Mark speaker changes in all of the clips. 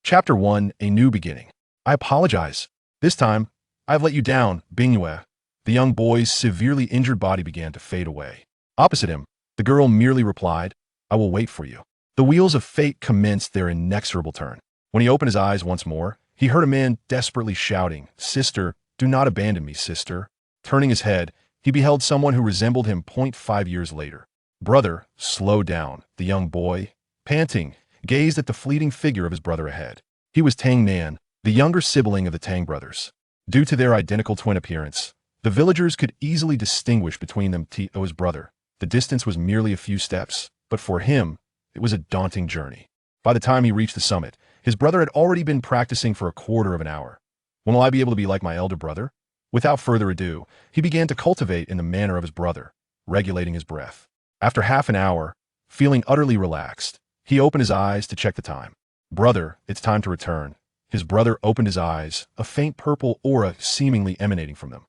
Speaker 1: Chapter 1, A New Beginning. I apologize. This time, I've let you down, Bingyue. The young boy's severely injured body began to fade away. Opposite him, the girl merely replied, I will wait for you. The wheels of fate commenced their inexorable turn. When he opened his eyes once more, he heard a man desperately shouting, Sister, do not abandon me, sister. Turning his head, he beheld someone who resembled him 0.5 years later. Brother, slow down, the young boy, panting, gazed at the fleeting figure of his brother ahead. He was Tang Nan, the younger sibling of the Tang brothers. Due to their identical twin appearance, the villagers could easily distinguish between them and his brother. The distance was merely a few steps, but for him, it was a daunting journey. By the time he reached the summit, his brother had already been practicing for a quarter of an hour. When will I be able to be like my elder brother? Without further ado, he began to cultivate in the manner of his brother, regulating his breath. After half an hour, feeling utterly relaxed, he opened his eyes to check the time. Brother, it's time to return. His brother opened his eyes, a faint purple aura seemingly emanating from them.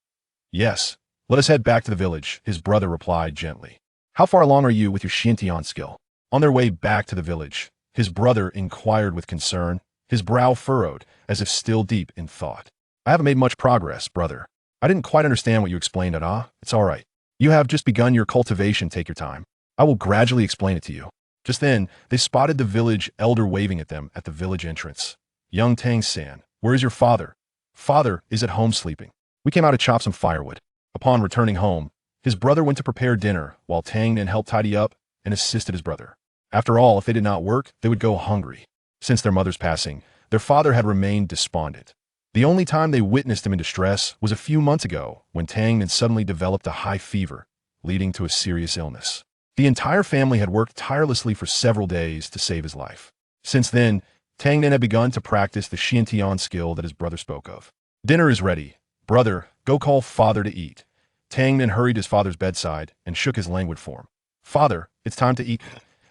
Speaker 1: Yes, let us head back to the village, his brother replied gently. How far along are you with your Xintian skill? On their way back to the village, his brother inquired with concern, his brow furrowed, as if still deep in thought. I haven't made much progress, brother. I didn't quite understand what you explained at It's all right. You have just begun your cultivation, take your time. I will gradually explain it to you. Just then, they spotted the village elder waving at them at the village entrance. Young Tang-san, where is your father? Father is at home sleeping. We came out to chop some firewood. Upon returning home, his brother went to prepare dinner while Tang Nan helped tidy up and assisted his brother. After all, if they did not work, they would go hungry. Since their mother's passing, their father had remained despondent. The only time they witnessed him in distress was a few months ago when Tang Nan suddenly developed a high fever, leading to a serious illness. The entire family had worked tirelessly for several days to save his life. Since then, Tang Nan had begun to practice the Xintian skill that his brother spoke of. Dinner is ready. Brother, go call father to eat. Tang Nan hurried to his father's bedside and shook his languid form. Father, it's time to eat.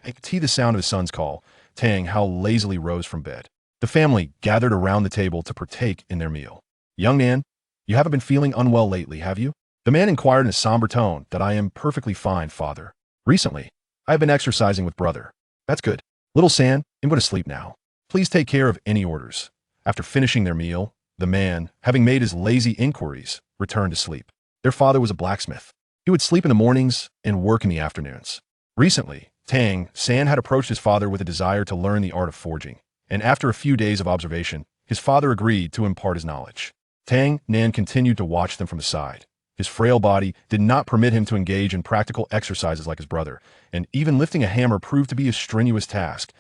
Speaker 1: I could hear the sound of his son's call. Tang Hao lazily rose from bed. The family gathered around the table to partake in their meal. Young man, you haven't been feeling unwell lately, have you? The man inquired in a somber tone. That I am perfectly fine, father. Recently, I've been exercising with brother. That's good. Little San, I'm going to sleep now. Please take care of any orders. After finishing their meal, the man, having made his lazy inquiries, returned to sleep. Their father was a blacksmith. He would sleep in the mornings and work in the afternoons. Recently, Tang San had approached his father with a desire to learn the art of forging, and after a few days of observation, his father agreed to impart his knowledge. Tang Nan continued to watch them from the side. His frail body did not permit him to engage in practical exercises like his brother, and even lifting a hammer proved to be a strenuous task.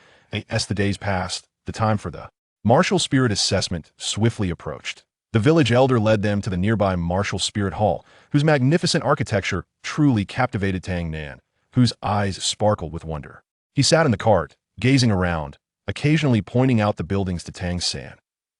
Speaker 1: As the days passed, the time for the martial spirit assessment swiftly approached. The village elder led them to the nearby martial spirit hall, whose magnificent architecture truly captivated Tang Nan, whose eyes sparkled with wonder. He sat in the cart, gazing around, occasionally pointing out the buildings to Tang San.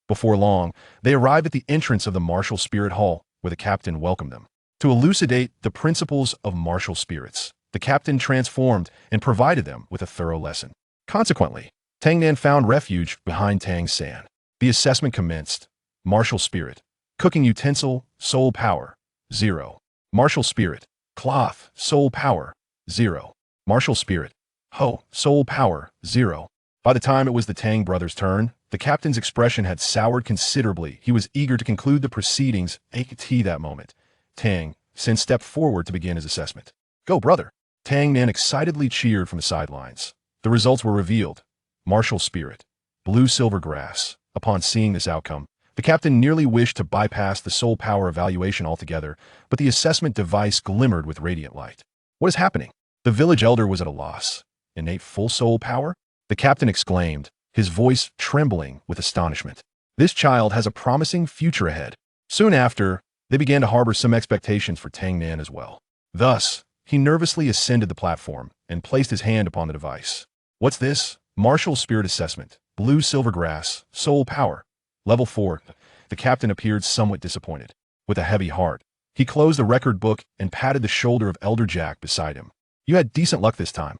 Speaker 1: Before long, they arrived at the entrance of the martial spirit hall, where the captain welcomed them. To elucidate the principles of martial spirits, the captain transformed and provided them with a thorough lesson. Consequently, Tang Nan found refuge behind Tang San. The assessment commenced. Martial spirit. Cooking utensil, soul power, 0. Martial spirit. Cloth, soul power, 0. Martial spirit. Hoe, soul power, 0. By the time it was the Tang brothers' turn, the captain's expression had soured considerably. He was eager to conclude the proceedings at that moment. Tang San stepped forward to begin his assessment. Go, brother! Tang Nan excitedly cheered from the sidelines. The results were revealed. Martial spirit. Blue silver grass. Upon seeing this outcome, the captain nearly wished to bypass the soul power evaluation altogether, but the assessment device glimmered with radiant light. What is happening? The village elder was at a loss. Innate full soul power? The captain exclaimed, his voice trembling with astonishment. This child has a promising future ahead. Soon after, they began to harbor some expectations for Tang Nan as well. Thus, he nervously ascended the platform and placed his hand upon the device. What's this? Martial spirit assessment. Blue silver grass. Soul power. Level 4. The captain appeared somewhat disappointed. With a heavy heart, he closed the record book and patted the shoulder of Elder Jack beside him. You had decent luck this time.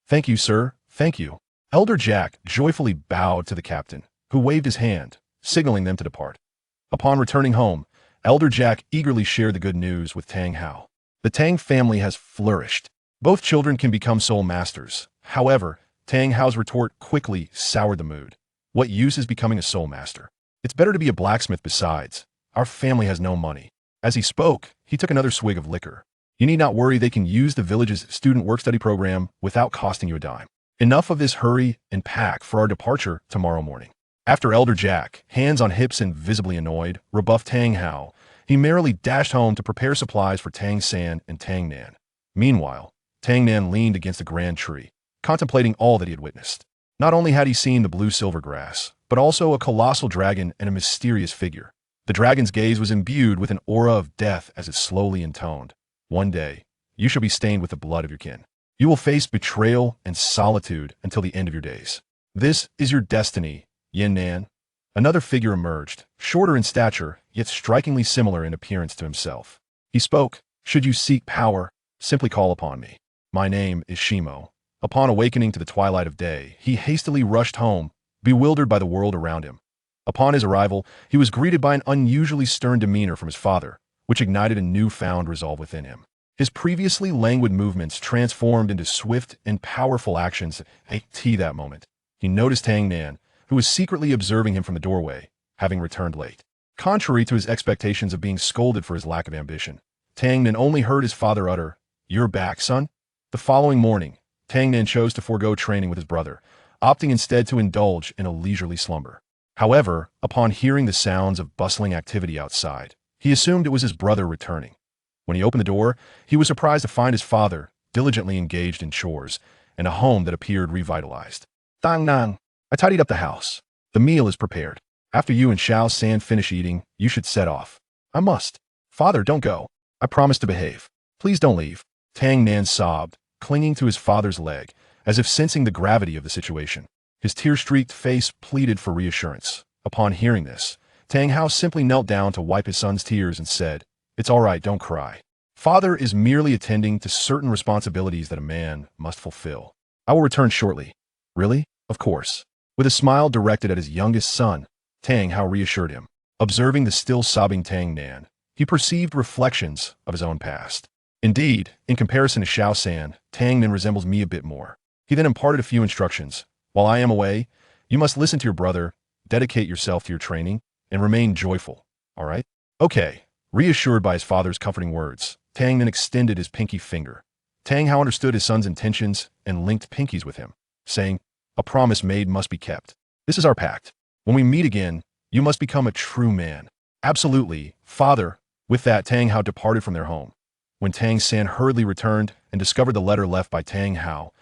Speaker 1: Thank you, sir. Thank you. Elder Jack joyfully bowed to the captain, who waved his hand, signaling them to depart. Upon returning home, Elder Jack eagerly shared the good news with Tang Hao. The Tang family has flourished. Both children can become soul masters. However, Tang Hao's retort quickly soured the mood. What use is becoming a soul master? It's better to be a blacksmith besides. Our family has no money. As he spoke, he took another swig of liquor. You need not worry, they can use the village's student work-study program without costing you a dime. Enough of this, hurry and pack for our departure tomorrow morning. After Elder Jack, hands on hips and visibly annoyed, rebuffed Tang Hao, he merrily dashed home to prepare supplies for Tang San and Tang Nan. Meanwhile, Tang Nan leaned against a grand tree, contemplating all that he had witnessed. Not only had he seen the blue-silver grass, but also a colossal dragon and a mysterious figure. The dragon's gaze was imbued with an aura of death as it slowly intoned. One day, you shall be stained with the blood of your kin. You will face betrayal and solitude until the end of your days. This is your destiny, Yin Nan. Another figure emerged, shorter in stature, yet strikingly similar in appearance to himself. He spoke, "Should you seek power, simply call upon me. My name is Shimo." Upon awakening to the twilight of day, he hastily rushed home, bewildered by the world around him. Upon his arrival, he was greeted by an unusually stern demeanor from his father, which ignited a newfound resolve within him. His previously languid movements transformed into swift and powerful actions. At that moment, he noticed Tang Nan, who was secretly observing him from the doorway, having returned late. Contrary to his expectations of being scolded for his lack of ambition, Tang Nan only heard his father utter, "You're back, son?" The following morning, Tang Nan chose to forego training with his brother, opting instead to indulge in a leisurely slumber. However, upon hearing the sounds of bustling activity outside, he assumed it was his brother returning. When he opened the door, he was surprised to find his father diligently engaged in chores and a home that appeared revitalized. "Tang Nan, I tidied up the house. The meal is prepared. After you and Xiao San finish eating, you should set off." "I must." "Father, don't go. I promise to behave. Please don't leave." Tang Nan sobbed, clinging to his father's leg, as if sensing the gravity of the situation. His tear-streaked face pleaded for reassurance. Upon hearing this, Tang Hao simply knelt down to wipe his son's tears and said, "It's all right, don't cry. Father is merely attending to certain responsibilities that a man must fulfill. I will return shortly." "Really?" "Of course." With a smile directed at his youngest son, Tang Hao reassured him. Observing the still sobbing Tang Nan, he perceived reflections of his own past. Indeed, in comparison to Xiao San, Tang Nan resembles me a bit more. He then imparted a few instructions. "While I am away, you must listen to your brother, dedicate yourself to your training, and remain joyful. All right?" "Okay." Reassured by his father's comforting words, Tang Nan extended his pinky finger. Tang Hao understood his son's intentions and linked pinkies with him, saying, "A promise made must be kept. This is our pact. When we meet again, you must become a true man." "Absolutely, father." With that, Tang Hao departed from their home. When Tang San hurriedly returned and discovered the letter left by Tang Hao,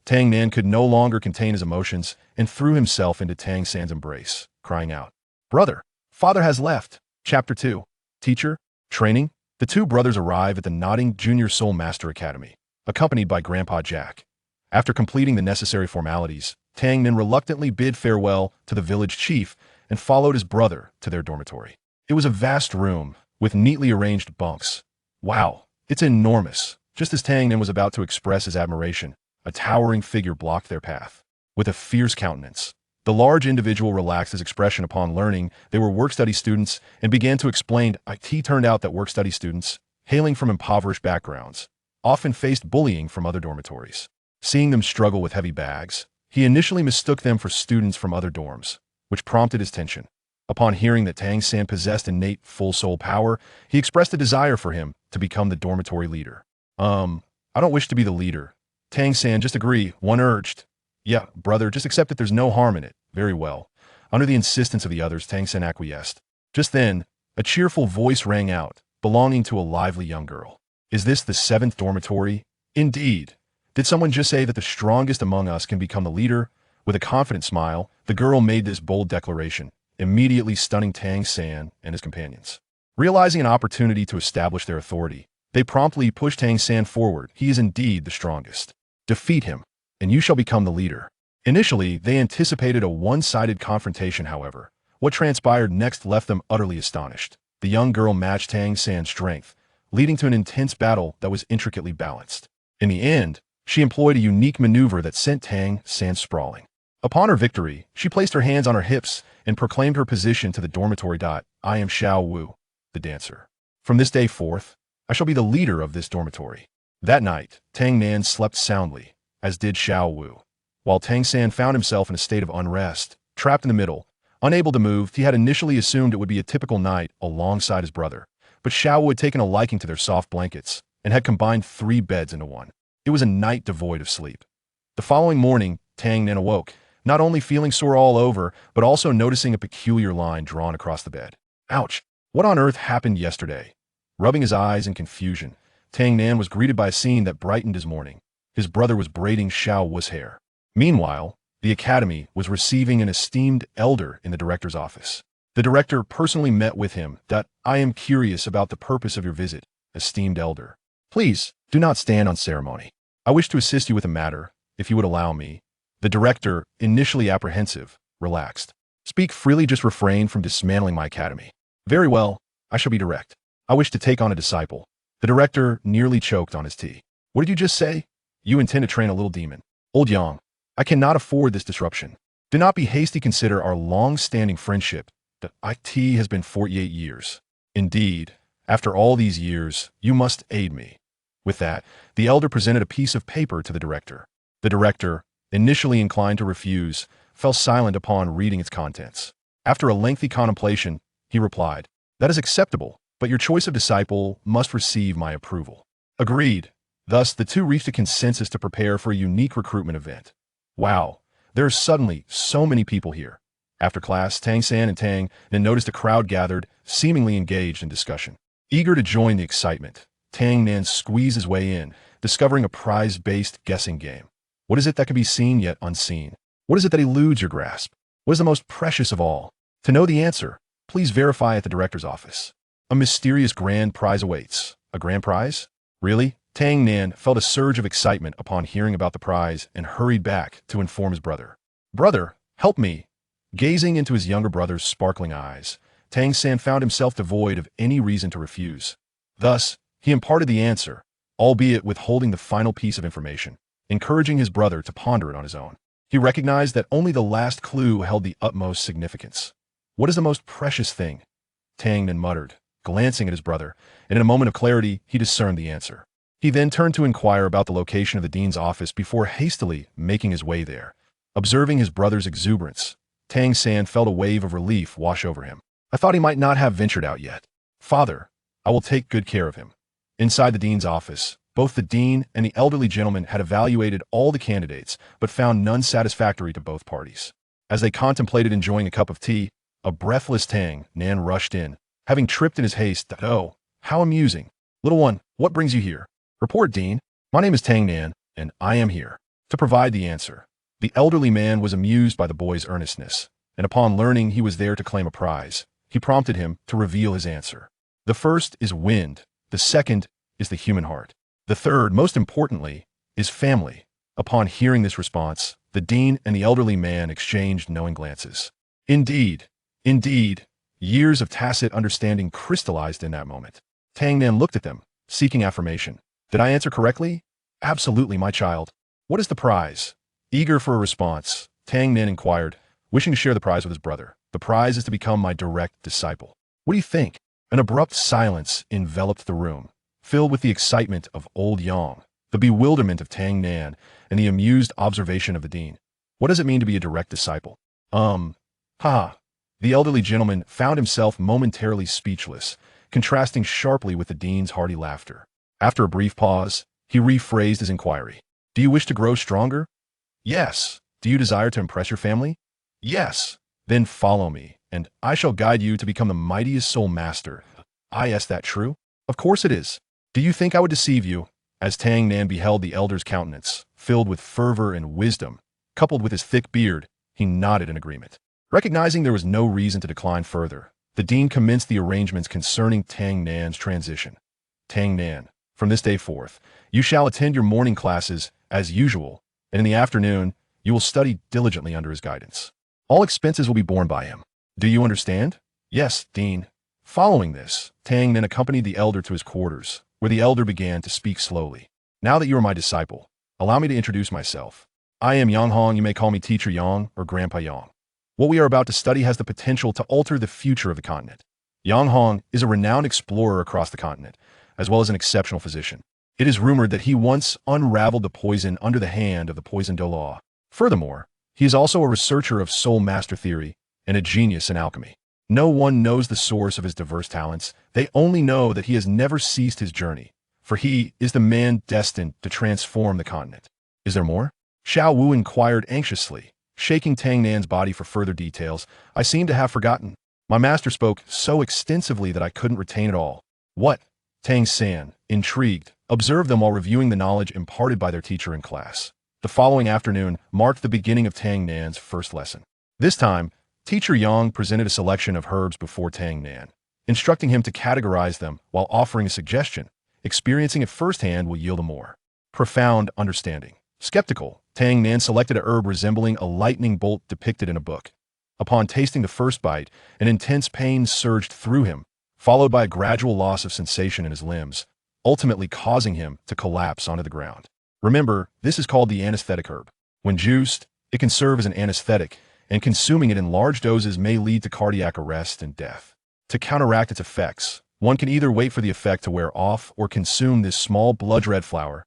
Speaker 1: Tang Nan could no longer contain his emotions and threw himself into Tang San's embrace, crying out, "Brother, father has left." Chapter 2. Teacher, Training. The two brothers arrive at the Nodding Junior Soul Master Academy, accompanied by Grandpa Jack. After completing the necessary formalities, Tang Nan reluctantly bid farewell to the village chief and followed his brother to their dormitory. It was a vast room with neatly arranged bunks. "Wow, it's enormous." Just as Tang Nan was about to express his admiration, a towering figure blocked their path. With a fierce countenance, the large individual relaxed his expression upon learning they were work-study students and began to explain. It turned out that work-study students, hailing from impoverished backgrounds, often faced bullying from other dormitories. Seeing them struggle with heavy bags, he initially mistook them for students from other dorms, which prompted his tension. Upon hearing that Tang San possessed innate full soul power, he expressed a desire for him to become the dormitory leader. I don't wish to be the leader." Tang San, "Just agree," one urged. "Yeah, brother, just accept that there's no harm in it." "Very well." Under the insistence of the others, Tang San acquiesced. Just then, a cheerful voice rang out, belonging to a lively young girl. "Is this the 7th dormitory?" "Indeed." "Did someone just say that the strongest among us can become the leader?" With a confident smile, the girl made this bold declaration, immediately stunning Tang San and his companions. Realizing an opportunity to establish their authority, they promptly pushed Tang San forward. "He is indeed the strongest. Defeat him, and you shall become the leader." Initially, they anticipated a one-sided confrontation. However, what transpired next left them utterly astonished. The young girl matched Tang San's strength, leading to an intense battle that was intricately balanced. In the end, she employed a unique maneuver that sent Tang San sprawling. Upon her victory, she placed her hands on her hips and proclaimed her position to the dormitory. "I am Xiao Wu, the dancer. From this day forth, I shall be the leader of this dormitory." That night, Tang Nan slept soundly, as did Xiao Wu, while Tang San found himself in a state of unrest, trapped in the middle. Unable to move, he had initially assumed it would be a typical night alongside his brother. But Xiao had taken a liking to their soft blankets and had combined 3 beds into one. It was a night devoid of sleep. The following morning, Tang Nan awoke, not only feeling sore all over, but also noticing a peculiar line drawn across the bed. Ouch! What on earth happened yesterday? Rubbing his eyes in confusion, Tang Nan was greeted by a scene that brightened his morning. His brother was braiding Xiao Wu's hair. Meanwhile, the academy was receiving an esteemed elder in the director's office. The director personally met with him. I am curious about the purpose of your visit, esteemed elder. Please, do not stand on ceremony. I wish to assist you with a matter, if you would allow me. The director, initially apprehensive, relaxed. Speak freely, just refrain from dismantling my academy. Very well, I shall be direct. I wish to take on a disciple. The director nearly choked on his tea. What did you just say? You intend to train a little demon. Old Yang, I cannot afford this disruption. Do not be hasty, consider our long-standing friendship. The IT has been 48 years. Indeed, after all these years, you must aid me. With that, the elder presented a piece of paper to the director. The director, initially inclined to refuse, fell silent upon reading its contents. After a lengthy contemplation, he replied, That is acceptable, but your choice of disciple must receive my approval. Agreed. Thus, the two reached a consensus to prepare for a unique recruitment event. Wow, there are suddenly so many people here. After class, Tang San and Tang Nan noticed a crowd gathered, seemingly engaged in discussion. Eager to join the excitement, Tang Nan squeezed his way in, discovering a prize-based guessing game. What is it that can be seen yet unseen? What is it that eludes your grasp? What is the most precious of all? To know the answer, please verify at the director's office. A mysterious grand prize awaits. A grand prize? Really? Tang Nan felt a surge of excitement upon hearing about the prize and hurried back to inform his brother. Brother, help me. Gazing into his younger brother's sparkling eyes, Tang San found himself devoid of any reason to refuse. Thus, he imparted the answer, albeit withholding the final piece of information, encouraging his brother to ponder it on his own. He recognized that only the last clue held the utmost significance. What is the most precious thing? Tang Nan muttered, glancing at his brother, and in a moment of clarity, he discerned the answer. He then turned to inquire about the location of the dean's office before hastily making his way there. Observing his brother's exuberance, Tang San felt a wave of relief wash over him. I thought he might not have ventured out yet. Father, I will take good care of him. Inside the dean's office, both the dean and the elderly gentleman had evaluated all the candidates, but found none satisfactory to both parties. As they contemplated enjoying a cup of tea, a breathless Tang Nan rushed in, having tripped in his haste. Oh, how amusing. Little one, what brings you here? Report, Dean. My name is Tang Nan, and I am here to provide the answer. The elderly man was amused by the boy's earnestness, and upon learning he was there to claim a prize, he prompted him to reveal his answer. The first is wind, the second is the human heart. The third, most importantly, is family. Upon hearing this response, the dean and the elderly man exchanged knowing glances. Indeed, years of tacit understanding crystallized in that moment. Tang Nan looked at them, seeking affirmation. Did I answer correctly? Absolutely, my child. What is the prize? Eager for a response, Tang Nan inquired, wishing to share the prize with his brother. The prize is to become my direct disciple. What do you think? An abrupt silence enveloped the room, filled with the excitement of old Yang, the bewilderment of Tang Nan, and the amused observation of the dean. What does it mean to be a direct disciple? The elderly gentleman found himself momentarily speechless, contrasting sharply with the dean's hearty laughter. After a brief pause, he rephrased his inquiry. Do you wish to grow stronger? Yes. Do you desire to impress your family? Yes. Then follow me, and I shall guide you to become the mightiest soul master. Is that true? Of course it is. Do you think I would deceive you? As Tang Nan beheld the elder's countenance, filled with fervor and wisdom, coupled with his thick beard, he nodded in agreement. Recognizing there was no reason to decline further, the dean commenced the arrangements concerning Tang Nan's transition. Tang Nan, from this day forth, you shall attend your morning classes as usual, and in the afternoon, you will study diligently under his guidance. All expenses will be borne by him. Do you understand? Yes, Dean. Following this, Tang Nan accompanied the elder to his quarters, where the elder began to speak slowly. Now that you are my disciple, allow me to introduce myself. I am Yang Hong. You may call me Teacher Yang or Grandpa Yang. What we are about to study has the potential to alter the future of the continent. Yang Hong is a renowned explorer across the continent, as well as an exceptional physician. It is rumored that he once unraveled the poison under the hand of the poison Douluo. Furthermore, He is also a researcher of soul master theory and a genius in alchemy. No one knows the source of his diverse talents. They only know that he has never ceased his journey, for he is the man destined to transform the continent. Is there more? Xiao Wu inquired anxiously, shaking Tang Nan's body for further details. I seem to have forgotten. My master spoke so extensively that I couldn't retain it all. What? Tang San, intrigued, observed them while reviewing the knowledge imparted by their teacher in class. The following afternoon marked the beginning of Tang Nan's first lesson. This time, Teacher Yang presented a selection of herbs before Tang Nan, instructing him to categorize them while offering a suggestion. Experiencing it firsthand will yield a more profound understanding. Skeptical, Tang Nan selected a herb resembling a lightning bolt depicted in a book. Upon tasting the first bite, an intense pain surged through him, followed by a gradual loss of sensation in his limbs, ultimately causing him to collapse onto the ground. Remember, this is called the anesthetic herb. When juiced, it can serve as an anesthetic, and consuming it in large doses may lead to cardiac arrest and death. To counteract its effects, one can either wait for the effect to wear off or consume this small blood-red flower.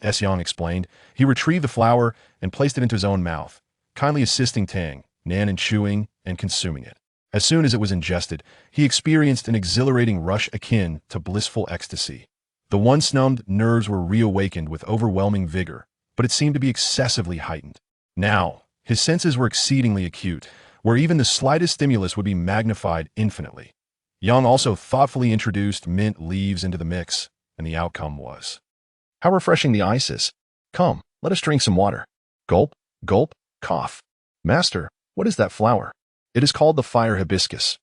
Speaker 1: S. Yang explained. He retrieved the flower and placed it into his own mouth, kindly assisting Tang Nan in chewing and consuming it. As soon as it was ingested, he experienced an exhilarating rush akin to blissful ecstasy. The once numbed nerves were reawakened with overwhelming vigor, but it seemed to be excessively heightened. Now, his senses were exceedingly acute, where even the slightest stimulus would be magnified infinitely. Yang also thoughtfully introduced mint leaves into the mix, and the outcome was, how refreshing the ice is. Come, let us drink some water. Gulp, gulp, cough. Master, what is that flower? It is called the fire hibiscus,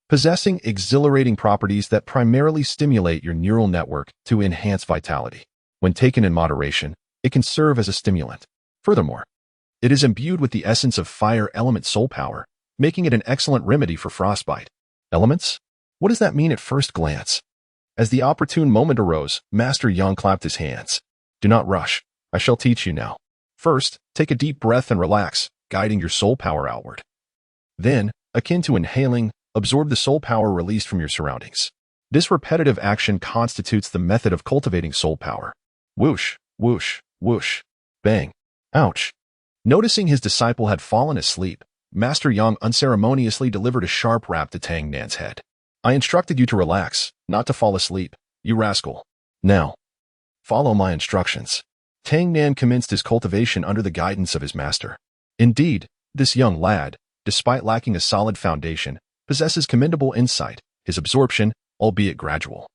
Speaker 1: possessing exhilarating properties that primarily stimulate your neural network to enhance vitality. When taken in moderation, it can serve as a stimulant. Furthermore, it is imbued with the essence of fire element soul power, making it an excellent remedy for frostbite. Elements? What does that mean at first glance? As the opportune moment arose, Master Yang clapped his hands. Do not rush. I shall teach you now. First, take a deep breath and relax, guiding your soul power outward. Then, akin to inhaling, absorb the soul power released from your surroundings. This repetitive action constitutes the method of cultivating soul power. Whoosh, whoosh, whoosh, bang, ouch. Noticing his disciple had fallen asleep, Master Yang unceremoniously delivered a sharp rap to Tang Nan's head. I instructed you to relax, not to fall asleep, you rascal. Now, follow my instructions. Tang Nan commenced his cultivation under the guidance of his master. Indeed, this young lad, despite lacking a solid foundation, possesses commendable insight. His absorption, albeit gradual,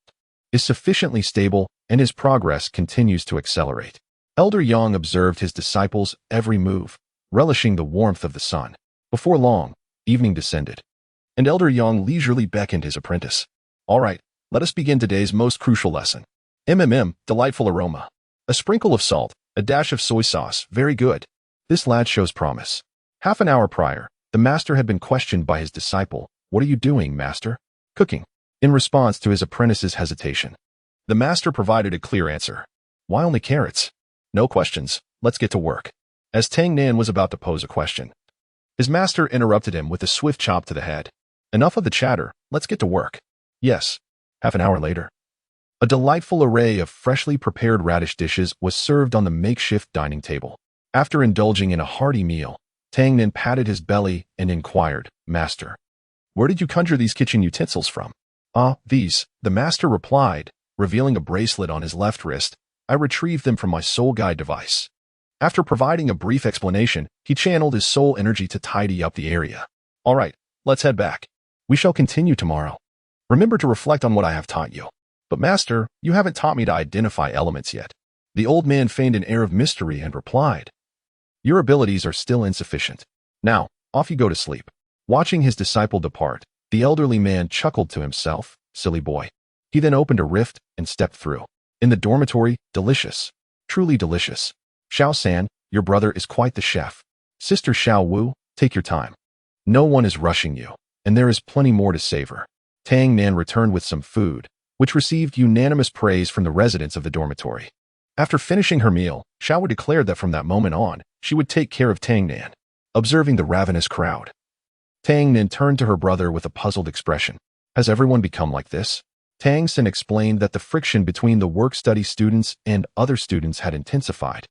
Speaker 1: is sufficiently stable, and his progress continues to accelerate. Elder Yang observed his disciple's every move, relishing the warmth of the sun. Before long, evening descended, and Elder Yang leisurely beckoned his apprentice. All right, let us begin today's most crucial lesson. Delightful aroma. A sprinkle of salt, a dash of soy sauce, very good. This lad shows promise. Half an hour prior, the master had been questioned by his disciple. What are you doing, master? Cooking. In response to his apprentice's hesitation, the master provided a clear answer. Why only carrots? No questions, let's get to work. As Tang Nan was about to pose a question, his master interrupted him with a swift chop to the head. Enough of the chatter, let's get to work. Yes. Half an hour later, a delightful array of freshly prepared radish dishes was served on the makeshift dining table. After indulging in a hearty meal, Tang Nan patted his belly and inquired, Master, where did you conjure these kitchen utensils from? These, the master replied, revealing a bracelet on his left wrist. I retrieved them from my soul guide device. After providing a brief explanation, he channeled his soul energy to tidy up the area. All right, let's head back. We shall continue tomorrow. Remember to reflect on what I have taught you. But master, you haven't taught me to identify elements yet. The old man feigned an air of mystery and replied, your abilities are still insufficient. Now, off you go to sleep. Watching his disciple depart, the elderly man chuckled to himself, silly boy. He then opened a rift and stepped through. In the dormitory, delicious. Truly delicious. Xiao San, your brother is quite the chef. Sister Xiao Wu, take your time. No one is rushing you, and there is plenty more to savor. Tang Nan returned with some food, which received unanimous praise from the residents of the dormitory. After finishing her meal, Xiao Wu declared that from that moment on, she would take care of Tang Nan. Observing the ravenous crowd, Tang Nan turned to her brother with a puzzled expression. Has everyone become like this? Tang San explained that the friction between the work-study students and other students had intensified,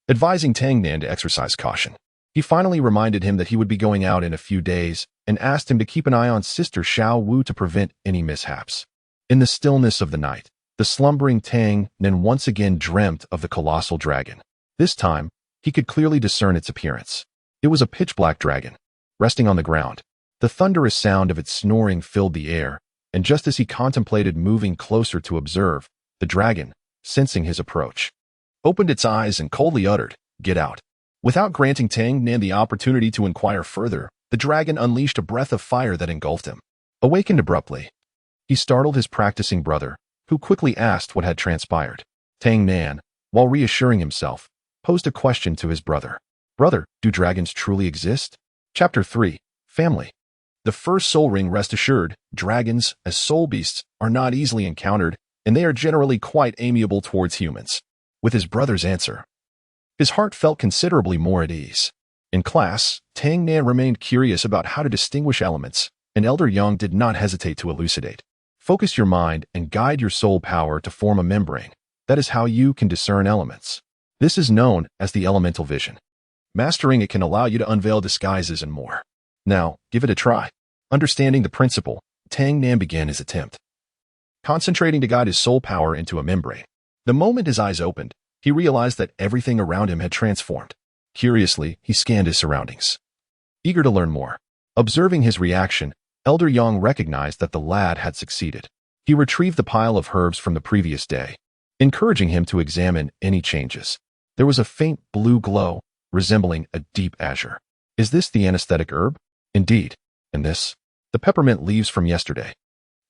Speaker 1: advising Tang Nan to exercise caution. He finally reminded him that he would be going out in a few days and asked him to keep an eye on Sister Xiao Wu to prevent any mishaps. In the stillness of the night, the slumbering Tang Nan once again dreamt of the colossal dragon. This time, he could clearly discern its appearance. It was a pitch-black dragon, resting on the ground. The thunderous sound of its snoring filled the air, and just as he contemplated moving closer to observe, the dragon, sensing his approach, opened its eyes and coldly uttered, "Get out." Without granting Tang Nan the opportunity to inquire further, the dragon unleashed a breath of fire that engulfed him. Awakened abruptly, he startled his practicing brother, who quickly asked what had transpired. Tang Nan, while reassuring himself, posed a question to his brother. "Brother, do dragons truly exist?" Chapter 3. Family. The first soul ring. Rest assured, dragons, as soul beasts, are not easily encountered, and they are generally quite amiable towards humans. With his brother's answer, his heart felt considerably more at ease. In class, Tang Nan remained curious about how to distinguish elements, and Elder Yang did not hesitate to elucidate. Focus your mind and guide your soul power to form a membrane. That is how you can discern elements. This is known as the elemental vision. Mastering it can allow you to unveil disguises and more. Now, give it a try. Understanding the principle, Tang Nan began his attempt, concentrating to guide his soul power into a membrane. The moment his eyes opened, he realized that everything around him had transformed. Curiously, he scanned his surroundings, eager to learn more. Observing his reaction, Elder Yang recognized that the lad had succeeded. He retrieved the pile of herbs from the previous day, encouraging him to examine any changes. There was a faint blue glow, resembling a deep azure. Is this the anesthetic herb? Indeed. And this? The peppermint leaves from yesterday.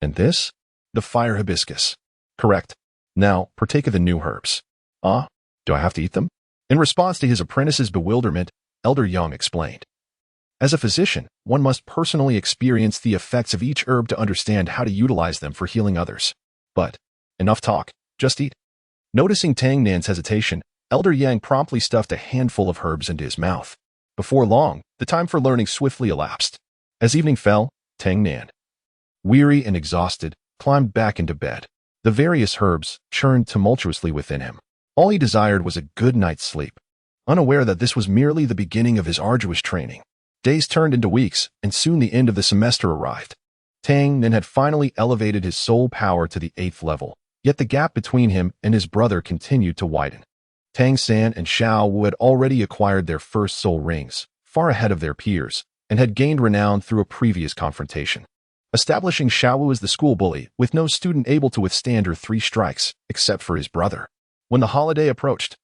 Speaker 1: And this? The fire hibiscus. Correct. Now, partake of the new herbs. Ah, do I have to eat them? In response to his apprentice's bewilderment, Elder Yang explained. As a physician, one must personally experience the effects of each herb to understand how to utilize them for healing others. But, enough talk, just eat. Noticing Tang Nan's hesitation, Elder Yang promptly stuffed a handful of herbs into his mouth. Before long, the time for learning swiftly elapsed. As evening fell, Tang Nan, weary and exhausted, climbed back into bed. The various herbs churned tumultuously within him. All he desired was a good night's sleep, unaware that this was merely the beginning of his arduous training. Days turned into weeks, and soon the end of the semester arrived. Tang Nan had finally elevated his soul power to the 8th level, yet the gap between him and his brother continued to widen. Tang San and Xiao Wu had already acquired their first soul rings, far ahead of their peers, and had gained renown through a previous confrontation, establishing Xiao Wu as the school bully, with no student able to withstand her 3 strikes, except for his brother. When the holiday approached,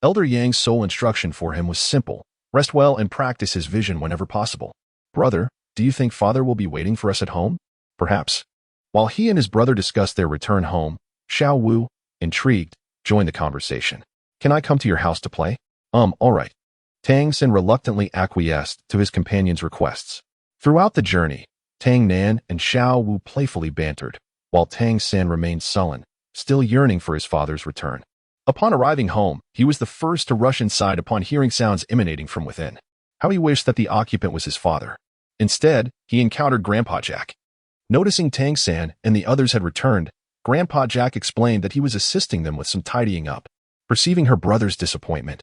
Speaker 1: Elder Yang's sole instruction for him was simple: rest well and practice his vision whenever possible. Brother, do you think father will be waiting for us at home? Perhaps. While he and his brother discussed their return home, Xiao Wu, intrigued, joined the conversation. Can I come to your house to play? All right. Tang San reluctantly acquiesced to his companion's requests. Throughout the journey, Tang Nan and Xiao Wu playfully bantered, while Tang San remained sullen, still yearning for his father's return. Upon arriving home, he was the first to rush inside upon hearing sounds emanating from within. How he wished that the occupant was his father. Instead, he encountered Grandpa Jack. Noticing Tang San and the others had returned, Grandpa Jack explained that he was assisting them with some tidying up. Perceiving her brother's disappointment,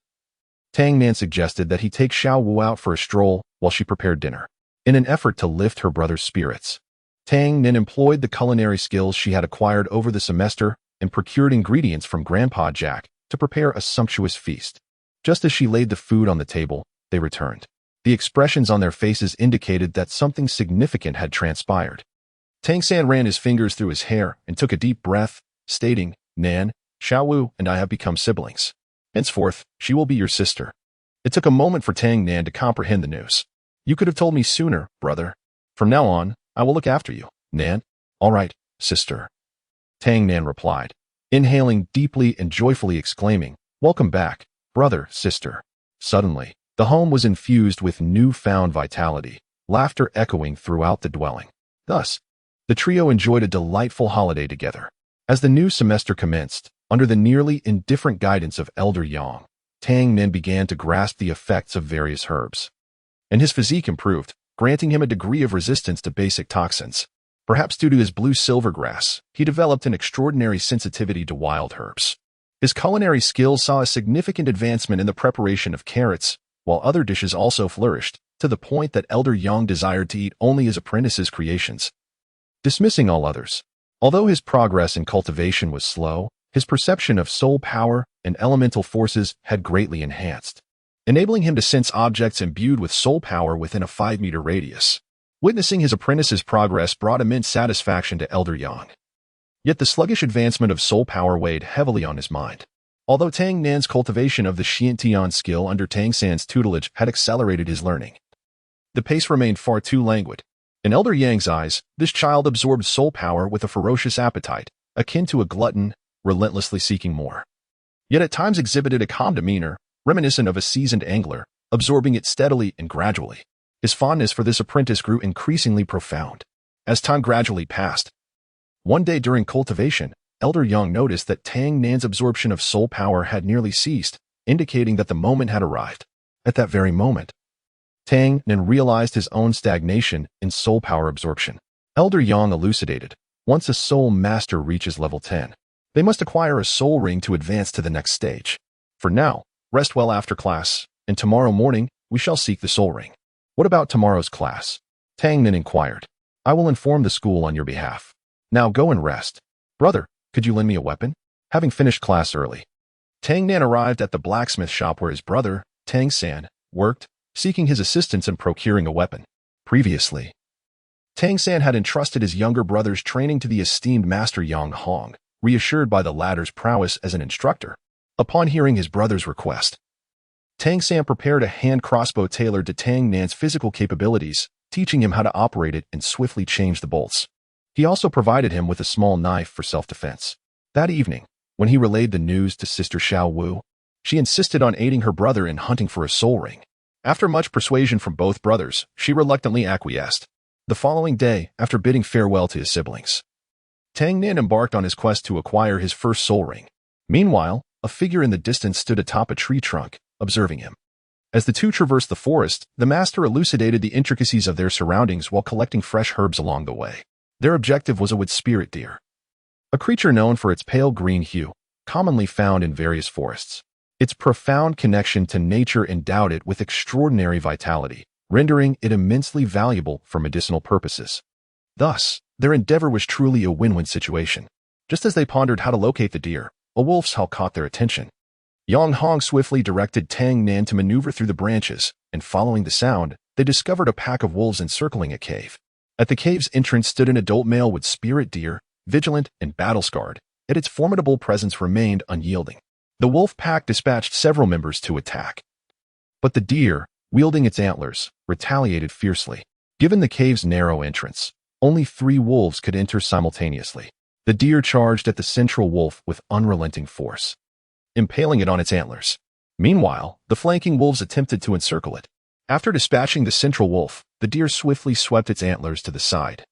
Speaker 1: Tang Nan suggested that he take Xiao Wu out for a stroll while she prepared dinner. In an effort to lift her brother's spirits, Tang Nan employed the culinary skills she had acquired over the semester and procured ingredients from Grandpa Jack to prepare a sumptuous feast. Just as she laid the food on the table, they returned. The expressions on their faces indicated that something significant had transpired. Tang San ran his fingers through his hair and took a deep breath, stating, "Nan, Xiao Wu and I have become siblings. Henceforth, she will be your sister." It took a moment for Tang Nan to comprehend the news. "You could have told me sooner, brother. From now on, I will look after you, Nan." "All right, sister," Tang Nan replied, inhaling deeply and joyfully exclaiming, "Welcome back, brother, sister." Suddenly, the home was infused with newfound vitality, laughter echoing throughout the dwelling. Thus, the trio enjoyed a delightful holiday together. As the new semester commenced, under the nearly indifferent guidance of Elder Yang, Tang Nan began to grasp the effects of various herbs, and his physique improved, granting him a degree of resistance to basic toxins. Perhaps due to his blue silvergrass, he developed an extraordinary sensitivity to wild herbs. His culinary skills saw a significant advancement in the preparation of carrots, while other dishes also flourished, to the point that Elder Yang desired to eat only his apprentice's creations, dismissing all others. Although his progress in cultivation was slow, his perception of soul power and elemental forces had greatly enhanced, enabling him to sense objects imbued with soul power within a 5-meter radius. Witnessing his apprentice's progress brought immense satisfaction to Elder Yang. Yet the sluggish advancement of soul power weighed heavily on his mind. Although Tang Nan's cultivation of the Xiantian skill under Tang San's tutelage had accelerated his learning, the pace remained far too languid. In Elder Yang's eyes, this child absorbed soul power with a ferocious appetite, akin to a glutton, relentlessly seeking more. Yet at times exhibited a calm demeanor, reminiscent of a seasoned angler, absorbing it steadily and gradually. His fondness for this apprentice grew increasingly profound. As time gradually passed, one day during cultivation, Elder Yang noticed that Tang Nan's absorption of soul power had nearly ceased, indicating that the moment had arrived. At that very moment, Tang Nan realized his own stagnation in soul power absorption. Elder Yang elucidated, once a soul master reaches level 10, they must acquire a soul ring to advance to the next stage. For now, rest well after class, and tomorrow morning, we shall seek the soul ring. What about tomorrow's class? Tang Nan inquired. I will inform the school on your behalf. Now go and rest. Brother, could you lend me a weapon? Having finished class early, Tang Nan arrived at the blacksmith shop where his brother, Tang San, worked, seeking his assistance in procuring a weapon. Previously, Tang San had entrusted his younger brother's training to the esteemed Master Yang Hong, reassured by the latter's prowess as an instructor. Upon hearing his brother's request, Tang San prepared a hand crossbow tailored to Tang Nan's physical capabilities, teaching him how to operate it and swiftly change the bolts. He also provided him with a small knife for self-defense. That evening, when he relayed the news to Sister Xiao Wu, she insisted on aiding her brother in hunting for a soul ring. After much persuasion from both brothers, she reluctantly acquiesced. The following day, after bidding farewell to his siblings, Tang Nan embarked on his quest to acquire his first soul ring. Meanwhile, a figure in the distance stood atop a tree trunk, observing him. As the two traversed the forest, the master elucidated the intricacies of their surroundings while collecting fresh herbs along the way. Their objective was a wood spirit deer, a creature known for its pale green hue, commonly found in various forests. Its profound connection to nature endowed it with extraordinary vitality, rendering it immensely valuable for medicinal purposes. Thus, their endeavor was truly a win-win situation. Just as they pondered how to locate the deer, a wolf's howl caught their attention. Yang Hong swiftly directed Tang Nan to maneuver through the branches, and following the sound, they discovered a pack of wolves encircling a cave. At the cave's entrance stood an adult male with spirit deer, vigilant and battle-scarred, yet its formidable presence remained unyielding. The wolf pack dispatched several members to attack, but the deer, wielding its antlers, retaliated fiercely. Given the cave's narrow entrance, only 3 wolves could enter simultaneously. The deer charged at the central wolf with unrelenting force, impaling it on its antlers. Meanwhile, the flanking wolves attempted to encircle it. After dispatching the central wolf, the deer swiftly swept its antlers to the side,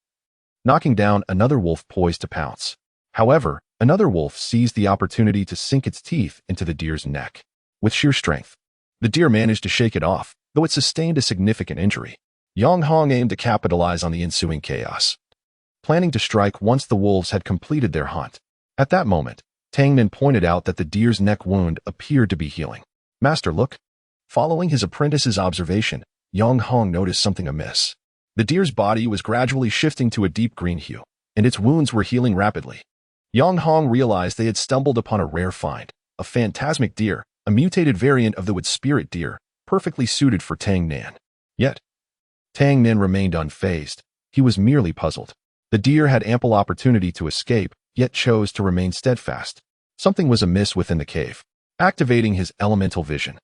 Speaker 1: knocking down another wolf poised to pounce. However, another wolf seized the opportunity to sink its teeth into the deer's neck. With sheer strength, the deer managed to shake it off, though it sustained a significant injury. Yang Hong aimed to capitalize on the ensuing chaos, planning to strike once the wolves had completed their hunt. At that moment, Tang Nan pointed out that the deer's neck wound appeared to be healing. Master, look. Following his apprentice's observation, Yang Hong noticed something amiss. The deer's body was gradually shifting to a deep green hue, and its wounds were healing rapidly. Yang Hong realized they had stumbled upon a rare find, a phantasmic deer, a mutated variant of the wood spirit deer, perfectly suited for Tang Nan. Yet, Tang Nan remained unfazed. He was merely puzzled. The deer had ample opportunity to escape, yet chose to remain steadfast. Something was amiss within the cave. Activating his elemental vision,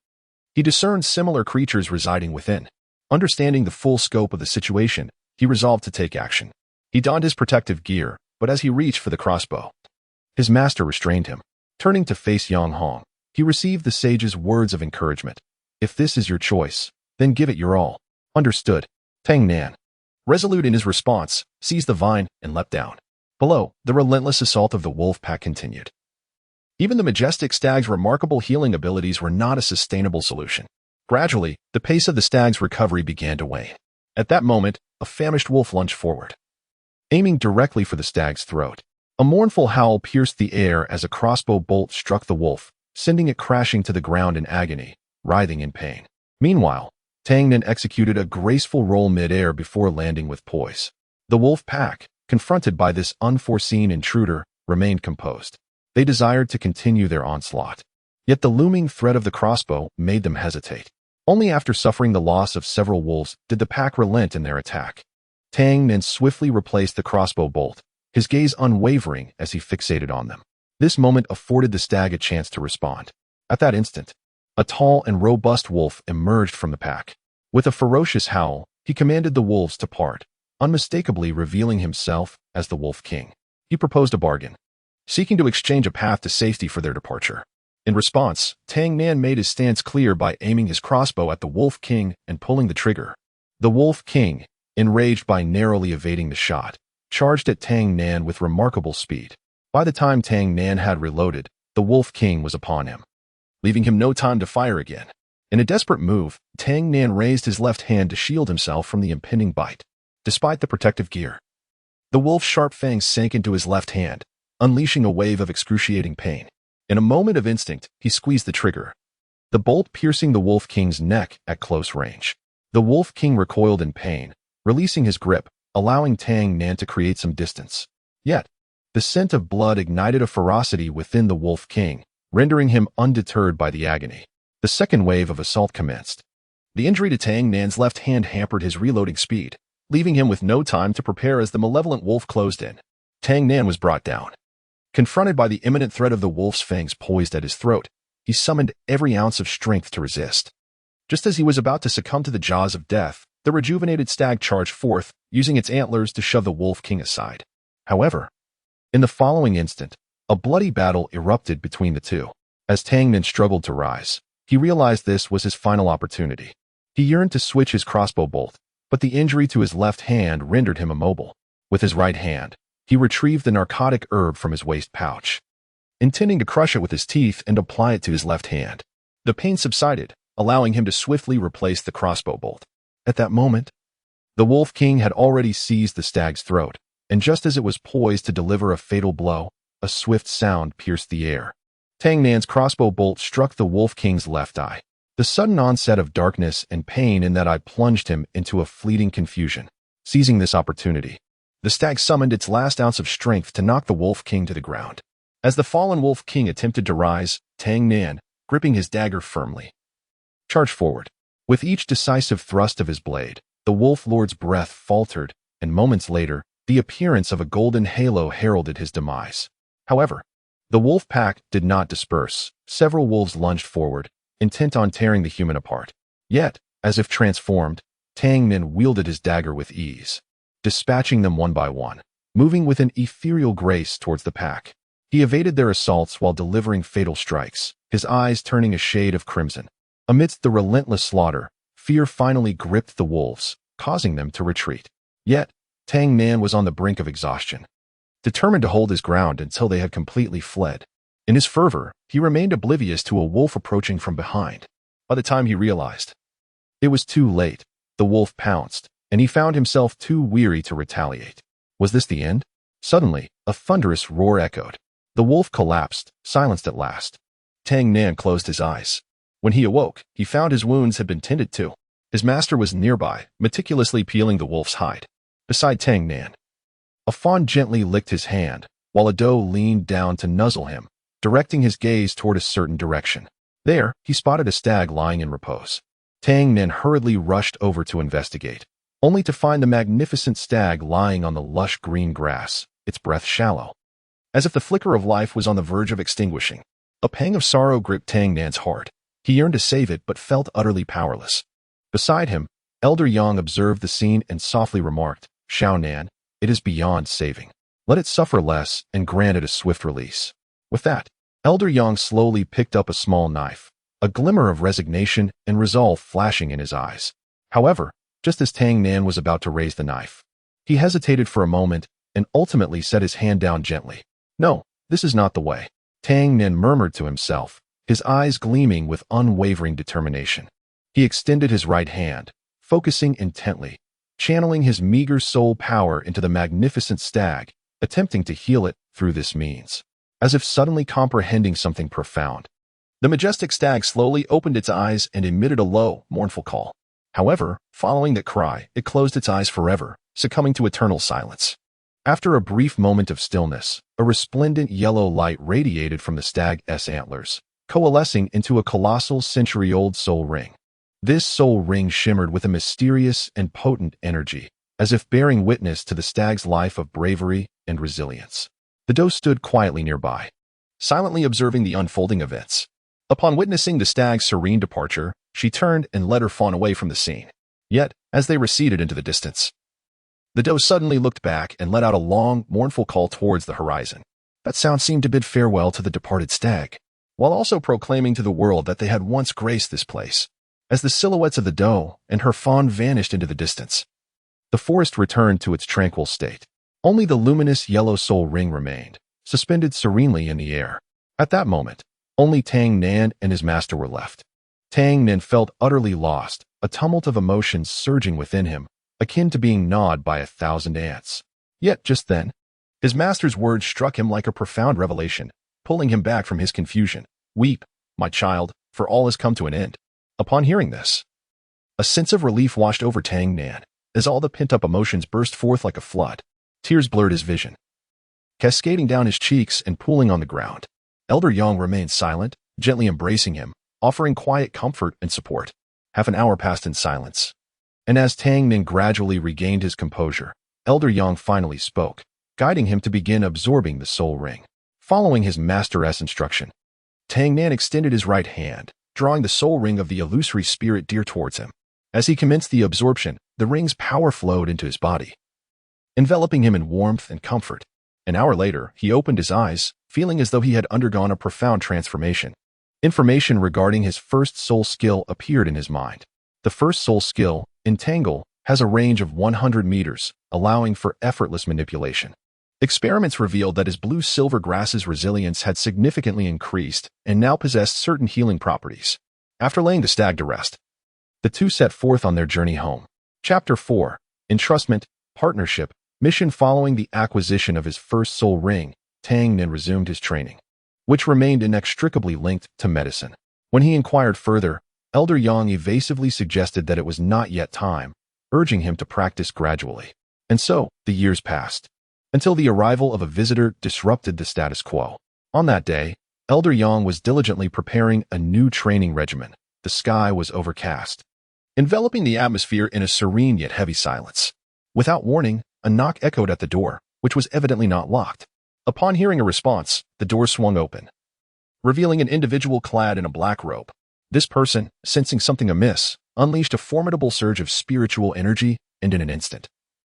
Speaker 1: he discerned similar creatures residing within. Understanding the full scope of the situation, he resolved to take action. He donned his protective gear, but as he reached for the crossbow, his master restrained him. Turning to face Yang Hong, he received the sage's words of encouragement. If this is your choice, then give it your all. Understood. Tang Nan, resolute in his response, seized the vine and leapt down. Below, the relentless assault of the wolf pack continued. Even the majestic stag's remarkable healing abilities were not a sustainable solution. Gradually, the pace of the stag's recovery began to wane. At that moment, a famished wolf lunged forward, aiming directly for the stag's throat. A mournful howl pierced the air as a crossbow bolt struck the wolf, sending it crashing to the ground in agony, writhing in pain. Meanwhile, Tang Nen executed a graceful roll mid-air before landing with poise. The wolf pack, confronted by this unforeseen intruder, remained composed. They desired to continue their onslaught. Yet the looming threat of the crossbow made them hesitate. Only after suffering the loss of several wolves did the pack relent in their attack. Tang Nen swiftly replaced the crossbow bolt, his gaze unwavering as he fixated on them. This moment afforded the stag a chance to respond. At that instant, a tall and robust wolf emerged from the pack. With a ferocious howl, he commanded the wolves to part, unmistakably revealing himself as the Wolf King. He proposed a bargain, seeking to exchange a path to safety for their departure. In response, Tang Nan made his stance clear by aiming his crossbow at the Wolf King and pulling the trigger. The Wolf King, enraged by narrowly evading the shot, charged at Tang Nan with remarkable speed. By the time Tang Nan had reloaded, the Wolf King was upon him, leaving him no time to fire again. In a desperate move, Tang Nan raised his left hand to shield himself from the impending bite. Despite the protective gear, the wolf's sharp fangs sank into his left hand, unleashing a wave of excruciating pain. In a moment of instinct, he squeezed the trigger, the bolt piercing the Wolf King's neck at close range. The Wolf King recoiled in pain, releasing his grip, allowing Tang Nan to create some distance. Yet, the scent of blood ignited a ferocity within the Wolf King, rendering him undeterred by the agony. The second wave of assault commenced. The injury to Tang Nan's left hand hampered his reloading speed, leaving him with no time to prepare as the malevolent wolf closed in. Tang Nan was brought down. Confronted by the imminent threat of the wolf's fangs poised at his throat, he summoned every ounce of strength to resist. Just as he was about to succumb to the jaws of death, the rejuvenated stag charged forth, using its antlers to shove the Wolf King aside. However, in the following instant, a bloody battle erupted between the two. As Tang Nan struggled to rise, he realized this was his final opportunity. He yearned to switch his crossbow bolt, but the injury to his left hand rendered him immobile. With his right hand, he retrieved the narcotic herb from his waist pouch, intending to crush it with his teeth and apply it to his left hand. The pain subsided, allowing him to swiftly replace the crossbow bolt. At that moment, the Wolf King had already seized the stag's throat, and just as it was poised to deliver a fatal blow, a swift sound pierced the air. Tang Nan's crossbow bolt struck the Wolf King's left eye. The sudden onset of darkness and pain in that eye plunged him into a fleeting confusion. Seizing this opportunity, the stag summoned its last ounce of strength to knock the Wolf King to the ground. As the fallen Wolf King attempted to rise, Tang Nan, gripping his dagger firmly, charged forward. With each decisive thrust of his blade, the Wolf Lord's breath faltered, and moments later, the appearance of a golden halo heralded his demise. However, the wolf pack did not disperse. Several wolves lunged forward, intent on tearing the human apart. Yet, as if transformed, Tang Nan wielded his dagger with ease, dispatching them one by one, moving with an ethereal grace towards the pack. He evaded their assaults while delivering fatal strikes, his eyes turning a shade of crimson. Amidst the relentless slaughter, fear finally gripped the wolves, causing them to retreat. Yet, Tang Nan was on the brink of exhaustion, determined to hold his ground until they had completely fled. In his fervor, he remained oblivious to a wolf approaching from behind. By the time he realized, it was too late. The wolf pounced, and he found himself too weary to retaliate. Was this the end? Suddenly, a thunderous roar echoed. The wolf collapsed, silenced at last. Tang Nan closed his eyes. When he awoke, he found his wounds had been tended to. His master was nearby, meticulously peeling the wolf's hide. Beside Tang Nan, a fawn gently licked his hand, while a doe leaned down to nuzzle him, directing his gaze toward a certain direction. There, he spotted a stag lying in repose. Tang Nan hurriedly rushed over to investigate, only to find the magnificent stag lying on the lush green grass, its breath shallow, as if the flicker of life was on the verge of extinguishing. A pang of sorrow gripped Tang Nan's heart. He yearned to save it but felt utterly powerless. Beside him, Elder Yang observed the scene and softly remarked, "Xiao Nan, it is beyond saving. Let it suffer less and grant it a swift release." With that, Elder Yang slowly picked up a small knife, a glimmer of resignation and resolve flashing in his eyes. However, just as Tang Nan was about to raise the knife, he hesitated for a moment and ultimately set his hand down gently. "No, this is not the way," Tang Nan murmured to himself, his eyes gleaming with unwavering determination. He extended his right hand, focusing intently, channeling his meager soul power into the magnificent stag, attempting to heal it through this means. As if suddenly comprehending something profound, The majestic stag slowly opened its eyes and emitted a low, mournful call. However, following that cry, it closed its eyes forever, succumbing to eternal silence. After a brief moment of stillness, a resplendent yellow light radiated from the stag's antlers, coalescing into a colossal century-old soul ring. This soul ring shimmered with a mysterious and potent energy, as if bearing witness to the stag's life of bravery and resilience. The doe stood quietly nearby, silently observing the unfolding events. Upon witnessing the stag's serene departure, she turned and led her fawn away from the scene. Yet, as they receded into the distance, the doe suddenly looked back and let out a long, mournful call towards the horizon. That sound seemed to bid farewell to the departed stag, while also proclaiming to the world that they had once graced this place. As the silhouettes of the doe and her fawn vanished into the distance, the forest returned to its tranquil state. Only the luminous yellow soul ring remained, suspended serenely in the air. At that moment, only Tang Nan and his master were left. Tang Nan felt utterly lost, a tumult of emotions surging within him, akin to being gnawed by 1,000 ants. Yet just then, his master's words struck him like a profound revelation, pulling him back from his confusion. "Weep, my child, for all has come to an end." Upon hearing this, a sense of relief washed over Tang Nan, as all the pent-up emotions burst forth like a flood. Tears blurred his vision, cascading down his cheeks and pooling on the ground. Elder Yang remained silent, gently embracing him, offering quiet comfort and support. Half an hour passed in silence, and as Tang Nan gradually regained his composure, Elder Yang finally spoke, guiding him to begin absorbing the soul ring. Following his master's instruction, Tang Nan extended his right hand, drawing the soul ring of the illusory spirit dear towards him. As he commenced the absorption, the ring's power flowed into his body, enveloping him in warmth and comfort. An hour later, he opened his eyes, feeling as though he had undergone a profound transformation. Information regarding his first soul skill appeared in his mind. The first soul skill, Entangle, has a range of 100 meters, allowing for effortless manipulation. Experiments revealed that his blue-silver grass's resilience had significantly increased and now possessed certain healing properties. After laying the stag to rest, the two set forth on their journey home. Chapter 4. Entrustment, Partnership, Mission. Following the acquisition of his first soul ring, Tang Nan resumed his training, which remained inextricably linked to medicine. When he inquired further, Elder Yang evasively suggested that it was not yet time, urging him to practice gradually. And so, the years passed, until the arrival of a visitor disrupted the status quo. On that day, Elder Yang was diligently preparing a new training regimen. The sky was overcast, enveloping the atmosphere in a serene yet heavy silence. Without warning, a knock echoed at the door, which was evidently not locked. Upon hearing a response, the door swung open, revealing an individual clad in a black robe. This person, sensing something amiss, unleashed a formidable surge of spiritual energy, and in an instant,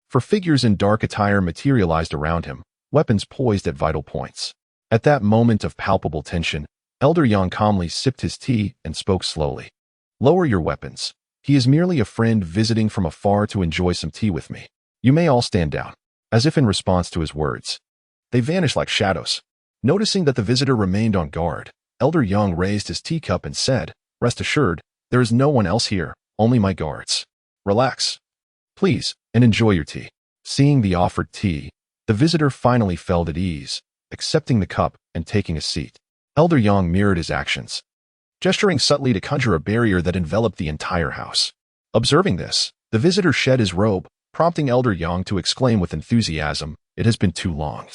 Speaker 1: four figures in dark attire materialized around him, weapons poised at vital points. At that moment of palpable tension, Elder Yang calmly sipped his tea and spoke slowly. "Lower your weapons. He is merely a friend visiting from afar to enjoy some tea with me. You may all stand down." As if in response to his words, they vanished like shadows. Noticing that the visitor remained on guard, Elder Yang raised his teacup and said, "Rest assured, there is no one else here, only my guards. Relax, please, and enjoy your tea." Seeing the offered tea, the visitor finally felt at ease, accepting the cup and taking a seat. Elder Yang mirrored his actions, gesturing subtly to conjure a barrier that enveloped the entire house. Observing this, the visitor shed his robe, prompting Elder Yang to exclaim with enthusiasm, "It has been too long.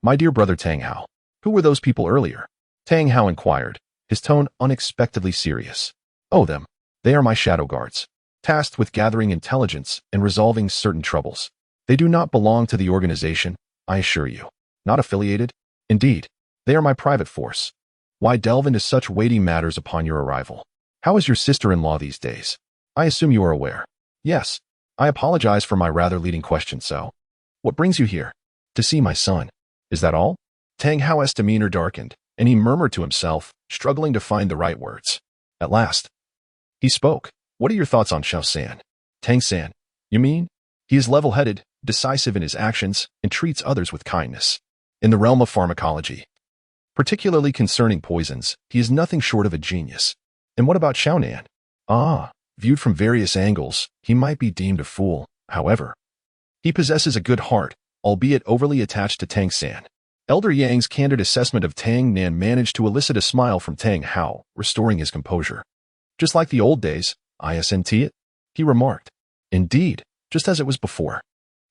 Speaker 1: My dear brother Tang Hao, who were those people earlier?" Tang Hao inquired, his tone unexpectedly serious. "Oh, them. They are my shadow guards, tasked with gathering intelligence and resolving certain troubles. They do not belong to the organization, I assure you. Not affiliated. Indeed, they are my private force. Why delve into such weighty matters upon your arrival? How is your sister-in-law these days? I assume you are aware." "Yes. I apologize for my rather leading question, so. What brings you here?" "To see my son." "Is that all?" Tang Hao's demeanor darkened, and he murmured to himself, struggling to find the right words. At last, he spoke. "What are your thoughts on Xiao San?" "Tang San, you mean? He is level-headed, decisive in his actions, and treats others with kindness. In the realm of pharmacology, particularly concerning poisons, he is nothing short of a genius." "And what about Xiao Nan?" "Ah, viewed from various angles, he might be deemed a fool. However, he possesses a good heart, albeit overly attached to Tang San. Elder Yang's candid assessment of Tang Nan managed to elicit a smile from Tang Hao, restoring his composure. Just like the old days, isn't it? He remarked. Indeed, just as it was before.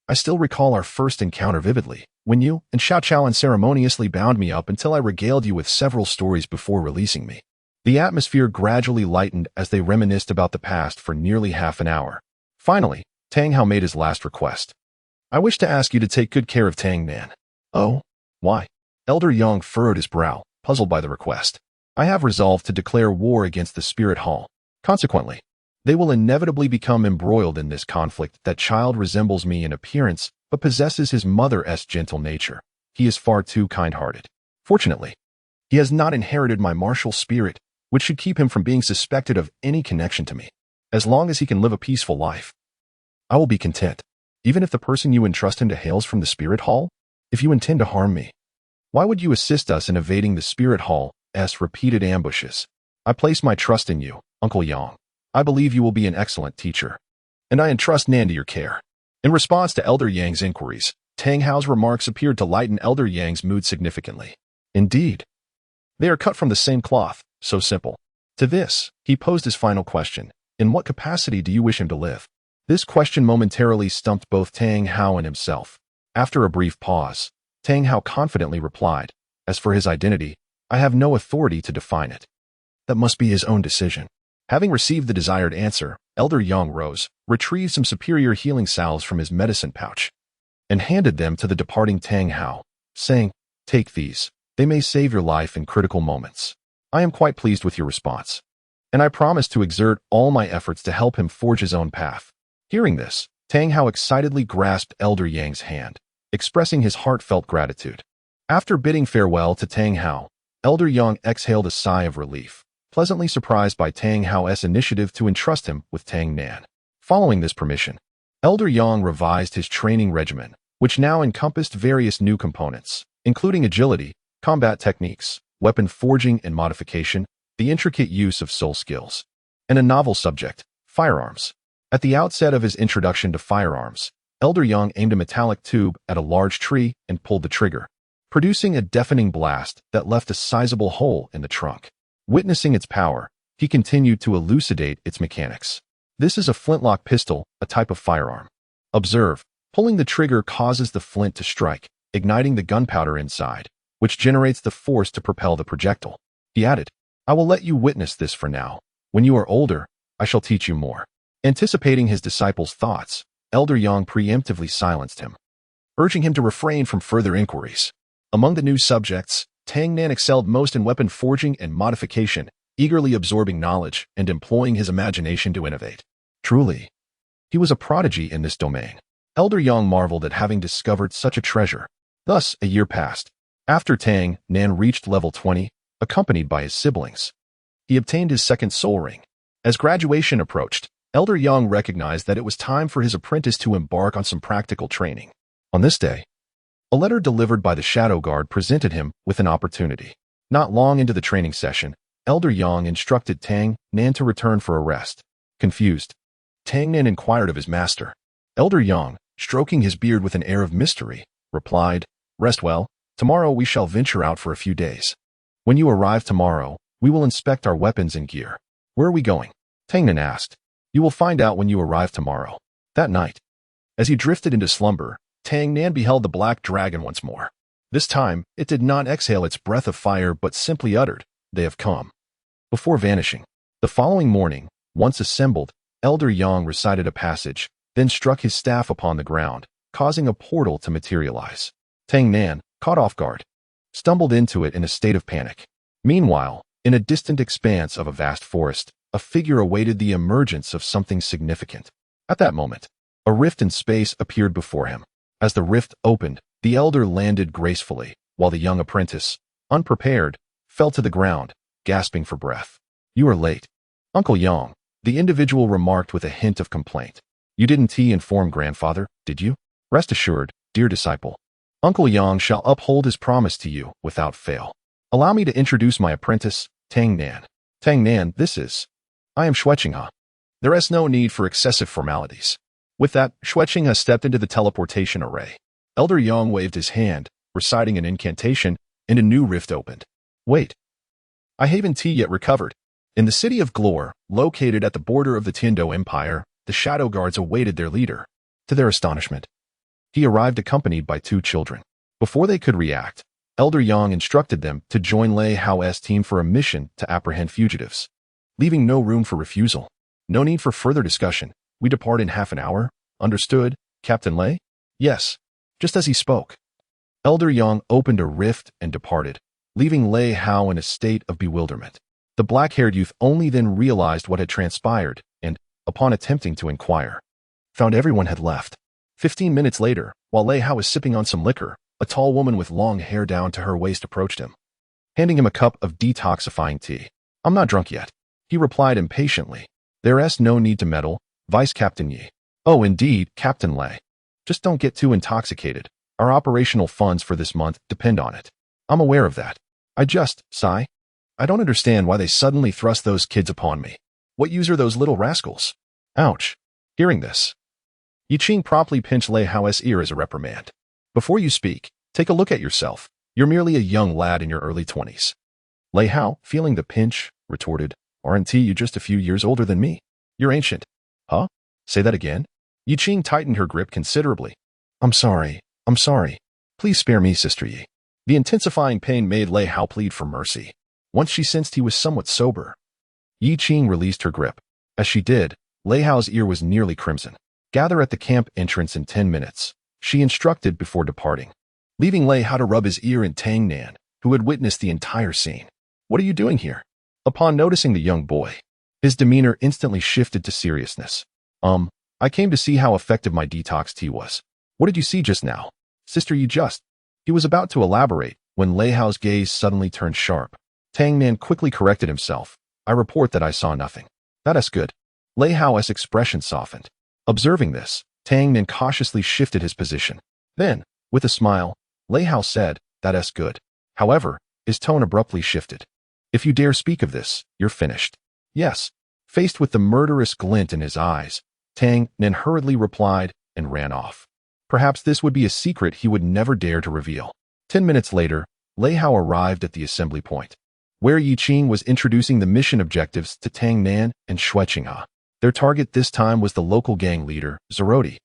Speaker 1: I still recall our first encounter vividly, when you and Xiao Chao unceremoniously bound me up until I regaled you with several stories before releasing me. The atmosphere gradually lightened as they reminisced about the past for nearly half an hour. Finally, Tang Hao made his last request. I wish to ask you to take good care of Tang Nan. Oh? Why? Elder Yang furrowed his brow, puzzled by the request. I have resolved to declare war against the Spirit Hall. Consequently, they will inevitably become embroiled in this conflict. That child resembles me in appearance, but possesses his mother's gentle nature. He is far too kind-hearted. Fortunately, he has not inherited my martial spirit, which should keep him from being suspected of any connection to me. As long as he can live a peaceful life, I will be content, even if the person you entrust him to hails from the Spirit Hall. If you intend to harm me, why would you assist us in evading the Spirit Hall's repeated ambushes? I place my trust in you, Uncle Yang. I believe you will be an excellent teacher, and I entrust Nan to your care. In response to Elder Yang's inquiries, Tang Hao's remarks appeared to lighten Elder Yang's mood significantly. Indeed, they are cut from the same cloth, so simple. To this, he posed his final question. In what capacity do you wish him to live? This question momentarily stumped both Tang Hao and himself. After a brief pause, Tang Hao confidently replied, As for his identity, I have no authority to define it. That must be his own decision. Having received the desired answer, Elder Yang rose, retrieved some superior healing salves from his medicine pouch, and handed them to the departing Tang Hao, saying, Take these. They may save your life in critical moments. I am quite pleased with your response, and I promise to exert all my efforts to help him forge his own path. Hearing this, Tang Hao excitedly grasped Elder Yang's hand, expressing his heartfelt gratitude. After bidding farewell to Tang Hao, Elder Yang exhaled a sigh of relief, pleasantly surprised by Tang Hao's initiative to entrust him with Tang Nan. Following this permission, Elder Yang revised his training regimen, which now encompassed various new components, including agility, combat techniques, weapon forging and modification, the intricate use of soul skills, and a novel subject, firearms. At the outset of his introduction to firearms, Elder Yang aimed a metallic tube at a large tree and pulled the trigger, producing a deafening blast that left a sizable hole in the trunk. Witnessing its power, he continued to elucidate its mechanics. This is a flintlock pistol, a type of firearm. Observe, pulling the trigger causes the flint to strike, igniting the gunpowder inside, which generates the force to propel the projectile. He added, I will let you witness this for now. When you are older, I shall teach you more. Anticipating his disciple's thoughts, Elder Yang preemptively silenced him, urging him to refrain from further inquiries. Among the new subjects, Tang Nan excelled most in weapon forging and modification, eagerly absorbing knowledge and employing his imagination to innovate. Truly, he was a prodigy in this domain. Elder Yang marveled at having discovered such a treasure. Thus, a year passed. After Tang Nan reached level 20, accompanied by his siblings, he obtained his second soul ring. As graduation approached, Elder Yang recognized that it was time for his apprentice to embark on some practical training. On this day, a letter delivered by the Shadow Guard presented him with an opportunity. Not long into the training session, Elder Yang instructed Tang Nan to return for a rest. Confused, Tang Nan inquired of his master. Elder Yang, stroking his beard with an air of mystery, replied, Rest well. Tomorrow we shall venture out for a few days. When you arrive tomorrow, we will inspect our weapons and gear. Where are we going? Tang Nan asked. You will find out when you arrive tomorrow. That night, as he drifted into slumber, Tang Nan beheld the black dragon once more. This time, it did not exhale its breath of fire but simply uttered, They have come, before vanishing. The following morning, once assembled, Elder Yang recited a passage, then struck his staff upon the ground, causing a portal to materialize. Tang Nan, caught off guard, stumbled into it in a state of panic. Meanwhile, in a distant expanse of a vast forest, a figure awaited the emergence of something significant. At that moment, a rift in space appeared before him. As the rift opened, the elder landed gracefully, while the young apprentice, unprepared, fell to the ground, gasping for breath. You are late, Uncle Yang, the individual remarked with a hint of complaint. You didn't inform grandfather, did you? Rest assured, dear disciple, Uncle Yang shall uphold his promise to you without fail. Allow me to introduce my apprentice, Tang Nan. Tang Nan, I am Xueqinghe. There is no need for excessive formalities. With that, Xueqinghe stepped into the teleportation array. Elder Yang waved his hand, reciting an incantation, and a new rift opened. Wait, I haven't yet recovered. In the city of Glor, located at the border of the Tindo Empire, the Shadow Guards awaited their leader. To their astonishment, he arrived accompanied by 2 children. Before they could react, Elder Yang instructed them to join Lei Hao's team for a mission to apprehend fugitives, leaving no room for refusal. No need for further discussion. We depart in half an hour. Understood, Captain Lei? Yes. Just as he spoke, Elder Yang opened a rift and departed, leaving Lei Hao in a state of bewilderment. The black-haired youth only then realized what had transpired and, upon attempting to inquire, found everyone had left. 15 minutes later, while Lei Hao was sipping on some liquor, a tall woman with long hair down to her waist approached him, handing him a cup of detoxifying tea. I'm not drunk yet, he replied impatiently. There's no need to meddle, Vice Captain Yi. Oh, indeed, Captain Lei. Just don't get too intoxicated. Our operational funds for this month depend on it. I'm aware of that. Sigh. I don't understand why they suddenly thrust those kids upon me. What use are those little rascals? Ouch. Hearing this, Yi Qing promptly pinched Lei Hao's ear as a reprimand. Before you speak, take a look at yourself. You're merely a young lad in your early 20s. Lei Hao, feeling the pinch, retorted, Aren't you just a few years older than me? You're ancient. Huh? Say that again? Yi Qing tightened her grip considerably. I'm sorry. Please spare me, Sister Yi. The intensifying pain made Lei Hao plead for mercy. Once she sensed he was somewhat sober, Yi Qing released her grip. As she did, Lei Hao's ear was nearly crimson. Gather at the camp entrance in 10 minutes, she instructed before departing, leaving Lei Hao to rub his ear in Tang Nan, who had witnessed the entire scene. What are you doing here? Upon noticing the young boy, his demeanor instantly shifted to seriousness. I came to see how effective my detox tea was. What did you see just now? Sister Yi just. He was about to elaborate when Lei Hao's gaze suddenly turned sharp. Tang Nan quickly corrected himself. I report that I saw nothing. That's good. Lei Hao's expression softened. Observing this, Tang Nan cautiously shifted his position. Then, with a smile, Lei Hao said, That's good. However, his tone abruptly shifted. If you dare speak of this, you're finished. Yes. Faced with the murderous glint in his eyes, Tang Nan hurriedly replied and ran off. Perhaps this would be a secret he would never dare to reveal. 10 minutes later, Lei Hao arrived at the assembly point, where Yi Qing was introducing the mission objectives to Tang Nan and Xue Qingha. Their target this time was the local gang leader, Zeroti,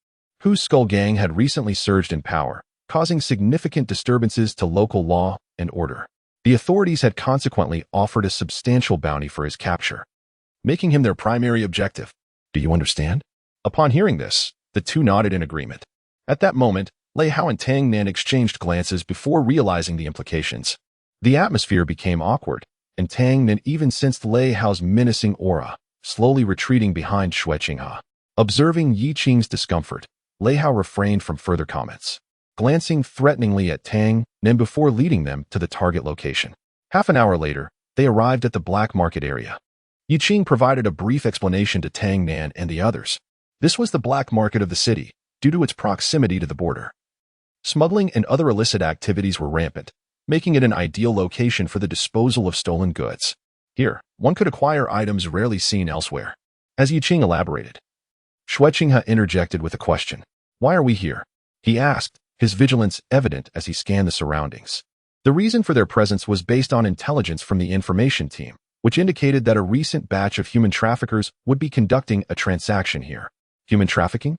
Speaker 1: whose Skull Gang had recently surged in power, causing significant disturbances to local law and order. The authorities had consequently offered a substantial bounty for his capture, making him their primary objective. Do you understand? Upon hearing this, the two nodded in agreement. At that moment, Lei Hao and Tang Nan exchanged glances before realizing the implications. The atmosphere became awkward, and Tang Nan even sensed Lei Hao's menacing aura, slowly retreating behind Xue Qingha. Observing Yi Qing's discomfort, Lei Hao refrained from further comments, glancing threateningly at Tang Nan before leading them to the target location. Half an hour later, they arrived at the black market area. Yi Qing provided a brief explanation to Tang Nan and the others. This was the black market of the city, due to its proximity to the border. Smuggling and other illicit activities were rampant, making it an ideal location for the disposal of stolen goods. Here, one could acquire items rarely seen elsewhere. As Yi Qing elaborated, Xue Qingha interjected with a question. Why are we here? He asked, his vigilance evident as he scanned the surroundings. The reason for their presence was based on intelligence from the information team, which indicated that a recent batch of human traffickers would be conducting a transaction here. Human trafficking?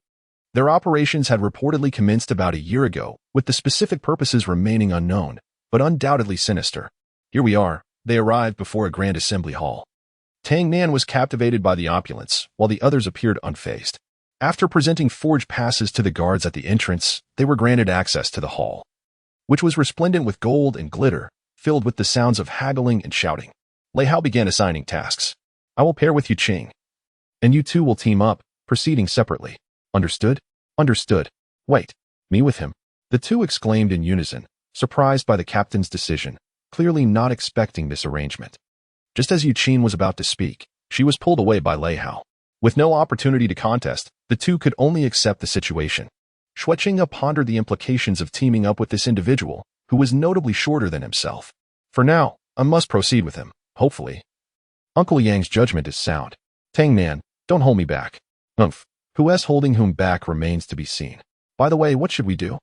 Speaker 1: Their operations had reportedly commenced about a year ago, with the specific purposes remaining unknown, but undoubtedly sinister. Here we are. They arrived before a grand assembly hall. Tang Nan was captivated by the opulence, while the others appeared unfazed. After presenting forged passes to the guards at the entrance, they were granted access to the hall, which was resplendent with gold and glitter, filled with the sounds of haggling and shouting. Lei Hao began assigning tasks. I will pair with Yi Qing, and you two will team up, proceeding separately. Understood? Understood. Wait, me with him? The two exclaimed in unison, surprised by the captain's decision, clearly not expecting this arrangement. Just as Yi Qing was about to speak, she was pulled away by Lei Hao. With no opportunity to contest, the two could only accept the situation. Xue Qingha pondered the implications of teaming up with this individual, who was notably shorter than himself. For now, I must proceed with him, hopefully. Uncle Yang's judgment is sound. Tang Nan, don't hold me back. Who's holding whom back remains to be seen. By the way, what should we do?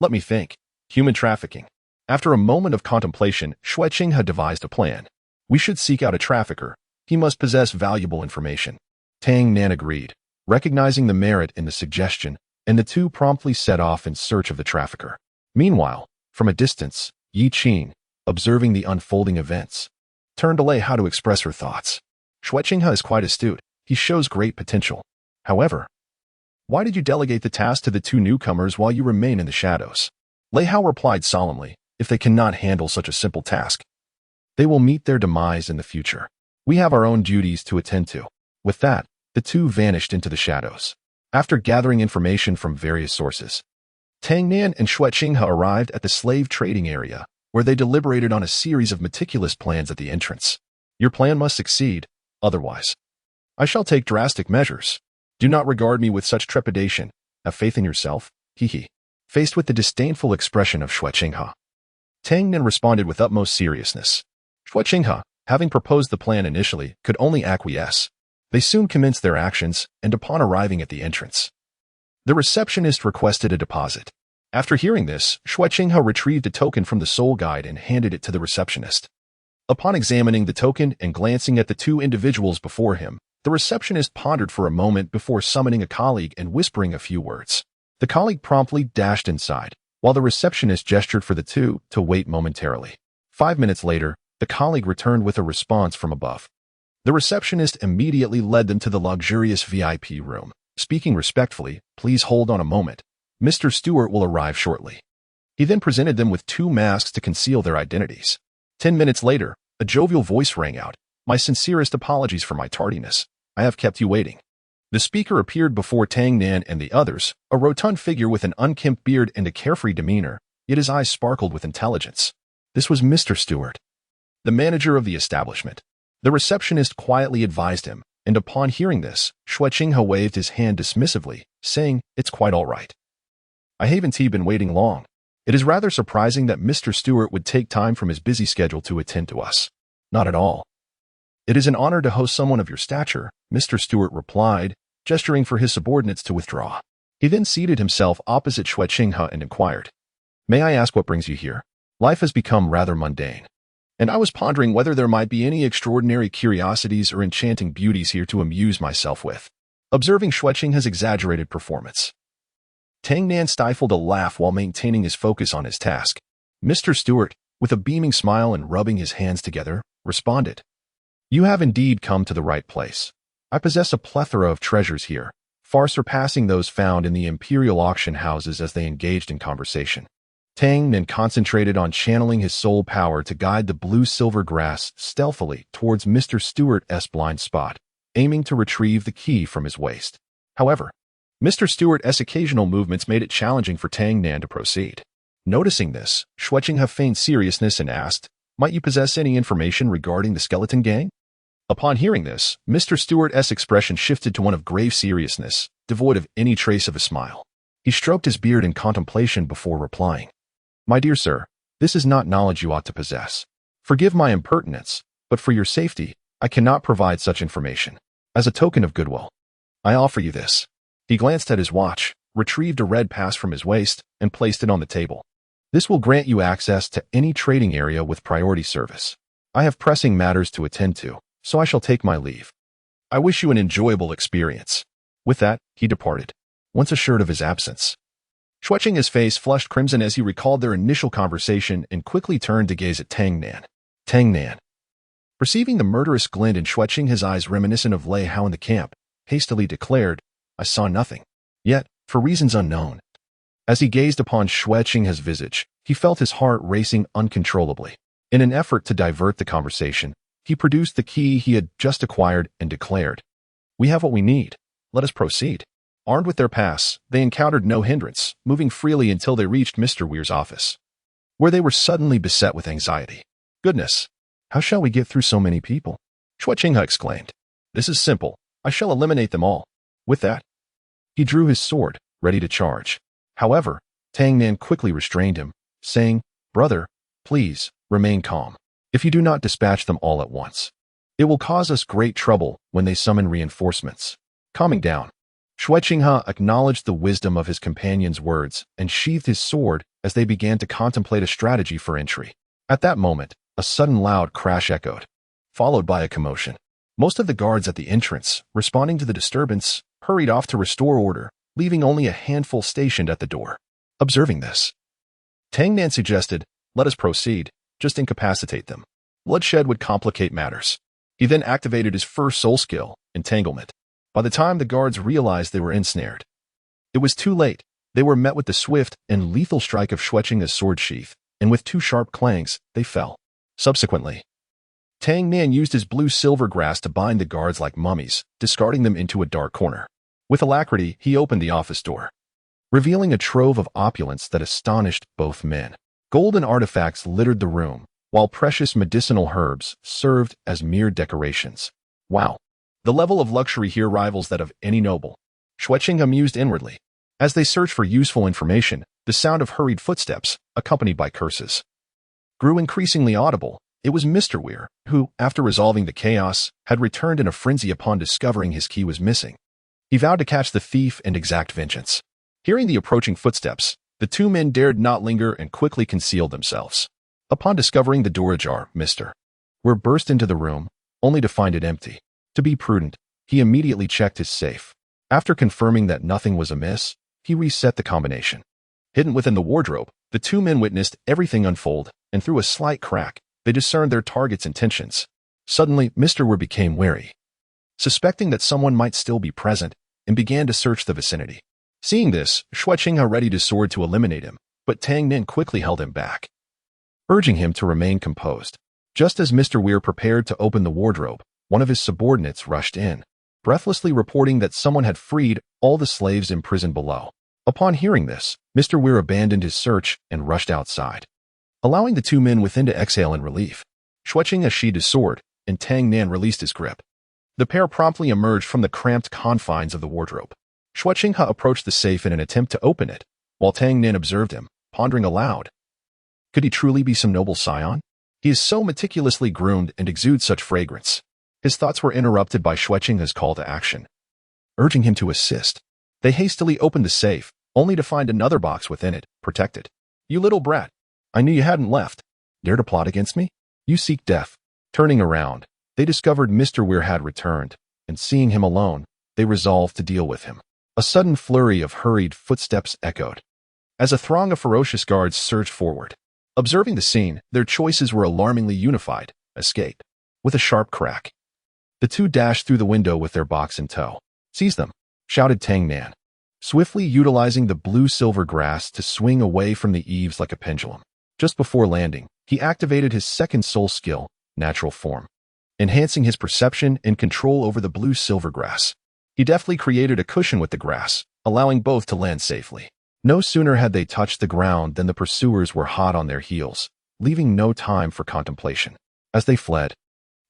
Speaker 1: Let me think. Human trafficking. After a moment of contemplation, Xueqing had devised a plan. We should seek out a trafficker. He must possess valuable information. Tang Nan agreed, recognizing the merit in the suggestion, and the two promptly set off in search of the trafficker. Meanwhile, from a distance, Yi Qing, observing the unfolding events, turned to Lei Hao to express her thoughts. Xueqing is quite astute. He shows great potential. However, why did you delegate the task to the two newcomers while you remain in the shadows? Lei Hao replied solemnly, if they cannot handle such a simple task, they will meet their demise in the future. We have our own duties to attend to. With that, the two vanished into the shadows. After gathering information from various sources, Tang Nan and Xueqing arrived at the slave trading area, where they deliberated on a series of meticulous plans at the entrance. Your plan must succeed, otherwise I shall take drastic measures. Do not regard me with such trepidation. Have faith in yourself. Hee. Faced with the disdainful expression of Xueqing, Tang Nan responded with utmost seriousness. Xueqing, having proposed the plan initially, could only acquiesce. They soon commenced their actions, and upon arriving at the entrance, the receptionist requested a deposit. After hearing this, Xueqing retrieved a token from the soul guide and handed it to the receptionist. Upon examining the token and glancing at the two individuals before him, the receptionist pondered for a moment before summoning a colleague and whispering a few words. The colleague promptly dashed inside, while the receptionist gestured for the two to wait momentarily. 5 minutes later, the colleague returned with a response from above. The receptionist immediately led them to the luxurious VIP room. Speaking respectfully, please hold on a moment. Mr. Stewart will arrive shortly. He then presented them with 2 masks to conceal their identities. 10 minutes later, a jovial voice rang out. My sincerest apologies for my tardiness. I have kept you waiting. The speaker appeared before Tang Nan and the others, a rotund figure with an unkempt beard and a carefree demeanor, yet his eyes sparkled with intelligence. This was Mr. Stewart, the manager of the establishment. The receptionist quietly advised him, and upon hearing this, Xueqing waved his hand dismissively, saying, It's quite all right. I haven't been waiting long. It is rather surprising that Mr. Stewart would take time from his busy schedule to attend to us. Not at all. It is an honor to host someone of your stature, Mr. Stewart replied, gesturing for his subordinates to withdraw. He then seated himself opposite Xueqing and inquired, May I ask what brings you here? Life has become rather mundane, and I was pondering whether there might be any extraordinary curiosities or enchanting beauties here to amuse myself with. Observing Xueqing's exaggerated performance, Tang Nan stifled a laugh while maintaining his focus on his task. Mr. Stewart, with a beaming smile and rubbing his hands together, responded, You have indeed come to the right place. I possess a plethora of treasures here, far surpassing those found in the imperial auction houses. As they engaged in conversation, Tang Nan concentrated on channeling his soul power to guide the blue-silver grass stealthily towards Mr. Stewart's blind spot, aiming to retrieve the key from his waist. However, Mr. Stewart's occasional movements made it challenging for Tang Nan to proceed. Noticing this, Xueqing feigned seriousness and asked, Might you possess any information regarding the skeleton gang? Upon hearing this, Mr. Stewart's expression shifted to one of grave seriousness, devoid of any trace of a smile. He stroked his beard in contemplation before replying, My dear sir, this is not knowledge you ought to possess. Forgive my impertinence, but for your safety, I cannot provide such information. As a token of goodwill, I offer you this. He glanced at his watch, retrieved a red pass from his waist, and placed it on the table. This will grant you access to any trading area with priority service. I have pressing matters to attend to, so I shall take my leave. I wish you an enjoyable experience. With that, he departed. Once assured of his absence, Xueqing's face flushed crimson as he recalled their initial conversation and quickly turned to gaze at Tang Nan. Tang Nan, perceiving the murderous glint in Xueqing's eyes reminiscent of Lei Hao in the camp, hastily declared, I saw nothing. Yet, for reasons unknown, as he gazed upon Xueqing's visage, he felt his heart racing uncontrollably. In an effort to divert the conversation, he produced the key he had just acquired and declared, We have what we need. Let us proceed. Armed with their pass, they encountered no hindrance, moving freely until they reached Mr. Weir's office, where they were suddenly beset with anxiety. Goodness, how shall we get through so many people? Xueqing exclaimed. This is simple. I shall eliminate them all. With that, he drew his sword, ready to charge. However, Tang Nan quickly restrained him, saying, Brother, please, remain calm. If you do not dispatch them all at once, it will cause us great trouble when they summon reinforcements. Calming down, Shui Qinghe acknowledged the wisdom of his companion's words and sheathed his sword as they began to contemplate a strategy for entry. At that moment, a sudden loud crash echoed, followed by a commotion. Most of the guards at the entrance, responding to the disturbance, hurried off to restore order, leaving only a handful stationed at the door. Observing this, Tang Nan suggested, "Let us proceed, just incapacitate them. Bloodshed would complicate matters." He then activated his first soul skill, Entanglement. By the time the guards realized they were ensnared, it was too late. They were met with the swift and lethal strike of Shui Qinghe's sword sheath, and with two sharp clangs, they fell. Subsequently, Tang Nan used his blue-silver grass to bind the guards like mummies, discarding them into a dark corner. With alacrity, he opened the office door, revealing a trove of opulence that astonished both men. Golden artifacts littered the room, while precious medicinal herbs served as mere decorations. Wow! The level of luxury here rivals that of any noble. Shui Qinghe mused inwardly. As they searched for useful information, the sound of hurried footsteps, accompanied by curses, grew increasingly audible. It was Mr. Weir, who, after resolving the chaos, had returned in a frenzy upon discovering his key was missing. He vowed to catch the thief and exact vengeance. Hearing the approaching footsteps, the two men dared not linger and quickly concealed themselves. Upon discovering the door ajar, Mr. Weir burst into the room, only to find it empty. To be prudent, he immediately checked his safe. After confirming that nothing was amiss, he reset the combination. Hidden within the wardrobe, the two men witnessed everything unfold, and through a slight crack, they discerned their target's intentions. Suddenly, Mr. Weir became wary, suspecting that someone might still be present, and began to search the vicinity. Seeing this, Shui Qinghe readied his sword to eliminate him, but Tang Nan quickly held him back, urging him to remain composed. Just as Mr. Weir prepared to open the wardrobe, one of his subordinates rushed in, breathlessly reporting that someone had freed all the slaves imprisoned below. Upon hearing this, Mr. Weir abandoned his search and rushed outside, allowing the two men within to exhale in relief. Shui Qinghe sheathed his sword, and Tang Nan released his grip. The pair promptly emerged from the cramped confines of the wardrobe. Shui Qinghe approached the safe in an attempt to open it, while Tang Nan observed him, pondering aloud. Could he truly be some noble scion? He is so meticulously groomed and exudes such fragrance. His thoughts were interrupted by Shui Qinghe's call to action, urging him to assist. They hastily opened the safe, only to find another box within it, protected. "You little brat! I knew you hadn't left. Dare to plot against me? You seek death." Turning around, they discovered Mr. Weir had returned, and seeing him alone, they resolved to deal with him. A sudden flurry of hurried footsteps echoed, as a throng of ferocious guards surged forward. Observing the scene, their choices were alarmingly unified: escape. With a sharp crack, the two dashed through the window with their box in tow. "Seize them!" shouted Tang Nan, swiftly utilizing the blue-silver grass to swing away from the eaves like a pendulum. Just before landing, he activated his second soul skill, Natural Form, enhancing his perception and control over the blue-silver grass. He deftly created a cushion with the grass, allowing both to land safely. No sooner had they touched the ground than the pursuers were hot on their heels, leaving no time for contemplation. As they fled,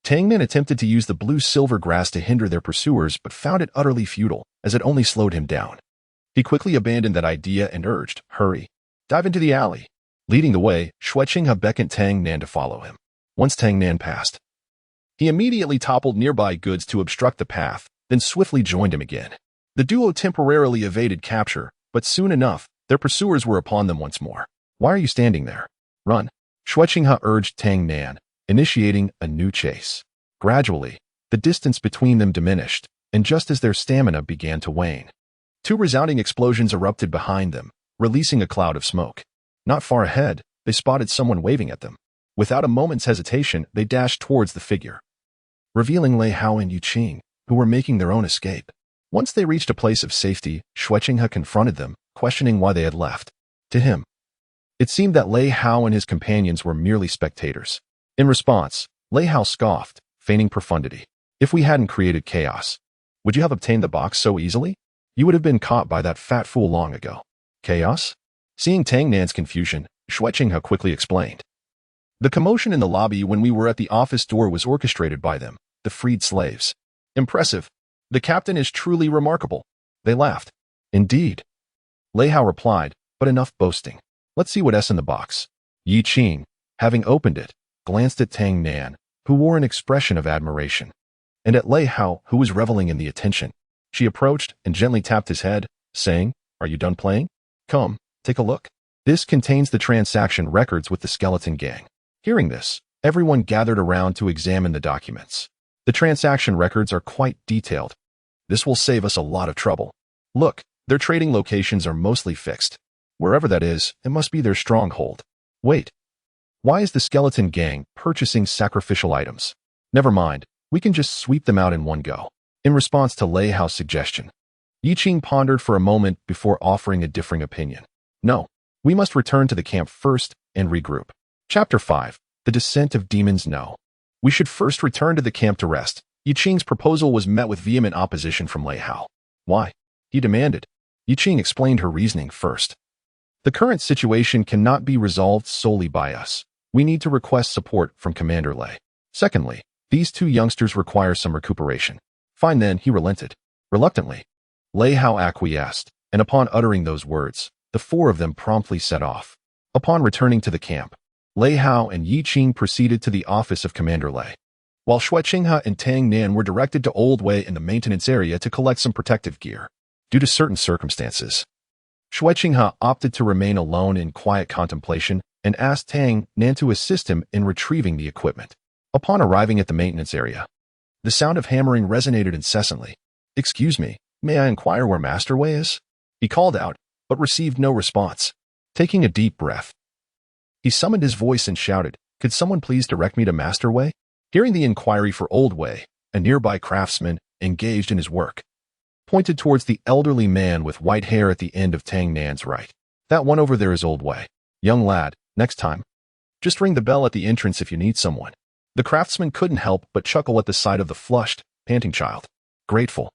Speaker 1: Tang Nan attempted to use the blue-silver grass to hinder their pursuers but found it utterly futile, as it only slowed him down. He quickly abandoned that idea and urged, "Hurry, dive into the alley." Leading the way, Shui Qinghe beckoned Tang Nan to follow him. Once Tang Nan passed, he immediately toppled nearby goods to obstruct the path, then swiftly joined him again. The duo temporarily evaded capture, but soon enough, their pursuers were upon them once more. "Why are you standing there? Run!" Shui Qinghe urged Tang Nan, initiating a new chase. Gradually, the distance between them diminished, and just as their stamina began to wane, two resounding explosions erupted behind them, releasing a cloud of smoke. Not far ahead, they spotted someone waving at them. Without a moment's hesitation, they dashed towards the figure, revealing Lei Hao and Yu Qing, who were making their own escape. Once they reached a place of safety, Shui Qinghe confronted them, questioning why they had left. To him, it seemed that Lei Hao and his companions were merely spectators. In response, Lei Hao scoffed, feigning profundity. "If we hadn't created chaos, would you have obtained the box so easily? You would have been caught by that fat fool long ago." "Chaos?" Seeing Tang Nan's confusion, Shui Qinghe quickly explained. "The commotion in the lobby when we were at the office door was orchestrated by them, the freed slaves." "Impressive. The captain is truly remarkable." They laughed. "Indeed," Lei Hao replied, "but enough boasting. Let's see what's in the box." Yi Qing, having opened it, glanced at Tang Nan, who wore an expression of admiration, and at Lei Hao, who was reveling in the attention. She approached and gently tapped his head, saying, "Are you done playing? Come, take a look. This contains the transaction records with the skeleton gang." Hearing this, everyone gathered around to examine the documents. The transaction records are quite detailed. This will save us a lot of trouble. Look, their trading locations are mostly fixed. Wherever that is, it must be their stronghold. Wait. Why is the skeleton gang purchasing sacrificial items? Never mind, we can just sweep them out in one go. In response to Lei Hao's suggestion, Yi Qing pondered for a moment before offering a differing opinion. No, we must return to the camp first and regroup. Chapter 5. The Descent of Demons. No. We should first return to the camp to rest. Yi Qing's proposal was met with vehement opposition from Lei Hao. Why? He demanded. Yi Qing explained her reasoning first. The current situation cannot be resolved solely by us. We need to request support from Commander Lei. Secondly, these two youngsters require some recuperation. Fine then, he relented. Reluctantly, Lei Hao acquiesced, and upon uttering those words, the four of them promptly set off. Upon returning to the camp, Lei Hao and Yi Qing proceeded to the office of Commander Lei, while Shui Qinghe and Tang Nan were directed to Old Wei in the maintenance area to collect some protective gear. Due to certain circumstances, Shui Qinghe opted to remain alone in quiet contemplation and asked Tang Nan to assist him in retrieving the equipment. Upon arriving at the maintenance area, the sound of hammering resonated incessantly. "Excuse me, may I inquire where Master Wei is?" He called out, but received no response. Taking a deep breath, he summoned his voice and shouted, "Could someone please direct me to Master Wei?" Hearing the inquiry for Old Wei, a nearby craftsman engaged in his work pointed towards the elderly man with white hair at the end of Tang Nan's right. "That one over there is Old Wei. Young lad, next time, just ring the bell at the entrance if you need someone." The craftsman couldn't help but chuckle at the sight of the flushed, panting child. Grateful,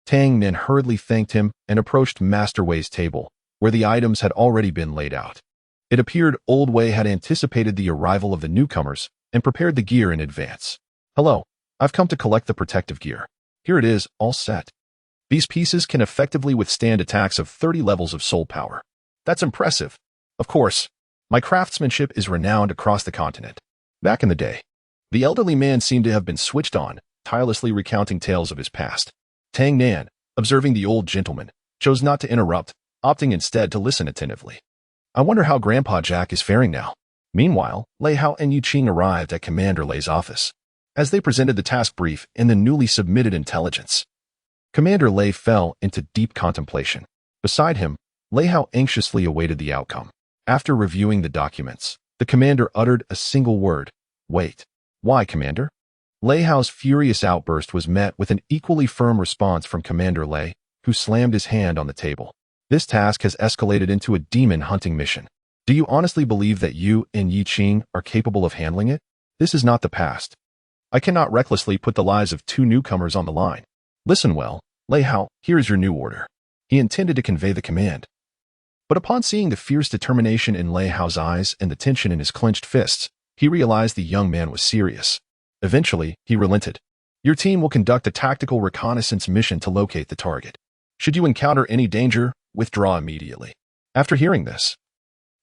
Speaker 1: Tang Nan hurriedly thanked him and approached Master Wei's table, where the items had already been laid out. It appeared Old Wei had anticipated the arrival of the newcomers and prepared the gear in advance. "Hello, I've come to collect the protective gear. Here it is, all set. These pieces can effectively withstand attacks of 30 levels of soul power. That's impressive. Of course, my craftsmanship is renowned across the continent." Back in the day, the elderly man seemed to have been switched on, tirelessly recounting tales of his past. Tang Nan, observing the old gentleman, chose not to interrupt, opting instead to listen attentively. "I wonder how Grandpa Jack is faring now." Meanwhile, Lei Hao and Yi Qing arrived at Commander Lei's office. As they presented the task brief and the newly submitted intelligence, Commander Lei fell into deep contemplation. Beside him, Lei Hao anxiously awaited the outcome. After reviewing the documents, the commander uttered a single word: "Wait." "Why, Commander?" Lei Hao's furious outburst was met with an equally firm response from Commander Lei, who slammed his hand on the table. "This task has escalated into a demon hunting mission. Do you honestly believe that you and Yi Qing are capable of handling it? This is not the past. I cannot recklessly put the lives of two newcomers on the line. Listen well, Lei Hao, here is your new order." He intended to convey the command, but upon seeing the fierce determination in Lei Hao's eyes and the tension in his clenched fists, he realized the young man was serious. Eventually, he relented. "Your team will conduct a tactical reconnaissance mission to locate the target. Should you encounter any danger, withdraw immediately." After hearing this,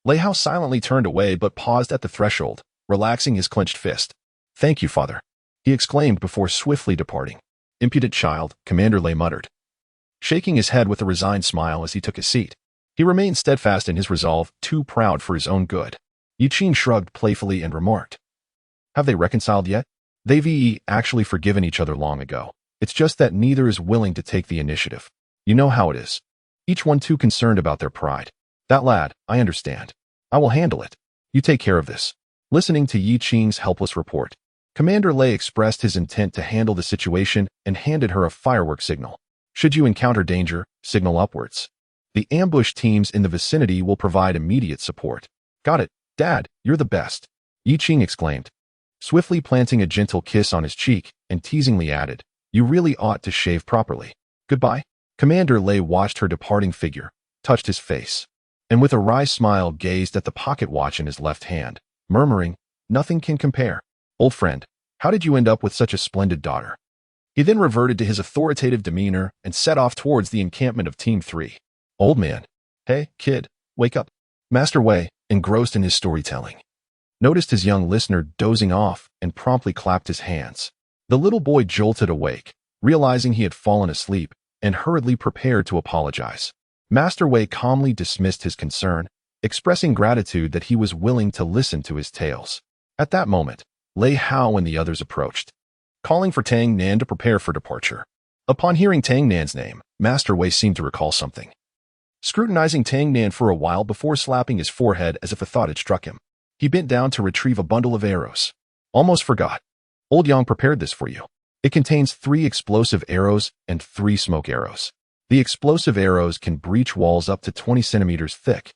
Speaker 1: Lei Hao silently turned away but paused at the threshold, relaxing his clenched fist. "Thank you, father," he exclaimed before swiftly departing. "Impudent child," Commander Lei muttered, shaking his head with a resigned smile as he took his seat. He remained steadfast in his resolve, too proud for his own good. Yi Qing shrugged playfully and remarked, "Have they reconciled yet? They've actually forgiven each other long ago. It's just that neither is willing to take the initiative. You know how it is. Each one too concerned about their pride. That lad, I understand. I will handle it. You take care of this." Listening to Yi Qing's helpless report, Commander Lei expressed his intent to handle the situation and handed her a firework signal. "Should you encounter danger, signal upwards. The ambush teams in the vicinity will provide immediate support." "Got it, Dad, you're the best," Yi Qing exclaimed, swiftly planting a gentle kiss on his cheek, and teasingly added, "You really ought to shave properly. Goodbye." Commander Lei watched her departing figure, touched his face, and with a wry smile gazed at the pocket watch in his left hand, murmuring, "Nothing can compare. Old friend, how did you end up with such a splendid daughter?" He then reverted to his authoritative demeanor and set off towards the encampment of Team 3. "Old man. Hey, kid, wake up." Master Wei, engrossed in his storytelling, noticed his young listener dozing off and promptly clapped his hands. The little boy jolted awake, realizing he had fallen asleep, and hurriedly prepared to apologize. Master Wei calmly dismissed his concern, expressing gratitude that he was willing to listen to his tales. At that moment, Lei Hao and the others approached, calling for Tang Nan to prepare for departure. Upon hearing Tang Nan's name, Master Wei seemed to recall something, scrutinizing Tang Nan for a while before slapping his forehead as if a thought had struck him. He bent down to retrieve a bundle of arrows. Almost forgot. Old Yang prepared this for you. It contains 3 explosive arrows and 3 smoke arrows. The explosive arrows can breach walls up to 20 centimeters thick.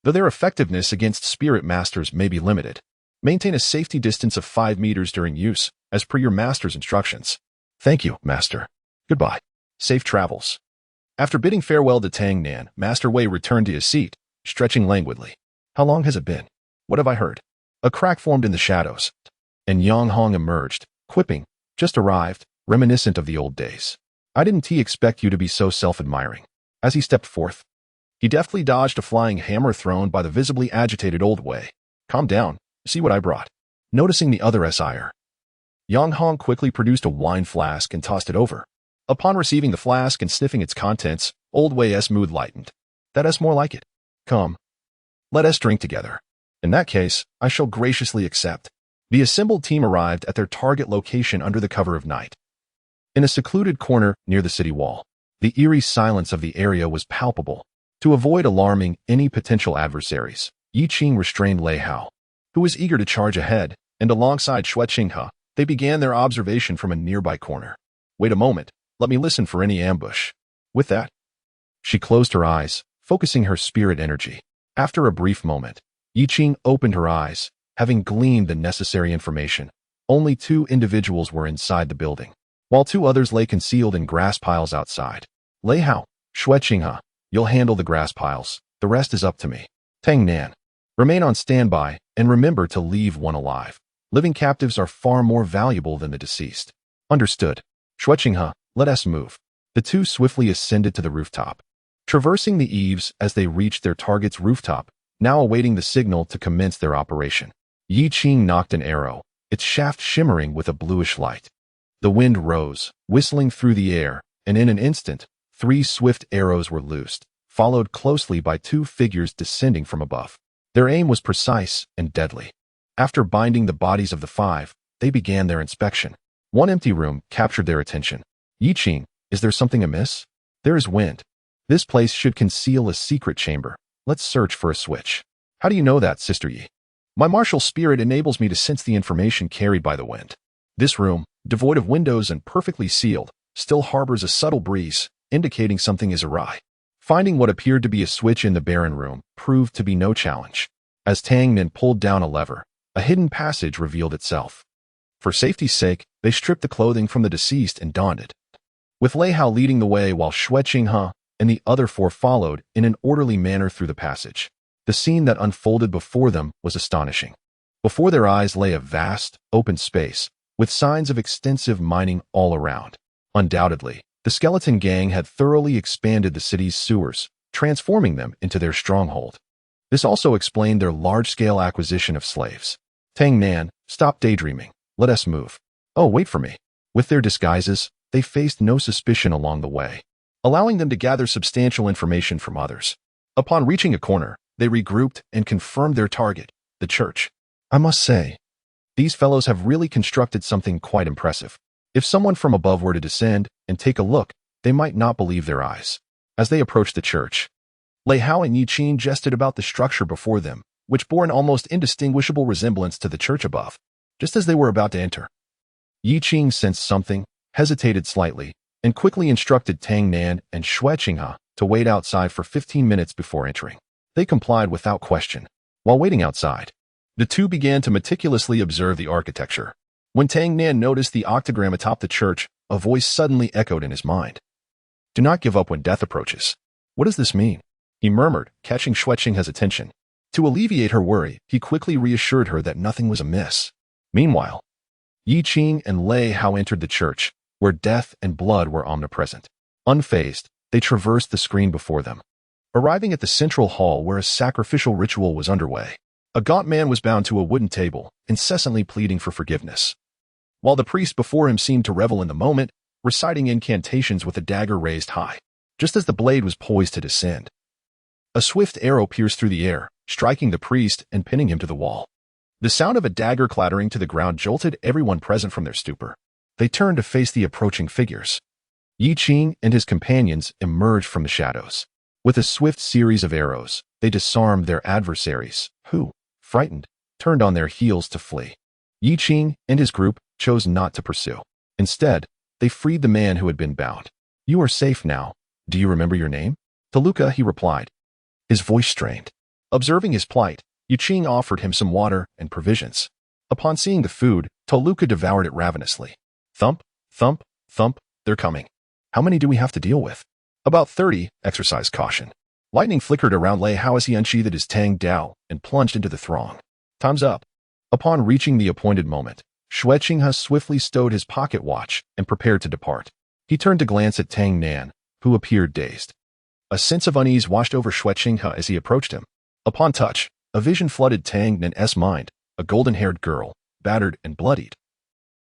Speaker 1: Though their effectiveness against spirit masters may be limited, maintain a safety distance of 5 meters during use, as per your master's instructions. Thank you, master. Goodbye. Safe travels. After bidding farewell to Tang Nan, Master Wei returned to his seat, stretching languidly. How long has it been? What have I heard? A crack formed in the shadows, and Yang Hong emerged, quipping, just arrived, reminiscent of the old days. I didn't expect you to be so self-admiring. As he stepped forth, he deftly dodged a flying hammer thrown by the visibly agitated old Wei. Calm down, see what I brought. Noticing the other's ire, Yang Hong quickly produced a wine flask and tossed it over. Upon receiving the flask and sniffing its contents, old Wei's mood lightened. That's more like it. Come, let us drink together. In that case, I shall graciously accept. The assembled team arrived at their target location under the cover of night. In a secluded corner near the city wall, the eerie silence of the area was palpable. To avoid alarming any potential adversaries, Yi Qing restrained Lei Hao, who was eager to charge ahead, and alongside Xue Qinghe, they began their observation from a nearby corner. Wait a moment, let me listen for any ambush. With that, she closed her eyes, focusing her spirit energy. After a brief moment, Yi Qing opened her eyes, having gleaned the necessary information. Only 2 individuals were inside the building, while 2 others lay concealed in grass piles outside. Lei Hao, Xue Qinghe, you'll handle the grass piles. The rest is up to me. Tang Nan, remain on standby and remember to leave one alive. Living captives are far more valuable than the deceased. Understood. Xue Qinghe, let us move. The 2 swiftly ascended to the rooftop, traversing the eaves as they reached their target's rooftop, now awaiting the signal to commence their operation. Yi Qing knocked an arrow, its shaft shimmering with a bluish light. The wind rose, whistling through the air, and in an instant, 3 swift arrows were loosed, followed closely by 2 figures descending from above. Their aim was precise and deadly. After binding the bodies of the 5, they began their inspection. One empty room captured their attention. Yi Qing, is there something amiss? There is wind. This place should conceal a secret chamber. Let's search for a switch. How do you know that, Sister Yi? My martial spirit enables me to sense the information carried by the wind. This room, devoid of windows and perfectly sealed, still harbors a subtle breeze, indicating something is awry. Finding what appeared to be a switch in the barren room proved to be no challenge. As Tang Nan pulled down a lever, a hidden passage revealed itself. For safety's sake, they stripped the clothing from the deceased and donned it, with Lei Hao leading the way while Xue Qinghe and the other 4 followed in an orderly manner through the passage. The scene that unfolded before them was astonishing. Before their eyes lay a vast, open space, with signs of extensive mining all around. Undoubtedly, the skeleton gang had thoroughly expanded the city's sewers, transforming them into their stronghold. This also explained their large-scale acquisition of slaves. Tang Nan, stop daydreaming. Let us move. Oh, wait for me. With their disguises, they faced no suspicion along the way, allowing them to gather substantial information from others. Upon reaching a corner, they regrouped and confirmed their target, the church. I must say, these fellows have really constructed something quite impressive. If someone from above were to descend and take a look, they might not believe their eyes. As they approached the church, Lei Hao and Yi Qing jested about the structure before them, which bore an almost indistinguishable resemblance to the church above. Just as they were about to enter, Yi Qing sensed something, hesitated slightly, and quickly instructed Tang Nan and Xue Qinghe to wait outside for 15 minutes before entering. They complied without question. While waiting outside, the 2 began to meticulously observe the architecture. When Tang Nan noticed the octagram atop the church, a voice suddenly echoed in his mind. Do not give up when death approaches. What does this mean? He murmured, catching Xue Qinghe's attention. To alleviate her worry, he quickly reassured her that nothing was amiss. Meanwhile, Yi Qing and Lei Hao entered the church, where death and blood were omnipresent. Unfazed, they traversed the screen before them, arriving at the central hall where a sacrificial ritual was underway. A gaunt man was bound to a wooden table, incessantly pleading for forgiveness. While the priest before him seemed to revel in the moment, reciting incantations with the dagger raised high. Just as the blade was poised to descend, a swift arrow pierced through the air, striking the priest and pinning him to the wall. The sound of a dagger clattering to the ground jolted everyone present from their stupor. They turned to face the approaching figures. Yi Qing and his companions emerged from the shadows. With a swift series of arrows, they disarmed their adversaries, who, frightened, turned on their heels to flee. Yi Qing and his group chose not to pursue. Instead, they freed the man who had been bound. "You are safe now. Do you remember your name?" "Toluca," he replied, his voice strained. Observing his plight, Yi Qing offered him some water and provisions. Upon seeing the food, Toluca devoured it ravenously. Thump, thump, thump, they're coming. How many do we have to deal with? About 30, exercise caution. Lightning flickered around Lei Hao as he unsheathed his Tang Dao and plunged into the throng. Time's up. Upon reaching the appointed moment, Xue Qinghe swiftly stowed his pocket watch and prepared to depart. He turned to glance at Tang Nan, who appeared dazed. A sense of unease washed over Xue Qinghe as he approached him. Upon touch, a vision flooded Tang Nan's mind, a golden-haired girl, battered and bloodied.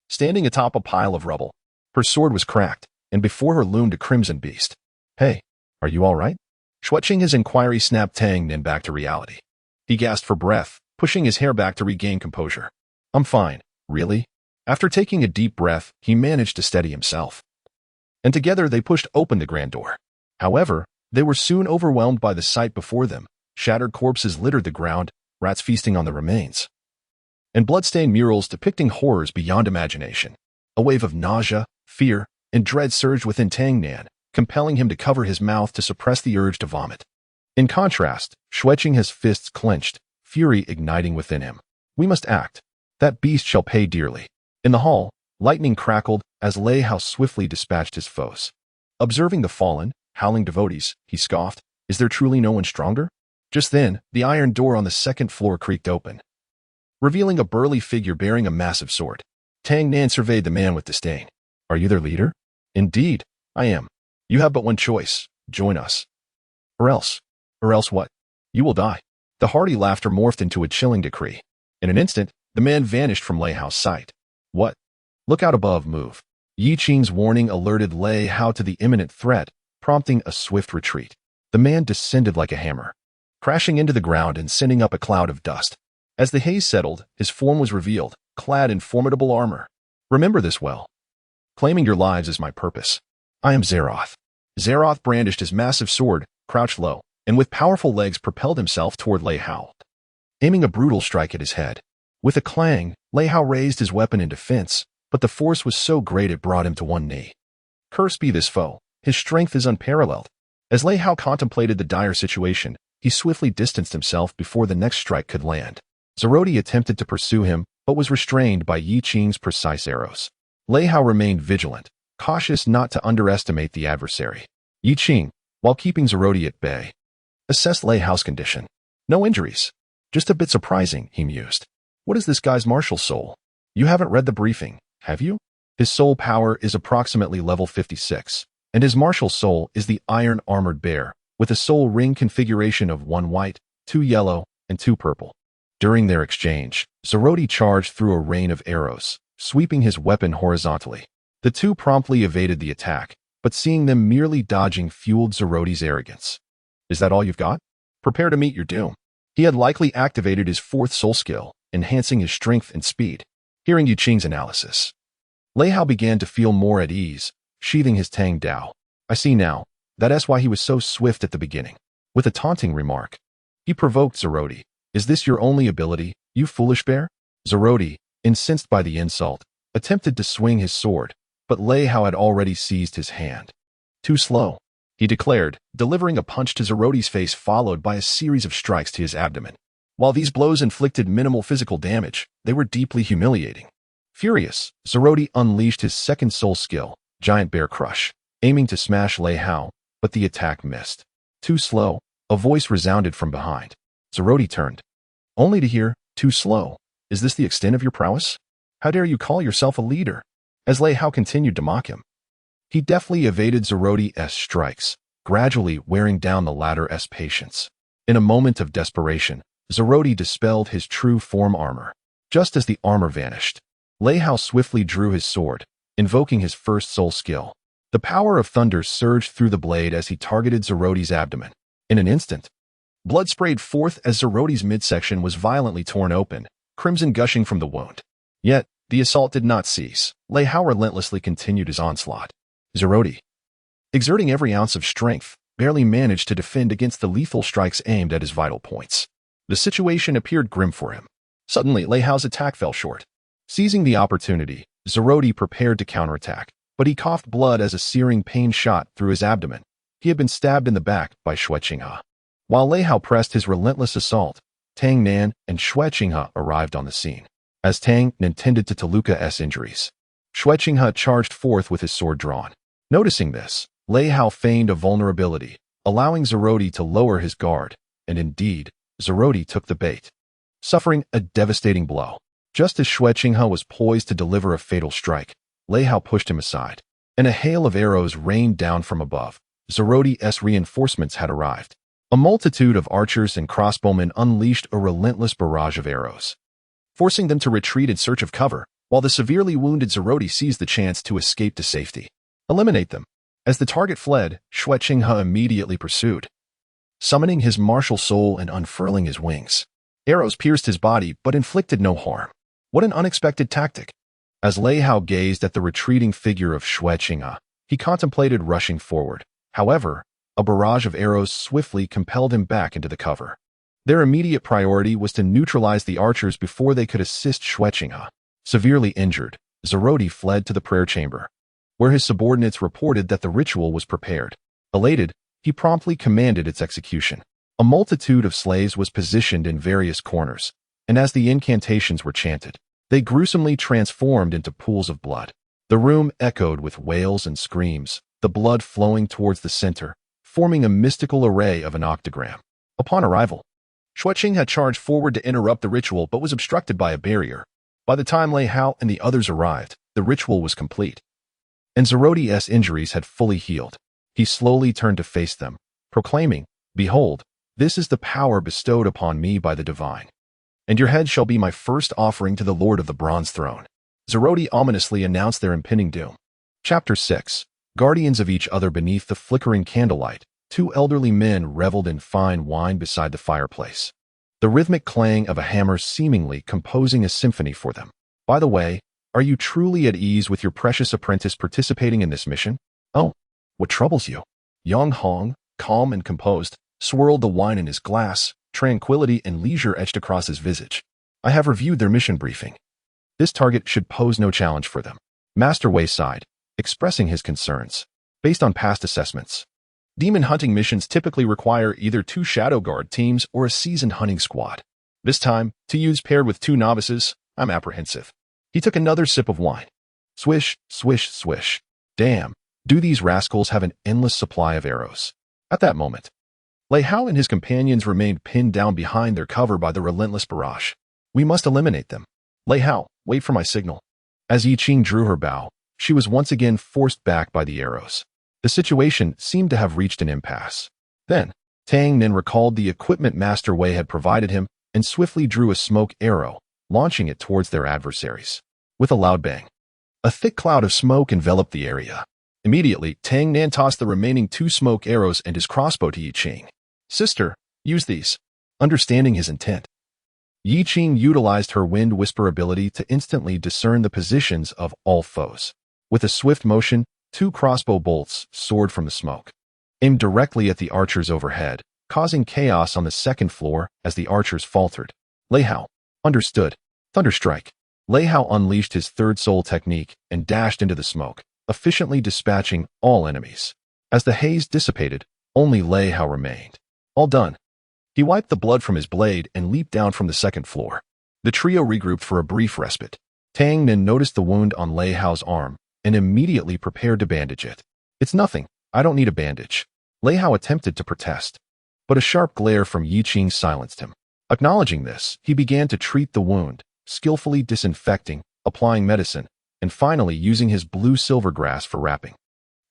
Speaker 1: Standing atop a pile of rubble, her sword was cracked, and before her loomed a crimson beast. "Hey, are you all right?" Xue Qinghe's inquiry snapped Tang Nan back to reality. He gasped for breath, pushing his hair back to regain composure. "I'm fine, really?" After taking a deep breath, he managed to steady himself. And together they pushed open the grand door. However, they were soon overwhelmed by the sight before them. Shattered corpses littered the ground, rats feasting on the remains, and blood-stained murals depicting horrors beyond imagination. A wave of nausea, fear, and dread surged within Tang Nan, compelling him to cover his mouth to suppress the urge to vomit. In contrast, Xue Qinghe's fists clenched, fury igniting within him. "We must act. That beast shall pay dearly." In the hall, lightning crackled as Lei Hao swiftly dispatched his foes. Observing the fallen, howling devotees, he scoffed, "Is there truly no one stronger?" Just then, the iron door on the second floor creaked open, revealing a burly figure bearing a massive sword. Tang Nan surveyed the man with disdain. "Are you their leader?" "Indeed, I am. You have but one choice. Join us. Or else. Or else what? You will die." The hearty laughter morphed into a chilling decree. In an instant, the man vanished from Lei Hao's sight. "What? Look out above, move." Yi Qing's warning alerted Lei Hao to the imminent threat, prompting a swift retreat. The man descended like a hammer, crashing into the ground and sending up a cloud of dust. As the haze settled, his form was revealed, clad in formidable armor. "Remember this well. Claiming your lives is my purpose. I am Zeroth." Zeroth brandished his massive sword, crouched low, and with powerful legs propelled himself toward Lei Hao, aiming a brutal strike at his head. With a clang, Lei Hao raised his weapon in defense, but the force was so great it brought him to one knee. Cursed be this foe. His strength is unparalleled. As Lei Hao contemplated the dire situation, he swiftly distanced himself before the next strike could land. Zaroti attempted to pursue him, but was restrained by Yi Qing's precise arrows. Lei Hao remained vigilant, cautious not to underestimate the adversary. Yi Qing, while keeping Zaroti at bay, assessed Lei Hao's condition. "No injuries. Just a bit surprising," he mused. "What is this guy's martial soul? You haven't read the briefing, have you? His soul power is approximately level 56, and his martial soul is the Iron Armored Bear, with a soul ring configuration of 1 white, 2 yellow, and 2 purple. During their exchange, Zaroti charged through a rain of arrows, sweeping his weapon horizontally. The two promptly evaded the attack, but seeing them merely dodging fueled Zaroti's arrogance. "Is that all you've got? Prepare to meet your doom." He had likely activated his 4th soul skill, enhancing his strength and speed. Hearing Yi Qing's analysis, Lei Hao began to feel more at ease, sheathing his Tang Dao. "I see now. That's why he was so swift at the beginning." With a taunting remark, he provoked Zaroti. "Is this your only ability, you foolish bear?" Zaroti, incensed by the insult, attempted to swing his sword, but Lei Hao had already seized his hand. "Too slow," he declared, delivering a punch to Zaroti's face followed by a series of strikes to his abdomen. While these blows inflicted minimal physical damage, they were deeply humiliating. Furious, Zaroti unleashed his 2nd soul skill, Giant Bear Crush, aiming to smash Lei Hao, but the attack missed. "Too slow," a voice resounded from behind. Zaroti turned, only to hear, "Too slow. Is this the extent of your prowess? How dare you call yourself a leader?" As Lei Hao continued to mock him, he deftly evaded Zaroti's strikes, gradually wearing down the latter's patience. In a moment of desperation, Zaroti dispelled his true form armor. Just as the armor vanished, Lei Hao swiftly drew his sword, invoking his first soul skill. The power of thunder surged through the blade as he targeted Zeroti's abdomen. In an instant, blood sprayed forth as Zeroti's midsection was violently torn open, crimson gushing from the wound. Yet, the assault did not cease. Lei Hao relentlessly continued his onslaught. Zeroti, exerting every ounce of strength, barely managed to defend against the lethal strikes aimed at his vital points. The situation appeared grim for him. Suddenly, Lei Hao's attack fell short. Seizing the opportunity, Zeroti prepared to counterattack, but he coughed blood as a searing pain shot through his abdomen. He had been stabbed in the back by Xue Qinghe. While Lei Hao pressed his relentless assault, Tang Nan and Xue Qinghe arrived on the scene. As Tang Nan tended to Taluka's injuries, Xue Qinghe charged forth with his sword drawn. Noticing this, Lei Hao feigned a vulnerability, allowing Zeroti to lower his guard, and indeed, Zeroti took the bait, suffering a devastating blow. Just as Xue Qinghe was poised to deliver a fatal strike, Lei Hao pushed him aside, and a hail of arrows rained down from above. Zeroti's reinforcements had arrived. A multitude of archers and crossbowmen unleashed a relentless barrage of arrows, forcing them to retreat in search of cover, while the severely wounded Zeroti seized the chance to escape to safety. Eliminate them. As the target fled, Xue Qinghe immediately pursued, summoning his martial soul and unfurling his wings. Arrows pierced his body but inflicted no harm. What an unexpected tactic! As Lei Hao gazed at the retreating figure of Xue Qinghe, he contemplated rushing forward. However, a barrage of arrows swiftly compelled him back into the cover. Their immediate priority was to neutralize the archers before they could assist Xue Qinghe. Severely injured, Zeroti fled to the prayer chamber, where his subordinates reported that the ritual was prepared. Elated, he promptly commanded its execution. A multitude of slaves was positioned in various corners, and as the incantations were chanted, they gruesomely transformed into pools of blood. The room echoed with wails and screams, the blood flowing towards the center, forming a mystical array of an octagram. Upon arrival, Xue Qinghe charged forward to interrupt the ritual but was obstructed by a barrier. By the time Lei Hao and the others arrived, the ritual was complete, and Zeroti's injuries had fully healed. He slowly turned to face them, proclaiming, "Behold, this is the power bestowed upon me by the divine, and your head shall be my first offering to the Lord of the Bronze Throne." Zeroti ominously announced their impending doom. Chapter 6. Guardians of each other beneath the flickering candlelight, two elderly men reveled in fine wine beside the fireplace, the rhythmic clang of a hammer seemingly composing a symphony for them. "By the way, are you truly at ease with your precious apprentice participating in this mission?" "Oh, what troubles you?" Yang Hong, calm and composed, swirled the wine in his glass, tranquility and leisure etched across his visage. "I have reviewed their mission briefing. This target should pose no challenge for them." Master Wei sighed, expressing his concerns. Based on past assessments, demon hunting missions typically require either 2 Shadow Guard teams or a seasoned hunting squad. This time, to use paired with 2 novices, I'm apprehensive. He took another sip of wine. Swish, swish, swish. Damn, do these rascals have an endless supply of arrows? At that moment, Lei Hao and his companions remained pinned down behind their cover by the relentless barrage. "We must eliminate them. Lei Hao, wait for my signal." As Yi Qing drew her bow, she was once again forced back by the arrows. The situation seemed to have reached an impasse. Then, Tang Nan recalled the equipment Master Wei had provided him and swiftly drew a smoke arrow, launching it towards their adversaries. With a loud bang, a thick cloud of smoke enveloped the area. Immediately, Tang Nan tossed the remaining 2 smoke arrows and his crossbow to Yi Qing. "Sister, use these." Understanding his intent, Yi Qing utilized her wind whisper ability to instantly discern the positions of all foes. With a swift motion, 2 crossbow bolts soared from the smoke, aimed directly at the archers overhead, causing chaos on the 2nd floor as the archers faltered. Lei Hao, understood. Thunderstrike. Lei Hao unleashed his 3rd soul technique and dashed into the smoke, efficiently dispatching all enemies. As the haze dissipated, only Lei Hao remained. All done. He wiped the blood from his blade and leaped down from the 2nd floor. The trio regrouped for a brief respite. Tang Nan noticed the wound on Lei Hao's arm and immediately prepared to bandage it. "It's nothing. I don't need a bandage." Lei Hao attempted to protest, but a sharp glare from Yi Qing silenced him. Acknowledging this, he began to treat the wound, skillfully disinfecting, applying medicine, and finally using his blue-silver grass for wrapping.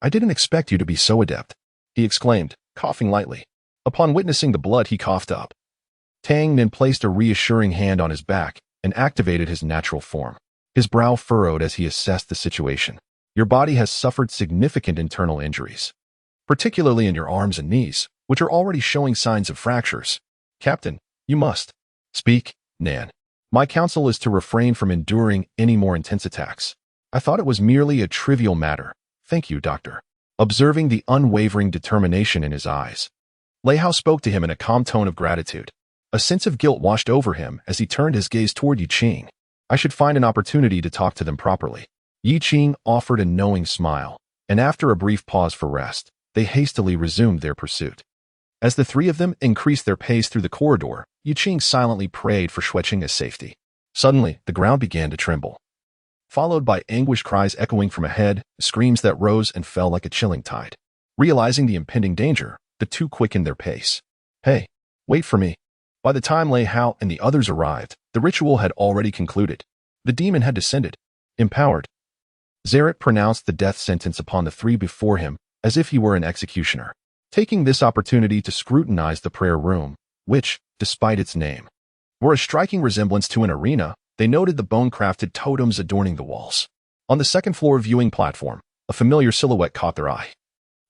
Speaker 1: "I didn't expect you to be so adept," he exclaimed, coughing lightly. Upon witnessing the blood, he coughed up. Tang Nan placed a reassuring hand on his back and activated his natural form. His brow furrowed as he assessed the situation. Your body has suffered significant internal injuries, particularly in your arms and knees, which are already showing signs of fractures. Captain, you must speak, Nan. My counsel is to refrain from enduring any more intense attacks. I thought it was merely a trivial matter. Thank you, Doctor. Observing the unwavering determination in his eyes, Lei Hao spoke to him in a calm tone of gratitude. A sense of guilt washed over him as he turned his gaze toward Yi Qing. I should find an opportunity to talk to them properly. Yi Qing offered a knowing smile, and after a brief pause for rest, they hastily resumed their pursuit. As the three of them increased their pace through the corridor, Yi Qing silently prayed for Xueqing's safety. Suddenly, the ground began to tremble, followed by anguished cries echoing from ahead, screams that rose and fell like a chilling tide. Realizing the impending danger, the two quickened their pace. Hey, wait for me. By the time Lei Hao and the others arrived, the ritual had already concluded. The demon had descended. Empowered, Xerath pronounced the death sentence upon the three before him as if he were an executioner, taking this opportunity to scrutinize the prayer room, which, despite its name, were a striking resemblance to an arena. They noted the bone-crafted totems adorning the walls. On the second-floor viewing platform, a familiar silhouette caught their eye.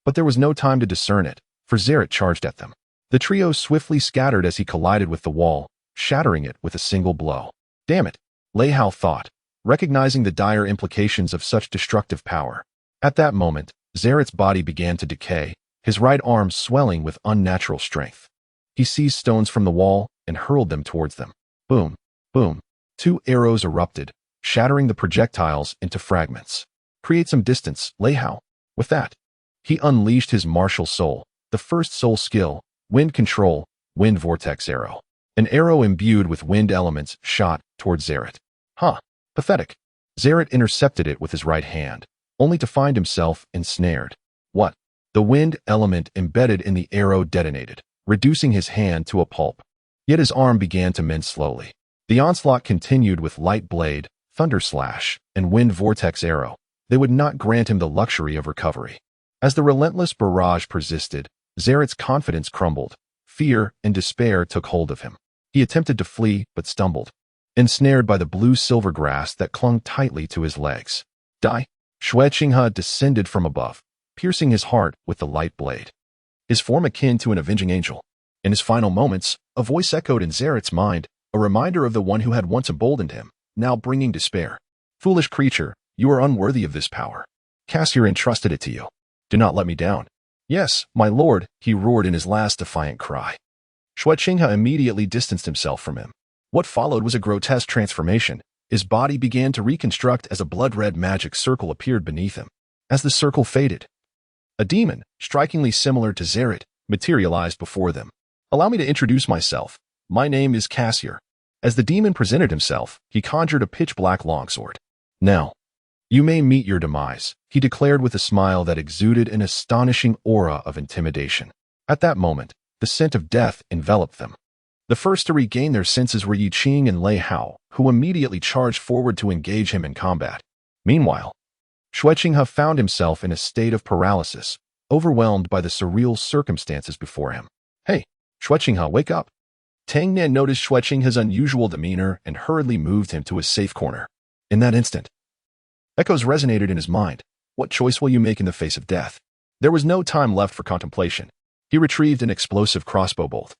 Speaker 1: But there was no time to discern it, for Xerath charged at them. The trio swiftly scattered as he collided with the wall, shattering it with a single blow. Damn it, Lei Hao thought, recognizing the dire implications of such destructive power. At that moment, Xerath's body began to decay, his right arm swelling with unnatural strength. He seized stones from the wall and hurled them towards them. Boom, boom. Two arrows erupted, shattering the projectiles into fragments. Create some distance, Lei Hao. With that, he unleashed his martial soul, the first soul skill, Wind Control, Wind Vortex Arrow. An arrow imbued with wind elements shot towards Xerath. Huh, pathetic. Xerath intercepted it with his right hand, only to find himself ensnared. What? The wind element embedded in the arrow detonated, reducing his hand to a pulp. Yet his arm began to mend slowly. The onslaught continued with Light Blade, Thunder Slash, and Wind Vortex Arrow. They would not grant him the luxury of recovery. As the relentless barrage persisted, Xerath's confidence crumbled. Fear and despair took hold of him. He attempted to flee, but stumbled, ensnared by the blue-silver grass that clung tightly to his legs. Die! Xueqing descended from above, piercing his heart with the light blade. His form akin to an avenging angel. In his final moments, a voice echoed in Xerath's mind, a reminder of the one who had once emboldened him, now bringing despair. Foolish creature, you are unworthy of this power. Cassier entrusted it to you. Do not let me down. Yes, my lord, he roared in his last defiant cry. Xueqing immediately distanced himself from him. What followed was a grotesque transformation. His body began to reconstruct as a blood-red magic circle appeared beneath him. As the circle faded, a demon, strikingly similar to Xerath, materialized before them. Allow me to introduce myself. My name is Cassier. As the demon presented himself, he conjured a pitch-black longsword. Now, you may meet your demise, he declared with a smile that exuded an astonishing aura of intimidation. At that moment, the scent of death enveloped them. The first to regain their senses were Yi Qing and Lei Hao, who immediately charged forward to engage him in combat. Meanwhile, Xueqing found himself in a state of paralysis, overwhelmed by the surreal circumstances before him. Hey, Xueqing, wake up! Tang Nan noticed Xueqing's unusual demeanor and hurriedly moved him to a safe corner. In that instant, echoes resonated in his mind. What choice will you make in the face of death? There was no time left for contemplation. He retrieved an explosive crossbow bolt.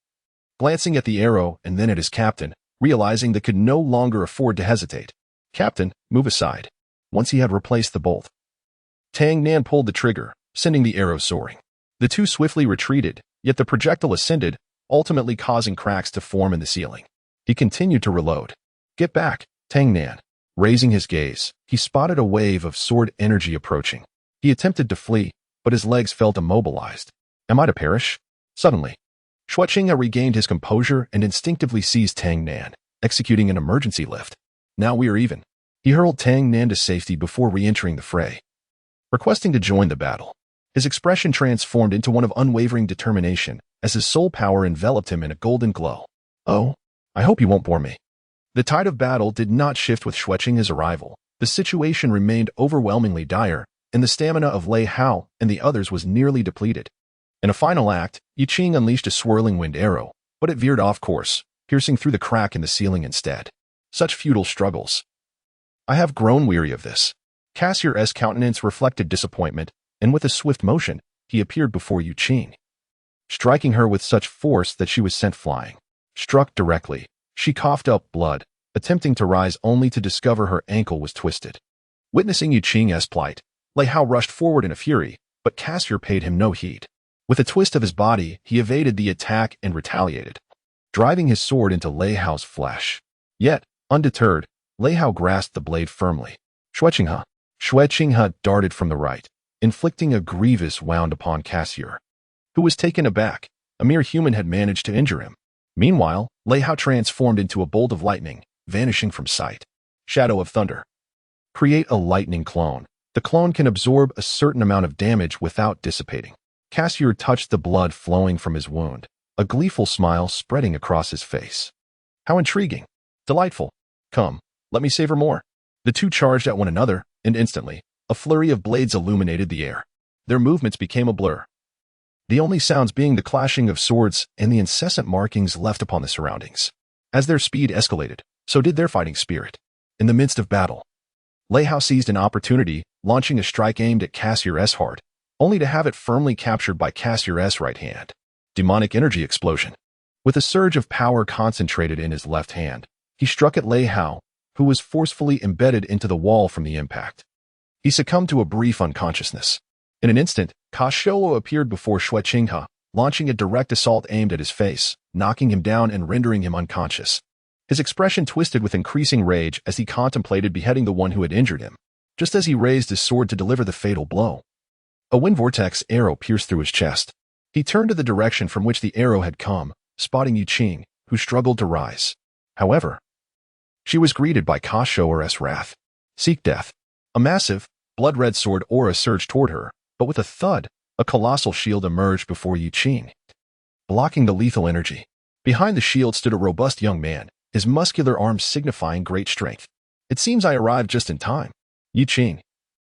Speaker 1: Glancing at the arrow and then at his captain, realizing they could no longer afford to hesitate. Captain, move aside. Once he had replaced the bolt, Tang Nan pulled the trigger, sending the arrow soaring. The two swiftly retreated, yet the projectile ascended, ultimately causing cracks to form in the ceiling. He continued to reload. Get back, Tang Nan. Raising his gaze, he spotted a wave of sword energy approaching. He attempted to flee, but his legs felt immobilized. Am I to perish? Suddenly, Xueqing regained his composure and instinctively seized Tang Nan, executing an emergency lift. Now we are even. He hurled Tang Nan to safety before re-entering the fray, requesting to join the battle. His expression transformed into one of unwavering determination as his soul power enveloped him in a golden glow. Oh, I hope you won't bore me. The tide of battle did not shift with Xueqing's arrival. The situation remained overwhelmingly dire, and the stamina of Lei Hao and the others was nearly depleted. In a final act, Yi Qing unleashed a swirling wind arrow, but it veered off course, piercing through the crack in the ceiling instead. Such futile struggles. I have grown weary of this. Cassier's countenance reflected disappointment, and with a swift motion, he appeared before Yu Qing, striking her with such force that she was sent flying. Struck directly, she coughed up blood, attempting to rise only to discover her ankle was twisted. Witnessing Yu Qing's plight, Lei Hao rushed forward in a fury, but Cassier paid him no heed. With a twist of his body, he evaded the attack and retaliated, driving his sword into Lei Hao's flesh. Yet, undeterred, Lei Hao grasped the blade firmly. Xue Qinghe darted from the right, inflicting a grievous wound upon Cassier, who was taken aback. A mere human had managed to injure him. Meanwhile, Lei Hao transformed into a bolt of lightning, vanishing from sight. Shadow of Thunder. Create a lightning clone. The clone can absorb a certain amount of damage without dissipating. Cassier touched the blood flowing from his wound, a gleeful smile spreading across his face. How intriguing. Delightful. Come, let me savor more. The two charged at one another, and instantly, a flurry of blades illuminated the air. Their movements became a blur, the only sounds being the clashing of swords and the incessant markings left upon the surroundings. As their speed escalated, so did their fighting spirit. In the midst of battle, Lei Hao seized an opportunity, launching a strike aimed at Cassier's heart, only to have it firmly captured by Cassier's right hand. Demonic energy explosion. With a surge of power concentrated in his left hand, he struck at Lei Hao, who was forcefully embedded into the wall from the impact. He succumbed to a brief unconsciousness. In an instant, Cassier appeared before Xue Qinghe, launching a direct assault aimed at his face, knocking him down and rendering him unconscious. His expression twisted with increasing rage as he contemplated beheading the one who had injured him. Just as he raised his sword to deliver the fatal blow, a wind vortex arrow pierced through his chest. He turned to the direction from which the arrow had come, spotting Yu Qing, who struggled to rise. However, she was greeted by Cassier's wrath. Seek death. A massive, blood-red sword aura surged toward her, but with a thud, a colossal shield emerged before Yu Qing, blocking the lethal energy. Behind the shield stood a robust young man, his muscular arms signifying great strength. It seems I arrived just in time. Yu Qing,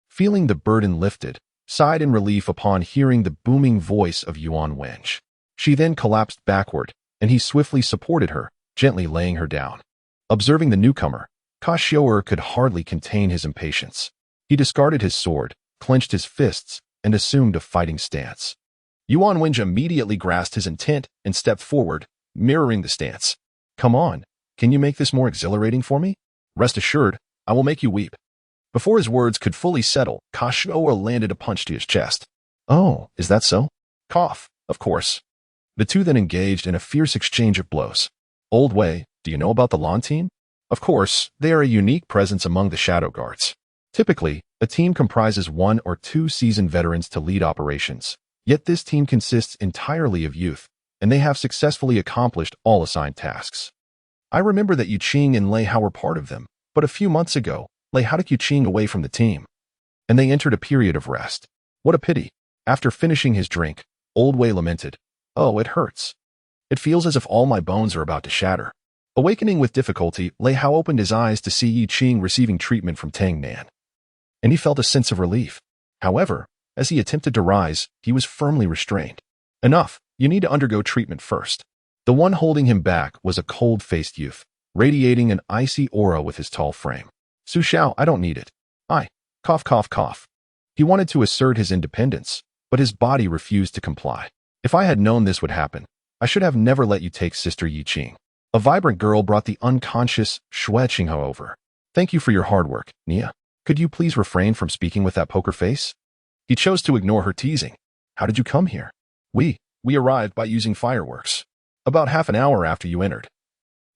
Speaker 1: feeling the burden lifted, sighed in relief upon hearing the booming voice of Yuan Wenj. She then collapsed backward, and he swiftly supported her, gently laying her down. Observing the newcomer, Cassier could hardly contain his impatience. He discarded his sword, clenched his fists, and assumed a fighting stance. Yuan Wenj immediately grasped his intent and stepped forward, mirroring the stance. Come on, can you make this more exhilarating for me? Rest assured, I will make you weep. Before his words could fully settle, Cassier landed a punch to his chest. Oh, is that so? Cough, of course. The two then engaged in a fierce exchange of blows. Old Wei, do you know about the Lan team? Of course, they are a unique presence among the Shadow Guards. Typically, a team comprises 1 or 2 seasoned veterans to lead operations. Yet this team consists entirely of youth, and they have successfully accomplished all assigned tasks. I remember that Yu Qing and Lei Hao were part of them, but a few months ago, Lei Hao took Yu Qing away from the team, and they entered a period of rest. What a pity. After finishing his drink, Old Wei lamented, Oh, it hurts. It feels as if all my bones are about to shatter. Awakening with difficulty, Lei Hao opened his eyes to see Yu Qing receiving treatment from Tang Nan, and he felt a sense of relief. However, as he attempted to rise, he was firmly restrained. Enough, you need to undergo treatment first. The one holding him back was a cold-faced youth, radiating an icy aura with his tall frame. Su Xiao, I don't need it. Cough, cough, cough. He wanted to assert his independence, but his body refused to comply. If I had known this would happen, I should have never let you take Sister Yu Qing. A vibrant girl brought the unconscious Xue Qinghe over. Thank you for your hard work, Nia. Could you please refrain from speaking with that poker face? He chose to ignore her teasing. How did you come here? We arrived by using fireworks. About half an hour after you entered.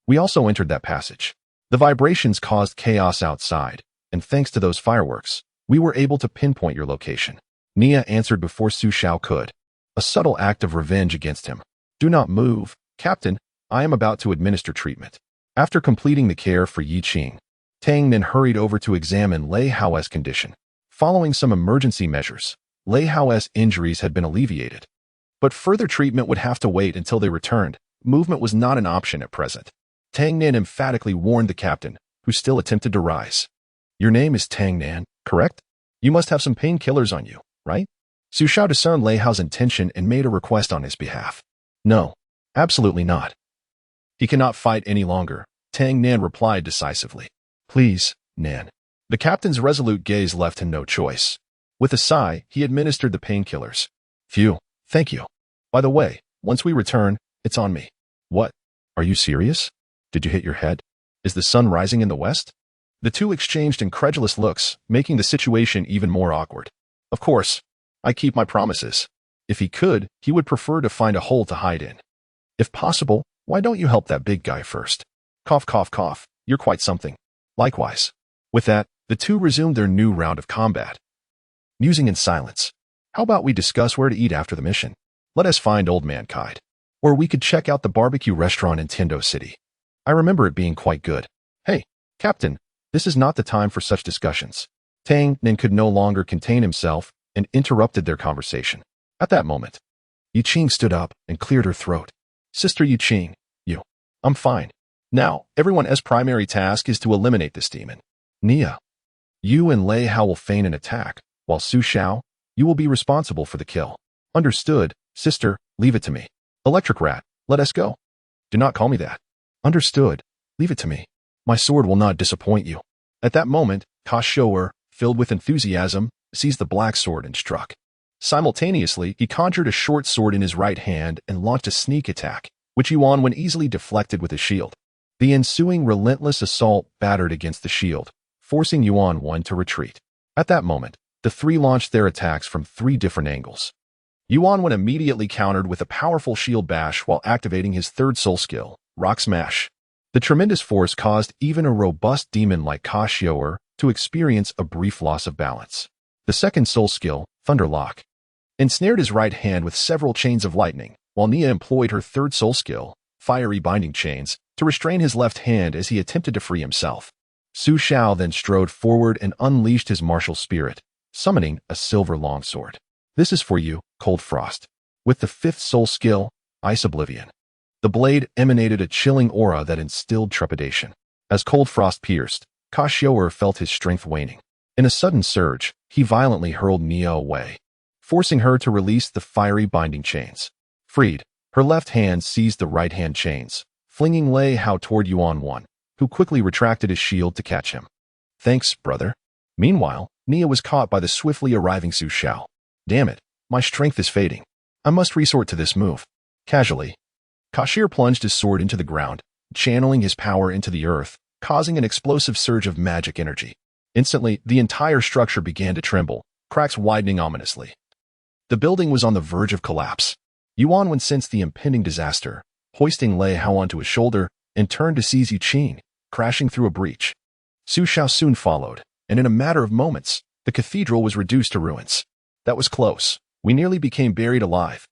Speaker 1: We also entered that passage. The vibrations caused chaos outside, and thanks to those fireworks, we were able to pinpoint your location. Nia answered before Su Xiao could. A subtle act of revenge against him. Do not move, Captain. I am about to administer treatment. After completing the care for Yu Qing, Tang then hurried over to examine Lei Hao's condition. Following some emergency measures, Lei Hao's injuries had been alleviated. But further treatment would have to wait until they returned. Movement was not an option at present. Tang Nan emphatically warned the captain, who still attempted to rise. Your name is Tang Nan, correct? You must have some painkillers on you, right? Su Xiao discerned Lei Hao's intention and made a request on his behalf. No, absolutely not. He cannot fight any longer, Tang Nan replied decisively. Please, Nan. The captain's resolute gaze left him no choice. With a sigh, he administered the painkillers. Phew, thank you. By the way, once we return, it's on me. What? Are you serious? Did you hit your head? Is the sun rising in the west? The two exchanged incredulous looks, making the situation even more awkward. Of course, I keep my promises. If he could, he would prefer to find a hole to hide in. If possible, why don't you help that big guy first? Cough, cough, cough. You're quite something. Likewise. With that, the two resumed their new round of combat. Musing in silence. How about we discuss where to eat after the mission? Let us find Old Man Kite. Or we could check out the barbecue restaurant in Tendo City. I remember it being quite good. Hey, Captain, this is not the time for such discussions. Tang Nin could no longer contain himself and interrupted their conversation. At that moment, Yi Qing stood up and cleared her throat. Sister Yi Qing, I'm fine. Now, everyone's primary task is to eliminate this demon. Nia, you and Lei Hao will feign an attack, while Su Xiao, you will be responsible for the kill. Understood, sister, leave it to me. Electric Rat, let us go. Do not call me that. Understood, leave it to me. My sword will not disappoint you. At that moment, Ka Shou'er, filled with enthusiasm, seized the black sword and struck. Simultaneously, he conjured a short sword in his right hand and launched a sneak attack, which Yuan Wen easily deflected with his shield. The ensuing relentless assault battered against the shield, forcing Yuan Wen to retreat. At that moment, the three launched their attacks from three different angles. Yuan Wen immediately countered with a powerful shield bash while activating his third soul skill, Rock Smash. The tremendous force caused even a robust demon like Ka Shou'er to experience a brief loss of balance. The second soul skill, Thunder Lock, ensnared his right hand with several chains of lightning, while Nia employed her third soul skill, Fiery Binding Chains, to restrain his left hand as he attempted to free himself. Su Xiao then strode forward and unleashed his martial spirit, summoning a silver longsword. This is for you, Cold Frost. With the fifth soul skill, Ice Oblivion. The blade emanated a chilling aura that instilled trepidation. As Cold Frost pierced, Ka Shou'er felt his strength waning. In a sudden surge, he violently hurled Nia away, forcing her to release the Fiery Binding Chains. Freed, her left hand seized the right hand chains, flinging Lei Hao toward Yuan Wen, who quickly retracted his shield to catch him. Thanks, brother. Meanwhile, Nia was caught by the swiftly arriving Su Xiao. Damn it, my strength is fading. I must resort to this move. Casually, Ka Shou'er plunged his sword into the ground, channeling his power into the earth, causing an explosive surge of magic energy. Instantly, the entire structure began to tremble, cracks widening ominously. The building was on the verge of collapse. Yuan Wen sensed the impending disaster, hoisting Lei Hao onto his shoulder, and turned to seize Yi Qing, crashing through a breach. Su Xiao soon followed, and in a matter of moments, the cathedral was reduced to ruins. That was close. We nearly became buried alive.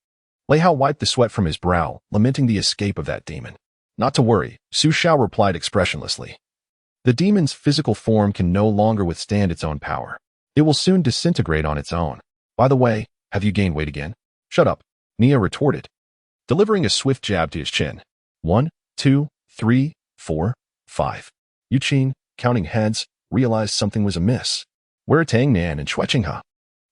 Speaker 1: Lei Hao wiped the sweat from his brow, lamenting the escape of that demon. Not to worry, Su Xiao replied expressionlessly. The demon's physical form can no longer withstand its own power. It will soon disintegrate on its own. By the way, have you gained weight again? Shut up, Nia retorted, delivering a swift jab to his chin. 1, 2, 3, 4, 5. Yi Qing, counting heads, realized something was amiss. Where are Tang Nan and Xue Qinghe?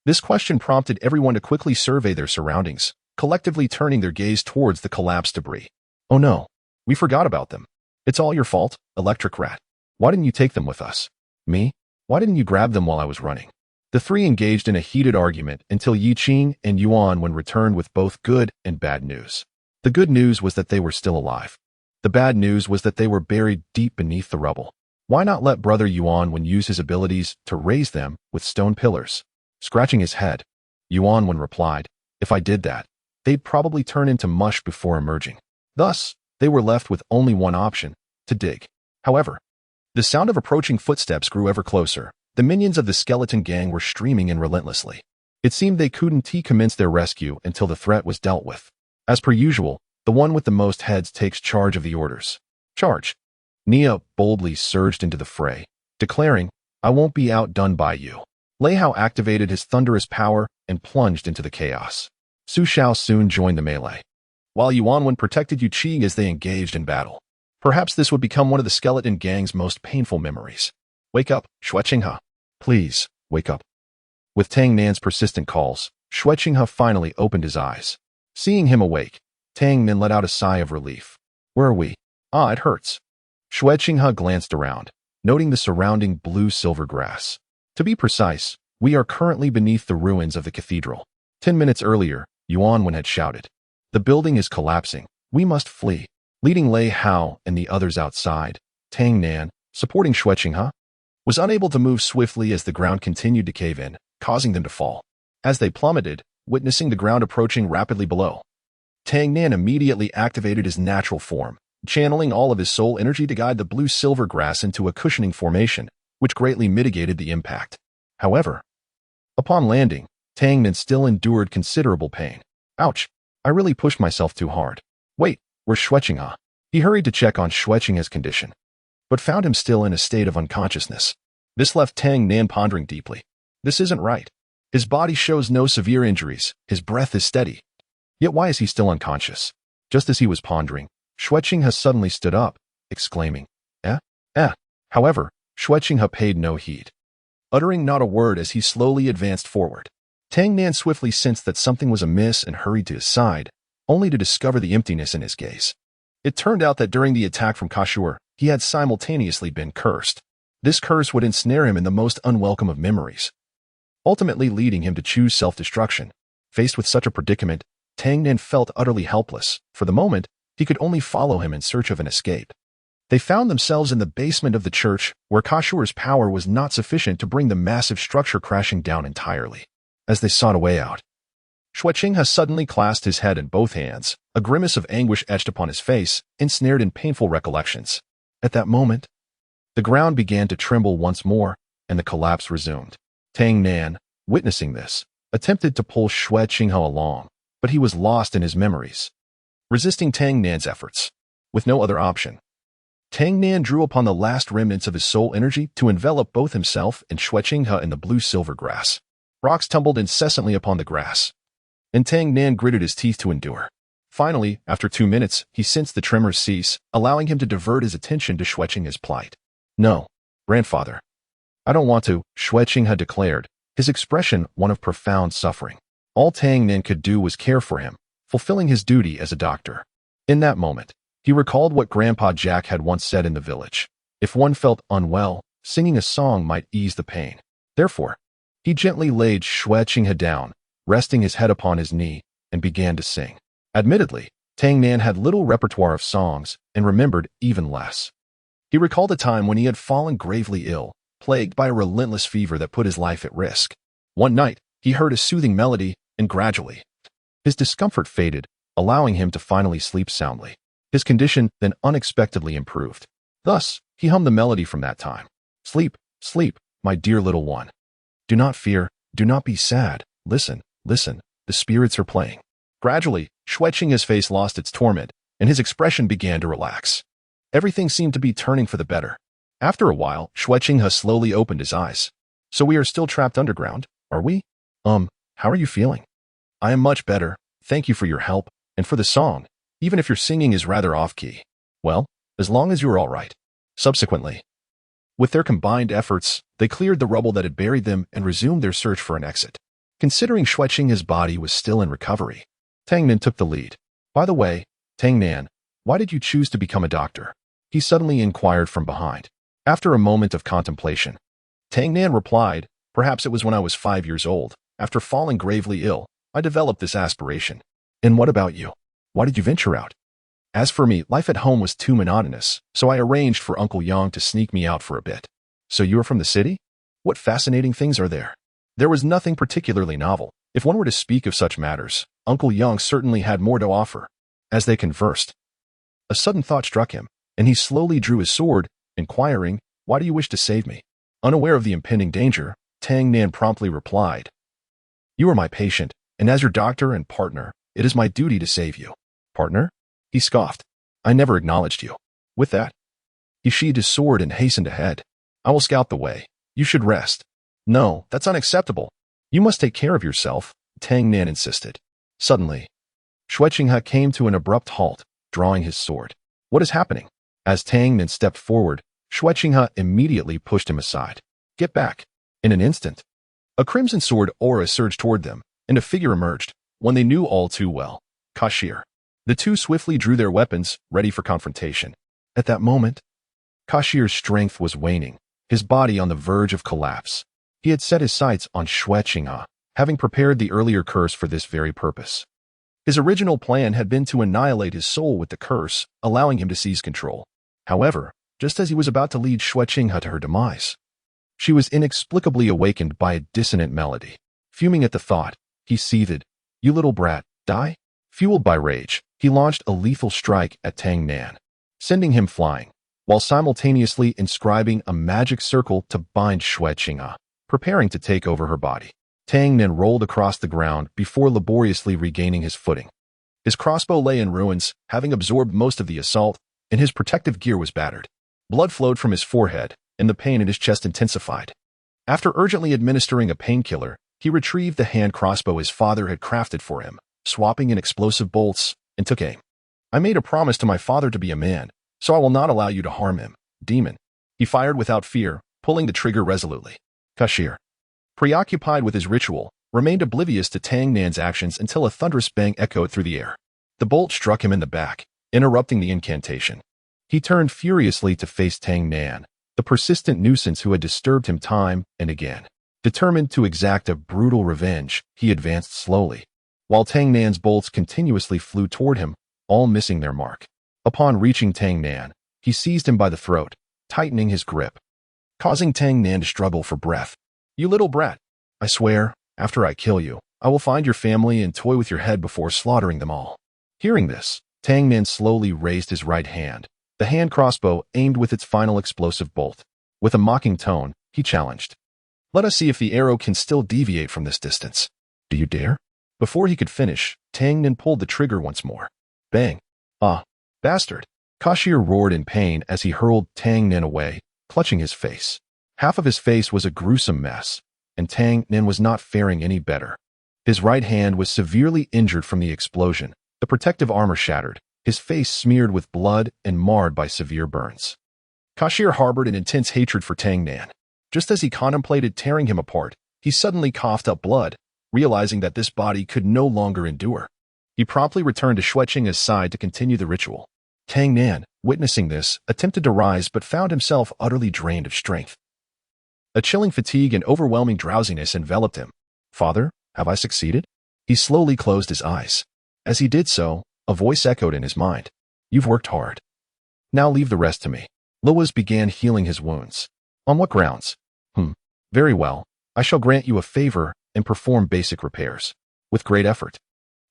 Speaker 1: This question prompted everyone to quickly survey their surroundings, collectively turning their gaze towards the collapsed debris. Oh no, we forgot about them. It's all your fault, Electric Rat. Why didn't you take them with us? Me? Why didn't you grab them while I was running? The three engaged in a heated argument until Yi Qing and Yuan Wen returned with both good and bad news. The good news was that they were still alive. The bad news was that they were buried deep beneath the rubble. Why not let brother Yuan Wen use his abilities to raise them with stone pillars? Scratching his head, Yuan Wen replied, if I did that, they'd probably turn into mush before emerging. Thus, they were left with only one option, to dig. However, the sound of approaching footsteps grew ever closer. The minions of the skeleton gang were streaming in relentlessly. It seemed they couldn't commence their rescue until the threat was dealt with. As per usual, the one with the most heads takes charge of the orders. Charge. Nia boldly surged into the fray, declaring, I won't be outdone by you. Lei Hao activated his thunderous power and plunged into the chaos. Su Xiao soon joined the melee, while Yuan Wen protected Yi Qing as they engaged in battle. Perhaps this would become one of the skeleton gang's most painful memories. Wake up, Xue Qinghe. Please, wake up. With Tang Nan's persistent calls, Xue Qinghe finally opened his eyes. Seeing him awake, Tang Nan let out a sigh of relief. Where are we? Ah, it hurts. Xue Qinghe glanced around, noting the surrounding blue-silver grass. To be precise, we are currently beneath the ruins of the cathedral. 10 minutes earlier, Yuanwen had shouted, "The building is collapsing. We must flee." Leading Lei Hao and the others outside, Tang Nan, supporting Xue Qinghe, was unable to move swiftly as the ground continued to cave in, causing them to fall. As they plummeted, witnessing the ground approaching rapidly below, Tang Nan immediately activated his natural form, channeling all of his soul energy to guide the blue-silver grass into a cushioning formation, which greatly mitigated the impact. However, upon landing, Tang Nan still endured considerable pain. Ouch! I really pushed myself too hard. Wait, where's Xue Qinghe? He hurried to check on Xue Qinghe's condition, but found him still in a state of unconsciousness. This left Tang Nan pondering deeply. This isn't right. His body shows no severe injuries, his breath is steady. Yet why is he still unconscious? Just as he was pondering, Xue Qinghe suddenly stood up, exclaiming, "Eh? Eh." However, Xue Qinghe paid no heed, uttering not a word as he slowly advanced forward. Tang Nan swiftly sensed that something was amiss and hurried to his side, only to discover the emptiness in his gaze. It turned out that during the attack from Kashur, he had simultaneously been cursed. This curse would ensnare him in the most unwelcome of memories, ultimately leading him to choose self-destruction. Faced with such a predicament, Tang Nan felt utterly helpless. For the moment, he could only follow him in search of an escape. They found themselves in the basement of the church, where Kashur's power was not sufficient to bring the massive structure crashing down entirely. As they sought a way out, Xue Qinghe suddenly clasped his head in both hands, a grimace of anguish etched upon his face, ensnared in painful recollections. At that moment, the ground began to tremble once more, and the collapse resumed. Tang Nan, witnessing this, attempted to pull Xue Qinghe along, but he was lost in his memories. Resisting Tang Nan's efforts, with no other option, Tang Nan drew upon the last remnants of his soul energy to envelop both himself and Xue Qinghe in the blue-silver grass. Rocks tumbled incessantly upon the grass, and Tang Nan gritted his teeth to endure. Finally, after 2 minutes, he sensed the tremors cease, allowing him to divert his attention to Xue Qinghe's plight. "No, grandfather. I don't want to," Xue Qinghe declared, his expression one of profound suffering. All Tang Nan could do was care for him, fulfilling his duty as a doctor. In that moment, he recalled what Grandpa Jack had once said in the village. If one felt unwell, singing a song might ease the pain. Therefore, he gently laid Xue Qinghe down, resting his head upon his knee, and began to sing. Admittedly, Tang Nan had little repertoire of songs and remembered even less. He recalled a time when he had fallen gravely ill, plagued by a relentless fever that put his life at risk. One night, he heard a soothing melody, and gradually, his discomfort faded, allowing him to finally sleep soundly. His condition then unexpectedly improved. Thus, he hummed the melody from that time. "Sleep, sleep, my dear little one. Do not fear, do not be sad. Listen, listen, the spirits are playing." Gradually, Xue Qinghe's face lost its torment, and his expression began to relax. Everything seemed to be turning for the better. After a while, Xue Qinghe slowly opened his eyes. "So we are still trapped underground, are we? How are you feeling?" "I am much better, thank you for your help, and for the song, even if your singing is rather off-key. Well, as long as you are all right." Subsequently, with their combined efforts, they cleared the rubble that had buried them and resumed their search for an exit. Considering Xue Qinghe's body was still in recovery, Tang Nan took the lead. "By the way, Tang Nan, why did you choose to become a doctor?" he suddenly inquired from behind. After a moment of contemplation, Tang Nan replied, "Perhaps it was when I was 5 years old. After falling gravely ill, I developed this aspiration." "And what about you? Why did you venture out?" "As for me, life at home was too monotonous, so I arranged for Uncle Yang to sneak me out for a bit." "So you are from the city? What fascinating things are there?" There was nothing particularly novel. If one were to speak of such matters, Uncle Yang certainly had more to offer. As they conversed, a sudden thought struck him, and he slowly drew his sword, inquiring, "Why do you wish to save me?" Unaware of the impending danger, Tang Nan promptly replied, "You are my patient, and as your doctor and partner, it is my duty to save you." "Partner?" he scoffed. "I never acknowledged you." With that, he sheathed his sword and hastened ahead. "I will scout the way. You should rest." "No, that's unacceptable. You must take care of yourself," Tang Nan insisted. Suddenly, Xue Qinghe came to an abrupt halt, drawing his sword. "What is happening?" As Tang Nan stepped forward, Xue Qinghe immediately pushed him aside. "Get back." In an instant, a crimson sword aura surged toward them, and a figure emerged, one they knew all too well, Kashir. The two swiftly drew their weapons, ready for confrontation. At that moment, Kashir's strength was waning, his body on the verge of collapse. He had set his sights on Xue Qinghe, having prepared the earlier curse for this very purpose. His original plan had been to annihilate his soul with the curse, allowing him to seize control. However, just as he was about to lead Xue Qinghe to her demise, she was inexplicably awakened by a dissonant melody. Fuming at the thought, he seethed, "You little brat, die?" Fueled by rage, he launched a lethal strike at Tang Nan, sending him flying, while simultaneously inscribing a magic circle to bind Xue Qinghe, preparing to take over her body. Tang Nan rolled across the ground before laboriously regaining his footing. His crossbow lay in ruins, having absorbed most of the assault, and his protective gear was battered. Blood flowed from his forehead, and the pain in his chest intensified. After urgently administering a painkiller, he retrieved the hand crossbow his father had crafted for him, swapping in explosive bolts, and took aim. "I made a promise to my father to be a man, so I will not allow you to harm him, demon." He fired without fear, pulling the trigger resolutely. Kashir, preoccupied with his ritual, remained oblivious to Tang Nan's actions until a thunderous bang echoed through the air. The bolt struck him in the back, interrupting the incantation. He turned furiously to face Tang Nan, the persistent nuisance who had disturbed him time and again. Determined to exact a brutal revenge, he advanced slowly, while Tang Nan's bolts continuously flew toward him, all missing their mark. Upon reaching Tang Nan, he seized him by the throat, tightening his grip, causing Tang Nan to struggle for breath. "You little brat, I swear, after I kill you, I will find your family and toy with your head before slaughtering them all." Hearing this, Tang Nan slowly raised his right hand, the hand crossbow aimed with its final explosive bolt. With a mocking tone, he challenged, "Let us see if the arrow can still deviate from this distance. Do you dare?" Before he could finish, Tang Nan pulled the trigger once more. Bang! "Ah, bastard!" Kashir roared in pain as he hurled Tang Nan away, clutching his face. Half of his face was a gruesome mess, and Tang Nan was not faring any better. His right hand was severely injured from the explosion, the protective armor shattered, his face smeared with blood and marred by severe burns. Kashir harbored an intense hatred for Tang Nan. Just as he contemplated tearing him apart, he suddenly coughed up blood, realizing that this body could no longer endure. He promptly returned to Xue Qinghe's side to continue the ritual. Tang Nan, witnessing this, attempted to rise but found himself utterly drained of strength. A chilling fatigue and overwhelming drowsiness enveloped him. "Father, have I succeeded?" He slowly closed his eyes. As he did so, a voice echoed in his mind. "You've worked hard. Now leave the rest to me." Luas began healing his wounds. "On what grounds?" Very well. I shall grant you a favor and perform basic repairs." With great effort.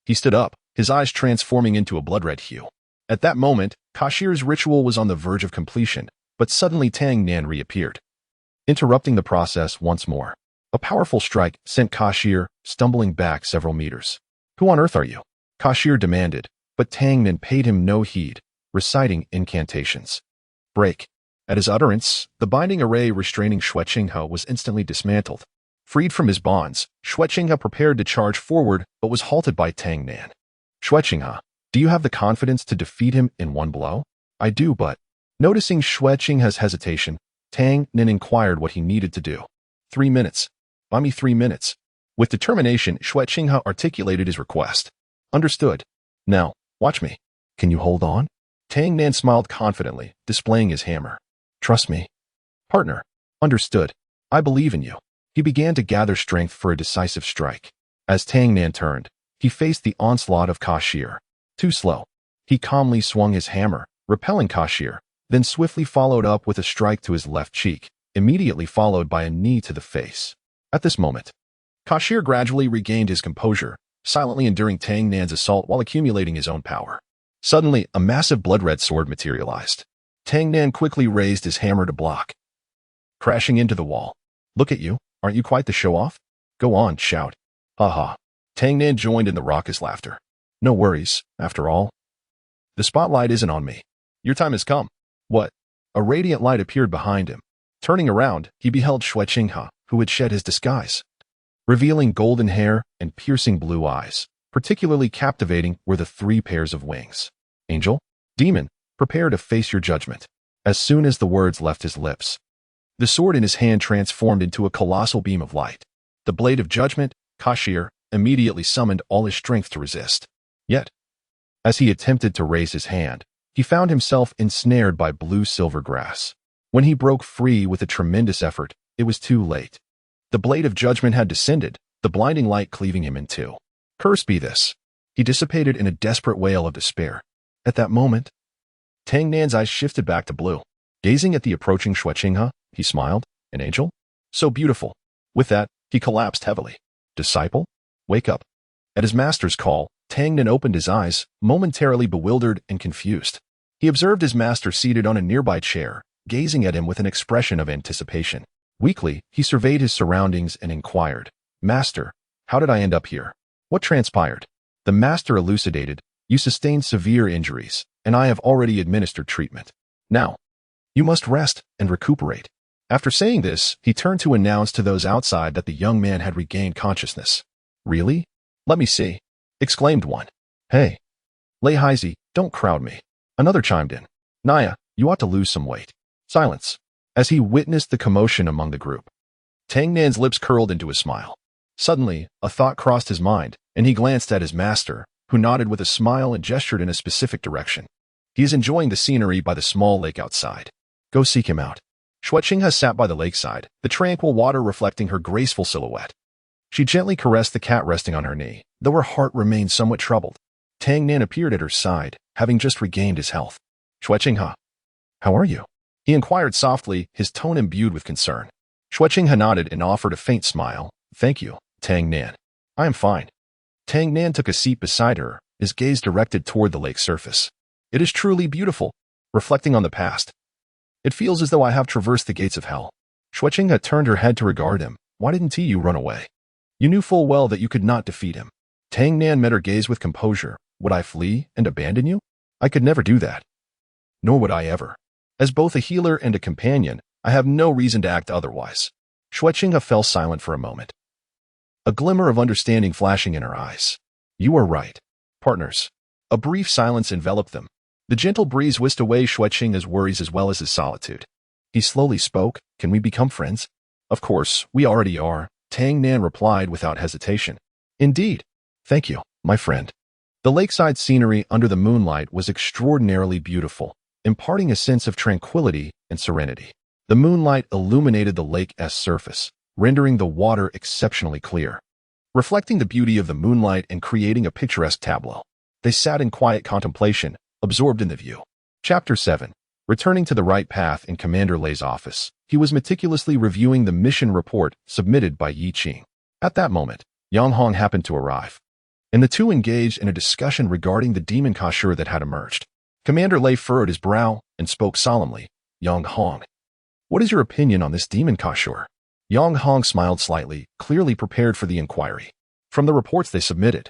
Speaker 1: He stood up, his eyes transforming into a blood-red hue. At that moment, Kashir's ritual was on the verge of completion, but suddenly Tang Nan reappeared, interrupting the process once more. A powerful strike sent Kashir stumbling back several meters. "Who on earth are you?" Kashir demanded, but Tang Nan paid him no heed, reciting incantations. "Break." At his utterance, the binding array restraining Xue Qinghe was instantly dismantled. Freed from his bonds, Xue Qinghe prepared to charge forward but was halted by Tang Nan. "Xue Qinghe, do you have the confidence to defeat him in one blow?" "I do, but..." Noticing Xue Qinghe's hesitation, Tang Nan inquired what he needed to do. 3 minutes. Buy me 3 minutes. With determination, Xue Qinghe articulated his request. "Understood. Now, watch me. Can you hold on?" Tang Nan smiled confidently, displaying his hammer. "Trust me." "Partner. Understood. I believe in you." He began to gather strength for a decisive strike. As Tang Nan turned, he faced the onslaught of Kashir. Too slow. He calmly swung his hammer, repelling Kashir, then swiftly followed up with a strike to his left cheek, immediately followed by a knee to the face. At this moment, Kashir gradually regained his composure, silently enduring Tang Nan's assault while accumulating his own power. Suddenly, a massive blood-red sword materialized. Tang Nan quickly raised his hammer to block, crashing into the wall. "Look at you, aren't you quite the show-off? Go on, shout." "Ha ha." Tang Nan joined in the raucous laughter. "No worries, after all. The spotlight isn't on me. Your time has come." "What?" A radiant light appeared behind him. Turning around, he beheld Xue Qinghe, who had shed his disguise, revealing golden hair and piercing blue eyes. Particularly captivating were the 3 pairs of wings. "Angel? Demon? Prepare to face your judgment." As soon as the words left his lips, the sword in his hand transformed into a colossal beam of light. The blade of judgment, Kashir immediately summoned all his strength to resist. Yet, as he attempted to raise his hand, he found himself ensnared by blue-silver grass. When he broke free with a tremendous effort, it was too late. The blade of judgment had descended, the blinding light cleaving him in two. Curse be this! He dissipated in a desperate wail of despair. At that moment, Tang Nan's eyes shifted back to blue. Gazing at the approaching Xue Qinghe, he smiled. An angel? So beautiful. With that, he collapsed heavily. Disciple? Wake up. At his master's call, Tang Nan opened his eyes, momentarily bewildered and confused. He observed his master seated on a nearby chair, gazing at him with an expression of anticipation. Weakly, he surveyed his surroundings and inquired, Master, how did I end up here? What transpired? The master elucidated, You sustained severe injuries, and I have already administered treatment. Now, you must rest and recuperate. After saying this, he turned to announce to those outside that the young man had regained consciousness. Really? Let me see, exclaimed one. Hey, Lei Heizi, don't crowd me. Another chimed in. Naya, you ought to lose some weight. Silence. As he witnessed the commotion among the group, Tang Nan's lips curled into a smile. Suddenly, a thought crossed his mind, and he glanced at his master, who nodded with a smile and gestured in a specific direction. He is enjoying the scenery by the small lake outside. Go seek him out. Xue Qinghe sat by the lakeside, the tranquil water reflecting her graceful silhouette. She gently caressed the cat resting on her knee, though her heart remained somewhat troubled. Tang Nan appeared at her side, having just regained his health. Xue Qinghe, how are you? He inquired softly, his tone imbued with concern. Xue Qinghe nodded and offered a faint smile. Thank you, Tang Nan. I am fine. Tang Nan took a seat beside her, his gaze directed toward the lake's surface. It is truly beautiful, reflecting on the past. It feels as though I have traversed the gates of hell. Xue Qinghe turned her head to regard him. Why didn't you run away? You knew full well that you could not defeat him. Tang Nan met her gaze with composure. Would I flee and abandon you? I could never do that. Nor would I ever. As both a healer and a companion, I have no reason to act otherwise. Xue Qinghe fell silent for a moment, a glimmer of understanding flashing in her eyes. You are right. Partners. A brief silence enveloped them. The gentle breeze whisked away Xue Qinghe's worries as well as his solitude. He slowly spoke, Can we become friends? Of course, we already are, Tang Nan replied without hesitation. Indeed. Thank you, my friend. The lakeside scenery under the moonlight was extraordinarily beautiful, imparting a sense of tranquility and serenity. The moonlight illuminated the lake's surface, rendering the water exceptionally clear, reflecting the beauty of the moonlight and creating a picturesque tableau. They sat in quiet contemplation, absorbed in the view. Chapter 7. Returning to the right path in Commander Lei's office, he was meticulously reviewing the mission report submitted by Yi Qing. At that moment, Yang Hong happened to arrive, and the two engaged in a discussion regarding the demon Kashur that had emerged. Commander Lei furrowed his brow and spoke solemnly. Yang Hong, what is your opinion on this demon Kashur? Yang Hong smiled slightly, clearly prepared for the inquiry. From the reports they submitted,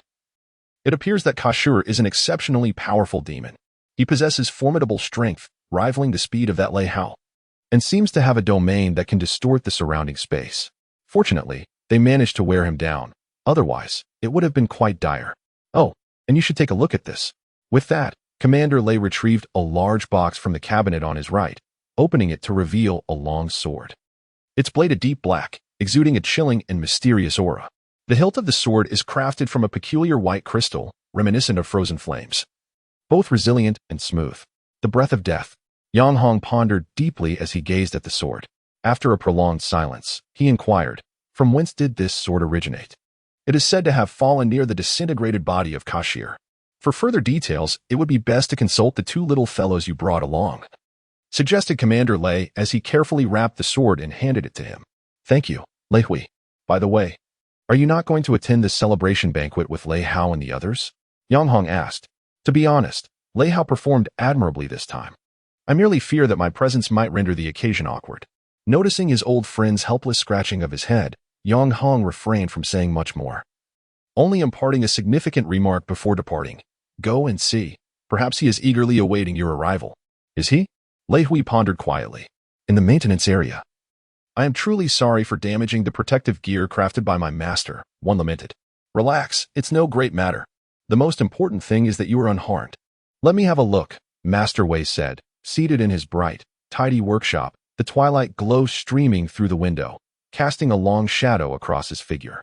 Speaker 1: it appears that Kashur is an exceptionally powerful demon. He possesses formidable strength, rivaling the speed of that Lei Hao, and seems to have a domain that can distort the surrounding space. Fortunately, they managed to wear him down. Otherwise, it would have been quite dire. Oh, and you should take a look at this. With that, Commander Lei retrieved a large box from the cabinet on his right, opening it to reveal a long sword. Its blade a deep black, exuding a chilling and mysterious aura. The hilt of the sword is crafted from a peculiar white crystal, reminiscent of frozen flames. Both resilient and smooth. The breath of death. Yang Hong pondered deeply as he gazed at the sword. After a prolonged silence, he inquired, From whence did this sword originate? It is said to have fallen near the disintegrated body of Kashir. For further details, it would be best to consult the two little fellows you brought along, suggested Commander Lei as he carefully wrapped the sword and handed it to him. Thank you, Lei Hui. By the way, are you not going to attend this celebration banquet with Lei Hao and the others? Yang Hong asked. To be honest, Lei Hao performed admirably this time. I merely fear that my presence might render the occasion awkward. Noticing his old friend's helpless scratching of his head, Yang Hong refrained from saying much more, only imparting a significant remark before departing. Go and see. Perhaps he is eagerly awaiting your arrival. Is he? Lei Hui pondered quietly. In the maintenance area. I am truly sorry for damaging the protective gear crafted by my master, one lamented. Relax, it's no great matter. The most important thing is that you are unharmed. Let me have a look, Master Wei said, seated in his bright, tidy workshop, the twilight glow streaming through the window, casting a long shadow across his figure.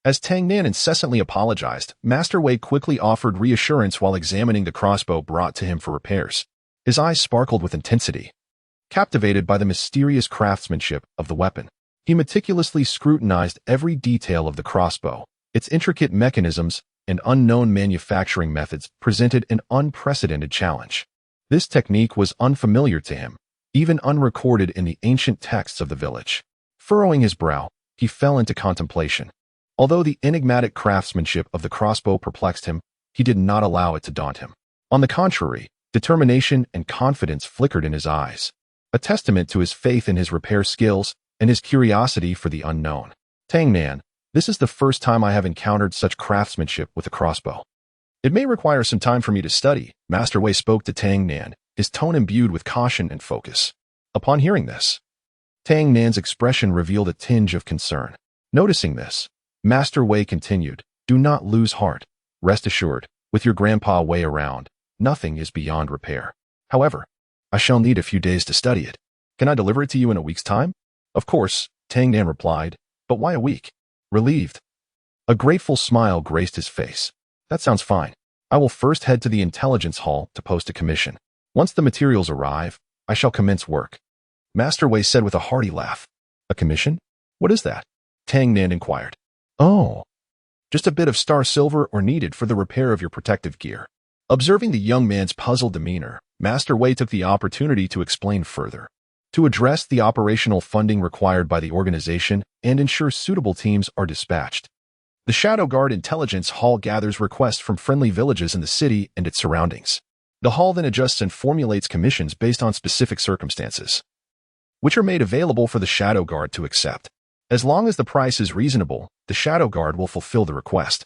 Speaker 1: As Tang Nan incessantly apologized, Master Wei quickly offered reassurance while examining the crossbow brought to him for repairs. His eyes sparkled with intensity. captivated by the mysterious craftsmanship of the weapon. He meticulously scrutinized every detail of the crossbow. Its intricate mechanisms and unknown manufacturing methods presented an unprecedented challenge. This technique was unfamiliar to him, even unrecorded in the ancient texts of the village. Furrowing his brow, he fell into contemplation. Although the enigmatic craftsmanship of the crossbow perplexed him, he did not allow it to daunt him. On the contrary, determination and confidence flickered in his eyes, a testament to his faith in his repair skills and his curiosity for the unknown. Tang Nan, this is the first time I have encountered such craftsmanship with a crossbow. It may require some time for me to study, Master Wei spoke to Tang Nan, his tone imbued with caution and focus. Upon hearing this, Tang Nan's expression revealed a tinge of concern. Noticing this, Master Wei continued, do not lose heart. Rest assured, with your Grandpa Wei around, nothing is beyond repair. However, I shall need a few days to study it. Can I deliver it to you in a week's time? Of course, Tang Nan replied, but why a week? Relieved. A grateful smile graced his face. That sounds fine. I will first head to the intelligence hall to post a commission. Once the materials arrive, I shall commence work. Master Wei said with a hearty laugh. A commission? What is that? Tang Nan inquired. Oh, just a bit of star silver or needed for the repair of your protective gear. Observing the young man's puzzled demeanor, Master Wei took the opportunity to explain further. To address the operational funding required by the organization and ensure suitable teams are dispatched, the Shadow Guard Intelligence Hall gathers requests from friendly villages in the city and its surroundings. The hall then adjusts and formulates commissions based on specific circumstances, which are made available for the Shadow Guard to accept. As long as the price is reasonable, the Shadow Guard will fulfill the request.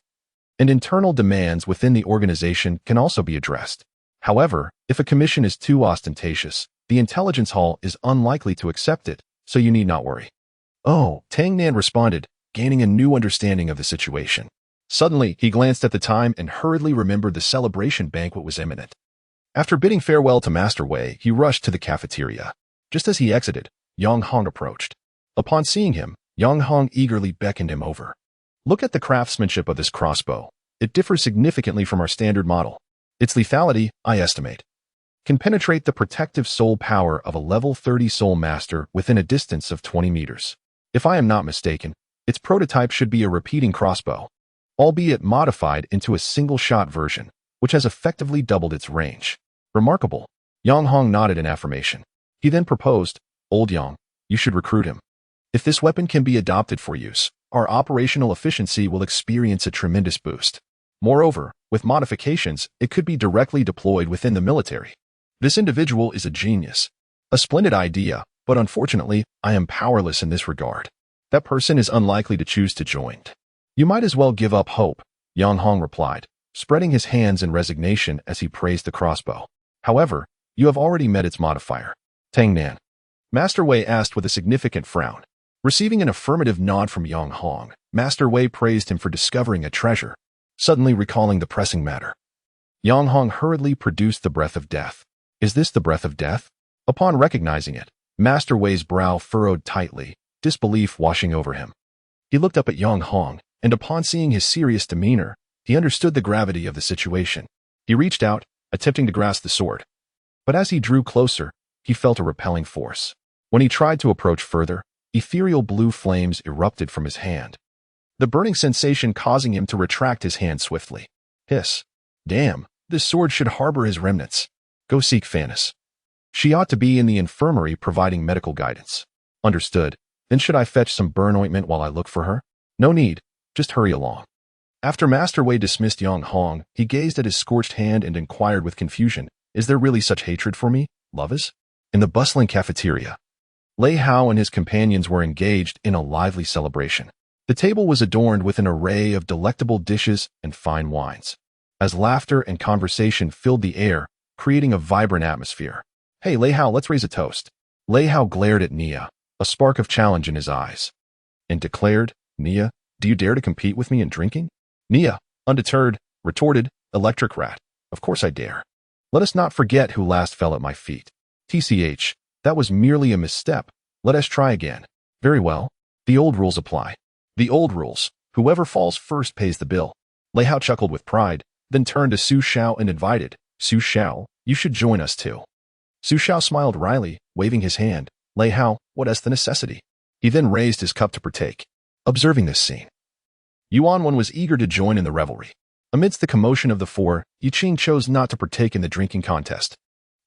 Speaker 1: And internal demands within the organization can also be addressed. However, if a commission is too ostentatious, the Intelligence Hall is unlikely to accept it, so you need not worry. Oh, Tang Nan responded, gaining a new understanding of the situation. Suddenly, he glanced at the time and hurriedly remembered the celebration banquet was imminent. After bidding farewell to Master Wei, he rushed to the cafeteria. Just as he exited, Yang Hong approached. Upon seeing him, Yang Hong eagerly beckoned him over. Look at the craftsmanship of this crossbow. It differs significantly from our standard model. Its lethality, I estimate, can penetrate the protective soul power of a level 30 soul master within a distance of 20 meters. If I am not mistaken, its prototype should be a repeating crossbow, albeit modified into a single-shot version, which has effectively doubled its range. Remarkable. Yang Hong nodded in affirmation. He then proposed, Old Yang, you should recruit him. If this weapon can be adopted for use, our operational efficiency will experience a tremendous boost. Moreover, with modifications, it could be directly deployed within the military. This individual is a genius. A splendid idea, but unfortunately, I am powerless in this regard. That person is unlikely to choose to join. You might as well give up hope, Yang Hong replied, spreading his hands in resignation as he praised the crossbow. However, you have already met its modifier. Tang Nan. Master Wei asked with a significant frown. Receiving an affirmative nod from Yang Hong, Master Wei praised him for discovering a treasure, suddenly recalling the pressing matter. Yang Hong hurriedly produced the breath of death. Is this the breath of death? Upon recognizing it, Master Wei's brow furrowed tightly, disbelief washing over him. He looked up at Yang Hong, and upon seeing his serious demeanor, he understood the gravity of the situation. He reached out, attempting to grasp the sword. But as he drew closer, he felt a repelling force. When he tried to approach further, ethereal blue flames erupted from his hand, the burning sensation causing him to retract his hand swiftly. Hiss. Damn, this sword should harbor his remnants. Go seek Fanis. She ought to be in the infirmary providing medical guidance. Understood. Then should I fetch some burn ointment while I look for her? No need. Just hurry along. After Master Wei dismissed Yang Hong, he gazed at his scorched hand and inquired with confusion, is there really such hatred for me, lovers? In the bustling cafeteria, Lei Hao and his companions were engaged in a lively celebration. The table was adorned with an array of delectable dishes and fine wines, as laughter and conversation filled the air, creating a vibrant atmosphere. Hey Lei Hao, let's raise a toast. Lei Hao glared at Nia, a spark of challenge in his eyes, and declared, Nia, do you dare to compete with me in drinking? Nia, undeterred, retorted, electric rat, of course I dare. Let us not forget who last fell at my feet. TCH, that was merely a misstep. Let us try again. Very well. The old rules apply. The old rules. Whoever falls first pays the bill. Lei Hao chuckled with pride, then turned to Su Xiao and invited, Su Xiao, you should join us too. Su Xiao smiled wryly, waving his hand. Lei Hao, what is the necessity? He then raised his cup to partake. Observing this scene, Yuan Wen was eager to join in the revelry. Amidst the commotion of the four, Yiqing chose not to partake in the drinking contest.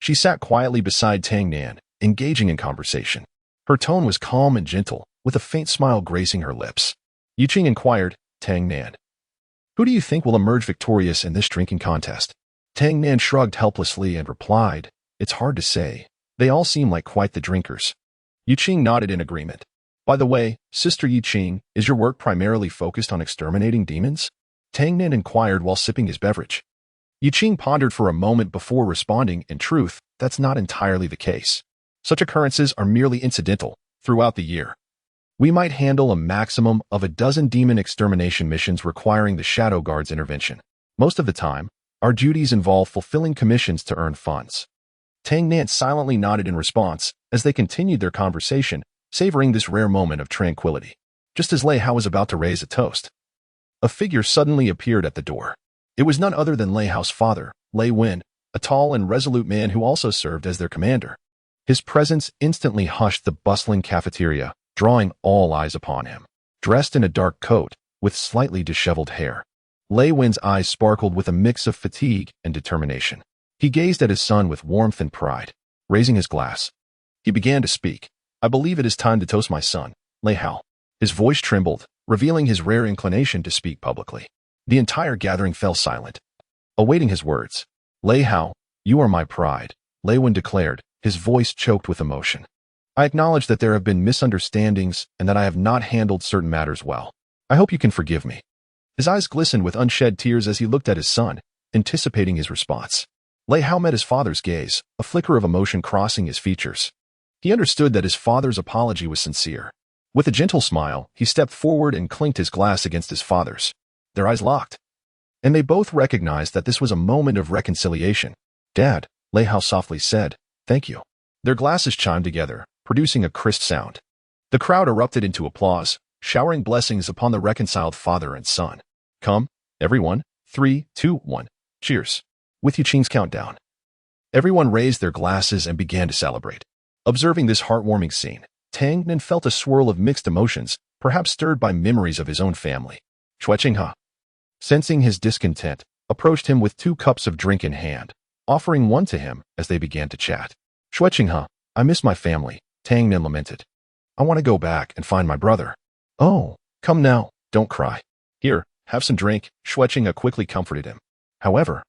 Speaker 1: She sat quietly beside Tang Nan, engaging in conversation. Her tone was calm and gentle, with a faint smile gracing her lips. Yiqing inquired, Tang Nan, who do you think will emerge victorious in this drinking contest? Tang Nan shrugged helplessly and replied, it's hard to say. They all seem like quite the drinkers. Yiqing nodded in agreement. By the way, Sister Yiqing, is your work primarily focused on exterminating demons? Tang Nan inquired while sipping his beverage. Yiqing pondered for a moment before responding, in truth, that's not entirely the case. Such occurrences are merely incidental throughout the year. We might handle a maximum of a dozen demon extermination missions requiring the Shadow Guard's intervention. Most of the time, our duties involve fulfilling commissions to earn funds. Tang Nan silently nodded in response as they continued their conversation, savoring this rare moment of tranquility. Just as Lei Hao was about to raise a toast, a figure suddenly appeared at the door. It was none other than Lei Hao's father, Lei Wen, a tall and resolute man who also served as their commander. His presence instantly hushed the bustling cafeteria, drawing all eyes upon him. Dressed in a dark coat, with slightly disheveled hair, Lei Wen's eyes sparkled with a mix of fatigue and determination. He gazed at his son with warmth and pride. Raising his glass, he began to speak. I believe it is time to toast my son, Lei Hao. His voice trembled, revealing his rare inclination to speak publicly. The entire gathering fell silent, awaiting his words. Lei Hao, you are my pride, Lei Wen declared, his voice choked with emotion. I acknowledge that there have been misunderstandings and that I have not handled certain matters well. I hope you can forgive me. His eyes glistened with unshed tears as he looked at his son, anticipating his response. Lei Hao met his father's gaze, a flicker of emotion crossing his features. He understood that his father's apology was sincere. With a gentle smile, he stepped forward and clinked his glass against his father's. Their eyes locked, and they both recognized that this was a moment of reconciliation. Dad, Lei Hao softly said, thank you. Their glasses chimed together, producing a crisp sound. The crowd erupted into applause, showering blessings upon the reconciled father and son. Come, everyone, 3, 2, 1, cheers. With Yiqing's countdown, everyone raised their glasses and began to celebrate. Observing this heartwarming scene, Tang Nan felt a swirl of mixed emotions, perhaps stirred by memories of his own family. Shui Qinghe, sensing his discontent, approached him with 2 cups of drink in hand, offering one to him as they began to chat. Shui Qinghe, I miss my family, Tang Nan lamented. I want to go back and find my brother. Oh, come now, don't cry. Here, have some drink, Shui Qinghe quickly comforted him. However,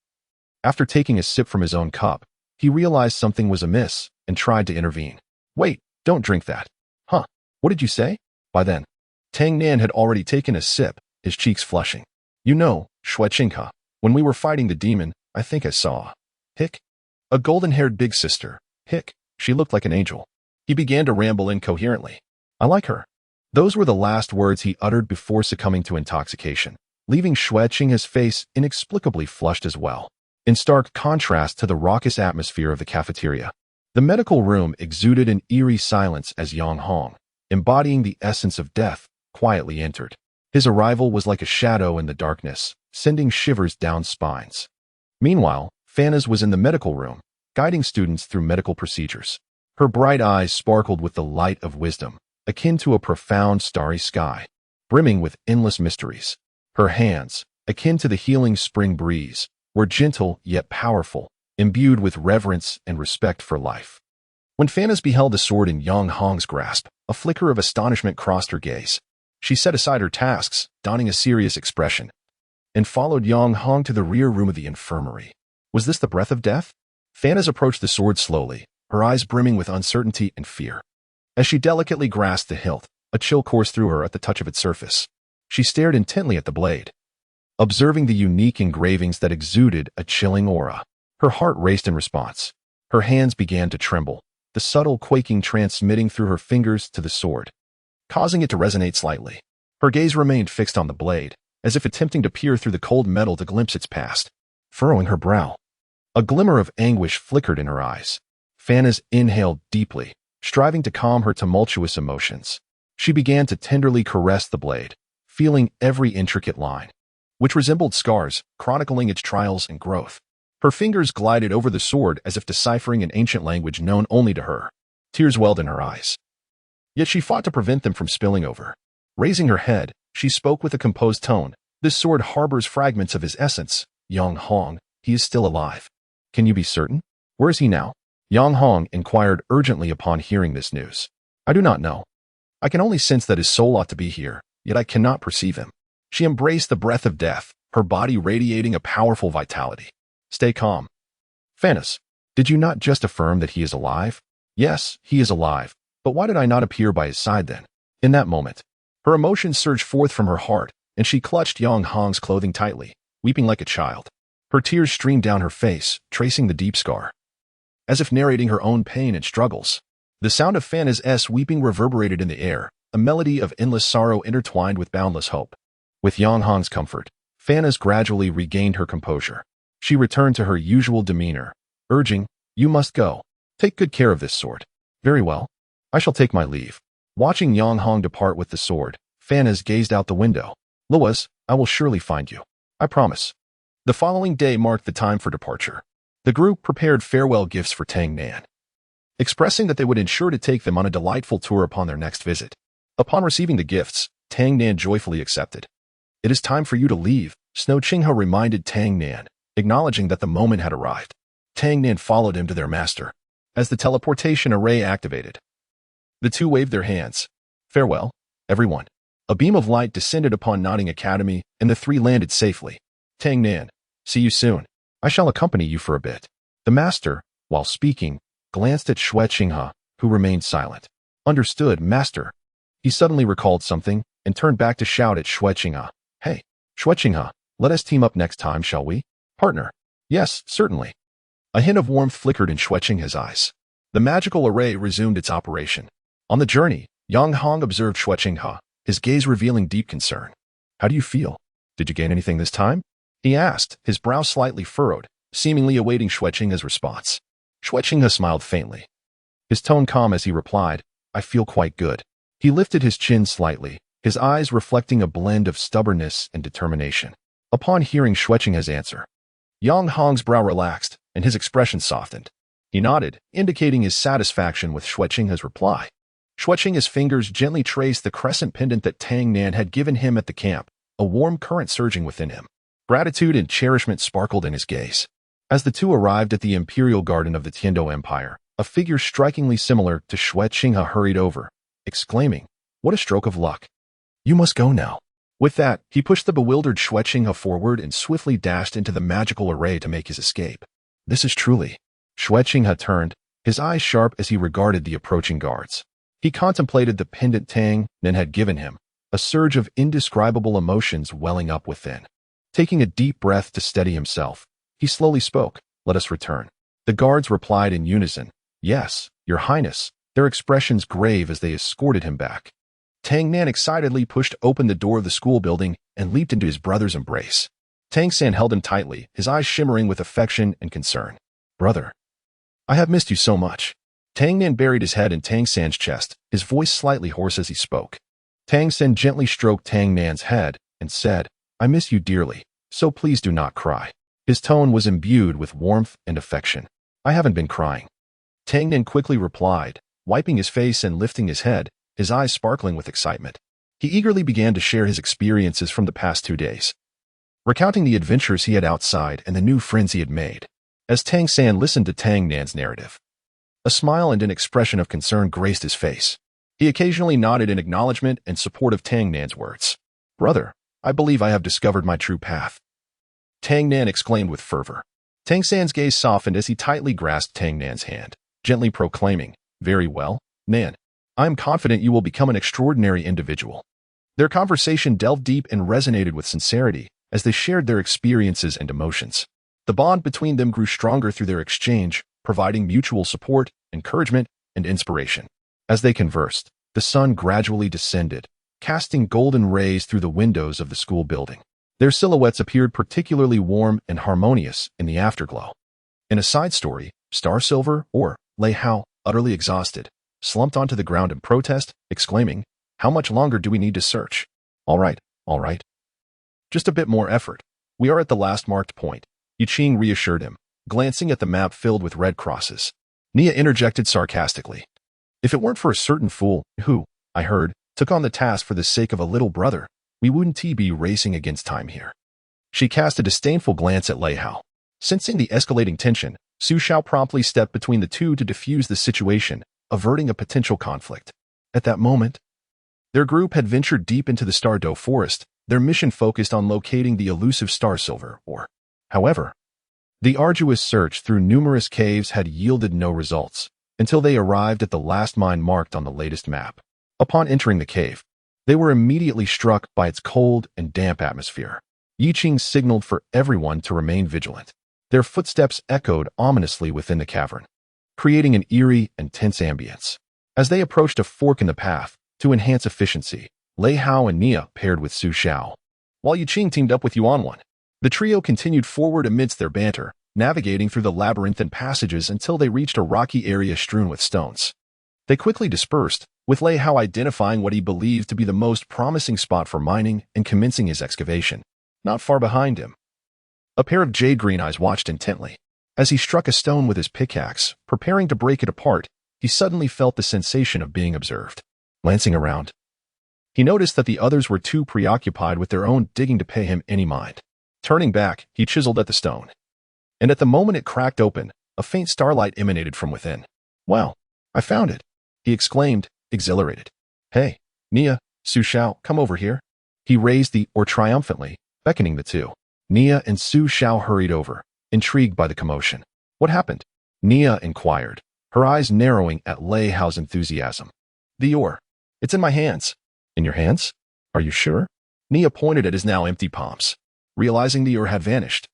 Speaker 1: after taking a sip from his own cup, he realized something was amiss and tried to intervene. Wait, don't drink that. Huh, what did you say? By then, Tang Nan had already taken a sip, his cheeks flushing. You know, Shui Qinghe, when we were fighting the demon, I think I saw. Hick? A golden-haired big sister. Hick, she looked like an angel. He began to ramble incoherently. I like her. Those were the last words he uttered before succumbing to intoxication, leaving Shui Qinghe's face inexplicably flushed as well. In stark contrast to the raucous atmosphere of the cafeteria, the medical room exuded an eerie silence as Yang Hong, embodying the essence of death, quietly entered. His arrival was like a shadow in the darkness, sending shivers down spines. Meanwhile, Fanaz was in the medical room, guiding students through medical procedures. Her bright eyes sparkled with the light of wisdom, akin to a profound starry sky, brimming with endless mysteries. Her hands, akin to the healing spring breeze, were gentle yet powerful, imbued with reverence and respect for life. When Fanaz beheld the sword in Yang Hong's grasp, a flicker of astonishment crossed her gaze. She set aside her tasks, donning a serious expression, and followed Yang Hong to the rear room of the infirmary. Was this the breath of death? Fanaz approached the sword slowly, her eyes brimming with uncertainty and fear. As she delicately grasped the hilt, a chill coursed through her at the touch of its surface. She stared intently at the blade, observing the unique engravings that exuded a chilling aura. Her heart raced in response. Her hands began to tremble, the subtle quaking transmitting through her fingers to the sword, causing it to resonate slightly. Her gaze remained fixed on the blade, as if attempting to peer through the cold metal to glimpse its past. Furrowing her brow, a glimmer of anguish flickered in her eyes. Fanaz inhaled deeply, striving to calm her tumultuous emotions. She began to tenderly caress the blade, feeling every intricate line, which resembled scars, chronicling its trials and growth. Her fingers glided over the sword as if deciphering an ancient language known only to her. Tears welled in her eyes. Yet she fought to prevent them from spilling over. Raising her head, she spoke with a composed tone. This sword harbors fragments of his essence. Yang Hong, he is still alive. Can you be certain? Where is he now? Yang Hong inquired urgently upon hearing this news. I do not know. I can only sense that his soul ought to be here, yet I cannot perceive him. She embraced the breath of death, her body radiating a powerful vitality. Stay calm. Phanes, did you not just affirm that he is alive? Yes, he is alive, but why did I not appear by his side then? In that moment, her emotions surged forth from her heart, and she clutched Yang Hong's clothing tightly, weeping like a child. Her tears streamed down her face, tracing the deep scar. As if narrating her own pain and struggles, the sound of Phanes' weeping reverberated in the air, a melody of endless sorrow intertwined with boundless hope. With Yang Hong's comfort, Phanes gradually regained her composure. She returned to her usual demeanor, urging, You must go. Take good care of this sword. Very well. I shall take my leave. Watching Yang Hong depart with the sword, Phanes gazed out the window. Luas, I will surely find you. I promise. The following day marked the time for departure. The group prepared farewell gifts for Tang Nan, expressing that they would ensure to take them on a delightful tour upon their next visit. Upon receiving the gifts, Tang Nan joyfully accepted. It is time for you to leave, Snow Qinghe reminded Tang Nan, acknowledging that the moment had arrived. Tang Nan followed him to their master. As the teleportation array activated, the two waved their hands. Farewell, everyone. A beam of light descended upon Nodding Academy, and the three landed safely. Tang Nan, see you soon. I shall accompany you for a bit. The master, while speaking, glanced at Shui Qinghe, who remained silent. Understood, master. He suddenly recalled something, and turned back to shout at Shui Qinghe. Hey, Shui Qinghe, let us team up next time, shall we? Partner. Yes, certainly. A hint of warmth flickered in Shui Qinghe's eyes. The magical array resumed its operation. On the journey, Yang Hong observed Shui Qinghe, his gaze revealing deep concern. How do you feel? Did you gain anything this time? He asked, his brow slightly furrowed, seemingly awaiting Shui Qinghe's response. Shui Qinghe smiled faintly, his tone calm as he replied, I feel quite good. He lifted his chin slightly, his eyes reflecting a blend of stubbornness and determination. Upon hearing Shui Qinghe's answer, Yang Hong's brow relaxed, and his expression softened. He nodded, indicating his satisfaction with Shui Qinghe's reply. Shui Qinghe's fingers gently traced the crescent pendant that Tang Nan had given him at the camp, a warm current surging within him. Gratitude and cherishment sparkled in his gaze. As the two arrived at the imperial garden of the Tiando Empire, a figure strikingly similar to Shui Qinghe hurried over, exclaiming, What a stroke of luck. You must go now. With that, he pushed the bewildered Shui Qinghe forward and swiftly dashed into the magical array to make his escape. This is truly. Shui Qinghe turned, his eyes sharp as he regarded the approaching guards. He contemplated the pendant Tang Nan had given him, a surge of indescribable emotions welling up within. Taking a deep breath to steady himself, he slowly spoke, Let us return. The guards replied in unison, Yes, Your Highness, their expressions grave as they escorted him back. Tang Nan excitedly pushed open the door of the school building and leaped into his brother's embrace. Tang San held him tightly, his eyes shimmering with affection and concern. Brother, I have missed you so much. Tang Nan buried his head in Tang San's chest, his voice slightly hoarse as he spoke. Tang San gently stroked Tang Nan's head and said, I miss you dearly, so please do not cry. His tone was imbued with warmth and affection. I haven't been crying. Tang Nan quickly replied, wiping his face and lifting his head, his eyes sparkling with excitement. He eagerly began to share his experiences from the past 2 days, recounting the adventures he had outside and the new friends he had made. As Tang San listened to Tang Nan's narrative, a smile and an expression of concern graced his face. He occasionally nodded in acknowledgement and support of Tang Nan's words. Brother, I believe I have discovered my true path. Tang Nan exclaimed with fervor. Tang San's gaze softened as he tightly grasped Tang Nan's hand, gently proclaiming, Very well, Nan. I am confident you will become an extraordinary individual. Their conversation delved deep and resonated with sincerity as they shared their experiences and emotions. The bond between them grew stronger through their exchange, providing mutual support, encouragement, and inspiration. As they conversed, the sun gradually descended, casting golden rays through the windows of the school building. Their silhouettes appeared particularly warm and harmonious in the afterglow. In a side story, Star Silver, or Lei Hao, utterly exhausted, slumped onto the ground in protest, exclaiming, How much longer do we need to search? All right. Just a bit more effort. We are at the last marked point, Yuqing reassured him, glancing at the map filled with red crosses. Nia interjected sarcastically. If it weren't for a certain fool who, I heard, took on the task for the sake of a little brother, we wouldn't be racing against time here. She cast a disdainful glance at Lei Hao. Sensing the escalating tension, Su Xiao promptly stepped between the two to defuse the situation, averting a potential conflict. At that moment, their group had ventured deep into the Stardow forest, their mission focused on locating the elusive Star Silver ore. However, the arduous search through numerous caves had yielded no results, until they arrived at the last mine marked on the latest map. Upon entering the cave, they were immediately struck by its cold and damp atmosphere. Yi Qing signaled for everyone to remain vigilant. Their footsteps echoed ominously within the cavern, creating an eerie and tense ambience. As they approached a fork in the path, to enhance efficiency, Lei Hao and Nia paired with Su Xiao, while Yi Qing teamed up with Yuan. The trio continued forward amidst their banter, navigating through the labyrinthine passages until they reached a rocky area strewn with stones. They quickly dispersed, with Lei Hao identifying what he believed to be the most promising spot for mining and commencing his excavation. Not far behind him, a pair of jade green eyes watched intently. As he struck a stone with his pickaxe, preparing to break it apart, he suddenly felt the sensation of being observed. Glancing around, he noticed that the others were too preoccupied with their own digging to pay him any mind. Turning back, he chiseled at the stone. And at the moment it cracked open, a faint starlight emanated from within. "Wow, I found it," he exclaimed, exhilarated. "Hey, Nia, Su Xiao, come over here." He raised the ore triumphantly, beckoning the two. Nia and Su Xiao hurried over, intrigued by the commotion. "What happened?" Nia inquired, her eyes narrowing at Lei Hao's enthusiasm. "The ore. It's in my hands." "In your hands? Are you sure?" Nia pointed at his now empty palms, realizing the ore had vanished.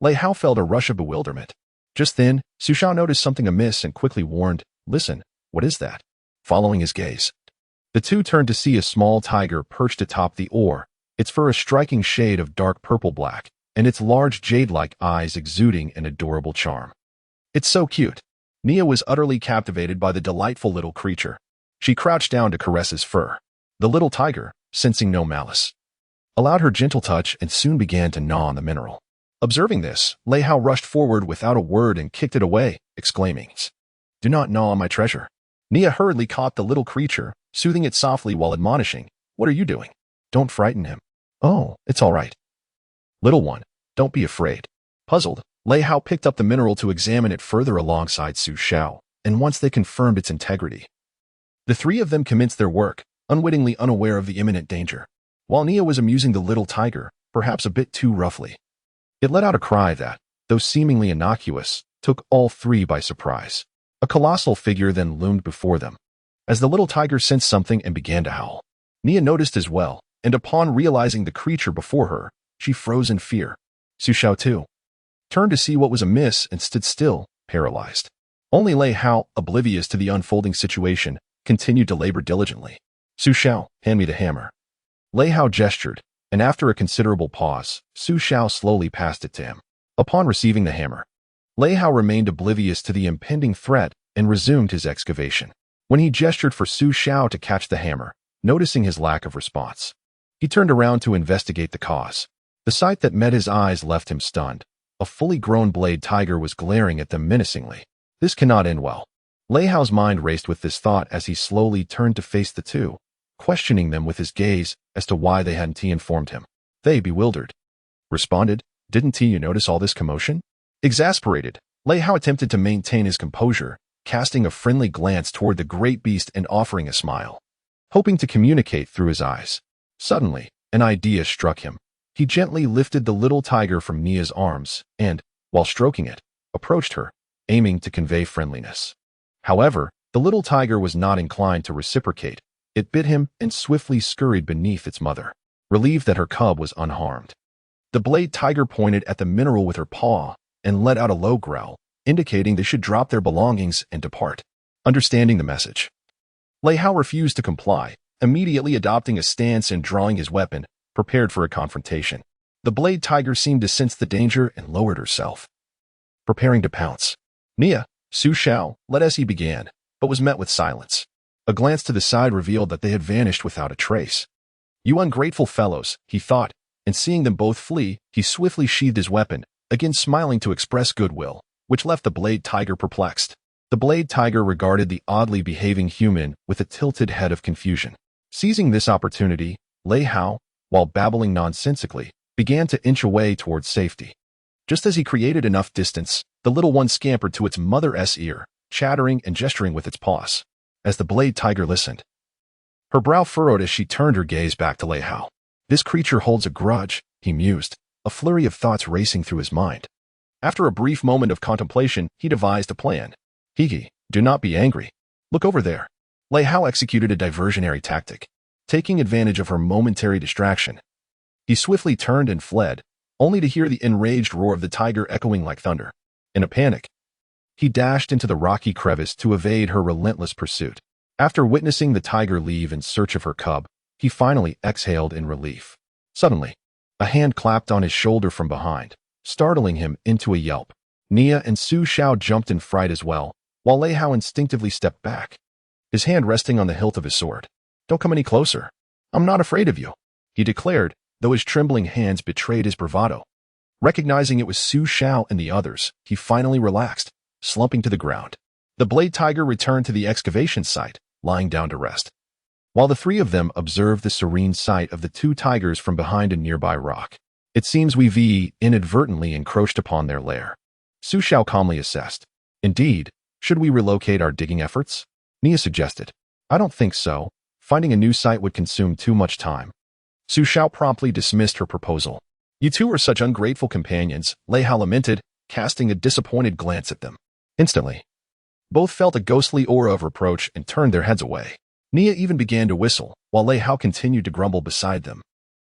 Speaker 1: Lei Hao felt a rush of bewilderment. Just then, Su Xiao noticed something amiss and quickly warned, "Listen, what is that?" Following his gaze, the two turned to see a small tiger perched atop the ore, its fur a striking shade of dark purple-black, and its large jade-like eyes exuding an adorable charm. "It's so cute." Nia was utterly captivated by the delightful little creature. She crouched down to caress his fur. The little tiger, sensing no malice, allowed her gentle touch and soon began to gnaw on the mineral. Observing this, Lei Hao rushed forward without a word and kicked it away, exclaiming, "Do not gnaw on my treasure." Nia hurriedly caught the little creature, soothing it softly while admonishing, "What are you doing? Don't frighten him." "Oh, it's all right. Little one, don't be afraid." Puzzled, Lei Hao picked up the mineral to examine it further alongside Su Xiao, and once they confirmed its integrity, the three of them commenced their work, unwittingly unaware of the imminent danger. While Nia was amusing the little tiger, perhaps a bit too roughly, it let out a cry that, though seemingly innocuous, took all three by surprise. A colossal figure then loomed before them. As the little tiger sensed something and began to howl, Nia noticed as well, and upon realizing the creature before her, she froze in fear. Su Xiao too turned to see what was amiss and stood still, paralyzed. Only Lei Hao, oblivious to the unfolding situation, continued to labor diligently. "Su Xiao, hand me the hammer." Lei Hao gestured, and after a considerable pause, Su Xiao slowly passed it to him. Upon receiving the hammer, Lei Hao remained oblivious to the impending threat and resumed his excavation. When he gestured for Su Xiao to catch the hammer, noticing his lack of response, he turned around to investigate the cause. The sight that met his eyes left him stunned. A fully grown blade tiger was glaring at them menacingly. This cannot end well. Lei Hao's mind raced with this thought as he slowly turned to face the two, questioning them with his gaze as to why they hadn't informed him. They, bewildered, responded, "Didn't you notice all this commotion?" Exasperated, Lei Hao attempted to maintain his composure, casting a friendly glance toward the great beast and offering a smile, hoping to communicate through his eyes. Suddenly, an idea struck him. He gently lifted the little tiger from Nia's arms and, while stroking it, approached her, aiming to convey friendliness. However, the little tiger was not inclined to reciprocate. It bit him and swiftly scurried beneath its mother, relieved that her cub was unharmed. The blade tiger pointed at the mineral with her paw and let out a low growl, indicating they should drop their belongings and depart. Understanding the message, Lei Hao refused to comply, immediately adopting a stance and drawing his weapon, prepared for a confrontation. The blade tiger seemed to sense the danger and lowered herself, preparing to pounce. Nia, Su Xiao, led as he began, but was met with silence. A glance to the side revealed that they had vanished without a trace. "You ungrateful fellows," he thought, and seeing them both flee, he swiftly sheathed his weapon, again smiling to express goodwill, which left the blade tiger perplexed. The blade tiger regarded the oddly behaving human with a tilted head of confusion. Seizing this opportunity, Lei Hao, while babbling nonsensically, began to inch away towards safety. Just as he created enough distance, the little one scampered to its mother's ear, chattering and gesturing with its paws. As the blade tiger listened, her brow furrowed as she turned her gaze back to Lei Hao. This creature holds a grudge, he mused, a flurry of thoughts racing through his mind. After a brief moment of contemplation, he devised a plan. Higi, do not be angry. Look over there. Lei Hao executed a diversionary tactic. Taking advantage of her momentary distraction, he swiftly turned and fled, only to hear the enraged roar of the tiger echoing like thunder. In a panic, he dashed into the rocky crevice to evade her relentless pursuit. After witnessing the tiger leave in search of her cub, he finally exhaled in relief. Suddenly, a hand clapped on his shoulder from behind, startling him into a yelp. Nia and Su Xiao jumped in fright as well, while Lei Hao instinctively stepped back, his hand resting on the hilt of his sword. Don't come any closer. I'm not afraid of you, he declared, though his trembling hands betrayed his bravado. Recognizing it was Su Xiao and the others, he finally relaxed, slumping to the ground. The blade tiger returned to the excavation site, lying down to rest, while the three of them observed the serene sight of the two tigers from behind a nearby rock. It seems we've inadvertently encroached upon their lair, Su Xiao calmly assessed. Indeed, should we relocate our digging efforts? Nia suggested. I don't think so. Finding a new site would consume too much time. Su Xiao promptly dismissed her proposal. You two are such ungrateful companions, Lei Hao lamented, casting a disappointed glance at them. Instantly, both felt a ghostly aura of reproach and turned their heads away. Nia even began to whistle, while Lei Hao continued to grumble beside them.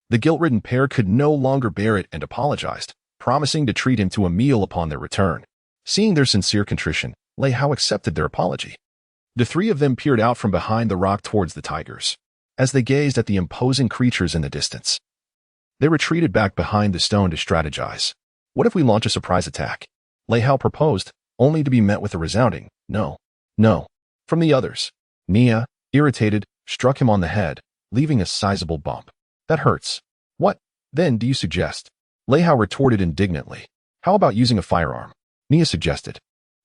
Speaker 1: The guilt-ridden pair could no longer bear it and apologized, promising to treat him to a meal upon their return. Seeing their sincere contrition, Lei Hao accepted their apology. The three of them peered out from behind the rock towards the tigers. As they gazed at the imposing creatures in the distance, they retreated back behind the stone to strategize. What if we launch a surprise attack? Lei Hao proposed, only to be met with a resounding, no, no, from the others. Nia, irritated, struck him on the head, leaving a sizable bump. That hurts. What, then, do you suggest? Lei Hao retorted indignantly. How about using a firearm? Nia suggested.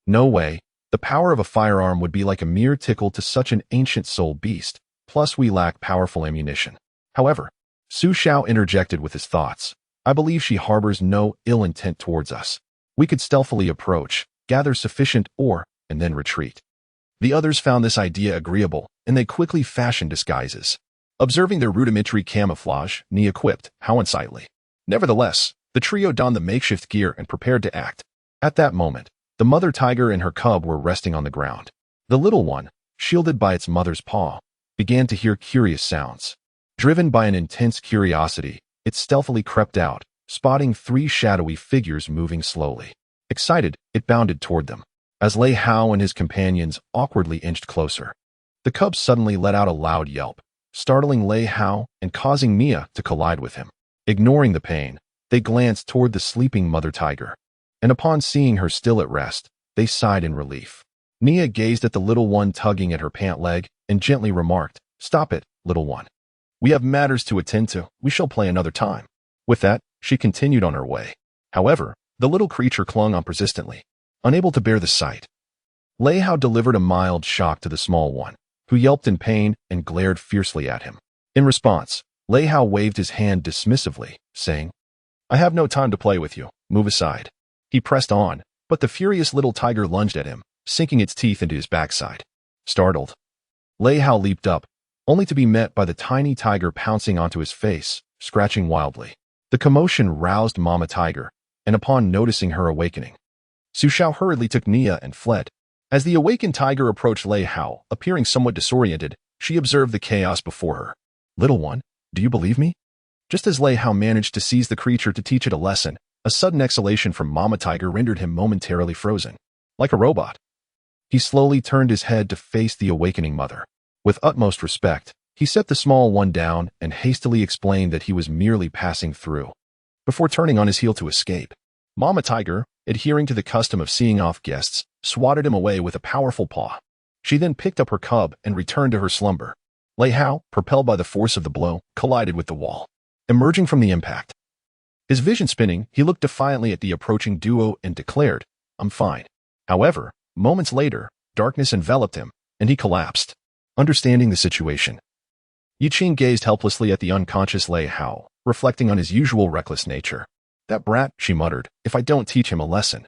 Speaker 1: No way. The power of a firearm would be like a mere tickle to such an ancient soul beast. Plus, we lack powerful ammunition. However, Su Xiao interjected with his thoughts. I believe she harbors no ill intent towards us. We could stealthily approach, gather sufficient ore, and then retreat. The others found this idea agreeable, and they quickly fashioned disguises. Observing their rudimentary camouflage, Nia quipped, how unsightly. Nevertheless, the trio donned the makeshift gear and prepared to act. At that moment, the mother tiger and her cub were resting on the ground. The little one, shielded by its mother's paw, began to hear curious sounds. Driven by an intense curiosity, it stealthily crept out, spotting three shadowy figures moving slowly. Excited, it bounded toward them. As Lei Hao and his companions awkwardly inched closer, the cub suddenly let out a loud yelp, startling Lei Hao and causing Nia to collide with him. Ignoring the pain, they glanced toward the sleeping mother tiger, and upon seeing her still at rest, they sighed in relief. Nia gazed at the little one tugging at her pant leg and gently remarked, Stop it, little one. We have matters to attend to. We shall play another time. With that, she continued on her way. However, the little creature clung on persistently, unable to bear the sight. Lei Hao delivered a mild shock to the small one, who yelped in pain and glared fiercely at him. In response, Lei Hao waved his hand dismissively, saying, I have no time to play with you. Move aside. He pressed on, but the furious little tiger lunged at him, sinking its teeth into his backside. Startled, Lei Hao leaped up, only to be met by the tiny tiger pouncing onto his face, scratching wildly. The commotion roused Mama Tiger, and upon noticing her awakening, Su Xiao hurriedly took Nia and fled. As the awakened tiger approached Lei Hao, appearing somewhat disoriented, she observed the chaos before her. Little one, do you believe me? Just as Lei Hao managed to seize the creature to teach it a lesson, a sudden exhalation from Mama Tiger rendered him momentarily frozen. Like a robot, he slowly turned his head to face the awakening mother. With utmost respect, he set the small one down and hastily explained that he was merely passing through, before turning on his heel to escape. Mama Tiger, adhering to the custom of seeing off guests, swatted him away with a powerful paw. She then picked up her cub and returned to her slumber. Lei Hao, propelled by the force of the blow, collided with the wall. Emerging from the impact, his vision spinning, he looked defiantly at the approaching duo and declared, I'm fine. However, moments later, Darkness enveloped him, and he collapsed. Understanding the situation, Yi Qing gazed helplessly at the unconscious Lei Hao, reflecting on his usual reckless nature. That brat, she muttered, if I don't teach him a lesson,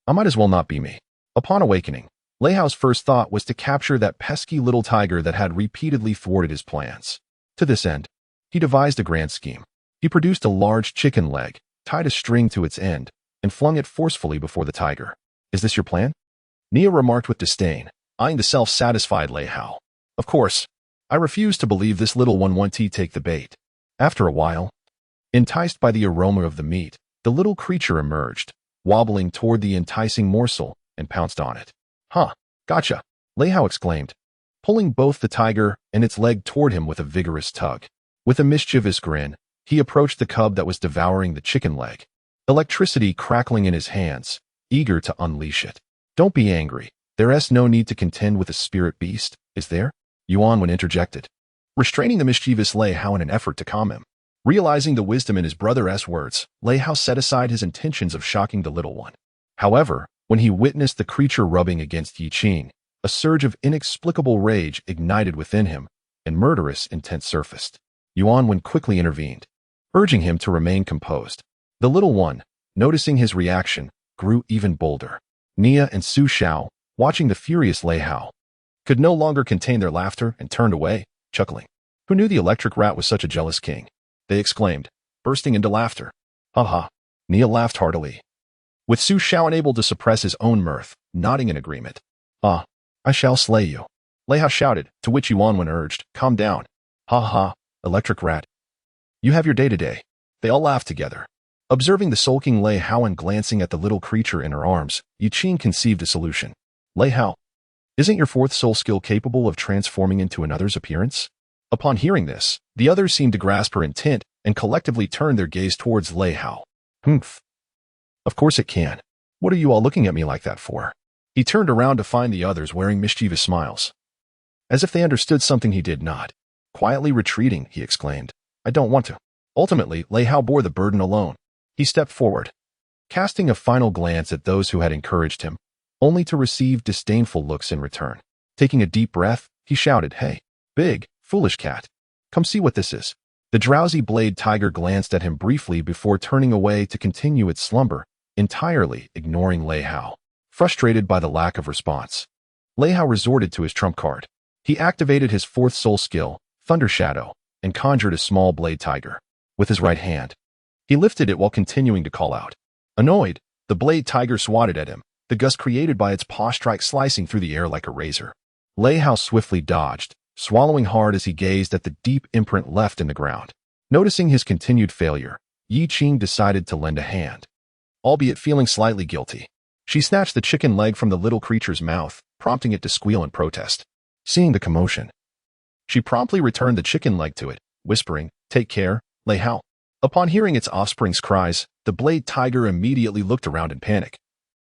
Speaker 1: I might as well not be me. Upon awakening, Lei Hao's first thought was to capture that pesky little tiger that had repeatedly thwarted his plans. To this end, he devised a grand scheme. He produced a large chicken leg, tied a string to its end, and flung it forcefully before the tiger. Is this your plan? Nia remarked with disdain, eyeing the self-satisfied Lei Hao. Of course, I refuse to believe this little one won't take the bait. After a while, enticed by the aroma of the meat, the little creature emerged, wobbling toward the enticing morsel, and pounced on it. Huh, gotcha, Lei Hao exclaimed, pulling both the tiger and its leg toward him with a vigorous tug. With a mischievous grin, he approached the cub that was devouring the chicken leg, electricity crackling in his hands, eager to unleash it. Don't be angry. There's no need to contend with a spirit beast, is there? Yuan interjected, restraining the mischievous Lei Hao in an effort to calm him. Realizing the wisdom in his brother's words, Lei Hao set aside his intentions of shocking the little one. However, when he witnessed the creature rubbing against Yi Qing, a surge of inexplicable rage ignited within him, and murderous intent surfaced. Yuan quickly intervened, urging him to remain composed. The little one, noticing his reaction, grew even bolder. Nia and Su Xiao, watching the furious Lei Hao, could no longer contain their laughter and turned away, chuckling. Who knew the electric rat was such a jealous king? They exclaimed, bursting into laughter. Ha ha. Nia laughed heartily, with Su Xiao unable to suppress his own mirth, nodding in agreement. Ah, I shall slay you, Lei Hao shouted, to which Yuan urged, calm down. Ha ha, electric rat. You have your day today. They all laughed together. Observing the sulking Lei Hao and glancing at the little creature in her arms, Yi Qing conceived a solution. Lei Hao, isn't your fourth soul skill capable of transforming into another's appearance? Upon hearing this, the others seemed to grasp her intent and collectively turned their gaze towards Lei Hao. Humph. Of course it can. What are you all looking at me like that for? He turned around to find the others wearing mischievous smiles, as if they understood something he did not. Quietly retreating, he exclaimed, I don't want to. Ultimately, Lei Hao bore the burden alone. He stepped forward, casting a final glance at those who had encouraged him, only to receive disdainful looks in return. Taking a deep breath, he shouted, Hey, big, foolish cat. Come see what this is. The drowsy blade tiger glanced at him briefly before turning away to continue its slumber, entirely ignoring Lei Hao. Frustrated by the lack of response, Lei Hao resorted to his trump card. He activated his fourth soul skill, Thunder Shadow, and conjured a small blade tiger. With his right hand, he lifted it while continuing to call out. Annoyed, the blade tiger swatted at him, the gust created by its paw strike slicing through the air like a razor. Lei Hao swiftly dodged, swallowing hard as he gazed at the deep imprint left in the ground. Noticing his continued failure, Yi Qing decided to lend a hand, albeit feeling slightly guilty. She snatched the chicken leg from the little creature's mouth, prompting it to squeal in protest. Seeing the commotion, she promptly returned the chicken leg to it, whispering, Take care, Lei Hao. Upon hearing its offspring's cries, the blade tiger immediately looked around in panic.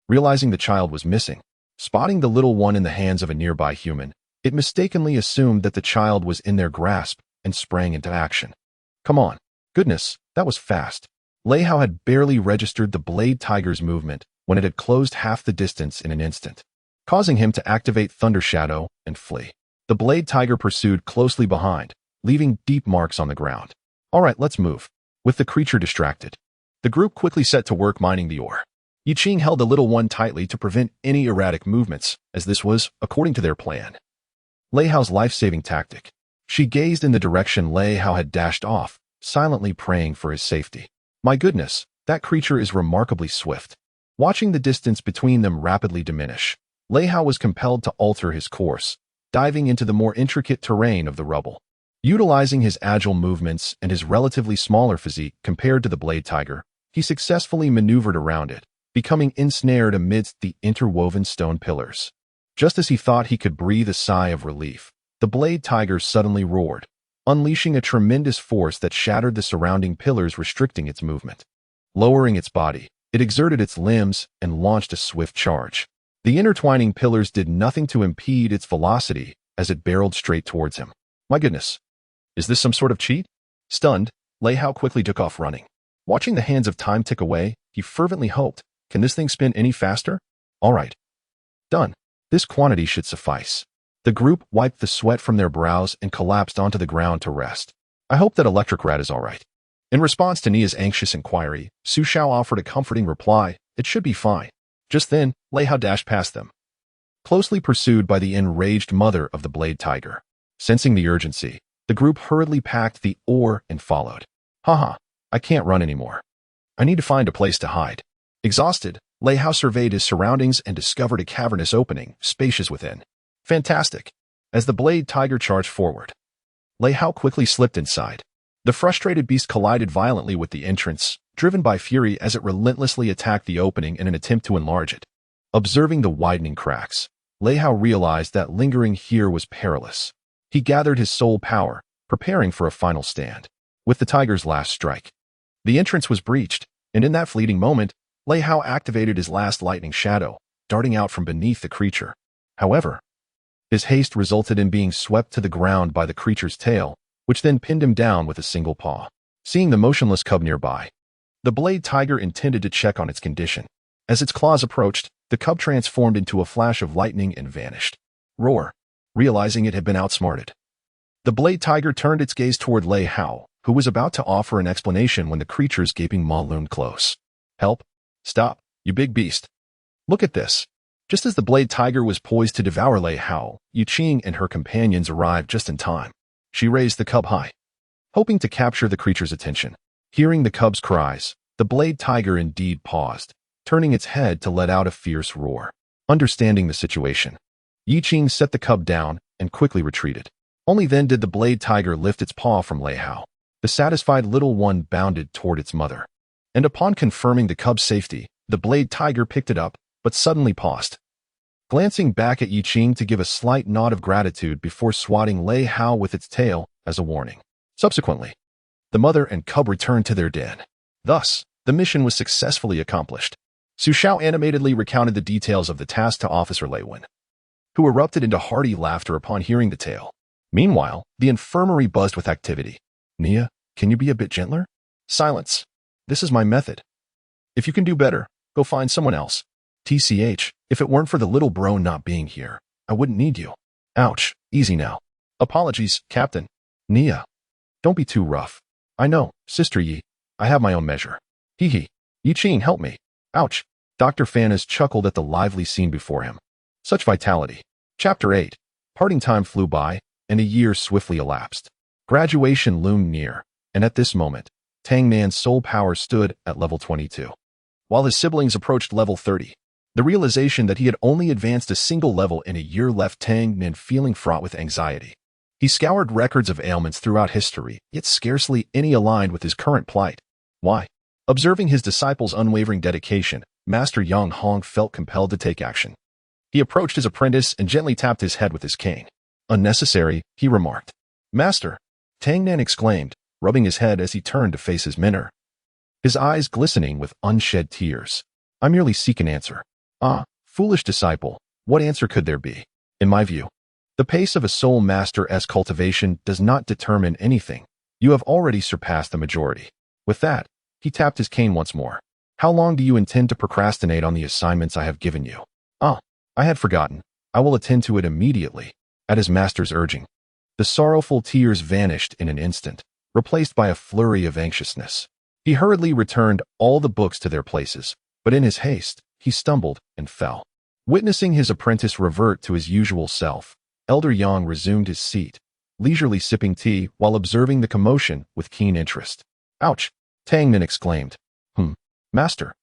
Speaker 1: Realizing the child was missing, spotting the little one in the hands of a nearby human, it mistakenly assumed that the child was in their grasp and sprang into action. Come on. Goodness, that was fast. Lei Hao had barely registered the blade tiger's movement when it had closed half the distance in an instant, causing him to activate Thunder Shadow and flee. The blade tiger pursued closely behind, leaving deep marks on the ground. All right, let's move. With the creature distracted, the group quickly set to work mining the ore. Yi Qing held the little one tightly to prevent any erratic movements, as this was, according to their plan, Lei Hao's life-saving tactic. She gazed in the direction Lei Hao had dashed off, silently praying for his safety. My goodness, that creature is remarkably swift. Watching the distance between them rapidly diminish, Lei Hao was compelled to alter his course, diving into the more intricate terrain of the rubble. Utilizing his agile movements and his relatively smaller physique compared to the blade tiger, he successfully maneuvered around it, becoming ensnared amidst the interwoven stone pillars. Just as he thought he could breathe a sigh of relief, the blade tiger suddenly roared, unleashing a tremendous force that shattered the surrounding pillars, restricting its movement. Lowering its body, it exerted its limbs and launched a swift charge. The intertwining pillars did nothing to impede its velocity as it barreled straight towards him. My goodness. Is this some sort of cheat? Stunned, Lei Hao quickly took off running. Watching the hands of time tick away, he fervently hoped, can this thing spin any faster? All right. Done. This quantity should suffice. The group wiped the sweat from their brows and collapsed onto the ground to rest. I hope that Electric Rat is all right. In response to Nia's anxious inquiry, Su Shao offered a comforting reply, it should be fine. Just then, Lei Hao dashed past them, closely pursued by the enraged mother of the Blade Tiger. Sensing the urgency, the group hurriedly packed the ore and followed. Haha, I can't run anymore. I need to find a place to hide. Exhausted, Lei Hao surveyed his surroundings and discovered a cavernous opening, spacious within. Fantastic. As the Blade Tiger charged forward, Lei Hao quickly slipped inside. The frustrated beast collided violently with the entrance, driven by fury as it relentlessly attacked the opening in an attempt to enlarge it. Observing the widening cracks, Lei Hao realized that lingering here was perilous. He gathered his soul power, preparing for a final stand. With the tiger's last strike, the entrance was breached, and in that fleeting moment, Lei Hao activated his last lightning shadow, darting out from beneath the creature. However, his haste resulted in being swept to the ground by the creature's tail, which then pinned him down with a single paw. Seeing the motionless cub nearby, the Blade Tiger intended to check on its condition. As its claws approached, the cub transformed into a flash of lightning and vanished. Roar! Realizing it had been outsmarted, the Blade Tiger turned its gaze toward Lei Hao, who was about to offer an explanation when the creature's gaping maw loomed close. Help! Stop, you big beast! Look at this! Just as the Blade Tiger was poised to devour Lei Hao, Yu Qing and her companions arrived just in time. She raised the cub high, hoping to capture the creature's attention. Hearing the cub's cries, the Blade Tiger indeed paused, turning its head to let out a fierce roar. Understanding the situation, Yu Qing set the cub down and quickly retreated. Only then did the Blade Tiger lift its paw from Lei Hao. The satisfied little one bounded toward its mother. And upon confirming the cub's safety, the Blade Tiger picked it up, but suddenly paused, glancing back at Yu Qing to give a slight nod of gratitude before swatting Lei Hao with its tail as a warning. Subsequently, the mother and cub returned to their den. Thus, the mission was successfully accomplished. Su Shao animatedly recounted the details of the task to Officer Lei Wen, who erupted into hearty laughter upon hearing the tale. Meanwhile, the infirmary buzzed with activity. Nia, can you be a bit gentler? Silence. This is my method. If you can do better, go find someone else. TCH, if it weren't for the little bro not being here, I wouldn't need you. Ouch, easy now. Apologies, Captain. Nia, don't be too rough. I know, Sister Yi, I have my own measure. Hee hee. Yu Qing, help me. Ouch. Dr. Fanas chuckled at the lively scene before him. Such vitality. Chapter 8. Parting time flew by, and a year swiftly elapsed. Graduation loomed near, and at this moment, Tang Nan's soul power stood at level 22, while his siblings approached level 30. The realization that he had only advanced a single level in a year left Tang Nan feeling fraught with anxiety. He scoured records of ailments throughout history, yet scarcely any aligned with his current plight. Why? Observing his disciple's unwavering dedication, Master Yang Hong felt compelled to take action. He approached his apprentice and gently tapped his head with his cane. Unnecessary, he remarked. Master, Tang Nan exclaimed, rubbing his head as he turned to face his mentor, his eyes glistening with unshed tears. I merely seek an answer. Ah, foolish disciple, what answer could there be? In my view, the pace of a soul master's cultivation does not determine anything. You have already surpassed the majority. With that, he tapped his cane once more. How long do you intend to procrastinate on the assignments I have given you? Ah, I had forgotten. I will attend to it immediately. At his master's urging, the sorrowful tears vanished in an instant, replaced by a flurry of anxiousness. He hurriedly returned all the books to their places, but in his haste, he stumbled and fell. Witnessing his apprentice revert to his usual self, Elder Yang resumed his seat, leisurely sipping tea while observing the commotion with keen interest. Ouch! Tang Nan exclaimed. Master,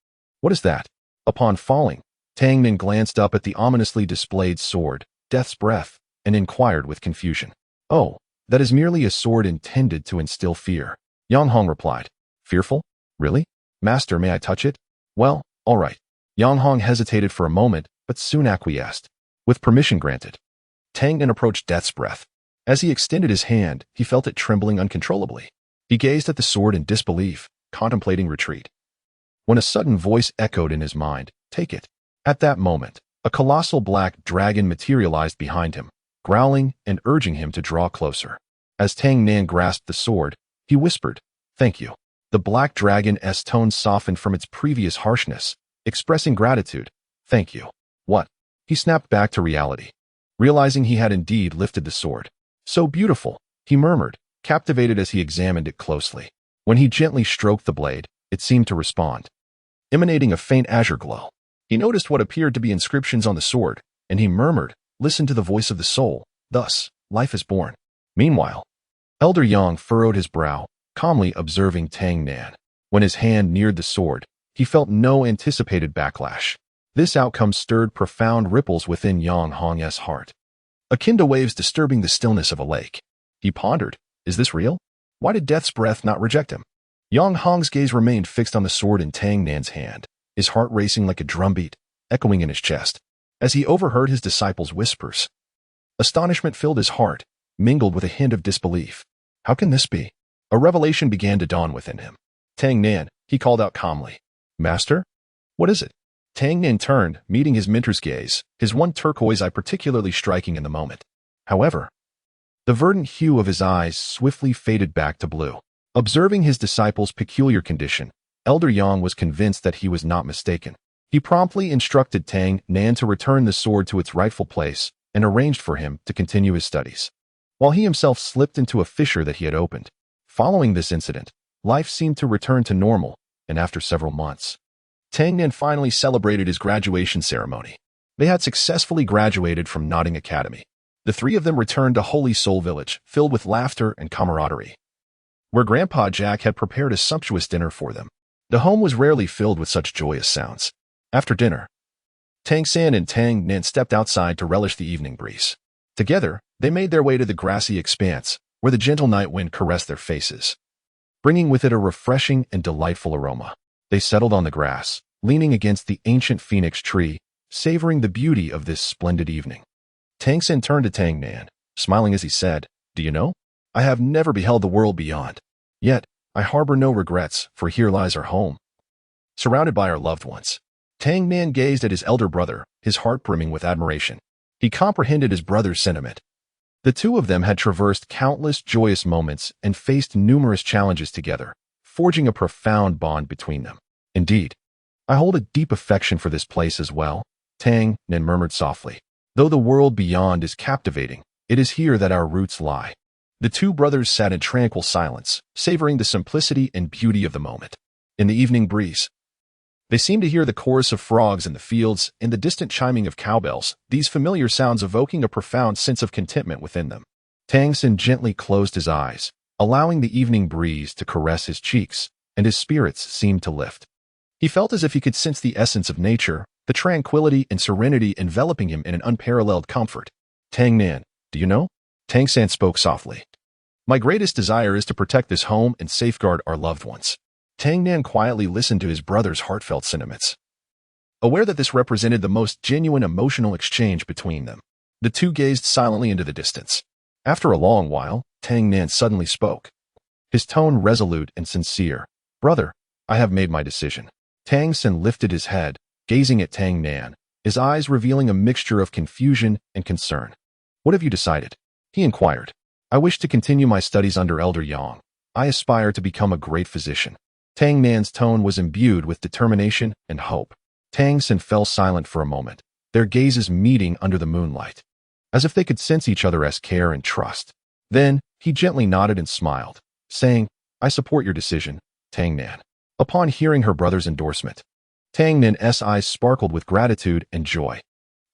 Speaker 1: what is that? Upon falling, Tang Nan glanced up at the ominously displayed sword, Death's Breath, and inquired with confusion. Oh, that is merely a sword intended to instill fear. Yang Hong replied. Fearful? Really? Master, may I touch it? Well, all right. Yang Hong hesitated for a moment, but soon acquiesced. With permission granted, Tang Nan approached Death's Breath. As he extended his hand, he felt it trembling uncontrollably. He gazed at the sword in disbelief, contemplating retreat, when a sudden voice echoed in his mind, take it. At that moment, a colossal black dragon materialized behind him, growling and urging him to draw closer. As Tang Nan grasped the sword, he whispered, thank you. The black dragon's tone softened from its previous harshness, expressing gratitude. Thank you. What? He snapped back to reality, realizing he had indeed lifted the sword. So beautiful, he murmured, captivated as he examined it closely. When he gently stroked the blade, it seemed to respond, emanating a faint azure glow. He noticed what appeared to be inscriptions on the sword, and he murmured, "Listen to the voice of the soul. Thus, life is born." Meanwhile, Elder Yang furrowed his brow, calmly observing Tang Nan. When his hand neared the sword, he felt no anticipated backlash. This outcome stirred profound ripples within Yang Hong's heart, akin to waves disturbing the stillness of a lake. He pondered, is this real? Why did death's breath not reject him? Yang Hong's gaze remained fixed on the sword in Tang Nan's hand, his heart racing like a drumbeat, echoing in his chest, as he overheard his disciples' whispers. Astonishment filled his heart, mingled with a hint of disbelief. How can this be? A revelation began to dawn within him. Tang Nan, he called out calmly. Master? What is it? Tang Nan turned, meeting his mentor's gaze, his one turquoise eye particularly striking in the moment. However, the verdant hue of his eyes swiftly faded back to blue. Observing his disciple's peculiar condition, Elder Yang was convinced that he was not mistaken. He promptly instructed Tang Nan to return the sword to its rightful place and arranged for him to continue his studies, while he himself slipped into a fissure that he had opened. Following this incident, life seemed to return to normal, and after several months, Tang Nan finally celebrated his graduation ceremony. They had successfully graduated from Nodding Academy. The three of them returned to Holy Soul Village, filled with laughter and camaraderie, where Grandpa Jack had prepared a sumptuous dinner for them. The home was rarely filled with such joyous sounds. After dinner, Tang San and Tang Nan stepped outside to relish the evening breeze. Together, they made their way to the grassy expanse, where the gentle night wind caressed their faces, bringing with it a refreshing and delightful aroma. They settled on the grass, leaning against the ancient phoenix tree, savoring the beauty of this splendid evening. Tang San turned to Tang Nan, smiling as he said, "Do you know? I have never beheld the world beyond. Yet, I harbor no regrets, for here lies our home, surrounded by our loved ones." Tang Nan gazed at his elder brother, his heart brimming with admiration. He comprehended his brother's sentiment. The two of them had traversed countless joyous moments and faced numerous challenges together, forging a profound bond between them. Indeed, I hold a deep affection for this place as well, Tang Nan murmured softly. Though the world beyond is captivating, it is here that our roots lie. The two brothers sat in tranquil silence, savoring the simplicity and beauty of the moment. In the evening breeze, they seemed to hear the chorus of frogs in the fields and the distant chiming of cowbells, these familiar sounds evoking a profound sense of contentment within them. Tang San gently closed his eyes, allowing the evening breeze to caress his cheeks, and his spirits seemed to lift. He felt as if he could sense the essence of nature, the tranquility and serenity enveloping him in an unparalleled comfort. Tang Nan, do you know? Tang San spoke softly. My greatest desire is to protect this home and safeguard our loved ones. Tang Nan quietly listened to his brother's heartfelt sentiments, aware that this represented the most genuine emotional exchange between them. The two gazed silently into the distance. After a long while, Tang Nan suddenly spoke, his tone resolute and sincere. Brother, I have made my decision. Tang San lifted his head, gazing at Tang Nan, his eyes revealing a mixture of confusion and concern. What have you decided? He inquired. I wish to continue my studies under Elder Yang. I aspire to become a great physician. Tang Nan's tone was imbued with determination and hope. Tang San fell silent for a moment, their gazes meeting under the moonlight, as if they could sense each other's care and trust. Then, he gently nodded and smiled, saying, I support your decision, Tang Nan. Upon hearing her brother's endorsement, Tang Nan's eyes sparkled with gratitude and joy.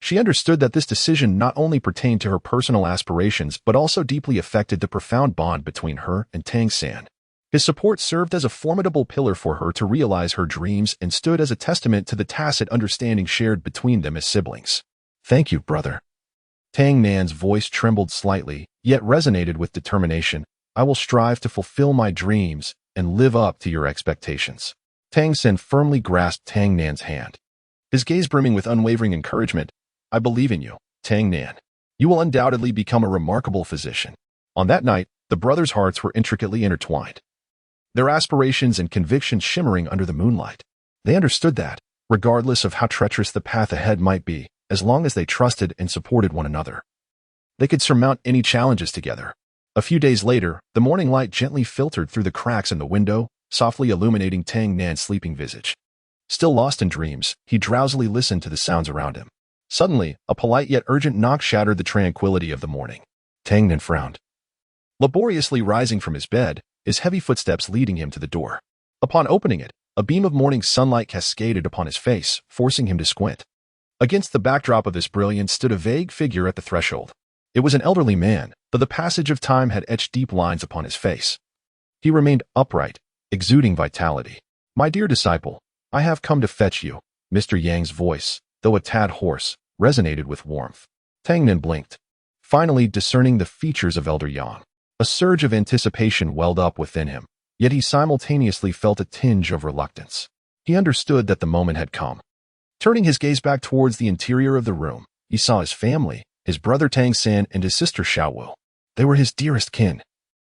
Speaker 1: She understood that this decision not only pertained to her personal aspirations but also deeply affected the profound bond between her and Tang San. His support served as a formidable pillar for her to realize her dreams and stood as a testament to the tacit understanding shared between them as siblings. Thank you, brother. Tang Nan's voice trembled slightly, yet resonated with determination. I will strive to fulfill my dreams and live up to your expectations. Tang San firmly grasped Tang Nan's hand, his gaze brimming with unwavering encouragement. I believe in you, Tang Nan. You will undoubtedly become a remarkable physician. On that night, the brothers' hearts were intricately intertwined, their aspirations and convictions shimmering under the moonlight. They understood that, regardless of how treacherous the path ahead might be, as long as they trusted and supported one another, they could surmount any challenges together. A few days later, the morning light gently filtered through the cracks in the window, softly illuminating Tang Nan's sleeping visage. Still lost in dreams, he drowsily listened to the sounds around him. Suddenly, a polite yet urgent knock shattered the tranquility of the morning. Tang Nan frowned, laboriously rising from his bed, his heavy footsteps leading him to the door. Upon opening it, a beam of morning sunlight cascaded upon his face, forcing him to squint. Against the backdrop of this brilliance stood a vague figure at the threshold. It was an elderly man, though the passage of time had etched deep lines upon his face. He remained upright, exuding vitality. "My dear disciple, I have come to fetch you." Mr. Yang's voice, though a tad hoarse, resonated with warmth. Tang Nan blinked, finally discerning the features of Elder Yang. A surge of anticipation welled up within him, yet he simultaneously felt a tinge of reluctance. He understood that the moment had come. Turning his gaze back towards the interior of the room, he saw his family, his brother Tang San and his sister Xiaowu. They were his dearest kin,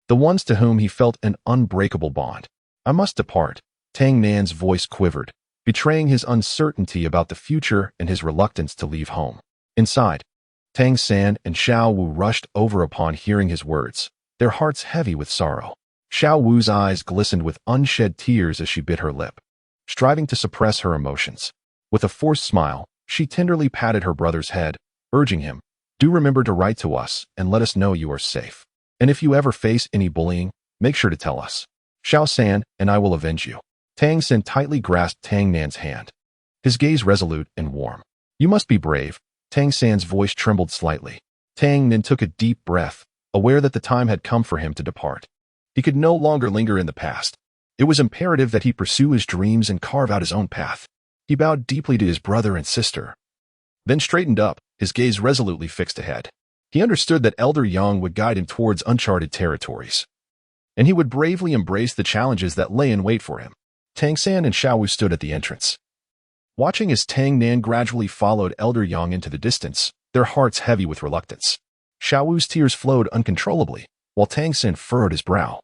Speaker 1: the ones to whom he felt an unbreakable bond. "I must depart." Tang Nan's voice quivered, betraying his uncertainty about the future and his reluctance to leave home. Inside, Tang San and Xiaowu rushed over upon hearing his words, their hearts heavy with sorrow. Xiaowu's eyes glistened with unshed tears as she bit her lip, striving to suppress her emotions. With a forced smile, she tenderly patted her brother's head, urging him, "Do remember to write to us and let us know you are safe. And if you ever face any bullying, make sure to tell us. Xiao San and I will avenge you." Tang San tightly grasped Tang Nan's hand, his gaze resolute and warm. "You must be brave." Tang San's voice trembled slightly. Tang Nan took a deep breath, aware that the time had come for him to depart. He could no longer linger in the past. It was imperative that he pursue his dreams and carve out his own path. He bowed deeply to his brother and sister, then straightened up, his gaze resolutely fixed ahead. He understood that Elder Yang would guide him towards uncharted territories, and he would bravely embrace the challenges that lay in wait for him. Tang San and Xiaowu stood at the entrance, watching as Tang Nan gradually followed Elder Yang into the distance, their hearts heavy with reluctance. Xiaowu's tears flowed uncontrollably, while Tang San furrowed his brow,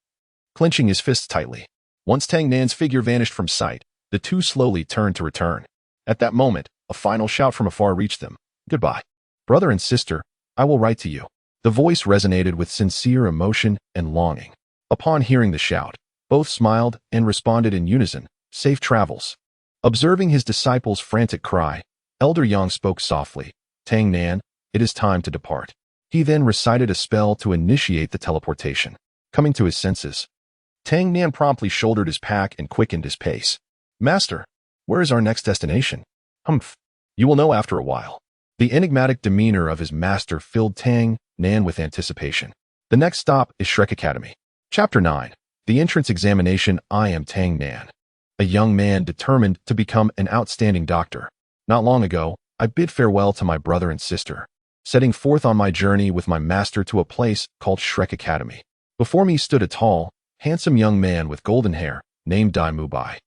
Speaker 1: clenching his fists tightly. Once Tang Nan's figure vanished from sight, the two slowly turned to return. At that moment, a final shout from afar reached them. "Goodbye, brother and sister, I will write to you." The voice resonated with sincere emotion and longing. Upon hearing the shout, both smiled and responded in unison, "Safe travels." Observing his disciple's frantic cry, Elder Yang spoke softly, "Tang Nan, it is time to depart." He then recited a spell to initiate the teleportation. Coming to his senses, Tang Nan promptly shouldered his pack and quickened his pace. "Master, where is our next destination?" "Humph, you will know after a while." The enigmatic demeanor of his master filled Tang Nan with anticipation. The next stop is Shrek Academy. Chapter 9. The Entrance Examination. I am Tang Nan, a young man determined to become an outstanding doctor. Not long ago, I bid farewell to my brother and sister, setting forth on my journey with my master to a place called Shrek Academy. Before me stood a tall, handsome young man with golden hair, named Dai Mubai,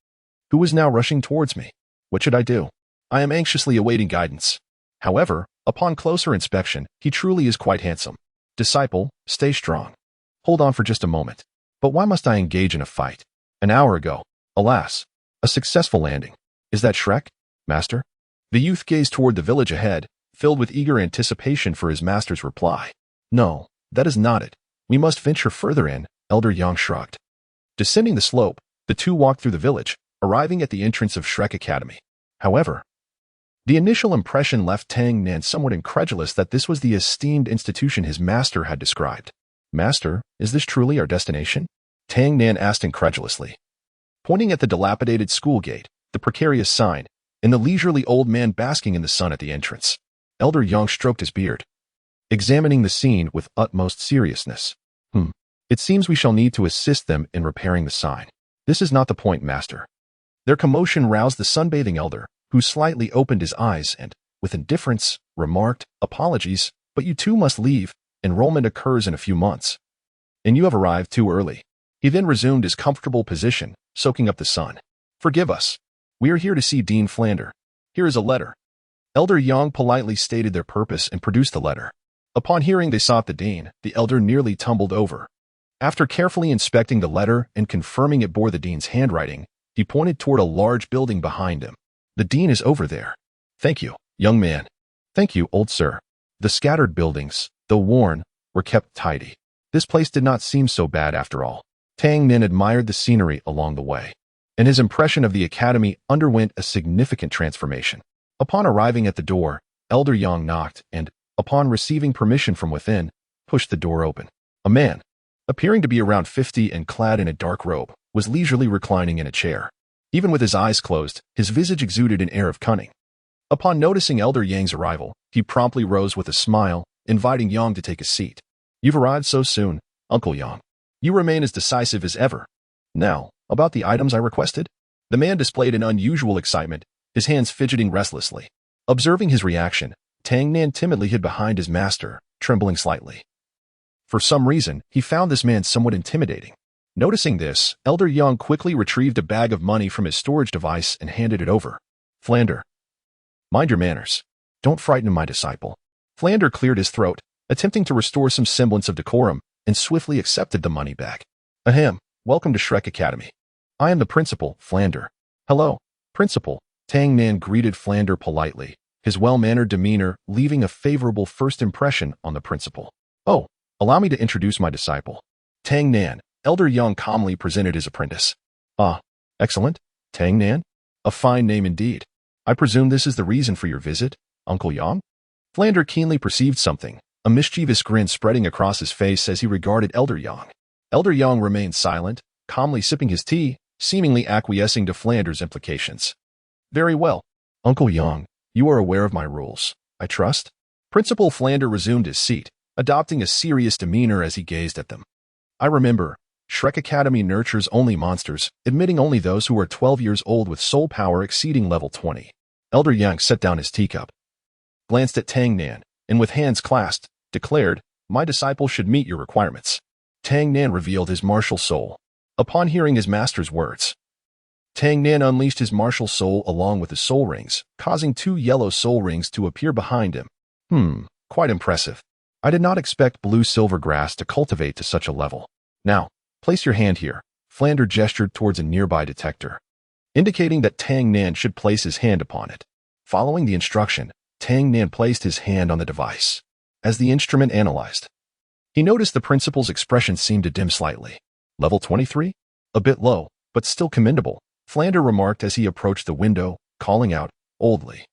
Speaker 1: who was now rushing towards me. What should I do? I am anxiously awaiting guidance. However, upon closer inspection, he truly is quite handsome. "Disciple, stay strong. Hold on for just a moment." But why must I engage in a fight? An hour ago, alas, a successful landing. Is that Shrek, master? The youth gazed toward the village ahead, filled with eager anticipation for his master's reply. "No, that is not it. We must venture further in," Elder Yang shrugged. Descending the slope, the two walked through the village, arriving at the entrance of Shrek Academy. However, the initial impression left Tang Nan somewhat incredulous that this was the esteemed institution his master had described. "Master, is this truly our destination?" Tang Nan asked incredulously, pointing at the dilapidated school gate, the precarious sign, and the leisurely old man basking in the sun at the entrance. Elder Yang stroked his beard, examining the scene with utmost seriousness. It seems we shall need to assist them in repairing the sign." "This is not the point, master." Their commotion roused the sunbathing elder, who slightly opened his eyes and, with indifference, remarked, "Apologies, but you two must leave. Enrollment occurs in a few months, and you have arrived too early." He then resumed his comfortable position, soaking up the sun. "Forgive us. We are here to see Dean Flander. Here is a letter." Elder Yang politely stated their purpose and produced the letter. Upon hearing they sought the dean, the elder nearly tumbled over. After carefully inspecting the letter and confirming it bore the dean's handwriting, he pointed toward a large building behind him. "The dean is over there." "Thank you, young man." "Thank you, old sir." The scattered buildings, though worn, were kept tidy. This place did not seem so bad after all. Tang Nan admired the scenery along the way, and his impression of the academy underwent a significant transformation. Upon arriving at the door, Elder Yang knocked and, upon receiving permission from within, pushed the door open. A man, appearing to be around 50 and clad in a dark robe, was leisurely reclining in a chair. Even with his eyes closed, his visage exuded an air of cunning. Upon noticing Elder Yang's arrival, he promptly rose with a smile, inviting Yang to take a seat. "You've arrived so soon, Uncle Yang. You remain as decisive as ever. Now, about the items I requested?" The man displayed an unusual excitement, his hands fidgeting restlessly. Observing his reaction, Tang Nan timidly hid behind his master, trembling slightly. For some reason, he found this man somewhat intimidating. Noticing this, Elder Yang quickly retrieved a bag of money from his storage device and handed it over. "Flander, mind your manners. Don't frighten my disciple." Flander cleared his throat, attempting to restore some semblance of decorum, and swiftly accepted the money bag. "Ahem, welcome to Shrek Academy. I am the principal, Flander." "Hello, principal." Tang Nan greeted Flander politely, his well-mannered demeanor leaving a favorable first impression on the principal. "Oh, allow me to introduce my disciple." Tang Nan, Elder Yang calmly presented his apprentice. "Ah, excellent, Tang Nan. A fine name indeed. I presume this is the reason for your visit, Uncle Yang?" Flander keenly perceived something, a mischievous grin spreading across his face as he regarded Elder Yang. Elder Yang remained silent, calmly sipping his tea, seemingly acquiescing to Flander's implications. "Very well. Uncle Yang, you are aware of my rules, I trust?" Principal Flander resumed his seat, adopting a serious demeanor as he gazed at them. "I remember, Shrek Academy nurtures only monsters, admitting only those who are 12 years old with soul power exceeding level 20. Elder Yang set down his teacup, glanced at Tang Nan, and with hands clasped, declared, "My disciple should meet your requirements." Tang Nan revealed his martial soul. Upon hearing his master's words, Tang Nan unleashed his martial soul along with his soul rings, causing 2 yellow soul rings to appear behind him. Quite impressive. I did not expect blue silver grass to cultivate to such a level. Now, place your hand here. Flander gestured towards a nearby detector, indicating that Tang Nan should place his hand upon it. Following the instruction, Tang Nan placed his hand on the device. As the instrument analyzed, he noticed the principal's expression seemed to dim slightly. Level 23? A bit low, but still commendable, Flander remarked as he approached the window, calling out, "Oldly.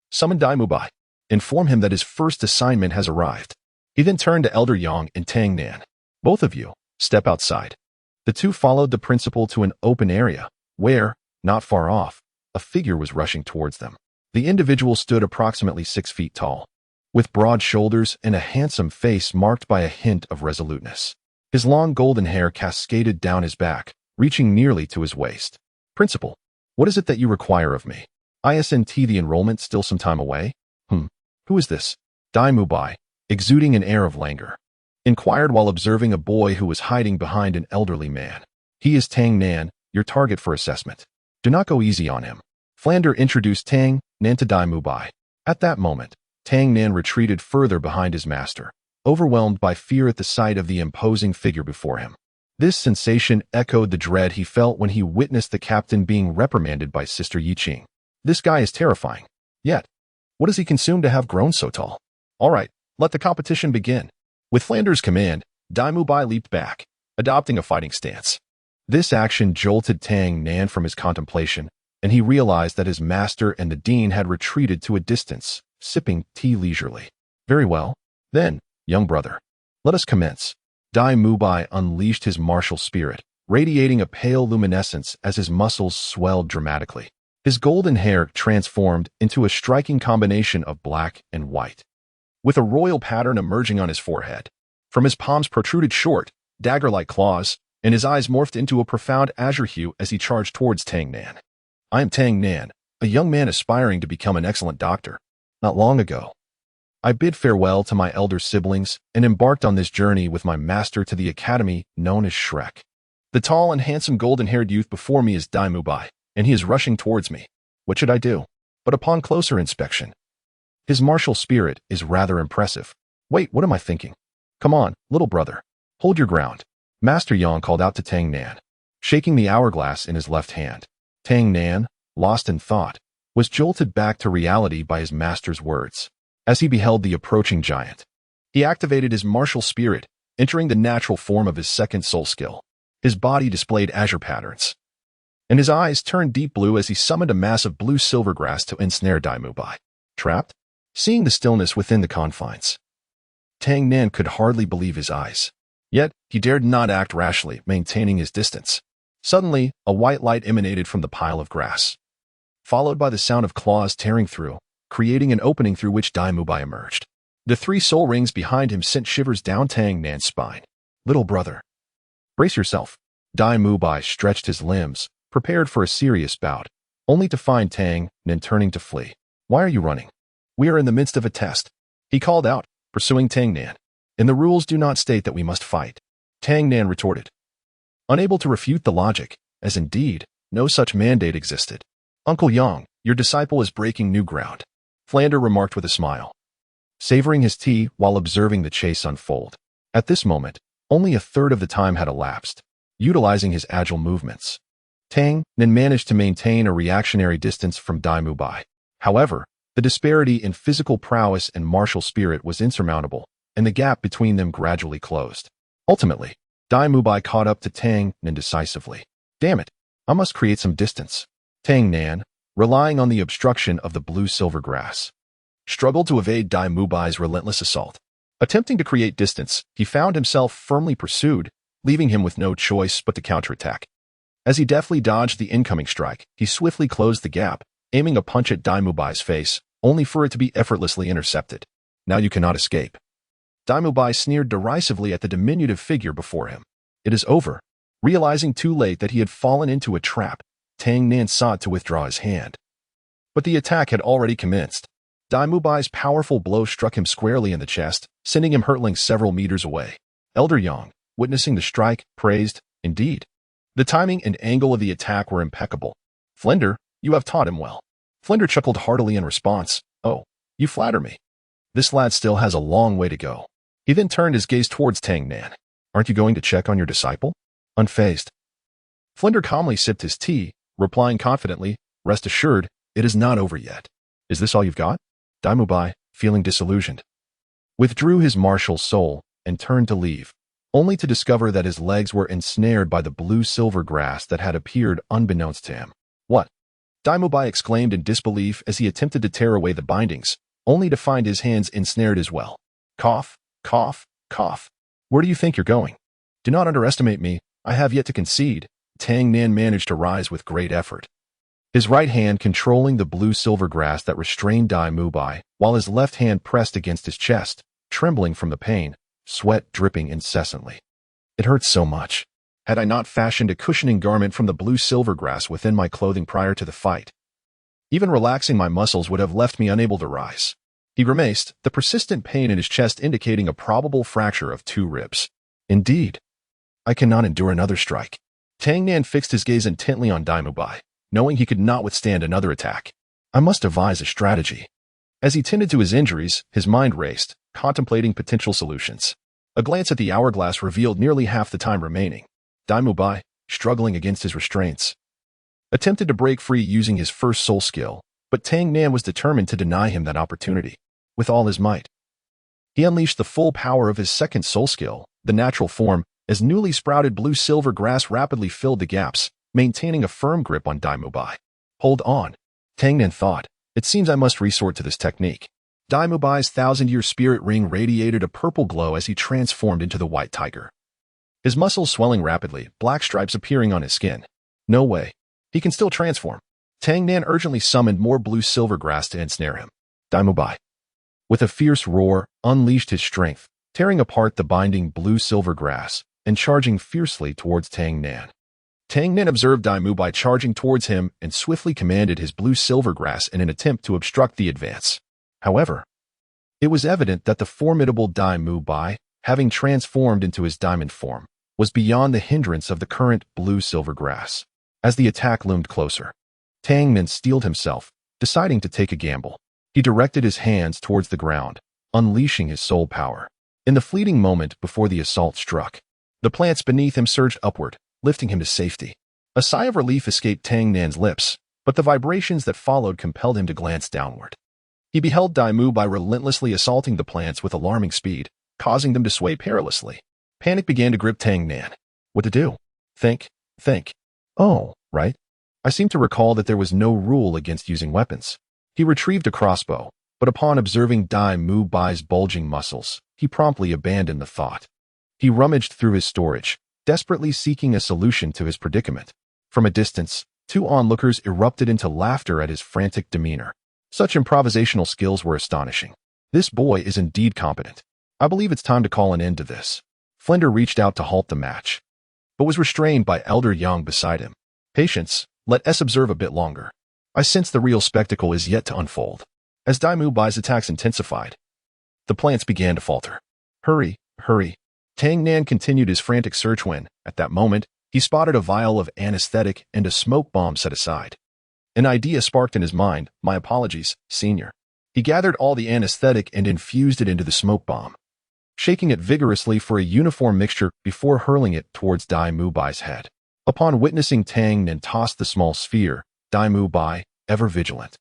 Speaker 1: Summon Daimubai. Inform him that his first assignment has arrived." He then turned to Elder Yang and Tang Nan. "Both of you, step outside." The two followed the principal to an open area, where, not far off, a figure was rushing towards them. The individual stood approximately 6 feet tall, with broad shoulders and a handsome face marked by a hint of resoluteness. His long golden hair cascaded down his back, reaching nearly to his waist. "Principal, what is it that you require of me? Isn't the enrollment still some time away?" Who is this?" Daimubai, exuding an air of languor, inquired while observing a boy who was hiding behind an elderly man. "He is Tang Nan, your target for assessment. Do not go easy on him." Flander introduced Tang Nan to Daimubai. At that moment, Tang Nan retreated further behind his master, overwhelmed by fear at the sight of the imposing figure before him. This sensation echoed the dread he felt when he witnessed the captain being reprimanded by Sister Yiqing. This guy is terrifying. Yet, what has he consumed to have grown so tall? All right, let the competition begin. With Flander's command, Daimubai leaped back, adopting a fighting stance. This action jolted Tang Nan from his contemplation, and he realized that his master and the dean had retreated to a distance, sipping tea leisurely. "Very well. Then, young brother, let us commence." Daimubai unleashed his martial spirit, radiating a pale luminescence as his muscles swelled dramatically. His golden hair transformed into a striking combination of black and white, with a royal pattern emerging on his forehead. From his palms protruded short, dagger-like claws, and his eyes morphed into a profound azure hue as he charged towards Tang Nan. "I am Tang Nan, a young man aspiring to become an excellent doctor. Not long ago, I bid farewell to my elder siblings and embarked on this journey with my master to the academy known as Shrek. The tall and handsome golden-haired youth before me is Daimubai, and he is rushing towards me. What should I do?" But upon closer inspection, his martial spirit is rather impressive. "Wait, what am I thinking? Come on, little brother. Hold your ground." Master Yang called out to Tang Nan, shaking the hourglass in his left hand. Tang Nan, lost in thought, was jolted back to reality by his master's words. As he beheld the approaching giant, he activated his martial spirit, entering the natural form of his second soul skill. His body displayed azure patterns, and his eyes turned deep blue as he summoned a mass of blue silver grass to ensnare Daimubai. Trapped? seeing the stillness within the confines. Tang Nan could hardly believe his eyes. Yet, he dared not act rashly, maintaining his distance. Suddenly, a white light emanated from the pile of grass, followed by the sound of claws tearing through, creating an opening through which Dai Mubai emerged. The 3 soul rings behind him sent shivers down Tang Nan's spine. Little brother, brace yourself. Dai Mubai stretched his limbs, prepared for a serious bout, only to find Tang Nan turning to flee. Why are you running? We are in the midst of a test, he called out, pursuing Tang Nan. And the rules do not state that we must fight, Tang Nan retorted, unable to refute the logic, as indeed, no such mandate existed. Uncle Yang, your disciple is breaking new ground, Flander remarked with a smile, savoring his tea while observing the chase unfold. At this moment, only a third of the time had elapsed. Utilizing his agile movements, Tang Nan managed to maintain a reactionary distance from Dai Mubai. However, the disparity in physical prowess and martial spirit was insurmountable, and the gap between them gradually closed. Ultimately, Dai Mubai caught up to Tang Nan decisively. Damn it, I must create some distance. Tang Nan, relying on the obstruction of the blue-silver grass, struggled to evade Dai Mubai's relentless assault. Attempting to create distance, he found himself firmly pursued, leaving him with no choice but to counterattack. As he deftly dodged the incoming strike, he swiftly closed the gap, aiming a punch at Dai Mubai's face, only for it to be effortlessly intercepted. Now you cannot escape. Dai Mubai sneered derisively at the diminutive figure before him. It is over. Realizing too late that he had fallen into a trap, Tang Nan sought to withdraw his hand. But the attack had already commenced. Dai Mubai's powerful blow struck him squarely in the chest, sending him hurtling several meters away. Elder Yang, witnessing the strike, praised, indeed. The timing and angle of the attack were impeccable. Flinder, you have taught him well. Flinder chuckled heartily in response. Oh, you flatter me. This lad still has a long way to go. He then turned his gaze towards Tang Nan. Aren't you going to check on your disciple? Unfazed, Flinder calmly sipped his tea, replying confidently, rest assured, it is not over yet. Is this all you've got? Dai Mubai, feeling disillusioned, withdrew his martial soul and turned to leave, only to discover that his legs were ensnared by the blue-silver grass that had appeared unbeknownst to him. What? Dai Mubai exclaimed in disbelief as he attempted to tear away the bindings, only to find his hands ensnared as well. Cough, cough, cough. Where do you think you're going? Do not underestimate me, I have yet to concede. Tang Nan managed to rise with great effort, his right hand controlling the blue-silver grass that restrained Dai Mubai, while his left hand pressed against his chest, trembling from the pain, sweat dripping incessantly. It hurts so much. Had I not fashioned a cushioning garment from the blue-silver grass within my clothing prior to the fight, even relaxing my muscles would have left me unable to rise. He grimaced, the persistent pain in his chest indicating a probable fracture of 2 ribs. Indeed, I cannot endure another strike. Tang Nan fixed his gaze intently on Dai Mubai, knowing he could not withstand another attack. I must devise a strategy. As he tended to his injuries, his mind raced, contemplating potential solutions. A glance at the hourglass revealed nearly half the time remaining. Dai Mubai, struggling against his restraints, attempted to break free using his first soul skill, but Tang Nan was determined to deny him that opportunity. With all his might, he unleashed the full power of his second soul skill, the natural form, as newly sprouted blue-silver grass rapidly filled the gaps, maintaining a firm grip on Dai Mubai. Hold on, Tang Nan thought. It seems I must resort to this technique. Dai Mubai's 1,000-year spirit ring radiated a purple glow as he transformed into the white tiger, his muscles swelling rapidly, black stripes appearing on his skin. No way. He can still transform. Tang Nan urgently summoned more blue-silver grass to ensnare him. Dai Mubai, with a fierce roar, unleashed his strength, tearing apart the binding blue-silver grass and charging fiercely towards Tang Nan. Tang Nan observed Dai Mubai charging towards him and swiftly commanded his blue-silver grass in an attempt to obstruct the advance. However, it was evident that the formidable Dai Mubai, having transformed into his diamond form, was beyond the hindrance of the current blue-silver grass. As the attack loomed closer, Tang Nan steeled himself, deciding to take a gamble. He directed his hands towards the ground, unleashing his soul power. In the fleeting moment before the assault struck, the plants beneath him surged upward, lifting him to safety. A sigh of relief escaped Tang Nan's lips, but the vibrations that followed compelled him to glance downward. He beheld Dai Mubai relentlessly assaulting the plants with alarming speed, causing them to sway perilously. Panic began to grip Tang Nan. What to do? Think. Oh, right. I seem to recall that there was no rule against using weapons. He retrieved a crossbow, But upon observing Dai Mu Bai's bulging muscles, he promptly abandoned the thought. He rummaged through his storage, desperately seeking a solution to his predicament. From a distance, two onlookers erupted into laughter at his frantic demeanor. Such improvisational skills were astonishing. This boy is indeed competent. I believe it's time to call an end to this. Flender reached out to halt the match, but was restrained by Elder Yang beside him. Patience, let us observe a bit longer. I sense the real spectacle is yet to unfold. As Dai Mu Bai's attacks intensified, the plants began to falter. Hurry, hurry. Tang Nan continued his frantic search when, at that moment, he spotted a vial of anesthetic and a smoke bomb set aside. An idea sparked in his mind. My apologies, Senior. He gathered all the anesthetic and infused it into the smoke bomb, shaking it vigorously for a uniform mixture before hurling it towards Dai Mu Bai's head. Upon witnessing Tang Nan toss the small sphere, Dai Mu Bai, ever vigilant,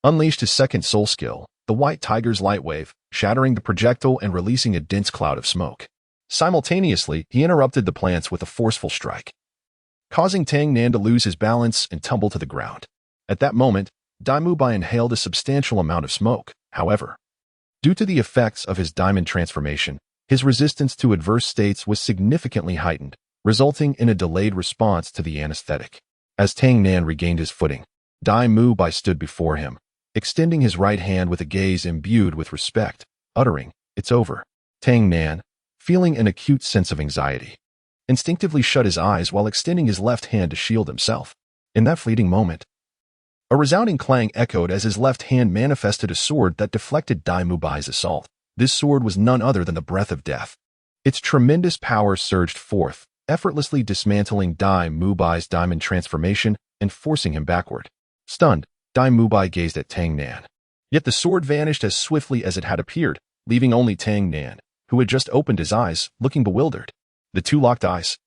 Speaker 1: unleashed his second soul skill, the White Tiger's Light Wave, shattering the projectile and releasing a dense cloud of smoke. Simultaneously, he interrupted the plants with a forceful strike, causing Tang Nan to lose his balance and tumble to the ground. At that moment, Dai Mu Bai inhaled a substantial amount of smoke. However, due to the effects of his diamond transformation, his resistance to adverse states was significantly heightened, resulting in a delayed response to the anesthetic. As Tang Nan regained his footing, Dai Mu Bai stood before him, extending his right hand with a gaze imbued with respect, uttering, "It's over." Tang Nan, feeling an acute sense of anxiety, instinctively shut his eyes while extending his left hand to shield himself. In that fleeting moment, a resounding clang echoed as his left hand manifested a sword that deflected Dai Mu Bai's assault. This sword was none other than the Breath of Death. Its tremendous power surged forth, effortlessly dismantling Dai Mu Bai's diamond transformation and forcing him backward. Stunned, Dai Mu Bai gazed at Tang Nan. Yet the sword vanished as swiftly as it had appeared, leaving only Tang Nan, who had just opened his eyes, looking bewildered. The two locked eyes,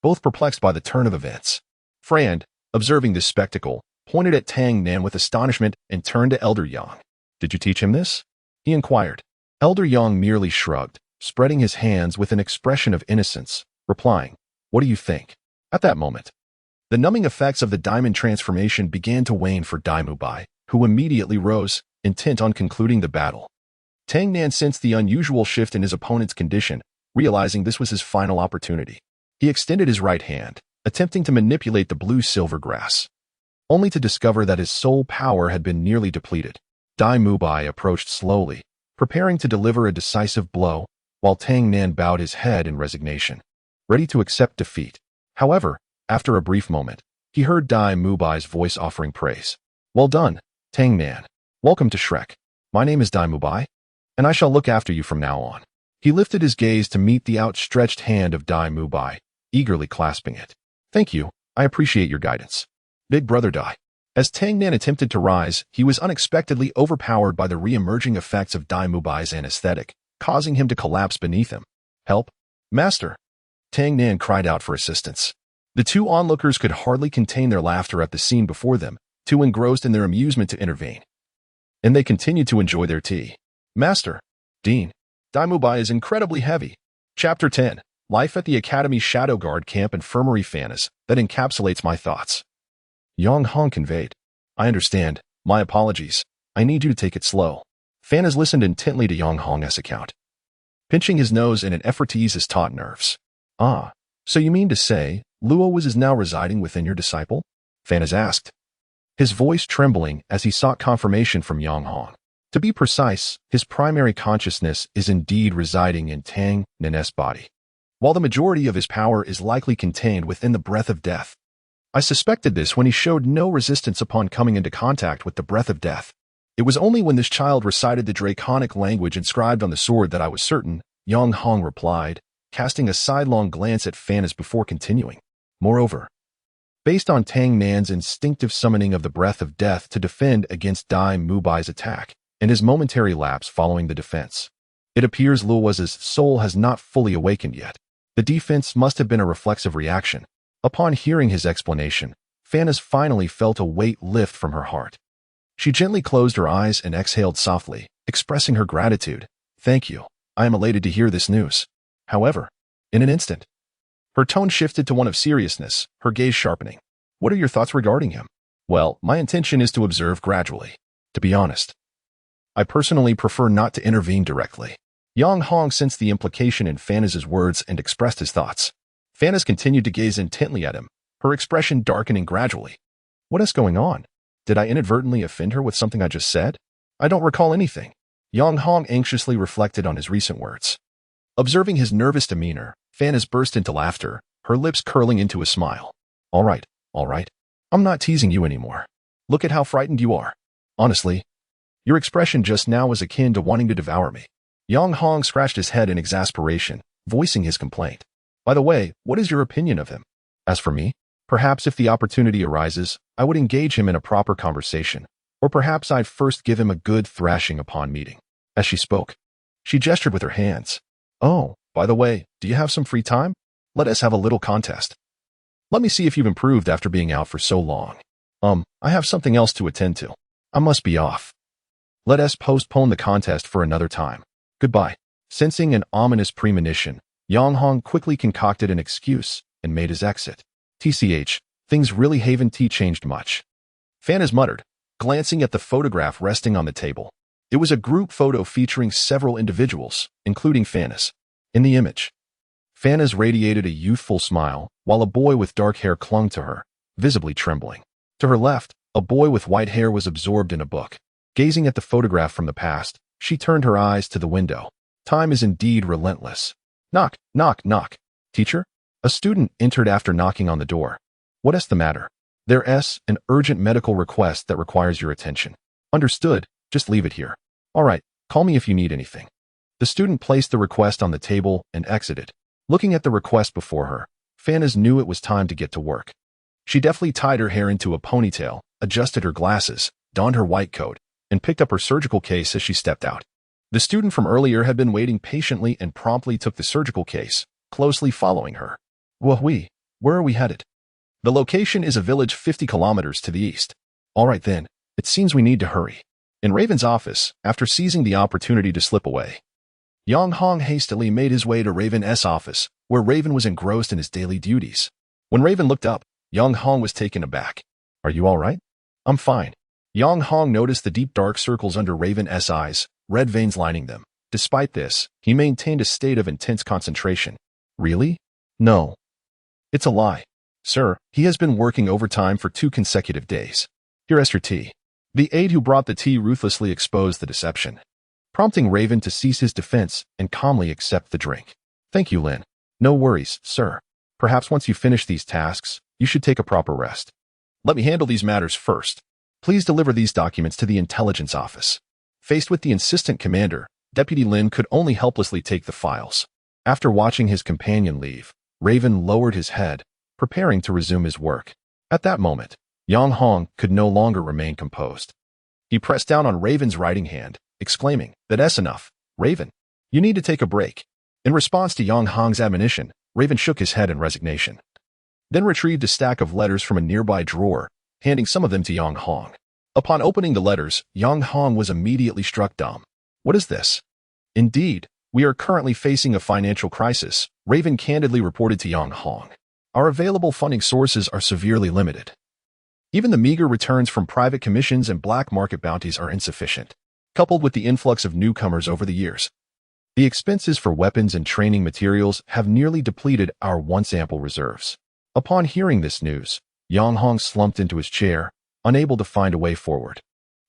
Speaker 1: both perplexed by the turn of events. Frand, observing this spectacle, pointed at Tang Nan with astonishment and turned to Elder Yang. "Did you teach him this?" he inquired. Elder Yang merely shrugged, spreading his hands with an expression of innocence, replying, "What do you think?" At that moment, the numbing effects of the diamond transformation began to wane for Dai Mu Bai, who immediately rose, intent on concluding the battle. Tang Nan sensed the unusual shift in his opponent's condition, realizing this was his final opportunity. He extended his right hand, attempting to manipulate the blue-silver grass, only to discover that his soul power had been nearly depleted. Dai Mu Bai approached slowly, preparing to deliver a decisive blow, while Tang Nan bowed his head in resignation, ready to accept defeat. However, after a brief moment, he heard Dai Mu Bai's voice offering praise. "Well done, Tang Nan. Welcome to Shrek. My name is Dai Mu Bai, and I shall look after you from now on." He lifted his gaze to meet the outstretched hand of Dai Mu Bai, eagerly clasping it. "Thank you. I appreciate your guidance, Big Brother Dai." As Tang Nan attempted to rise, he was unexpectedly overpowered by the re-emerging effects of Dai Mu Bai's anesthetic, causing him to collapse beneath him. "Help! Master!" Tang Nan cried out for assistance. The two onlookers could hardly contain their laughter at the scene before them, too engrossed in their amusement to intervene. And they continued to enjoy their tea. "Master! Dean! Dai Mu Bai is incredibly heavy." Chapter 10. Life at the Academy Shadow Guard Camp Infirmary. Fanas, that encapsulates my thoughts. Yang Hong conveyed. "I understand. My apologies. I need you to take it slow." Fanas listened intently to Yang Hong's account, pinching his nose in an effort to ease his taut nerves. "Ah, so you mean to say Luo is now residing within your disciple?" Fanas asked, his voice trembling as he sought confirmation from Yang Hong. To be precise, his primary consciousness is indeed residing in Tang Nan's body, while the majority of his power is likely contained within the Breath of Death. I suspected this when he showed no resistance upon coming into contact with the Breath of Death. It was only when this child recited the draconic language inscribed on the sword that I was certain, Yang Hong replied, casting a sidelong glance at Fanas before continuing. Moreover, based on Tang Nan's instinctive summoning of the Breath of Death to defend against Dai Mu Bai's attack, and his momentary lapse following the defense, it appears Luo's soul has not fully awakened yet. The defense must have been a reflexive reaction. Upon hearing his explanation, Fanas finally felt a weight lift from her heart. She gently closed her eyes and exhaled softly, expressing her gratitude. "Thank you. I am elated to hear this news." However, in an instant, her tone shifted to one of seriousness, her gaze sharpening. "What are your thoughts regarding him?" "Well, my intention is to observe gradually. To be honest, I personally prefer not to intervene directly. Yang Hong sensed the implication in Fanaz's words and expressed his thoughts. Fanaz continued to gaze intently at him, her expression darkening gradually. What is going on? Did I inadvertently offend her with something I just said? I don't recall anything. Yang Hong anxiously reflected on his recent words. Observing his nervous demeanor, Fanaz burst into laughter, her lips curling into a smile. All right. I'm not teasing you anymore. Look at how frightened you are. Honestly, your expression just now was akin to wanting to devour me. Yang Hong scratched his head in exasperation, voicing his complaint. By the way, what is your opinion of him? As for me, perhaps if the opportunity arises, I would engage him in a proper conversation, or perhaps I'd first give him a good thrashing upon meeting. As she spoke, she gestured with her hands. Oh, by the way, do you have some free time? Let us have a little contest. Let me see if you've improved after being out for so long. I have something else to attend to. I must be off. Let us postpone the contest for another time. Goodbye. Sensing an ominous premonition, Yang Hong quickly concocted an excuse and made his exit. TCH, things really haven't changed much. Fanaz muttered, glancing at the photograph resting on the table. It was a group photo featuring several individuals, including Fanaz. In the image, Fanaz radiated a youthful smile, while a boy with dark hair clung to her, visibly trembling. To her left, a boy with white hair was absorbed in a book. Gazing at the photograph from the past, she turned her eyes to the window. Time is indeed relentless. Knock, knock, knock. Teacher? A student entered after knocking on the door. What is the matter? There's an urgent medical request that requires your attention. Understood, just leave it here. All right, call me if you need anything. The student placed the request on the table and exited. Looking at the request before her, Fanaz knew it was time to get to work. She deftly tied her hair into a ponytail, adjusted her glasses, donned her white coat, and picked up her surgical case as she stepped out. The student from earlier had been waiting patiently and promptly took the surgical case, closely following her. Where are we headed? The location is a village 50 kilometers to the east. All right then, it seems we need to hurry. In Raven's office, after seizing the opportunity to slip away, Yang Hong hastily made his way to Raven's office, where Raven was engrossed in his daily duties. When Raven looked up, Yang Hong was taken aback. Are you all right? I'm fine. Yang Hong noticed the deep dark circles under Raven's eyes, red veins lining them. Despite this, he maintained a state of intense concentration. Really? No. It's a lie. Sir, he has been working overtime for 2 consecutive days. Here is your tea. The aide who brought the tea ruthlessly exposed the deception, prompting Raven to cease his defense and calmly accept the drink. Thank you, Lin. No worries, sir. Perhaps once you finish these tasks, you should take a proper rest. Let me handle these matters first. Please deliver these documents to the intelligence office. Faced with the insistent commander, Deputy Lin could only helplessly take the files. After watching his companion leave, Raven lowered his head, preparing to resume his work. At that moment, Yang Hong could no longer remain composed. He pressed down on Raven's writing hand, exclaiming, "That's enough, Raven. You need to take a break." In response to Yang Hong's admonition, Raven shook his head in resignation, then retrieved a stack of letters from a nearby drawer, handing some of them to Yang Hong. Upon opening the letters, Yang Hong was immediately struck dumb. What is this? Indeed, we are currently facing a financial crisis, Raven candidly reported to Yang Hong. Our available funding sources are severely limited. Even the meager returns from private commissions and black market bounties are insufficient, coupled with the influx of newcomers over the years. The expenses for weapons and training materials have nearly depleted our once ample reserves. Upon hearing this news, Yang Hong slumped into his chair, unable to find a way forward.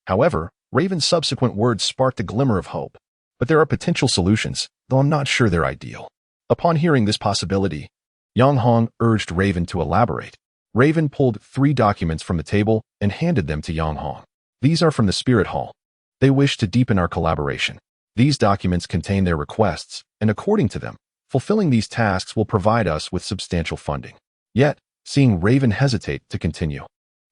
Speaker 1: However, Raven's subsequent words sparked a glimmer of hope. But there are potential solutions, though I'm not sure they're ideal. Upon hearing this possibility, Yang Hong urged Raven to elaborate. Raven pulled 3 documents from the table and handed them to Yang Hong. These are from the Spirit Hall. They wish to deepen our collaboration. These documents contain their requests, and according to them, fulfilling these tasks will provide us with substantial funding. Yet, seeing Raven hesitate to continue,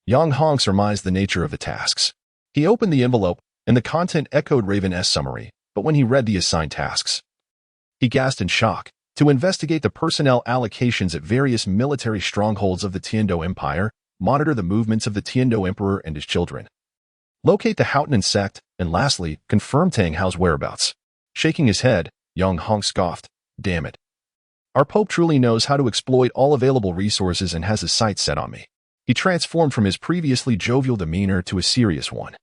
Speaker 1: Yang Hong surmised the nature of the tasks. He opened the envelope, and the content echoed Raven's summary, but when he read the assigned tasks, he gasped in shock. To investigate the personnel allocations at various military strongholds of the Tiando Empire, monitor the movements of the Tiando Emperor and his children, locate the Houghton sect, and lastly, confirm Tang Hao's whereabouts. Shaking his head, Yang Hong scoffed, "Damn it. Our Pope truly knows how to exploit all available resources and has his sights set on me." He transformed from his previously jovial demeanor to a serious one.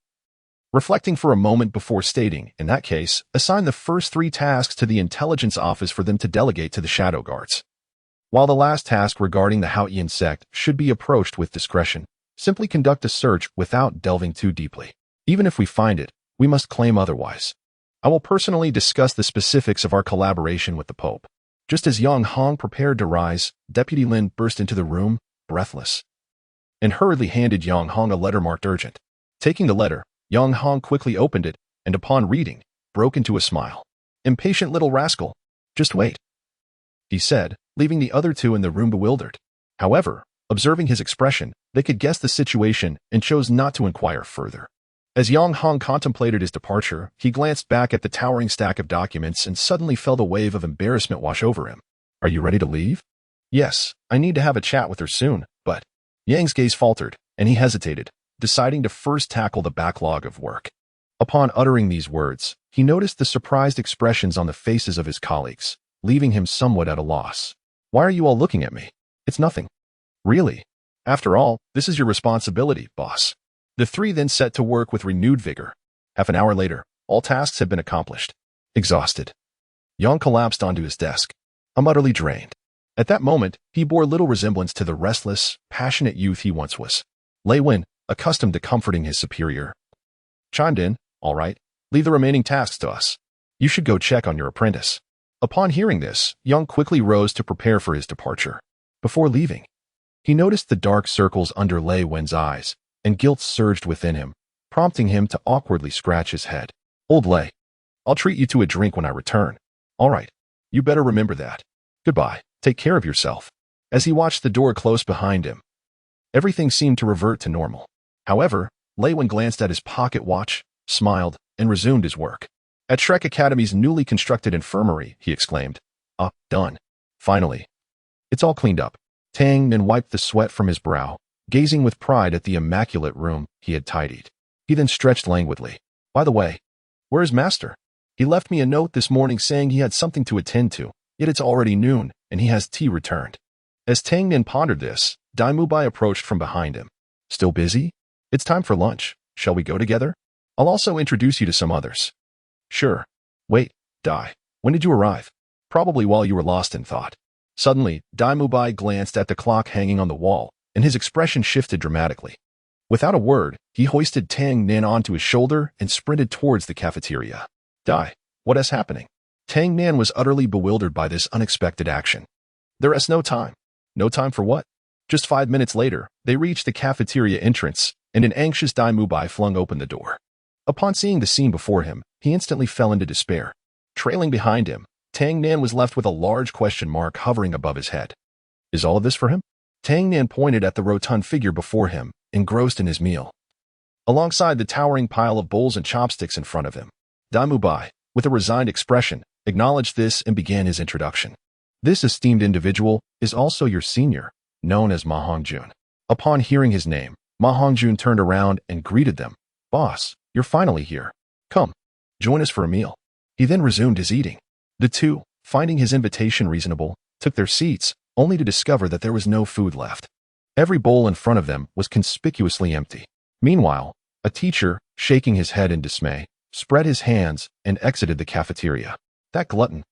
Speaker 1: reflecting for a moment before stating, in that case, assign the first 3 tasks to the intelligence office for them to delegate to the shadow guards. While the last task regarding the Haotian sect should be approached with discretion, simply conduct a search without delving too deeply. Even if we find it, we must claim otherwise. I will personally discuss the specifics of our collaboration with the Pope. Just as Yang Hong prepared to rise, Deputy Lin burst into the room, breathless, and hurriedly handed Yang Hong a letter marked urgent. Taking the letter, Yang Hong quickly opened it, and upon reading, broke into a smile. "Impatient little rascal. Just wait," he said, leaving the other 2 in the room bewildered. However, observing his expression, they could guess the situation and chose not to inquire further. As Yang Hong contemplated his departure, he glanced back at the towering stack of documents and suddenly felt a wave of embarrassment wash over him. "Are you ready to leave?" "Yes, I need to have a chat with her soon, but—" Yang's gaze faltered, and he hesitated, deciding to first tackle the backlog of work. Upon uttering these words, he noticed the surprised expressions on the faces of his colleagues, leaving him somewhat at a loss. "Why are you all looking at me? It's nothing." "Really? After all, this is your responsibility, boss." The 3 then set to work with renewed vigor. Half an hour later, all tasks had been accomplished. Exhausted, Yang collapsed onto his desk. "I'm utterly drained." At that moment, he bore little resemblance to the restless, passionate youth he once was. Lei Wen, accustomed to comforting his superior, chimed in, "All right, leave the remaining tasks to us. You should go check on your apprentice." Upon hearing this, Yang quickly rose to prepare for his departure. Before leaving, he noticed the dark circles under Lei Wen's eyes, and guilt surged within him, prompting him to awkwardly scratch his head. "Old Lei, I'll treat you to a drink when I return." "All right, you better remember that. Goodbye, take care of yourself." As he watched the door close behind him, everything seemed to revert to normal. However, Lei Wen glanced at his pocket watch, smiled, and resumed his work. "At Shrek Academy's newly constructed infirmary," he exclaimed. "Ah, done. Finally. It's all cleaned up." Tang then wiped the sweat from his brow, gazing with pride at the immaculate room he had tidied. He then stretched languidly. "By the way, where is Master? He left me a note this morning saying he had something to attend to, yet it's already noon, and he has tea returned." As Tang Nin pondered this, Dai Mubai approached from behind him. "Still busy? It's time for lunch. Shall we go together? I'll also introduce you to some others." "Sure. Wait, Dai, when did you arrive?" "Probably while you were lost in thought." Suddenly, Dai Mubai glanced at the clock hanging on the wall, and his expression shifted dramatically. Without a word, he hoisted Tang Nan onto his shoulder and sprinted towards the cafeteria. "Dai, what is happening?" Tang Nan was utterly bewildered by this unexpected action. "There is no time." "No time for what?" Just 5 minutes later, they reached the cafeteria entrance, and an anxious Dai Mubai flung open the door. Upon seeing the scene before him, he instantly fell into despair. Trailing behind him, Tang Nan was left with a large question mark hovering above his head. Is all of this for him? Tang Nan pointed at the rotund figure before him, engrossed in his meal. Alongside the towering pile of bowls and chopsticks in front of him, Dai Mubai, with a resigned expression, acknowledged this and began his introduction. "This esteemed individual is also your senior, known as Ma Hongjun." Upon hearing his name, Ma Hongjun turned around and greeted them. "Boss, you're finally here. Come, join us for a meal." He then resumed his eating. The 2, finding his invitation reasonable, took their seats, only to discover that there was no food left. Every bowl in front of them was conspicuously empty. Meanwhile, a teacher, shaking his head in dismay, spread his hands and exited the cafeteria. "That glutton.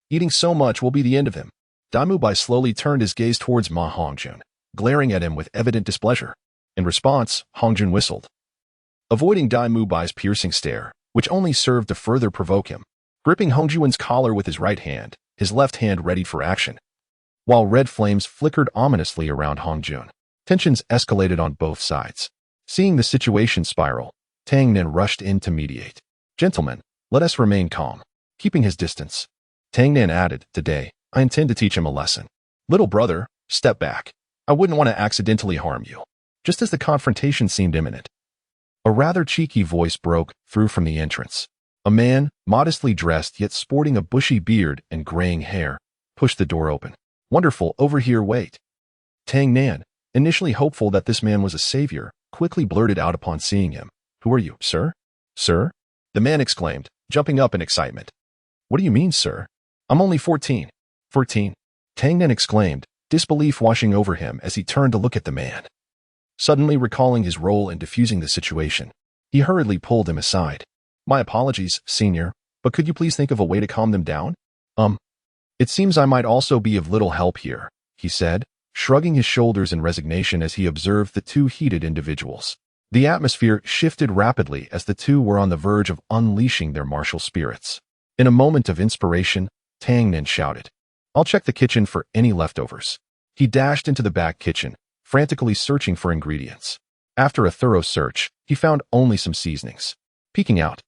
Speaker 1: Eating so much will be the end of him." Dai Mubai slowly turned his gaze towards Ma Hongjun, glaring at him with evident displeasure. In response, Hongjun whistled. Avoiding Dai Mubai's piercing stare, which only served to further provoke him, gripping Hongjun's collar with his right hand, his left hand readied for action. While red flames flickered ominously around Hongjun, tensions escalated on both sides. Seeing the situation spiral, Tang Nin rushed in to mediate. "Gentlemen, let us remain calm." Keeping his distance, Tang Nin added, "Today, I intend to teach him a lesson. Little brother, step back. I wouldn't want to accidentally harm you." Just as the confrontation seemed imminent, a rather cheeky voice broke through from the entrance. A man, modestly dressed yet sporting a bushy beard and graying hair, pushed the door open. "Wonderful, over here, wait." Tang Nan, initially hopeful that this man was a savior, quickly blurted out upon seeing him. "Who are you, sir?" "Sir?" the man exclaimed, jumping up in excitement. "What do you mean, sir? I'm only 14. 14. Tang Nan exclaimed, disbelief washing over him as he turned to look at the man. Suddenly recalling his role in diffusing the situation, He hurriedly pulled him aside. My apologies, senior, but could you please think of a way to calm them down? It seems I might also be of little help here, he said, shrugging his shoulders in resignation as he observed the two heated individuals. The atmosphere shifted rapidly as the two were on the verge of unleashing their martial spirits. In a moment of inspiration, Tang Nen shouted, I'll check the kitchen for any leftovers. He dashed into the back kitchen, frantically searching for ingredients. After a thorough search, he found only some seasonings. Peeking out,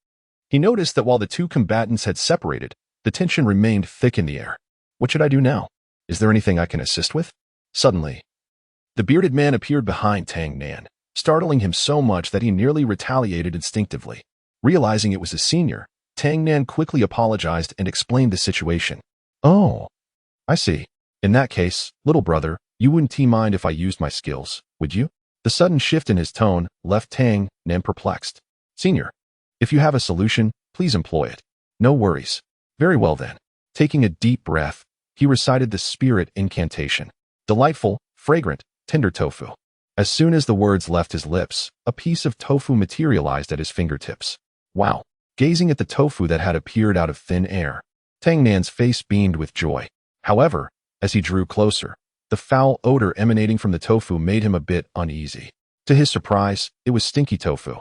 Speaker 1: he noticed that while the two combatants had separated, the tension remained thick in the air. What should I do now? Is there anything I can assist with? Suddenly, the bearded man appeared behind Tang Nan, startling him so much that he nearly retaliated instinctively. Realizing it was his senior, Tang Nan quickly apologized and explained the situation. Oh, I see. In that case, little brother, you wouldn't mind if I used my skills, would you? The sudden shift in his tone left Tang Nan perplexed. Senior, if you have a solution, please employ it. No worries. Very well then. Taking a deep breath, he recited the spirit incantation. Delightful, fragrant, tender tofu. As soon as the words left his lips, a piece of tofu materialized at his fingertips. Wow! Gazing at the tofu that had appeared out of thin air, Tang Nan's face beamed with joy. However, as he drew closer, the foul odor emanating from the tofu made him a bit uneasy. To his surprise, it was stinky tofu,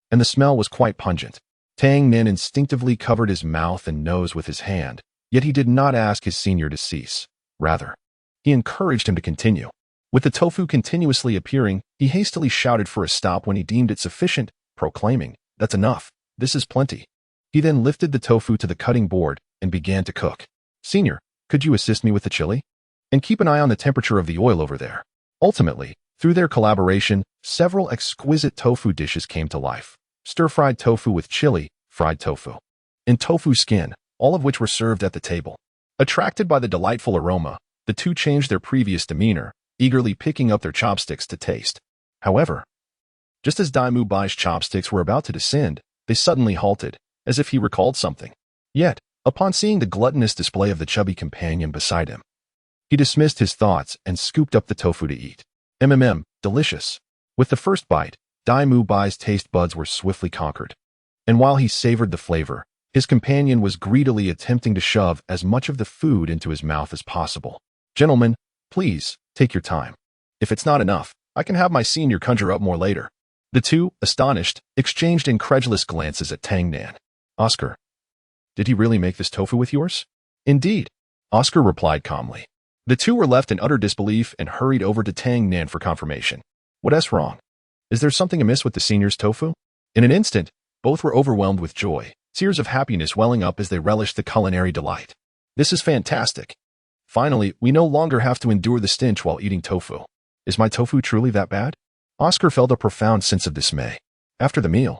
Speaker 1: and the smell was quite pungent. Tang Nan instinctively covered his mouth and nose with his hand, yet he did not ask his senior to cease. Rather, he encouraged him to continue. With the tofu continuously appearing, he hastily shouted for a stop when he deemed it sufficient, proclaiming, That's enough. This is plenty. He then lifted the tofu to the cutting board and began to cook. Senior, could you assist me with the chili? And keep an eye on the temperature of the oil over there. Ultimately, through their collaboration, several exquisite tofu dishes came to life. Stir-fried tofu with chili, fried tofu, and tofu skin, all of which were served at the table. Attracted by the delightful aroma, the two changed their previous demeanor, eagerly picking up their chopsticks to taste. However, just as Daimu Bai's chopsticks were about to descend, they suddenly halted, as if he recalled something. Yet, upon seeing the gluttonous display of the chubby companion beside him, he dismissed his thoughts and scooped up the tofu to eat. Delicious. With the first bite, Daimu Bai's taste buds were swiftly conquered. And while he savored the flavor, his companion was greedily attempting to shove as much of the food into his mouth as possible. Gentlemen, please, take your time. If it's not enough, I can have my senior conjure up more later. The two, astonished, exchanged incredulous glances at Tang Nan. Oscar, did he really make this tofu with yours? Indeed, Oscar replied calmly. The two were left in utter disbelief and hurried over to Tang Nan for confirmation. What's wrong? Is there something amiss with the senior's tofu? In an instant, both were overwhelmed with joy, tears of happiness welling up as they relished the culinary delight. This is fantastic. Finally, we no longer have to endure the stench while eating tofu. Is my tofu truly that bad? Oscar felt a profound sense of dismay. After the meal,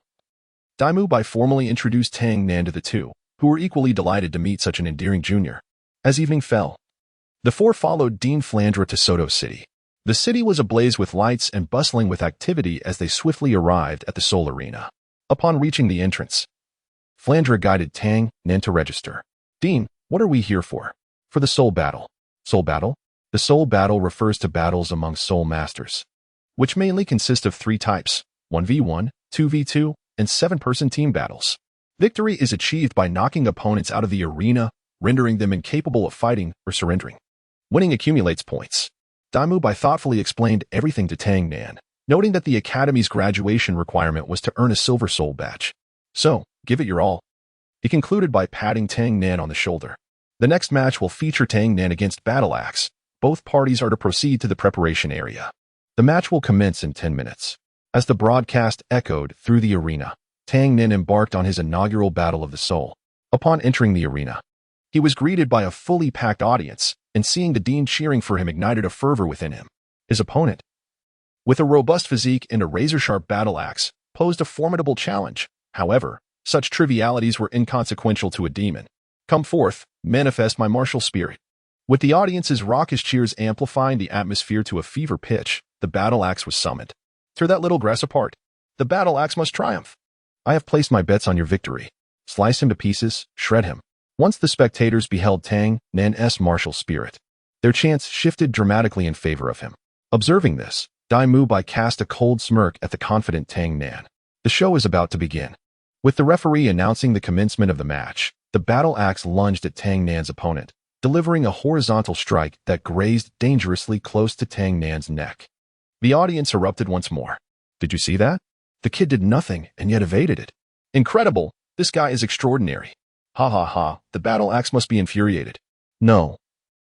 Speaker 1: Daimu Bai formally introduced Tang Nan to the two, who were equally delighted to meet such an endearing junior. As evening fell, the four followed Dean Flandra to Soto City. The city was ablaze with lights and bustling with activity as they swiftly arrived at the Seoul Arena. Upon reaching the entrance, Flandra guided Tang Nan to register. Dean, what are we here for? For the Soul Battle. Soul Battle? The Soul Battle refers to battles among Soul Masters, which mainly consist of 3 types, 1v1, 2v2, and 7-person team battles. Victory is achieved by knocking opponents out of the arena, rendering them incapable of fighting or surrendering. Winning accumulates points. Daimu Bai thoughtfully explained everything to Tang Nan, noting that the Academy's graduation requirement was to earn a Silver Soul badge. So, give it your all. He concluded by patting Tang Nan on the shoulder. The next match will feature Tang Nan against Battle Axe. Both parties are to proceed to the preparation area. The match will commence in 10 minutes. As the broadcast echoed through the arena, Tang Nan embarked on his inaugural Battle of the Soul. Upon entering the arena, he was greeted by a fully packed audience, and seeing the dean cheering for him ignited a fervor within him. His opponent, with a robust physique and a razor-sharp battle axe, posed a formidable challenge. However, such trivialities were inconsequential to a demon. Come forth, manifest my martial spirit. With the audience's raucous cheers amplifying the atmosphere to a fever pitch, the battle axe was summoned. Tear that little grass apart. The battle axe must triumph. I have placed my bets on your victory. Slice him to pieces, shred him. Once the spectators beheld Tang Nan's martial spirit, their chants shifted dramatically in favor of him. Observing this, Daimu Bai cast a cold smirk at the confident Tang Nan. The show is about to begin. With the referee announcing the commencement of the match, the battle axe lunged at Tang Nan's opponent, delivering a horizontal strike that grazed dangerously close to Tang Nan's neck. The audience erupted once more. Did you see that? The kid did nothing and yet evaded it. Incredible! This guy is extraordinary. Ha ha ha, the battle axe must be infuriated. No.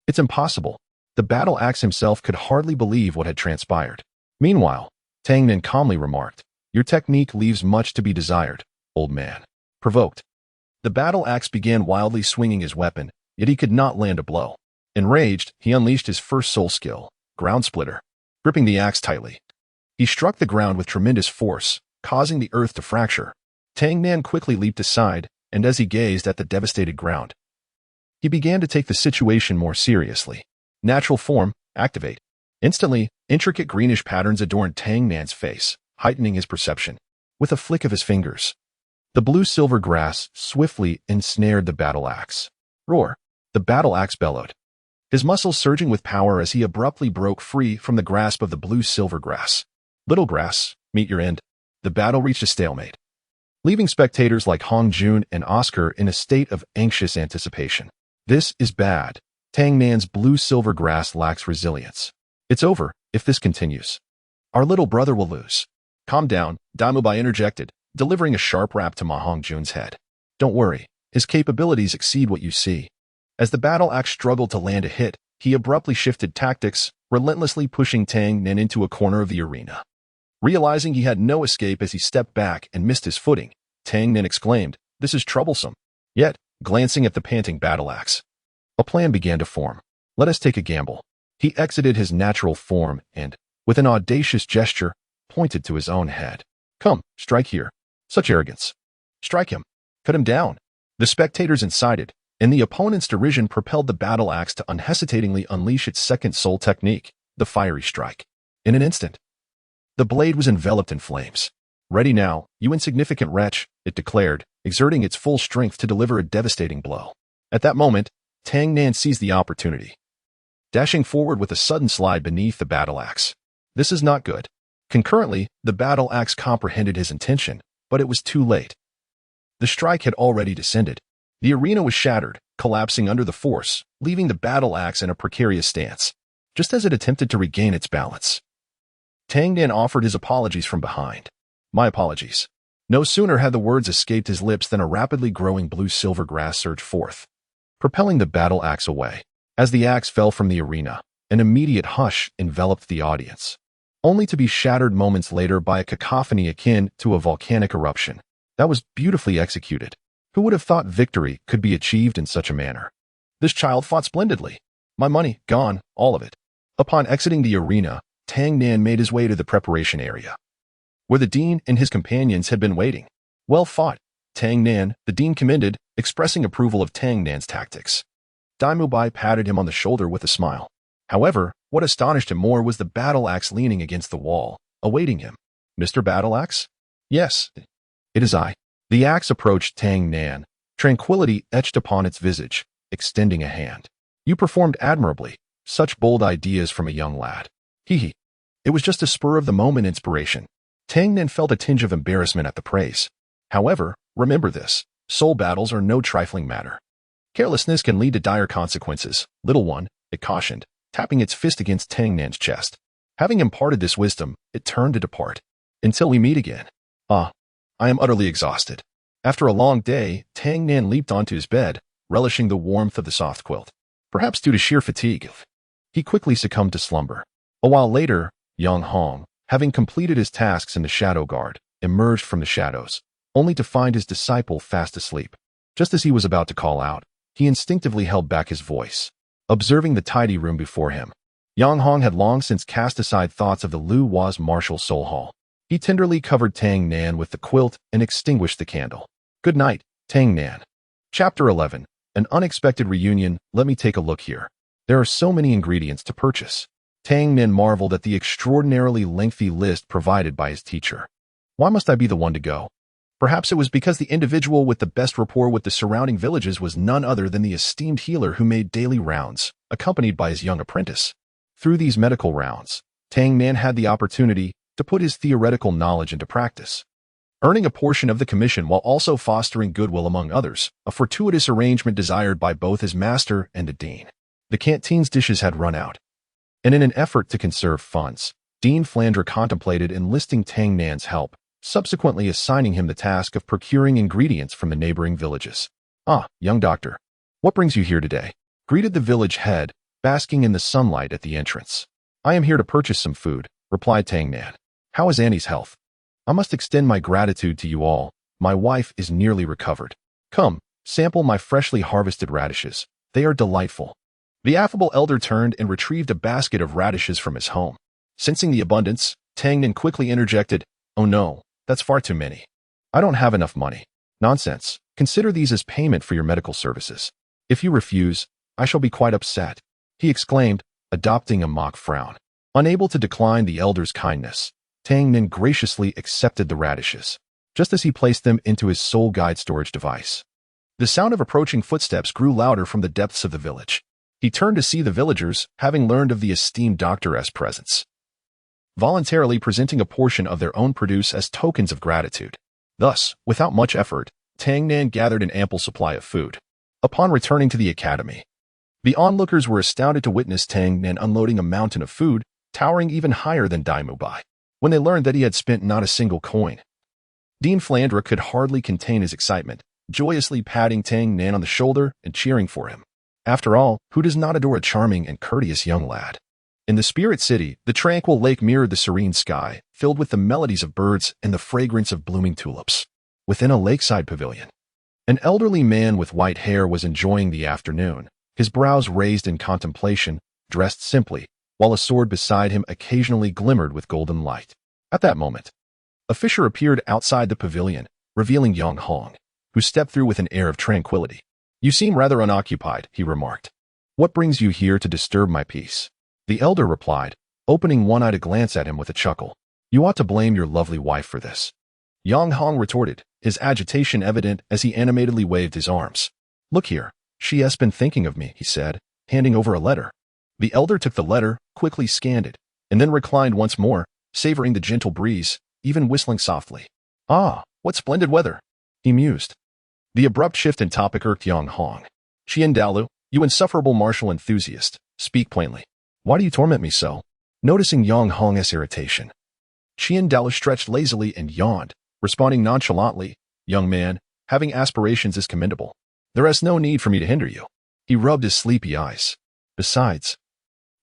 Speaker 1: It's impossible. The battle axe himself could hardly believe what had transpired. Meanwhile, Tang Nan calmly remarked, "Your technique leaves much to be desired, old man." Provoked, the battle axe began wildly swinging his weapon, yet he could not land a blow. Enraged, he unleashed his first soul skill, Ground Splitter. Gripping the axe tightly, he struck the ground with tremendous force, causing the earth to fracture. Tang Nan quickly leaped aside, and as he gazed at the devastated ground, he began to take the situation more seriously. Natural form, activate. Instantly, intricate greenish patterns adorned Tang Nan's face, heightening his perception. With a flick of his fingers, the blue-silver grass swiftly ensnared the battle axe. Roar! The battle axe bellowed, his muscles surging with power as he abruptly broke free from the grasp of the blue-silver grass. Little grass, meet your end. The battle reached a stalemate, leaving spectators like Hong Jun and Oscar in a state of anxious anticipation. This is bad. Tang Nan's blue-silver grass lacks resilience. It's over if this continues. Our little brother will lose. Calm down, Damubai interjected, delivering a sharp rap to Ma Hongjun's head. Don't worry, his capabilities exceed what you see. As the battle axe struggled to land a hit, he abruptly shifted tactics, relentlessly pushing Tang Nan into a corner of the arena. Realizing he had no escape as he stepped back and missed his footing, Tang Nan exclaimed, "This is troublesome." Yet, glancing at the panting battle axe, a plan began to form. Let us take a gamble. He exited his natural form and, with an audacious gesture, pointed to his own head. Come, strike here. Such arrogance. Strike him. Cut him down. The spectators incited, and the opponent's derision propelled the battle axe to unhesitatingly unleash its second soul technique, the fiery strike. In an instant, the blade was enveloped in flames. Ready now, you insignificant wretch, it declared, exerting its full strength to deliver a devastating blow. At that moment, Tang Nan seized the opportunity, dashing forward with a sudden slide beneath the battle axe. This is not good. Concurrently, the battle axe comprehended his intention, but it was too late. The strike had already descended. The arena was shattered, collapsing under the force, leaving the battle axe in a precarious stance. Just as it attempted to regain its balance, Tang Nan offered his apologies from behind. My apologies. No sooner had the words escaped his lips than a rapidly growing blue-silver grass surged forth, propelling the battle axe away. As the axe fell from the arena, an immediate hush enveloped the audience, only to be shattered moments later by a cacophony akin to a volcanic eruption. That was beautifully executed. Who would have thought victory could be achieved in such a manner? This child fought splendidly. My money, gone, all of it. Upon exiting the arena, Tang Nan made his way to the preparation area, where the dean and his companions had been waiting. Well fought, Tang Nan, the dean commended, expressing approval of Tang Nan's tactics. Damubai patted him on the shoulder with a smile. However, what astonished him more was the battle axe leaning against the wall, awaiting him. Mr. Battle Axe? Yes, it is I. The axe approached Tang Nan, tranquility etched upon its visage, extending a hand. You performed admirably. Such bold ideas from a young lad. Hee. It was just a spur-of-the-moment inspiration. Tang Nan felt a tinge of embarrassment at the praise. However, remember this. Soul battles are no trifling matter. Carelessness can lead to dire consequences. Little one, it cautioned, tapping its fist against Tang Nan's chest. Having imparted this wisdom, it turned to depart. Until we meet again. I am utterly exhausted. After a long day, Tang Nan leaped onto his bed, relishing the warmth of the soft quilt. Perhaps due to sheer fatigue, he quickly succumbed to slumber. A while later, Yang Hong, having completed his tasks in the shadow guard, emerged from the shadows, only to find his disciple fast asleep. Just as he was about to call out, he instinctively held back his voice, observing the tidy room before him. Yang Hong had long since cast aside thoughts of the Lu Hua's martial soul hall. He tenderly covered Tang Nan with the quilt and extinguished the candle. Good night, Tang Nan. Chapter 11. An unexpected reunion. Let me take a look here. There are so many ingredients to purchase. Tang Nan marveled at the extraordinarily lengthy list provided by his teacher. Why must I be the one to go? Perhaps it was because the individual with the best rapport with the surrounding villages was none other than the esteemed healer who made daily rounds, accompanied by his young apprentice. Through these medical rounds, Tang Nan had the opportunity to put his theoretical knowledge into practice. earning a portion of the commission while also fostering goodwill among others, a fortuitous arrangement desired by both his master and the dean. The canteen's dishes had run out, and in an effort to conserve funds, Dean Flandre contemplated enlisting Tang Nan's help, subsequently assigning him the task of procuring ingredients from the neighboring villages. "Ah, young doctor, what brings you here today?" greeted the village head, basking in the sunlight at the entrance. "I am here to purchase some food," replied Tang Nan. "How is Annie's health?" "I must extend my gratitude to you all. My wife is nearly recovered. Come, sample my freshly harvested radishes. They are delightful." The affable elder turned and retrieved a basket of radishes from his home. Sensing the abundance, Tang Nan quickly interjected, "Oh no, that's far too many. I don't have enough money." "Nonsense. Consider these as payment for your medical services. If you refuse, I shall be quite upset," he exclaimed, adopting a mock frown. Unable to decline the elder's kindness, Tang Nan graciously accepted the radishes, just as he placed them into his soul guide storage device. The sound of approaching footsteps grew louder from the depths of the village. He turned to see the villagers, having learned of the esteemed doctor's presence, voluntarily presenting a portion of their own produce as tokens of gratitude. Thus, without much effort, Tang Nan gathered an ample supply of food. Upon returning to the academy, the onlookers were astounded to witness Tang Nan unloading a mountain of food, towering even higher than Dai Mubai. When they learned that he had spent not a single coin, Dean Flandre could hardly contain his excitement, joyously patting Tang Nan on the shoulder and cheering for him. After all, who does not adore a charming and courteous young lad? In the Spirit City, the tranquil lake mirrored the serene sky, filled with the melodies of birds and the fragrance of blooming tulips. Within a lakeside pavilion, an elderly man with white hair was enjoying the afternoon, his brows raised in contemplation, dressed simply, while a sword beside him occasionally glimmered with golden light. At that moment, a fisher appeared outside the pavilion, revealing Yang Hong, who stepped through with an air of tranquility. "You seem rather unoccupied," he remarked. "What brings you here to disturb my peace?" The elder replied, opening one eye to glance at him with a chuckle. "You ought to blame your lovely wife for this," Yang Hong retorted, his agitation evident as he animatedly waved his arms. "Look here, she has been thinking of me," he said, handing over a letter. The elder took the letter, quickly scanned it, and then reclined once more, savoring the gentle breeze, even whistling softly. "Ah, what splendid weather," he mused. The abrupt shift in topic irked Yang Hong. "Qian Douluo, you insufferable martial enthusiast, speak plainly. Why do you torment me so?" Noticing Yang Hong's irritation, Qian Douluo stretched lazily and yawned, responding nonchalantly, "Young man, having aspirations is commendable. There is no need for me to hinder you." He rubbed his sleepy eyes. "Besides,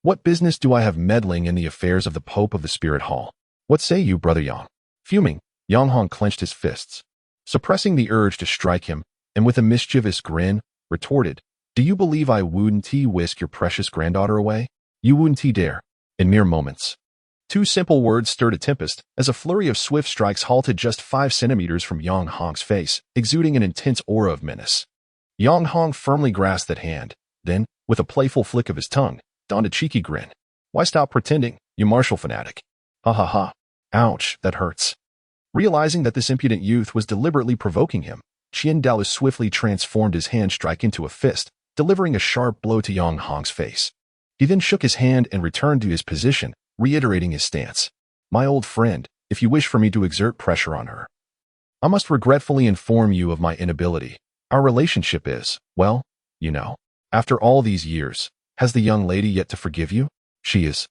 Speaker 1: what business do I have meddling in the affairs of the Pope of the Spirit Hall? What say you, Brother Yang?" Fuming, Yang Hong clenched his fists, suppressing the urge to strike him, and with a mischievous grin, retorted, "Do you believe I wouldn't whisk your precious granddaughter away? You wouldn't dare." In mere moments, two simple words stirred a tempest as a flurry of swift strikes halted just 5 centimeters from Yang Hong's face, exuding an intense aura of menace. Yang Hong firmly grasped that hand, then, with a playful flick of his tongue, donned a cheeky grin. "Why stop pretending, you martial fanatic? Ha ha ha. Ouch, that hurts." Realizing that this impudent youth was deliberately provoking him, Qian Douluo swiftly transformed his hand strike into a fist, delivering a sharp blow to Yang Hong's face. He then shook his hand and returned to his position, reiterating his stance. "My old friend, if you wish for me to exert pressure on her, I must regretfully inform you of my inability. Our relationship is, well, you know. After all these years, has the young lady yet to forgive you? She is,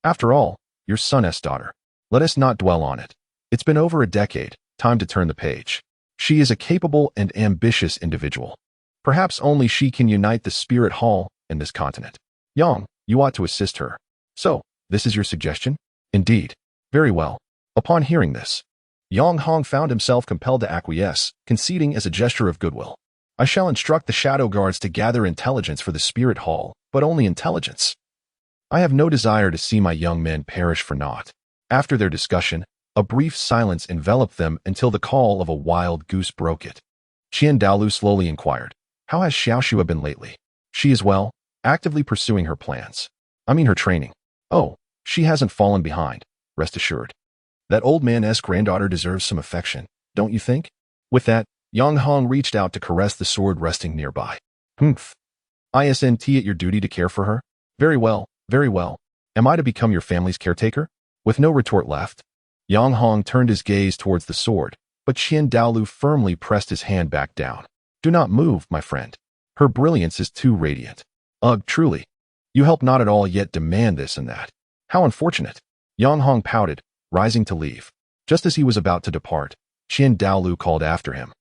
Speaker 1: after all, your son's daughter. Let us not dwell on it. It's been over a decade, time to turn the page. She is a capable and ambitious individual. Perhaps only she can unite the Spirit Hall and this continent. Yang, you ought to assist her. So, this is your suggestion? Indeed. Very well." Upon hearing this, Yang Hong found himself compelled to acquiesce, conceding as a gesture of goodwill. "I shall instruct the shadow guards to gather intelligence for the Spirit Hall, but only intelligence. I have no desire to see my young men perish for naught." After their discussion, a brief silence enveloped them until the call of a wild goose broke it. Qian Douluo slowly inquired, "How has Xiaoxua been lately?" "She is well, actively pursuing her plans. I mean her training. Oh, she hasn't fallen behind, rest assured. That old man's granddaughter deserves some affection, don't you think?" With that, Yang Hong reached out to caress the sword resting nearby. "Humph. Isn't it your duty to care for her? Very well, very well. Am I to become your family's caretaker?" With no retort left, Yang Hong turned his gaze towards the sword, but Qian Daolu firmly pressed his hand back down. Do not move, my friend. Her brilliance is too radiant. Ugh, truly. You help not at all yet demand this and that. How unfortunate. Yang Hong pouted, rising to leave. Just as he was about to depart, Qian Daolu called after him,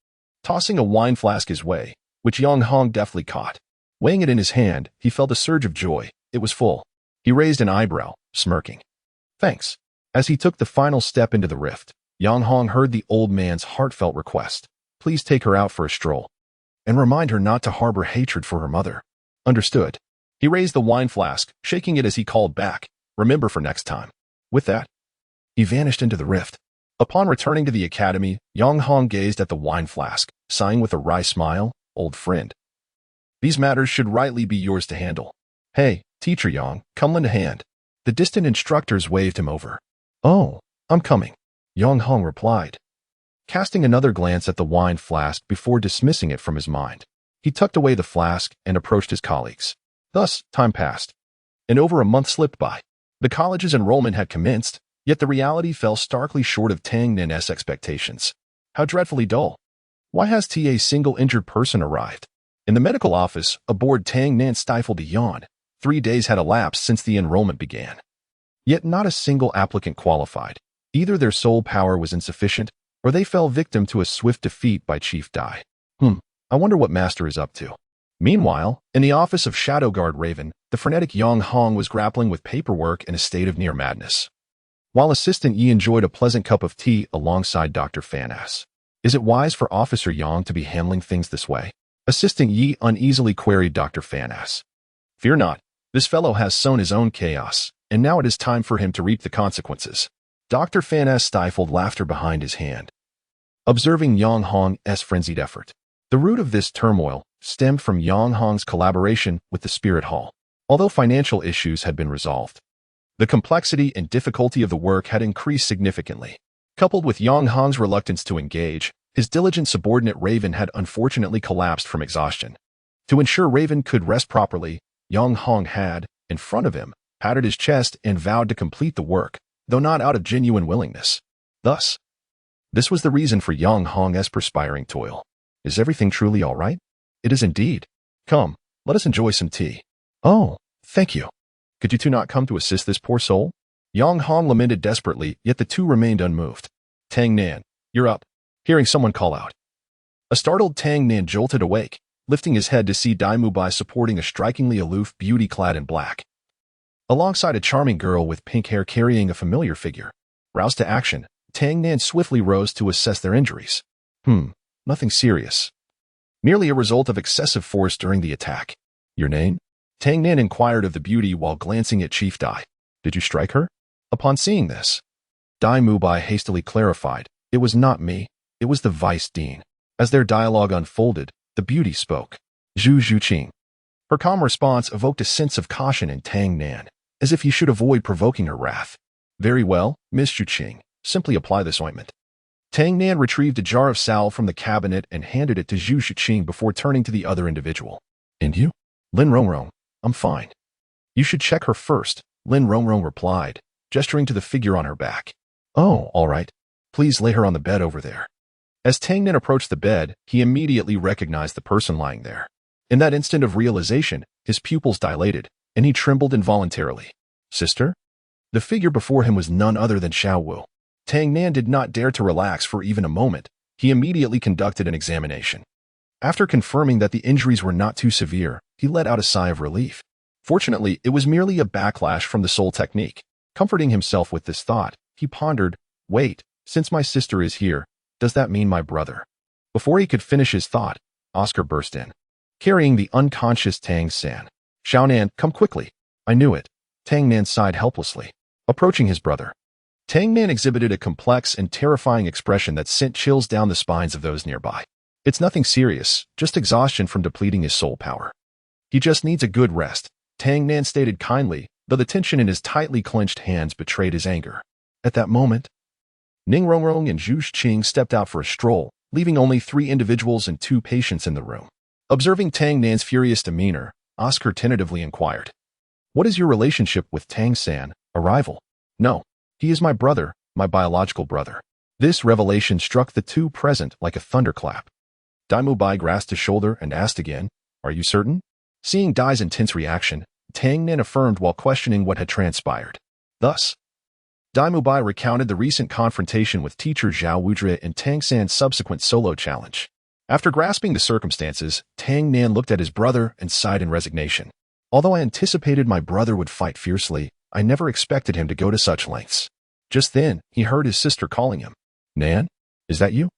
Speaker 1: tossing a wine flask his way, which Yang Hong deftly caught. Weighing it in his hand, he felt a surge of joy. It was full. He raised an eyebrow, smirking. Thanks. As he took the final step into the rift, Yang Hong heard the old man's heartfelt request. Please take her out for a stroll. And remind her not to harbor hatred for her mother. Understood. He raised the wine flask, shaking it as he called back. Remember for next time. With that, he vanished into the rift. Upon returning to the academy, Yang Hong gazed at the wine flask, sighing with a wry smile. Old friend. These matters should rightly be yours to handle. Hey, teacher Yang, come lend a hand. The distant instructors waved him over. Oh, I'm coming, Yang Hong replied, casting another glance at the wine flask before dismissing it from his mind. He tucked away the flask and approached his colleagues. Thus, time passed, and over a month slipped by. The college's enrollment had commenced, yet the reality fell starkly short of Tang Nan's expectations. How dreadfully dull. Why has a single injured person arrived? In the medical office, aboard Tang Nan stifled a yawn. 3 days had elapsed since the enrollment began. Yet not a single applicant qualified. Either their soul power was insufficient, or they fell victim to a swift defeat by Chief Dai. I wonder what Master is up to. Meanwhile, in the office of Shadow Guard Raven, the frenetic Yang Hong was grappling with paperwork in a state of near madness. While Assistant Yi enjoyed a pleasant cup of tea alongside Dr. Fanas. Is it wise for Officer Yang to be handling things this way? Assistant Yi uneasily queried Dr. Fanas. Fear not. This fellow has sown his own chaos, and now it is time for him to reap the consequences. Dr. Fanas stifled laughter behind his hand, observing Yang Hong's frenzied effort. The root of this turmoil stemmed from Yang Hong's collaboration with the Spirit Hall. Although financial issues had been resolved, the complexity and difficulty of the work had increased significantly. Coupled with Yang Hong's reluctance to engage, his diligent subordinate Raven had unfortunately collapsed from exhaustion. To ensure Raven could rest properly, Yang Hong had, in front of him, patted his chest and vowed to complete the work, though not out of genuine willingness. Thus, this was the reason for Yang Hong's perspiring toil. Is everything truly all right? It is indeed. Come, let us enjoy some tea. Oh, thank you. Could you two not come to assist this poor soul? Yang Hong lamented desperately, yet the two remained unmoved. Tang Nan, you're up. Hearing someone call out. A startled Tang Nan jolted awake, lifting his head to see Dai Mubai supporting a strikingly aloof beauty clad in black, alongside a charming girl with pink hair carrying a familiar figure. Roused to action, Tang Nan swiftly rose to assess their injuries. Nothing serious. Merely a result of excessive force during the attack. Your name? Tang Nan inquired of the beauty while glancing at Chief Dai. Did you strike her? Upon seeing this, Dai Mubai hastily clarified, it was not me, it was the Vice Dean. As their dialogue unfolded, the beauty spoke. Zhu Zhuqing. Her calm response evoked a sense of caution in Tang Nan, as if he should avoid provoking her wrath. Very well, Miss Zhuqing, simply apply this ointment. Tang Nan retrieved a jar of salve from the cabinet and handed it to Zhu Zhuqing before turning to the other individual. And you? Lin Rongrong, I'm fine. You should check her first, Lin Rongrong replied, gesturing to the figure on her back. Oh, all right. Please lay her on the bed over there. As Tang Nan approached the bed, he immediately recognized the person lying there. In that instant of realization, his pupils dilated, and he trembled involuntarily. Sister? The figure before him was none other than Xiao Wu. Tang Nan did not dare to relax for even a moment. He immediately conducted an examination. After confirming that the injuries were not too severe, he let out a sigh of relief. Fortunately, it was merely a backlash from the soul technique. Comforting himself with this thought, he pondered, wait, since my sister is here, does that mean my brother? Before he could finish his thought, Oscar burst in, carrying the unconscious Tang San. Xiao Nan, come quickly. I knew it. Tang Nan sighed helplessly, approaching his brother. Tang Nan exhibited a complex and terrifying expression that sent chills down the spines of those nearby. It's nothing serious, just exhaustion from depleting his soul power. He just needs a good rest, Tang Nan stated kindly, though the tension in his tightly clenched hands betrayed his anger. At that moment, Ning Rongrong and Zhu Qing stepped out for a stroll, leaving only 3 individuals and 2 patients in the room. Observing Tang Nan's furious demeanor, Oscar tentatively inquired, what is your relationship with Tang San, a rival? No, he is my brother, my biological brother. This revelation struck the two present like a thunderclap. Dai Mubai grasped his shoulder and asked again, "Are you certain?" Seeing Dai's intense reaction, Tang Nan affirmed while questioning what had transpired. Thus, Dai Mubai recounted the recent confrontation with teacher Zhao Wudre and Tang San's subsequent solo challenge. After grasping the circumstances, Tang Nan looked at his brother and sighed in resignation. Although I anticipated my brother would fight fiercely, I never expected him to go to such lengths. Just then, he heard his sister calling him. "Nan? Is that you?"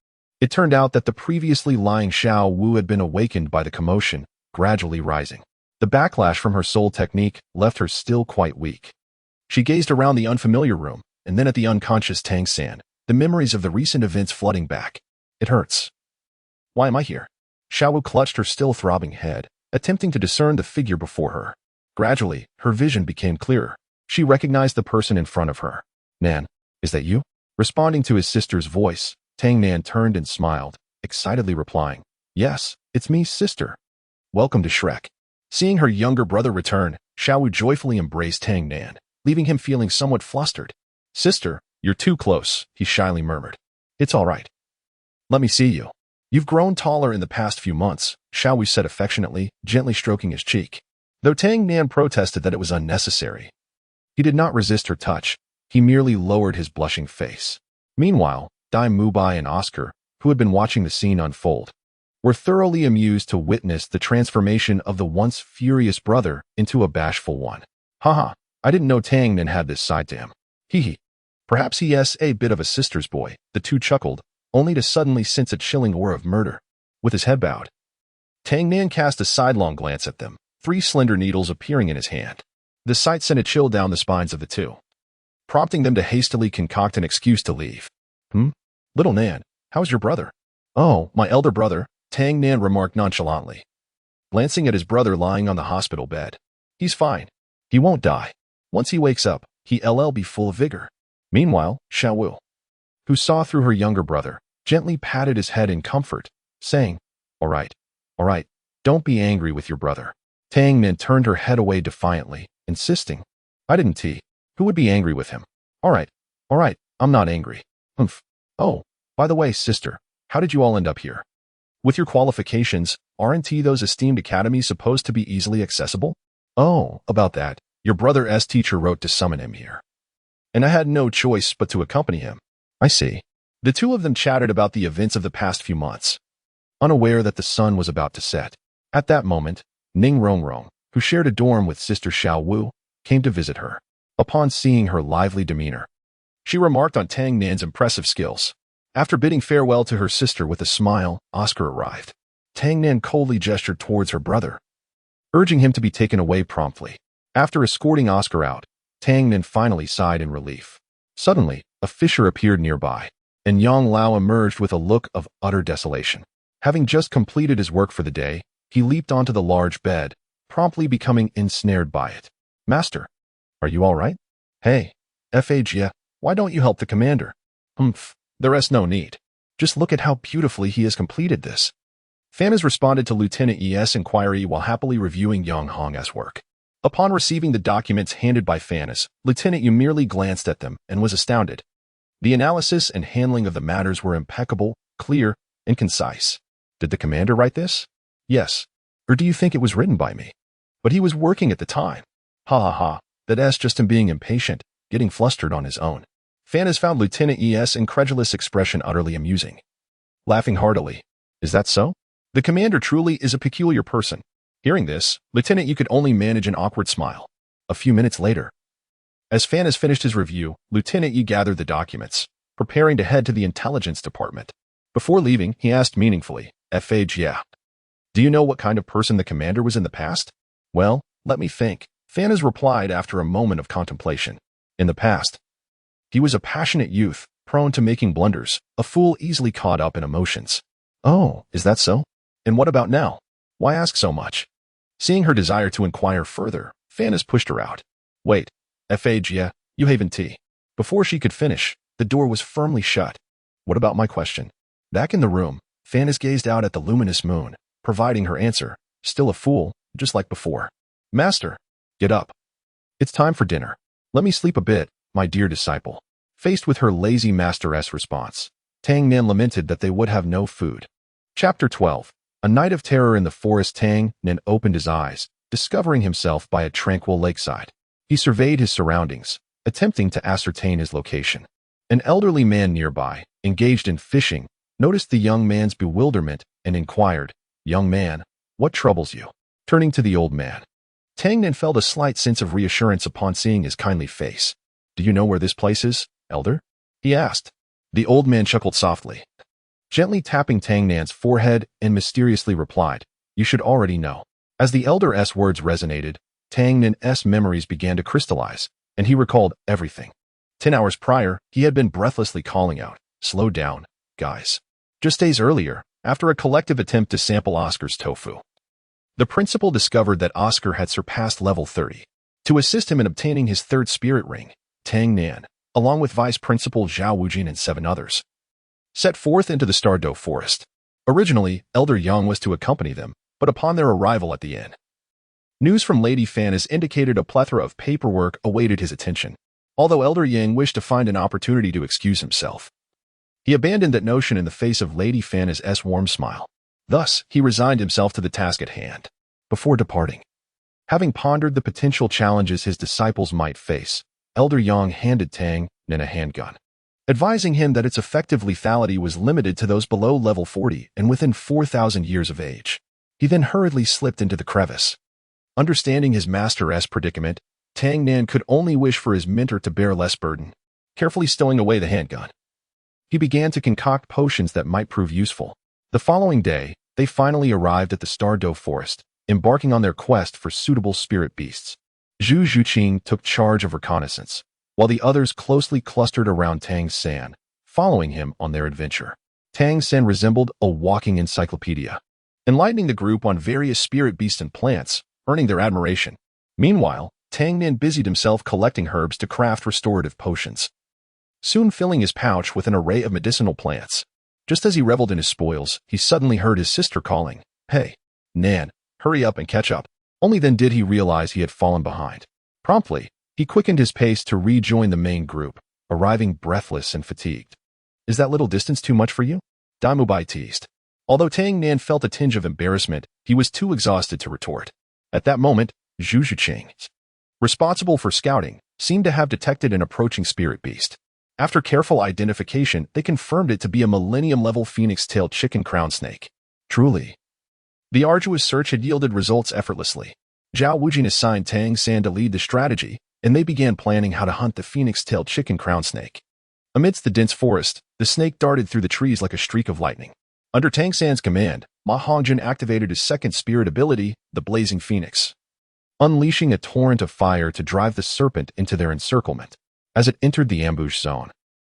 Speaker 1: It turned out that the previously lying Xiao Wu had been awakened by the commotion, gradually rising. The backlash from her soul technique left her still quite weak. She gazed around the unfamiliar room, and then at the unconscious Tang San, the memories of the recent events flooding back. "It hurts. Why am I here?" Xiao Wu clutched her still throbbing head, attempting to discern the figure before her. Gradually, her vision became clearer. She recognized the person in front of her. "Nan, is that you?" Responding to his sister's voice, Tang Nan turned and smiled, excitedly replying, "Yes, it's me, sister. Welcome to Shrek." Seeing her younger brother return, Xiao Wu joyfully embraced Tang Nan, leaving him feeling somewhat flustered. "Sister, you're too close," he shyly murmured. "It's all right. Let me see you. You've grown taller in the past few months," Xiao Wu said affectionately, gently stroking his cheek. Though Tang Nan protested that it was unnecessary, he did not resist her touch. He merely lowered his blushing face. Meanwhile, Dai Mubai and Oscar, who had been watching the scene unfold, were thoroughly amused to witness the transformation of the once furious brother into a bashful one. "Haha, I didn't know Tang Nan had this side to him. Hee. Perhaps he is a bit of a sister's boy," the two chuckled, only to suddenly sense a chilling aura of murder. With his head bowed, Tang Nan cast a sidelong glance at them, 3 slender needles appearing in his hand. The sight sent a chill down the spines of the two, prompting them to hastily concoct an excuse to leave. Little Nan, how's your brother?" "Oh, my elder brother," Tang Nan remarked nonchalantly, glancing at his brother lying on the hospital bed. "He's fine. He won't die. Once he wakes up, he'll be full of vigor." Meanwhile, Xiao Wu, who saw through her younger brother, gently patted his head in comfort, saying, all right, don't be angry with your brother." Tang Nan turned her head away defiantly, insisting, "I didn't tea. Who would be angry with him?" All right, I'm not angry." "Humph. Oh, by the way, sister, how did you all end up here? With your qualifications, aren't those esteemed academies supposed to be easily accessible?" "Oh, about that, your brother's teacher wrote to summon him here, and I had no choice but to accompany him." "I see." The two of them chatted about the events of the past few months, unaware that the sun was about to set. At that moment, Ning Rongrong, who shared a dorm with sister Xiao Wu, came to visit her. Upon seeing her lively demeanor, she remarked on Tang Nan's impressive skills. After bidding farewell to her sister with a smile, Oscar arrived. Tang Nan coldly gestured towards her brother, urging him to be taken away promptly. After escorting Oscar out, Tang Nan finally sighed in relief. Suddenly, a fissure appeared nearby, and Yang Lao emerged with a look of utter desolation. Having just completed his work for the day, he leaped onto the large bed, promptly becoming ensnared by it. "Master, are you all right?" "Hey, Fajia, why don't you help the commander?" "Humph, there's no need. Just look at how beautifully he has completed this." Fanas responded to Lieutenant Yi's inquiry while happily reviewing Yang Hong's work. Upon receiving the documents handed by Fanas, Lieutenant Yu merely glanced at them and was astounded. The analysis and handling of the matters were impeccable, clear, and concise. "Did the commander write this?" "Yes. Or do you think it was written by me?" "But he was working at the time." Ha. That's just him being impatient, getting flustered on his own." Fanas found Lieutenant Yi's incredulous expression utterly amusing. Laughing heartily, "Is that so? The commander truly is a peculiar person." Hearing this, Lieutenant Yu could only manage an awkward smile. A few minutes later, as Fanas finished his review, Lieutenant Yu gathered the documents, preparing to head to the intelligence department. Before leaving, he asked meaningfully, "Fajia, do you know what kind of person the commander was in the past?" "Well, let me think." Fanas replied after a moment of contemplation. "In the past, he was a passionate youth, prone to making blunders, a fool easily caught up in emotions." "Oh, is that so? And what about now? Why ask so much?" Seeing her desire to inquire further, Fanas pushed her out. "Wait, Fajia, you haven't tea." Before she could finish, the door was firmly shut. "What about my question?" Back in the room, Fanas gazed out at the luminous moon, providing her answer, still a fool, just like before. "Master, get up. It's time for dinner. Let me sleep a bit, my dear disciple." Faced with her lazy masteress response, Tang Nan lamented that they would have no food. Chapter 12. A night of terror in the forest. Tang Nan opened his eyes, discovering himself by a tranquil lakeside. He surveyed his surroundings, attempting to ascertain his location. An elderly man nearby, engaged in fishing, noticed the young man's bewilderment and inquired, "Young man, what troubles you?" Turning to the old man, Tang Nan felt a slight sense of reassurance upon seeing his kindly face. "Do you know where this place is, elder?" he asked. The old man chuckled softly, gently tapping Tang Nan's forehead, and mysteriously replied, "You should already know." As the elder's words resonated, Tang Nan's memories began to crystallize, and he recalled everything. 10 hours prior, he had been breathlessly calling out, "Slow down, guys." Just days earlier, after a collective attempt to sample Oscar's tofu, the principal discovered that Oscar had surpassed level 30. To assist him in obtaining his third spirit ring, Tang Nan, along with Vice Principal Zhao Wujin and 7 others, set forth into the Douluo forest. Originally, Elder Yang was to accompany them, but upon their arrival at the inn, news from Lady Fan has indicated a plethora of paperwork awaited his attention. Although Elder Yang wished to find an opportunity to excuse himself, he abandoned that notion in the face of Lady Fan's warm smile. Thus, he resigned himself to the task at hand. Before departing, having pondered the potential challenges his disciples might face, Elder Yang handed Tang Nan a handgun, advising him that its effective lethality was limited to those below level 40 and within 4,000 years of age. He then hurriedly slipped into the crevice. Understanding his master's predicament, Tang Nan could only wish for his mentor to bear less burden. Carefully stowing away the handgun, he began to concoct potions that might prove useful. The following day, they finally arrived at the Douluo forest, embarking on their quest for suitable spirit beasts. Zhu Zhuqing took charge of reconnaissance, while the others closely clustered around Tang San, following him on their adventure. Tang San resembled a walking encyclopedia, enlightening the group on various spirit beasts and plants, earning their admiration. Meanwhile, Tang Nan busied himself collecting herbs to craft restorative potions, soon filling his pouch with an array of medicinal plants. Just as he reveled in his spoils, he suddenly heard his sister calling, "Hey, Nan, hurry up and catch up." Only then did he realize he had fallen behind. Promptly, he quickened his pace to rejoin the main group, arriving breathless and fatigued. "Is that little distance too much for you?" Daimubai teased. Although Tang Nan felt a tinge of embarrassment, he was too exhausted to retort. At that moment, Zhu Zhuqing, responsible for scouting, seemed to have detected an approaching spirit beast. After careful identification, they confirmed it to be a millennium-level phoenix-tailed chicken crown snake. Truly, the arduous search had yielded results effortlessly. Zhao Wujin assigned Tang San to lead the strategy, and they began planning how to hunt the phoenix-tailed chicken crown snake. Amidst the dense forest, the snake darted through the trees like a streak of lightning. Under Tang San's command, Ma Hongjin activated his second spirit ability, the Blazing Phoenix, unleashing a torrent of fire to drive the serpent into their encirclement. As it entered the ambush zone,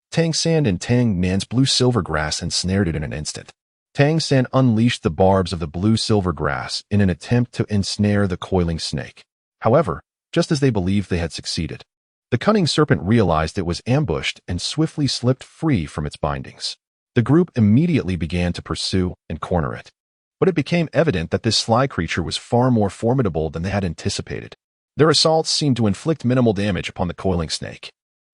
Speaker 1: Tang San and Tang Nan's blue-silver grass ensnared it in an instant. Tang San unleashed the barbs of the blue-silver grass in an attempt to ensnare the coiling snake. However, just as they believed they had succeeded, the cunning serpent realized it was ambushed and swiftly slipped free from its bindings. The group immediately began to pursue and corner it. But it became evident that this sly creature was far more formidable than they had anticipated. Their assaults seemed to inflict minimal damage upon the coiling snake.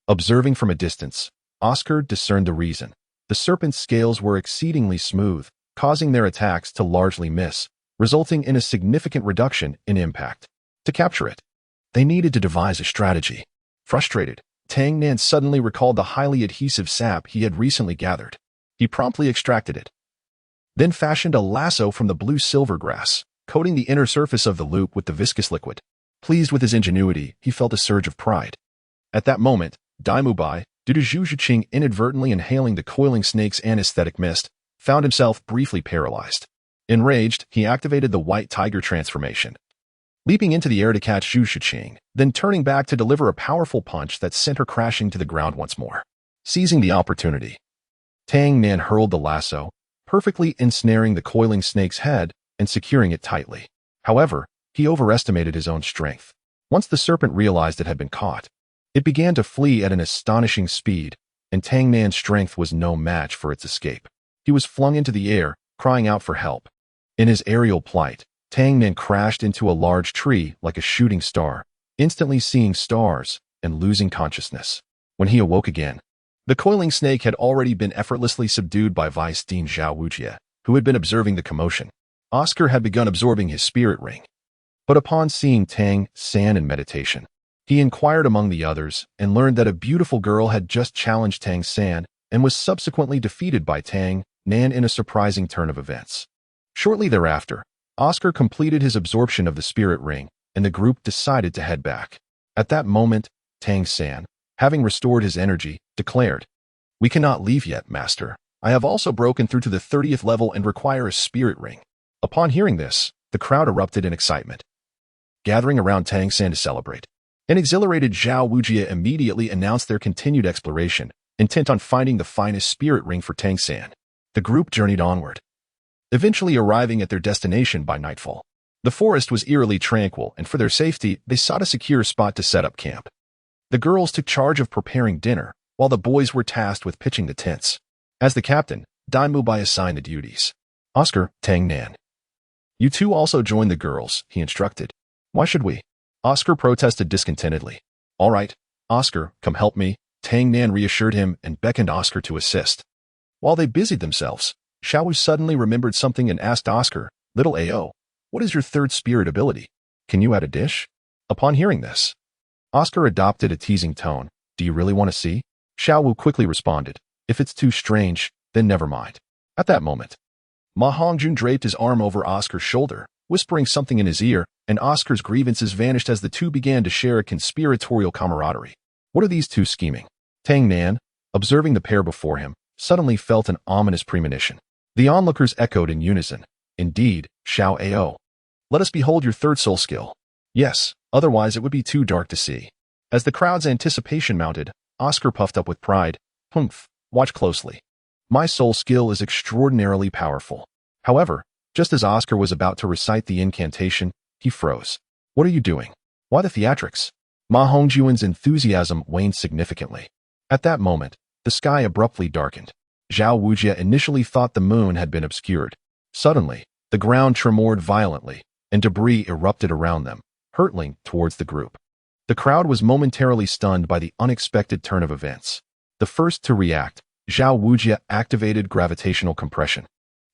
Speaker 1: Observing from a distance, Oscar discerned the reason. The serpent's scales were exceedingly smooth, causing their attacks to largely miss, resulting in a significant reduction in impact. To capture it, they needed to devise a strategy. Frustrated, Tang Nan suddenly recalled the highly adhesive sap he had recently gathered. He promptly extracted it, then fashioned a lasso from the blue-silver grass, coating the inner surface of the loop with the viscous liquid. Pleased with his ingenuity, he felt a surge of pride. At that moment, Daimubai, due to Zhu Zhuqing inadvertently inhaling the coiling snake's anesthetic mist, found himself briefly paralyzed. Enraged, he activated the white tiger transformation, leaping into the air to catch Zhu Zhuqing, then turning back to deliver a powerful punch that sent her crashing to the ground once more. Seizing the opportunity, Tang Nan hurled the lasso, perfectly ensnaring the coiling snake's head and securing it tightly. However, he overestimated his own strength. Once the serpent realized it had been caught, it began to flee at an astonishing speed, and Tang Nan's strength was no match for its escape. He was flung into the air, crying out for help. In his aerial plight, Tang Nan crashed into a large tree like a shooting star, instantly seeing stars and losing consciousness. When he awoke again, The coiling snake had already been effortlessly subdued by Vice Dean Zhao Wujie, who had been observing the commotion. Oscar had begun absorbing his spirit ring. But upon seeing Tang San in meditation, he inquired among the others and learned that a beautiful girl had just challenged Tang San and was subsequently defeated by Tang Nan in a surprising turn of events. Shortly thereafter, Oscar completed his absorption of the spirit ring, and the group decided to head back. At that moment, Tang San, having restored his energy, declared, "We cannot leave yet, Master. I have also broken through to the 30th level and require a spirit ring." Upon hearing this, the crowd erupted in excitement, gathering around Tang San to celebrate. An exhilarated Zhao Wujie immediately announced their continued exploration, intent on finding the finest spirit ring for Tang San. The group journeyed onward, eventually arriving at their destination by nightfall. The forest was eerily tranquil, and for their safety, they sought a secure spot to set up camp. The girls took charge of preparing dinner, while the boys were tasked with pitching the tents. As the captain, Dai Mubai assigned the duties. "Oscar, Tang Nan. You two also join the girls," he instructed. "Why should we?" Oscar protested discontentedly. "All right, Oscar, come help me," Tang Nan reassured him and beckoned Oscar to assist. While they busied themselves, Xiaowu suddenly remembered something and asked Oscar, "Little Ao, what is your third spirit ability? Can you add a dish?" Upon hearing this, Oscar adopted a teasing tone. "Do you really want to see?" Xiaowu quickly responded, "If it's too strange, then never mind." At that moment, Ma Hongjun draped his arm over Oscar's shoulder, whispering something in his ear, and Oscar's grievances vanished as the two began to share a conspiratorial camaraderie. What are these two scheming? Tang Nan, observing the pair before him, suddenly felt an ominous premonition. The onlookers echoed in unison. "Indeed, Xiao Ao. Let us behold your third soul skill." "Yes, otherwise it would be too dark to see." As the crowd's anticipation mounted, Oscar puffed up with pride. "Humph, watch closely. My soul skill is extraordinarily powerful." However, just as Oscar was about to recite the incantation, he froze. "What are you doing? Why the theatrics?" Ma Hongjuan's enthusiasm waned significantly. At that moment, the sky abruptly darkened. Zhao Wujie initially thought the moon had been obscured. Suddenly, the ground tremored violently, and debris erupted around them, hurtling towards the group. The crowd was momentarily stunned by the unexpected turn of events. The first to react, Zhao Wujie activated gravitational compression,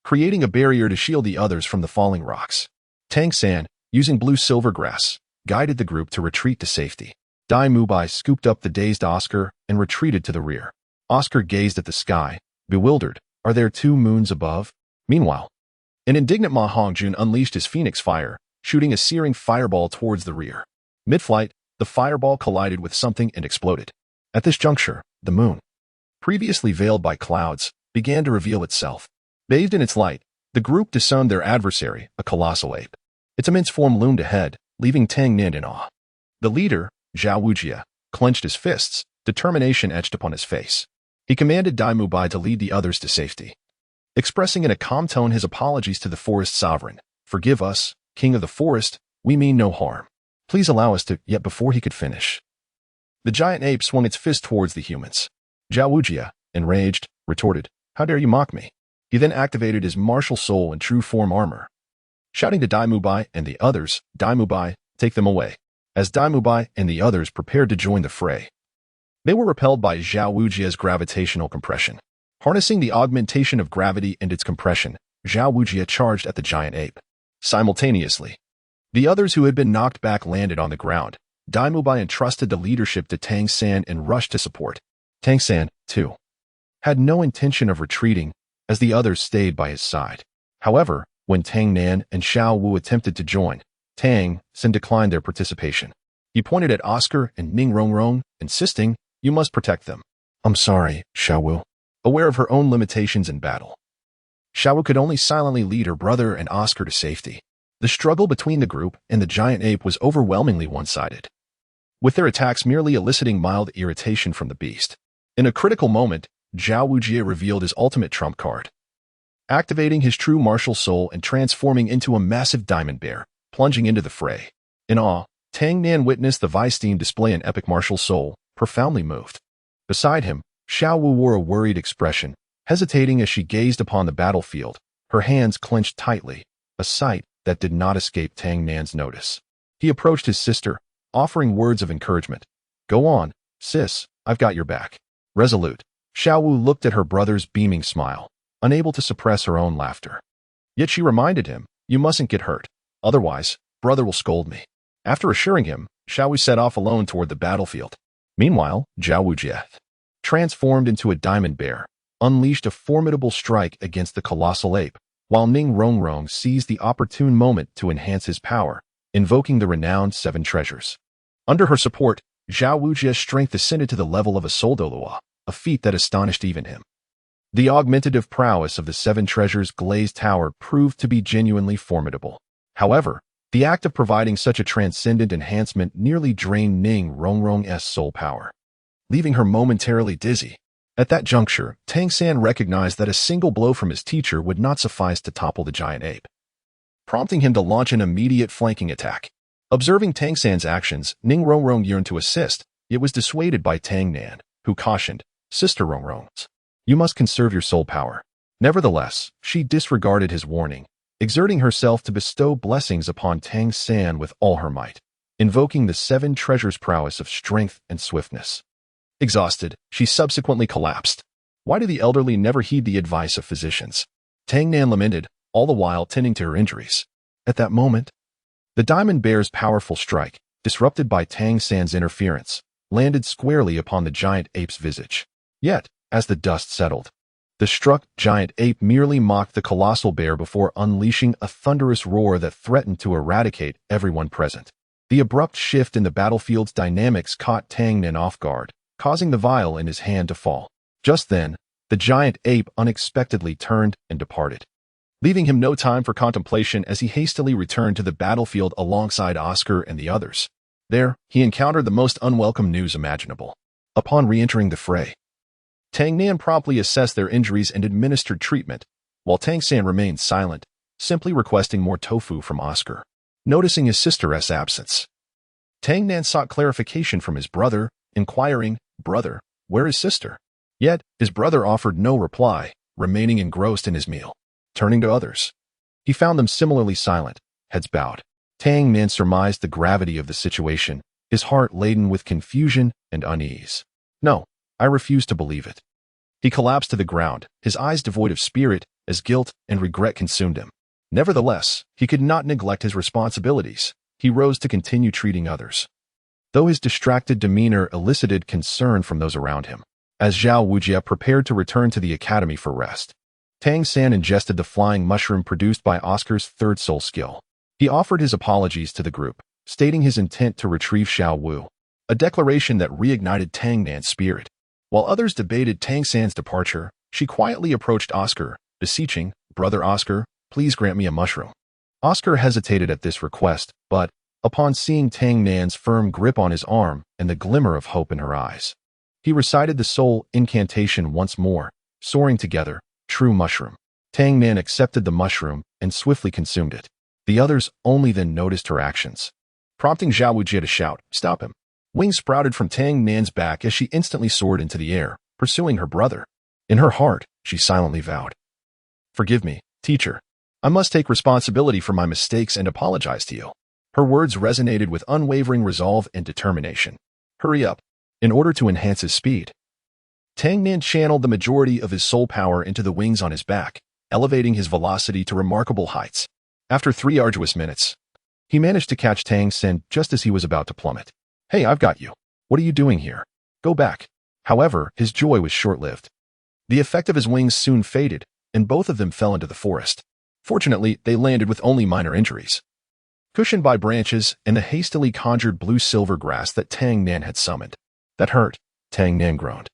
Speaker 1: creating a barrier to shield the others from the falling rocks. Tang San, using blue silver grass, guided the group to retreat to safety. Dai Mubai scooped up the dazed Oscar and retreated to the rear. Oscar gazed at the sky, bewildered. Are there two moons above? Meanwhile, an indignant Ma Hongjun unleashed his phoenix fire, shooting a searing fireball towards the rear. Mid-flight, the fireball collided with something and exploded. At this juncture, the moon, previously veiled by clouds, began to reveal itself. Bathed in its light, the group discerned their adversary, a colossal ape. Its immense form loomed ahead, leaving Tang Nan in awe. The leader, Zhao Wujie, clenched his fists, determination etched upon his face. He commanded Dai Mubai to lead the others to safety, expressing in a calm tone his apologies to the forest sovereign. "Forgive us, king of the forest, we mean no harm. Please allow us to..." Yet before he could finish, the giant ape swung its fist towards the humans. Zhao Wujie, enraged, retorted, "How dare you mock me?" He then activated his martial soul and true form armor, shouting to Dai Mubai and the others, "Dai Mubai, take them away." As Dai Mubai and the others prepared to join the fray, they were repelled by Zhao Wujie's gravitational compression. Harnessing the augmentation of gravity and its compression, Zhao Wujie charged at the giant ape. Simultaneously, the others who had been knocked back landed on the ground. Dai Mubai entrusted the leadership to Tang San and rushed to support. Tang San, too, had no intention of retreating, as the others stayed by his side. However, when Tang Nan and Xiao Wu attempted to join, Tang San declined their participation. He pointed at Oscar and Ning Rongrong, insisting, "You must protect them." "I'm sorry, Xiao Wu." Aware of her own limitations in battle, Xiao Wu could only silently lead her brother and Oscar to safety. The struggle between the group and the giant ape was overwhelmingly one-sided, with their attacks merely eliciting mild irritation from the beast. In a critical moment, Zhao Wujie revealed his ultimate trump card, activating his true martial soul and transforming into a massive diamond bear, plunging into the fray. In awe, Tang Nan witnessed the vice team display an epic martial soul, profoundly moved. Beside him, Xiao Wu wore a worried expression, hesitating as she gazed upon the battlefield, her hands clenched tightly, a sight that did not escape Tang Nan's notice. He approached his sister, offering words of encouragement. "Go on, sis, I've got your back." Resolute, Xiao Wu looked at her brother's beaming smile, unable to suppress her own laughter. Yet she reminded him, "You mustn't get hurt. Otherwise, brother will scold me." After assuring him, Xiao Wu set off alone toward the battlefield. Meanwhile, Zhao Wujie, transformed into a diamond bear, unleashed a formidable strike against the colossal ape, while Ning Rongrong seized the opportune moment to enhance his power, invoking the renowned seven treasures. Under her support, Zhao Wujie's strength ascended to the level of a soul Douluo, a feat that astonished even him. The augmentative prowess of the seven treasures' glazed tower proved to be genuinely formidable. However, the act of providing such a transcendent enhancement nearly drained Ning Rongrong's soul power, leaving her momentarily dizzy. At that juncture, Tang San recognized that a single blow from his teacher would not suffice to topple the giant ape, prompting him to launch an immediate flanking attack. Observing Tang San's actions, Ning Rongrong yearned to assist, yet was dissuaded by Tang Nan, who cautioned, "Sister Rongrong, you must conserve your soul power." Nevertheless, she disregarded his warning, exerting herself to bestow blessings upon Tang San with all her might, invoking the seven treasures' prowess of strength and swiftness. Exhausted, she subsequently collapsed. Why do the elderly never heed the advice of physicians? Tang Nan lamented, all the while tending to her injuries. At that moment, the diamond bear's powerful strike, disrupted by Tang San's interference, landed squarely upon the giant ape's visage. Yet, as the dust settled, the struck giant ape merely mocked the colossal bear before unleashing a thunderous roar that threatened to eradicate everyone present. The abrupt shift in the battlefield's dynamics caught Tang Nan off guard, causing the vial in his hand to fall. Just then, the giant ape unexpectedly turned and departed, leaving him no time for contemplation as he hastily returned to the battlefield alongside Oscar and the others. There, he encountered the most unwelcome news imaginable. Upon re-entering the fray, Tang Nan promptly assessed their injuries and administered treatment, while Tang San remained silent, simply requesting more tofu from Oscar. Noticing his sister's absence, Tang Nan sought clarification from his brother, inquiring, "Brother, where is sister?" Yet, his brother offered no reply, remaining engrossed in his meal. Turning to others, he found them similarly silent, heads bowed. Tang Nan surmised the gravity of the situation, his heart laden with confusion and unease. "No, I refuse to believe it." He collapsed to the ground, his eyes devoid of spirit, as guilt and regret consumed him. Nevertheless, he could not neglect his responsibilities. He rose to continue treating others, though his distracted demeanor elicited concern from those around him. As Zhao Wujie prepared to return to the academy for rest, Tang San ingested the flying mushroom produced by Oscar's third soul skill. He offered his apologies to the group, stating his intent to retrieve Xiao Wu, a declaration that reignited Tang Nan's spirit. While others debated Tang San's departure, she quietly approached Oscar, beseeching, "Brother Oscar, please grant me a mushroom." Oscar hesitated at this request, but, upon seeing Tang Nan's firm grip on his arm and the glimmer of hope in her eyes, he recited the soul incantation once more, soaring together, "True mushroom." Tang Nan accepted the mushroom and swiftly consumed it. The others only then noticed her actions, prompting Zhao Wujie to shout, "Stop him." Wings sprouted from Tang Nan's back as she instantly soared into the air, pursuing her brother. In her heart, she silently vowed, "Forgive me, teacher. I must take responsibility for my mistakes and apologize to you." Her words resonated with unwavering resolve and determination. "Hurry up." In order to enhance his speed, Tang Nan channeled the majority of his soul power into the wings on his back, elevating his velocity to remarkable heights. After 3 arduous minutes, he managed to catch Tang San just as he was about to plummet. "Hey, I've got you. What are you doing here? Go back." However, his joy was short-lived. The effect of his wings soon faded, and both of them fell into the forest. Fortunately, they landed with only minor injuries, cushioned by branches and the hastily conjured blue-silver grass that Tang Nan had summoned. "That hurt," Tang Nan groaned,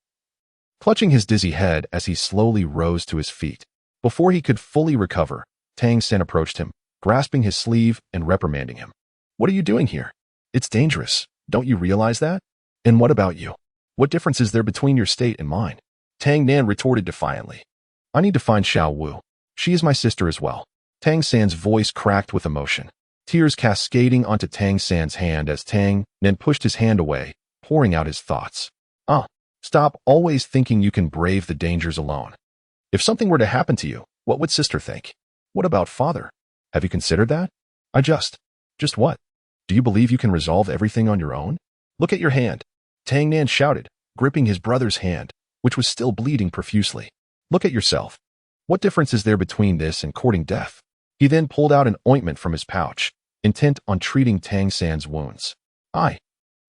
Speaker 1: clutching his dizzy head as he slowly rose to his feet. Before he could fully recover, Tang San approached him, grasping his sleeve and reprimanding him. "What are you doing here? It's dangerous. Don't you realize that? And what about you? What difference is there between your state and mine?" Tang Nan retorted defiantly. "I need to find Xiao Wu. She is my sister as well." Tang San's voice cracked with emotion, tears cascading onto Tang San's hand as Tang Nan pushed his hand away, pouring out his thoughts. Stop always thinking you can brave the dangers alone. If something were to happen to you, what would sister think? What about father? Have you considered that? Just what? Do you believe you can resolve everything on your own? Look at your hand." Tang Nan shouted, gripping his brother's hand, which was still bleeding profusely. Look at yourself. What difference is there between this and courting death? He then pulled out an ointment from his pouch, intent on treating Tang San's wounds. I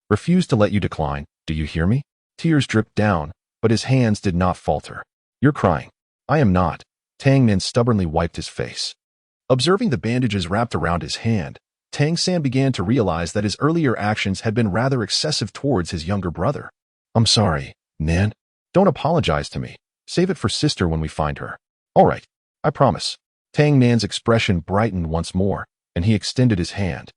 Speaker 1: refuse to let you decline, do you hear me? Tears dripped down, but his hands did not falter. You're crying. I am not. Tang Nan stubbornly wiped his face. Observing the bandages wrapped around his hand, Tang San began to realize that his earlier actions had been rather excessive towards his younger brother. I'm sorry, Nan. Don't apologize to me. Save it for sister when we find her. All right, I promise. Tang Nan's expression brightened once more, and he extended his hand,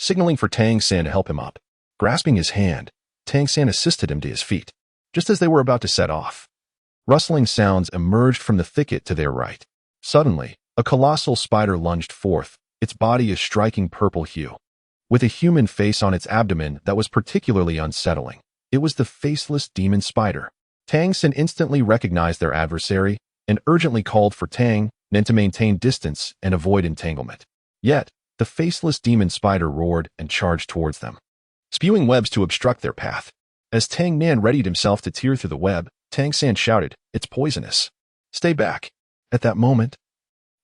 Speaker 1: signaling for Tang San to help him up. Grasping his hand, Tang San assisted him to his feet. Just as they were about to set off, rustling sounds emerged from the thicket to their right. Suddenly, a colossal spider lunged forth, its body a striking purple hue, with a human face on its abdomen that was particularly unsettling. It was the faceless demon spider. Tang San instantly recognized their adversary and urgently called for Tang Nan to maintain distance and avoid entanglement. Yet, the faceless demon spider roared and charged towards them, spewing webs to obstruct their path. As Tang Nan readied himself to tear through the web, Tang San shouted, "It's poisonous. Stay back." At that moment,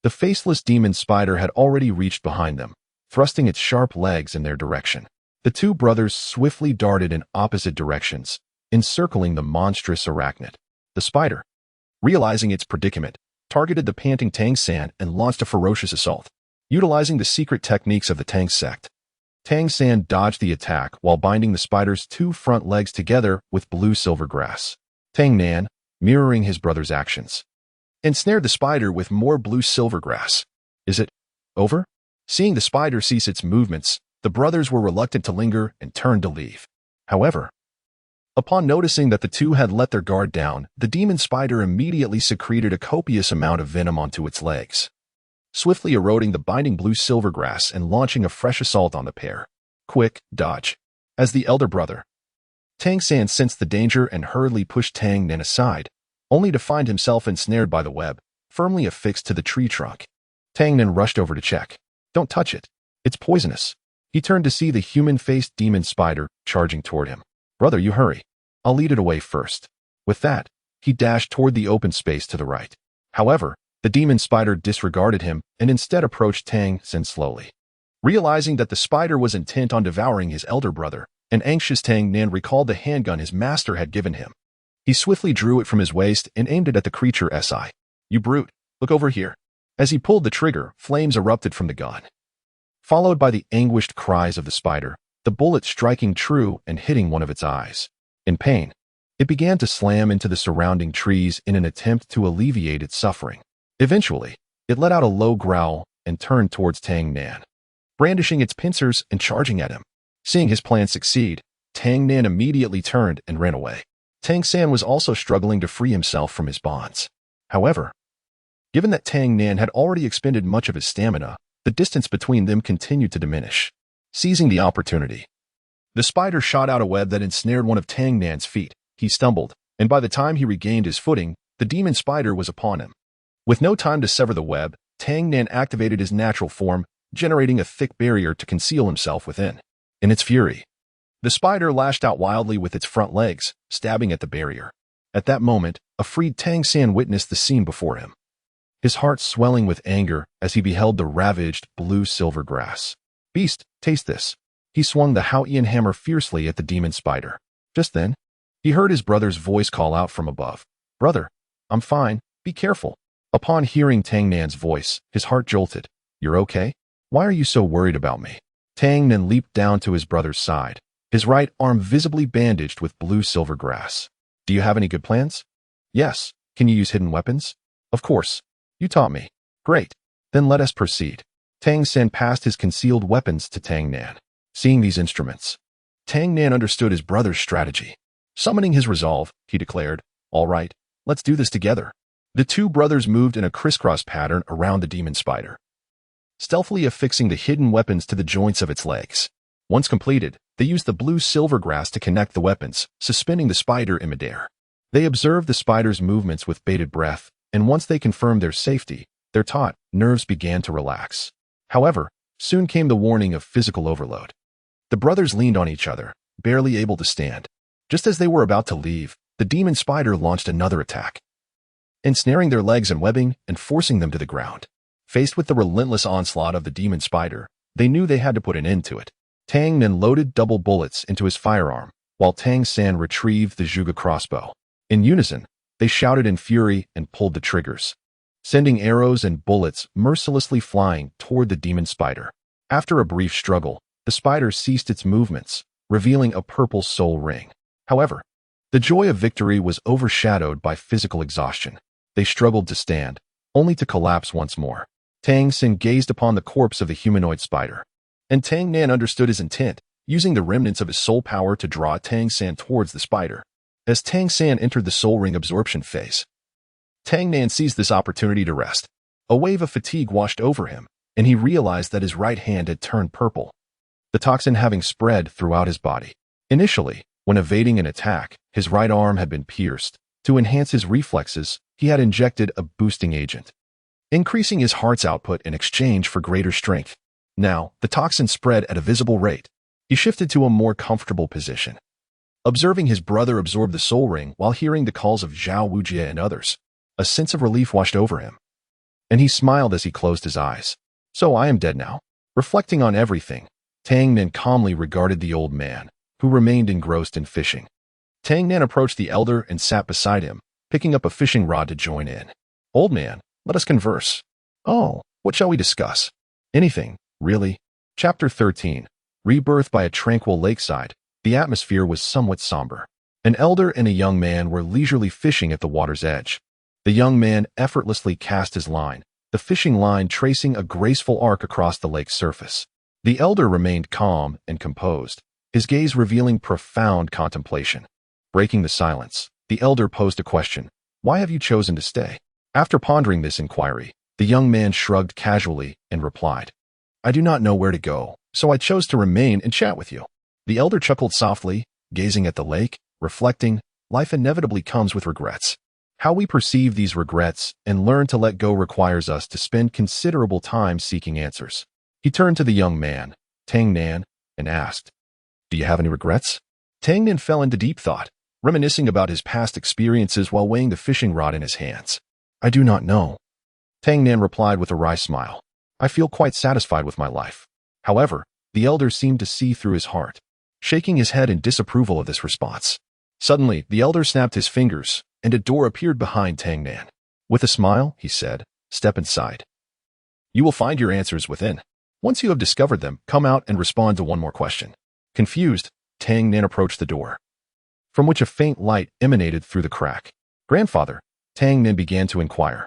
Speaker 1: the faceless demon spider had already reached behind them, thrusting its sharp legs in their direction. The two brothers swiftly darted in opposite directions, encircling the monstrous arachnid. The spider, realizing its predicament, targeted the panting Tang San and launched a ferocious assault. Utilizing the secret techniques of the Tang sect, Tang San dodged the attack while binding the spider's two front legs together with blue silver grass. Tang Nan, mirroring his brother's actions, ensnared the spider with more blue silver grass. Is it over? Seeing the spider cease its movements, the brothers were reluctant to linger and turned to leave. However, upon noticing that the two had let their guard down, the demon spider immediately secreted a copious amount of venom onto its legs, swiftly eroding the binding blue silver grass and launching a fresh assault on the pair. Quick, dodge. As the elder brother, Tang San sensed the danger and hurriedly pushed Tang Nan aside, only to find himself ensnared by the web, firmly affixed to the tree trunk. Tang Nan rushed over to check. Don't touch it. It's poisonous. He turned to see the human-faced demon spider charging toward him. Brother, you hurry. I'll lead it away first. With that, he dashed toward the open space to the right. However, the demon spider disregarded him and instead approached Tang San slowly. Realizing that the spider was intent on devouring his elder brother, an anxious Tang Nan recalled the handgun his master had given him. He swiftly drew it from his waist and aimed it at the creature. Si. You brute, look over here. As he pulled the trigger, flames erupted from the gun, followed by the anguished cries of the spider, the bullet striking true and hitting one of its eyes. In pain, it began to slam into the surrounding trees in an attempt to alleviate its suffering. Eventually, it let out a low growl and turned towards Tang Nan, brandishing its pincers and charging at him. Seeing his plan succeed, Tang Nan immediately turned and ran away. Tang San was also struggling to free himself from his bonds. However, given that Tang Nan had already expended much of his stamina, the distance between them continued to diminish. Seizing the opportunity, the spider shot out a web that ensnared one of Tang Nan's feet. He stumbled, and by the time he regained his footing, the demon spider was upon him. With no time to sever the web, Tang Nan activated his natural form, generating a thick barrier to conceal himself within. In its fury, the spider lashed out wildly with its front legs, stabbing at the barrier. At that moment, a freed Tang San witnessed the scene before him, his heart swelling with anger as he beheld the ravaged blue-silver grass. Beast, taste this. He swung the Haoyan hammer fiercely at the demon spider. Just then, he heard his brother's voice call out from above. Brother, I'm fine, be careful. Upon hearing Tang Nan's voice, his heart jolted. You're okay? Why are you so worried about me? Tang Nan leaped down to his brother's side, his right arm visibly bandaged with blue-silver grass. Do you have any good plans? Yes. Can you use hidden weapons? Of course. You taught me. Great. Then let us proceed. Tang San passed his concealed weapons to Tang Nan. Seeing these instruments, Tang Nan understood his brother's strategy. Summoning his resolve, he declared, All right, let's do this together. The two brothers moved in a crisscross pattern around the demon spider, stealthily affixing the hidden weapons to the joints of its legs. Once completed, they used the blue-silver grass to connect the weapons, suspending the spider in midair. They observed the spider's movements with bated breath, and once they confirmed their safety, their taut nerves began to relax. However, soon came the warning of physical overload. The brothers leaned on each other, barely able to stand. Just as they were about to leave, the demon spider launched another attack, ensnaring their legs in webbing and forcing them to the ground. Faced with the relentless onslaught of the demon spider, they knew they had to put an end to it. Tang Nan loaded double bullets into his firearm, while Tang San retrieved the Zhuge crossbow. In unison, they shouted in fury and pulled the triggers, sending arrows and bullets mercilessly flying toward the demon spider. After a brief struggle, the spider ceased its movements, revealing a purple soul ring. However, the joy of victory was overshadowed by physical exhaustion. They struggled to stand, only to collapse once more. Tang Xin gazed upon the corpse of the humanoid spider, and Tang Nan understood his intent, using the remnants of his soul power to draw Tang San towards the spider. As Tang San entered the soul ring absorption phase, Tang Nan seized this opportunity to rest. A wave of fatigue washed over him, and he realized that his right hand had turned purple, the toxin having spread throughout his body. Initially, when evading an attack, his right arm had been pierced. To enhance his reflexes, he had injected a boosting agent, increasing his heart's output in exchange for greater strength. Now, the toxin spread at a visible rate. He shifted to a more comfortable position, observing his brother absorb the soul ring while hearing the calls of Zhao Wujie and others. A sense of relief washed over him, and he smiled as he closed his eyes. So I am dead now. Reflecting on everything, Tang Nan calmly regarded the old man, who remained engrossed in fishing. Tang Nan approached the elder and sat beside him, picking up a fishing rod to join in. Old man, let us converse. Oh, what shall we discuss? Anything, really. Chapter 13. Rebirth. By a tranquil lakeside, the atmosphere was somewhat somber. An elder and a young man were leisurely fishing at the water's edge. The young man effortlessly cast his line, the fishing line tracing a graceful arc across the lake's surface. The elder remained calm and composed, his gaze revealing profound contemplation. Breaking the silence, the elder posed a question. Why have you chosen to stay? After pondering this inquiry, the young man shrugged casually and replied, I do not know where to go, so I chose to remain and chat with you. The elder chuckled softly, gazing at the lake, reflecting, life inevitably comes with regrets. How we perceive these regrets and learn to let go requires us to spend considerable time seeking answers. He turned to the young man, Tang Nan, and asked, Do you have any regrets? Tang Nan fell into deep thought, reminiscing about his past experiences while weighing the fishing rod in his hands. I do not know. Tang Nan replied with a wry smile. I feel quite satisfied with my life. However, the elder seemed to see through his heart, shaking his head in disapproval of this response. Suddenly, the elder snapped his fingers, and a door appeared behind Tang Nan. With a smile, he said, Step inside. You will find your answers within. Once you have discovered them, come out and respond to one more question. Confused, Tang Nan approached the door, from which a faint light emanated through the crack. Grandfather, Tang Nan began to inquire.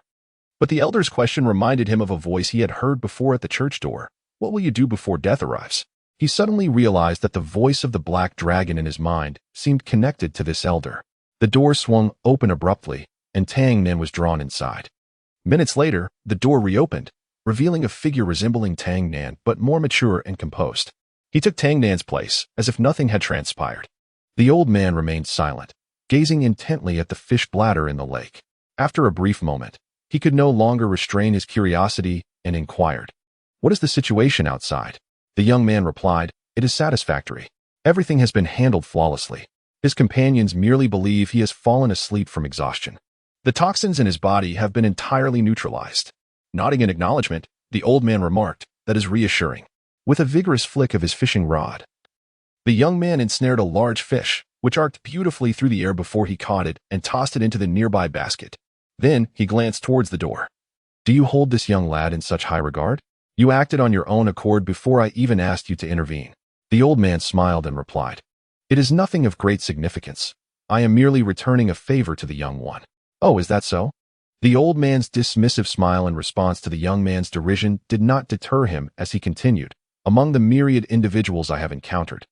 Speaker 1: But the elder's question reminded him of a voice he had heard before at the church door. What will you do before death arrives? He suddenly realized that the voice of the black dragon in his mind seemed connected to this elder. The door swung open abruptly, and Tang Nan was drawn inside. Minutes later, the door reopened, revealing a figure resembling Tang Nan but more mature and composed. He took Tang Nan's place, as if nothing had transpired. The old man remained silent, gazing intently at the fish bladder in the lake. After a brief moment, he could no longer restrain his curiosity and inquired, What is the situation outside? The young man replied, It is satisfactory. Everything has been handled flawlessly. His companions merely believe he has fallen asleep from exhaustion. The toxins in his body have been entirely neutralized. Nodding in acknowledgement, the old man remarked, That is reassuring. With a vigorous flick of his fishing rod, the young man ensnared a large fish, which arced beautifully through the air before he caught it and tossed it into the nearby basket. Then he glanced towards the door. Do you hold this young lad in such high regard? You acted on your own accord before I even asked you to intervene. The old man smiled and replied, It is nothing of great significance. I am merely returning a favor to the young one. Oh, is that so? The old man's dismissive smile in response to the young man's derision did not deter him as he continued. Among the myriad individuals I have encountered,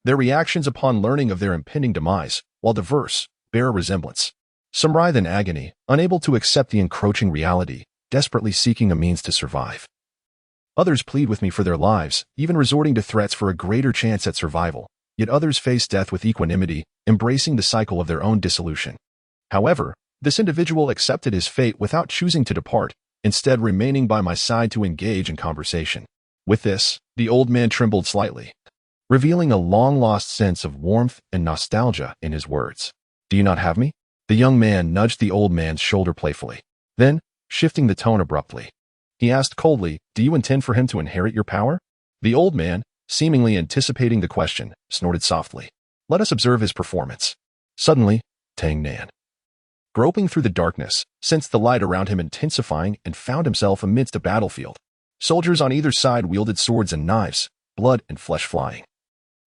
Speaker 1: their reactions upon learning of their impending demise, while diverse, bear a resemblance. Some writhe in agony, unable to accept the encroaching reality, desperately seeking a means to survive. Others plead with me for their lives, even resorting to threats for a greater chance at survival. Yet others face death with equanimity, embracing the cycle of their own dissolution. However, this individual accepted his fate without choosing to depart, instead remaining by my side to engage in conversation. With this, the old man trembled slightly, revealing a long-lost sense of warmth and nostalgia in his words. Do you not have me? The young man nudged the old man's shoulder playfully. Then, shifting the tone abruptly, he asked coldly, "Do you intend for him to inherit your power?" The old man, seemingly anticipating the question, snorted softly. "Let us observe his performance." Suddenly, Tang Nan, groping through the darkness, sensed the light around him intensifying and found himself amidst a battlefield. Soldiers on either side wielded swords and knives, blood and flesh flying,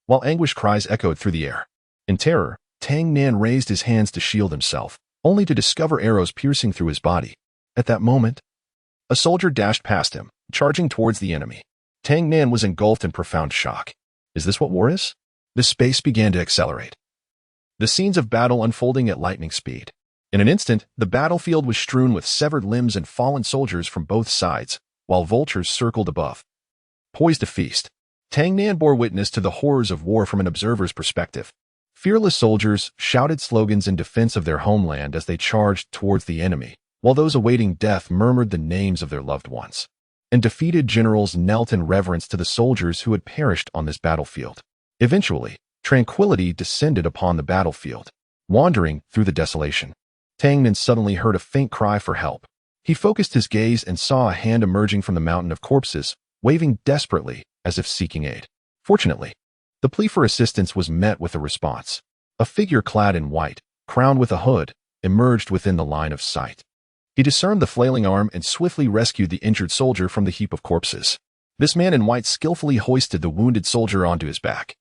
Speaker 1: while anguished cries echoed through the air. In terror, Tang Nan raised his hands to shield himself, only to discover arrows piercing through his body. At that moment, a soldier dashed past him, charging towards the enemy. Tang Nan was engulfed in profound shock. Is this what war is? The space began to accelerate, the scenes of battle unfolding at lightning speed. In an instant, the battlefield was strewn with severed limbs and fallen soldiers from both sides, while vultures circled above, poised to feast. Tang Nan bore witness to the horrors of war from an observer's perspective. Fearless soldiers shouted slogans in defense of their homeland as they charged towards the enemy, while those awaiting death murmured the names of their loved ones. And defeated generals knelt in reverence to the soldiers who had perished on this battlefield. Eventually, tranquility descended upon the battlefield. Wandering through the desolation, Tang Nan suddenly heard a faint cry for help. He focused his gaze and saw a hand emerging from the mountain of corpses, waving desperately as if seeking aid. Fortunately, the plea for assistance was met with a response. A figure clad in white, crowned with a hood, emerged within the line of sight. He discerned the flailing arm and swiftly rescued the injured soldier from the heap of corpses. This man in white skillfully hoisted the wounded soldier onto his back,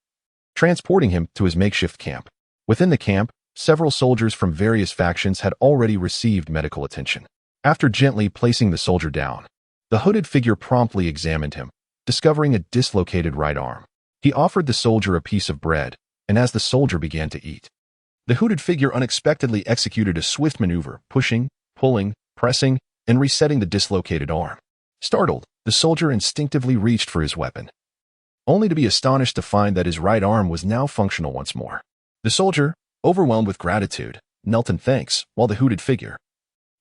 Speaker 1: transporting him to his makeshift camp. Within the camp, several soldiers from various factions had already received medical attention. After gently placing the soldier down, the hooded figure promptly examined him, discovering a dislocated right arm. He offered the soldier a piece of bread, and as the soldier began to eat, the hooded figure unexpectedly executed a swift maneuver, pushing, pulling, pressing, and resetting the dislocated arm. Startled, the soldier instinctively reached for his weapon, only to be astonished to find that his right arm was now functional once more. The soldier, overwhelmed with gratitude, knelt in thanks, while the hooded figure,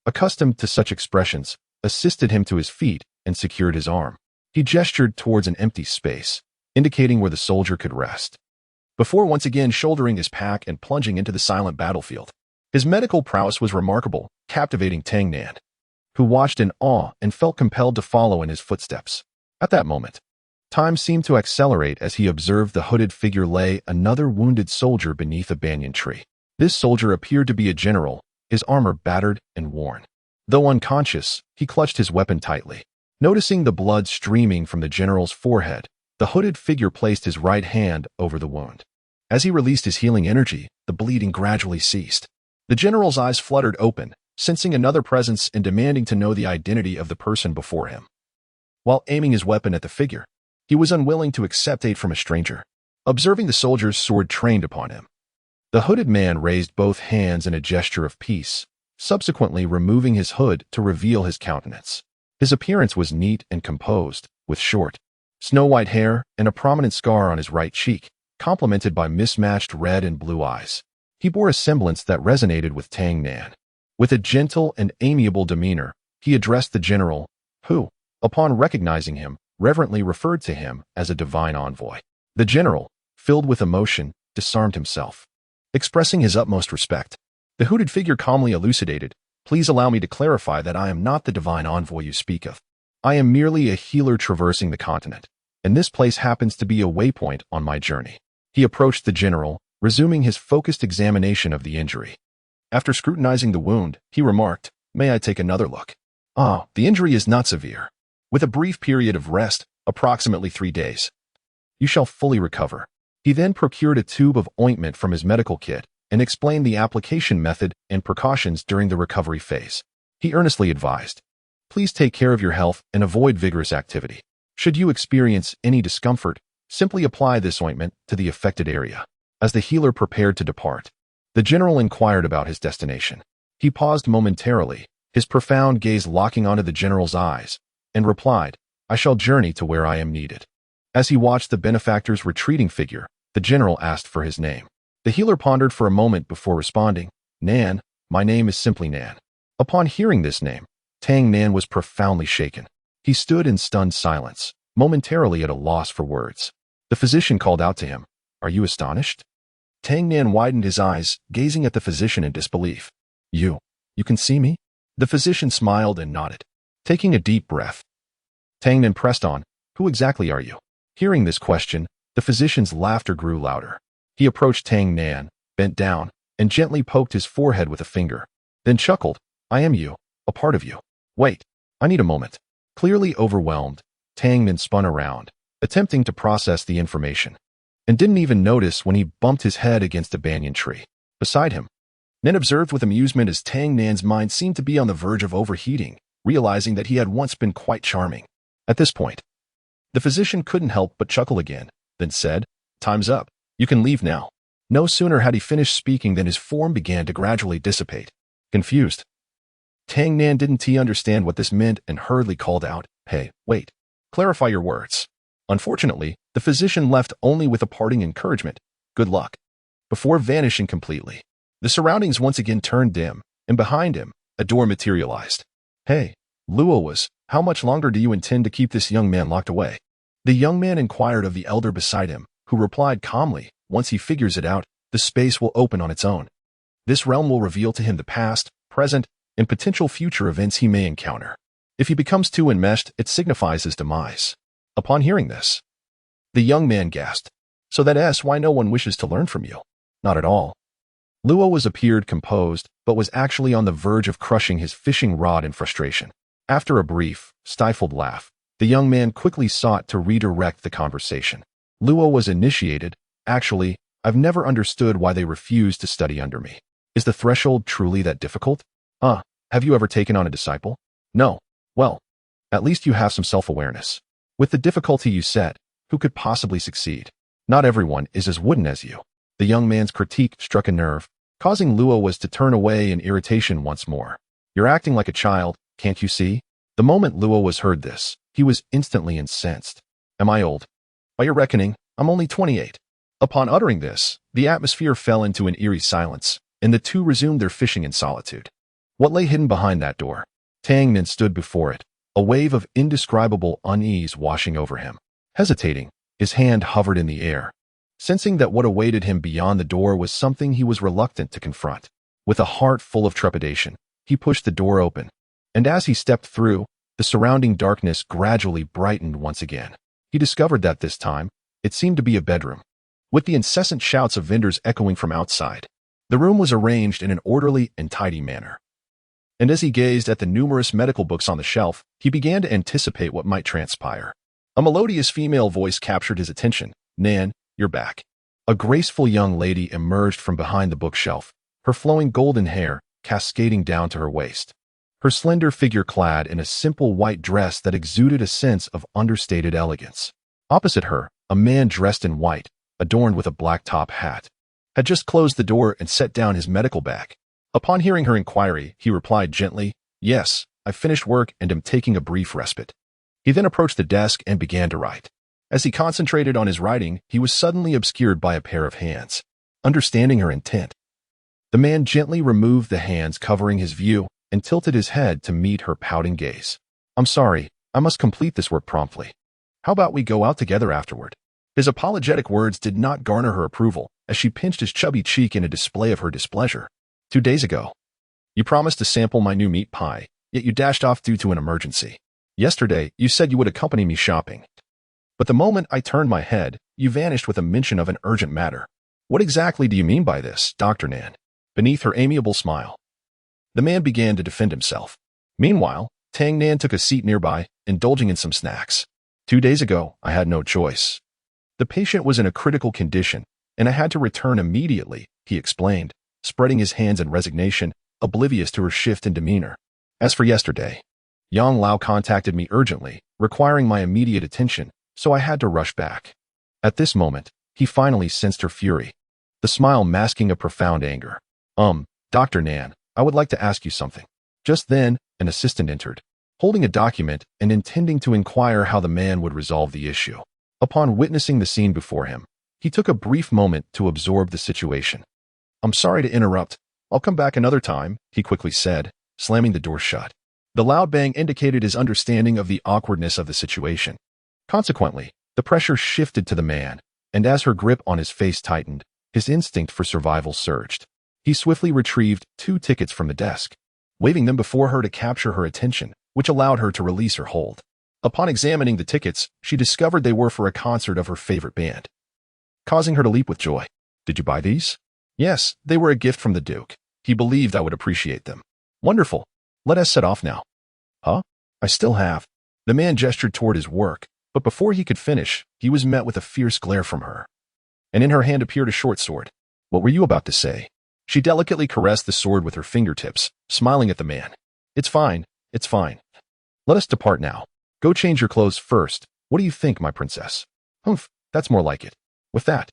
Speaker 1: accustomed to such expressions, assisted him to his feet and secured his arm. He gestured towards an empty space, indicating where the soldier could rest, before once again shouldering his pack and plunging into the silent battlefield. His medical prowess was remarkable, captivating Tang Nan, who watched in awe and felt compelled to follow in his footsteps. At that moment, time seemed to accelerate as he observed the hooded figure lay another wounded soldier beneath a banyan tree. This soldier appeared to be a general, his armor battered and worn. Though unconscious, he clutched his weapon tightly. Noticing the blood streaming from the general's forehead, the hooded figure placed his right hand over the wound. As he released his healing energy, the bleeding gradually ceased. The general's eyes fluttered open, sensing another presence and demanding to know the identity of the person before him. While aiming his weapon at the figure, he was unwilling to accept aid from a stranger. Observing the soldier's sword trained upon him, the hooded man raised both hands in a gesture of peace, subsequently removing his hood to reveal his countenance. His appearance was neat and composed, with short, snow-white hair and a prominent scar on his right cheek, complemented by mismatched red and blue eyes. He bore a semblance that resonated with Tang Nan. With a gentle and amiable demeanor, he addressed the general, who, upon recognizing him, reverently referred to him as a divine envoy. The general, filled with emotion, disarmed himself, expressing his utmost respect. The hooded figure calmly elucidated, "Please allow me to clarify that I am not the divine envoy you speak of. I am merely a healer traversing the continent, and this place happens to be a waypoint on my journey." He approached the general, resuming his focused examination of the injury. After scrutinizing the wound, he remarked, "May I take another look?" "Ah, the injury is not severe. With a brief period of rest, approximately 3 days, you shall fully recover." He then procured a tube of ointment from his medical kit and explained the application method and precautions during the recovery phase. He earnestly advised, "Please take care of your health and avoid vigorous activity. Should you experience any discomfort, simply apply this ointment to the affected area." As the healer prepared to depart, the general inquired about his destination. He paused momentarily, his profound gaze locking onto the general's eyes, and replied, "I shall journey to where I am needed." As he watched the benefactor's retreating figure, the general asked for his name. The healer pondered for a moment before responding, "Nan, my name is simply Nan." Upon hearing this name, Tang Nan was profoundly shaken. He stood in stunned silence, momentarily at a loss for words. The physician called out to him, "Are you astonished?" Tang Nan widened his eyes, gazing at the physician in disbelief. You can see me? The physician smiled and nodded. Taking a deep breath, Tang Nan pressed on, who exactly are you? Hearing this question, the physician's laughter grew louder. He approached Tang Nan, bent down, and gently poked his forehead with a finger, then chuckled, I am you, a part of you. Wait, I need a moment. Clearly overwhelmed, Tang Nan spun around, attempting to process the information, and didn't even notice when he bumped his head against a banyan tree beside him. Nan observed with amusement as Tang Nan's mind seemed to be on the verge of overheating, realizing that he had once been quite charming. At this point, the physician couldn't help but chuckle again, then said, Time's up. You can leave now. No sooner had he finished speaking than his form began to gradually dissipate. Confused, Tang Nan didn't understand what this meant and hurriedly called out, Hey, wait. Clarify your words. Unfortunately, the physician left only with a parting encouragement, Good luck, before vanishing completely. The surroundings once again turned dim, and behind him, a door materialized. Hey, Luo was, how much longer do you intend to keep this young man locked away? The young man inquired of the elder beside him, who replied calmly, Once he figures it out, the space will open on its own. This realm will reveal to him the past, present, and potential future events he may encounter. If he becomes too enmeshed, it signifies his demise. Upon hearing this, the young man gasped. So that's why no one wishes to learn from you. Not at all. Luo appeared composed, but was actually on the verge of crushing his fishing rod in frustration. After a brief, stifled laugh, the young man quickly sought to redirect the conversation. Luo was initiated. Actually, I've never understood why they refuse to study under me. Is the threshold truly that difficult? Have you ever taken on a disciple? No. Well, at least you have some self-awareness. With the difficulty you set, who could possibly succeed? Not everyone is as wooden as you. The young man's critique struck a nerve, causing Luo to turn away in irritation once more. You're acting like a child, can't you see? The moment Luo heard this, he was instantly incensed. Am I old? By your reckoning, I'm only 28. Upon uttering this, the atmosphere fell into an eerie silence, and the two resumed their fishing in solitude. What lay hidden behind that door? Tang Nan stood before it, a wave of indescribable unease washing over him. Hesitating, his hand hovered in the air, sensing that what awaited him beyond the door was something he was reluctant to confront. With a heart full of trepidation, he pushed the door open, and as he stepped through, the surrounding darkness gradually brightened once again. He discovered that this time, it seemed to be a bedroom, with the incessant shouts of vendors echoing from outside. The room was arranged in an orderly and tidy manner, and as he gazed at the numerous medical books on the shelf, he began to anticipate what might transpire. A melodious female voice captured his attention. Nan, you're back. A graceful young lady emerged from behind the bookshelf, her flowing golden hair cascading down to her waist, her slender figure clad in a simple white dress that exuded a sense of understated elegance. Opposite her, a man dressed in white, adorned with a black top hat, had just closed the door and set down his medical bag. Upon hearing her inquiry, he replied gently, Yes, I've finished work and am taking a brief respite. He then approached the desk and began to write. As he concentrated on his writing, he was suddenly obscured by a pair of hands. Understanding her intent, the man gently removed the hands covering his view and tilted his head to meet her pouting gaze. I'm sorry, I must complete this work promptly. How about we go out together afterward? His apologetic words did not garner her approval, as she pinched his chubby cheek in a display of her displeasure. 2 days ago, you promised to sample my new meat pie, yet you dashed off due to an emergency. Yesterday, you said you would accompany me shopping. But the moment I turned my head, you vanished with a mention of an urgent matter. What exactly do you mean by this, Dr. Nan? Beneath her amiable smile, the man began to defend himself. Meanwhile, Tang Nan took a seat nearby, indulging in some snacks. 2 days ago, I had no choice. The patient was in a critical condition, and I had to return immediately, he explained, spreading his hands in resignation, oblivious to her shift in demeanor. As for yesterday, Yang Lao contacted me urgently, requiring my immediate attention, so I had to rush back. At this moment, he finally sensed her fury, the smile masking a profound anger. Dr. Nan, I would like to ask you something. Just then, an assistant entered, holding a document and intending to inquire how the man would resolve the issue. Upon witnessing the scene before him, he took a brief moment to absorb the situation. I'm sorry to interrupt. I'll come back another time, he quickly said, slamming the door shut. The loud bang indicated his understanding of the awkwardness of the situation. Consequently, the pressure shifted to the man, and as her grip on his face tightened, his instinct for survival surged. He swiftly retrieved 2 tickets from the desk, waving them before her to capture her attention, which allowed her to release her hold. Upon examining the tickets, she discovered they were for a concert of her favorite band, causing her to leap with joy. Did you buy these? Yes, they were a gift from the Duke. He believed I would appreciate them. Wonderful. Let us set off now. Huh? I still have. The man gestured toward his work, but before he could finish, he was met with a fierce glare from her. And in her hand appeared a short sword. What were you about to say? She delicately caressed the sword with her fingertips, smiling at the man. It's fine. It's fine. Let us depart now. Go change your clothes first. What do you think, my princess? Humph, that's more like it. With that,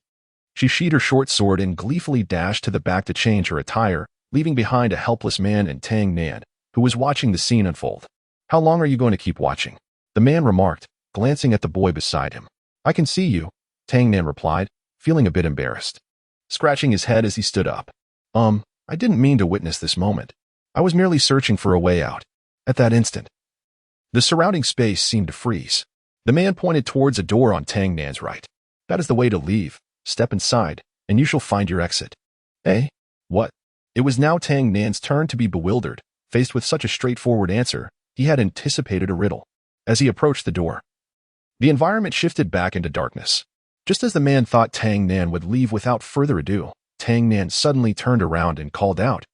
Speaker 1: she sheathed her short sword and gleefully dashed to the back to change her attire, leaving behind a helpless man and Tang Nan, who was watching the scene unfold. How long are you going to keep watching? The man remarked, glancing at the boy beside him. I can see you, Tang Nan replied, feeling a bit embarrassed, scratching his head as he stood up. I didn't mean to witness this moment. I was merely searching for a way out. At that instant, the surrounding space seemed to freeze. The man pointed towards a door on Tang Nan's right. That is the way to leave. Step inside, and you shall find your exit. Eh? What? It was now Tang Nan's turn to be bewildered. Faced with such a straightforward answer, he had anticipated a riddle. As he approached the door, the environment shifted back into darkness. Just as the man thought Tang Nan would leave without further ado, Tang Nan suddenly turned around and called out,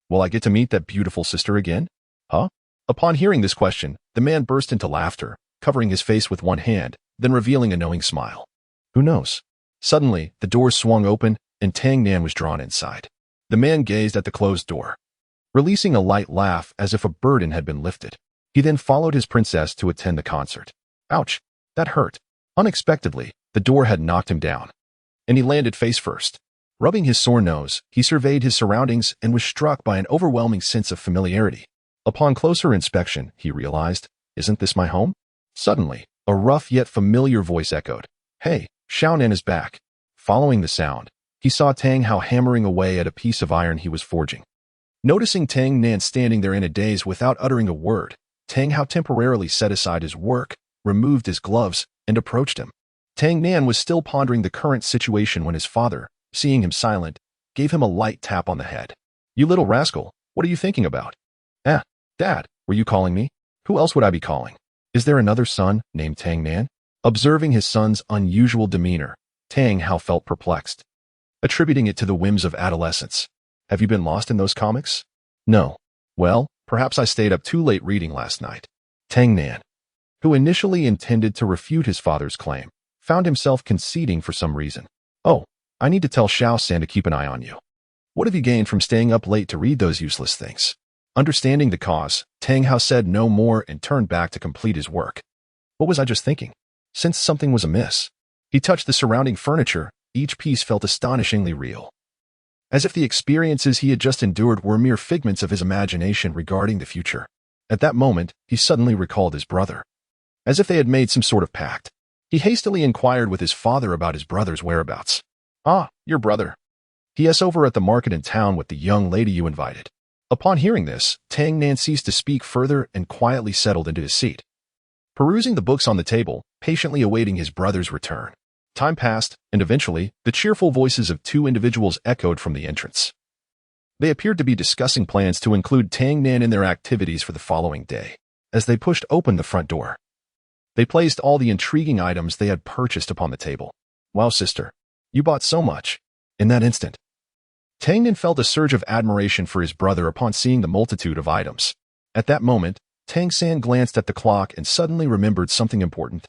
Speaker 1: Will I get to meet that beautiful sister again? Huh? Upon hearing this question, the man burst into laughter, covering his face with one hand, then revealing a knowing smile. Who knows? Suddenly, the door swung open, and Tang Nan was drawn inside. The man gazed at the closed door, releasing a light laugh as if a burden had been lifted. He then followed his princess to attend the concert. Ouch! That hurt. Unexpectedly, the door had knocked him down, and he landed face first. Rubbing his sore nose, he surveyed his surroundings and was struck by an overwhelming sense of familiarity. Upon closer inspection, he realized, isn't this my home? Suddenly, a rough yet familiar voice echoed, Hey, Xiaonan is back. Following the sound, he saw Tang Hao hammering away at a piece of iron he was forging. Noticing Tang Nan standing there in a daze without uttering a word, Tang Hao temporarily set aside his work, removed his gloves, and approached him. Tang Nan was still pondering the current situation when his father, seeing him silent, gave him a light tap on the head. You little rascal, what are you thinking about? Dad, were you calling me? Who else would I be calling? Is there another son named Tang Nan? Observing his son's unusual demeanor, Tang Hao felt perplexed, attributing it to the whims of adolescence. Have you been lost in those comics? No. Well, perhaps I stayed up too late reading last night. Tang Nan, who initially intended to refute his father's claim, found himself conceding for some reason. Oh, I need to tell Xiao San to keep an eye on you. What have you gained from staying up late to read those useless things? Understanding the cause, Tang Hao said no more and turned back to complete his work. What was I just thinking? Sensed something was amiss. He touched the surrounding furniture. Each piece felt astonishingly real, as if the experiences he had just endured were mere figments of his imagination regarding the future. At that moment, he suddenly recalled his brother, as if they had made some sort of pact. He hastily inquired with his father about his brother's whereabouts. Ah, your brother. He is over at the market in town with the young lady you invited. Upon hearing this, Tang Nan ceased to speak further and quietly settled into his seat, perusing the books on the table, patiently awaiting his brother's return. Time passed, and eventually, the cheerful voices of 2 individuals echoed from the entrance. They appeared to be discussing plans to include Tang Nan in their activities for the following day. As they pushed open the front door, they placed all the intriguing items they had purchased upon the table. Wow, sister, you bought so much. In that instant, Tang Nan felt a surge of admiration for his brother upon seeing the multitude of items. At that moment, Tang San glanced at the clock and suddenly remembered something important.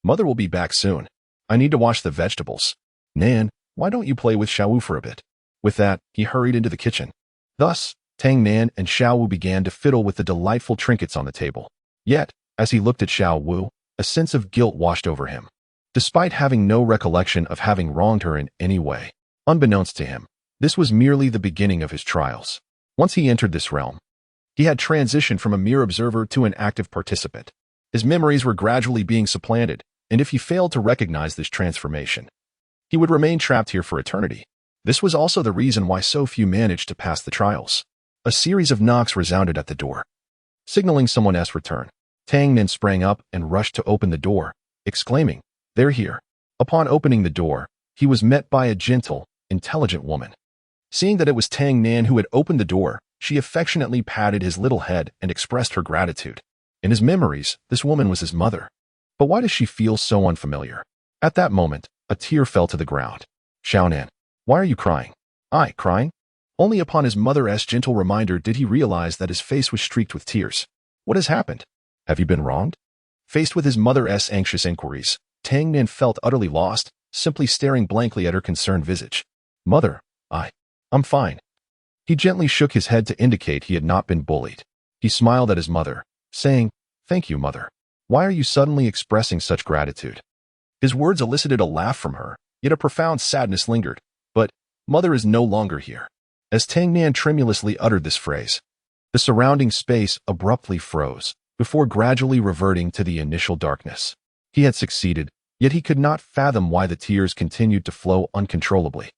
Speaker 1: Mother will be back soon. I need to wash the vegetables. Nan, why don't you play with Xiaowu for a bit? With that, he hurried into the kitchen. Thus, Tang Nan and Xiaowu began to fiddle with the delightful trinkets on the table. Yet, as he looked at Xiaowu, a sense of guilt washed over him. Despite having no recollection of having wronged her in any way, unbeknownst to him, this was merely the beginning of his trials. Once he entered this realm, he had transitioned from a mere observer to an active participant. His memories were gradually being supplanted, and if he failed to recognize this transformation, he would remain trapped here for eternity. This was also the reason why so few managed to pass the trials. A series of knocks resounded at the door, signaling someone's return. Tang Nan sprang up and rushed to open the door, exclaiming, "They're here." Upon opening the door, he was met by a gentle, intelligent woman, Seeing that it was Tang Nan who had opened the door, she affectionately patted his little head and expressed her gratitude. In his memories, this woman was his mother. But why does she feel so unfamiliar? At that moment, a tear fell to the ground. Xiaonan, why are you crying? I, crying? Only upon his mother's gentle reminder did he realize that his face was streaked with tears. What has happened? Have you been wronged? Faced with his mother's anxious inquiries, Tang Nan felt utterly lost, simply staring blankly at her concerned visage. Mother, I'm fine. He gently shook his head to indicate he had not been bullied. He smiled at his mother, saying, Thank you, mother. Why are you suddenly expressing such gratitude? His words elicited a laugh from her, yet a profound sadness lingered. But, mother is no longer here. As Tang Nan tremulously uttered this phrase, the surrounding space abruptly froze, before gradually reverting to the initial darkness. He had succeeded, yet he could not fathom why the tears continued to flow uncontrollably.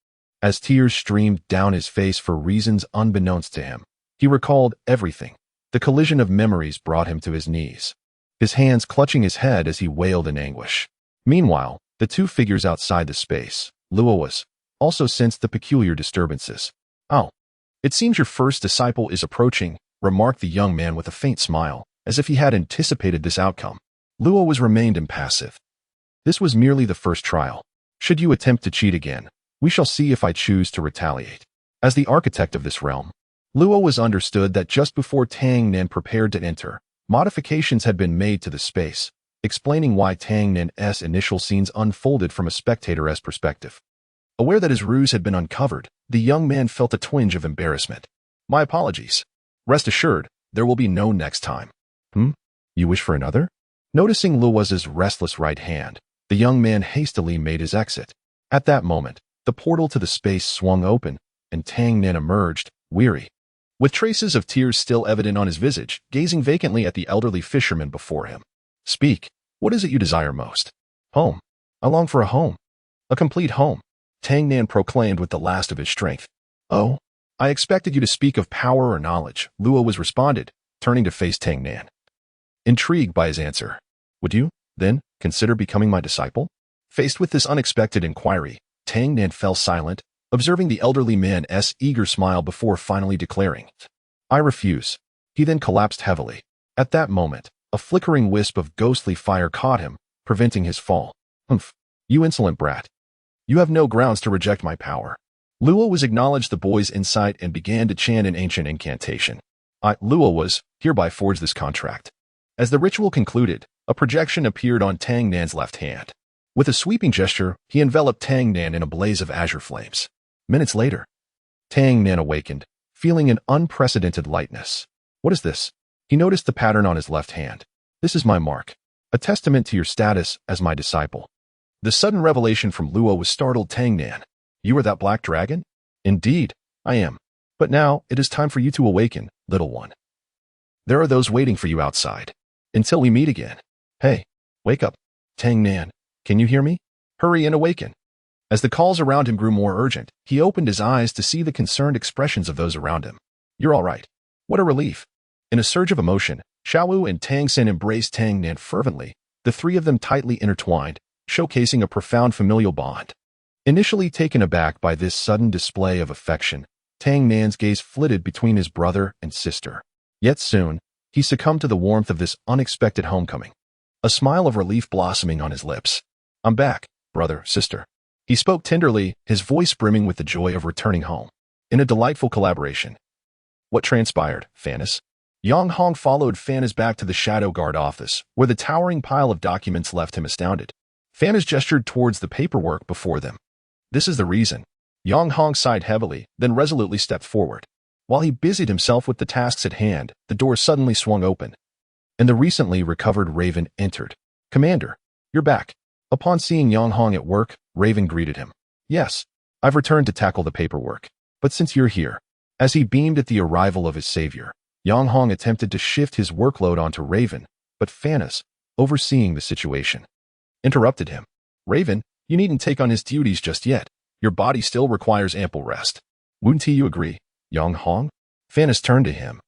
Speaker 1: As tears streamed down his face for reasons unbeknownst to him, he recalled everything. The collision of memories brought him to his knees, his hands clutching his head as he wailed in anguish. Meanwhile, the two figures outside the space, Luo also sensed the peculiar disturbances. Oh, it seems your first disciple is approaching, remarked the young man with a faint smile, as if he had anticipated this outcome. Luo remained impassive. This was merely the first trial. Should you attempt to cheat again, we shall see if I choose to retaliate. As the architect of this realm, Luo understood that just before Tang Nan prepared to enter, modifications had been made to the space, explaining why Tang Nan's initial scenes unfolded from a spectator's perspective. Aware that his ruse had been uncovered, the young man felt a twinge of embarrassment. My apologies. Rest assured, there will be no next time. You wish for another? Noticing Luo's restless right hand, the young man hastily made his exit. At that moment, the portal to the space swung open, and Tang Nan emerged, weary, with traces of tears still evident on his visage, gazing vacantly at the elderly fisherman before him. Speak, what is it you desire most? Home. I long for a home. A complete home, Tang Nan proclaimed with the last of his strength. Oh, I expected you to speak of power or knowledge, Luo responded, turning to face Tang Nan. Intrigued by his answer, would you, then, consider becoming my disciple? Faced with this unexpected inquiry, Tang Nan fell silent, observing the elderly man's eager smile before finally declaring, I refuse. He then collapsed heavily. At that moment, a flickering wisp of ghostly fire caught him, preventing his fall. Humph, you insolent brat. You have no grounds to reject my power. Luo acknowledged the boy's insight and began to chant an ancient incantation. Luo hereby forged this contract. As the ritual concluded, a projection appeared on Tang Nan's left hand. With a sweeping gesture, he enveloped Tang Nan in a blaze of azure flames. Minutes later, Tang Nan awakened, feeling an unprecedented lightness. What is this? He noticed the pattern on his left hand. This is my mark, a testament to your status as my disciple. The sudden revelation from Luo startled Tang Nan. You are that black dragon? Indeed, I am. But now, it is time for you to awaken, little one. There are those waiting for you outside. Until we meet again. Hey, wake up. Tang Nan, can you hear me? Hurry and awaken. As the calls around him grew more urgent, he opened his eyes to see the concerned expressions of those around him. You're all right. What a relief. In a surge of emotion, Xiaowu and Tang Xin embraced Tang Nan fervently, the three of them tightly intertwined, showcasing a profound familial bond. Initially taken aback by this sudden display of affection, Tang Nan's gaze flitted between his brother and sister. Yet soon, he succumbed to the warmth of this unexpected homecoming. A smile of relief blossoming on his lips. I'm back, brother, sister. He spoke tenderly, his voice brimming with the joy of returning home. In a delightful collaboration. What transpired, Fanis? Yang Hong followed Fanis back to the Shadow Guard office, where the towering pile of documents left him astounded. Fanis gestured towards the paperwork before them. This is the reason. Yang Hong sighed heavily, then resolutely stepped forward. While he busied himself with the tasks at hand, the door suddenly swung open, and the recently recovered Raven entered. Commander, you're back. Upon seeing Yang Hong at work, Raven greeted him. Yes, I've returned to tackle the paperwork. But since you're here, as he beamed at the arrival of his savior, Yang Hong attempted to shift his workload onto Raven, but Fanis, overseeing the situation, interrupted him. Raven, you needn't take on his duties just yet. Your body still requires ample rest. Wouldn't you agree, Yang Hong? Fanis turned to him,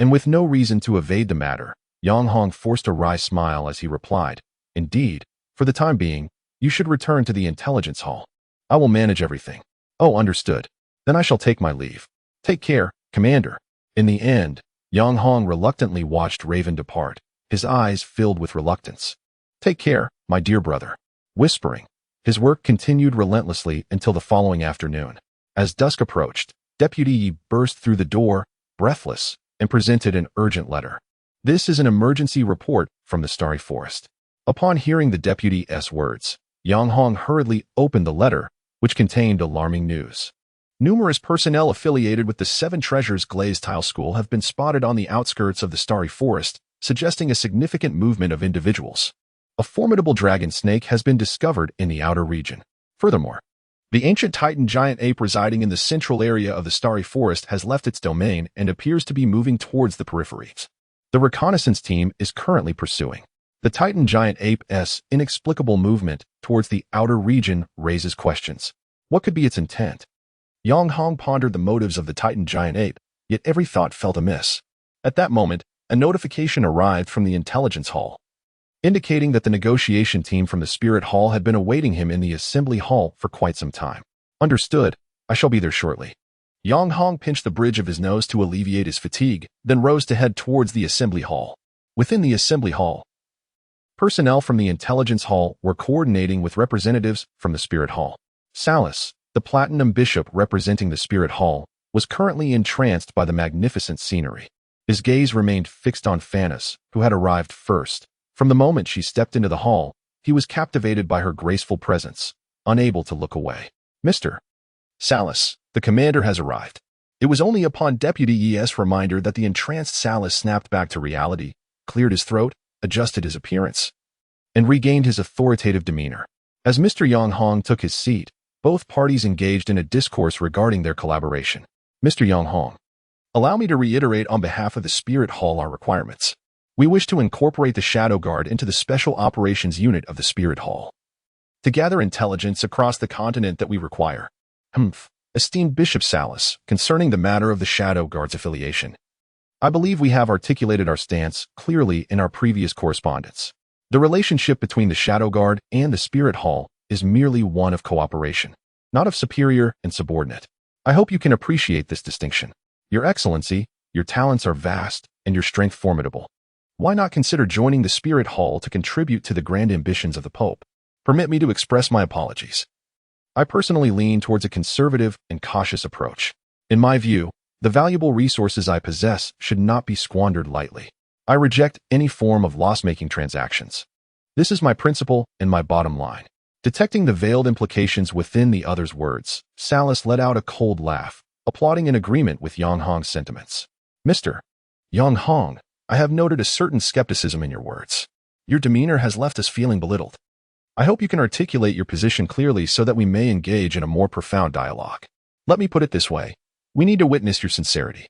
Speaker 1: and with no reason to evade the matter, Yang Hong forced a wry smile as he replied, Indeed, for the time being, you should return to the intelligence hall. I will manage everything. Oh, understood. Then I shall take my leave. Take care, Commander. In the end, Yang Hong reluctantly watched Raven depart, his eyes filled with reluctance. Take care, my dear brother. Whispering, his work continued relentlessly until the following afternoon. As dusk approached, Deputy Yi burst through the door, breathless, and presented an urgent letter. This is an emergency report from the Starry Forest. Upon hearing the deputy's words, Yang Hong hurriedly opened the letter, which contained alarming news. Numerous personnel affiliated with the Seven Treasures Glazed Tile School have been spotted on the outskirts of the Starry Forest, suggesting a significant movement of individuals. A formidable dragon snake has been discovered in the outer region. Furthermore, the ancient Titan giant ape residing in the central area of the Starry Forest has left its domain and appears to be moving towards the peripheries. The reconnaissance team is currently pursuing. The Titan giant ape's inexplicable movement towards the outer region raises questions. What could be its intent? Yang Hong pondered the motives of the Titan giant ape, yet every thought felt amiss. At that moment, a notification arrived from the intelligence hall, indicating that the negotiation team from the Spirit Hall had been awaiting him in the assembly hall for quite some time. Understood. I shall be there shortly. Yang Hong pinched the bridge of his nose to alleviate his fatigue, then rose to head towards the assembly hall. Within the assembly hall, personnel from the intelligence hall were coordinating with representatives from the Spirit Hall. Salas, the platinum bishop representing the Spirit Hall, was currently entranced by the magnificent scenery. His gaze remained fixed on Phanis, who had arrived first. From the moment she stepped into the hall, he was captivated by her graceful presence, unable to look away. Mr. Salas, the commander has arrived. It was only upon Deputy Yi's reminder that the entranced Salas snapped back to reality, cleared his throat, adjusted his appearance, and regained his authoritative demeanor. As Mr. Yang Hong took his seat, both parties engaged in a discourse regarding their collaboration. Mr. Yang Hong, allow me to reiterate on behalf of the Spirit Hall our requirements. We wish to incorporate the Shadow Guard into the Special Operations Unit of the Spirit Hall, to gather intelligence across the continent that we require. Esteemed Bishop Salas, concerning the matter of the Shadow Guard's affiliation, I believe we have articulated our stance clearly in our previous correspondence. The relationship between the Shadow Guard and the Spirit Hall is merely one of cooperation, not of superior and subordinate. I hope you can appreciate this distinction. Your Excellency, your talents are vast and your strength formidable. Why not consider joining the Spirit Hall to contribute to the grand ambitions of the Pope? Permit me to express my apologies. I personally lean towards a conservative and cautious approach. In my view, the valuable resources I possess should not be squandered lightly. I reject any form of loss-making transactions. This is my principle and my bottom line. Detecting the veiled implications within the other's words, Salas let out a cold laugh, applauding in agreement with Yang Hong's sentiments. Mr. Yang Hong, I have noted a certain skepticism in your words. Your demeanor has left us feeling belittled. I hope you can articulate your position clearly so that we may engage in a more profound dialogue. Let me put it this way. We need to witness your sincerity.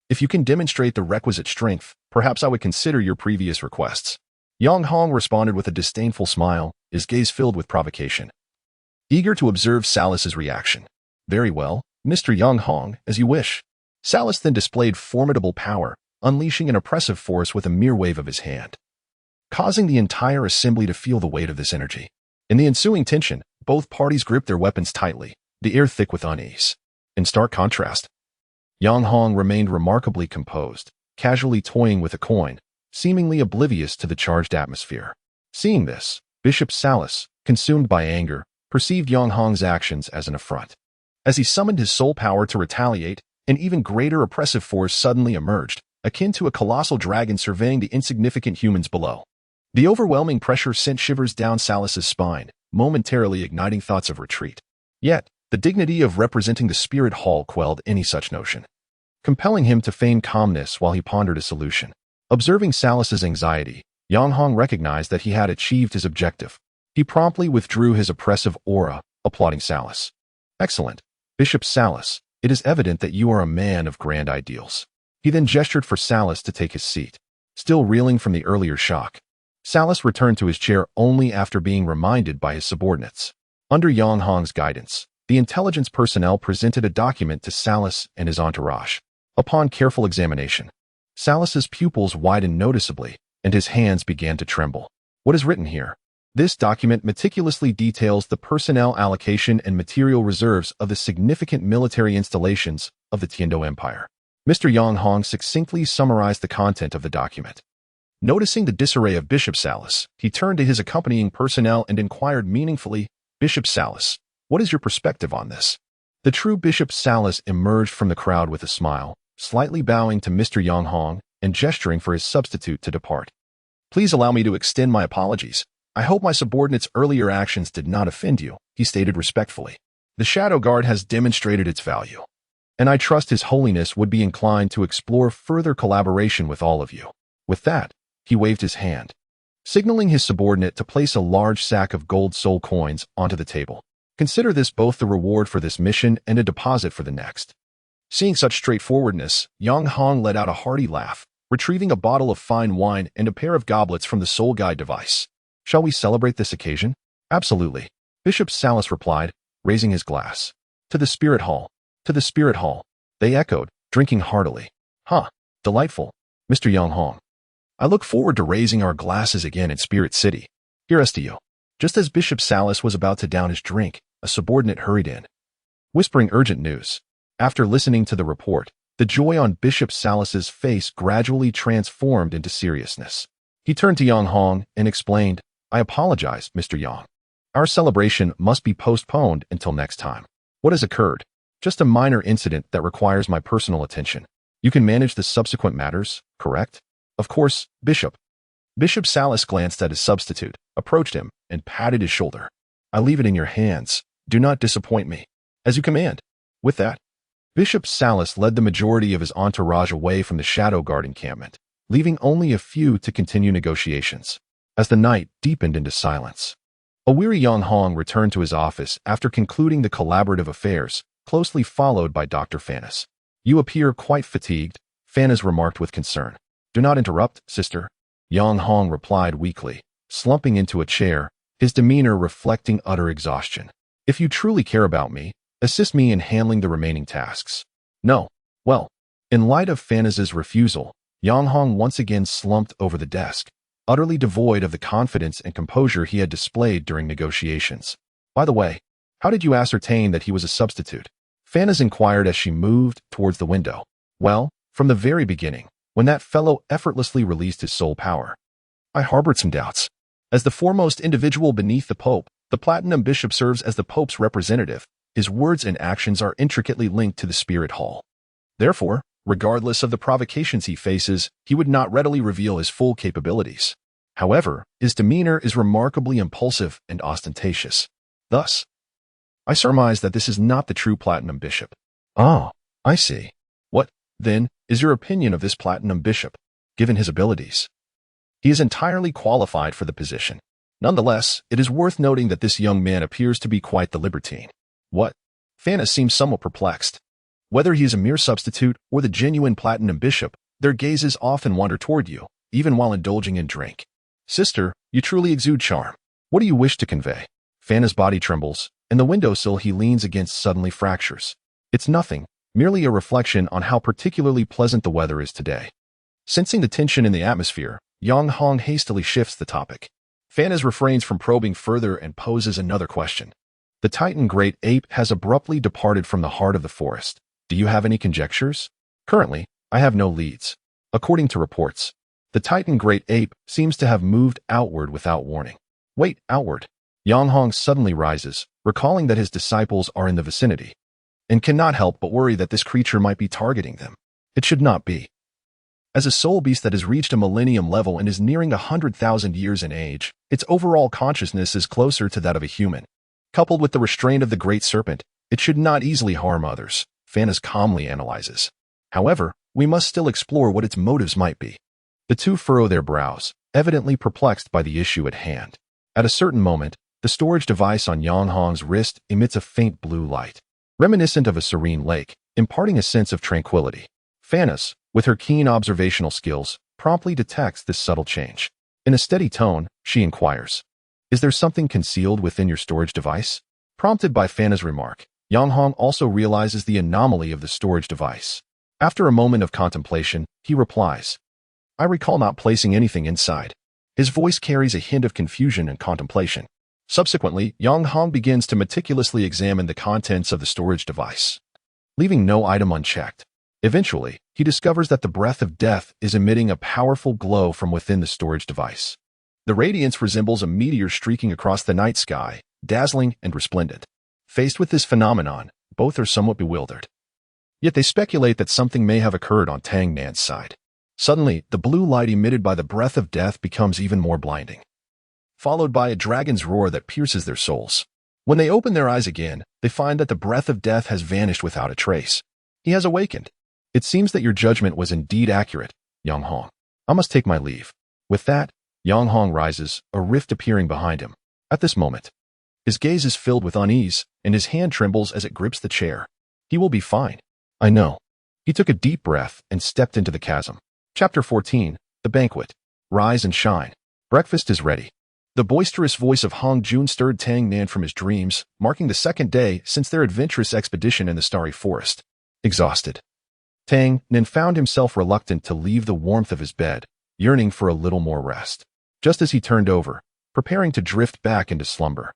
Speaker 1: If you can demonstrate the requisite strength, perhaps I would consider your previous requests. Yang Hong responded with a disdainful smile, his gaze filled with provocation. Eager to observe Salas's reaction. Very well, Mr. Yang Hong, as you wish. Salas then displayed formidable power, unleashing an oppressive force with a mere wave of his hand, causing the entire assembly to feel the weight of this energy. In the ensuing tension, both parties gripped their weapons tightly, the air thick with unease. In stark contrast, Yang Hong remained remarkably composed, casually toying with a coin, seemingly oblivious to the charged atmosphere. Seeing this, Bishop Salas, consumed by anger, perceived Yang Hong's actions as an affront. As he summoned his soul power to retaliate, an even greater oppressive force suddenly emerged, akin to a colossal dragon surveying the insignificant humans below. The overwhelming pressure sent shivers down Salas's spine, momentarily igniting thoughts of retreat. Yet, the dignity of representing the Spirit Hall quelled any such notion, compelling him to feign calmness while he pondered a solution. Observing Salas's anxiety, Yang Hong recognized that he had achieved his objective. He promptly withdrew his oppressive aura, applauding Salas. Excellent. Bishop Salas, it is evident that you are a man of grand ideals. He then gestured for Salas to take his seat. Still reeling from the earlier shock, Salas returned to his chair only after being reminded by his subordinates. Under Yang Hong's guidance, the intelligence personnel presented a document to Salas and his entourage. Upon careful examination, Salas's pupils widened noticeably, and his hands began to tremble. What is written here? This document meticulously details the personnel allocation and material reserves of the significant military installations of the Tiando Empire. Mr. Yang Hong succinctly summarized the content of the document. Noticing the disarray of Bishop Salas, he turned to his accompanying personnel and inquired meaningfully, "Bishop Salas, what is your perspective on this?" The true Bishop Salas emerged from the crowd with a smile, slightly bowing to Mr. Yang Hong and gesturing for his substitute to depart. "Please allow me to extend my apologies. I hope my subordinate's earlier actions did not offend you," he stated respectfully. "The Shadow Guard has demonstrated its value, and I trust His Holiness would be inclined to explore further collaboration with all of you." With that, he waved his hand, signaling his subordinate to place a large sack of gold soul coins onto the table. "Consider this both the reward for this mission and a deposit for the next." Seeing such straightforwardness, Yang Hong let out a hearty laugh, retrieving a bottle of fine wine and a pair of goblets from the soul guide device. "Shall we celebrate this occasion?" "Absolutely," Bishop Salas replied, raising his glass. "To the Spirit Hall. To the Spirit Hall," they echoed, drinking heartily. "Huh, delightful, Mr. Yang Hong. I look forward to raising our glasses again in Spirit City. Here's to you." Just as Bishop Salas was about to down his drink, a subordinate hurried in, whispering urgent news. After listening to the report, the joy on Bishop Salas's face gradually transformed into seriousness. He turned to Yang Hong and explained, "I apologize, Mr. Yang. Our celebration must be postponed until next time. What has occurred? Just a minor incident that requires my personal attention. You can manage the subsequent matters, correct?" "Of course, Bishop." Bishop Salas glanced at his substitute, approached him, and patted his shoulder. "I leave it in your hands. Do not disappoint me." "As you command." With that, Bishop Salas led the majority of his entourage away from the Shadow Guard encampment, leaving only a few to continue negotiations. As the night deepened into silence, a weary Yang Hong returned to his office after concluding the collaborative affairs, closely followed by Dr. Fanas. "You appear quite fatigued," Fanas remarked with concern. "Do not interrupt, sister," Yang Hong replied weakly, slumping into a chair, his demeanor reflecting utter exhaustion. "If you truly care about me, assist me in handling the remaining tasks." "No." "Well." In light of Fanas's refusal, Yang Hong once again slumped over the desk, utterly devoid of the confidence and composure he had displayed during negotiations. "By the way, how did you ascertain that he was a substitute?" Fanas inquired as she moved towards the window. "Well, from the very beginning, when that fellow effortlessly released his soul power, I harbored some doubts. As the foremost individual beneath the Pope, the Platinum Bishop serves as the Pope's representative. His words and actions are intricately linked to the Spirit Hall. Therefore, regardless of the provocations he faces, he would not readily reveal his full capabilities. However, his demeanor is remarkably impulsive and ostentatious. Thus, I surmise that this is not the true Platinum Bishop." "Oh, I see. What, then, is your opinion of this Platinum Bishop, given his abilities?" "He is entirely qualified for the position. Nonetheless, it is worth noting that this young man appears to be quite the libertine." "What?" Fanas seems somewhat perplexed. Whether he is a mere substitute or the genuine Platinum Bishop, their gazes often wander toward you, even while indulging in drink. "Sister, you truly exude charm. What do you wish to convey?" Fanas' body trembles, and the windowsill he leans against suddenly fractures. "It's nothing, merely a reflection on how particularly pleasant the weather is today." Sensing the tension in the atmosphere, Yang Hong hastily shifts the topic. Fanas refrains from probing further and poses another question. "The Titan Great Ape has abruptly departed from the heart of the forest. Do you have any conjectures?" "Currently, I have no leads. According to reports, the Titan Great Ape seems to have moved outward without warning." "Wait, outward?" Yang Hong suddenly rises, recalling that his disciples are in the vicinity, and cannot help but worry that this creature might be targeting them. It should not be. As a soul beast that has reached a millennium level and is nearing 100,000 years in age, its overall consciousness is closer to that of a human. Coupled with the restraint of the Great Serpent, it should not easily harm others, Fanas calmly analyzes. However, we must still explore what its motives might be. The two furrow their brows, evidently perplexed by the issue at hand. At a certain moment, the storage device on Yang Hong's wrist emits a faint blue light, reminiscent of a serene lake, imparting a sense of tranquility. Fanas, with her keen observational skills, promptly detects this subtle change. In a steady tone, she inquires, "Is there something concealed within your storage device?" Prompted by Fanas' remark, Yang Hong also realizes the anomaly of the storage device. After a moment of contemplation, he replies, "I recall not placing anything inside." His voice carries a hint of confusion and contemplation. Subsequently, Yang Hong begins to meticulously examine the contents of the storage device, leaving no item unchecked. Eventually, he discovers that the breath of death is emitting a powerful glow from within the storage device. The radiance resembles a meteor streaking across the night sky, dazzling and resplendent. Faced with this phenomenon, both are somewhat bewildered. Yet they speculate that something may have occurred on Tang Nan's side. Suddenly, the blue light emitted by the breath of death becomes even more blinding, followed by a dragon's roar that pierces their souls. When they open their eyes again, they find that the breath of death has vanished without a trace. He has awakened. It seems that your judgment was indeed accurate, Yang Hong. I must take my leave. With that, Yang Hong rises, a rift appearing behind him. At this moment, his gaze is filled with unease, and his hand trembles as it grips the chair. He will be fine. I know. He took a deep breath and stepped into the chasm. Chapter 14, The Banquet. Rise and shine. Breakfast is ready. The boisterous voice of Hong Jun stirred Tang Nan from his dreams, marking the second day since their adventurous expedition in the Starry Forest. Exhausted, Tang Nan found himself reluctant to leave the warmth of his bed, yearning for a little more rest. Just as he turned over, preparing to drift back into slumber,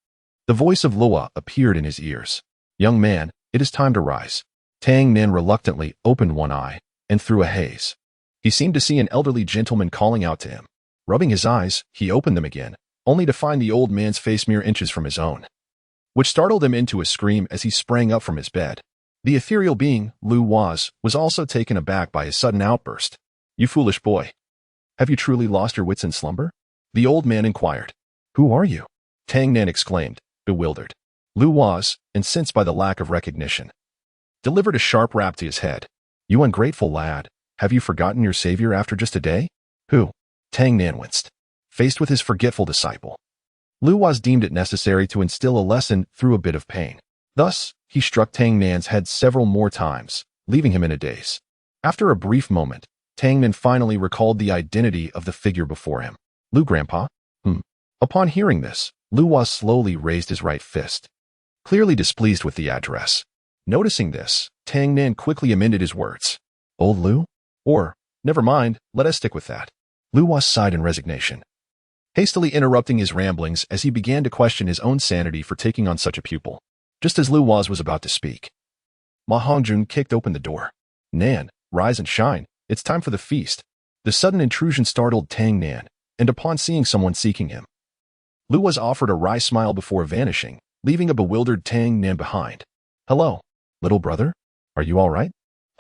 Speaker 1: the voice of Lua appeared in his ears. Young man, it is time to rise. Tang Nan reluctantly opened one eye, and through a haze, he seemed to see an elderly gentleman calling out to him. Rubbing his eyes, he opened them again, only to find the old man's face mere inches from his own, which startled him into a scream as he sprang up from his bed. The ethereal being, Lu was also taken aback by his sudden outburst. You foolish boy. Have you truly lost your wits in slumber? The old man inquired. Who are you? Tang Nan exclaimed, bewildered. Lu was, incensed by the lack of recognition, delivered a sharp rap to his head. You ungrateful lad, have you forgotten your savior after just a day? Who? Tang Nan winced, faced with his forgetful disciple. Lu was deemed it necessary to instill a lesson through a bit of pain. Thus, he struck Tang Nan's head several more times, leaving him in a daze. After a brief moment, Tang Nan finally recalled the identity of the figure before him. Lu Grandpa? Upon hearing this, Lu was slowly raised his right fist, clearly displeased with the address. Noticing this, Tang Nan quickly amended his words. Old Lu? Or, never mind, let us stick with that. Lu was sighed in resignation, hastily interrupting his ramblings as he began to question his own sanity for taking on such a pupil. Just as Lu was about to speak, Ma Hongjun kicked open the door. Nan, rise and shine. It's time for the feast. The sudden intrusion startled Tang Nan, and upon seeing someone seeking him, Lu was offered a wry smile before vanishing, leaving a bewildered Tang Nan behind. Hello, little brother? Are you all right?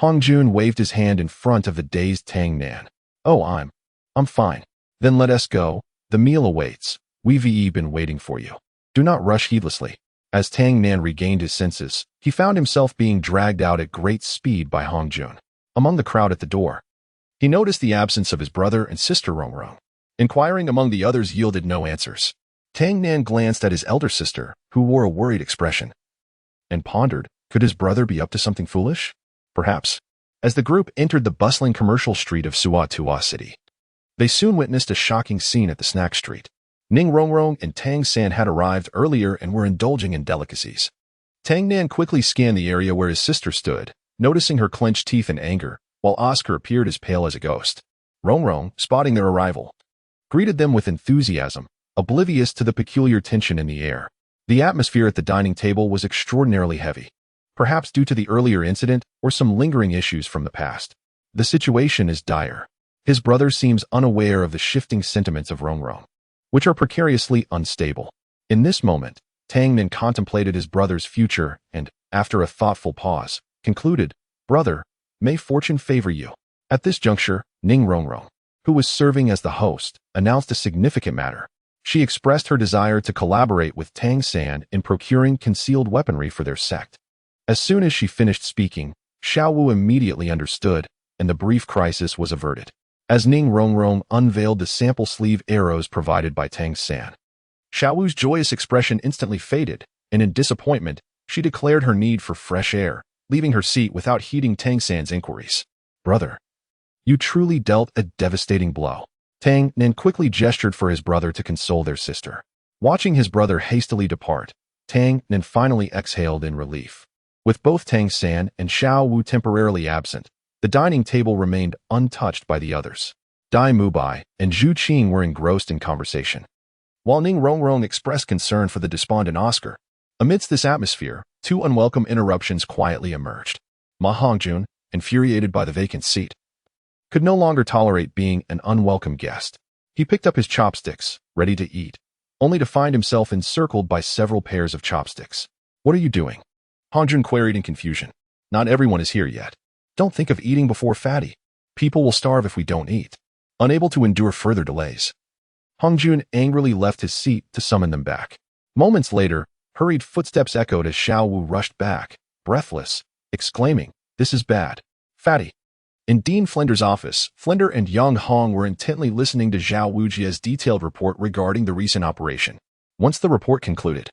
Speaker 1: Hongjun waved his hand in front of the dazed Tang Nan. Oh, I'm fine. Then let us go. The meal awaits. We've been waiting for you. Do not rush heedlessly. As Tang Nan regained his senses, he found himself being dragged out at great speed by Hongjun. Among the crowd at the door, he noticed the absence of his brother and sister Rongrong. Inquiring among the others yielded no answers. Tang Nan glanced at his elder sister, who wore a worried expression, and pondered, could his brother be up to something foolish? Perhaps. As the group entered the bustling commercial street of Suatua City, they soon witnessed a shocking scene at the snack street. Ning Rongrong and Tang San had arrived earlier and were indulging in delicacies. Tang Nan quickly scanned the area where his sister stood, noticing her clenched teeth in anger, while Oscar appeared as pale as a ghost. Rongrong, spotting their arrival, greeted them with enthusiasm, oblivious to the peculiar tension in the air. The atmosphere at the dining table was extraordinarily heavy, perhaps due to the earlier incident or some lingering issues from the past. The situation is dire. His brother seems unaware of the shifting sentiments of Rongrong, which are precariously unstable. In this moment, Tang Nan contemplated his brother's future and, after a thoughtful pause, concluded, Brother, may fortune favor you. At this juncture, Ning Rongrong, who was serving as the host, announced a significant matter. She expressed her desire to collaborate with Tang San in procuring concealed weaponry for their sect. As soon as she finished speaking, Xiao Wu immediately understood, and the brief crisis was averted. As Ning Rongrong unveiled the sample sleeve arrows provided by Tang San, Xiao Wu's joyous expression instantly faded, and in disappointment, she declared her need for fresh air, leaving her seat without heeding Tang San's inquiries. Brother, you truly dealt a devastating blow. Tang Nan quickly gestured for his brother to console their sister. Watching his brother hastily depart, Tang Nan finally exhaled in relief. With both Tang San and Xiao Wu temporarily absent, the dining table remained untouched by the others. Dai Mubai and Zhu Qing were engrossed in conversation, while Ning Rongrong expressed concern for the despondent Oscar. Amidst this atmosphere, two unwelcome interruptions quietly emerged. Ma Hongjun, infuriated by the vacant seat, could no longer tolerate being an unwelcome guest. He picked up his chopsticks, ready to eat, only to find himself encircled by several pairs of chopsticks. "What are you doing?" Hongjun queried in confusion. "Not everyone is here yet. Don't think of eating before fatty. People will starve if we don't eat." Unable to endure further delays, Hongjun angrily left his seat to summon them back. Moments later, hurried footsteps echoed as Xiao Wu rushed back, breathless, exclaiming, "This is bad. Fatty." In Dean Flinder's office, Flinder and Yang Hong were intently listening to Zhao Wujia's detailed report regarding the recent operation. Once the report concluded,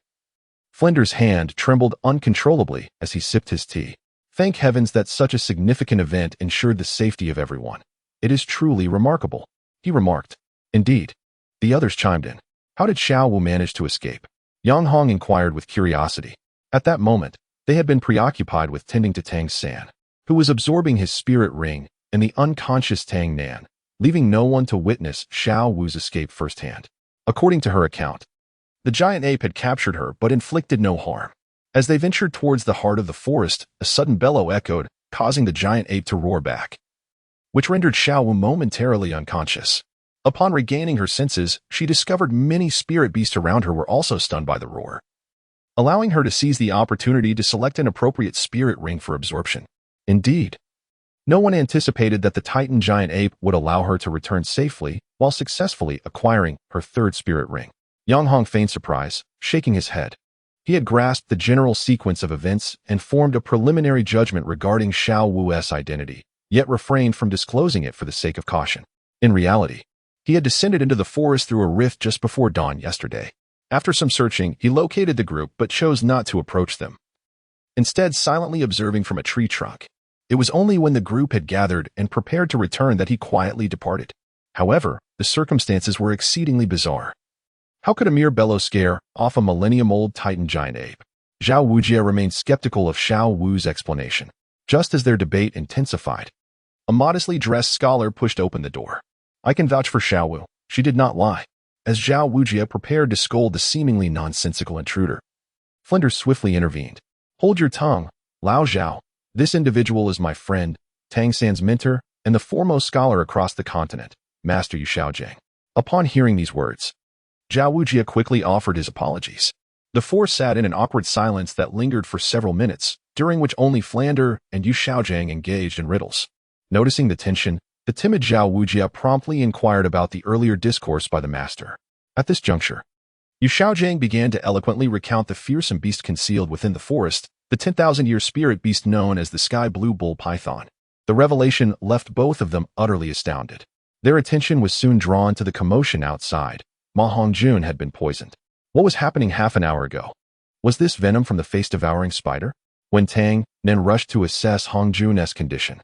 Speaker 1: Flinder's hand trembled uncontrollably as he sipped his tea. Thank heavens that such a significant event ensured the safety of everyone. "It is truly remarkable," he remarked. "Indeed." The others chimed in. "How did Xiao Wu manage to escape?" Yang Hong inquired with curiosity. At that moment, they had been preoccupied with tending to Tang San, who was absorbing his spirit ring and the unconscious Tang Nan, leaving no one to witness Xiao Wu's escape firsthand. According to her account, the giant ape had captured her but inflicted no harm. As they ventured towards the heart of the forest, a sudden bellow echoed, causing the giant ape to roar back, which rendered Xiao Wu momentarily unconscious. Upon regaining her senses, she discovered many spirit beasts around her were also stunned by the roar, allowing her to seize the opportunity to select an appropriate spirit ring for absorption. Indeed, no one anticipated that the Titan giant ape would allow her to return safely while successfully acquiring her third spirit ring. Yang Hong feigned surprise, shaking his head. He had grasped the general sequence of events and formed a preliminary judgment regarding Xiao Wu's identity, yet refrained from disclosing it for the sake of caution. In reality, he had descended into the forest through a rift just before dawn yesterday. After some searching, he located the group but chose not to approach them, instead silently observing from a tree trunk. It was only when the group had gathered and prepared to return that he quietly departed. However, the circumstances were exceedingly bizarre. How could a mere bellow scare off a millennium-old Titan giant ape? Zhao Wujia remained skeptical of Xiao Wu's explanation. Just as their debate intensified, a modestly dressed scholar pushed open the door. "I can vouch for Xiao Wu. She did not lie." As Zhao Wujia prepared to scold the seemingly nonsensical intruder, Flinder swiftly intervened. "Hold your tongue, Lao Zhao. This individual is my friend, Tang San's mentor, and the foremost scholar across the continent, Master Yu Xiaojiang." Upon hearing these words, Zhao Wujia quickly offered his apologies. The four sat in an awkward silence that lingered for several minutes, during which only Flander and Yu Xiaojiang engaged in riddles. Noticing the tension, the timid Zhao Wujia promptly inquired about the earlier discourse by the master. At this juncture, Yu Xiaojiang began to eloquently recount the fearsome beast concealed within the forest, the 10,000-year spirit beast known as the Sky Blue Bull Python. The revelation left both of them utterly astounded. Their attention was soon drawn to the commotion outside. Ma Hongjun had been poisoned. What was happening half an hour ago? Was this venom from the face-devouring spider? When Tang Nen rushed to assess Hongjun's condition,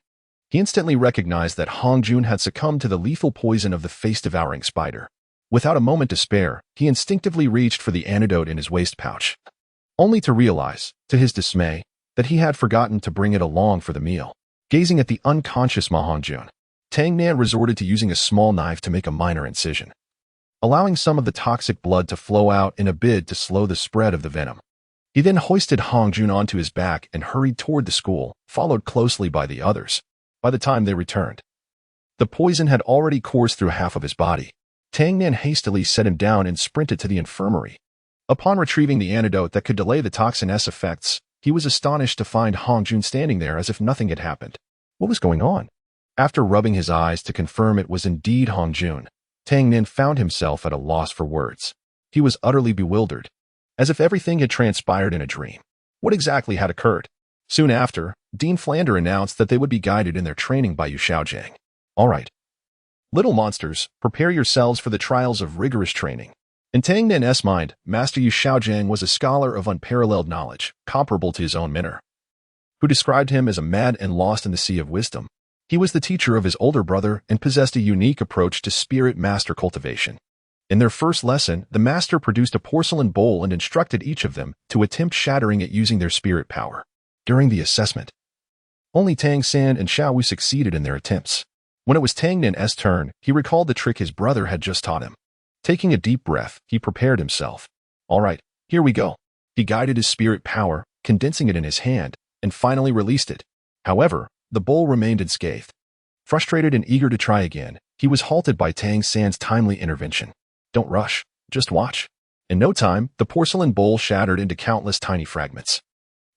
Speaker 1: he instantly recognized that Hongjun had succumbed to the lethal poison of the face-devouring spider. Without a moment to spare, he instinctively reached for the antidote in his waist pouch, only to realize, to his dismay, that he had forgotten to bring it along for the meal. Gazing at the unconscious Ma Hongjun, Tang Nan resorted to using a small knife to make a minor incision, allowing some of the toxic blood to flow out in a bid to slow the spread of the venom. He then hoisted Hongjun onto his back and hurried toward the school, followed closely by the others. By the time they returned, the poison had already coursed through half of his body. Tang Nan hastily set him down and sprinted to the infirmary. Upon retrieving the antidote that could delay the toxin's effects, he was astonished to find Hongjun standing there as if nothing had happened. What was going on? After rubbing his eyes to confirm it was indeed Hongjun, Tang Nin found himself at a loss for words. He was utterly bewildered, as if everything had transpired in a dream. What exactly had occurred? Soon after, Dean Flander announced that they would be guided in their training by Yu Xiaojiang. "All right, little monsters, prepare yourselves for the trials of rigorous training." In Tang Nin's mind, Master Yu Xiaojiang was a scholar of unparalleled knowledge, comparable to his own mentor, who described him as a mad and lost in the sea of wisdom. He was the teacher of his older brother and possessed a unique approach to spirit master cultivation. In their first lesson, the master produced a porcelain bowl and instructed each of them to attempt shattering it using their spirit power. During the assessment, only Tang San and Xiao Wu succeeded in their attempts. When it was Tang Nin's turn, he recalled the trick his brother had just taught him. Taking a deep breath, he prepared himself. All right, here we go. He guided his spirit power, condensing it in his hand, and finally released it. However, the bowl remained unscathed. Frustrated and eager to try again, he was halted by Tang San's timely intervention. Don't rush, just watch. In no time, the porcelain bowl shattered into countless tiny fragments.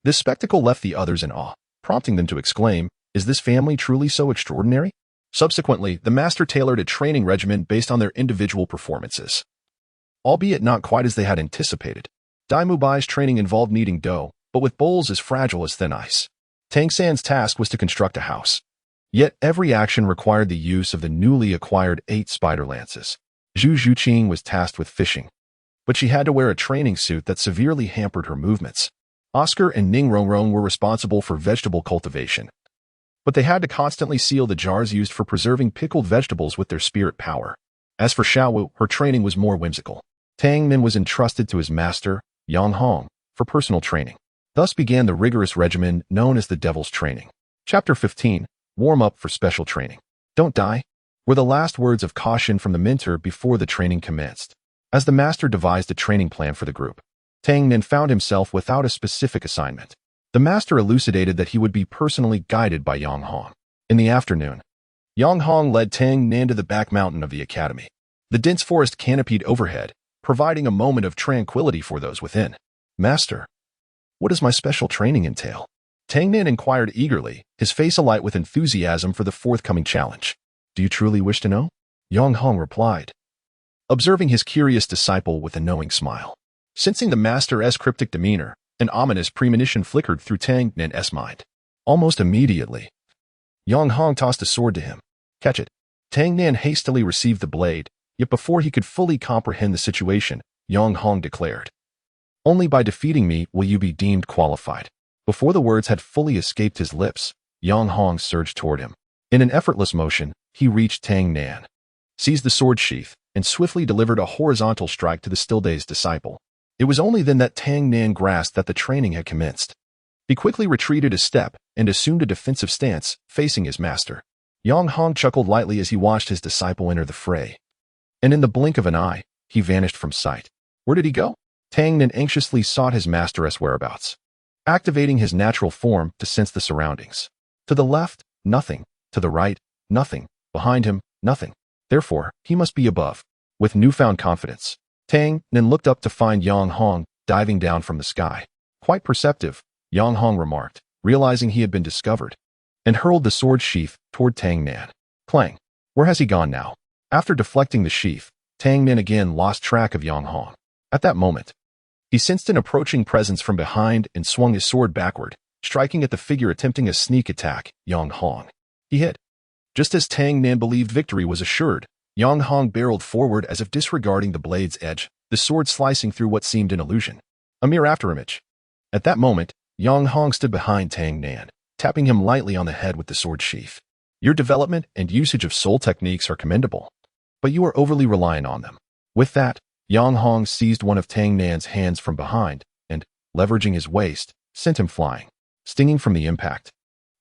Speaker 1: This spectacle left the others in awe, prompting them to exclaim, "Is this family truly so extraordinary?" Subsequently, the master tailored a training regimen based on their individual performances. Albeit not quite as they had anticipated. Dai Mubai's training involved kneading dough, but with bowls as fragile as thin ice. Tang San's task was to construct a house. Yet every action required the use of the newly acquired 8 spider lances. Zhu Zhuqing was tasked with fishing, but she had to wear a training suit that severely hampered her movements. Oscar and Ning Rongrong were responsible for vegetable cultivation, but they had to constantly seal the jars used for preserving pickled vegetables with their spirit power. As for Xiaowu, her training was more whimsical. Tang Nin was entrusted to his master, Yang Hong, for personal training. Thus began the rigorous regimen known as the Devil's Training. Chapter 15, Warm Up for Special Training. Don't die, were the last words of caution from the mentor before the training commenced. As the master devised a training plan for the group, Tang Nin found himself without a specific assignment. The master elucidated that he would be personally guided by Yang Hong. In the afternoon, Yang Hong led Tang Nin to the back mountain of the academy. The dense forest canopied overhead, providing a moment of tranquility for those within. Master, what does my special training entail? Tang Nin inquired eagerly, his face alight with enthusiasm for the forthcoming challenge. Do you truly wish to know? Yang Hong replied, observing his curious disciple with a knowing smile. Sensing the master's cryptic demeanor, an ominous premonition flickered through Tang Nin's mind. Almost immediately, Yang Hong tossed a sword to him. Catch it. Tang Nin hastily received the blade, yet before he could fully comprehend the situation, Yang Hong declared, only by defeating me will you be deemed qualified. Before the words had fully escaped his lips, Yang Hong surged toward him. In an effortless motion, he reached Tang Nin, seized the sword sheath, and swiftly delivered a horizontal strike to the still-dazed disciple. It was only then that Tang Nin grasped that the training had commenced. He quickly retreated a step and assumed a defensive stance, facing his master. Yang Hong chuckled lightly as he watched his disciple enter the fray. And in the blink of an eye, he vanished from sight. Where did he go? Tang Nin anxiously sought his master's whereabouts, activating his natural form to sense the surroundings. To the left, nothing. To the right, nothing. Behind him, nothing. Therefore, he must be above. With newfound confidence, Tang Nin looked up to find Yang Hong diving down from the sky. Quite perceptive, Yang Hong remarked, realizing he had been discovered, and hurled the sword sheath toward Tang Nin. Clang. Where has he gone now? After deflecting the sheath, Tang Nin again lost track of Yang Hong. At that moment, he sensed an approaching presence from behind and swung his sword backward, striking at the figure attempting a sneak attack, Yang Hong. He hit. Just as Tang Nin believed victory was assured, Yang Hong barreled forward as if disregarding the blade's edge, the sword slicing through what seemed an illusion. A mere afterimage. At that moment, Yang Hong stood behind Tang Nin, tapping him lightly on the head with the sword sheath. Your development and usage of soul techniques are commendable, but you are overly reliant on them. With that, Yang Hong seized one of Tang Nin's hands from behind and, leveraging his waist, sent him flying, stinging from the impact.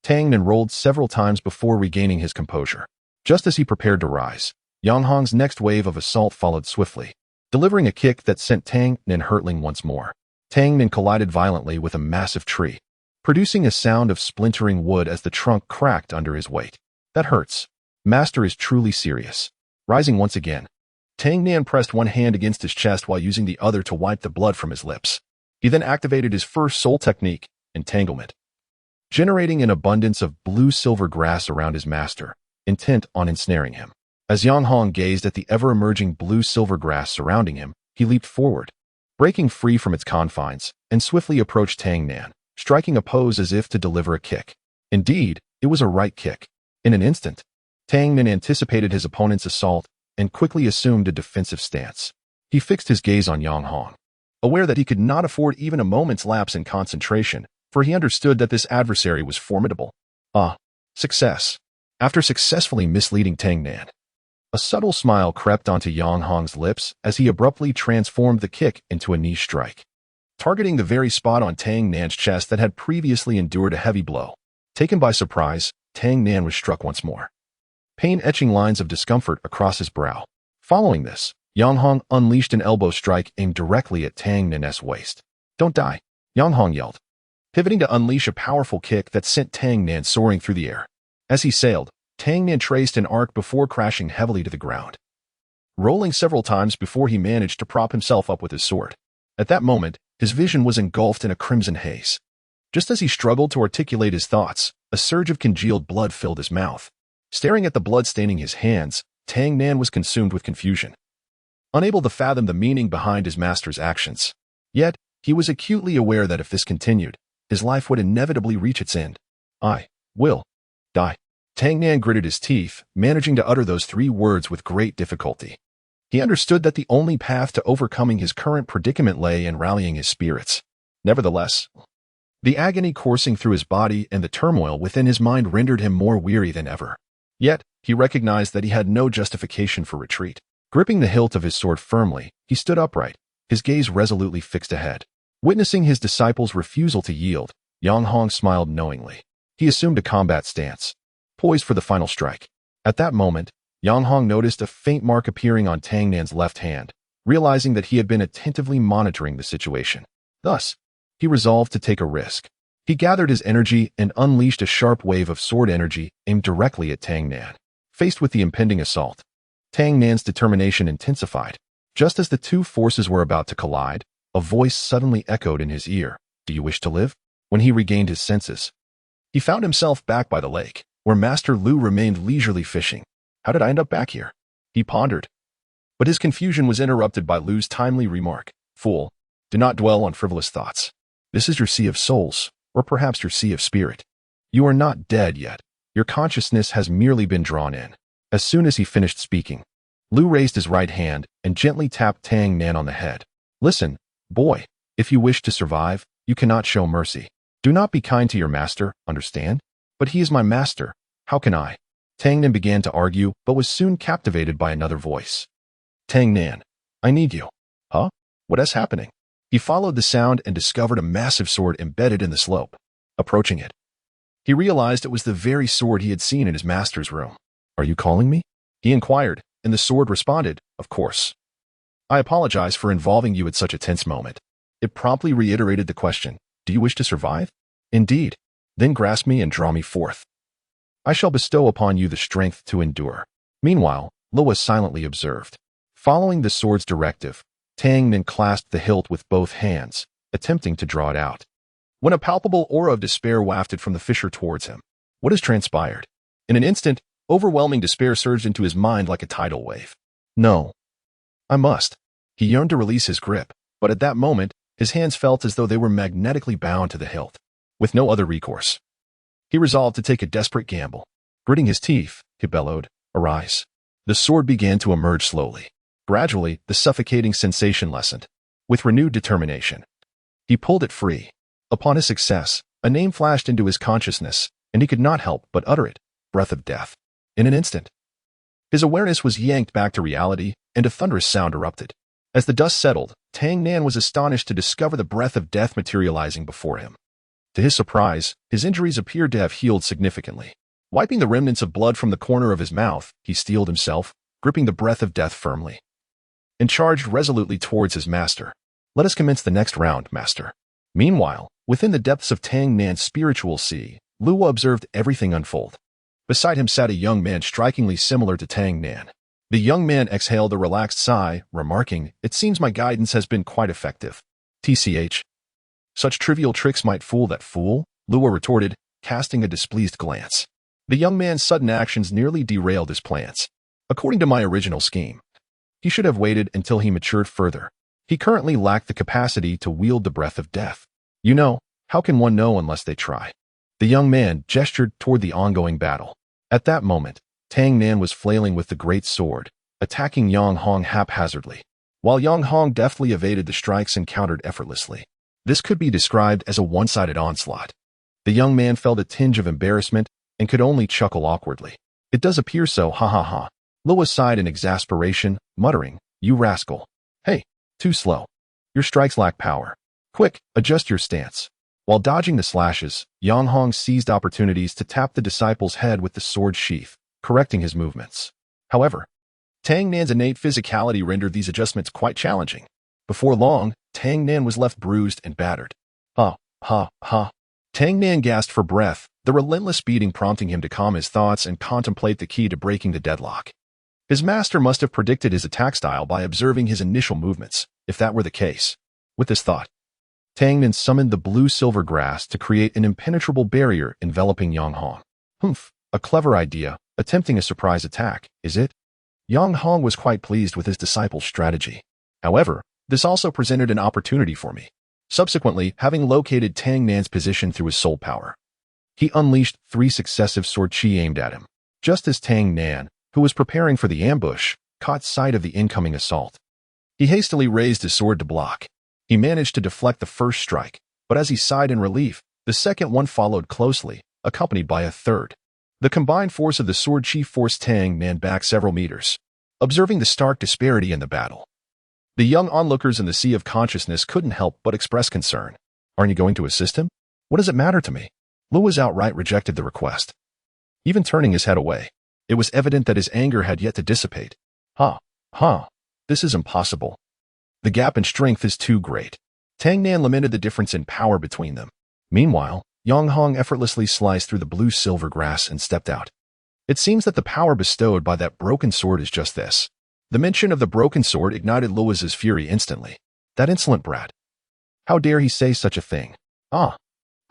Speaker 1: Tang Nin rolled several times before regaining his composure. Just as he prepared to rise, Yang Hong's next wave of assault followed swiftly, delivering a kick that sent Tang Nin hurtling once more. Tang Nin collided violently with a massive tree, producing a sound of splintering wood as the trunk cracked under his weight. That hurts. Master is truly serious. Rising once again, Tang Nin pressed one hand against his chest while using the other to wipe the blood from his lips. He then activated his first soul technique, entanglement, generating an abundance of blue-silver grass around his master, intent on ensnaring him. As Yang Hong gazed at the ever-emerging blue-silver grass surrounding him, he leaped forward, breaking free from its confines, and swiftly approached Tang Nin, striking a pose as if to deliver a kick. Indeed, it was a right kick. In an instant, Tang Nin anticipated his opponent's assault and quickly assumed a defensive stance. He fixed his gaze on Yang Hong, aware that he could not afford even a moment's lapse in concentration, for he understood that this adversary was formidable. Success. After successfully misleading Tang Nin, a subtle smile crept onto Yang Hong's lips as he abruptly transformed the kick into a knee strike, targeting the very spot on Tang Nin's chest that had previously endured a heavy blow. Taken by surprise, Tang Nin was struck once more. pain etching lines of discomfort across his brow. Following this, Yang Hong unleashed an elbow strike aimed directly at Tang Nan's waist. "Don't die," Yang Hong yelled, pivoting to unleash a powerful kick that sent Tang Nan soaring through the air. As he sailed, Tang Nan traced an arc before crashing heavily to the ground, rolling several times before he managed to prop himself up with his sword. At that moment, his vision was engulfed in a crimson haze. Just as he struggled to articulate his thoughts, a surge of congealed blood filled his mouth. Staring at the blood staining his hands, Tang Nan was consumed with confusion, unable to fathom the meaning behind his master's actions. Yet, he was acutely aware that if this continued, his life would inevitably reach its end. "I will die." Tang Nan gritted his teeth, managing to utter those 3 words with great difficulty. He understood that the only path to overcoming his current predicament lay in rallying his spirits. Nevertheless, the agony coursing through his body and the turmoil within his mind rendered him more weary than ever. Yet, he recognized that he had no justification for retreat. Gripping the hilt of his sword firmly, he stood upright, his gaze resolutely fixed ahead. Witnessing his disciples' refusal to yield, Yang Hong smiled knowingly. He assumed a combat stance, poised for the final strike. At that moment, Yang Hong noticed a faint mark appearing on Tang Nan's left hand, realizing that he had been attentively monitoring the situation. Thus, he resolved to take a risk. He gathered his energy and unleashed a sharp wave of sword energy aimed directly at Tang Nan. Faced with the impending assault, Tang Nan's determination intensified. Just as the 2 forces were about to collide, a voice suddenly echoed in his ear. "Do you wish to live?" When he regained his senses, he found himself back by the lake, where Master Lu remained leisurely fishing. "How did I end up back here?" he pondered. But his confusion was interrupted by Lu's timely remark. "Fool, do not dwell on frivolous thoughts. This is your sea of souls, or perhaps your sea of spirit. You are not dead yet. Your consciousness has merely been drawn in." As soon as he finished speaking, Lu raised his right hand and gently tapped Tang Nan on the head. "Listen, boy, if you wish to survive, you cannot show mercy. Do not be kind to your master, understand? But he is my master. How can I?" Tang Nan began to argue, but was soon captivated by another voice. "Tang Nan, I need you." "Huh? What is happening?" He followed the sound and discovered a massive sword embedded in the slope. Approaching it, he realized it was the very sword he had seen in his master's room. "Are you calling me?" he inquired, and the sword responded, "Of course. I apologize for involving you at such a tense moment." It promptly reiterated the question, "Do you wish to survive?" "Indeed. Then grasp me and draw me forth. I shall bestow upon you the strength to endure." Meanwhile, Lua silently observed. Following the sword's directive, Tang Nan clasped the hilt with both hands, attempting to draw it out, when a palpable aura of despair wafted from the fisher towards him. What has transpired? In an instant, overwhelming despair surged into his mind like a tidal wave. "No. I must." He yearned to release his grip, but at that moment, his hands felt as though they were magnetically bound to the hilt. With no other recourse, he resolved to take a desperate gamble. Gritting his teeth, he bellowed, "Arise." The sword began to emerge slowly. Gradually, the suffocating sensation lessened. With renewed determination, he pulled it free. Upon his success, a name flashed into his consciousness, and he could not help but utter it: "Breath of Death." In an instant, his awareness was yanked back to reality, and a thunderous sound erupted. As the dust settled, Tang Nan was astonished to discover the breath of death materializing before him. To his surprise, his injuries appeared to have healed significantly. Wiping the remnants of blood from the corner of his mouth, he steeled himself, gripping the breath of death firmly, and charged resolutely towards his master. "Let us commence the next round, master." Meanwhile, within the depths of Tang Nan's spiritual sea, Lua observed everything unfold. Beside him sat a young man strikingly similar to Tang Nan. The young man exhaled a relaxed sigh, remarking, "It seems my guidance has been quite effective." "TCH. Such trivial tricks might fool that fool," Lua retorted, casting a displeased glance. The young man's sudden actions nearly derailed his plans. According to my original scheme, he should have waited until he matured further. He currently lacked the capacity to wield the breath of death. You know, how can one know unless they try? The young man gestured toward the ongoing battle. At that moment, Tang Nan was flailing with the great sword, attacking Yang Hong haphazardly, while Yang Hong deftly evaded the strikes and countered effortlessly. This could be described as a one-sided onslaught. The young man felt a tinge of embarrassment and could only chuckle awkwardly. "It does appear so, ha ha ha." Lua sighed in exasperation, muttering, "You rascal. Hey, too slow. Your strikes lack power. Quick, adjust your stance." While dodging the slashes, Yang Hong seized opportunities to tap the disciple's head with the sword sheath, correcting his movements. However, Tang Nan's innate physicality rendered these adjustments quite challenging. Before long, Tang Nan was left bruised and battered. Ha, ha, ha. Tang Nan gasped for breath, the relentless beating prompting him to calm his thoughts and contemplate the key to breaking the deadlock. His master must have predicted his attack style by observing his initial movements, if that were the case. With this thought, Tang Nan summoned the blue-silver grass to create an impenetrable barrier enveloping Yang Hong. Humph, a clever idea, attempting a surprise attack, is it? Yang Hong was quite pleased with his disciple's strategy. However, this also presented an opportunity for me. Subsequently, having located Tang Nan's position through his soul power, he unleashed 3 successive sword chi aimed at him. Just as Tang Nan, who was preparing for the ambush, caught sight of the incoming assault, he hastily raised his sword to block. He managed to deflect the first strike, but as he sighed in relief, the second one followed closely, accompanied by a third. The combined force of the sword chi forced Tang Nan back several meters. Observing the stark disparity in the battle, the young onlookers in the sea of consciousness couldn't help but express concern. Aren't you going to assist him? What does it matter to me? Luoz outright rejected the request, even turning his head away. It was evident that his anger had yet to dissipate. This is impossible. The gap in strength is too great. Tang Nan lamented the difference in power between them. Meanwhile, Yang Hong effortlessly sliced through the blue-silver grass and stepped out. It seems that the power bestowed by that broken sword is just this. The mention of the broken sword ignited Luoz's fury instantly. That insolent brat. How dare he say such a thing? I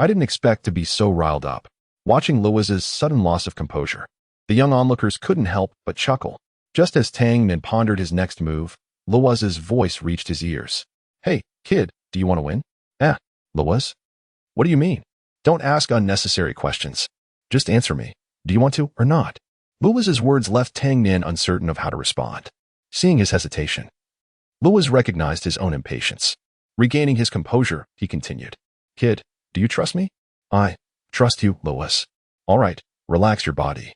Speaker 1: didn't expect to be so riled up. Watching Luoz's sudden loss of composure, the young onlookers couldn't help but chuckle. Just as Tang Nan pondered his next move, Luoz's voice reached his ears. Hey, kid, do you want to win? Luoz? What do you mean? Don't ask unnecessary questions. Just answer me. Do you want to or not? Luoz's words left Tang Nan uncertain of how to respond. Seeing his hesitation, Luoz recognized his own impatience. Regaining his composure, he continued. Kid, do you trust me? I trust you, Luoz. All right, relax your body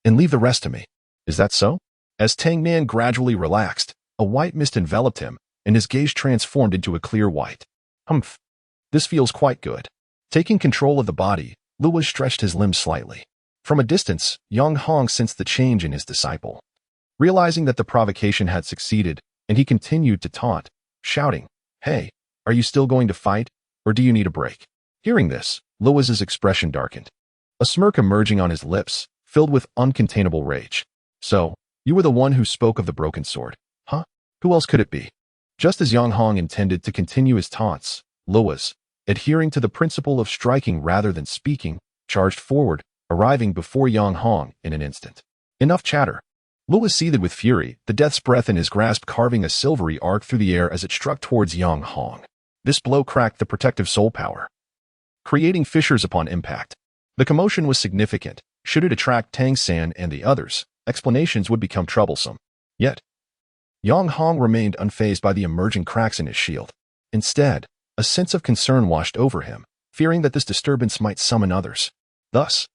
Speaker 1: and leave the rest to me. Is that so? As Tang Nan gradually relaxed, a white mist enveloped him, and his gaze transformed into a clear white. Humph. This feels quite good. Taking control of the body, Luoz stretched his limbs slightly. From a distance, Yang Hong sensed the change in his disciple. Realizing that the provocation had succeeded, and he continued to taunt, shouting, Hey, are you still going to fight, or do you need a break? Hearing this, Luoz's expression darkened, a smirk emerging on his lips, filled with uncontainable rage. So, you were the one who spoke of the broken sword, huh? Who else could it be? Just as Yang Hong intended to continue his taunts, Luoz, adhering to the principle of striking rather than speaking, charged forward, arriving before Yang Hong in an instant. Enough chatter. Luoz seethed with fury, the death's breath in his grasp carving a silvery arc through the air as it struck towards Yang Hong. This blow cracked the protective soul power, creating fissures upon impact. The commotion was significant. Should it attract Tang San and the others, explanations would become troublesome. Yet, Yang Hong remained unfazed by the emerging cracks in his shield. Instead, a sense of concern washed over him, fearing that this disturbance might summon others. Thus,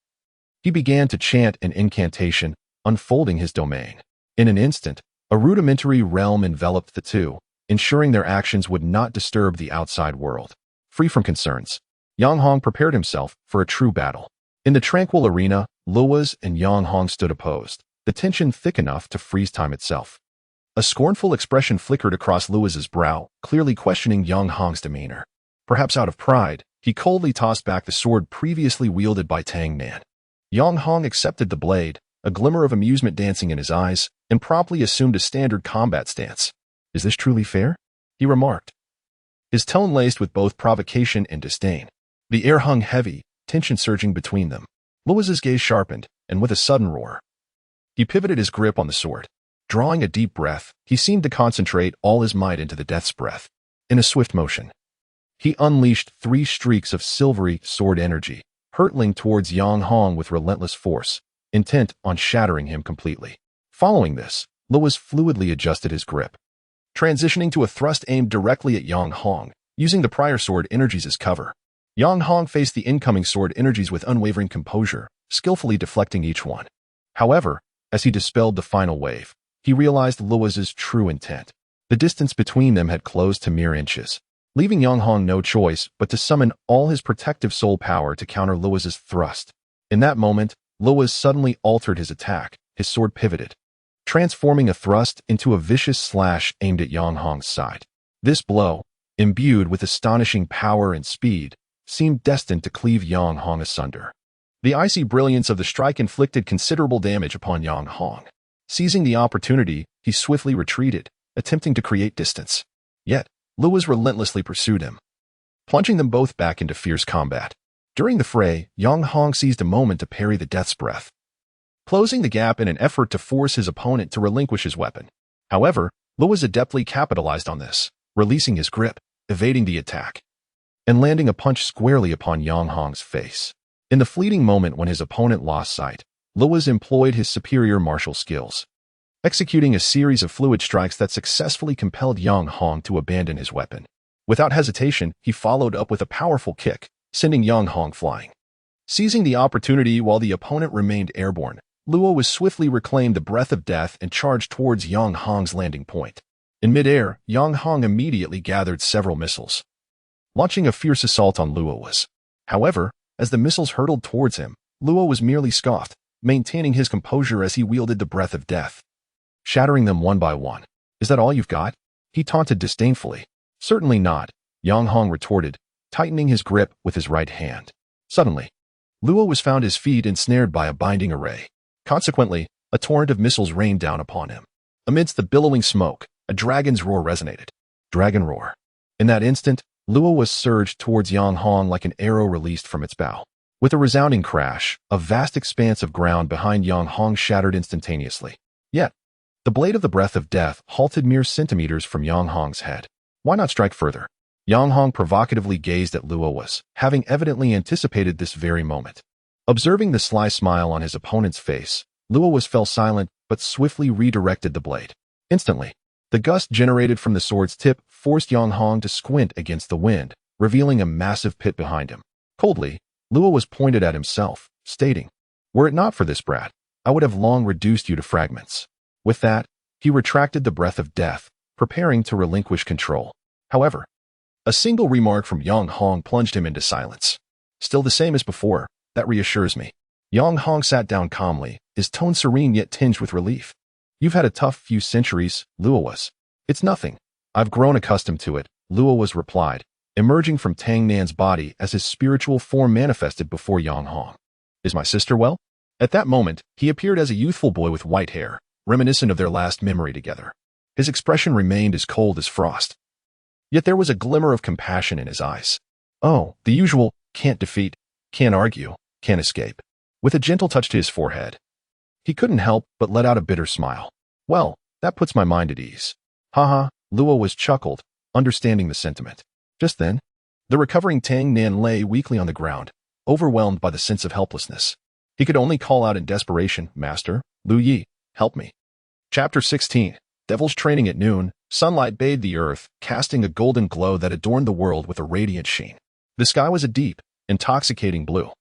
Speaker 1: he began to chant an incantation, unfolding his domain. In an instant, a rudimentary realm enveloped the two, ensuring their actions would not disturb the outside world. Free from concerns, Yang Hong prepared himself for a true battle. In the tranquil arena, Luoz and Yang Hong stood opposed, the tension thick enough to freeze time itself. A scornful expression flickered across Luoz's brow, clearly questioning Yang Hong's demeanor. Perhaps out of pride, he coldly tossed back the sword previously wielded by Tang Nan. Yang Hong accepted the blade, a glimmer of amusement dancing in his eyes, and promptly assumed a standard combat stance. Is this truly fair? He remarked, his tone laced with both provocation and disdain. The air hung heavy, tension surging between them. Luoz's gaze sharpened, and with a sudden roar, he pivoted his grip on the sword. Drawing a deep breath, he seemed to concentrate all his might into the death's breath. In a swift motion, he unleashed 3 streaks of silvery sword energy, hurtling towards Yang Hong with relentless force, intent on shattering him completely. Following this, Luoz fluidly adjusted his grip, transitioning to a thrust aimed directly at Yang Hong, using the prior sword energies as cover. Yang Hong faced the incoming sword energies with unwavering composure, skillfully deflecting each one. However, as he dispelled the final wave, he realized Luoz's true intent. The distance between them had closed to mere inches, leaving Yang Hong no choice but to summon all his protective soul power to counter Luoz's thrust. In that moment, Luo suddenly altered his attack. His sword pivoted, transforming a thrust into a vicious slash aimed at Yang Hong's side. This blow, imbued with astonishing power and speed, seemed destined to cleave Yang Hong asunder. The icy brilliance of the strike inflicted considerable damage upon Yang Hong. Seizing the opportunity, he swiftly retreated, attempting to create distance. Yet, Luo relentlessly pursued him, plunging them both back into fierce combat. During the fray, Yang Hong seized a moment to parry the death's breath, closing the gap in an effort to force his opponent to relinquish his weapon. However, Luo adeptly capitalized on this, releasing his grip, evading the attack, and landing a punch squarely upon Yang Hong's face. In the fleeting moment when his opponent lost sight, Luo employed his superior martial skills, executing a series of fluid strikes that successfully compelled Yang Hong to abandon his weapon. Without hesitation, he followed up with a powerful kick, sending Yang Hong flying. Seizing the opportunity while the opponent remained airborne, Luo swiftly reclaimed the breath of death and charged towards Yang Hong's landing point. In midair, Yang Hong immediately gathered several missiles, launching a fierce assault on Luo. However, as the missiles hurtled towards him, Luo merely scoffed, maintaining his composure as he wielded the breath of death, shattering them one by one. "Is that all you've got?" he taunted disdainfully. "Certainly not," Yang Hong retorted, tightening his grip with his right hand. Suddenly, Luo found his feet ensnared by a binding array. Consequently, a torrent of missiles rained down upon him. Amidst the billowing smoke, a dragon's roar resonated. Dragon roar. In that instant, Luo surged towards Yang Hong like an arrow released from its bow. With a resounding crash, a vast expanse of ground behind Yang Hong shattered instantaneously. Yet, the blade of the breath of death halted mere centimeters from Yang Hong's head. Why not strike further? Yang Hong provocatively gazed at Luo, having evidently anticipated this very moment. Observing the sly smile on his opponent's face, Luo fell silent but swiftly redirected the blade. Instantly, the gust generated from the sword's tip forced Yang Hong to squint against the wind, revealing a massive pit behind him. Coldly, Luo pointed at himself, stating, "Were it not for this brat, I would have long reduced you to fragments." With that, he retracted the breath of death, preparing to relinquish control. However, a single remark from Yang Hong plunged him into silence. "Still the same as before, that reassures me." Yang Hong sat down calmly, his tone serene yet tinged with relief. "You've had a tough few centuries," Luo. "It's nothing. I've grown accustomed to it," Luo replied, emerging from Tang Nan's body as his spiritual form manifested before Yang Hong. "Is my sister well?" At that moment, he appeared as a youthful boy with white hair, reminiscent of their last memory together. His expression remained as cold as frost. Yet there was a glimmer of compassion in his eyes. "Oh, the usual, can't defeat, can't argue, can't escape." With a gentle touch to his forehead, he couldn't help but let out a bitter smile. "Well, that puts my mind at ease." Haha, Luo chuckled, understanding the sentiment. Just then, the recovering Tang Nan lay weakly on the ground, overwhelmed by the sense of helplessness. He could only call out in desperation, "Master, Lu Yi, help me." Chapter 16. Devil's Training at noon, sunlight bathed the earth, casting a golden glow that adorned the world with a radiant sheen. The sky was a deep, intoxicating blue,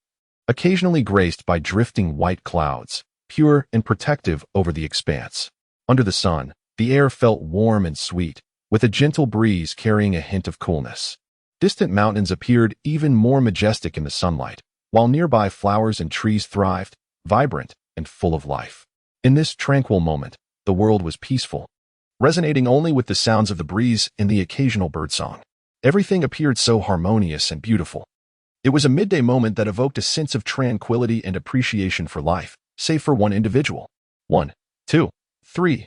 Speaker 1: occasionally graced by drifting white clouds, pure and protective over the expanse. Under the sun, the air felt warm and sweet, with a gentle breeze carrying a hint of coolness. Distant mountains appeared even more majestic in the sunlight, while nearby flowers and trees thrived, vibrant and full of life. In this tranquil moment, the world was peaceful, resonating only with the sounds of the breeze and the occasional birdsong. Everything appeared so harmonious and beautiful. It was a midday moment that evoked a sense of tranquility and appreciation for life, save for one individual. 1, 2, 3.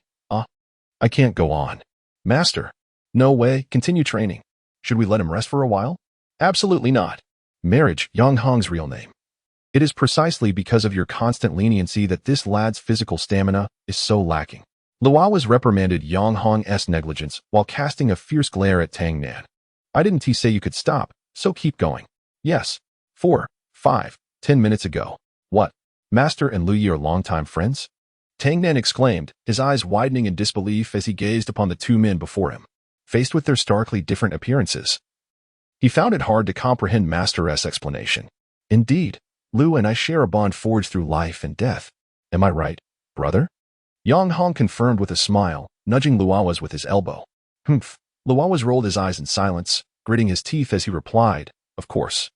Speaker 1: I can't go on. Master. No way, continue training. Should we let him rest for a while? Absolutely not. Marriage, Yang Hong's real name. It is precisely because of your constant leniency that this lad's physical stamina is so lacking. Luo reprimanded Yang Hong's negligence while casting a fierce glare at Tang Nan. "I didn't say you could stop, so keep going." "Yes. 4, 5, 10 minutes ago." "What? Master and Lu Yi are longtime friends?" Tang Nan exclaimed, his eyes widening in disbelief as he gazed upon the two men before him. Faced with their starkly different appearances, he found it hard to comprehend Master's explanation. "Indeed, Lu and I share a bond forged through life and death. Am I right, brother?" Yang Hong confirmed with a smile, nudging Luo with his elbow. "Humph." Luo rolled his eyes in silence, gritting his teeth as he replied, "Of course.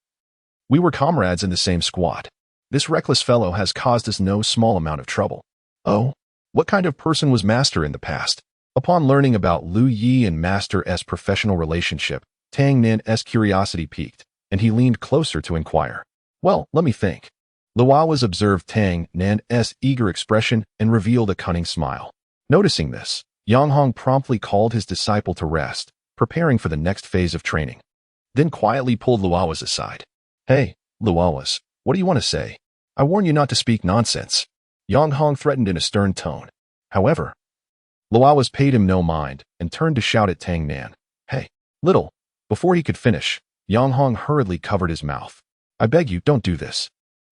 Speaker 1: We were comrades in the same squad." This reckless fellow has caused us no small amount of trouble. Oh, what kind of person was Master in the past? Upon learning about Lu Yi and Master's professional relationship, Tang Nan's curiosity piqued, and he leaned closer to inquire. Well, let me think. Luawas observed Tang Nan's eager expression and revealed a cunning smile. Noticing this, Yang Hong promptly called his disciple to rest, preparing for the next phase of training. Then quietly pulled Luawas aside. Hey, Luawas, what do you want to say? I warn you not to speak nonsense. Yang Hong threatened in a stern tone. However, Luawas paid him no mind and turned to shout at Tang Nan. Hey, little. Before he could finish, Yang Hong hurriedly covered his mouth. I beg you, don't do this.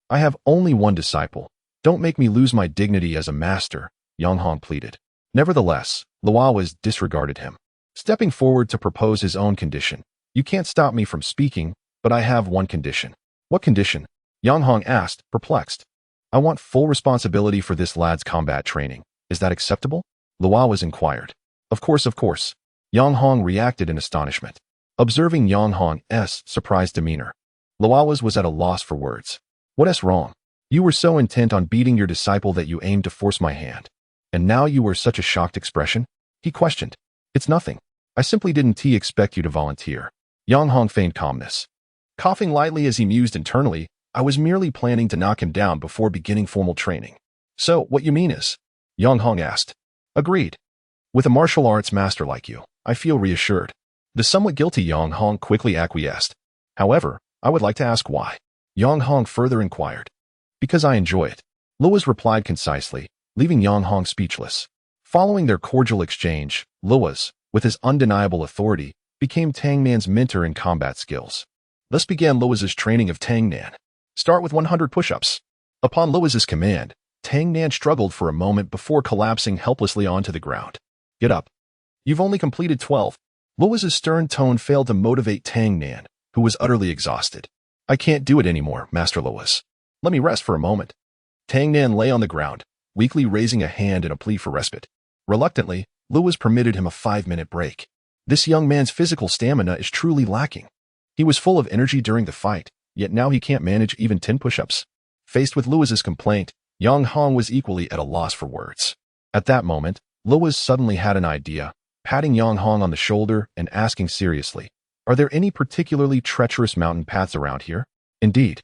Speaker 1: I have only one disciple. Don't make me lose my dignity as a master, Yang Hong pleaded. Nevertheless, Luawas disregarded him. Stepping forward to propose his own condition. You can't stop me from speaking, but I have one condition. What condition? Yang Hong asked, perplexed. I want full responsibility for this lad's combat training. Is that acceptable? Luawas inquired. Of course, of course. Yang Hong reacted in astonishment. Observing Yang Hong's surprised demeanor, Luawas was at a loss for words. What's wrong? You were so intent on beating your disciple that you aimed to force my hand. And now you wear such a shocked expression? He questioned. It's nothing. I simply didn't expect you to volunteer. Yang Hong feigned calmness. Coughing lightly as he mused internally, I was merely planning to knock him down before beginning formal training. So, what you mean is? Yang Hong asked. Agreed. With a martial arts master like you, I feel reassured. The somewhat guilty Yang Hong quickly acquiesced. However, I would like to ask why. Yang Hong further inquired. Because I enjoy it. Luawas replied concisely, leaving Yang Hong speechless. Following their cordial exchange, Luawas, with his undeniable authority, became Tang Nan's mentor in combat skills. Thus began Luawas's training of Tang Nan. Start with 100 push-ups. Upon Luawas's command, Tang Nan struggled for a moment before collapsing helplessly onto the ground. Get up. You've only completed 12. Luawas's stern tone failed to motivate Tang Nan, who was utterly exhausted. I can't do it anymore, Master Luawas. Let me rest for a moment. Tang Nan lay on the ground, weakly raising a hand in a plea for respite. Reluctantly, Luawas permitted him a 5-minute break. This young man's physical stamina is truly lacking. He was full of energy during the fight, yet now he can't manage even 10 push-ups. Faced with Luawas's complaint, Yang Hong was equally at a loss for words. At that moment, Luawas suddenly had an idea, patting Yang Hong on the shoulder and asking seriously, are there any particularly treacherous mountain paths around here? Indeed.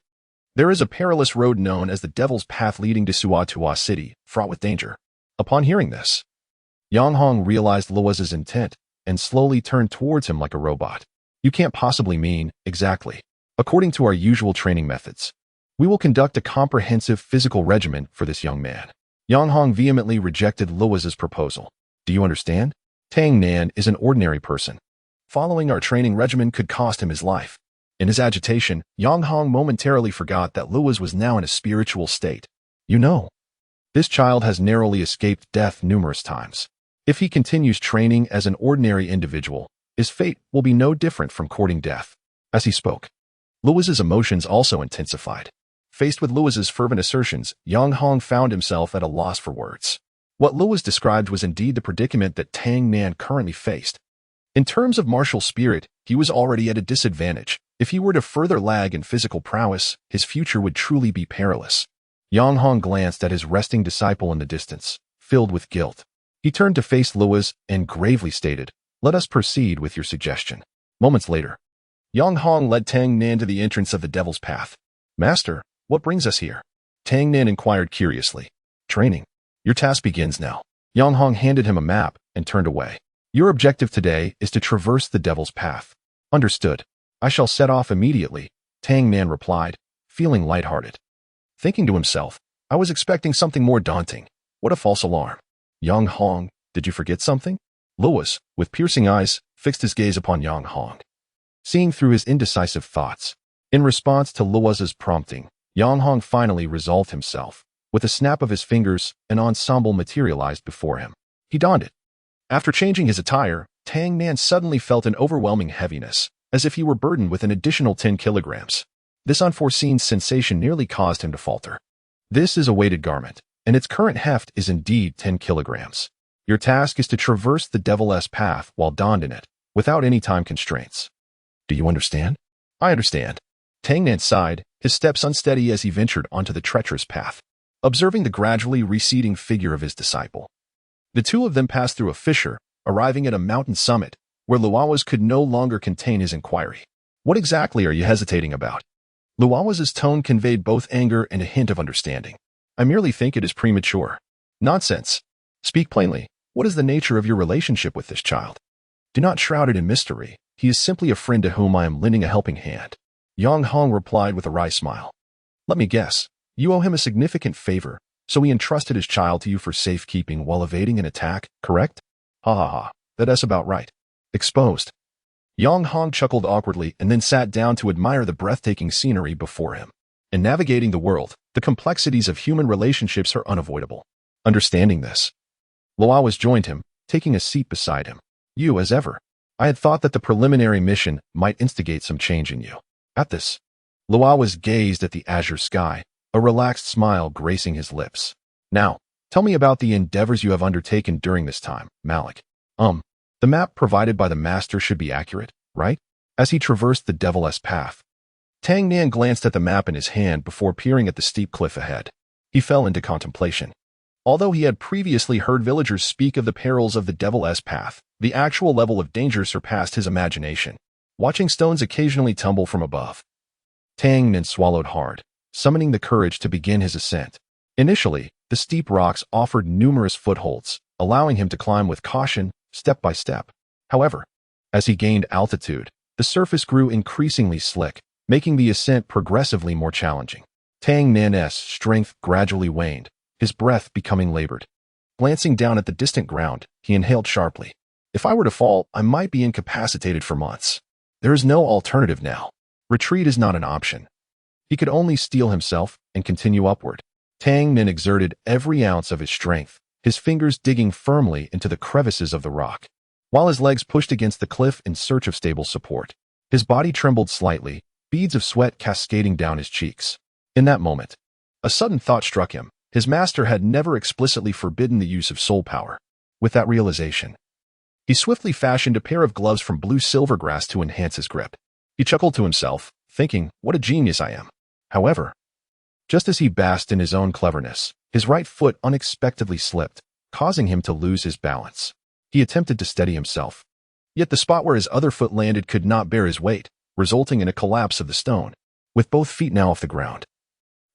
Speaker 1: There is a perilous road known as the Devil's Path leading to Suatua City, fraught with danger. Upon hearing this, Yang Hong realized Luawas's intent and slowly turned towards him like a robot. You can't possibly mean, exactly. According to our usual training methods, we will conduct a comprehensive physical regimen for this young man. Yang Hong vehemently rejected Luawas's proposal. Do you understand? Tang Nan is an ordinary person. Following our training regimen could cost him his life. In his agitation, Yang Hong momentarily forgot that Luawas was now in a spiritual state. You know, this child has narrowly escaped death numerous times. If he continues training as an ordinary individual, his fate will be no different from courting death. As he spoke, Luawas's emotions also intensified. Faced with Luawas's fervent assertions, Yang Hong found himself at a loss for words. What Luawas described was indeed the predicament that Tang Nan currently faced. In terms of martial spirit, he was already at a disadvantage. If he were to further lag in physical prowess, his future would truly be perilous. Yang Hong glanced at his resting disciple in the distance, filled with guilt. He turned to face Luawas and gravely stated, let us proceed with your suggestion. Moments later, Yang Hong led Tang Nan to the entrance of the Devil's Path. Master, what brings us here? Tang Nan inquired curiously. Training. Your task begins now. Yang Hong handed him a map and turned away. Your objective today is to traverse the Devil's Path. Understood. I shall set off immediately, Tang Nan replied, feeling lighthearted. Thinking to himself, I was expecting something more daunting. What a false alarm. Yang Hong, did you forget something? Luawas, with piercing eyes, fixed his gaze upon Yang Hong, seeing through his indecisive thoughts. In response to Luawas's prompting, Yang Hong finally resolved himself. With a snap of his fingers, an ensemble materialized before him. He donned it. After changing his attire, Tang Nan suddenly felt an overwhelming heaviness, as if he were burdened with an additional 10 kilograms. This unforeseen sensation nearly caused him to falter. This is a weighted garment, and its current heft is indeed 10 kilograms. Your task is to traverse the Devil's Path while donned in it, without any time constraints. Do you understand? I understand. Tang Nan sighed his steps unsteady as he ventured onto the treacherous path. Observing the gradually receding figure of his disciple, the two of them passed through a fissure, arriving at a mountain summit, where Luawa's could no longer contain his inquiry. "What exactly are you hesitating about?" Luawa's tone conveyed both anger and a hint of understanding. "I merely think it is premature." "Nonsense. Speak plainly. What is the nature of your relationship with this child?" "Do not shroud it in mystery. He is simply a friend to whom I am lending a helping hand." Yang Hong replied with a wry smile. "Let me guess. You owe him a significant favor, so he entrusted his child to you for safekeeping while evading an attack, correct?" "Ha ha ha. That's about right." "Exposed." Yang Hong chuckled awkwardly and then sat down to admire the breathtaking scenery before him. In navigating the world, the complexities of human relationships are unavoidable. Understanding this, Luawa's joined him, taking a seat beside him. "You, as ever. I had thought that the preliminary mission might instigate some change in you." At this, Luawa's gazed at the azure sky, a relaxed smile gracing his lips. "Now, tell me about the endeavors you have undertaken during this time, Malik." The map provided by the master should be accurate, right?" As he traversed the Devil's path, Tang Nan glanced at the map in his hand before peering at the steep cliff ahead. He fell into contemplation. Although he had previously heard villagers speak of the perils of the Devil's path, the actual level of danger surpassed his imagination. Watching stones occasionally tumble from above, Tang Nan swallowed hard, summoning the courage to begin his ascent. Initially, the steep rocks offered numerous footholds, allowing him to climb with caution, step by step. However, as he gained altitude, the surface grew increasingly slick, making the ascent progressively more challenging. Tang Nan's strength gradually waned, his breath becoming labored. Glancing down at the distant ground, he inhaled sharply. "If I were to fall, I might be incapacitated for months. There is no alternative now. Retreat is not an option." He could only steel himself and continue upward. Tang Nan exerted every ounce of his strength, his fingers digging firmly into the crevices of the rock. While his legs pushed against the cliff in search of stable support, his body trembled slightly, beads of sweat cascading down his cheeks. In that moment, a sudden thought struck him. His master had never explicitly forbidden the use of soul power. With that realization, he swiftly fashioned a pair of gloves from blue silvergrass to enhance his grip. He chuckled to himself, thinking, "What a genius I am." However, just as he basked in his own cleverness, his right foot unexpectedly slipped, causing him to lose his balance. He attempted to steady himself, yet the spot where his other foot landed could not bear his weight, resulting in a collapse of the stone. With both feet now off the ground,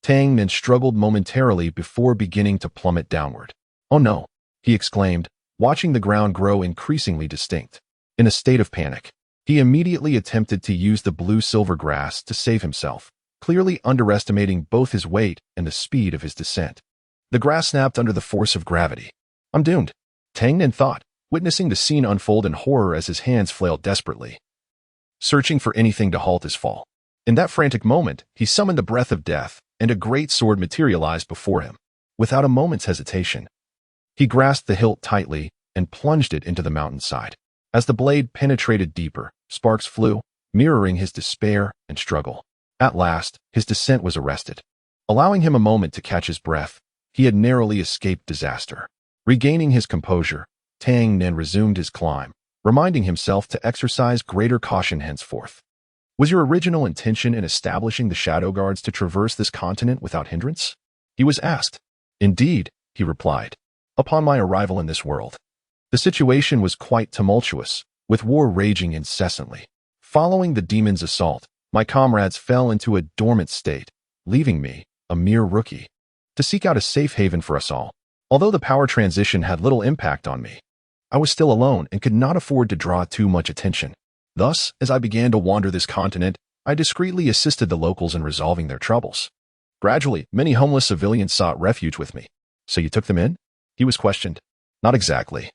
Speaker 1: Tang Nan struggled momentarily before beginning to plummet downward. "Oh no," he exclaimed, watching the ground grow increasingly distinct. In a state of panic, he immediately attempted to use the blue silver grass to save himself, clearly underestimating both his weight and the speed of his descent. The grass snapped under the force of gravity. "I'm doomed," Tang Nan thought, witnessing the scene unfold in horror as his hands flailed desperately, searching for anything to halt his fall. In that frantic moment, he summoned the breath of death, and a great sword materialized before him. Without a moment's hesitation, he grasped the hilt tightly and plunged it into the mountainside. As the blade penetrated deeper, sparks flew, mirroring his despair and struggle. At last, his descent was arrested. Allowing him a moment to catch his breath, he had narrowly escaped disaster. Regaining his composure, Tang Nan resumed his climb, reminding himself to exercise greater caution henceforth. "Was your original intention in establishing the Shadow Guards to traverse this continent without hindrance?" he was asked. "Indeed," he replied. "Upon my arrival in this world, the situation was quite tumultuous, with war raging incessantly. Following the demon's assault, my comrades fell into a dormant state, leaving me, a mere rookie, to seek out a safe haven for us all. Although the power transition had little impact on me, I was still alone and could not afford to draw too much attention. Thus, as I began to wander this continent, I discreetly assisted the locals in resolving their troubles. Gradually, many homeless civilians sought refuge with me." "So you took them in?" he was questioned. "Not exactly.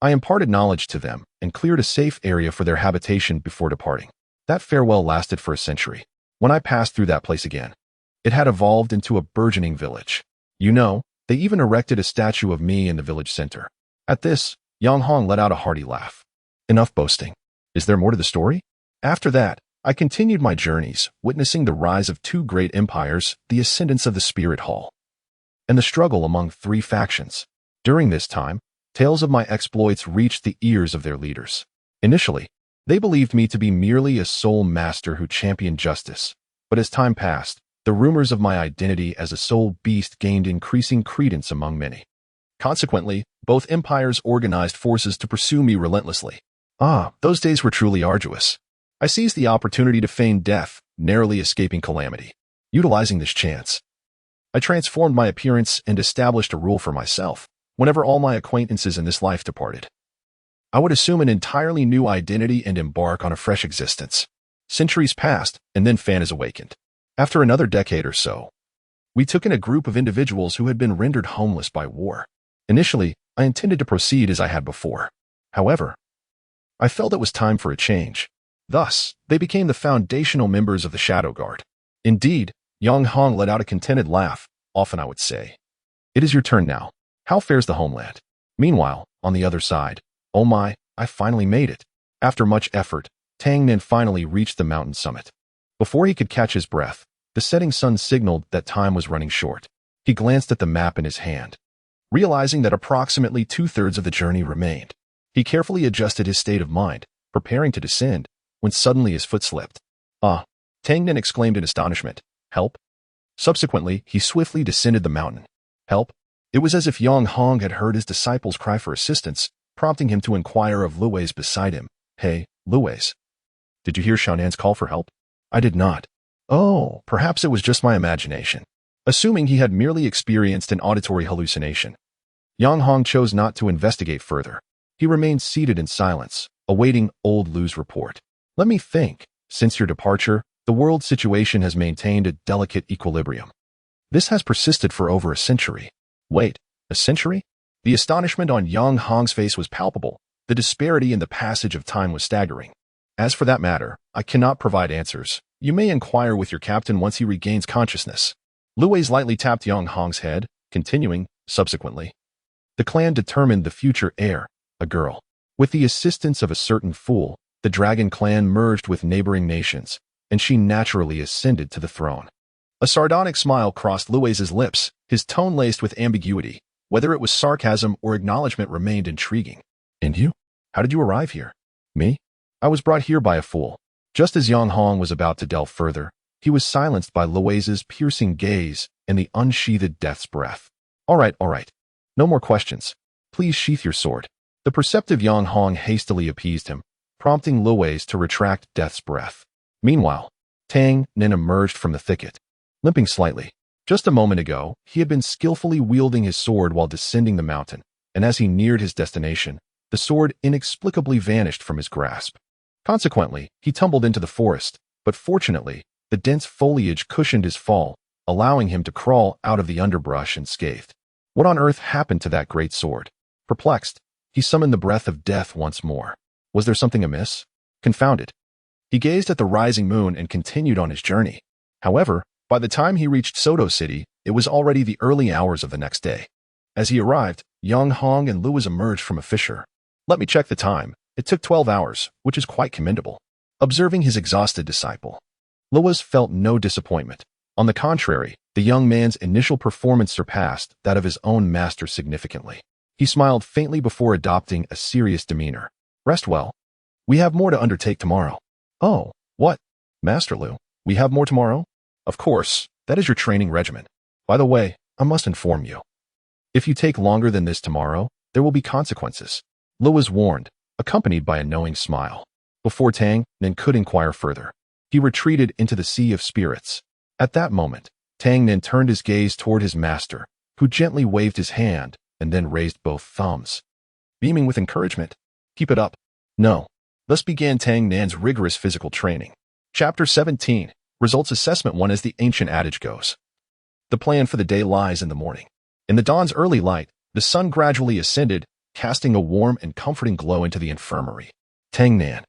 Speaker 1: I imparted knowledge to them and cleared a safe area for their habitation before departing. That farewell lasted for a century. When I passed through that place again, it had evolved into a burgeoning village. You know, they even erected a statue of me in the village center." At this, Yang Hong let out a hearty laugh. "Enough boasting. Is there more to the story?" "After that, I continued my journeys, witnessing the rise of two great empires, the ascendance of the Spirit Hall, and the struggle among three factions. During this time, tales of my exploits reached the ears of their leaders. Initially, they believed me to be merely a soul master who championed justice, But as time passed, the rumors of my identity as a soul beast gained increasing credence among many. Consequently, both empires organized forces to pursue me relentlessly. Those days were truly arduous. I seized the opportunity to feign death, narrowly escaping calamity. Utilizing this chance, I transformed my appearance and established a rule for myself. Whenever all my acquaintances in this life departed, I would assume an entirely new identity and embark on a fresh existence. Centuries passed, and then Fan is awakened. After another decade or so, we took in a group of individuals who had been rendered homeless by war. Initially, I intended to proceed as I had before. However, I felt it was time for a change. Thus, they became the foundational members of the Shadow Guard. Indeed, Yang Hong let out a contented laugh. Often I would say, "It is your turn now. How fares the homeland?" Meanwhile, on the other side, oh my, I finally made it. After much effort, Tang Nen finally reached the mountain summit. Before he could catch his breath, the setting sun signaled that time was running short. He glanced at the map in his hand. Realizing that approximately 2/3 of the journey remained, he carefully adjusted his state of mind, preparing to descend, when suddenly his foot slipped. Tang Nen exclaimed in astonishment, "Help!" Subsequently, he swiftly descended the mountain. Help? It was as if Yang Hong had heard his disciples cry for assistance, prompting him to inquire of Lui's beside him. "Hey, Lui's, did you hear Xiaonan's call for help?" I did not. Oh, perhaps it was just my imagination. Assuming he had merely experienced an auditory hallucination, Yang Hong chose not to investigate further. He remained seated in silence, awaiting old Lu's report. Let me think. Since your departure, the world situation has maintained a delicate equilibrium. This has persisted for over a century. Wait, a century? The astonishment on Yang Hong's face was palpable. The disparity in the passage of time was staggering. As for that matter, I cannot provide answers. You may inquire with your captain once he regains consciousness. Lui's lightly tapped Yang Hong's head, continuing, subsequently. The clan determined the future heir, a girl. With the assistance of a certain fool, the Dragon Clan merged with neighboring nations, and she naturally ascended to the throne. A sardonic smile crossed Lui's lips, his tone laced with ambiguity. Whether it was sarcasm or acknowledgement remained intriguing. And you? How did you arrive here? Me? I was brought here by a fool. Just as Yang Hong was about to delve further, he was silenced by Lui's piercing gaze and the unsheathed death's breath. All right. No more questions. Please sheath your sword. The perceptive Yang Hong hastily appeased him, prompting Lui's to retract death's breath. Meanwhile, Tang Nen emerged from the thicket, limping slightly. Just a moment ago, he had been skillfully wielding his sword while descending the mountain, and as he neared his destination, the sword inexplicably vanished from his grasp. Consequently, he tumbled into the forest, but fortunately, the dense foliage cushioned his fall, allowing him to crawl out of the underbrush unscathed. What on earth happened to that great sword? Perplexed, he summoned the breath of death once more. Was there something amiss? Confounded. He gazed at the rising moon and continued on his journey. However, by the time he reached Soto City, it was already the early hours of the next day. As he arrived, Yang Hong and Luis emerged from a fissure. Let me check the time. It took 12 hours, which is quite commendable. Observing his exhausted disciple, Luis felt no disappointment. On the contrary, the young man's initial performance surpassed that of his own master significantly. He smiled faintly before adopting a serious demeanor. Rest well. We have more to undertake tomorrow. Oh, what? Master Lu, we have more tomorrow? Of course, that is your training regimen. By the way, I must inform you. If you take longer than this tomorrow, there will be consequences. Luis warned, accompanied by a knowing smile. Before Tang Nen could inquire further, he retreated into the sea of spirits. At that moment, Tang Nen turned his gaze toward his master, who gently waved his hand and then raised both thumbs, beaming with encouragement. Keep it up. No. Thus began Tang Nan's rigorous physical training. Chapter 17. Results Assessment 1. As the ancient adage goes, the plan for the day lies in the morning. In the dawn's early light, the sun gradually ascended, casting a warm and comforting glow into the infirmary. Tang Nan,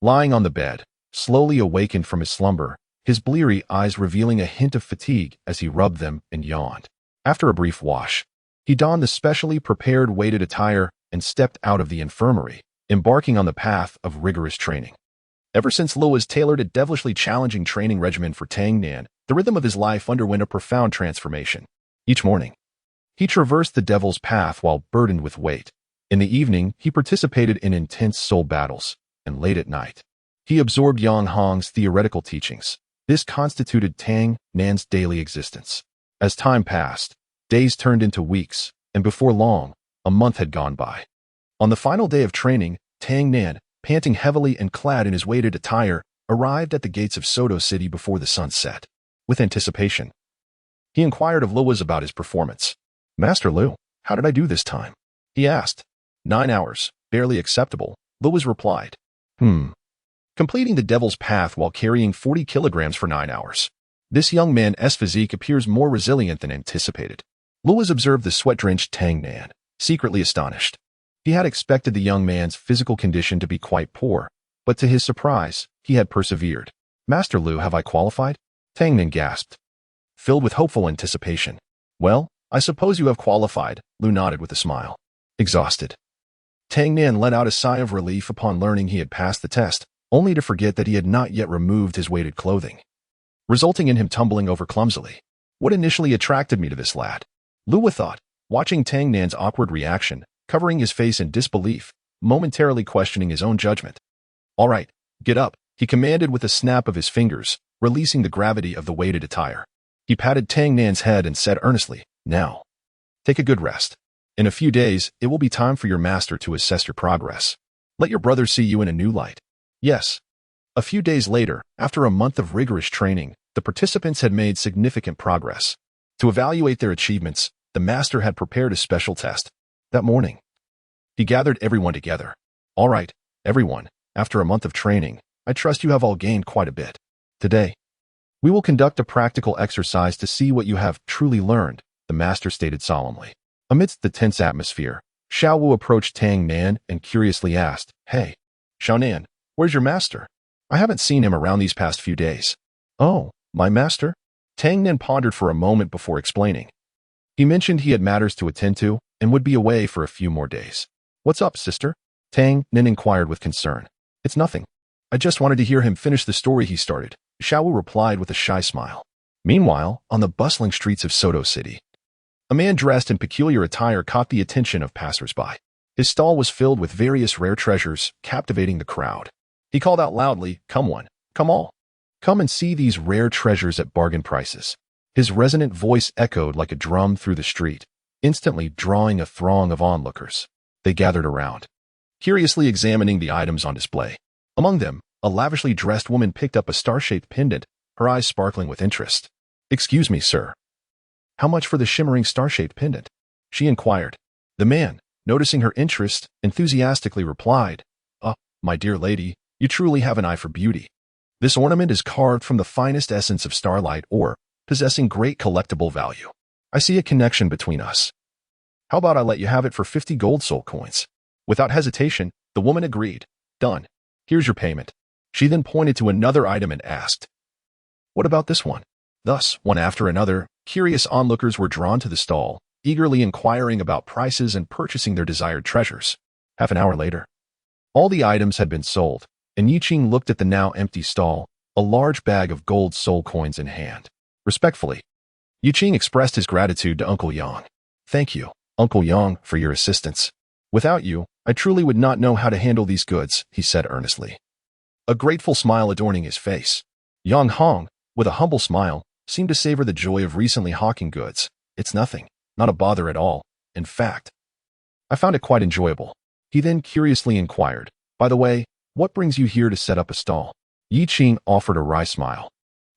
Speaker 1: lying on the bed, slowly awakened from his slumber, his bleary eyes revealing a hint of fatigue as he rubbed them and yawned. After a brief wash, he donned the specially prepared weighted attire and stepped out of the infirmary, embarking on the path of rigorous training. Ever since Luis tailored a devilishly challenging training regimen for Tang Nan, the rhythm of his life underwent a profound transformation. Each morning, he traversed the devil's path while burdened with weight. In the evening, he participated in intense soul battles, and late at night, he absorbed Yang Hong's theoretical teachings. This constituted Tang Nan's daily existence. As time passed, days turned into weeks, and before long, a month had gone by. On the final day of training, Tang Nan, panting heavily and clad in his weighted attire, arrived at the gates of Soto City before the sun set. With anticipation, he inquired of Luas about his performance. "Master Liu, how did I do this time?" he asked. 9 hours, barely acceptable, Luas replied. Completing the Devil's Path while carrying 40 kilograms for 9 hours. This young man's physique appears more resilient than anticipated. Luas observed the sweat-drenched Tang Nan, secretly astonished. He had expected the young man's physical condition to be quite poor, but to his surprise, he had persevered. "Master Liu, have I qualified?" Tang Nan gasped, filled with hopeful anticipation. "Well, I suppose you have qualified," Liu nodded with a smile. Exhausted, Tang Nan let out a sigh of relief upon learning he had passed the test, only to forget that he had not yet removed his weighted clothing, resulting in him tumbling over clumsily. What initially attracted me to this lad? Liu thought, watching Tang Nan's awkward reaction, covering his face in disbelief, momentarily questioning his own judgment. "All right, get up," he commanded with a snap of his fingers, releasing the gravity of the weighted attire. He patted Tang Nan's head and said earnestly, "Now, take a good rest. In a few days, it will be time for your master to assess your progress. Let your brother see you in a new light." Yes. A few days later, after a month of rigorous training, the participants had made significant progress. To evaluate their achievements, the master had prepared a special test. That morning, he gathered everyone together. "All right, everyone, after a month of training, I trust you have all gained quite a bit. Today, we will conduct a practical exercise to see what you have truly learned," the master stated solemnly. Amidst the tense atmosphere, Xiao Wu approached Tang Nan and curiously asked, "Hey, Xiao Nan, where's your master? I haven't seen him around these past few days." "Oh, my master?" Tang Nan pondered for a moment before explaining. He mentioned he had matters to attend to and would be away for a few more days. "What's up, sister?" Tang Nan inquired with concern. "It's nothing. I just wanted to hear him finish the story he started," Xiao Wu replied with a shy smile. Meanwhile, on the bustling streets of Soto City, a man dressed in peculiar attire caught the attention of passers-by. His stall was filled with various rare treasures, captivating the crowd. He called out loudly, "Come one, come all. Come and see these rare treasures at bargain prices." His resonant voice echoed like a drum through the street, instantly drawing a throng of onlookers. They gathered around, curiously examining the items on display. Among them, a lavishly dressed woman picked up a star-shaped pendant, her eyes sparkling with interest. "Excuse me, sir. How much for the shimmering star-shaped pendant?" she inquired. The man, noticing her interest, enthusiastically replied, My dear lady, you truly have an eye for beauty. This ornament is carved from the finest essence of starlight ore, possessing great collectible value. I see a connection between us. How about I let you have it for 50 gold soul coins?" Without hesitation, the woman agreed. "Done. Here's your payment." She then pointed to another item and asked, "What about this one?" Thus, one after another, curious onlookers were drawn to the stall, eagerly inquiring about prices and purchasing their desired treasures. Half an hour later, all the items had been sold, and Yiqing looked at the now empty stall, a large bag of gold soul coins in hand. Respectfully, Yiqing expressed his gratitude to Uncle Yang. "Thank you, Uncle Yang, for your assistance. Without you, I truly would not know how to handle these goods," he said earnestly, a grateful smile adorning his face. Yang Hong, with a humble smile, seemed to savor the joy of recently hawking goods. "It's nothing, not a bother at all. In fact, I found it quite enjoyable." He then curiously inquired, "By the way, what brings you here to set up a stall?" Yiqing offered a wry smile,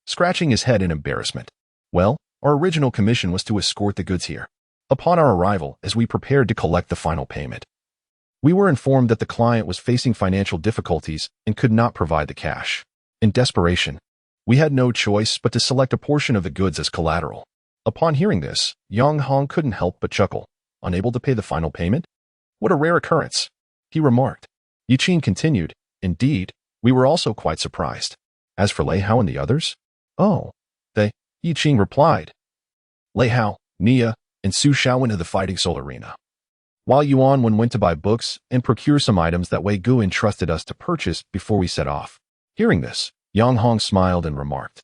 Speaker 1: scratching his head in embarrassment. "Well, our original commission was to escort the goods here. Upon our arrival, as we prepared to collect the final payment, we were informed that the client was facing financial difficulties and could not provide the cash. In desperation, we had no choice but to select a portion of the goods as collateral." Upon hearing this, Yang Hong couldn't help but chuckle. "Unable to pay the final payment? What a rare occurrence," he remarked. Yiqing continued, "Indeed, we were also quite surprised. As for Lei Hao and the others?" "Oh, they," Yiqing replied. Lei Hao, Nia, and Su Xiao went to the Fighting Soul Arena, while Yuan Wen went to buy books and procure some items that Wei Gu entrusted us to purchase before we set off. Hearing this, Yang Hong smiled and remarked,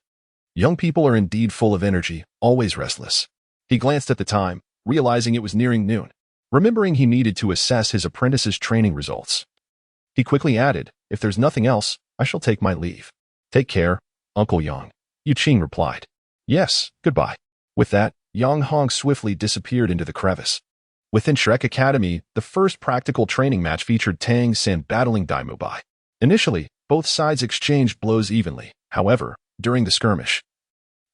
Speaker 1: "Young people are indeed full of energy, always restless." He glanced at the time, realizing it was nearing noon. Remembering he needed to assess his apprentice's training results, he quickly added, "If there's nothing else, I shall take my leave. Take care, Uncle Yang." Yu Qing replied. Yes, goodbye. With that, Yang Hong swiftly disappeared into the crevice. Within Shrek Academy, the first practical training match featured Tang San battling Dai Bai. Initially, both sides exchanged blows evenly. However, during the skirmish,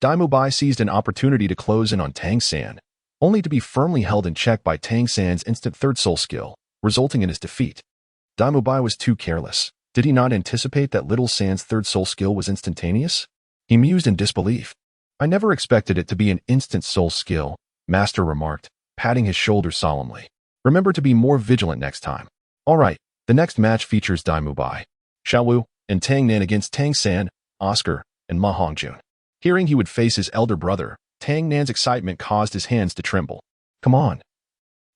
Speaker 1: Dai Bai seized an opportunity to close in on Tang San, only to be firmly held in check by Tang San's instant third soul skill, resulting in his defeat. Dai Bai was too careless. Did he not anticipate that Little San's third soul skill was instantaneous? He mused in disbelief. I never expected it to be an instant soul skill, Master remarked, patting his shoulder solemnly. Remember to be more vigilant next time. All right, the next match features Dai Bai, Xiaowu, and Tang Nan against Tang San, Oscar, and Ma Hongjun. Hearing he would face his elder brother, Tang Nan's excitement caused his hands to tremble. Come on.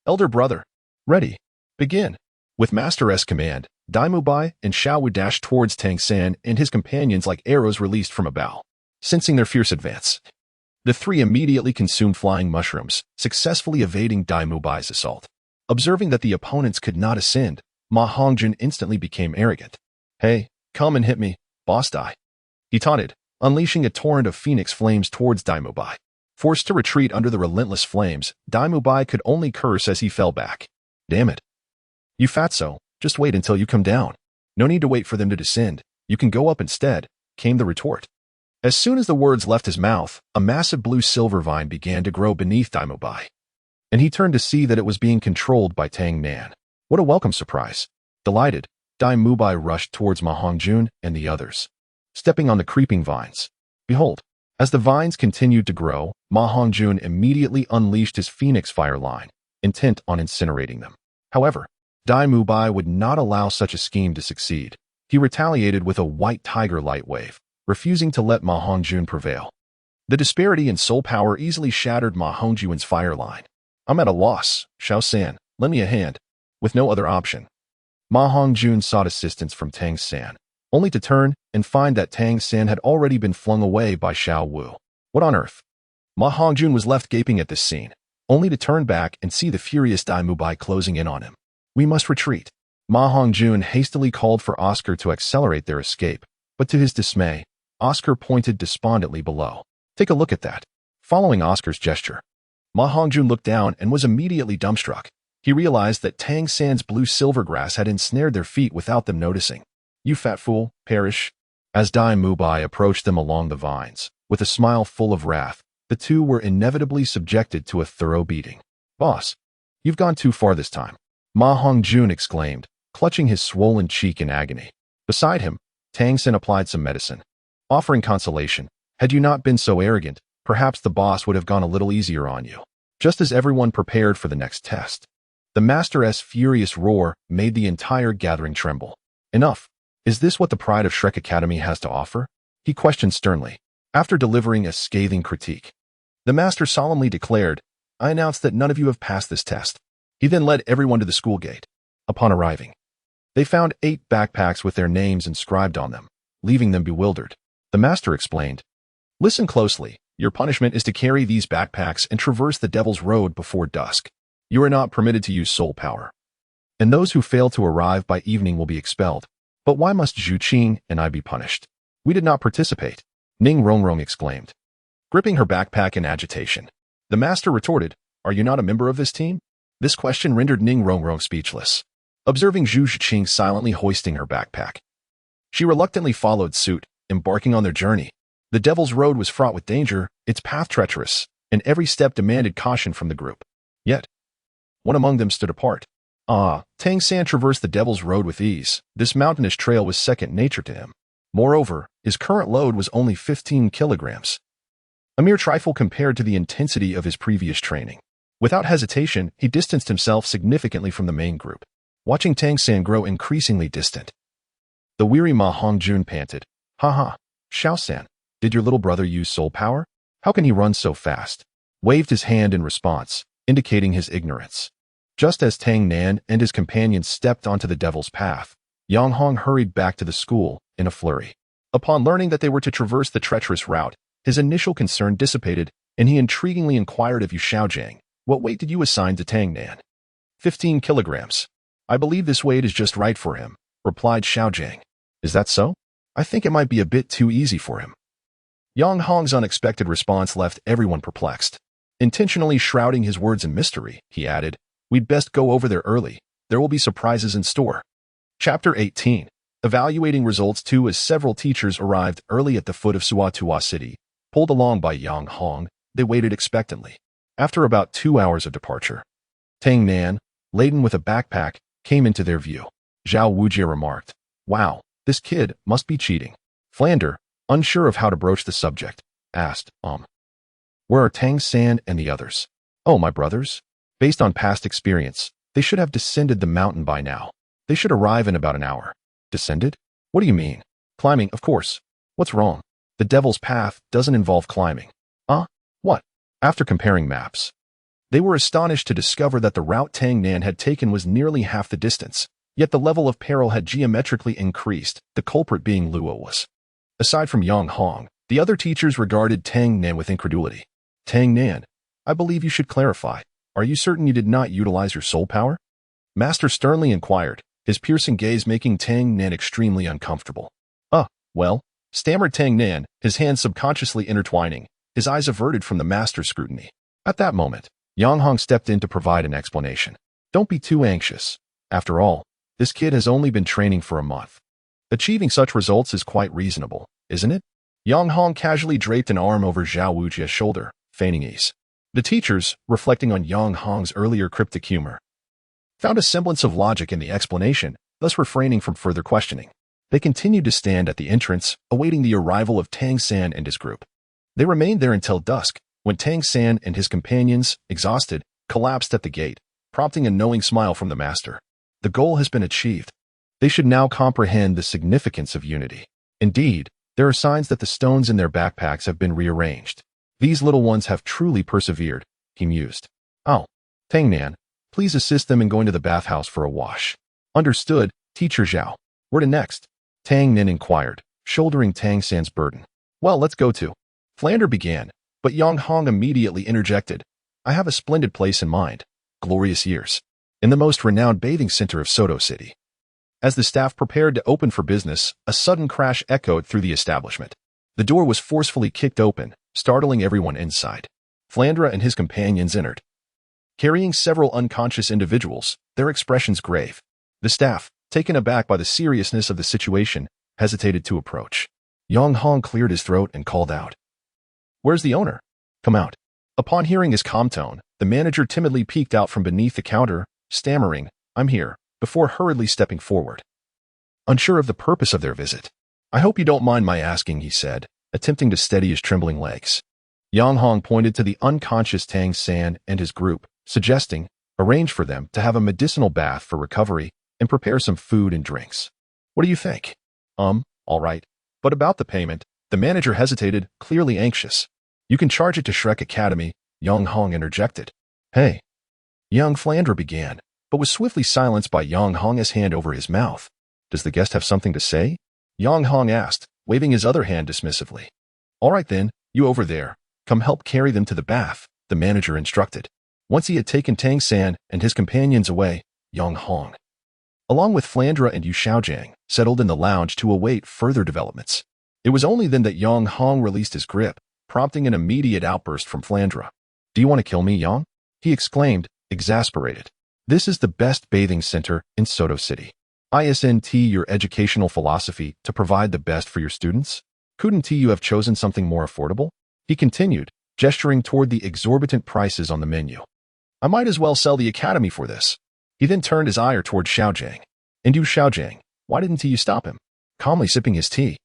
Speaker 1: Elder brother. Ready. Begin. With Master S command, Dai Bai and Xiaowu dashed towards Tang San and his companions like arrows released from a bow. Sensing their fierce advance, the three immediately consumed flying mushrooms, successfully evading Dai Bai's assault. Observing that the opponents could not ascend, Ma Hongjun instantly became arrogant. Hey, come and hit me, boss Dai. He taunted, unleashing a torrent of phoenix flames towards Dai Bai. Forced to retreat under the relentless flames, Dai Bai could only curse as he fell back. Damn it. You fatso, just wait until you come down. No need to wait for them to descend. You can go up instead, came the retort. As soon as the words left his mouth, a massive blue silver vine began to grow beneath Dai Bai. And he turned to see that it was being controlled by Tang Nan. What a welcome surprise. Delighted, Dai Bai rushed towards Ma Hongjun and the others, stepping on the creeping vines. Behold, as the vines continued to grow, Ma Hongjun immediately unleashed his phoenix fire line, intent on incinerating them. However, Dai Bai would not allow such a scheme to succeed. He retaliated with a white tiger light wave, refusing to let Ma Hongjun prevail. The disparity in soul power easily shattered Ma Hongjun's fire line. I'm at a loss, Xiao San, lend me a hand. With no other option, Ma Hongjun sought assistance from Tang San, only to turn and find that Tang San had already been flung away by Xiaowu. What on earth? Ma Hongjun was left gaping at this scene, only to turn back and see the furious Dai Bai closing in on him. We must retreat. Ma Hongjun hastily called for Oscar to accelerate their escape, but to his dismay, Oscar pointed despondently below. Take a look at that. Following Oscar's gesture, Ma Hongjun looked down and was immediately dumbstruck. He realized that Tang San's blue silver grass had ensnared their feet without them noticing. You fat fool, perish. As Dai Bai approached them along the vines, with a smile full of wrath, the two were inevitably subjected to a thorough beating. Boss, you've gone too far this time, Ma Hongjun exclaimed, clutching his swollen cheek in agony. Beside him, Tang San applied some medicine, offering consolation. Had you not been so arrogant, perhaps the boss would have gone a little easier on you. Just as everyone prepared for the next test, the Master's furious roar made the entire gathering tremble. Enough. Is this what the pride of Shrek Academy has to offer? He questioned sternly, after delivering a scathing critique. The master solemnly declared, I announce that none of you have passed this test. He then led everyone to the school gate. Upon arriving, they found 8 backpacks with their names inscribed on them, leaving them bewildered. The master explained, listen closely. Your punishment is to carry these backpacks and traverse the Devil's Road before dusk. You are not permitted to use soul power, and those who fail to arrive by evening will be expelled. But why must Zhu Qing and I be punished? We did not participate, Ning Rongrong exclaimed, gripping her backpack in agitation. The master retorted, are you not a member of this team? This question rendered Ning Rongrong speechless. Observing Zhu Qing silently hoisting her backpack, she reluctantly followed suit, embarking on their journey. The Devil's Road was fraught with danger, its path treacherous, and every step demanded caution from the group. Yet, one among them stood apart. Tang San traversed the Devil's Road with ease. This mountainous trail was second nature to him. Moreover, his current load was only 15 kilograms, a mere trifle compared to the intensity of his previous training. Without hesitation, he distanced himself significantly from the main group, watching Tang San grow increasingly distant. The weary Ma Hongjun panted, Haha, Xiao San, did your little brother use soul power? How can he run so fast? Waved his hand in response, indicating his ignorance. Just as Tang Nan and his companions stepped onto the Devil's Path, Yang Hong hurried back to the school in a flurry. Upon learning that they were to traverse the treacherous route, his initial concern dissipated, and he intriguingly inquired of Yu Xiaojiang, what weight did you assign to Tang Nan? 15 kilograms. I believe this weight is just right for him, replied Xiaojiang. Is that so? I think it might be a bit too easy for him. Yang Hong's unexpected response left everyone perplexed. Intentionally shrouding his words in mystery, he added, "We'd best go over there early. There will be surprises in store." Chapter 18. Evaluating results 2. As several teachers arrived early at the foot of Suatua City, pulled along by Yang Hong, they waited expectantly. After about 2 hours of departure, Tang Nan, laden with a backpack, came into their view. Zhao Wujie remarked, "Wow, this kid must be cheating." Flander, unsure of how to broach the subject, asked, "Where are Tang San and the others?" "Oh, my brothers? Based on past experience, they should have descended the mountain by now. They should arrive in about an hour." "Descended? What do you mean?" "Climbing, of course. What's wrong? The Devil's Path doesn't involve climbing." What?" After comparing maps, they were astonished to discover that the route Tang Nan had taken was nearly half the distance, yet the level of peril had geometrically increased, the culprit being Luo was. Aside from Yang Hong, the other teachers regarded Tang Nan with incredulity. "Tang Nan, I believe you should clarify. Are you certain you did not utilize your soul power?" Master sternly inquired, his piercing gaze making Tang Nan extremely uncomfortable. Well," stammered Tang Nan, his hands subconsciously intertwining, his eyes averted from the master's scrutiny. At that moment, Yang Hong stepped in to provide an explanation. "Don't be too anxious. After all, this kid has only been training for a month. Achieving such results is quite reasonable, isn't it?" Yang Hong casually draped an arm over Zhao Wujie's shoulder, feigning ease. The teachers, reflecting on Yang Hong's earlier cryptic humor, found a semblance of logic in the explanation, thus refraining from further questioning. They continued to stand at the entrance, awaiting the arrival of Tang San and his group. They remained there until dusk, when Tang San and his companions, exhausted, collapsed at the gate, prompting a knowing smile from the master. The goal has been achieved. They should now comprehend the significance of unity. Indeed, there are signs that the stones in their backpacks have been rearranged. These little ones have truly persevered, he mused. "Oh, Tang Nan, please assist them in going to the bathhouse for a wash." "Understood, Teacher Zhao. Where to next?" Tang Nan inquired, shouldering Tang San's burden. "Well, let's go to." Flander began, but Yang Hong immediately interjected. "I have a splendid place in mind. Glorious Years, in the most renowned bathing center of Soto City." As the staff prepared to open for business, a sudden crash echoed through the establishment. The door was forcefully kicked open, startling everyone inside. Flandra and his companions entered, carrying several unconscious individuals, their expressions grave. The staff, taken aback by the seriousness of the situation, hesitated to approach. Yang Hong cleared his throat and called out, "Where's the owner? Come out." Upon hearing his calm tone, the manager timidly peeked out from beneath the counter, stammering, "I'm here," before hurriedly stepping forward. Unsure of the purpose of their visit. "I hope you don't mind my asking," he said, attempting to steady his trembling legs. Yang Hong pointed to the unconscious Tang San and his group, suggesting, "Arrange for them to have a medicinal bath for recovery and prepare some food and drinks. What do you think?" All right. But about the payment," the manager hesitated, clearly anxious. "You can charge it to Shrek Academy," Yang Hong interjected. "Hey." Young Flandra began, but was swiftly silenced by Yang Hong's hand over his mouth. "Does the guest have something to say?" Yang Hong asked, waving his other hand dismissively. "All right then, you over there, come help carry them to the bath," the manager instructed. Once he had taken Tang San and his companions away, Yang Hong, along with Flandra and Yu Xiaojiang, settled in the lounge to await further developments. It was only then that Yang Hong released his grip, prompting an immediate outburst from Flandra. "Do you want to kill me, Yang?" he exclaimed, exasperated. "This is the best bathing center in Soto City. Isn't your educational philosophy to provide the best for your students? Couldn't you have chosen something more affordable?" He continued, gesturing toward the exorbitant prices on the menu. "I might as well sell the academy for this." He then turned his ire toward Xiaojiang. "And you, Xiaojiang, why didn't you stop him?" Calmly sipping his tea,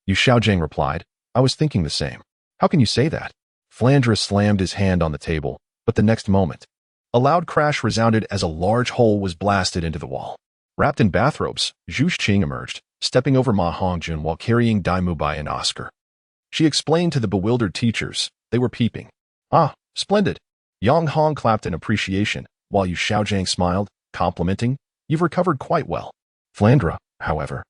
Speaker 1: Yu Xiaojiang replied, "I was thinking the same." "How can you say that?" Flandra slammed his hand on the table, but the next moment, a loud crash resounded as a large hole was blasted into the wall. Wrapped in bathrobes, Zhu Qing emerged, stepping over Ma Hongjun while carrying Dai Mubai and Oscar. She explained to the bewildered teachers. They were peeping. "Ah, splendid." Yang Hong clapped in appreciation, while Yu Xiaojiang smiled, complimenting, "You've recovered quite well." Flandra, however,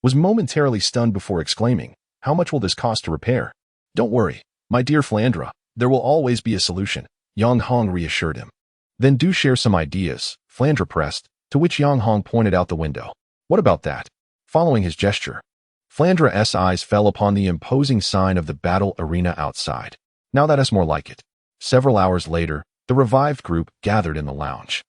Speaker 1: was momentarily stunned before exclaiming, "How much will this cost to repair?" "Don't worry, my dear Flandra, there will always be a solution," Yang Hong reassured him. "Then do share some ideas," Flandra pressed, to which Yang Hong pointed out the window. "What about that?" Following his gesture, Flandra's eyes fell upon the imposing sign of the battle arena outside. Now that is more like it. Several hours later, the revived group gathered in the lounge,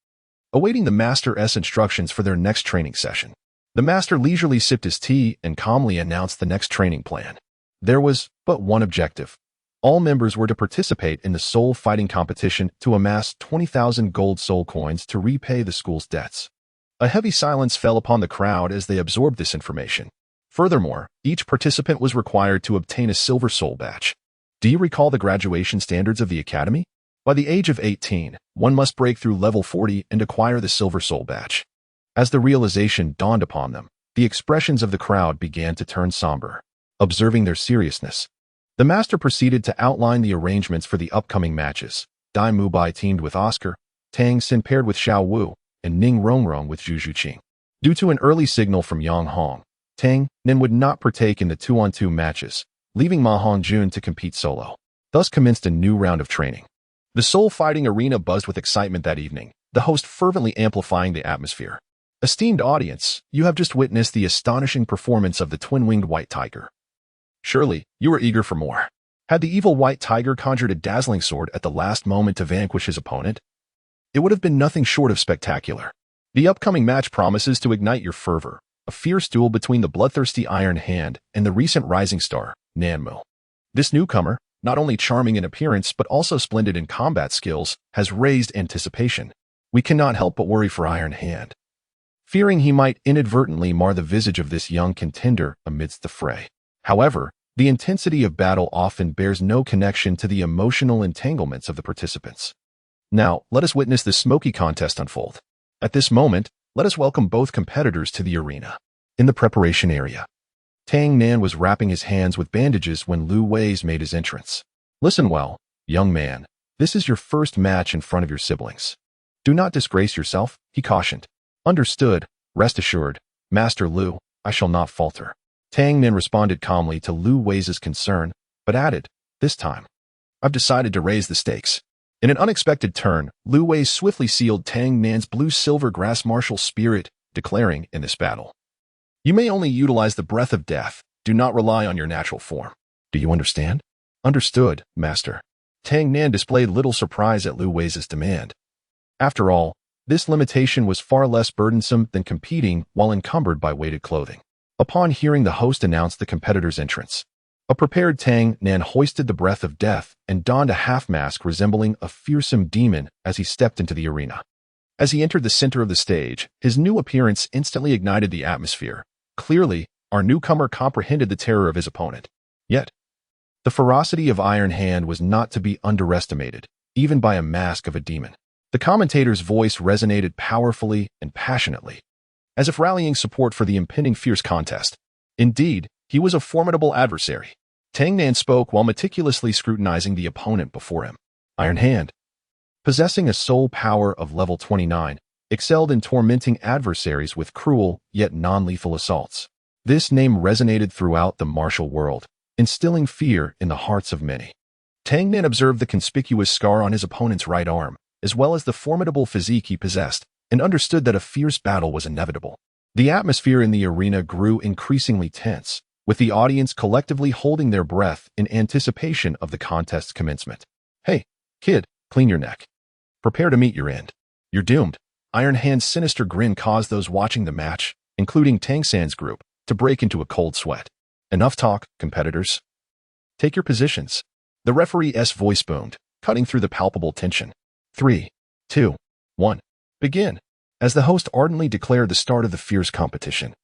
Speaker 1: awaiting the Master's instructions for their next training session. The Master leisurely sipped his tea and calmly announced the next training plan. There was but one objective. All members were to participate in the soul fighting competition to amass 20,000 gold soul coins to repay the school's debts. A heavy silence fell upon the crowd as they absorbed this information. Furthermore, each participant was required to obtain a silver soul badge. Do you recall the graduation standards of the academy? By the age of 18, one must break through level 40 and acquire the silver soul badge. As the realization dawned upon them, the expressions of the crowd began to turn somber. Observing their seriousness, the master proceeded to outline the arrangements for the upcoming matches. Dai Mubai teamed with Oscar, Tang Xin paired with Xiao Wu, and Ning Rongrong with Zhu Zhuqing. Due to an early signal from Yang Hong, Tang Nin would not partake in the 2-on-2 matches, leaving Ma Hongjun to compete solo. Thus commenced a new round of training. The soul fighting arena buzzed with excitement that evening, the host fervently amplifying the atmosphere. Esteemed audience, you have just witnessed the astonishing performance of the twin-winged white tiger. Surely, you are eager for more. Had the evil white tiger conjured a dazzling sword at the last moment to vanquish his opponent? It would have been nothing short of spectacular. The upcoming match promises to ignite your fervor, a fierce duel between the bloodthirsty Iron Hand and the recent rising star, Nanmu. This newcomer, not only charming in appearance but also splendid in combat skills, has raised anticipation. We cannot help but worry for Iron Hand, fearing he might inadvertently mar the visage of this young contender amidst the fray. However, the intensity of battle often bears no connection to the emotional entanglements of the participants. Now, let us witness this smoky contest unfold. At this moment, let us welcome both competitors to the arena. In the preparation area, Tang Nan was wrapping his hands with bandages when Lu Wei's made his entrance. Listen well, young man, this is your first match in front of your siblings. Do not disgrace yourself, he cautioned. Understood, rest assured, Master Lu, I shall not falter. Tang Nan responded calmly to Lu Wei's concern, but added, this time, I've decided to raise the stakes. In an unexpected turn, Lu Wei swiftly sealed Tang Nan's blue-silver grass martial spirit, declaring in this battle, you may only utilize the breath of death, do not rely on your natural form. Do you understand? Understood, Master. Tang Nan displayed little surprise at Lu Wei's demand. After all, this limitation was far less burdensome than competing while encumbered by weighted clothing. Upon hearing the host announce the competitor's entrance, a prepared Tang Nan hoisted the breath of death and donned a half-mask resembling a fearsome demon as he stepped into the arena. As he entered the center of the stage, his new appearance instantly ignited the atmosphere. Clearly, our newcomer comprehended the terror of his opponent. Yet, the ferocity of Iron Hand was not to be underestimated, even by a mask of a demon. The commentator's voice resonated powerfully and passionately, as if rallying support for the impending fierce contest. Indeed, he was a formidable adversary. Tang Nan spoke while meticulously scrutinizing the opponent before him. Iron Hand, possessing a soul power of level 29, excelled in tormenting adversaries with cruel yet non-lethal assaults. This name resonated throughout the martial world, instilling fear in the hearts of many. Tang Nan observed the conspicuous scar on his opponent's right arm, as well as the formidable physique he possessed, and understood that a fierce battle was inevitable. The atmosphere in the arena grew increasingly tense, with the audience collectively holding their breath in anticipation of the contest's commencement. Hey, kid, clean your neck. Prepare to meet your end. You're doomed. Iron Hand's sinister grin caused those watching the match, including Tang San's group, to break into a cold sweat. Enough talk, competitors. Take your positions. The referee's voice boomed, cutting through the palpable tension. 3, 2, 1. Begin. As the host ardently declared the start of the fierce competition,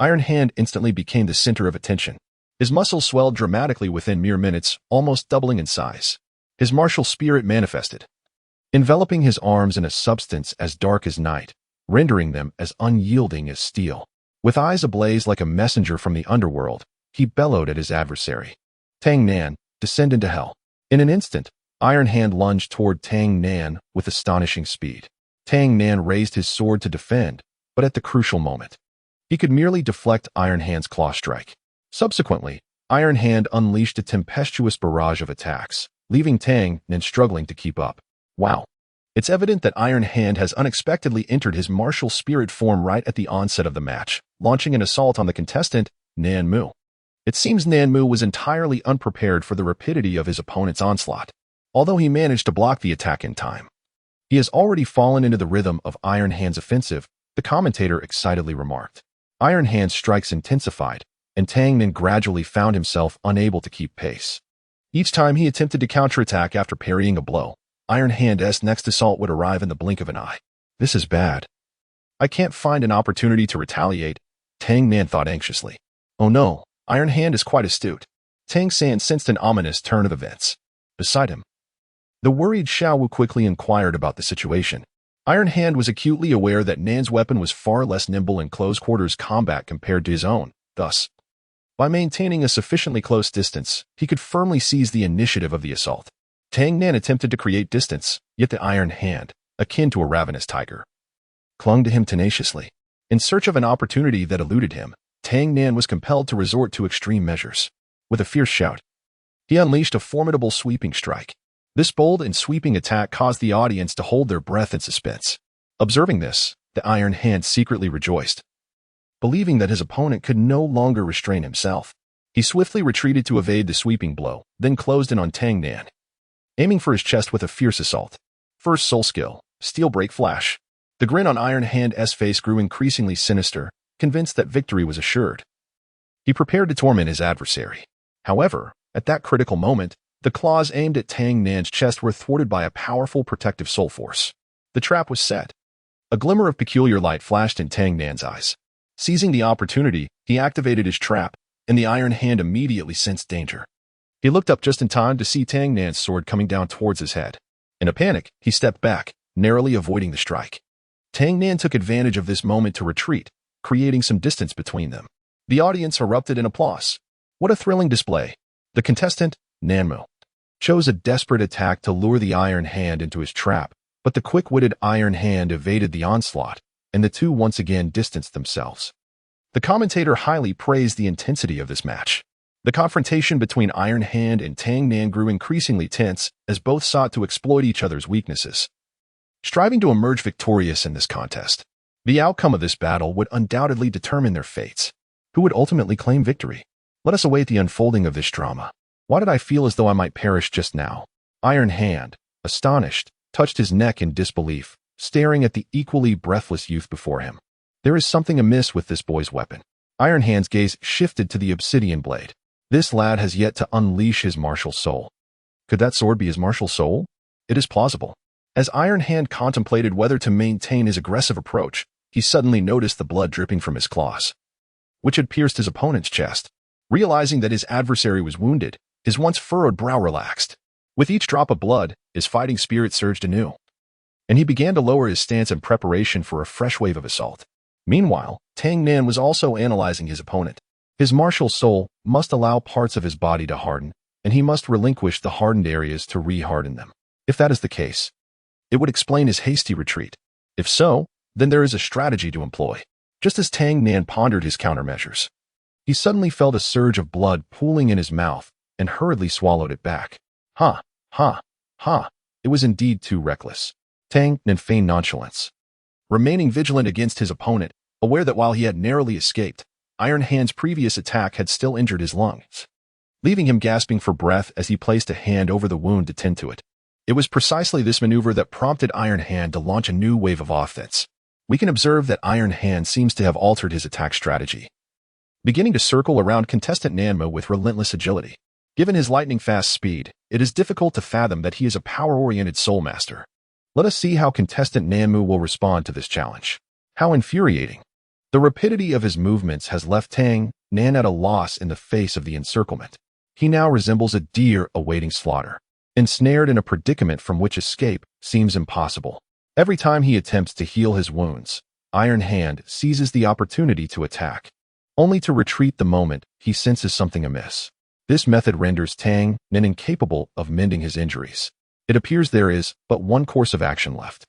Speaker 1: Iron Hand instantly became the center of attention. His muscles swelled dramatically within mere minutes, almost doubling in size. His martial spirit manifested, enveloping his arms in a substance as dark as night, rendering them as unyielding as steel. With eyes ablaze like a messenger from the underworld, he bellowed at his adversary. Tang Nan, descend into hell. In an instant, Iron Hand lunged toward Tang Nan with astonishing speed. Tang Nan raised his sword to defend, but at the crucial moment, he could merely deflect Iron Hand's claw strike. Subsequently, Iron Hand unleashed a tempestuous barrage of attacks, leaving Tang Nan struggling to keep up. Wow. It's evident that Iron Hand has unexpectedly entered his martial spirit form right at the onset of the match, launching an assault on the contestant, Nan Mu. It seems Nanmu was entirely unprepared for the rapidity of his opponent's onslaught, although he managed to block the attack in time. He has already fallen into the rhythm of Iron Hand's offensive, the commentator excitedly remarked. Iron Hand's strikes intensified, and Tang Nan gradually found himself unable to keep pace. Each time he attempted to counterattack after parrying a blow, Iron Hand's next assault would arrive in the blink of an eye. This is bad. I can't find an opportunity to retaliate, Tang Nan thought anxiously. Oh no, Iron Hand is quite astute. Tang San sensed an ominous turn of events. Beside him, the worried Xiao Wu quickly inquired about the situation. Iron Hand was acutely aware that Nan's weapon was far less nimble in close-quarters combat compared to his own. Thus, by maintaining a sufficiently close distance, he could firmly seize the initiative of the assault. Tang Nan attempted to create distance, yet the Iron Hand, akin to a ravenous tiger, clung to him tenaciously. In search of an opportunity that eluded him, Tang Nan was compelled to resort to extreme measures. With a fierce shout, he unleashed a formidable sweeping strike. This bold and sweeping attack caused the audience to hold their breath in suspense. Observing this, the Iron Hand secretly rejoiced. Believing that his opponent could no longer restrain himself, he swiftly retreated to evade the sweeping blow, then closed in on Tang Nan, aiming for his chest with a fierce assault. First soul skill, steel break flash. The grin on Iron Hand's face grew increasingly sinister, convinced that victory was assured. He prepared to torment his adversary. However, at that critical moment, the claws aimed at Tang Nan's chest were thwarted by a powerful protective soul force. The trap was set. A glimmer of peculiar light flashed in Tang Nan's eyes. Seizing the opportunity, he activated his trap, and the Iron Hand immediately sensed danger. He looked up just in time to see Tang Nan's sword coming down towards his head. In a panic, he stepped back, narrowly avoiding the strike. Tang Nan took advantage of this moment to retreat, creating some distance between them. The audience erupted in applause. What a thrilling display! The contestant, Nanmu, chose a desperate attack to lure the Iron Hand into his trap, but the quick-witted Iron Hand evaded the onslaught, and the two once again distanced themselves. The commentator highly praised the intensity of this match. The confrontation between Iron Hand and Tang Nan grew increasingly tense as both sought to exploit each other's weaknesses. Striving to emerge victorious in this contest, the outcome of this battle would undoubtedly determine their fates. Who would ultimately claim victory? Let us await the unfolding of this drama. Why did I feel as though I might perish just now? Iron Hand, astonished, touched his neck in disbelief, staring at the equally breathless youth before him. There is something amiss with this boy's weapon. Iron Hand's gaze shifted to the obsidian blade. This lad has yet to unleash his martial soul. Could that sword be his martial soul? It is plausible. As Iron Hand contemplated whether to maintain his aggressive approach, he suddenly noticed the blood dripping from his claws, which had pierced his opponent's chest. Realizing that his adversary was wounded, his once furrowed brow relaxed. With each drop of blood, his fighting spirit surged anew, and he began to lower his stance in preparation for a fresh wave of assault. Meanwhile, Tang Nan was also analyzing his opponent. His martial soul must allow parts of his body to harden, and he must relinquish the hardened areas to re-harden them. If that is the case, it would explain his hasty retreat. If so, then there is a strategy to employ. Just as Tang Nan pondered his countermeasures, he suddenly felt a surge of blood pooling in his mouth and hurriedly swallowed it back. Ha, ha, ha. It was indeed too reckless. Tang Nan feigned nonchalance, remaining vigilant against his opponent, aware that while he had narrowly escaped, Iron Hand's previous attack had still injured his lungs, leaving him gasping for breath as he placed a hand over the wound to tend to it. It was precisely this maneuver that prompted Iron Hand to launch a new wave of offense. We can observe that Iron Hand seems to have altered his attack strategy, beginning to circle around contestant Nanmu with relentless agility. Given his lightning-fast speed, it is difficult to fathom that he is a power-oriented soul master. Let us see how contestant Nanmu will respond to this challenge. How infuriating! The rapidity of his movements has left Tang Nan at a loss in the face of the encirclement. He now resembles a deer awaiting slaughter, ensnared in a predicament from which escape seems impossible. Every time he attempts to heal his wounds, Iron Hand seizes the opportunity to attack, only to retreat the moment he senses something amiss. This method renders Tang Nan incapable of mending his injuries. It appears there is but one course of action left.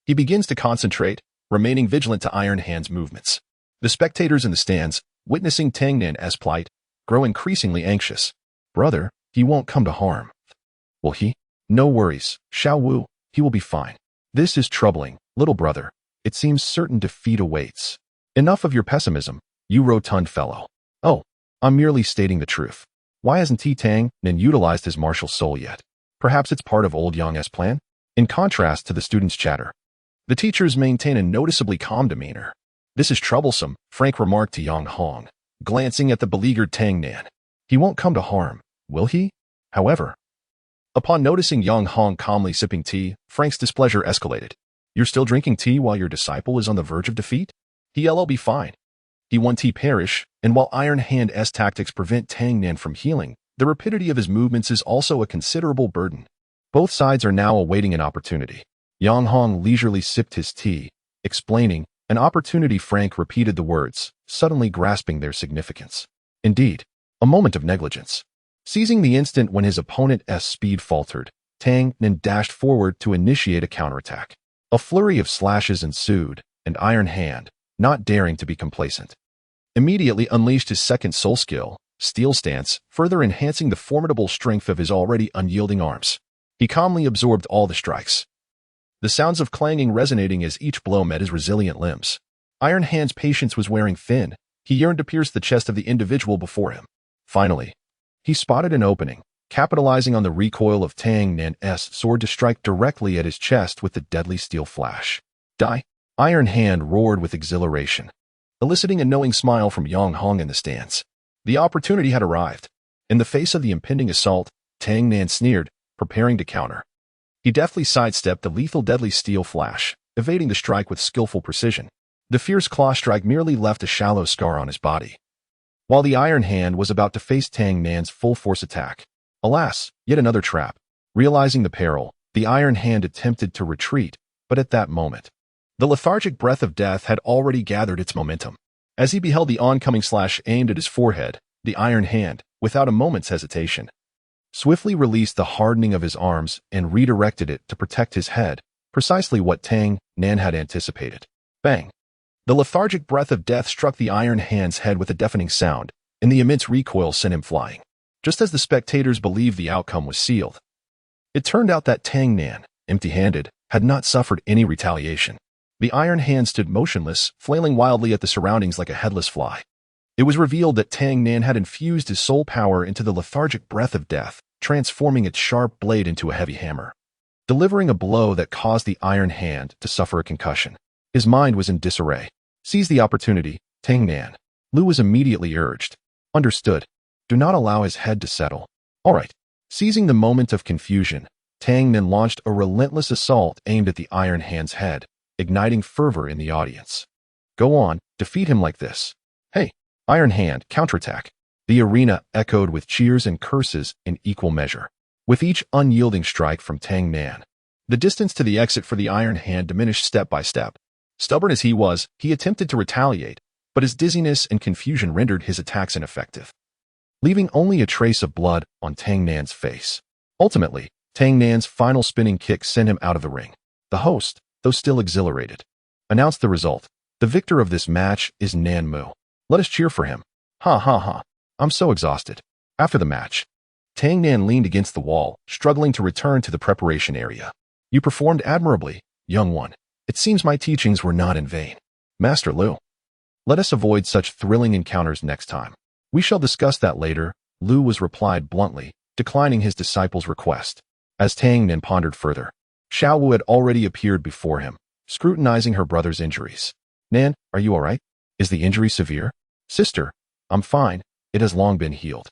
Speaker 1: He begins to concentrate, remaining vigilant to Iron Hand's movements. The spectators in the stands, witnessing Tang Nan's plight, grow increasingly anxious. Brother, he won't come to harm. Will he? No worries, Xiao Wu, he will be fine. This is troubling, little brother. It seems certain defeat awaits. Enough of your pessimism, you rotund fellow. Oh, I'm merely stating the truth. Why hasn't Tang Nan utilized his martial soul yet? Perhaps it's part of old Yang's plan? In contrast to the students' chatter, the teachers maintain a noticeably calm demeanor. This is troublesome, Frank remarked to Yang Hong, glancing at the beleaguered Tang Nan. He won't come to harm, will he? However, upon noticing Yang Hong calmly sipping tea, Frank's displeasure escalated. You're still drinking tea while your disciple is on the verge of defeat? He'll be fine. He won tea perish, and while Iron Hand's tactics prevent Tang Nan from healing, the rapidity of his movements is also a considerable burden. Both sides are now awaiting an opportunity. Yang Hong leisurely sipped his tea, explaining, an opportunity. Frank repeated the words, suddenly grasping their significance. Indeed, a moment of negligence. Seizing the instant when his opponent's speed faltered, Tang Nan dashed forward to initiate a counterattack. A flurry of slashes ensued, and Iron Hand, not daring to be complacent, immediately unleashed his second soul skill, Steel Stance, further enhancing the formidable strength of his already unyielding arms. He calmly absorbed all the strikes, the sounds of clanging resonating as each blow met his resilient limbs. Iron Hand's patience was wearing thin. He yearned to pierce the chest of the individual before him. Finally, he spotted an opening, capitalizing on the recoil of Tang Nan's sword to strike directly at his chest with the deadly steel flash. Die! Iron Hand roared with exhilaration, eliciting a knowing smile from Yang Hong in the stands. The opportunity had arrived. In the face of the impending assault, Tang Nan sneered, preparing to counter. He deftly sidestepped the lethal deadly steel flash, evading the strike with skillful precision. The fierce claw strike merely left a shallow scar on his body, while the Iron Hand was about to face Tang Nan's full-force attack. Alas, yet another trap. Realizing the peril, the Iron Hand attempted to retreat, but at that moment, the lethargic breath of death had already gathered its momentum. As he beheld the oncoming slash aimed at his forehead, the Iron Hand, without a moment's hesitation, swiftly released the hardening of his arms and redirected it to protect his head, precisely what Tang Nan had anticipated. Bang! The lethargic breath of death struck the Iron Hand's head with a deafening sound, and the immense recoil sent him flying. Just as the spectators believed the outcome was sealed, it turned out that Tang Nan, empty-handed, had not suffered any retaliation. The Iron Hand stood motionless, flailing wildly at the surroundings like a headless fly. It was revealed that Tang Nan had infused his soul power into the lethargic breath of death, transforming its sharp blade into a heavy hammer, delivering a blow that caused the Iron Hand to suffer a concussion. His mind was in disarray. Seize the opportunity, Tang Nan. Lu was immediately urged. Understood. Do not allow his head to settle. All right. Seizing the moment of confusion, Tang Nan launched a relentless assault aimed at the Iron Hand's head, igniting fervor in the audience. Go on, defeat him like this. Hey, Iron Hand, counterattack. The arena echoed with cheers and curses in equal measure. With each unyielding strike from Tang Nan, the distance to the exit for the Iron Hand diminished step by step. Stubborn as he was, he attempted to retaliate, but his dizziness and confusion rendered his attacks ineffective, leaving only a trace of blood on Tang Nan's face. Ultimately, Tang Nan's final spinning kick sent him out of the ring. The host, though still exhilarated, announced the result. The victor of this match is Nan Mu. Let us cheer for him. Ha ha ha. I'm so exhausted. After the match, Tang Nan leaned against the wall, struggling to return to the preparation area. You performed admirably, young one. It seems my teachings were not in vain. Master Lu. Let us avoid such thrilling encounters next time. We shall discuss that later, Lu was replied bluntly, declining his disciple's request. As Tang Nan pondered further, Xiao Wu had already appeared before him, scrutinizing her brother's injuries. Nan, are you all right? Is the injury severe? Sister, I'm fine. It has long been healed.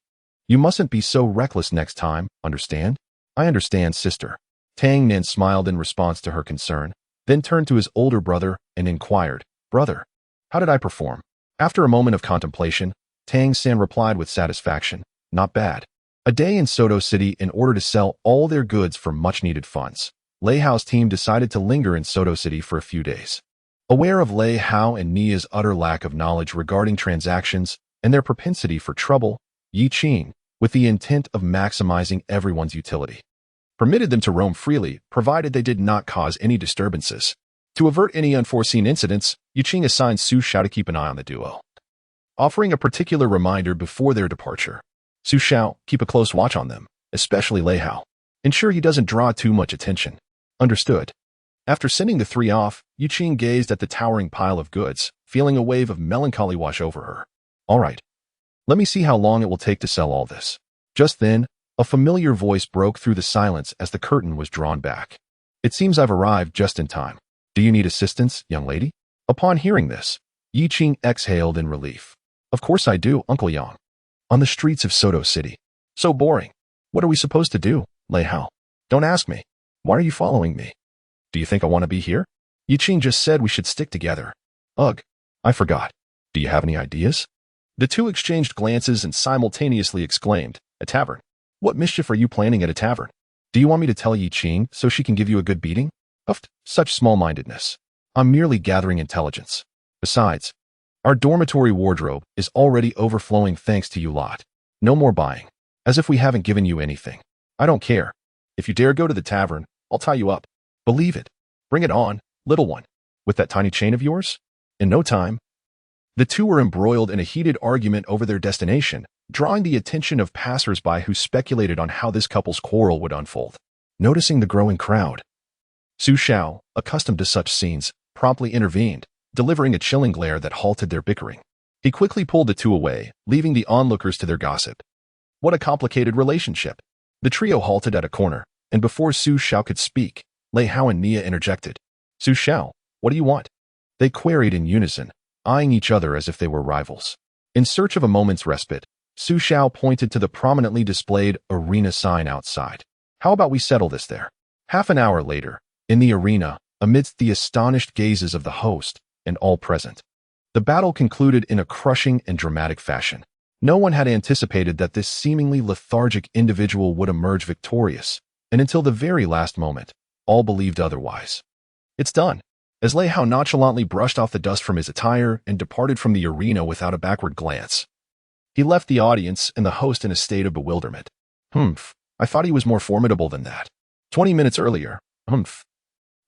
Speaker 1: You mustn't be so reckless next time, understand? I understand, sister. Tang Nan smiled in response to her concern, then turned to his older brother and inquired, Brother, how did I perform? After a moment of contemplation, Tang San replied with satisfaction, Not bad. A day in Soto City in order to sell all their goods for much-needed funds. Lei Hao's team decided to linger in Soto City for a few days. Aware of Lei Hao and Nia's utter lack of knowledge regarding transactions and their propensity for trouble, Yi Qing, with the intent of maximizing everyone's utility, permitted them to roam freely, provided they did not cause any disturbances. To avert any unforeseen incidents, Yi Qing assigned Su Xiao to keep an eye on the duo, offering a particular reminder before their departure. Su Xiao, keep a close watch on them, especially Lei Hao. Ensure he doesn't draw too much attention. Understood. After sending the three off, Yi Qing gazed at the towering pile of goods, feeling a wave of melancholy wash over her. All right. Let me see how long it will take to sell all this. Just then, a familiar voice broke through the silence as the curtain was drawn back. It seems I've arrived just in time. Do you need assistance, young lady? Upon hearing this, Yi Qing exhaled in relief. Of course I do, Uncle Yang. On the streets of Soto City. So boring. What are we supposed to do, Lei Hao? Don't ask me. Why are you following me? Do you think I want to be here? Yi Qing just said we should stick together. Ugh, I forgot. Do you have any ideas? The two exchanged glances and simultaneously exclaimed, a tavern. What mischief are you planning at a tavern? Do you want me to tell Yi Qing so she can give you a good beating? Uff, such small-mindedness. I'm merely gathering intelligence. Besides, our dormitory wardrobe is already overflowing thanks to you lot. No more buying. As if we haven't given you anything. I don't care. If you dare go to the tavern, I'll tie you up. Believe it. Bring it on, little one. With that tiny chain of yours? In no time. The two were embroiled in a heated argument over their destination, drawing the attention of passers-by who speculated on how this couple's quarrel would unfold. Noticing the growing crowd, Su Xiao, accustomed to such scenes, promptly intervened, delivering a chilling glare that halted their bickering. He quickly pulled the two away, leaving the onlookers to their gossip. What a complicated relationship. The trio halted at a corner, and before Su Xiao could speak, Lei Hao and Nia interjected. Su Xiao, what do you want? They queried in unison, eyeing each other as if they were rivals. In search of a moment's respite, Su Xiao pointed to the prominently displayed arena sign outside. How about we settle this there? Half an hour later, in the arena, amidst the astonished gazes of the host and all present, the battle concluded in a crushing and dramatic fashion. No one had anticipated that this seemingly lethargic individual would emerge victorious, and until the very last moment, all believed otherwise. It's done. As Lei Hao nonchalantly brushed off the dust from his attire and departed from the arena without a backward glance, he left the audience and the host in a state of bewilderment. Humph, I thought he was more formidable than that. 20 minutes earlier, humph.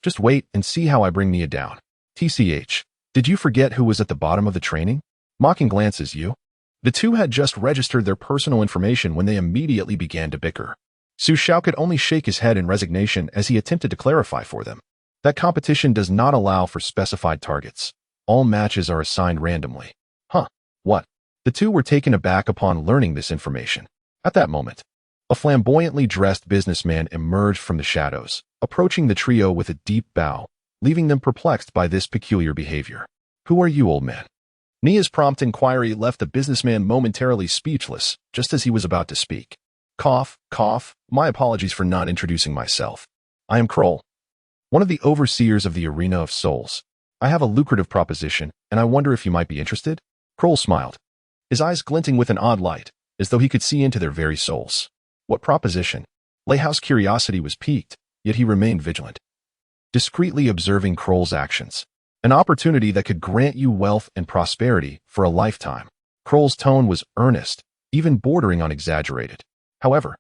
Speaker 1: Just wait and see how I bring Nia down. TCH, did you forget who was at the bottom of the training? Mocking glances, you. The two had just registered their personal information when they immediately began to bicker. Su Xiao could only shake his head in resignation as he attempted to clarify for them. That competition does not allow for specified targets. All matches are assigned randomly. Huh, what? The two were taken aback upon learning this information. At that moment, a flamboyantly dressed businessman emerged from the shadows, approaching the trio with a deep bow, leaving them perplexed by this peculiar behavior. Who are you, old man? Nia's prompt inquiry left the businessman momentarily speechless, just as he was about to speak. Cough, cough, my apologies for not introducing myself. I am Kroll, one of the overseers of the Arena of Souls. I have a lucrative proposition, and I wonder if you might be interested? Kroll smiled, his eyes glinting with an odd light, as though he could see into their very souls. What proposition? Lei Hao's curiosity was piqued, yet he remained vigilant, discreetly observing Kroll's actions. An opportunity that could grant you wealth and prosperity for a lifetime. Kroll's tone was earnest, even bordering on exaggerated. However,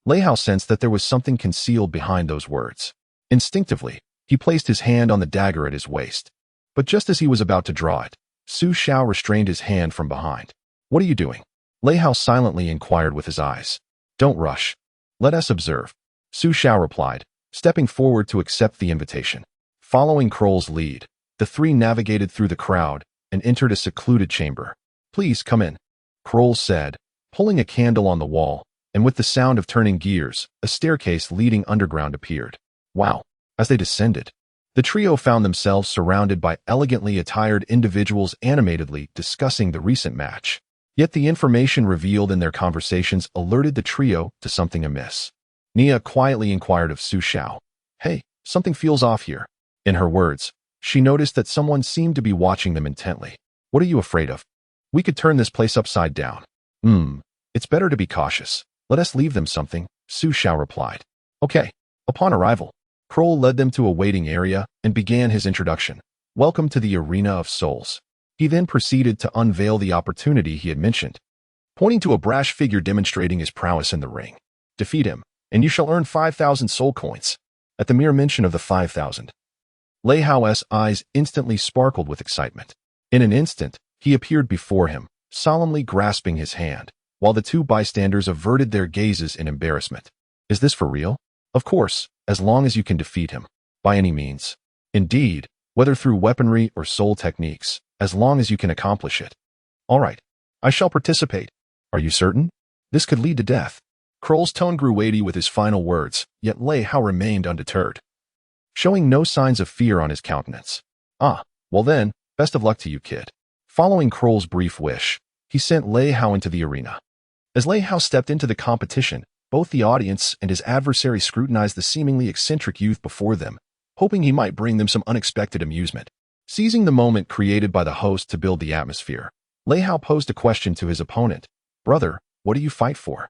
Speaker 1: Lei Hao sensed that there was something concealed behind those words. Instinctively, he placed his hand on the dagger at his waist. But just as he was about to draw it, Su Xiao restrained his hand from behind. What are you doing? Lei Hao silently inquired with his eyes. Don't rush. Let us observe. Su Xiao replied, stepping forward to accept the invitation. Following Kroll's lead, the three navigated through the crowd and entered a secluded chamber. Please come in, Kroll said, pulling a candle on the wall, and with the sound of turning gears, a staircase leading underground appeared. Wow! As they descended, the trio found themselves surrounded by elegantly attired individuals animatedly discussing the recent match. Yet the information revealed in their conversations alerted the trio to something amiss. Nia quietly inquired of Su Xiao. Hey, something feels off here. In her words, she noticed that someone seemed to be watching them intently. What are you afraid of? We could turn this place upside down. It's better to be cautious. Let us leave them something, Su Xiao replied. Okay. Upon arrival, Kroll led them to a waiting area and began his introduction. Welcome to the Arena of Souls. He then proceeded to unveil the opportunity he had mentioned, pointing to a brash figure demonstrating his prowess in the ring. Defeat him, and you shall earn 5,000 soul coins. At the mere mention of the 5,000, Lei Hao's eyes instantly sparkled with excitement. In an instant, he appeared before him, solemnly grasping his hand, while the two bystanders averted their gazes in embarrassment. Is this for real? Of course, as long as you can defeat him. By any means. Indeed, whether through weaponry or soul techniques, as long as you can accomplish it. All right, I shall participate. Are you certain? This could lead to death. Kroll's tone grew weighty with his final words, yet Lei Hao remained undeterred, showing no signs of fear on his countenance. Ah, well then, best of luck to you, kid. Following Kroll's brief wish, he sent Lei Hao into the arena. As Lei Hao stepped into the competition, both the audience and his adversary scrutinized the seemingly eccentric youth before them, hoping he might bring them some unexpected amusement. Seizing the moment created by the host to build the atmosphere, Lei Hao posed a question to his opponent. Brother, what do you fight for?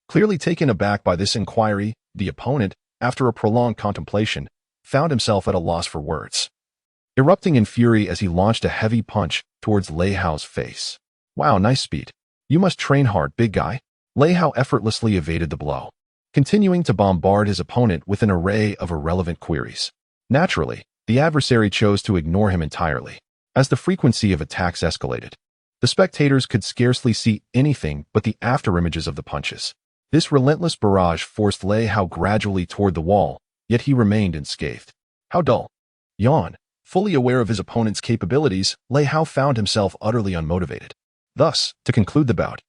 Speaker 1: Clearly taken aback by this inquiry, the opponent, after a prolonged contemplation, found himself at a loss for words, erupting in fury as he launched a heavy punch towards Lei Hao's face. Wow, nice speed. You must train hard, big guy. Lei Hao effortlessly evaded the blow, continuing to bombard his opponent with an array of irrelevant queries. Naturally, the adversary chose to ignore him entirely. As the frequency of attacks escalated, the spectators could scarcely see anything but the afterimages of the punches. This relentless barrage forced Lei Hao gradually toward the wall, yet he remained unscathed. How dull. Yawn. Fully aware of his opponent's capabilities, Lei Hao found himself utterly unmotivated. Thus, to conclude the bout,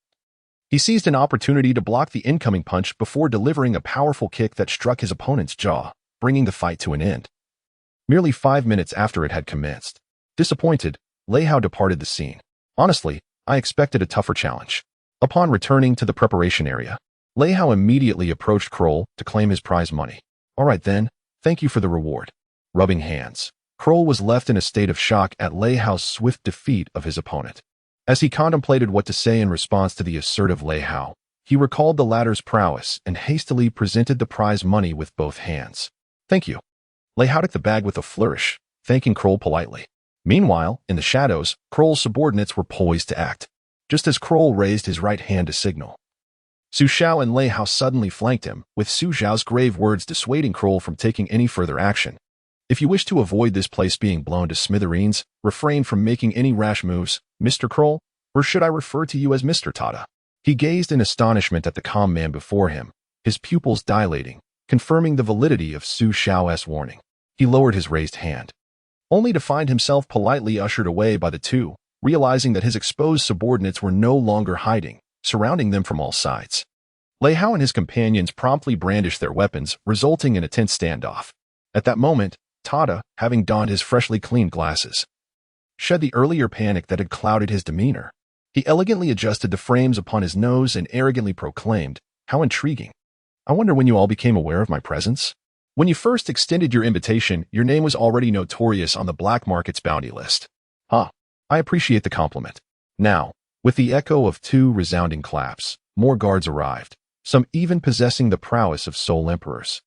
Speaker 1: he seized an opportunity to block the incoming punch before delivering a powerful kick that struck his opponent's jaw, bringing the fight to an end. Merely 5 minutes after it had commenced, disappointed, Lei Hao departed the scene. Honestly, I expected a tougher challenge. Upon returning to the preparation area, Lei Hao immediately approached Kroll to claim his prize money. All right then, thank you for the reward. Rubbing hands, Kroll was left in a state of shock at Lei Hao's swift defeat of his opponent. As he contemplated what to say in response to the assertive Lei Hao, he recalled the latter's prowess and hastily presented the prize money with both hands. Thank you. Lei Hao took the bag with a flourish, thanking Kroll politely. Meanwhile, in the shadows, Kroll's subordinates were poised to act, just as Kroll raised his right hand to signal. Su Xiao and Lei Hao suddenly flanked him, with Su Xiao's grave words dissuading Kroll from taking any further action. If you wish to avoid this place being blown to smithereens, refrain from making any rash moves, Mr. Kroll, or should I refer to you as Mr. Tada? He gazed in astonishment at the calm man before him, his pupils dilating, confirming the validity of Su Xiao's warning. He lowered his raised hand, only to find himself politely ushered away by the two, realizing that his exposed subordinates were no longer hiding, surrounding them from all sides. Lei Hao and his companions promptly brandished their weapons, resulting in a tense standoff. At that moment, Tada, having donned his freshly cleaned glasses, shed the earlier panic that had clouded his demeanor. He elegantly adjusted the frames upon his nose and arrogantly proclaimed, "How intriguing. I wonder when you all became aware of my presence? When you first extended your invitation, your name was already notorious on the black market's bounty list. I appreciate the compliment." Now, with the echo of 2 resounding claps, more guards arrived, some even possessing the prowess of soul emperors.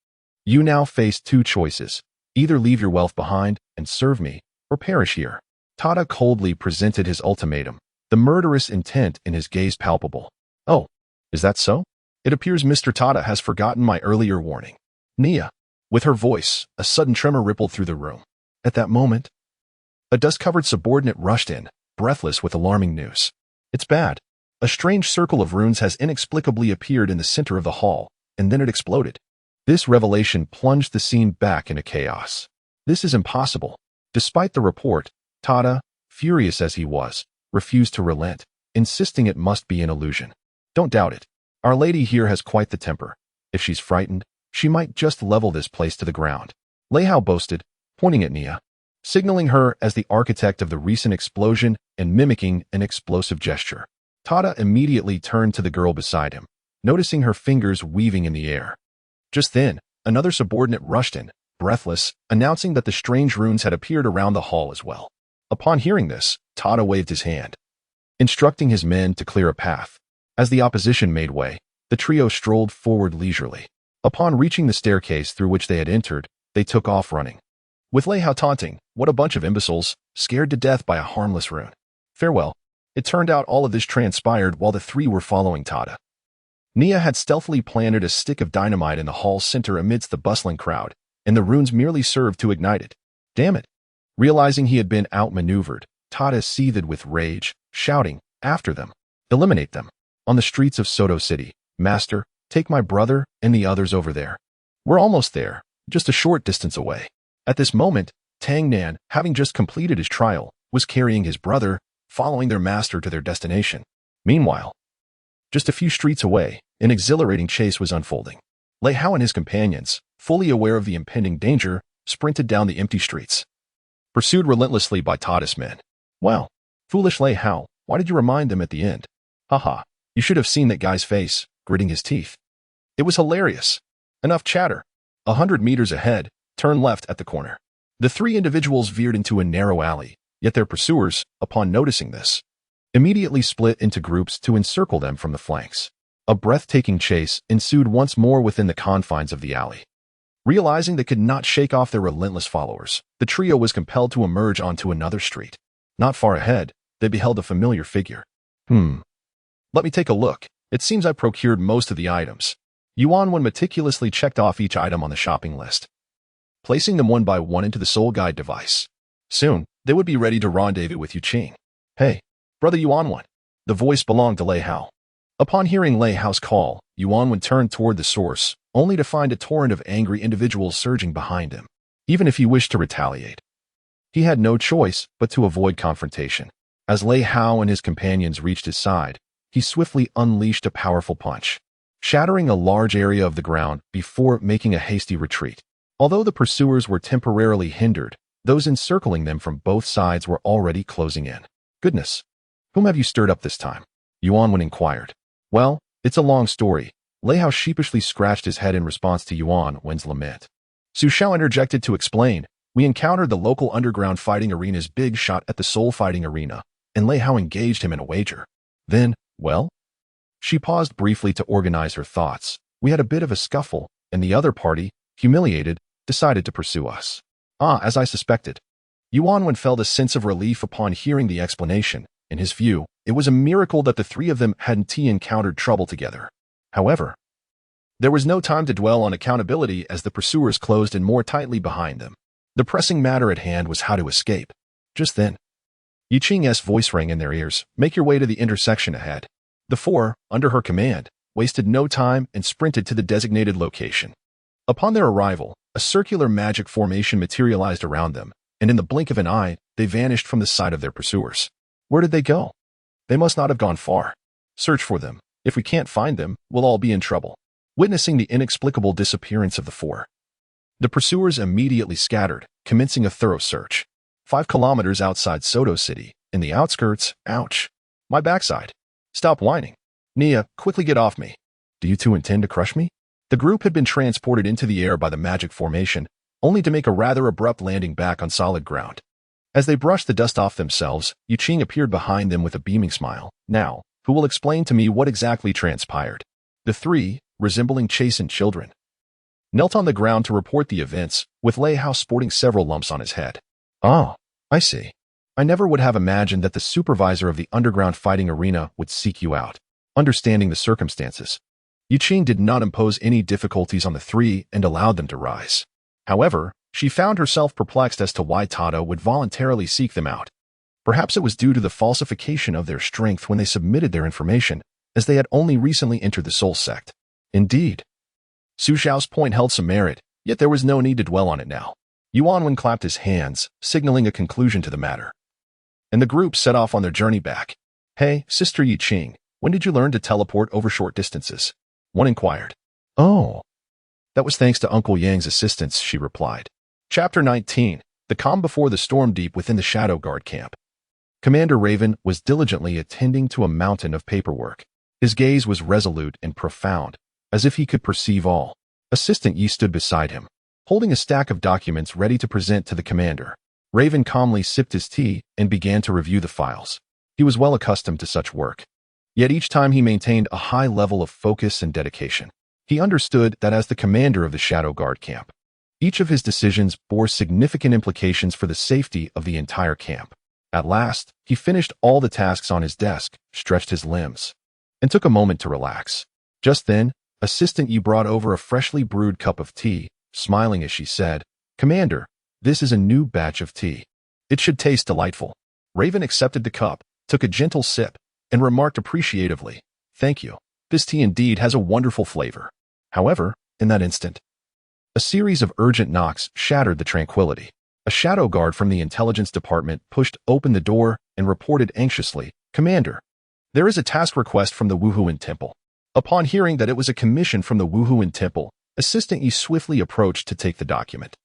Speaker 1: You now face 2 choices. Either leave your wealth behind and serve me, or perish here. Tada coldly presented his ultimatum, the murderous intent in his gaze palpable. Oh, is that so? It appears Mr. Tada has forgotten my earlier warning. Nia. With her voice, a sudden tremor rippled through the room. At that moment, a dust-covered subordinate rushed in, breathless with alarming news. It's bad. A strange circle of runes has inexplicably appeared in the center of the hall, and then it exploded. This revelation plunged the scene back into chaos. This is impossible. Despite the report, Tada, furious as he was, refused to relent, insisting it must be an illusion. Don't doubt it. Our lady here has quite the temper. If she's frightened, she might just level this place to the ground. Lei Hao boasted, pointing at Nia, signaling her as the architect of the recent explosion and mimicking an explosive gesture. Tada immediately turned to the girl beside him, noticing her fingers weaving in the air. Just then, another subordinate rushed in, breathless, announcing that the strange runes had appeared around the hall as well. Upon hearing this, Tada waved his hand, instructing his men to clear a path. As the opposition made way, the trio strolled forward leisurely. Upon reaching the staircase through which they had entered, they took off running, with Lei Hao taunting, "What a bunch of imbeciles, scared to death by a harmless rune." Farewell. It turned out all of this transpired while the 3 were following Tada. Nia had stealthily planted a stick of dynamite in the hall's center amidst the bustling crowd, and the runes merely served to ignite it. Damn it. Realizing he had been outmaneuvered, Tada seethed with rage, shouting, "After them! Eliminate them! On the streets of Soto City, Master, take my brother and the others over there. We're almost there, just a short distance away." At this moment, Tang Nan, having just completed his trial, was carrying his brother, following their master to their destination. Meanwhile, Just a few streets away, an exhilarating chase was unfolding. Lei Hao and his companions, fully aware of the impending danger, sprinted down the empty streets, pursued relentlessly by Tada's men. Well, foolish Lei Hao, why did you remind them at the end? Haha, you should have seen that guy's face, gritting his teeth. It was hilarious. Enough chatter. 100 meters ahead, turn left at the corner. The three individuals veered into a narrow alley, yet their pursuers, upon noticing this, immediately split into groups to encircle them from the flanks. A breathtaking chase ensued once more within the confines of the alley. Realizing they could not shake off their relentless followers, the trio was compelled to emerge onto another street. Not far ahead, they beheld a familiar figure. Let me take a look. It seems I procured most of the items. Yuan meticulously checked off each item on the shopping list, placing them one by one into the soul guide device. Soon, they would be ready to rendezvous with Yuqing. Hey, brother Yuan. The voice belonged to Lei Hao. Upon hearing Lei Hao's call, Yuan turned toward the source, only to find a torrent of angry individuals surging behind him. Even if he wished to retaliate, he had no choice but to avoid confrontation. As Lei Hao and his companions reached his side, he swiftly unleashed a powerful punch, shattering a large area of the ground before making a hasty retreat. Although the pursuers were temporarily hindered, those encircling them from both sides were already closing in. Goodness, whom have you stirred up this time? Yuan inquired. Well, it's a long story. Lei Hao sheepishly scratched his head in response to Yuan's lament. Su Xiao interjected to explain, we encountered the local underground fighting arena's big shot at the Soul Fighting Arena, and Lei Hao engaged him in a wager. Then, well? She paused briefly to organize her thoughts. We had a bit of a scuffle, and the other party, humiliated, decided to pursue us. As I suspected. Yuan felt a sense of relief upon hearing the explanation. In his view, it was a miracle that the three of them hadn't encountered trouble together. However, there was no time to dwell on accountability as the pursuers closed in more tightly behind them. The pressing matter at hand was how to escape. Just then, Yuqing's voice rang in their ears. Make your way to the intersection ahead. The four, under her command, wasted no time and sprinted to the designated location. Upon their arrival, a circular magic formation materialized around them, and in the blink of an eye, they vanished from the sight of their pursuers. Where did they go? They must not have gone far. Search for them. If we can't find them, we'll all be in trouble. Witnessing the inexplicable disappearance of the four, the pursuers immediately scattered, commencing a thorough search. 5 kilometers outside Soto City, in the outskirts, ouch. My backside. Stop whining. Nia, quickly get off me. Do you two intend to crush me? The group had been transported into the air by the magic formation, only to make a rather abrupt landing back on solid ground. As they brushed the dust off themselves, Yuqing appeared behind them with a beaming smile. Now, who will explain to me what exactly transpired? The three, resembling chastened children, knelt on the ground to report the events, with Lei Hao sporting several lumps on his head. Oh, I see. I never would have imagined that the supervisor of the underground fighting arena would seek you out. Understanding the circumstances, Yuqing did not impose any difficulties on the three and allowed them to rise. However, she found herself perplexed as to why Tada would voluntarily seek them out. Perhaps it was due to the falsification of their strength when they submitted their information, as they had only recently entered the Soul Sect. Indeed, Su Xiao's point held some merit, yet there was no need to dwell on it now. Yuan clapped his hands, signaling a conclusion to the matter, and the group set off on their journey back. Hey, Sister Yuqing, when did you learn to teleport over short distances? One inquired. Oh, that was thanks to Uncle Yang's assistance, she replied. Chapter 19, The Calm Before the Storm. Deep within the Shadow Guard camp, Commander Raven was diligently attending to a mountain of paperwork. His gaze was resolute and profound, as if he could perceive all. Assistant Yi stood beside him, holding a stack of documents ready to present to the commander. Raven calmly sipped his tea and began to review the files. He was well accustomed to such work, yet each time he maintained a high level of focus and dedication. He understood that as the commander of the Shadow Guard camp, each of his decisions bore significant implications for the safety of the entire camp. At last, he finished all the tasks on his desk, stretched his limbs, and took a moment to relax. Just then, Assistant Yi brought over a freshly brewed cup of tea, smiling as she said, Commander, this is a new batch of tea. It should taste delightful. Raven accepted the cup, took a gentle sip, and remarked appreciatively, Thank you. This tea indeed has a wonderful flavor. However, in that instant, a series of urgent knocks shattered the tranquility. A shadow guard from the intelligence department pushed open the door and reported anxiously, Commander, There is a task request from the Wuhuan Temple. Upon hearing that it was a commission from the Wuhuan Temple, Assistant Yi swiftly approached to take the document.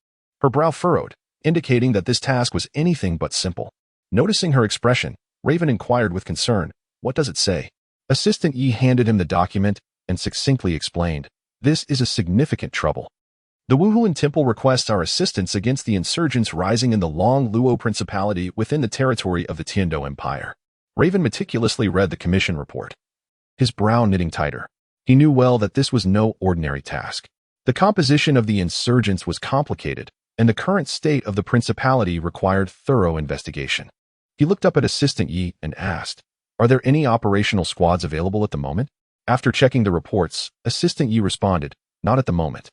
Speaker 1: Her brow furrowed, indicating that this task was anything but simple. Noticing her expression, Raven inquired with concern, "What does it say?" Assistant Yi handed him the document and succinctly explained, "This is a significant trouble. The Wuhuan Temple requests our assistance against the insurgents rising in the Long Luo Principality within the territory of the Tiando Empire." Raven meticulously read the commission report, his brow knitting tighter. He knew well that this was no ordinary task. The composition of the insurgents was complicated, and the current state of the principality required thorough investigation. He looked up at Assistant Yi and asked, "Are there any operational squads available at the moment?" After checking the reports, Assistant Yi responded, "Not at the moment.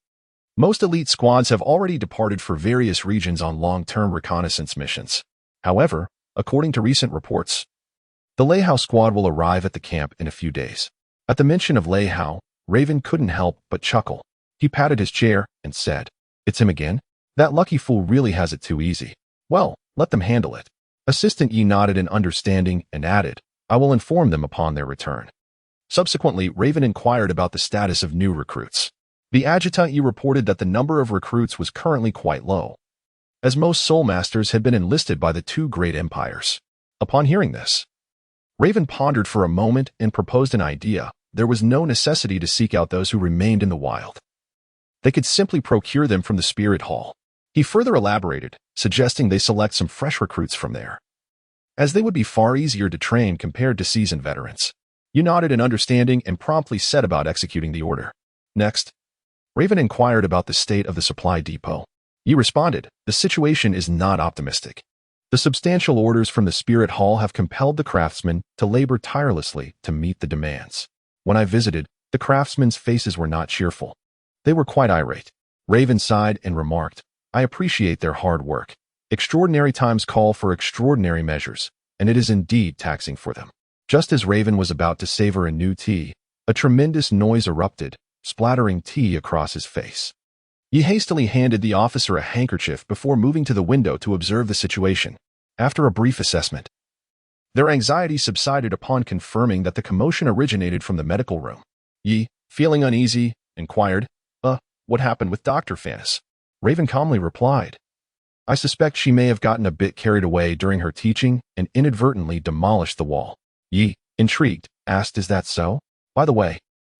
Speaker 1: Most elite squads have already departed for various regions on long-term reconnaissance missions. However, according to recent reports, the Lei Hao squad will arrive at the camp in a few days." At the mention of Lei Hao, Raven couldn't help but chuckle. He patted his chair and said, "It's him again? That lucky fool really has it too easy. Well, let them handle it." Assistant Yi nodded in understanding and added, "I will inform them upon their return." Subsequently, Raven inquired about the status of new recruits. The Adjutant Yi reported that the number of recruits was currently quite low, as most soul masters had been enlisted by the two great empires. Upon hearing this, Raven pondered for a moment and proposed an idea. There was no necessity to seek out those who remained in the wild. They could simply procure them from the Spirit Hall. He further elaborated, suggesting they select some fresh recruits from there, as they would be far easier to train compared to seasoned veterans. You nodded in understanding and promptly set about executing the order. Next, Raven inquired about the state of the supply depot. Yi responded, "The situation is not optimistic. The substantial orders from the Spirit Hall have compelled the craftsmen to labor tirelessly to meet the demands. When I visited, the craftsmen's faces were not cheerful. They were quite irate." Raven sighed and remarked, "I appreciate their hard work. Extraordinary times call for extraordinary measures, and it is indeed taxing for them." Just as Raven was about to savor a new tea, a tremendous noise erupted, splattering tea across his face. He hastily handed the officer a handkerchief before moving to the window to observe the situation. After a brief assessment, their anxiety subsided upon confirming that the commotion originated from the medical room. Yi, feeling uneasy, inquired, "What happened with Dr. Fanis?" Raven calmly replied, "I suspect she may have gotten a bit carried away during her teaching and inadvertently demolished the wall." Yi, intrigued, asked, "Is that so? By the way,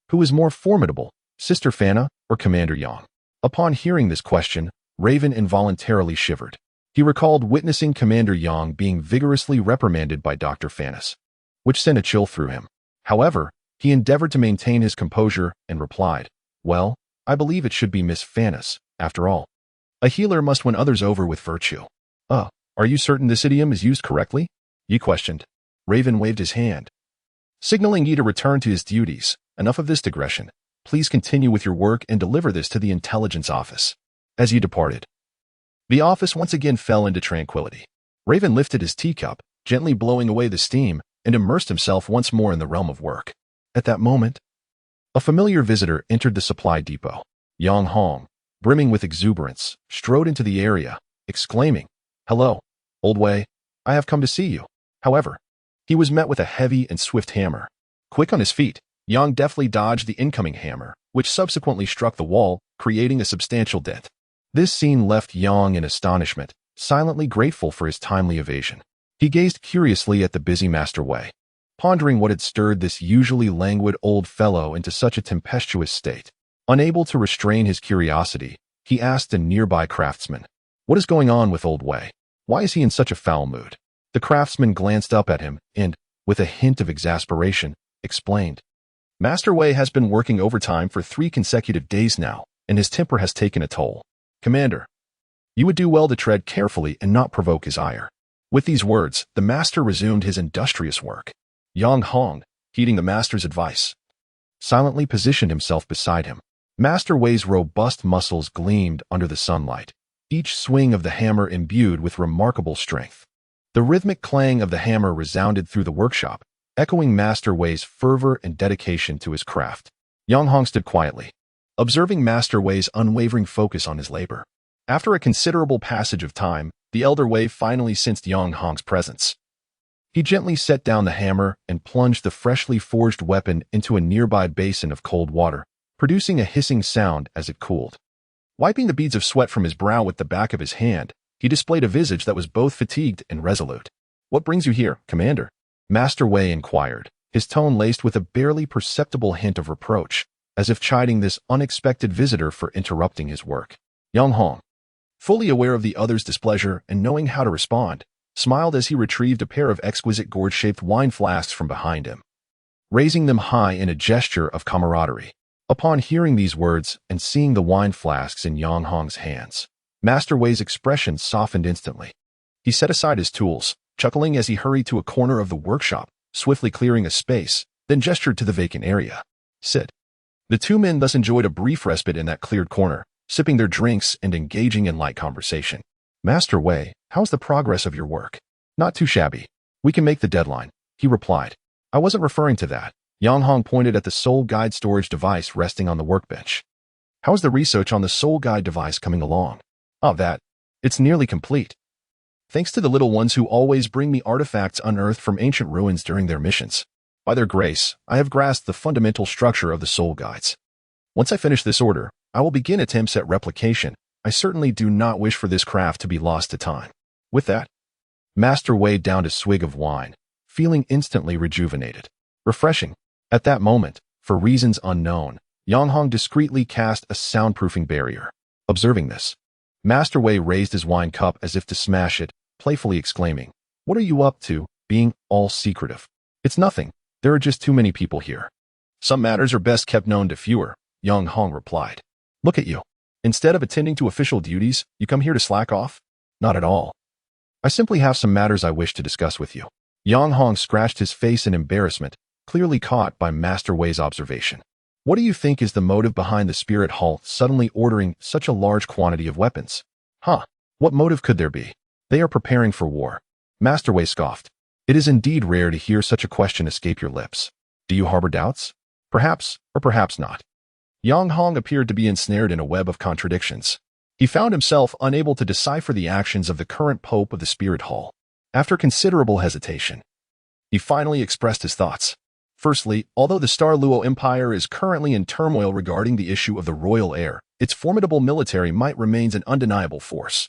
Speaker 1: who is more formidable, Sister Fana or Commander Yang?" Upon hearing this question, Raven involuntarily shivered. He recalled witnessing Commander Yang being vigorously reprimanded by Dr. Fanis, which sent a chill through him. However, he endeavored to maintain his composure and replied, "Well, I believe it should be Miss Fanis, after all. A healer must win others over with virtue." Are you certain this idiom is used correctly?" Yi questioned. Raven waved his hand, signaling Yi to return to his duties. "Enough of this digression. Please continue with your work and deliver this to the intelligence office." As Yi departed, the office once again fell into tranquility. Raven lifted his teacup, gently blowing away the steam, and immersed himself once more in the realm of work. At that moment, a familiar visitor entered the supply depot. Yang Hong, brimming with exuberance, strode into the area, exclaiming, "Hello, Old Wei, I have come to see you." However, he was met with a heavy and swift hammer. Quick on his feet, Yang deftly dodged the incoming hammer, which subsequently struck the wall, creating a substantial dent. This scene left Yang in astonishment, silently grateful for his timely evasion. He gazed curiously at the busy Master Wei, pondering what had stirred this usually languid old fellow into such a tempestuous state. Unable to restrain his curiosity, he asked a nearby craftsman, "What is going on with Old Wei? Why is he in such a foul mood?" The craftsman glanced up at him and, with a hint of exasperation, explained, "Master Wei has been working overtime for 3 consecutive days now, and his temper has taken a toll. Commander, you would do well to tread carefully and not provoke his ire." With these words, the master resumed his industrious work. Yang Hong, heeding the master's advice, silently positioned himself beside him. Master Wei's robust muscles gleamed under the sunlight, each swing of the hammer imbued with remarkable strength. The rhythmic clang of the hammer resounded through the workshop, echoing Master Wei's fervor and dedication to his craft. Yang Hong stood quietly, observing Master Wei's unwavering focus on his labor. After a considerable passage of time, the elder Wei finally sensed Yang Hong's presence. He gently set down the hammer and plunged the freshly forged weapon into a nearby basin of cold water, producing a hissing sound as it cooled. Wiping the beads of sweat from his brow with the back of his hand, he displayed a visage that was both fatigued and resolute. "What brings you here, Commander?" Master Wei inquired, his tone laced with a barely perceptible hint of reproach, as if chiding this unexpected visitor for interrupting his work. Yang Hong, fully aware of the other's displeasure and knowing how to respond, smiled as he retrieved a pair of exquisite gourd-shaped wine flasks from behind him, raising them high in a gesture of camaraderie. Upon hearing these words and seeing the wine flasks in Yang Hong's hands, Master Wei's expression softened instantly. He set aside his tools, chuckling as he hurried to a corner of the workshop, swiftly clearing a space, then gestured to the vacant area. "Sit." The two men thus enjoyed a brief respite in that cleared corner, sipping their drinks and engaging in light conversation. "Master Wei, how's the progress of your work?" "Not too shabby. We can make the deadline," he replied. "I wasn't referring to that." Yang Hong pointed at the Soul Guide storage device resting on the workbench. "How's the research on the Soul Guide device coming along?" "Oh, that. It's nearly complete. Thanks to the little ones who always bring me artifacts unearthed from ancient ruins during their missions. By their grace, I have grasped the fundamental structure of the Soul Guides. Once I finish this order, I will begin attempts at replication. I certainly do not wish for this craft to be lost to time." With that, Master Wei downed a swig of wine, feeling instantly rejuvenated. Refreshing. At that moment, for reasons unknown, Yang Hong discreetly cast a soundproofing barrier. Observing this, Master Wei raised his wine cup as if to smash it, playfully exclaiming, "What are you up to, being all secretive?" "It's nothing. There are just too many people here. Some matters are best kept known to fewer," Yang Hong replied. "Look at you. Instead of attending to official duties, you come here to slack off?" "Not at all. I simply have some matters I wish to discuss with you." Yang Hong scratched his face in embarrassment, clearly caught by Master Wei's observation. "What do you think is the motive behind the Spirit Hall suddenly ordering such a large quantity of weapons?" "Huh. What motive could there be?" "They are preparing for war." Master Wei scoffed. "It is indeed rare to hear such a question escape your lips. Do you harbor doubts? Perhaps, or perhaps not." Yang Hong appeared to be ensnared in a web of contradictions. He found himself unable to decipher the actions of the current Pope of the Spirit Hall. After considerable hesitation, he finally expressed his thoughts. Firstly, although the Star Luo Empire is currently in turmoil regarding the issue of the royal heir, its formidable military might remains an undeniable force.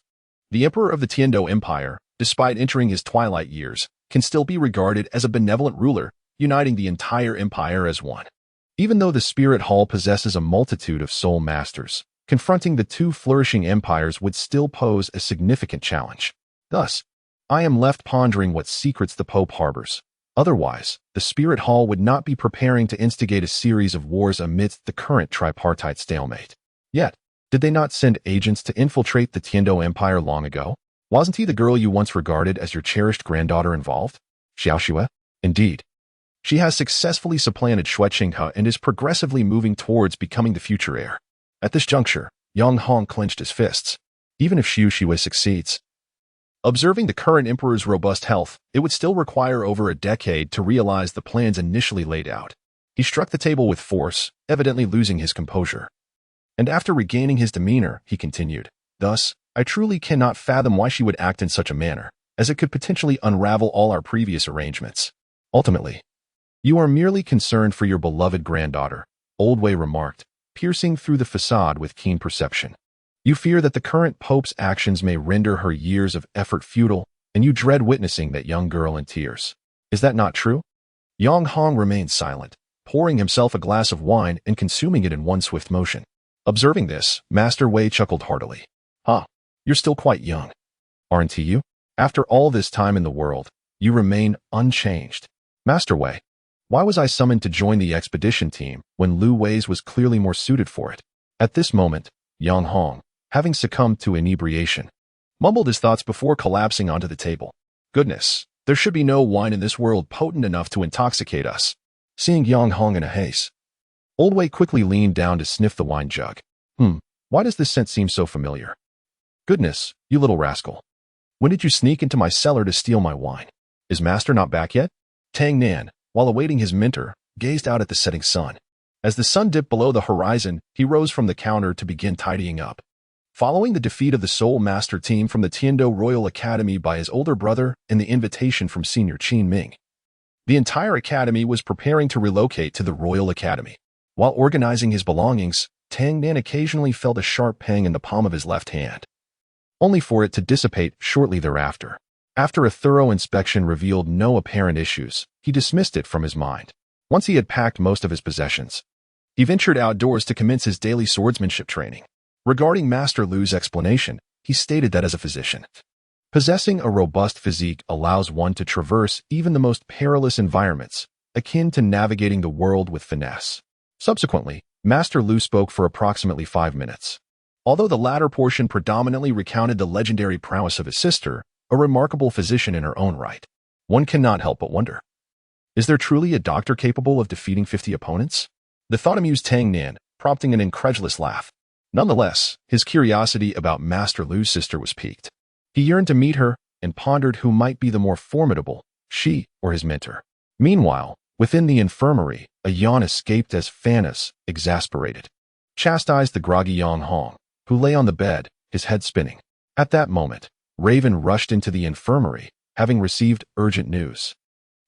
Speaker 1: The Emperor of the Tiando Empire, despite entering his twilight years, can still be regarded as a benevolent ruler, uniting the entire empire as one. Even though the Spirit Hall possesses a multitude of soul masters, confronting the two flourishing empires would still pose a significant challenge. Thus, I am left pondering what secrets the Pope harbors. Otherwise, the Spirit Hall would not be preparing to instigate a series of wars amidst the current tripartite stalemate. Yet, did they not send agents to infiltrate the Tiando Empire long ago? Wasn't he the girl you once regarded as your cherished granddaughter involved? Xiao Xue? Indeed. She has successfully supplanted Xue Qinghe and is progressively moving towards becoming the future heir. At this juncture, Yang Hong clenched his fists. Even if Xiu Xue succeeds, observing the current emperor's robust health, it would still require over a decade to realize the plans initially laid out. He struck the table with force, evidently losing his composure. And after regaining his demeanor, he continued, "Thus, I truly cannot fathom why she would act in such a manner, as it could potentially unravel all our previous arrangements. Ultimately, you are merely concerned for your beloved granddaughter," Old Wei remarked, piercing through the facade with keen perception. "You fear that the current Pope's actions may render her years of effort futile, and you dread witnessing that young girl in tears. Is that not true?" Yang Hong remained silent, pouring himself a glass of wine and consuming it in one swift motion. Observing this, Master Wei chuckled heartily. "Ah, you're still quite young, aren't you? After all this time in the world, you remain unchanged." "Master Wei, why was I summoned to join the expedition team when Lu Wei's was clearly more suited for it?" At this moment, Yang Hong, having succumbed to inebriation, mumbled his thoughts before collapsing onto the table. "Goodness, there should be no wine in this world potent enough to intoxicate us." Seeing Yang Hong in a haze, Old Wei quickly leaned down to sniff the wine jug. Why does this scent seem so familiar?" "Goodness, you little rascal. When did you sneak into my cellar to steal my wine? Is Master not back yet?" Tang Nan, while awaiting his mentor, gazed out at the setting sun. As the sun dipped below the horizon, he rose from the counter to begin tidying up. Following the defeat of the Soul Master team from the Tiando Royal Academy by his older brother and the invitation from Senior Qin Ming, the entire academy was preparing to relocate to the Royal Academy. While organizing his belongings, Tang Nan occasionally felt a sharp pang in the palm of his left hand, only for it to dissipate shortly thereafter. After a thorough inspection revealed no apparent issues, he dismissed it from his mind. Once he had packed most of his possessions, he ventured outdoors to commence his daily swordsmanship training. Regarding Master Lu's explanation, he stated that as a physician, possessing a robust physique allows one to traverse even the most perilous environments, akin to navigating the world with finesse. Subsequently, Master Lu spoke for approximately 5 minutes. Although the latter portion predominantly recounted the legendary prowess of his sister, a remarkable physician in her own right, one cannot help but wonder, is there truly a doctor capable of defeating 50 opponents? The thought amused Tang Nan, prompting an incredulous laugh. Nonetheless, his curiosity about Master Lu's sister was piqued. He yearned to meet her and pondered who might be the more formidable, she or his mentor. Meanwhile, within the infirmary, a yawn escaped as Fanas, exasperated, chastised the groggy Yang Hong, who lay on the bed, his head spinning. At that moment, Raven rushed into the infirmary, having received urgent news,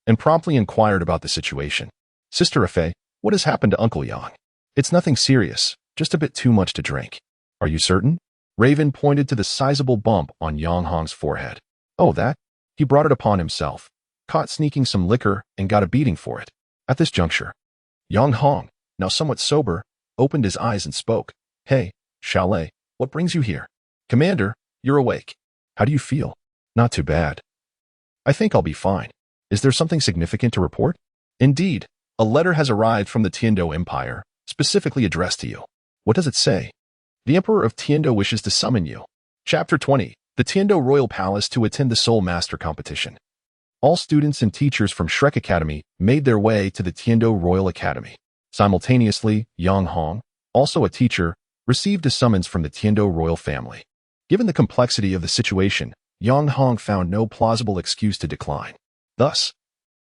Speaker 1: and promptly inquired about the situation. Sister Afei, what has happened to Uncle Yang? It's nothing serious, just a bit too much to drink. Are you certain? Raven pointed to the sizable bump on Yang Hong's forehead. Oh, that? He brought it upon himself, caught sneaking some liquor and got a beating for it. At this juncture, Yang Hong, now somewhat sober, opened his eyes and spoke. Hey, Xiaolei, what brings you here? Commander, you're awake. How do you feel? Not too bad. I think I'll be fine. Is there something significant to report? Indeed, a letter has arrived from the Tiando Empire, specifically addressed to you. What does it say? The Emperor of Tiando wishes to summon you. Chapter 20. The Tiando Royal Palace to attend the Soul Master competition. All students and teachers from Shrek Academy made their way to the Tiando Royal Academy. Simultaneously, Yang Hong, also a teacher, received a summons from the Tiando royal family. Given the complexity of the situation, Yang Hong found no plausible excuse to decline. Thus,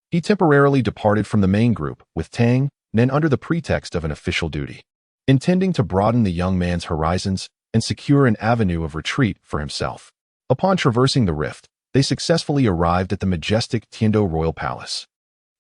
Speaker 1: he temporarily departed from the main group with Tang Nan under the pretext of an official duty, intending to broaden the young man's horizons and secure an avenue of retreat for himself. Upon traversing the rift, they successfully arrived at the majestic Tiando Royal Palace.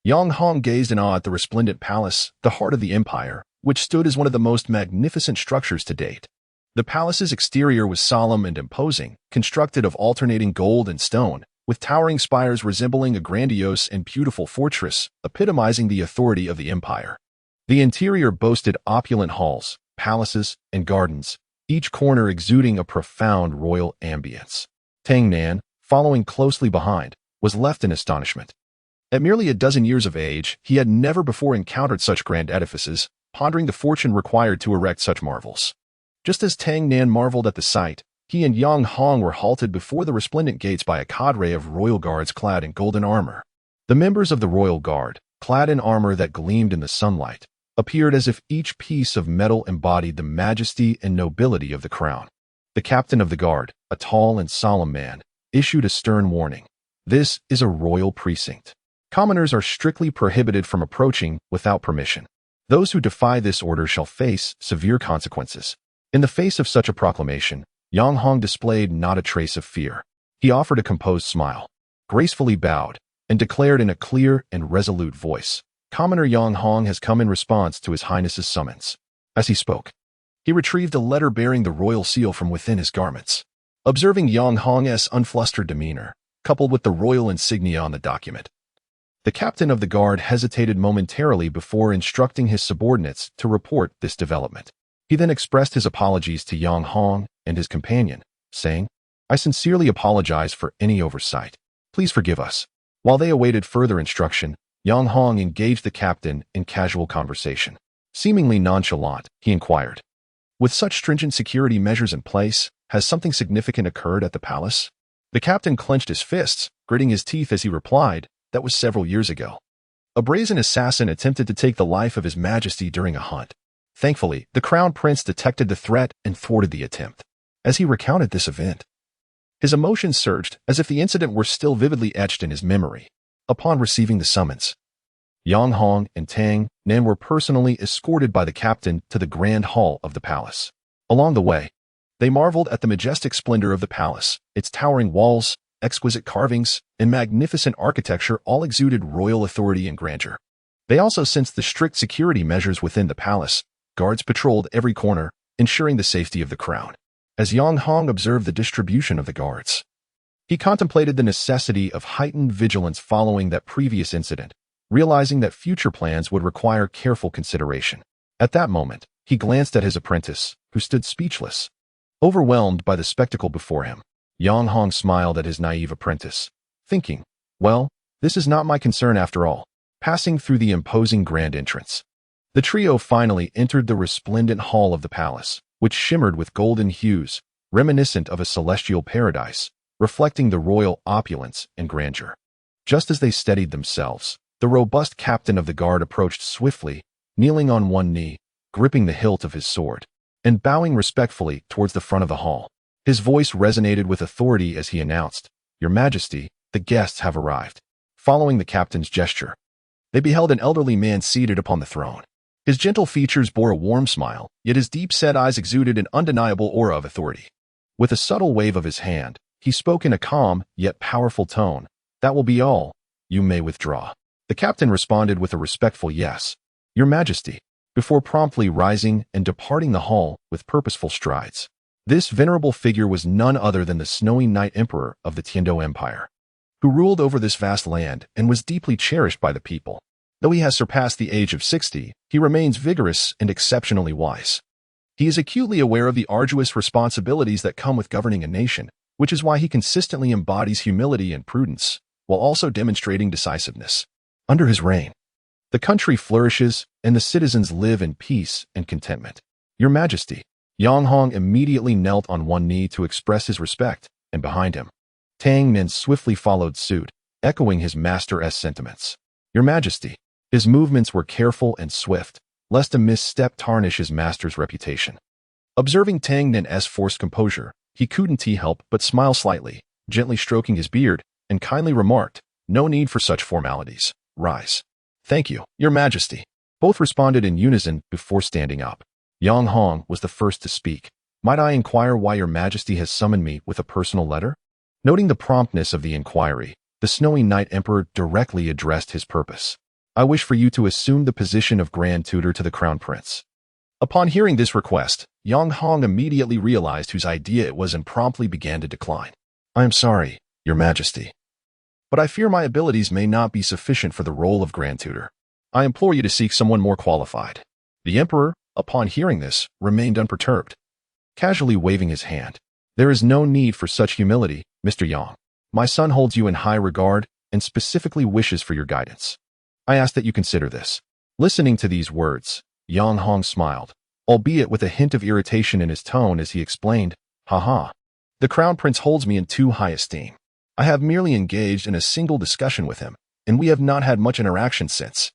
Speaker 1: Yang Hong gazed in awe at the resplendent palace, the heart of the empire, which stood as one of the most magnificent structures to date. The palace's exterior was solemn and imposing, constructed of alternating gold and stone, with towering spires resembling a grandiose and beautiful fortress, epitomizing the authority of the empire. The interior boasted opulent halls, palaces, and gardens, each corner exuding a profound royal ambience. Tang Nan, following closely behind, was left in astonishment. At merely a dozen years of age, he had never before encountered such grand edifices, pondering the fortune required to erect such marvels. Just as Tang Nan marveled at the sight, he and Yang Hong were halted before the resplendent gates by a cadre of royal guards clad in golden armor. The members of the royal guard, clad in armor that gleamed in the sunlight, appeared as if each piece of metal embodied the majesty and nobility of the crown. The captain of the guard, a tall and solemn man, issued a stern warning. This is a royal precinct. Commoners are strictly prohibited from approaching without permission. Those who defy this order shall face severe consequences. In the face of such a proclamation, Yang Hong displayed not a trace of fear. He offered a composed smile, gracefully bowed, and declared in a clear and resolute voice, Commoner Yang Hong has come in response to His Highness's summons. As he spoke, he retrieved a letter bearing the royal seal from within his garments. Observing Yang Hong's unflustered demeanor, coupled with the royal insignia on the document, the captain of the guard hesitated momentarily before instructing his subordinates to report this development. He then expressed his apologies to Yang Hong and his companion, saying, I sincerely apologize for any oversight. Please forgive us. While they awaited further instruction, Yang Hong engaged the captain in casual conversation. Seemingly nonchalant, he inquired, with such stringent security measures in place, has something significant occurred at the palace? The captain clenched his fists, gritting his teeth as he replied, that was several years ago. A brazen assassin attempted to take the life of His Majesty during a hunt. Thankfully, the Crown Prince detected the threat and thwarted the attempt. As he recounted this event, his emotions surged as if the incident were still vividly etched in his memory. Upon receiving the summons, Yang Hong and Tang Nan were personally escorted by the captain to the grand hall of the palace. Along the way, They marveled at the majestic splendor of the palace. Its towering walls, exquisite carvings, and magnificent architecture all exuded royal authority and grandeur. They also sensed the strict security measures within the palace. Guards patrolled every corner, ensuring the safety of the crown. As Yang Hong observed the distribution of the guards, he contemplated the necessity of heightened vigilance following that previous incident, realizing that future plans would require careful consideration. At that moment, he glanced at his apprentice, who stood speechless, overwhelmed by the spectacle before him. Yang Hong smiled at his naive apprentice, thinking, well, this is not my concern after all. Passing through the imposing grand entrance, the trio finally entered the resplendent hall of the palace, which shimmered with golden hues, reminiscent of a celestial paradise, reflecting the royal opulence and grandeur. Just as they steadied themselves, the robust captain of the guard approached swiftly, kneeling on one knee, gripping the hilt of his sword, and bowing respectfully towards the front of the hall. His voice resonated with authority as he announced, "Your Majesty, the guests have arrived." Following the captain's gesture, they beheld an elderly man seated upon the throne. His gentle features bore a warm smile, yet his deep-set eyes exuded an undeniable aura of authority. With a subtle wave of his hand, he spoke in a calm, yet powerful tone. "That will be all. You may withdraw." The captain responded with a respectful yes, "Your Majesty," before promptly rising and departing the hall with purposeful strides. This venerable figure was none other than the Snowy Knight Emperor of the Tiando Empire, who ruled over this vast land and was deeply cherished by the people. Though he has surpassed the age of 60, he remains vigorous and exceptionally wise. He is acutely aware of the arduous responsibilities that come with governing a nation, which is why he consistently embodies humility and prudence, while also demonstrating decisiveness. Under his reign, the country flourishes and the citizens live in peace and contentment. "Your Majesty." Yang Hong immediately knelt on one knee to express his respect, and behind him, Tang Min swiftly followed suit, echoing his master's sentiments. "Your Majesty." His movements were careful and swift, lest a misstep tarnish his master's reputation. Observing Tang Nin's forced composure, he couldn't help but smile slightly, gently stroking his beard, and kindly remarked, "No need for such formalities. Rise." "Thank you, Your Majesty." Both responded in unison before standing up. Yang Hong was the first to speak. "Might I inquire why Your Majesty has summoned me with a personal letter?" Noting the promptness of the inquiry, the Snowy Knight Emperor directly addressed his purpose. "I wish for you to assume the position of Grand Tutor to the Crown Prince." Upon hearing this request, Yang Hong immediately realized whose idea it was and promptly began to decline. "I am sorry, Your Majesty, but I fear my abilities may not be sufficient for the role of Grand Tutor. I implore you to seek someone more qualified." The Emperor, upon hearing this, remained unperturbed, casually waving his hand. "There is no need for such humility, Mr. Yang. My son holds you in high regard and specifically wishes for your guidance. I ask that you consider this." Listening to these words, Yang Hong smiled, albeit with a hint of irritation in his tone as he explained, "Haha. The Crown Prince holds me in too high esteem. I have merely engaged in a single discussion with him, and we have not had much interaction since."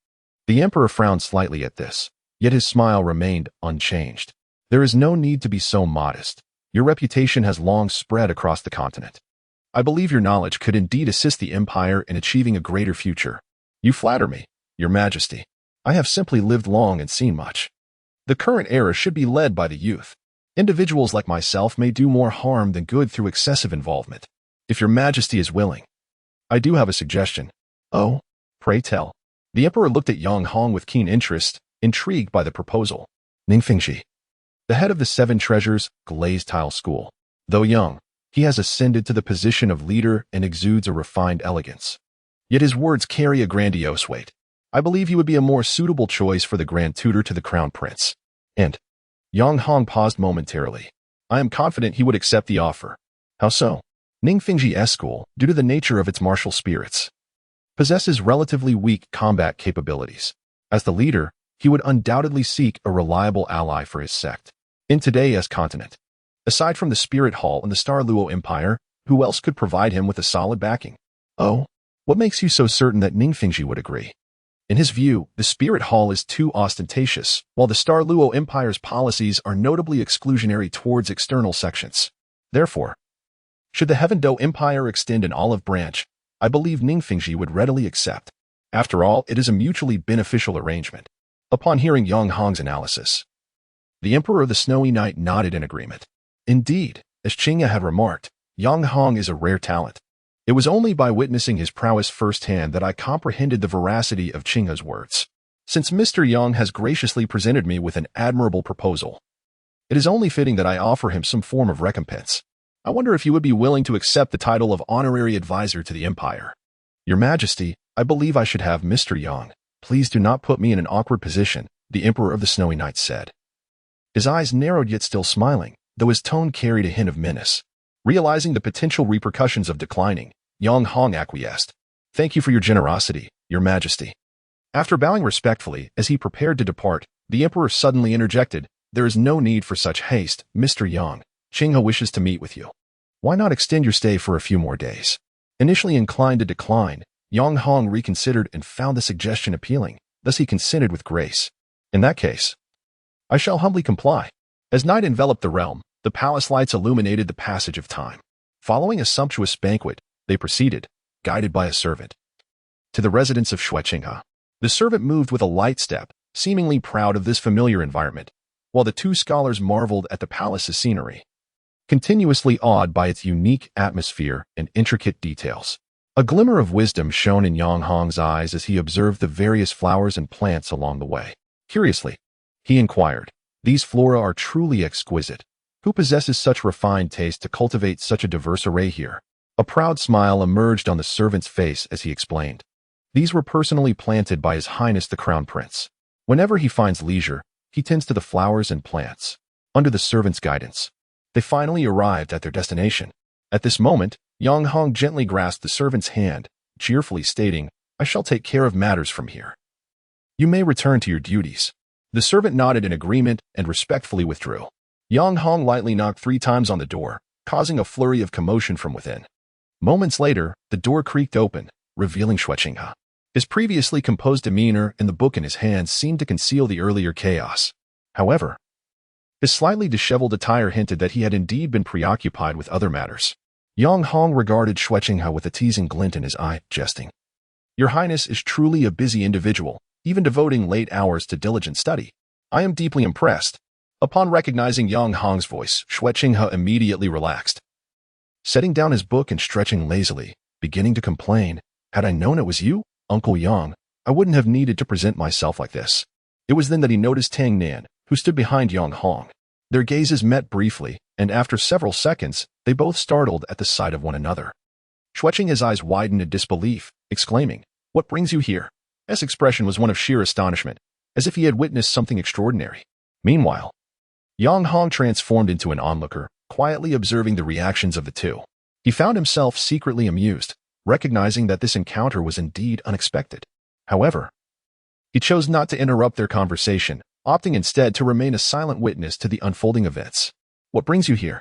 Speaker 1: The Emperor frowned slightly at this, yet his smile remained unchanged. "There is no need to be so modest. Your reputation has long spread across the continent. I believe your knowledge could indeed assist the Empire in achieving a greater future. You flatter me, Your Majesty. I have simply lived long and seen much. The current era should be led by the youth. Individuals like myself may do more harm than good through excessive involvement. If Your Majesty is willing, I do have a suggestion." "Oh, pray tell." The Emperor looked at Yang Hong with keen interest, intrigued by the proposal. Ningfengji, the head of the Seven Treasures Glazed Tile School. Though young, he has ascended to the position of leader and exudes a refined elegance. Yet his words carry a grandiose weight. I believe he would be a more suitable choice for the Grand Tutor to the Crown Prince. And Yang Hong paused momentarily. "I am confident he would accept the offer." "How so?" Ningfengji's school, due to the nature of its martial spirits, possesses relatively weak combat capabilities. As the leader, he would undoubtedly seek a reliable ally for his sect. In today's continent, aside from the Spirit Hall and the Starluo Empire, who else could provide him with a solid backing? "Oh, what makes you so certain that Ningfengji would agree?" In his view, the Spirit Hall is too ostentatious, while the Starluo Empire's policies are notably exclusionary towards external sections. Therefore, should the Heaven Do Empire extend an olive branch, I believe Ningfengji would readily accept. After all, it is a mutually beneficial arrangement. Upon hearing Yang Hong's analysis, the Emperor of the Snowy Knight nodded in agreement. Indeed, as Qingya had remarked, Yang Hong is a rare talent. It was only by witnessing his prowess firsthand that I comprehended the veracity of Qingya's words. Since Mr. Yang has graciously presented me with an admirable proposal, it is only fitting that I offer him some form of recompense. I wonder if you would be willing to accept the title of honorary advisor to the Empire. Your Majesty, I believe I should have Mr. Yang. Please do not put me in an awkward position, the Emperor of the Snowy Knights said. His eyes narrowed yet still smiling, though his tone carried a hint of menace. Realizing the potential repercussions of declining, Yang Hong acquiesced. Thank you for your generosity, Your Majesty. After bowing respectfully as he prepared to depart, the Emperor suddenly interjected, There is no need for such haste, Mr. Yang. Qinghe wishes to meet with you. Why not extend your stay for a few more days? Initially inclined to decline, Yang Hong reconsidered and found the suggestion appealing, thus he consented with grace. In that case, I shall humbly comply. As night enveloped the realm, the palace lights illuminated the passage of time. Following a sumptuous banquet, they proceeded, guided by a servant, to the residence of Qinghe. The servant moved with a light step, seemingly proud of this familiar environment, while the two scholars marveled at the palace's scenery, continuously awed by its unique atmosphere and intricate details. A glimmer of wisdom shone in Yang Hong's eyes as he observed the various flowers and plants along the way. Curiously, he inquired, These flora are truly exquisite. Who possesses such refined taste to cultivate such a diverse array here? A proud smile emerged on the servant's face as he explained. These were personally planted by His Highness the Crown Prince. Whenever he finds leisure, he tends to the flowers and plants. Under the servant's guidance, they finally arrived at their destination. At this moment, Yang Hong gently grasped the servant's hand, cheerfully stating, I shall take care of matters from here. You may return to your duties. The servant nodded in agreement and respectfully withdrew. Yang Hong lightly knocked 3 times on the door, causing a flurry of commotion from within. Moments later, the door creaked open, revealing Qinghe. His previously composed demeanor and the book in his hands seemed to conceal the earlier chaos. However, his slightly disheveled attire hinted that he had indeed been preoccupied with other matters. Yang Hong regarded Qinghe with a teasing glint in his eye, jesting. Your Highness is truly a busy individual, even devoting late hours to diligent study. I am deeply impressed. Upon recognizing Yang Hong's voice, Qinghe immediately relaxed. Setting down his book and stretching lazily, beginning to complain, Had I known it was you, Uncle Yang, I wouldn't have needed to present myself like this. It was then that he noticed Tang Nan, who stood behind Yang Hong. Their gazes met briefly, and after several seconds, they both startled at the sight of one another. Qinghe's eyes widened in disbelief, exclaiming, What brings you here? His expression was one of sheer astonishment, as if he had witnessed something extraordinary. Meanwhile, Yang Hong transformed into an onlooker, quietly observing the reactions of the two. He found himself secretly amused, recognizing that this encounter was indeed unexpected. However, he chose not to interrupt their conversation, opting instead to remain a silent witness to the unfolding events. What brings you here?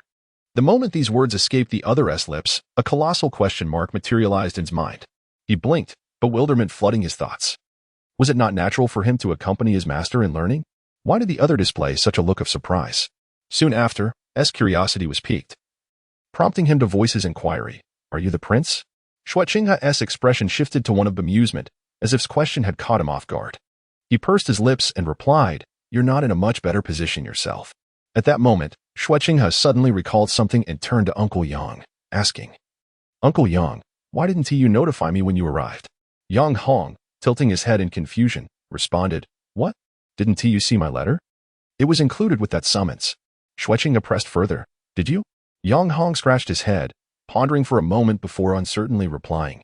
Speaker 1: The moment these words escaped the other's lips, a colossal question mark materialized in his mind. He blinked, bewilderment flooding his thoughts. Was it not natural for him to accompany his master in learning? Why did the other display such a look of surprise? Soon after, curiosity was piqued, prompting him to voice his inquiry. Are you the prince? Qinghe's expression shifted to one of bemusement, as if his question had caught him off guard. He pursed his lips and replied, You're not in a much better position yourself. At that moment, Qinghe suddenly recalled something and turned to Uncle Yang, asking, Uncle Yang, why didn't you notify me when you arrived? Yang Hong, tilting his head in confusion, responded, What? Didn't you see my letter? It was included with that summons. Qinghe pressed further, Did you? Yang Hong scratched his head, pondering for a moment before uncertainly replying,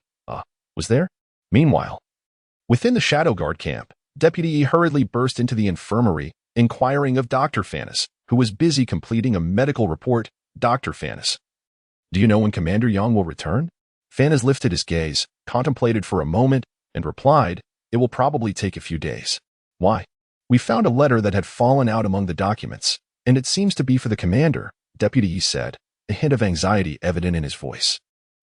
Speaker 1: was there? Meanwhile, within the Shadow Guard camp, Deputy Yi hurriedly burst into the infirmary, inquiring of Dr. Fanis, who was busy completing a medical report. Dr. Fanis, do you know when Commander Yang will return? Fanis lifted his gaze, contemplated for a moment, and replied, It will probably take a few days. Why? We found a letter that had fallen out among the documents, and it seems to be for the commander, Deputy Yi said, a hint of anxiety evident in his voice.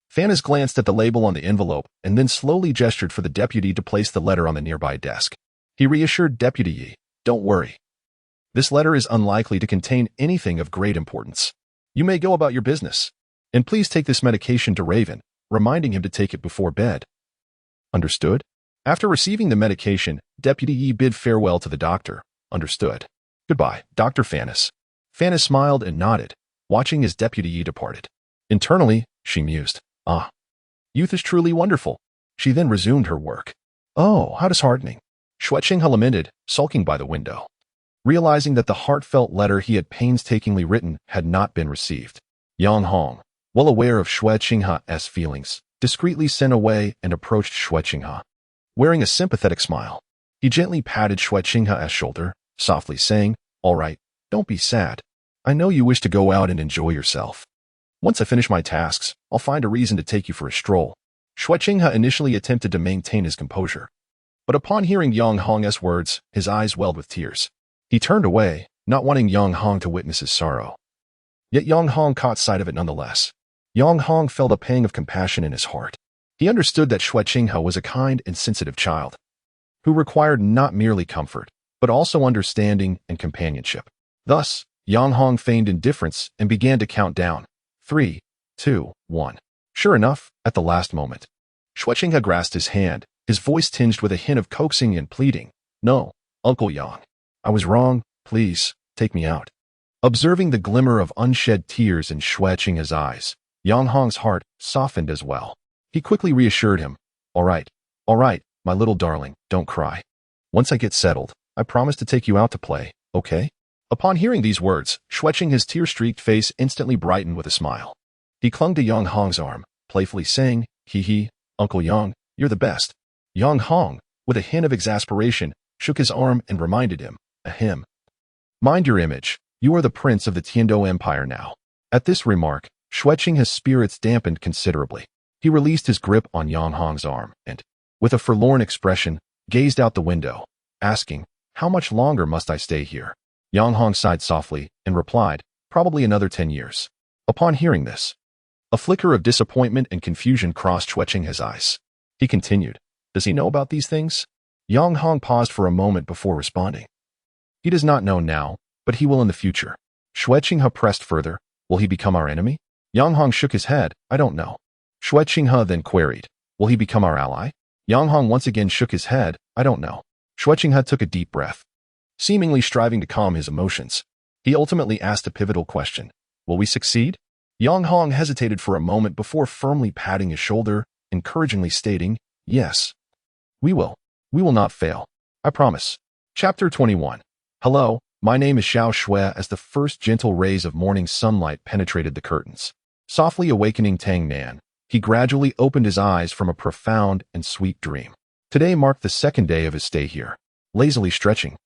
Speaker 1: Fanis glanced at the label on the envelope and then slowly gestured for the deputy to place the letter on the nearby desk. He reassured Deputy Yi, Don't worry. This letter is unlikely to contain anything of great importance. You may go about your business. And please take this medication to Raven, reminding him to take it before bed. Understood? After receiving the medication, Deputy Yi bid farewell to the doctor. Understood. Goodbye, Dr. Fanis. Fanis smiled and nodded, watching his deputy departed. Internally, she mused, "Ah, youth is truly wonderful." She then resumed her work. "Oh, how disheartening," Xueqinghe lamented, sulking by the window, realizing that the heartfelt letter he had painstakingly written had not been received. Yang Hong, well aware of Xueqinghe's feelings, discreetly sent away and approached Xueqinghe. Wearing a sympathetic smile, he gently patted Xueqinghe's shoulder, softly saying, "All right, don't be sad. I know you wish to go out and enjoy yourself. Once I finish my tasks, I'll find a reason to take you for a stroll." Xueqinghe initially attempted to maintain his composure, but upon hearing Yang Hong's words, his eyes welled with tears. He turned away, not wanting Yang Hong to witness his sorrow. Yet Yang Hong caught sight of it nonetheless. Yang Hong felt a pang of compassion in his heart. He understood that Xueqinghe was a kind and sensitive child, who required not merely comfort, but also understanding and companionship. Thus, Yang Hong feigned indifference and began to count down. 3, 2, 1. Sure enough, at the last moment, Xueqinghe grasped his hand, his voice tinged with a hint of coaxing and pleading. "No, Uncle Yang. I was wrong. Please, take me out." Observing the glimmer of unshed tears in Xueqinghe's eyes, Yang Hong's heart softened as well. He quickly reassured him. All right, my little darling, don't cry. Once I get settled, I promise to take you out to play, okay?" Upon hearing these words, Xueqinghe's tear-streaked face instantly brightened with a smile. He clung to Yang Hong's arm, playfully saying, "Hee, Uncle Yang, you're the best." Yang Hong, with a hint of exasperation, shook his arm and reminded him, "Ahem. Mind your image, you are the prince of the Tiando Empire now." At this remark, Xueqinghe's spirits dampened considerably. He released his grip on Yang Hong's arm and, with a forlorn expression, gazed out the window, asking, "How much longer must I stay here?" Yang Hong sighed softly and replied, "Probably another 10 years. Upon hearing this, a flicker of disappointment and confusion crossed Xueqinghe's eyes. He continued, "Does he know about these things?" Yang Hong paused for a moment before responding. "He does not know now, but he will in the future." Xueqinghe pressed further, "Will he become our enemy?" Yang Hong shook his head, "I don't know." Xueqinghe then queried, "Will he become our ally?" Yang Hong once again shook his head, "I don't know." Xueqinghe took a deep breath, seemingly striving to calm his emotions. He ultimately asked a pivotal question, "Will we succeed?" Yang Hong hesitated for a moment before firmly patting his shoulder, encouragingly stating, "Yes, we will. We will not fail. I promise." Chapter 21. Hello, my name is Xiao Shui. As the first gentle rays of morning sunlight penetrated the curtains, softly awakening Tang Nan, he gradually opened his eyes from a profound and sweet dream. Today marked the second day of his stay here. Lazily stretching,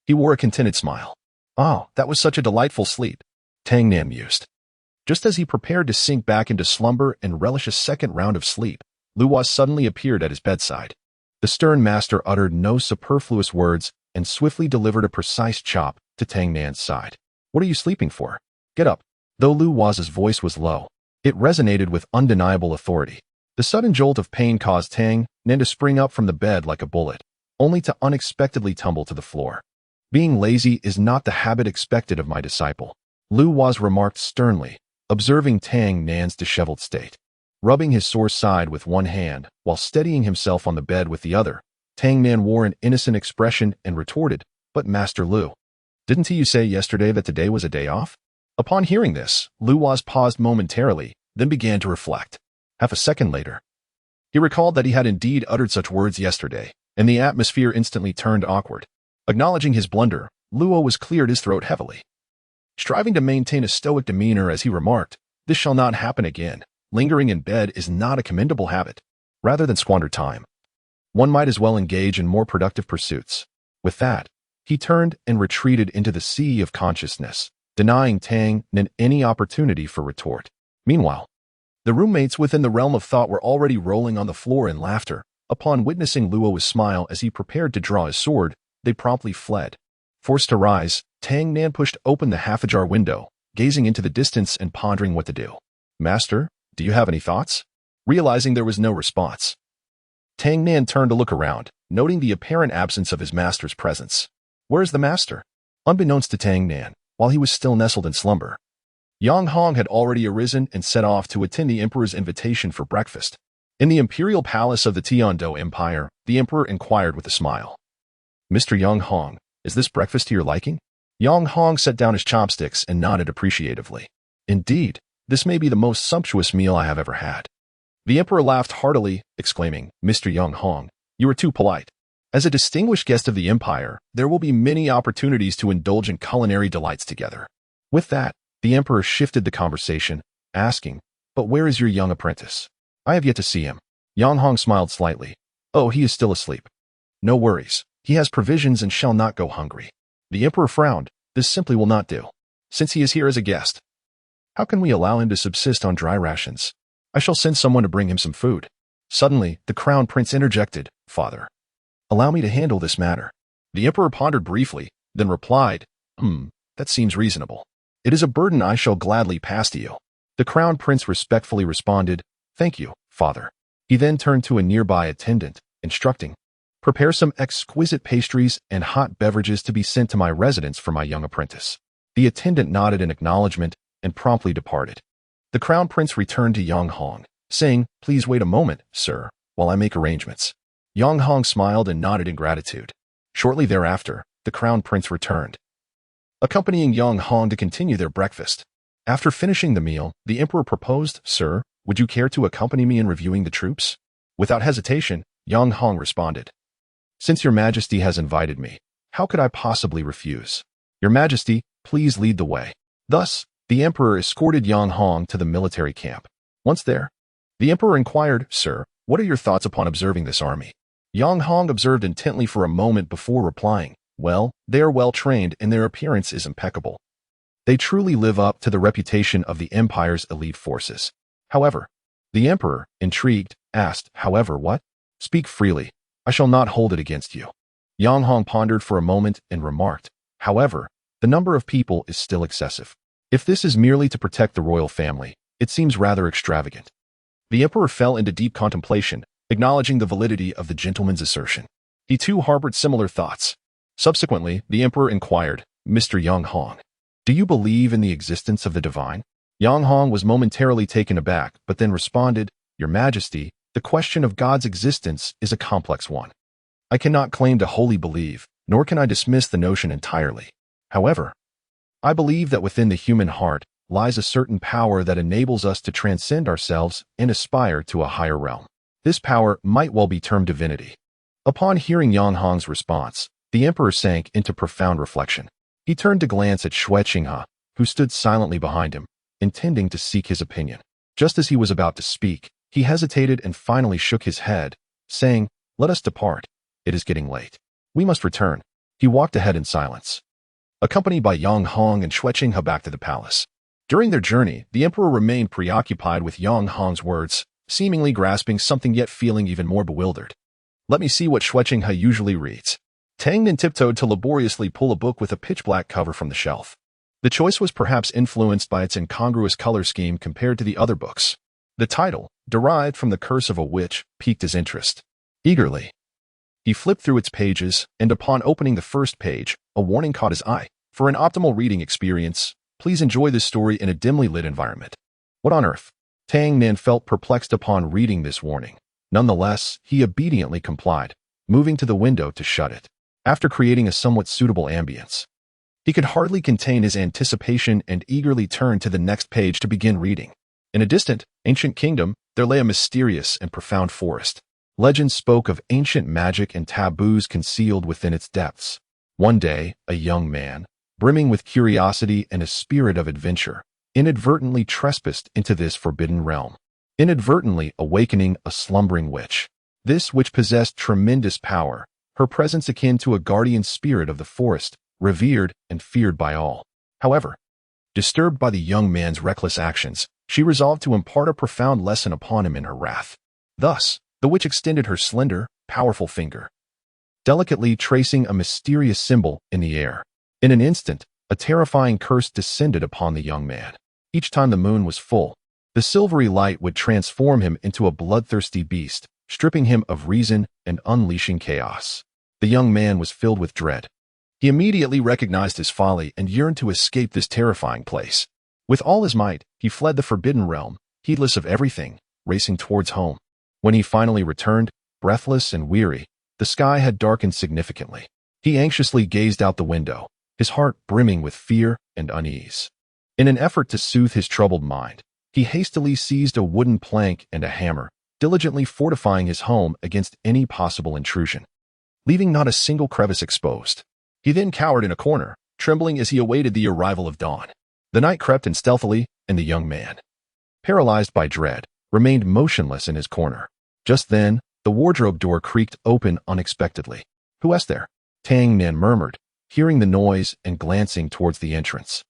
Speaker 1: he wore a contented smile. "Oh, that was such a delightful sleep," Tang Nan mused. Just as he prepared to sink back into slumber and relish a second round of sleep, Luo suddenly appeared at his bedside. The stern master uttered no superfluous words and swiftly delivered a precise chop to Tang Nan's side. "What are you sleeping for? Get up." Though Luo's voice was low, it resonated with undeniable authority. The sudden jolt of pain caused Tang Nan to spring up from the bed like a bullet, only to unexpectedly tumble to the floor. "Being lazy is not the habit expected of my disciple," Luo remarked sternly, observing Tang Nan's disheveled state. Rubbing his sore side with one hand while steadying himself on the bed with the other, Tang Nan wore an innocent expression and retorted, "But Master Lu, didn't you say yesterday that today was a day off?" Upon hearing this, Luo paused momentarily, then began to reflect. Half a second later, he recalled that he had indeed uttered such words yesterday, and the atmosphere instantly turned awkward. Acknowledging his blunder, Luo cleared his throat heavily, striving to maintain a stoic demeanor as he remarked, "This shall not happen again. Lingering in bed is not a commendable habit. Rather than squander time, one might as well engage in more productive pursuits." With that, he turned and retreated into the sea of consciousness, denying Tang Nan any opportunity for retort. Meanwhile, the roommates within the realm of thought were already rolling on the floor in laughter. Upon witnessing Luo's smile as he prepared to draw his sword, they promptly fled. Forced to rise, Tang Nan pushed open the half-ajar window, gazing into the distance and pondering what to do. "Master, do you have any thoughts?" Realizing there was no response, Tang Nan turned to look around, noting the apparent absence of his master's presence. "Where is the master?" Unbeknownst to Tang Nan, while he was still nestled in slumber, Yang Hong had already arisen and set off to attend the emperor's invitation for breakfast. In the imperial palace of the Tiando Empire, the emperor inquired with a smile, "Mr. Yang Hong, is this breakfast to your liking?" Yang Hong set down his chopsticks and nodded appreciatively. Indeed, this may be the most sumptuous meal I have ever had. The emperor laughed heartily, exclaiming, Mr. Young Hong, you are too polite. As a distinguished guest of the empire, there will be many opportunities to indulge in culinary delights together. With that, the emperor shifted the conversation, asking, but where is your young apprentice? I have yet to see him. Yang Hong smiled slightly. Oh, he is still asleep. No worries. He has provisions and shall not go hungry. The emperor frowned. This simply will not do. Since he is here as a guest, how can we allow him to subsist on dry rations? I shall send someone to bring him some food. Suddenly, the crown prince interjected, Father, allow me to handle this matter. The emperor pondered briefly, then replied, that seems reasonable. It is a burden I shall gladly pass to you. The crown prince respectfully responded, Thank you, Father. He then turned to a nearby attendant, instructing, Prepare some exquisite pastries and hot beverages to be sent to my residence for my young apprentice. The attendant nodded in acknowledgement and promptly departed. The crown prince returned to Yang Hong, saying, Please wait a moment, sir, while I make arrangements. Yang Hong smiled and nodded in gratitude. Shortly thereafter, the crown prince returned, accompanying Yang Hong to continue their breakfast. After finishing the meal, the emperor proposed, Sir, would you care to accompany me in reviewing the troops? Without hesitation, Yang Hong responded, Since your majesty has invited me, how could I possibly refuse? Your majesty, please lead the way. Thus, the emperor escorted Yang Hong to the military camp. Once there, the emperor inquired, Sir, what are your thoughts upon observing this army? Yang Hong observed intently for a moment before replying, Well, they are well trained and their appearance is impeccable. They truly live up to the reputation of the empire's elite forces. However, the emperor, intrigued, asked, However, what? Speak freely. I shall not hold it against you. Yang Hong pondered for a moment and remarked, However, the number of people is still excessive. If this is merely to protect the royal family, it seems rather extravagant. The emperor fell into deep contemplation, acknowledging the validity of the gentleman's assertion. He too harbored similar thoughts. Subsequently, the emperor inquired, Mr. Yang Hong, do you believe in the existence of the divine? Yang Hong was momentarily taken aback, but then responded, Your Majesty, the question of God's existence is a complex one. I cannot claim to wholly believe, nor can I dismiss the notion entirely. However, I believe that within the human heart lies a certain power that enables us to transcend ourselves and aspire to a higher realm. This power might well be termed divinity. Upon hearing Yang Hong's response, the emperor sank into profound reflection. He turned to glance at Xue Qinghe, who stood silently behind him, intending to seek his opinion. Just as he was about to speak, he hesitated and finally shook his head, saying, Let us depart. It is getting late. We must return. He walked ahead in silence, accompanied by Yang Hong and Xue Qinghe back to the palace. During their journey, the emperor remained preoccupied with Yang Hong's words, seemingly grasping something yet feeling even more bewildered. Let me see what Xue Qinghe usually reads. Tang Nin tiptoed to laboriously pull a book with a pitch-black cover from the shelf. The choice was perhaps influenced by its incongruous color scheme compared to the other books. The title, derived from the Curse of a Witch, piqued his interest. Eagerly, he flipped through its pages, and upon opening the first page, a warning caught his eye. For an optimal reading experience, please enjoy this story in a dimly lit environment. What on earth? Tang Nin felt perplexed upon reading this warning. Nonetheless, he obediently complied, moving to the window to shut it. After creating a somewhat suitable ambience, he could hardly contain his anticipation and eagerly turned to the next page to begin reading. In a distant, ancient kingdom, there lay a mysterious and profound forest. Legends spoke of ancient magic and taboos concealed within its depths. One day, a young man, brimming with curiosity and a spirit of adventure, inadvertently trespassed into this forbidden realm, inadvertently awakening a slumbering witch. This witch possessed tremendous power, her presence akin to a guardian spirit of the forest, revered and feared by all. However, disturbed by the young man's reckless actions, she resolved to impart a profound lesson upon him in her wrath. Thus, the witch extended her slender, powerful finger, delicately tracing a mysterious symbol in the air. In an instant, a terrifying curse descended upon the young man. Each time the moon was full, the silvery light would transform him into a bloodthirsty beast, stripping him of reason and unleashing chaos. The young man was filled with dread. He immediately recognized his folly and yearned to escape this terrifying place. With all his might, he fled the forbidden realm, heedless of everything, racing towards home. When he finally returned, breathless and weary, the sky had darkened significantly. He anxiously gazed out the window, his heart brimming with fear and unease. In an effort to soothe his troubled mind, he hastily seized a wooden plank and a hammer, diligently fortifying his home against any possible intrusion, leaving not a single crevice exposed. He then cowered in a corner, trembling as he awaited the arrival of dawn. The night crept in stealthily, and the young man, paralyzed by dread, remained motionless in his corner. Just then, the wardrobe door creaked open unexpectedly. "Who is there?" Tang Nan murmured, hearing the noise and glancing towards the entrance,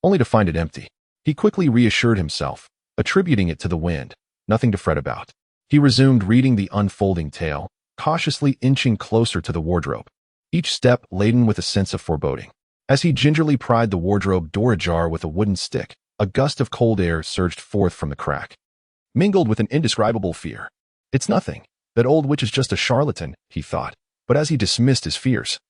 Speaker 1: only to find it empty. He quickly reassured himself, attributing it to the wind. Nothing to fret about. He resumed reading the unfolding tale, cautiously inching closer to the wardrobe, each step laden with a sense of foreboding. As he gingerly pried the wardrobe door ajar with a wooden stick, a gust of cold air surged forth from the crack, mingled with an indescribable fear. "It's nothing. That old witch is just a charlatan," he thought, but as he dismissed his fears,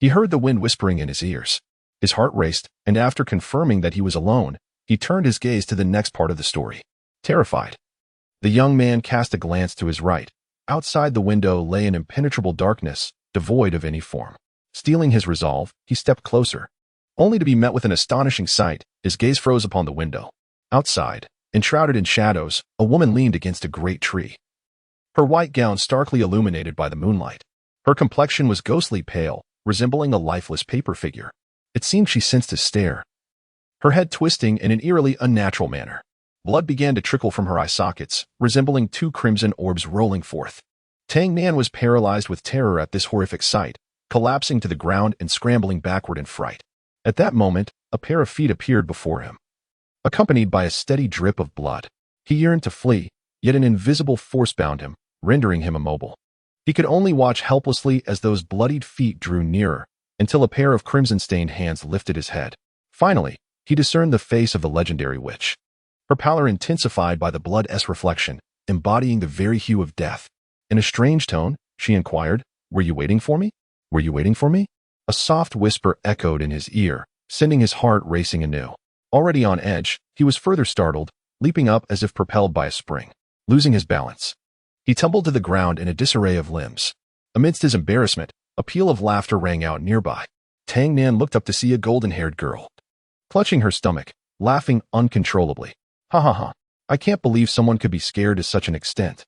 Speaker 1: he heard the wind whispering in his ears. His heart raced, and after confirming that he was alone, he turned his gaze to the next part of the story. Terrified, the young man cast a glance to his right. Outside the window lay an impenetrable darkness, devoid of any form. Steeling his resolve, he stepped closer, only to be met with an astonishing sight. His gaze froze upon the window. Outside, enshrouded in shadows, a woman leaned against a great tree, her white gown starkly illuminated by the moonlight. Her complexion was ghostly pale, resembling a lifeless paper figure. It seemed she sensed his stare, her head twisting in an eerily unnatural manner. Blood began to trickle from her eye sockets, resembling two crimson orbs rolling forth. Tang Nan was paralyzed with terror at this horrific sight, collapsing to the ground and scrambling backward in fright. At that moment, a pair of feet appeared before him, accompanied by a steady drip of blood. He yearned to flee, yet an invisible force bound him, rendering him immobile. He could only watch helplessly as those bloodied feet drew nearer, until a pair of crimson-stained hands lifted his head. Finally, he discerned the face of the legendary witch, her pallor intensified by the blood-s reflection, embodying the very hue of death. In a strange tone, she inquired, "Were you waiting for me? Were you waiting for me?" A soft whisper echoed in his ear, sending his heart racing anew. Already on edge, he was further startled, leaping up as if propelled by a spring. Losing his balance, he tumbled to the ground in a disarray of limbs. Amidst his embarrassment, a peal of laughter rang out nearby. Tang Nan looked up to see a golden-haired girl, clutching her stomach, laughing uncontrollably. "Ha ha ha. I can't believe someone could be scared to such an extent."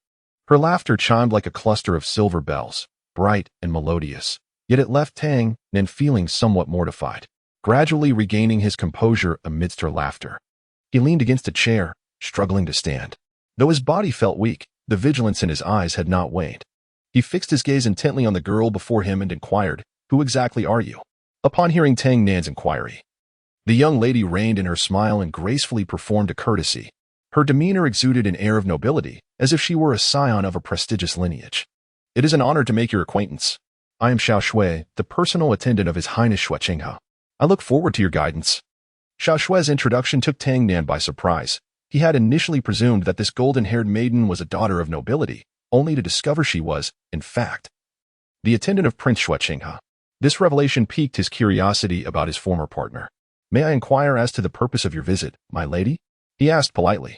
Speaker 1: Her laughter chimed like a cluster of silver bells, bright and melodious, yet it left Tang Nan feeling somewhat mortified. Gradually regaining his composure amidst her laughter, he leaned against a chair, struggling to stand. Though his body felt weak, the vigilance in his eyes had not waned. He fixed his gaze intently on the girl before him and inquired, "Who exactly are you?" Upon hearing Tang Nan's inquiry, the young lady reined in her smile and gracefully performed a courtesy. Her demeanor exuded an air of nobility, as if she were a scion of a prestigious lineage. "It is an honor to make your acquaintance. I am Xiao Shui, the personal attendant of His Highness Shui Qinghe. I look forward to your guidance." Xiao Shui's introduction took Tang Nan by surprise. He had initially presumed that this golden-haired maiden was a daughter of nobility, only to discover she was, in fact, the attendant of Prince Shui Qinghe. This revelation piqued his curiosity about his former partner. "May I inquire as to the purpose of your visit, my lady?" he asked politely.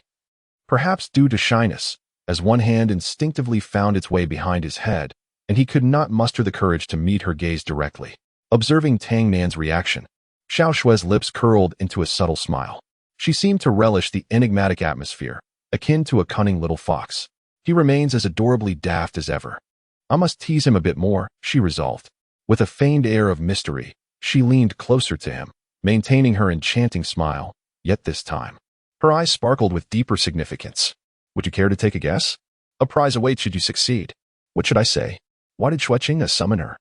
Speaker 1: Perhaps due to shyness, as one hand instinctively found its way behind his head, and he could not muster the courage to meet her gaze directly. Observing Tang Nan's reaction, Xiao Shui's lips curled into a subtle smile. She seemed to relish the enigmatic atmosphere, akin to a cunning little fox. He remains as adorably daft as ever. I must tease him a bit more, she resolved. With a feigned air of mystery, she leaned closer to him, maintaining her enchanting smile, yet this time, her eyes sparkled with deeper significance. "Would you care to take a guess? A prize awaits should you succeed. What should I say? Why did Shui Qinghe summon her?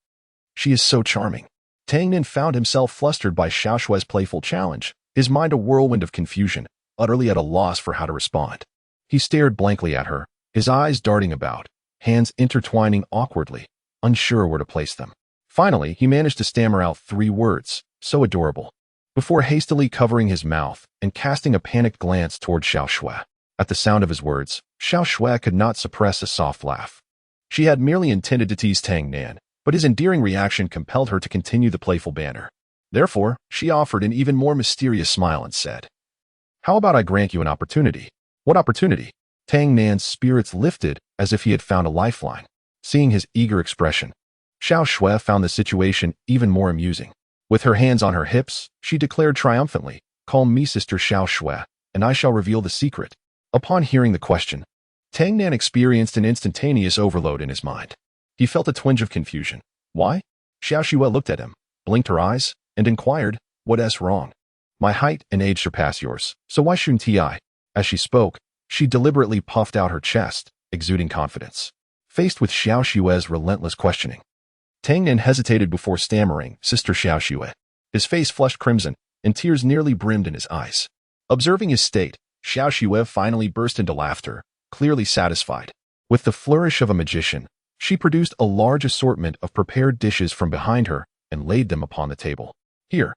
Speaker 1: She is so charming." Tang Nan found himself flustered by Xiao Shui's playful challenge, his mind a whirlwind of confusion, utterly at a loss for how to respond. He stared blankly at her, his eyes darting about, hands intertwining awkwardly, unsure where to place them. Finally, he managed to stammer out 3 words, "So adorable," before hastily covering his mouth and casting a panicked glance toward Xiao Shui. At the sound of his words, Xiao Shui could not suppress a soft laugh. She had merely intended to tease Tang Nan, but his endearing reaction compelled her to continue the playful banter. Therefore, she offered an even more mysterious smile and said, "How about I grant you an opportunity?" "What opportunity?" Tang Nan's spirits lifted as if he had found a lifeline. Seeing his eager expression, Xiao Shui found the situation even more amusing. With her hands on her hips, she declared triumphantly, Call me Sister Xiao Shui, and I shall reveal the secret. Upon hearing the question, Tang Nan experienced an instantaneous overload in his mind. He felt a twinge of confusion. Why? Xiao Shui looked at him, blinked her eyes, and inquired, "What's wrong? My height and age surpass yours, so why shouldn't I?" As she spoke, she deliberately puffed out her chest, exuding confidence. Faced with Xiao Shui's relentless questioning, Tang Nan hesitated before stammering, "Sister Xiao Shui." His face flushed crimson, and tears nearly brimmed in his eyes. Observing his state, Xiao Shui finally burst into laughter, clearly satisfied. With the flourish of a magician, she produced a large assortment of prepared dishes from behind her and laid them upon the table. "Here,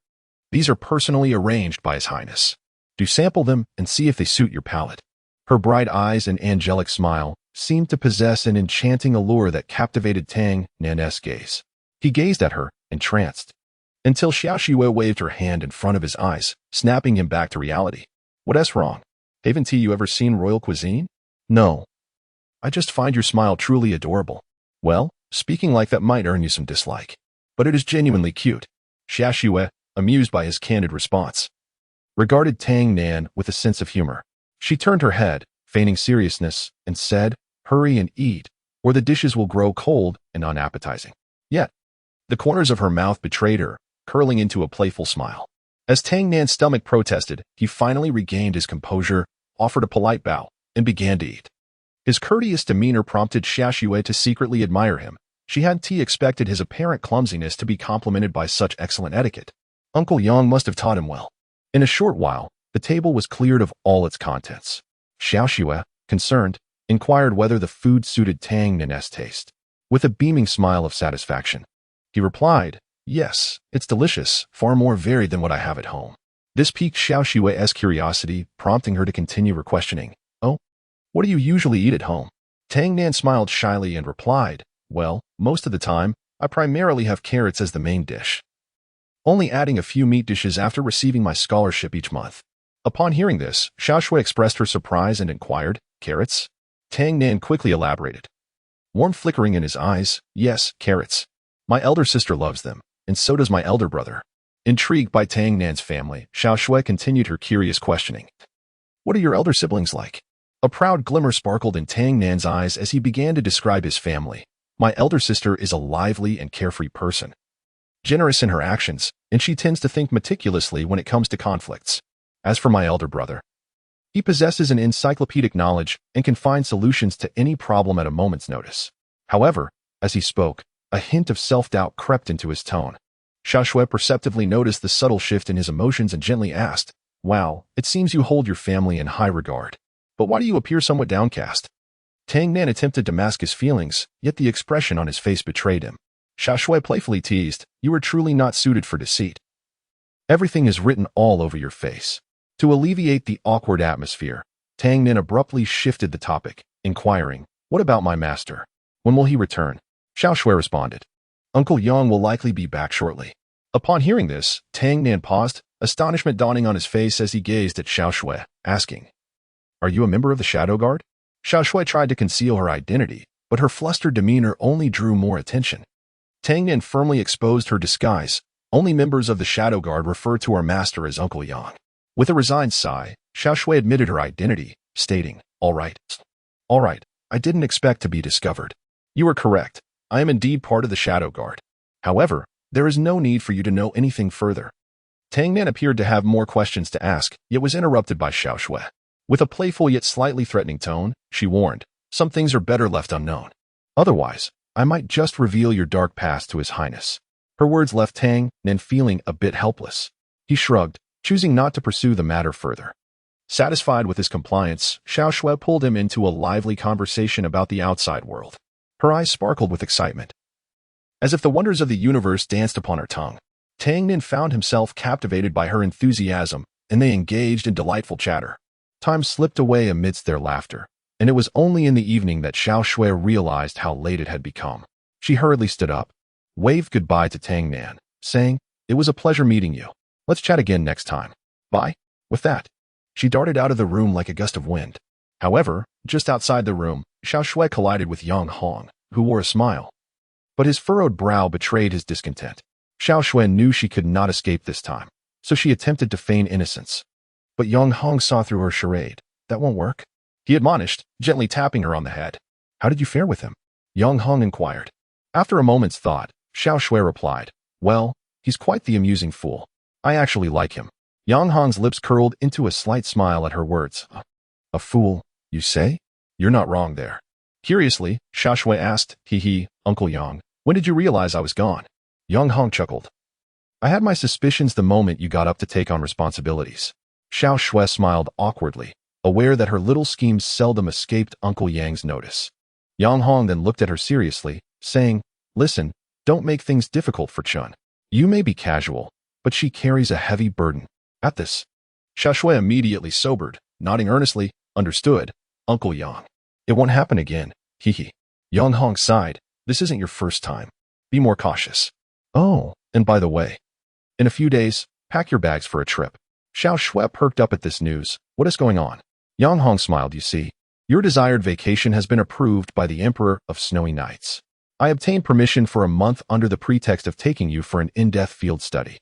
Speaker 1: these are personally arranged by His Highness. Do sample them and see if they suit your palate." Her bright eyes and angelic smile seemed to possess an enchanting allure that captivated Tang Nan's gaze. He gazed at her, entranced, until Xiao Shui waved her hand in front of his eyes, snapping him back to reality. "What's wrong? Haven't you ever seen royal cuisine?" "No. I just find your smile truly adorable." "Well, speaking like that might earn you some dislike. But it is genuinely cute." Xiao Shui, amused by his candid response, regarded Tang Nan with a sense of humor. She turned her head, feigning seriousness, and said, "Hurry and eat, or the dishes will grow cold and unappetizing." Yet, the corners of her mouth betrayed her, curling into a playful smile. As Tang Nan's stomach protested, he finally regained his composure, offered a polite bow, and began to eat. His courteous demeanor prompted Xiao Shui to secretly admire him. She hadn't expected his apparent clumsiness to be complimented by such excellent etiquette. Uncle Yang must have taught him well. In a short while, the table was cleared of all its contents. Xiao Shui, concerned, inquired whether the food suited Tang Nan's taste. With a beaming smile of satisfaction, he replied, "Yes, it's delicious, far more varied than what I have at home." This piqued Xiao Shui's curiosity, prompting her to continue her questioning. "Oh, what do you usually eat at home?" Tang Nan smiled shyly and replied, "Well, most of the time, I primarily have carrots as the main dish, only adding a few meat dishes after receiving my scholarship each month." Upon hearing this, Xiao Shui expressed her surprise and inquired, "Carrots?" Tang Nan quickly elaborated, warmth flickering in his eyes, "Yes, carrots. My elder sister loves them, and so does my elder brother." Intrigued by Tang Nan's family, Xiao Shui continued her curious questioning. "What are your elder siblings like?" A proud glimmer sparkled in Tang Nan's eyes as he began to describe his family. "My elder sister is a lively and carefree person, generous in her actions, and she tends to think meticulously when it comes to conflicts. As for my elder brother, he possesses an encyclopedic knowledge and can find solutions to any problem at a moment's notice." However, as he spoke, a hint of self-doubt crept into his tone. Xiao Shui perceptively noticed the subtle shift in his emotions and gently asked, "Wow, it seems you hold your family in high regard. But why do you appear somewhat downcast?" Tang Nan attempted to mask his feelings, yet the expression on his face betrayed him. Xiao Shui playfully teased, "You are truly not suited for deceit. Everything is written all over your face." To alleviate the awkward atmosphere, Tang Nan abruptly shifted the topic, inquiring, "What about my master? When will he return?" Xiao Shui responded, "Uncle Yang will likely be back shortly." Upon hearing this, Tang Nan paused, astonishment dawning on his face as he gazed at Xiao Shui, asking, "Are you a member of the Shadow Guard?" Xiao Shui tried to conceal her identity, but her flustered demeanor only drew more attention. Tang Nan firmly exposed her disguise. "Only members of the Shadow Guard refer to our master as Uncle Yang." With a resigned sigh, Xiao Shui admitted her identity, stating, All right, I didn't expect to be discovered. You are correct. I am indeed part of the Shadow Guard. However, there is no need for you to know anything further." Tang Nan appeared to have more questions to ask, yet was interrupted by Xiao Shui. With a playful yet slightly threatening tone, she warned, "Some things are better left unknown. Otherwise, I might just reveal your dark past to His Highness." Her words left Tang Nan feeling a bit helpless. He shrugged, choosing not to pursue the matter further. Satisfied with his compliance, Xiao Shui pulled him into a lively conversation about the outside world. Her eyes sparkled with excitement, as if the wonders of the universe danced upon her tongue. Tang Nan found himself captivated by her enthusiasm, and they engaged in delightful chatter. Time slipped away amidst their laughter, and it was only in the evening that Xiao Shui realized how late it had become. She hurriedly stood up, waved goodbye to Tang Nan, saying, "It was a pleasure meeting you. Let's chat again next time. Bye." With that, she darted out of the room like a gust of wind. However, just outside the room, Xiao Shui collided with Yang Hong, who wore a smile, but his furrowed brow betrayed his discontent. Xiao Shui knew she could not escape this time, so she attempted to feign innocence. But Yang Hong saw through her charade. That won't work, he admonished, gently tapping her on the head. How did you fare with him? Yang Hong inquired. After a moment's thought, Xiao Shui replied, well, he's quite the amusing fool. I actually like him. Yang Hong's lips curled into a slight smile at her words. A fool, you say? You're not wrong there. Curiously, Xiao Shui asked, Uncle Yang, when did you realize I was gone? Yang Hong chuckled. I had my suspicions the moment you got up to take on responsibilities. Xiao Shui smiled awkwardly, aware that her little schemes seldom escaped Uncle Yang's notice. Yang Hong then looked at her seriously, saying, listen, don't make things difficult for Chun. You may be casual, but she carries a heavy burden. At this, Xiao Shui immediately sobered, nodding earnestly, understood, Uncle Yang. It won't happen again, Yang Hong sighed, this isn't your first time. Be more cautious. Oh, and by the way, in a few days, pack your bags for a trip. Xiao Shui perked up at this news. What is going on? Yang Hong smiled, you see. Your desired vacation has been approved by the Emperor of Snowy Nights. I obtained permission for a month under the pretext of taking you for an in-depth field study.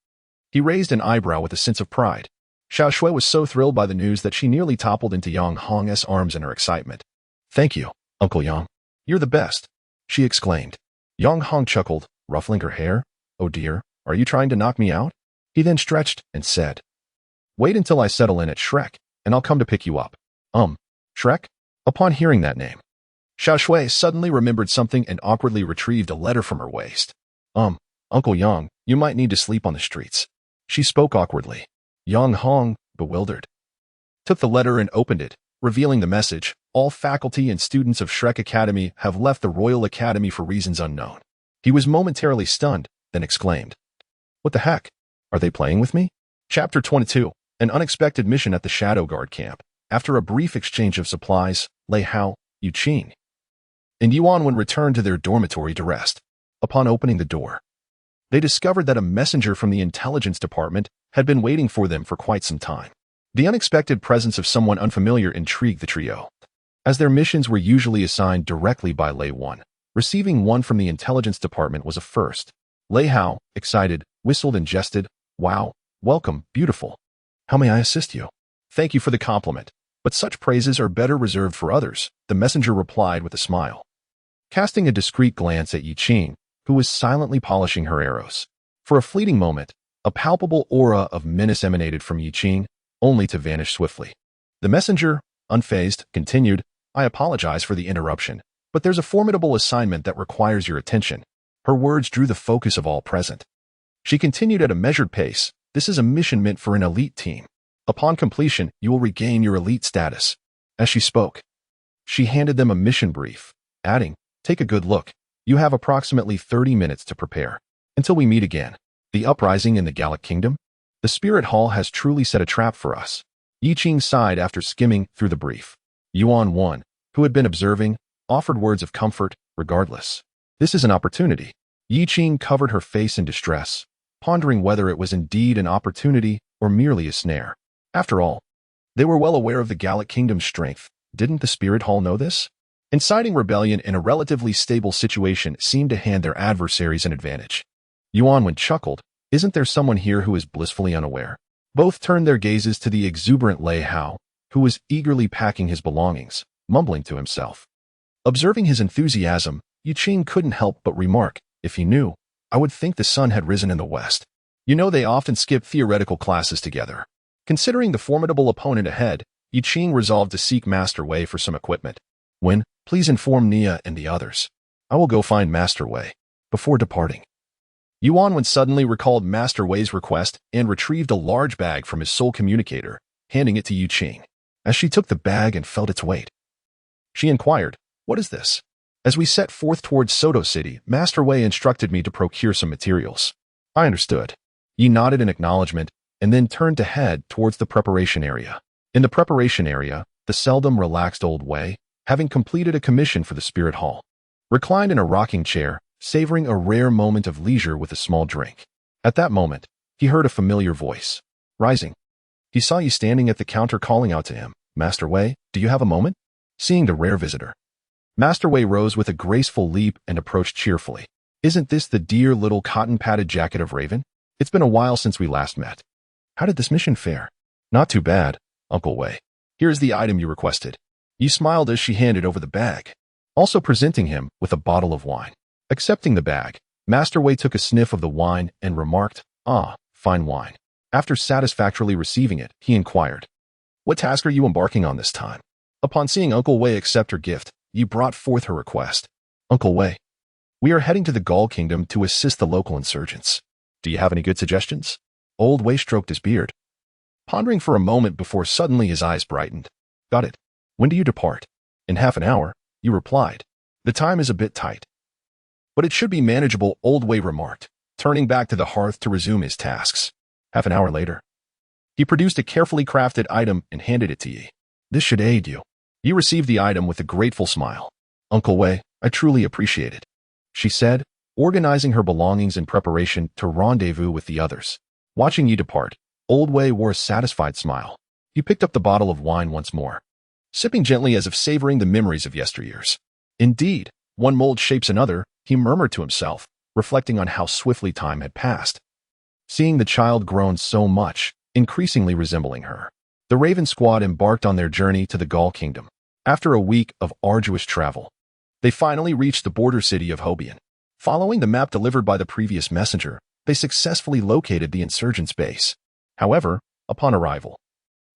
Speaker 1: He raised an eyebrow with a sense of pride. Xiao Shui was so thrilled by the news that she nearly toppled into Yang Hong's arms in her excitement. Thank you, Uncle Yang. You're the best, she exclaimed. Yang Hong chuckled, ruffling her hair. Oh dear, are you trying to knock me out? He then stretched and said, wait until I settle in at Shrek, and I'll come to pick you up. Shrek? Upon hearing that name, Xiao Shui suddenly remembered something and awkwardly retrieved a letter from her waist. Uncle Yang, you might need to sleep on the streets. She spoke awkwardly. Yang Hong, bewildered, took the letter and opened it, revealing the message, all faculty and students of Shrek Academy have left the Royal Academy for reasons unknown. He was momentarily stunned, then exclaimed, what the heck? Are they playing with me? Chapter 22, An Unexpected Mission at the Shadow Guard Camp. After a brief exchange of supplies, Lei Hao, Yu Qing, and Yuan returned to their dormitory to rest. Upon opening the door, they discovered that a messenger from the intelligence department had been waiting for them for quite some time. The unexpected presence of someone unfamiliar intrigued the trio. As their missions were usually assigned directly by Lei Wan, receiving one from the intelligence department was a first. Lei Hao, excited, whistled and jested, wow, welcome, beautiful. How may I assist you? Thank you for the compliment, but such praises are better reserved for others, the messenger replied with a smile, casting a discreet glance at Yu Qing, who was silently polishing her arrows. For a fleeting moment, a palpable aura of menace emanated from Yu Qing, only to vanish swiftly. The messenger, unfazed, continued, I apologize for the interruption, but there's a formidable assignment that requires your attention. Her words drew the focus of all present. She continued at a measured pace, this is a mission meant for an elite team. Upon completion, you will regain your elite status. As she spoke, she handed them a mission brief, adding, take a good look. You have approximately 30 minutes to prepare. Until we meet again. The uprising in the Gallic Kingdom? The Spirit Hall has truly set a trap for us. Yi Qing sighed after skimming through the brief. Yuan, who had been observing, offered words of comfort, regardless. This is an opportunity. Yi Qing covered her face in distress, pondering whether it was indeed an opportunity or merely a snare. After all, they were well aware of the Gallic Kingdom's strength. Didn't the Spirit Hall know this? Inciting rebellion in a relatively stable situation seemed to hand their adversaries an advantage. Yuan chuckled, isn't there someone here who is blissfully unaware? Both turned their gazes to the exuberant Lei Hao, who was eagerly packing his belongings, mumbling to himself. Observing his enthusiasm, Yu Qing couldn't help but remark, if he knew, I would think the sun had risen in the west. You know they often skip theoretical classes together. Considering the formidable opponent ahead, Yu Qing resolved to seek Master Wei for some equipment. When, please inform Nia and the others. I will go find Master Wei. Before departing, Yuan suddenly recalled Master Wei's request and retrieved a large bag from his soul communicator, handing it to Yu Qing. As she took the bag and felt its weight, she inquired, what is this? As we set forth towards Soto City, Master Wei instructed me to procure some materials. I understood. Yi nodded in acknowledgement and then turned to head towards the preparation area. In the preparation area, the seldom relaxed old Wei, having completed a commission for the Spirit Hall, reclined in a rocking chair, savoring a rare moment of leisure with a small drink. At that moment, he heard a familiar voice. Rising, he saw Yi standing at the counter calling out to him, Master Wei, do you have a moment? Seeing the rare visitor, Master Wei rose with a graceful leap and approached cheerfully. Isn't this the dear little cotton-padded jacket of Raven? It's been a while since we last met. How did this mission fare? Not too bad, Uncle Wei. Here's the item you requested. Yi smiled as she handed over the bag, also presenting him with a bottle of wine. Accepting the bag, Master Wei took a sniff of the wine and remarked, "Ah, fine wine." After satisfactorily receiving it, he inquired, "What task are you embarking on this time?" Upon seeing Uncle Wei accept her gift, Yi brought forth her request. "Uncle Wei, we are heading to the Gaul Kingdom to assist the local insurgents. Do you have any good suggestions?" Old Wei stroked his beard, pondering for a moment before suddenly his eyes brightened. "Got it. When do you depart?" "In half an hour," you replied. "The time is a bit tight, but it should be manageable," Old Wei remarked, turning back to the hearth to resume his tasks. Half an hour later, he produced a carefully crafted item and handed it to Yi. "This should aid you." Yi received the item with a grateful smile. "Uncle Wei, I truly appreciate it," she said, organizing her belongings in preparation to rendezvous with the others. Watching Yi depart, Old Wei wore a satisfied smile. He picked up the bottle of wine once more, sipping gently as if savoring the memories of yesteryears. Indeed, one mold shapes another, he murmured to himself, reflecting on how swiftly time had passed. Seeing the child grown so much, increasingly resembling her, the Raven Squad embarked on their journey to the Gaul Kingdom. After a week of arduous travel, they finally reached the border city of Hobian. Following the map delivered by the previous messenger, they successfully located the insurgents' base. However, upon arrival,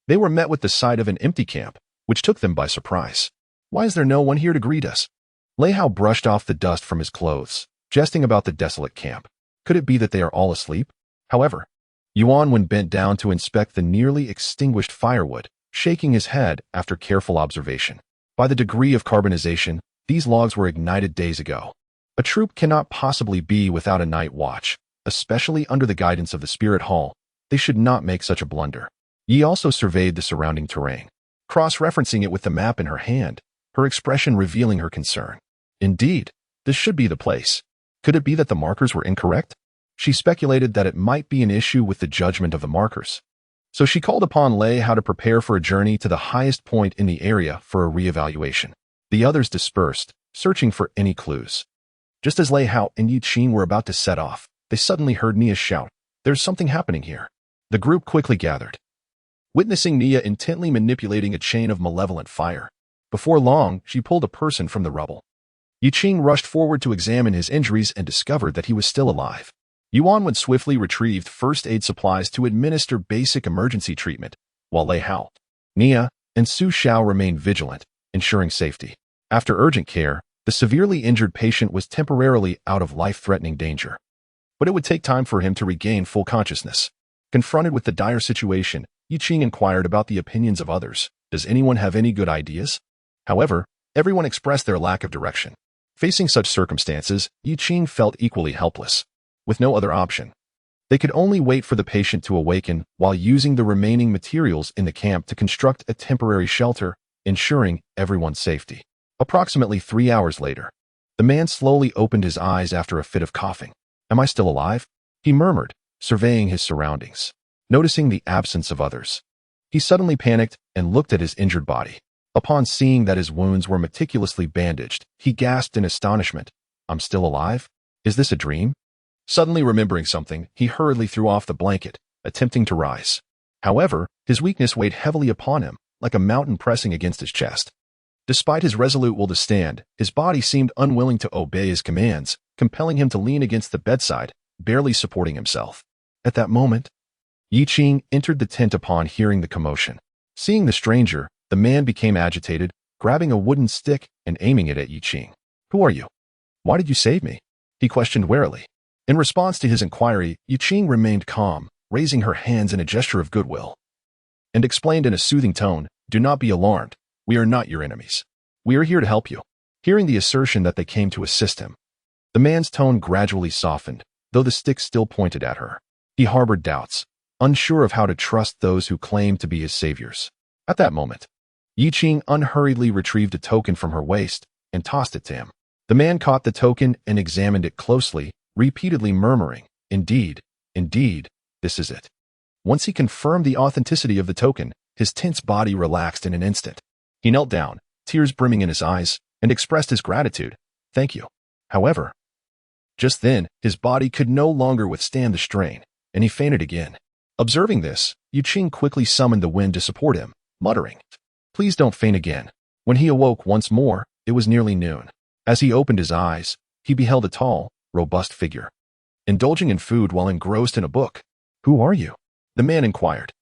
Speaker 1: they were met with the sight of an empty camp, which took them by surprise. "Why is there no one here to greet us?" Lei Hao brushed off the dust from his clothes, jesting about the desolate camp. Could it be that they are all asleep? However, Yuan Wen bent down to inspect the nearly extinguished firewood, shaking his head after careful observation. By the degree of carbonization, these logs were ignited days ago. A troop cannot possibly be without a night watch, especially under the guidance of the Spirit Hall. They should not make such a blunder. Yi also surveyed the surrounding terrain, cross-referencing it with the map in her hand, her expression revealing her concern. Indeed, this should be the place. Could it be that the markers were incorrect? She speculated that it might be an issue with the judgment of the markers. So she called upon Lei Hao to prepare for a journey to the highest point in the area for a re-evaluation. The others dispersed, searching for any clues. Just as Lei Hao and Yi Qing were about to set off, they suddenly heard Nia shout, "There's something happening here." The group quickly gathered, witnessing Nia intently manipulating a chain of malevolent fire. Before long, she pulled a person from the rubble. Yi Qing rushed forward to examine his injuries and discovered that he was still alive. Yuan Wen swiftly retrieved first aid supplies to administer basic emergency treatment, while Lei Hao, Nia, and Su Xiao remained vigilant, ensuring safety. After urgent care, the severely injured patient was temporarily out of life-threatening danger. But it would take time for him to regain full consciousness. Confronted with the dire situation, Yi Qing inquired about the opinions of others. Does anyone have any good ideas? However, everyone expressed their lack of direction. Facing such circumstances, Yi Qing felt equally helpless. With no other option, they could only wait for the patient to awaken while using the remaining materials in the camp to construct a temporary shelter, ensuring everyone's safety. Approximately 3 hours later, the man slowly opened his eyes after a fit of coughing. "Am I still alive?" he murmured, surveying his surroundings. Noticing the absence of others, he suddenly panicked and looked at his injured body. Upon seeing that his wounds were meticulously bandaged, he gasped in astonishment. "I'm still alive? Is this a dream?" Suddenly remembering something, he hurriedly threw off the blanket, attempting to rise. However, his weakness weighed heavily upon him, like a mountain pressing against his chest. Despite his resolute will to stand, his body seemed unwilling to obey his commands, compelling him to lean against the bedside, barely supporting himself. At that moment, Yi Qing entered the tent upon hearing the commotion. Seeing the stranger, the man became agitated, grabbing a wooden stick and aiming it at Yi Qing. "Who are you? Why did you save me?" he questioned warily. In response to his inquiry, Yi Qing remained calm, raising her hands in a gesture of goodwill, and explained in a soothing tone, "Do not be alarmed. We are not your enemies. We are here to help you." Hearing the assertion that they came to assist him, the man's tone gradually softened, though the stick still pointed at her. He harbored doubts, unsure of how to trust those who claimed to be his saviors. At that moment, Yi Qing unhurriedly retrieved a token from her waist and tossed it to him. The man caught the token and examined it closely, repeatedly murmuring, indeed, this is it." Once he confirmed the authenticity of the token, his tense body relaxed in an instant. He knelt down, tears brimming in his eyes, and expressed his gratitude. "Thank you." However, just then, his body could no longer withstand the strain, and he fainted again. Observing this, Yu Qing quickly summoned the wind to support him, muttering, "Please don't faint again." When he awoke once more, it was nearly noon. As he opened his eyes, he beheld a tall, robust figure, indulging in food while engrossed in a book. "Who are you?" the man inquired.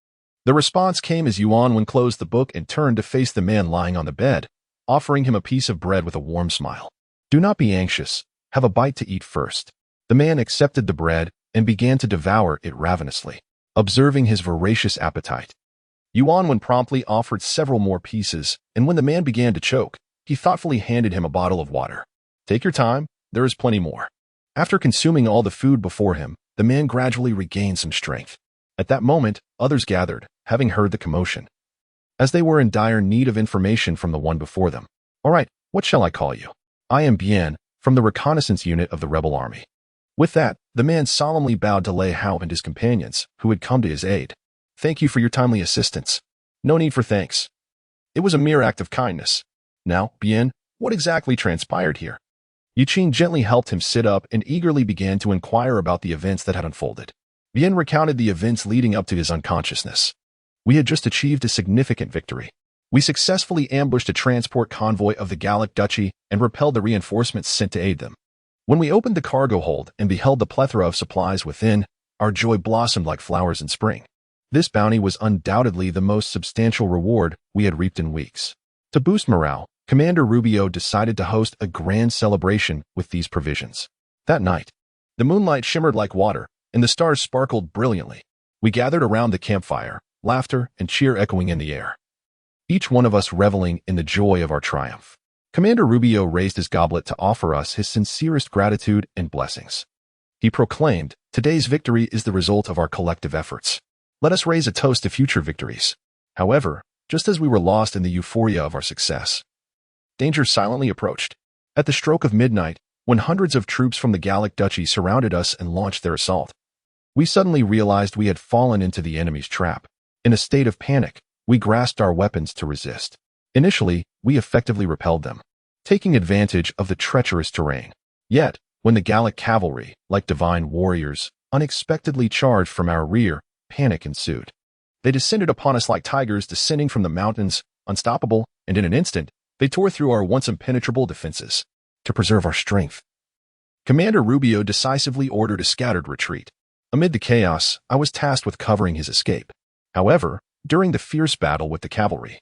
Speaker 1: The response came as Yuan closed the book and turned to face the man lying on the bed, offering him a piece of bread with a warm smile. "Do not be anxious. Have a bite to eat first." The man accepted the bread and began to devour it ravenously, observing his voracious appetite. Yuan promptly offered several more pieces, and when the man began to choke, he thoughtfully handed him a bottle of water. "Take your time, there is plenty more." After consuming all the food before him, the man gradually regained some strength. At that moment, others gathered, having heard the commotion, as they were in dire need of information from the one before them. "All right, what shall I call you?" "I am Bien, from the reconnaissance unit of the rebel army." With that, the man solemnly bowed to Lei Hao and his companions, who had come to his aid. "Thank you for your timely assistance." "No need for thanks. It was a mere act of kindness." "Now, Bien, what exactly transpired here?" Yu Qing gently helped him sit up and eagerly began to inquire about the events that had unfolded. Bien recounted the events leading up to his unconsciousness. "We had just achieved a significant victory. We successfully ambushed a transport convoy of the Gallic Duchy and repelled the reinforcements sent to aid them. When we opened the cargo hold and beheld the plethora of supplies within, our joy blossomed like flowers in spring. This bounty was undoubtedly the most substantial reward we had reaped in weeks." To boost morale, Commander Rubio decided to host a grand celebration with these provisions. That night, the moonlight shimmered like water, and the stars sparkled brilliantly. We gathered around the campfire, laughter and cheer echoing in the air, each one of us reveling in the joy of our triumph. Commander Rubio raised his goblet to offer us his sincerest gratitude and blessings. He proclaimed, "Today's victory is the result of our collective efforts. Let us raise a toast to future victories." However, just as we were lost in the euphoria of our success, danger silently approached. At the stroke of midnight, when hundreds of troops from the Gallic Duchy surrounded us and launched their assault, we suddenly realized we had fallen into the enemy's trap. In a state of panic, we grasped our weapons to resist. Initially, we effectively repelled them, taking advantage of the treacherous terrain. Yet, when the Gallic cavalry, like divine warriors, unexpectedly charged from our rear, panic ensued. They descended upon us like tigers descending from the mountains, unstoppable, and in an instant, they tore through our once impenetrable defenses. To preserve our strength, Commander Rubio decisively ordered a scattered retreat. Amid the chaos, I was tasked with covering his escape. However, during the fierce battle with the cavalry,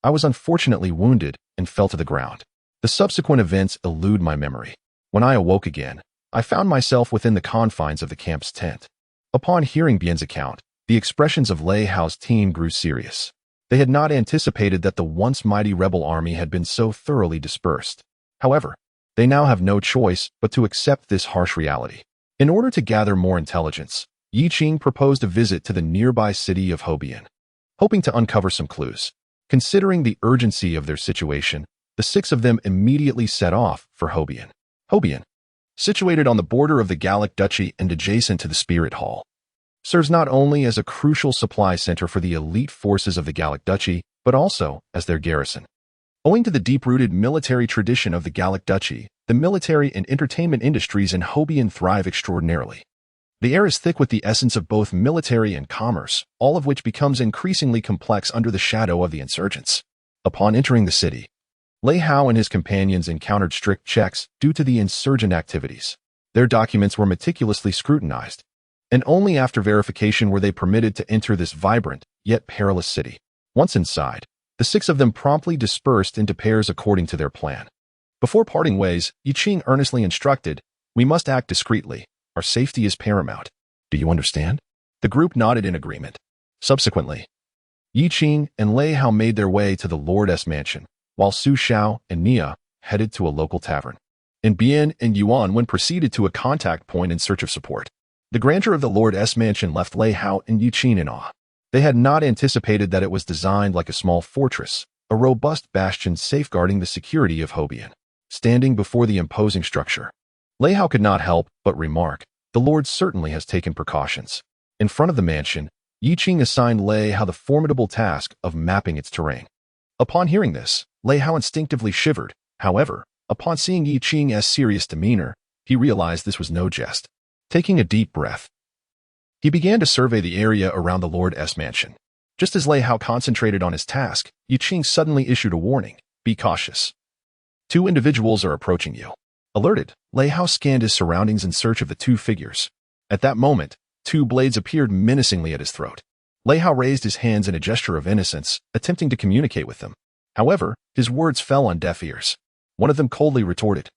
Speaker 1: I was unfortunately wounded and fell to the ground. The subsequent events elude my memory. When I awoke again, I found myself within the confines of the camp's tent. Upon hearing Bien's account, the expressions of Lei Hao's team grew serious. They had not anticipated that the once mighty rebel army had been so thoroughly dispersed. However, they now have no choice but to accept this harsh reality. In order to gather more intelligence, Yi Qing proposed a visit to the nearby city of Hobian, hoping to uncover some clues. Considering the urgency of their situation, the 6 of them immediately set off for Hobian. Hobian, situated on the border of the Gallic Duchy and adjacent to the Spirit Hall, serves not only as a crucial supply center for the elite forces of the Gallic Duchy, but also as their garrison. Owing to the deep-rooted military tradition of the Gallic Duchy, the military and entertainment industries in Hobian thrive extraordinarily. The air is thick with the essence of both military and commerce, all of which becomes increasingly complex under the shadow of the insurgents. Upon entering the city, Lei Hao and his companions encountered strict checks due to the insurgent activities. Their documents were meticulously scrutinized, and only after verification were they permitted to enter this vibrant, yet perilous city. Once inside, the 6 of them promptly dispersed into pairs according to their plan. Before parting ways, Yi Qing earnestly instructed, "We must act discreetly. Our safety is paramount. Do you understand?" The group nodded in agreement. Subsequently, Yi Qing and Lei Hao made their way to the Lord's mansion, while Su Xiao and Nia headed to a local tavern. And Bien and Yuan proceeded to a contact point in search of support. The grandeur of the Lord's mansion left Lei Hao and Yi Qing in awe. They had not anticipated that it was designed like a small fortress, a robust bastion safeguarding the security of Hobian. Standing before the imposing structure, Lei Hao could not help but remark, "The Lord certainly has taken precautions." In front of the mansion, Yi Qing assigned Lei Hao the formidable task of mapping its terrain. Upon hearing this, Lei Hao instinctively shivered. However, upon seeing Yi Qing's serious demeanor, he realized this was no jest. Taking a deep breath, He began to survey the area around the Lord's mansion. Just as Lei Hao concentrated on his task, Yi Qing suddenly issued a warning. Be cautious. 2 individuals are approaching you. Alerted, Lei Hao scanned his surroundings in search of the 2 figures. At that moment, 2 blades appeared menacingly at his throat. Lei Hao raised his hands in a gesture of innocence, attempting to communicate with them. However, his words fell on deaf ears. One of them coldly retorted,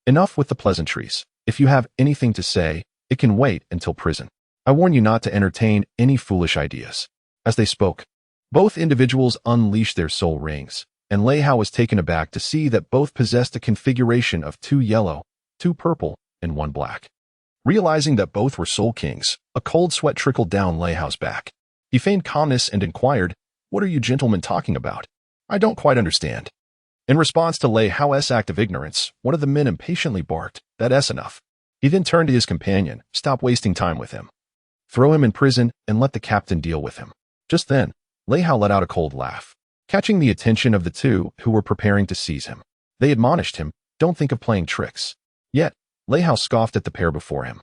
Speaker 1: "Enough with the pleasantries. If you have anything to say, it can wait until prison. I warn you not to entertain any foolish ideas." As they spoke, both individuals unleashed their soul rings, and Lei Hao was taken aback to see that both possessed a configuration of 2 yellow, 2 purple, and 1 black. Realizing that both were soul kings, a cold sweat trickled down Lei Hao's back. He feigned calmness and inquired, "What are you gentlemen talking about? I don't quite understand." In response to Lei Hao's act of ignorance, one of the men impatiently barked, "That's enough." He then turned to his companion, "Stop wasting time with him. Throw him in prison and let the captain deal with him." Just then, Lei Hao let out a cold laugh, catching the attention of the 2 who were preparing to seize him. They admonished him, "Don't think of playing tricks." Yet, Lei Hao scoffed at the pair before him.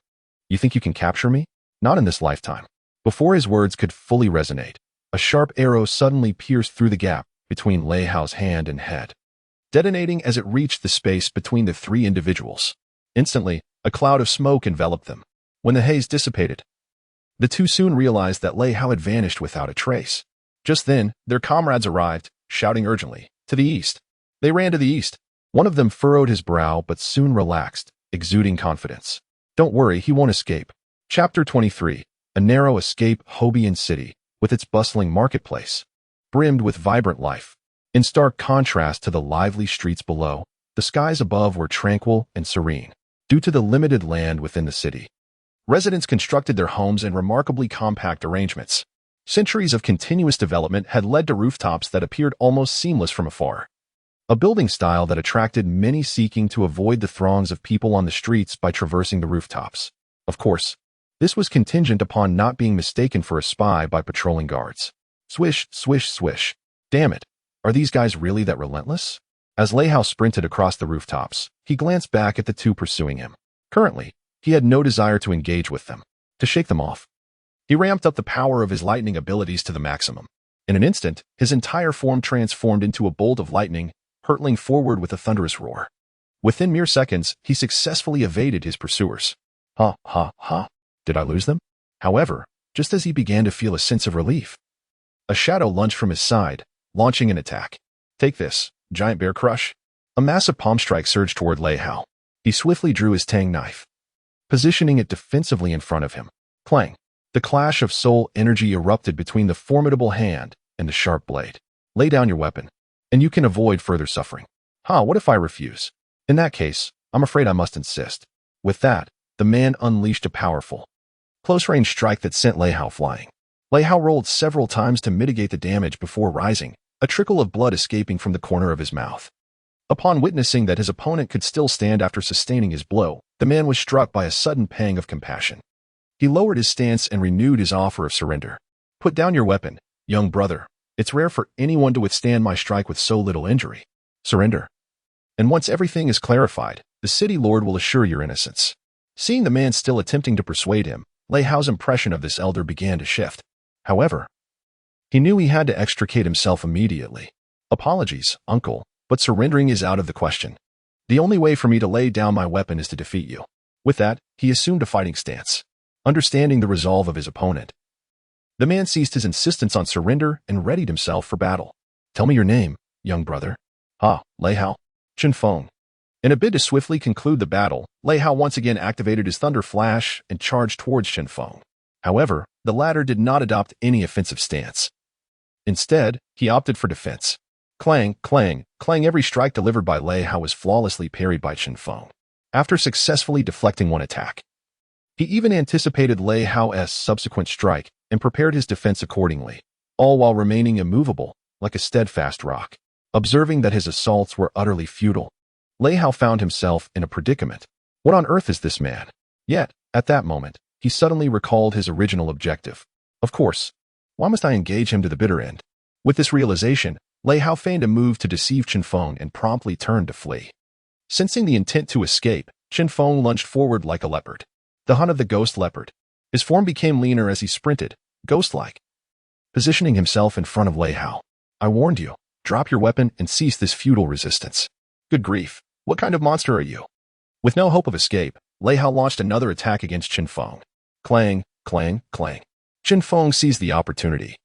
Speaker 1: "You think you can capture me? Not in this lifetime." Before his words could fully resonate, a sharp arrow suddenly pierced through the gap between Lei Hao's hand and head, detonating as it reached the space between the 3 individuals. Instantly, a cloud of smoke enveloped them. When the haze dissipated, the 2 soon realized that Lei Hao had vanished without a trace. Just then, their comrades arrived, shouting urgently, "To the east!" They ran to the east. One of them furrowed his brow but soon relaxed, exuding confidence. "Don't worry, he won't escape." Chapter 23. A narrow escape. Hobian City, with its bustling marketplace, brimmed with vibrant life. In stark contrast to the lively streets below, the skies above were tranquil and serene. Due to the limited land within the city, residents constructed their homes in remarkably compact arrangements. Centuries of continuous development had led to rooftops that appeared almost seamless from afar. A building style that attracted many seeking to avoid the throngs of people on the streets by traversing the rooftops. Of course, this was contingent upon not being mistaken for a spy by patrolling guards. Swish, swish, swish. Damn it, are these guys really that relentless? As Lei Hao sprinted across the rooftops, he glanced back at the 2 pursuing him. Currently, he had no desire to engage with them, to shake them off. He ramped up the power of his lightning abilities to the maximum. In an instant, his entire form transformed into a bolt of lightning, hurtling forward with a thunderous roar. Within mere seconds, he successfully evaded his pursuers. Ha, ha, ha. Did I lose them? However, just as he began to feel a sense of relief, a shadow lunged from his side, launching an attack. "Take this, giant bear crush." A massive palm strike surged toward Lei Hao. He swiftly drew his tang knife, positioning it defensively in front of him. Clang! The clash of soul energy erupted between the formidable hand and the sharp blade. "Lay down your weapon, and you can avoid further suffering." What if I refuse? In that case, I'm afraid I must insist." With that, the man unleashed a powerful, close-range strike that sent Lei Hao flying. Lei Hao rolled several times to mitigate the damage before rising, a trickle of blood escaping from the corner of his mouth. Upon witnessing that his opponent could still stand after sustaining his blow, the man was struck by a sudden pang of compassion. He lowered his stance and renewed his offer of surrender. "Put down your weapon, young brother. It's rare for anyone to withstand my strike with so little injury. Surrender. And once everything is clarified, the city lord will assure your innocence." Seeing the man still attempting to persuade him, Lei Hao's impression of this elder began to shift. However, he knew he had to extricate himself immediately. "Apologies, uncle, but surrendering is out of the question. The only way for me to lay down my weapon is to defeat you." With that, he assumed a fighting stance. Understanding the resolve of his opponent, the man ceased his insistence on surrender and readied himself for battle. "Tell me your name, young brother." Lei Hao. Chen Feng. In a bid to swiftly conclude the battle, Lei Hao once again activated his Thunder Flash and charged towards Chen Feng. However, the latter did not adopt any offensive stance. Instead, he opted for defense. Clang, clang, clang. Every strike delivered by Lei Hao was flawlessly parried by Chen Feng. After successfully deflecting one attack, he even anticipated Lei Hao's subsequent strike and prepared his defense accordingly, all while remaining immovable, like a steadfast rock. Observing that his assaults were utterly futile, Lei Hao found himself in a predicament. What on earth is this man? Yet, at that moment, he suddenly recalled his original objective. Of course, why must I engage him to the bitter end? With this realization, Lei Hao feigned a move to deceive Chen Feng and promptly turned to flee. Sensing the intent to escape, Chen Feng lunged forward like a leopard. The hunt of the ghost leopard. His form became leaner as he sprinted, ghost-like, positioning himself in front of Lei Hao. I warned you. Drop your weapon and cease this futile resistance. Good grief. What kind of monster are you? With no hope of escape, Lei Hao launched another attack against Qin Feng. Clang, clang, clang. Qin Feng seized the opportunity,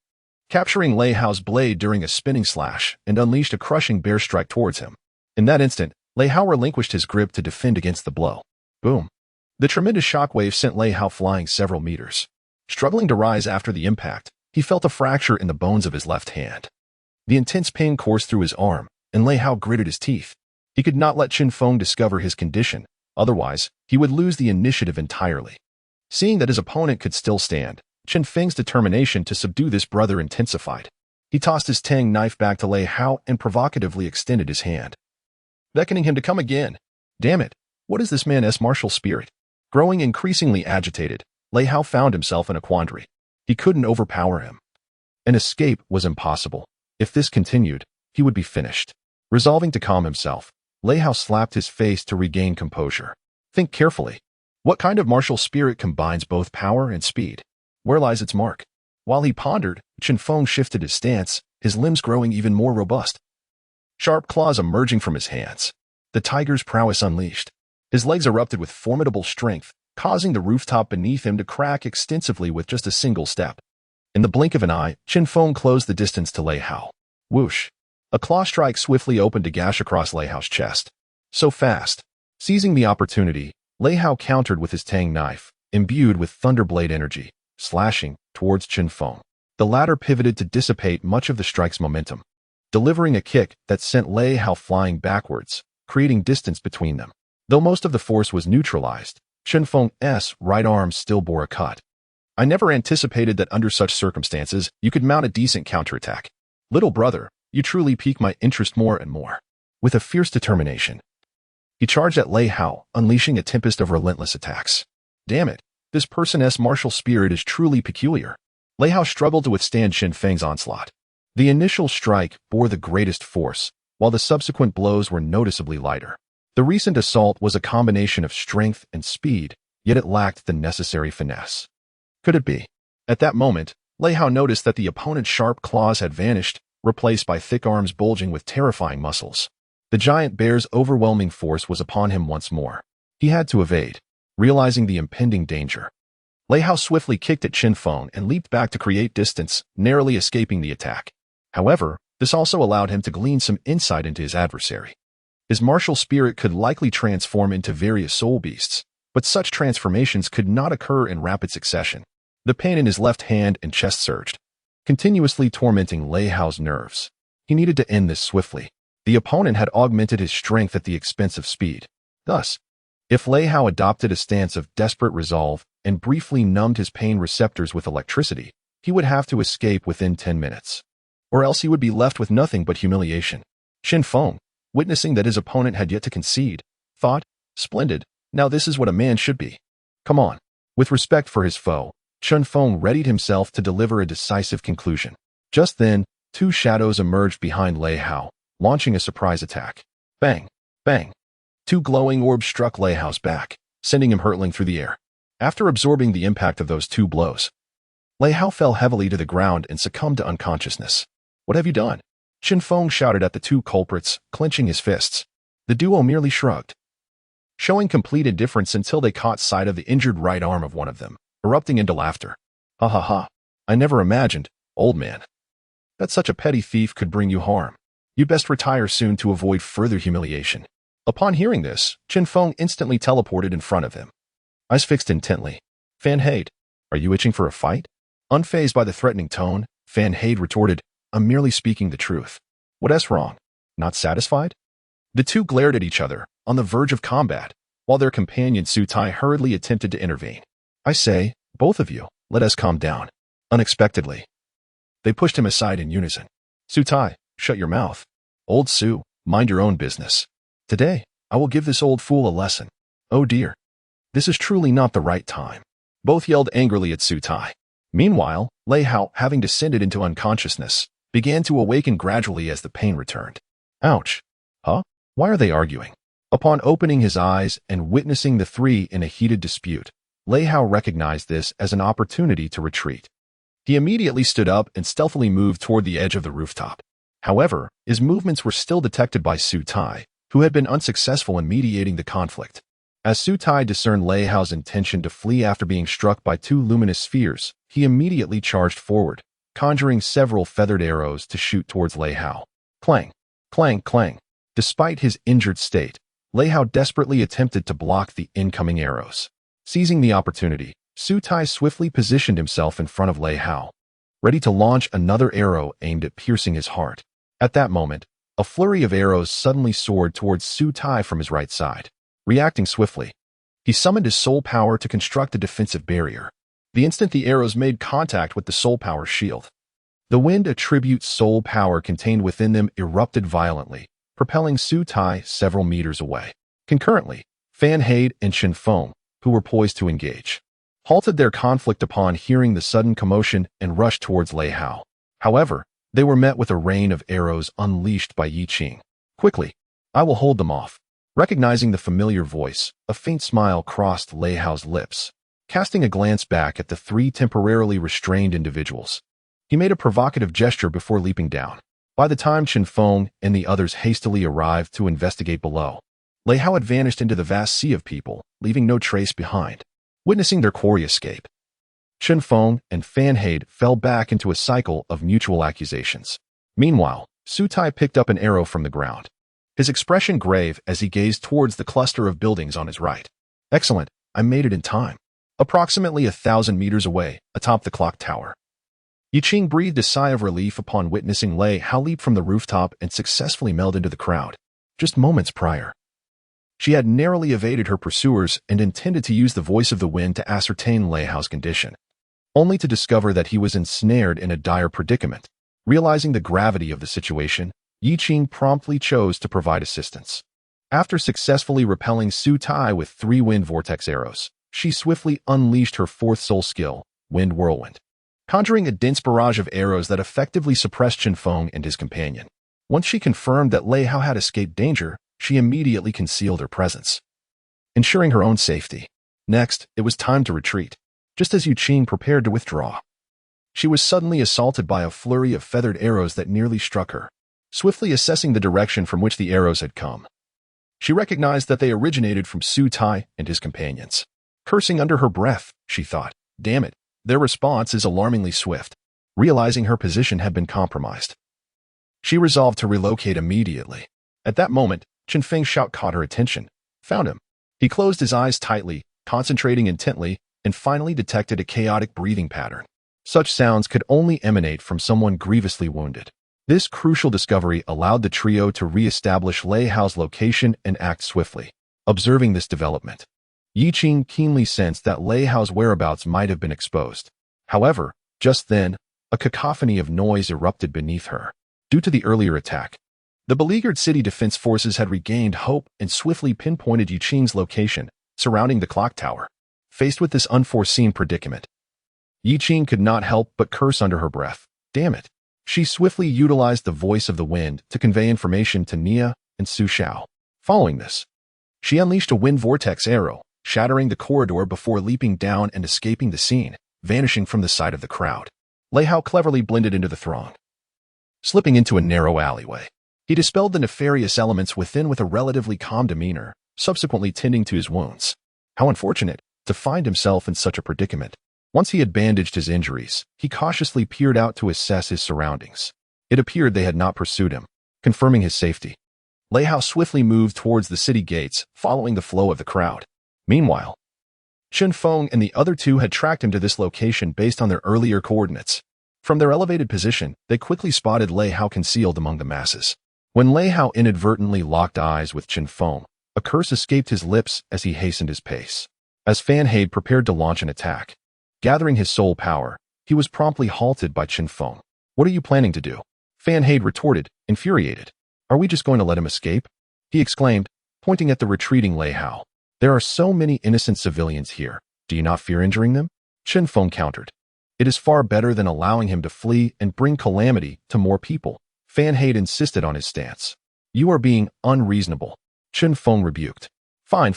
Speaker 1: capturing Lei Hao's blade during a spinning slash and unleashed a crushing bear strike towards him. In that instant, Lei Hao relinquished his grip to defend against the blow. Boom. The tremendous shockwave sent Lei Hao flying several meters. Struggling to rise after the impact, he felt a fracture in the bones of his left hand. The intense pain coursed through his arm, and Lei Hao gritted his teeth. He could not let Qin Feng discover his condition, otherwise he would lose the initiative entirely. Seeing that his opponent could still stand, Qin Feng's determination to subdue this brother intensified. He tossed his tang knife back to Lei Hao and provocatively extended his hand, beckoning him to come again. Damn it, what is this man's martial spirit? Growing increasingly agitated, Lei Hao found himself in a quandary. He couldn't overpower him. An escape was impossible. If this continued, he would be finished. Resolving to calm himself, Lei Hao slapped his face to regain composure. Think carefully. What kind of martial spirit combines both power and speed? Where lies its mark? While he pondered, Qin Feng shifted his stance, his limbs growing even more robust. Sharp claws emerging from his hands. The tiger's prowess unleashed. His legs erupted with formidable strength, causing the rooftop beneath him to crack extensively with just a single step. In the blink of an eye, Qin Feng closed the distance to Lei Hao. Whoosh! A claw strike swiftly opened a gash across Lei Hao's chest. So fast. Seizing the opportunity, Lei Hao countered with his tang knife, imbued with thunderblade energy, slashing towards Qin Feng. The latter pivoted to dissipate much of the strike's momentum, delivering a kick that sent Lei Hao flying backwards, creating distance between them. Though most of the force was neutralized, Qin Feng's right arm still bore a cut. I never anticipated that under such circumstances you could mount a decent counterattack. Little brother, you truly pique my interest more and more. With a fierce determination, he charged at Lei Hao, unleashing a tempest of relentless attacks. Damn it, this person's martial spirit is truly peculiar. Lei Hao struggled to withstand Qin Feng's onslaught. The initial strike bore the greatest force, while the subsequent blows were noticeably lighter. The recent assault was a combination of strength and speed, yet it lacked the necessary finesse. Could it be? At that moment, Lei Hao noticed that the opponent's sharp claws had vanished, replaced by thick arms bulging with terrifying muscles. The giant bear's overwhelming force was upon him once more. He had to evade, realizing the impending danger. Lei Hao swiftly kicked at Qin Feng and leaped back to create distance, narrowly escaping the attack. However, this also allowed him to glean some insight into his adversary. His martial spirit could likely transform into various soul beasts, but such transformations could not occur in rapid succession. The pain in his left hand and chest surged, continuously tormenting Lei Hao's nerves. He needed to end this swiftly. The opponent had augmented his strength at the expense of speed. Thus, if Lei Hao adopted a stance of desperate resolve and briefly numbed his pain receptors with electricity, he would have to escape within 10 minutes. Or else he would be left with nothing but humiliation. Qin Feng, witnessing that his opponent had yet to concede, thought, "Splendid, now this is what a man should be. Come on." With respect for his foe, Qin Feng readied himself to deliver a decisive conclusion. Just then, two shadows emerged behind Lei Hao, launching a surprise attack. Bang! Bang! Two glowing orbs struck Lei Hao's back, sending him hurtling through the air. After absorbing the impact of those two blows, Lei Hao fell heavily to the ground and succumbed to unconsciousness. "What have you done?" Qin Feng shouted at the two culprits, clenching his fists. The duo merely shrugged, showing complete indifference until they caught sight of the injured right arm of one of them, erupting into laughter. "Ha ha ha. I never imagined, old man, that such a petty thief could bring you harm. You'd best retire soon to avoid further humiliation." Upon hearing this, Qin Feng instantly teleported in front of him, eyes fixed intently. "Fan Hade, are you itching for a fight?" Unfazed by the threatening tone, Fan Hade retorted, "I'm merely speaking the truth. What's wrong? Not satisfied?" The two glared at each other, on the verge of combat, while their companion Su Tai hurriedly attempted to intervene. "I say, both of you, let us calm down." Unexpectedly, they pushed him aside in unison. "Su Tai, shut your mouth. Old Su, mind your own business. Today, I will give this old fool a lesson. Oh dear. This is truly not the right time." Both yelled angrily at Su Tai. Meanwhile, Lei Hao, having descended into unconsciousness, began to awaken gradually as the pain returned. Ouch. Huh? Why are they arguing? Upon opening his eyes and witnessing the three in a heated dispute, Lei Hao recognized this as an opportunity to retreat. He immediately stood up and stealthily moved toward the edge of the rooftop. However, his movements were still detected by Su Tai, who had been unsuccessful in mediating the conflict. As Su Tai discerned Lei Hao's intention to flee after being struck by two luminous spheres, he immediately charged forward, conjuring several feathered arrows to shoot towards Lei Hao. Clang, clang, clang. Despite his injured state, Lei Hao desperately attempted to block the incoming arrows. Seizing the opportunity, Su Tai swiftly positioned himself in front of Lei Hao, ready to launch another arrow aimed at piercing his heart. At that moment, a flurry of arrows suddenly soared towards Su Tai from his right side. Reacting swiftly, he summoned his soul power to construct a defensive barrier. The instant the arrows made contact with the soul power shield, the wind attribute soul power contained within them erupted violently, propelling Su Tai several meters away. Concurrently, Fan Hade and Chen Feng, who were poised to engage, halted their conflict upon hearing the sudden commotion and rushed towards Lei Hao. However, they were met with a rain of arrows unleashed by Yi Qing. Quickly, I will hold them off. Recognizing the familiar voice, a faint smile crossed Lei Hao's lips. Casting a glance back at the three temporarily restrained individuals, he made a provocative gesture before leaping down. By the time Chen Feng and the others hastily arrived to investigate below, Lei Hao had vanished into the vast sea of people, leaving no trace behind. Witnessing their quarry escape, Chen Feng and Fan Hade fell back into a cycle of mutual accusations. Meanwhile, Su Tai picked up an arrow from the ground, his expression grave as he gazed towards the cluster of buildings on his right. Excellent, I made it in time. Approximately 1,000 meters away, atop the clock tower, Yi Qing breathed a sigh of relief upon witnessing Lei Hao leap from the rooftop and successfully meld into the crowd. Just moments prior, she had narrowly evaded her pursuers and intended to use the voice of the wind to ascertain Lei Hao's condition, only to discover that he was ensnared in a dire predicament. Realizing the gravity of the situation, Yi Qing promptly chose to provide assistance. After successfully repelling Su Tai with 3 wind vortex arrows, she swiftly unleashed her 4th soul skill, Wind Whirlwind, conjuring a dense barrage of arrows that effectively suppressed Chen Feng and his companion. Once she confirmed that Lei Hao had escaped danger, she immediately concealed her presence, ensuring her own safety. Next, it was time to retreat. Just as Yi Qing prepared to withdraw, she was suddenly assaulted by a flurry of feathered arrows that nearly struck her. Swiftly assessing the direction from which the arrows had come, she recognized that they originated from Su Tai and his companions. Cursing under her breath, she thought, "Damn it, their response is alarmingly swift." Realizing her position had been compromised, she resolved to relocate immediately. At that moment, Chen Feng's shout caught her attention. Found him. He closed his eyes tightly, concentrating intently, and finally detected a chaotic breathing pattern. Such sounds could only emanate from someone grievously wounded. This crucial discovery allowed the trio to re-establish Lei Hao's location and act swiftly. Observing this development, Yi Qing keenly sensed that Lei Hao's whereabouts might have been exposed. However, just then, a cacophony of noise erupted beneath her. Due to the earlier attack, the beleaguered city defense forces had regained hope and swiftly pinpointed Yi Qing's location, surrounding the clock tower. Faced with this unforeseen predicament, Yi Qing could not help but curse under her breath. Damn it. She swiftly utilized the voice of the wind to convey information to Nia and Su Xiao. Following this, she unleashed a wind vortex arrow, shattering the corridor before leaping down and escaping the scene, vanishing from the sight of the crowd. Lei Hao cleverly blended into the throng, slipping into a narrow alleyway. He dispelled the nefarious elements within with a relatively calm demeanor, subsequently tending to his wounds. How unfortunate to find himself in such a predicament. Once he had bandaged his injuries, he cautiously peered out to assess his surroundings. It appeared they had not pursued him. Confirming his safety, Lei Hao swiftly moved towards the city gates, following the flow of the crowd. Meanwhile, Chen Feng and the other two had tracked him to this location based on their earlier coordinates. From their elevated position, they quickly spotted Lei Hao concealed among the masses. When Lei Hao inadvertently locked eyes with Chen Feng, a curse escaped his lips as he hastened his pace. As Fan Hade prepared to launch an attack, gathering his soul power, he was promptly halted by Chen Feng. "What are you planning to do?" Fan Hade retorted, infuriated. "Are we just going to let him escape?" he exclaimed, pointing at the retreating Lei Hao. "There are so many innocent civilians here. Do you not fear injuring them?" Chen Feng countered. "It is far better than allowing him to flee and bring calamity to more people." Fan Hade insisted on his stance. "You are being unreasonable," Chen Feng rebuked. Fine.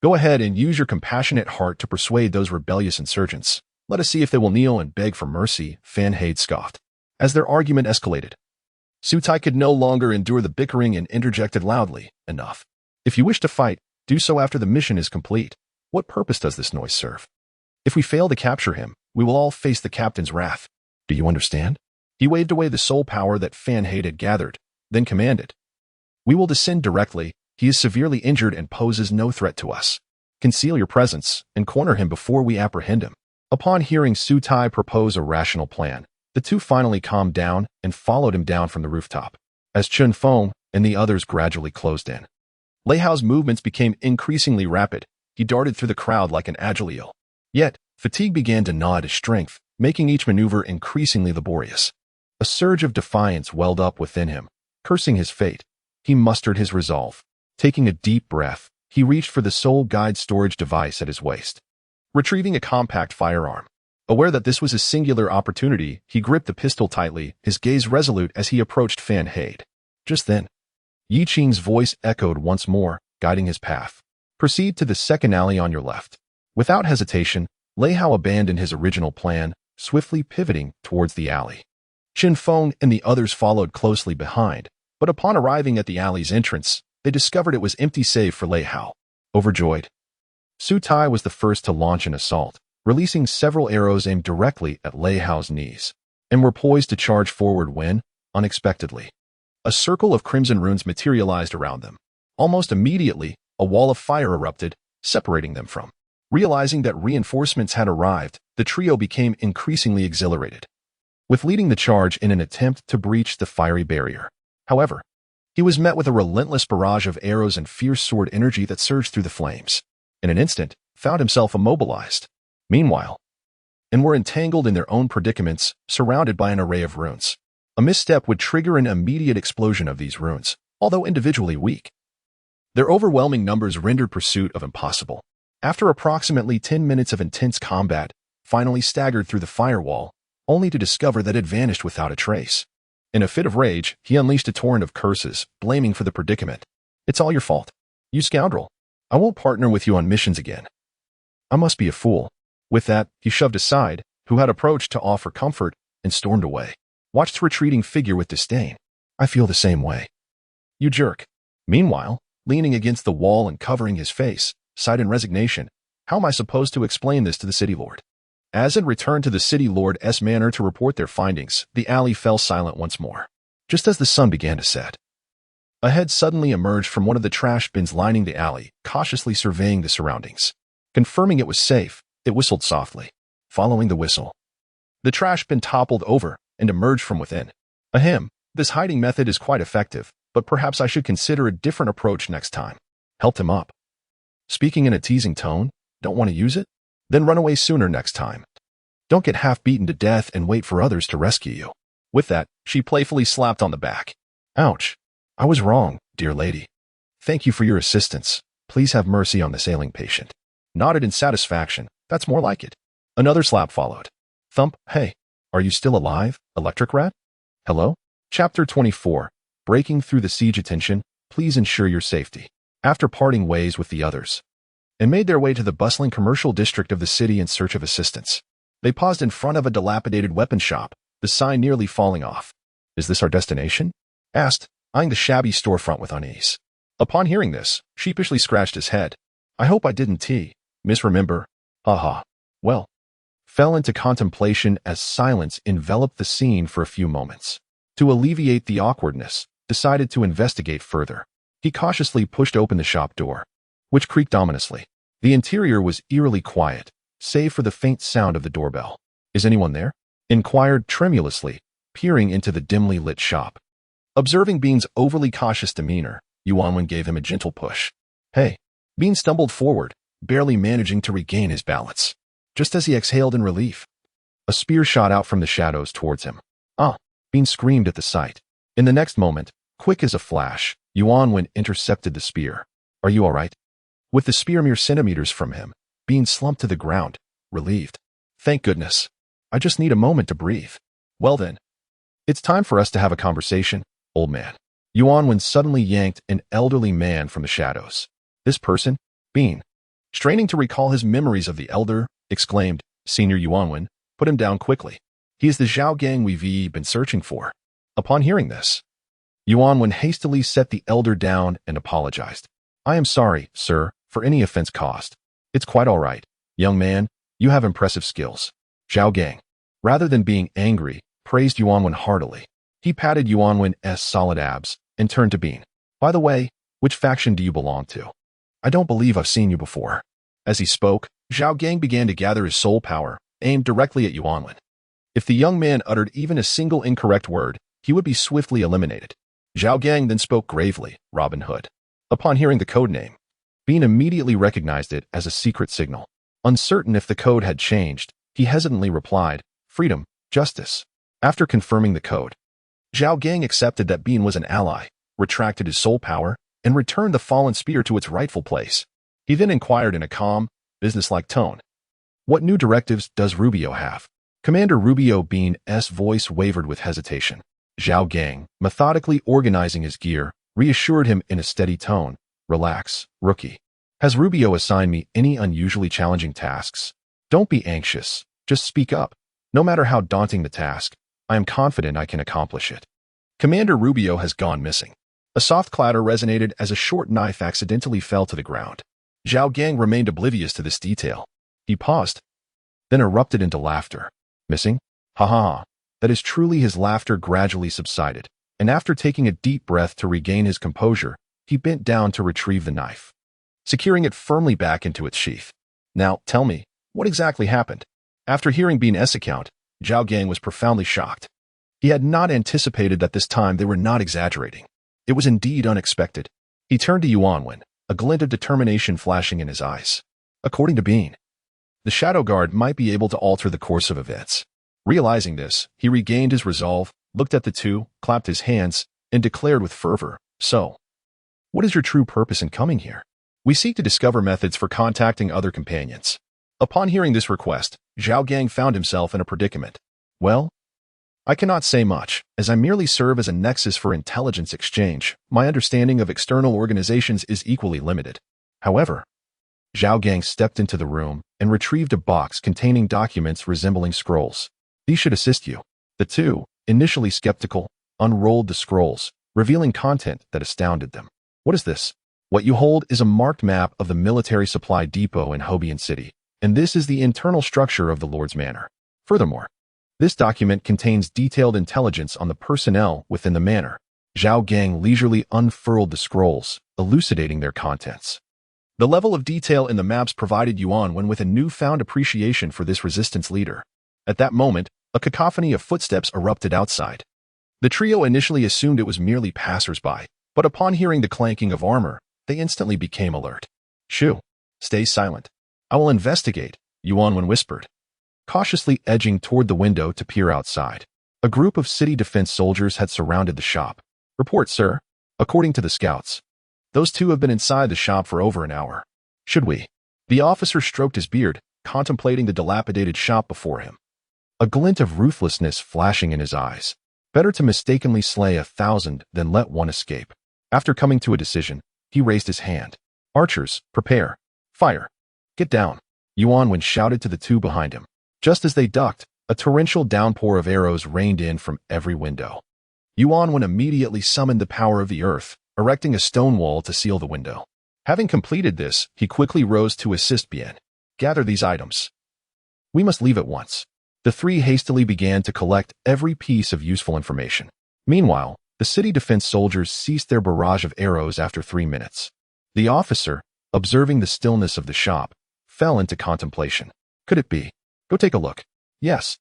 Speaker 1: Go ahead and use your compassionate heart to persuade those rebellious insurgents. Let us see if they will kneel and beg for mercy, Fan Hade scoffed. As their argument escalated, Sutai could no longer endure the bickering and interjected loudly, enough. If you wish to fight, do so after the mission is complete. What purpose does this noise serve? If we fail to capture him, we will all face the captain's wrath. Do you understand? He waved away the soul power that Fan Hade had gathered, then commanded. We will descend directly. He is severely injured and poses no threat to us. Conceal your presence and corner him before we apprehend him. Upon hearing Sutai propose a rational plan, the two finally calmed down and followed him down from the rooftop. As Chun Feng and the others gradually closed in, Lei Hao's movements became increasingly rapid. He darted through the crowd like an agile eel. Yet, fatigue began to gnaw at his strength, making each maneuver increasingly laborious. A surge of defiance welled up within him. Cursing his fate, he mustered his resolve. Taking a deep breath, he reached for the soul guide storage device at his waist. Retrieving a compact firearm. Aware that this was a singular opportunity, he gripped the pistol tightly, his gaze resolute as he approached Fan Hade. Just then, Yi Qing's voice echoed once more, guiding his path. Proceed to the second alley on your left. Without hesitation, Lei Hao abandoned his original plan, swiftly pivoting towards the alley. Chun Feng and the others followed closely behind, but upon arriving at the alley's entrance, they discovered it was empty save for Lei Hao. Overjoyed, Sutai was the first to launch an assault, releasing several arrows aimed directly at Lei Hao's knees, and were poised to charge forward when, unexpectedly, a circle of crimson runes materialized around them. Almost immediately, a wall of fire erupted, separating them from. Realizing that reinforcements had arrived, the trio became increasingly exhilarated, with leading the charge in an attempt to breach the fiery barrier. However, he was met with a relentless barrage of arrows and fierce sword energy that surged through the flames. In an instant, found himself immobilized. Meanwhile, and were entangled in their own predicaments, surrounded by an array of runes. A misstep would trigger an immediate explosion of these runes, although individually weak. Their overwhelming numbers rendered pursuit of impossible. After approximately 10 minutes of intense combat, finally staggered through the firewall, only to discover that it vanished without a trace. In a fit of rage, he unleashed a torrent of curses, blaming for the predicament. It's all your fault. You scoundrel. I won't partner with you on missions again. I must be a fool. With that, he shoved aside, who had approached to offer comfort, and stormed away. Watched the retreating figure with disdain. I feel the same way. You jerk. Meanwhile, leaning against the wall and covering his face, sighed in resignation. How am I supposed to explain this to the city lord? As it returned to the city lord's manor to report their findings, the alley fell silent once more, just as the sun began to set. A head suddenly emerged from one of the trash bins lining the alley, cautiously surveying the surroundings. Confirming it was safe, it whistled softly. Following the whistle, the trash bin toppled over and emerged from within. Ahem, this hiding method is quite effective, but perhaps I should consider a different approach next time. Helped him up. Speaking in a teasing tone, don't want to use it? Then run away sooner next time. Don't get half beaten to death and wait for others to rescue you. With that, she playfully slapped on the back. Ouch. I was wrong, dear lady. Thank you for your assistance. Please have mercy on this ailing patient. Nodded in satisfaction. That's more like it. Another slap followed. Thump. Hey, are you still alive, electric rat? Hello? Chapter 24. Breaking through the siege attention. Please ensure your safety. After parting ways with the others, and made their way to the bustling commercial district of the city in search of assistance. They paused in front of a dilapidated weapon shop, the sign nearly falling off. Is this our destination? Asked, eyeing the shabby storefront with unease. Upon hearing this, sheepishly scratched his head. I hope I didn't misremember. Haha. Well, fell into contemplation as silence enveloped the scene for a few moments. To alleviate the awkwardness, decided to investigate further. He cautiously pushed open the shop door, which creaked ominously. The interior was eerily quiet, save for the faint sound of the doorbell. Is anyone there? Inquired tremulously, peering into the dimly lit shop. Observing Bean's overly cautious demeanor, Yuanwen gave him a gentle push. Hey. Bean stumbled forward, barely managing to regain his balance. Just as he exhaled in relief, a spear shot out from the shadows towards him. Ah! Bean screamed at the sight. In the next moment, quick as a flash, Yuanwen intercepted the spear. Are you all right? With the spear mere centimeters from him, Bean slumped to the ground, relieved. Thank goodness. I just need a moment to breathe. Well then. It's time for us to have a conversation, old man. Yuanwen suddenly yanked an elderly man from the shadows. This person, Bean, Straining to recall his memories of the elder, exclaimed, Senior Yuanwen, put him down quickly. He is the Zhao Gang we've been searching for. Upon hearing this, Yuanwen hastily set the elder down and apologized. I am sorry, sir, for any offense caused. It's quite all right. Young man, you have impressive skills. Zhao Gang, rather than being angry, praised Yuanwen heartily. He patted Yuanwen's solid abs and turned to Bean. By the way, which faction do you belong to? I don't believe I've seen you before. As he spoke, Zhao Gang began to gather his soul power, aimed directly at Yuanwen. If the young man uttered even a single incorrect word, he would be swiftly eliminated. Zhao Gang then spoke gravely, Robin Hood. Upon hearing the code name, Bean immediately recognized it as a secret signal. Uncertain if the code had changed, he hesitantly replied, Freedom, Justice. After confirming the code, Zhao Gang accepted that Bean was an ally, retracted his soul power, and returned the fallen spear to its rightful place. He then inquired in a calm, businesslike tone, What new directives does Rubio have? Commander Rubio Bean's voice wavered with hesitation. Zhao Gang, methodically organizing his gear, reassured him in a steady tone, Relax, rookie. Has Rubio assigned me any unusually challenging tasks? Don't be anxious, just speak up. No matter how daunting the task, I am confident I can accomplish it. Commander Rubio has gone missing. A soft clatter resonated as a short knife accidentally fell to the ground. Zhao Gang remained oblivious to this detail. He paused, then erupted into laughter. Missing? Ha ha ha. That is truly his laughter gradually subsided, and after taking a deep breath to regain his composure, he bent down to retrieve the knife, securing it firmly back into its sheath. Now, tell me, what exactly happened? After hearing Bean's account, Zhao Gang was profoundly shocked. He had not anticipated that this time they were not exaggerating. It was indeed unexpected. He turned to Yuanwen, a glint of determination flashing in his eyes. According to Bean, the Shadow Guard might be able to alter the course of events. Realizing this, he regained his resolve, looked at the two, clapped his hands, and declared with fervor, So, what is your true purpose in coming here? We seek to discover methods for contacting other companions. Upon hearing this request, Zhao Gang found himself in a predicament. Well, I cannot say much, as I merely serve as a nexus for intelligence exchange. My understanding of external organizations is equally limited. However, Zhao Gang stepped into the room and retrieved a box containing documents resembling scrolls. These should assist you. The two, initially skeptical, unrolled the scrolls, revealing content that astounded them. What is this? What you hold is a marked map of the military supply depot in Hobian City, and this is the internal structure of the Lord's Manor. Furthermore, this document contains detailed intelligence on the personnel within the manor. Zhao Gang leisurely unfurled the scrolls, elucidating their contents. The level of detail in the maps provided Yuanwen with a newfound appreciation for this resistance leader. At that moment, a cacophony of footsteps erupted outside. The trio initially assumed it was merely passers-by, but upon hearing the clanking of armor, they instantly became alert. Shu, stay silent. I will investigate, Yuanwen whispered, cautiously edging toward the window to peer outside. A group of city defense soldiers had surrounded the shop. Report, sir. According to the scouts, those two have been inside the shop for over an hour. Should we? The officer stroked his beard, contemplating the dilapidated shop before him, a glint of ruthlessness flashing in his eyes. Better to mistakenly slay 1,000 than let one escape. After coming to a decision, he raised his hand. Archers, prepare. Fire. Get down. Yuanwen shouted to the two behind him. Just as they ducked, a torrential downpour of arrows rained in from every window. Yuanwen immediately summoned the power of the earth, erecting a stone wall to seal the window. Having completed this, he quickly rose to assist Bien. Gather these items. We must leave at once. The three hastily began to collect every piece of useful information. Meanwhile, the city defense soldiers ceased their barrage of arrows after 3 minutes. The officer, observing the stillness of the shop, fell into contemplation. Could it be? Go take a look. Yes.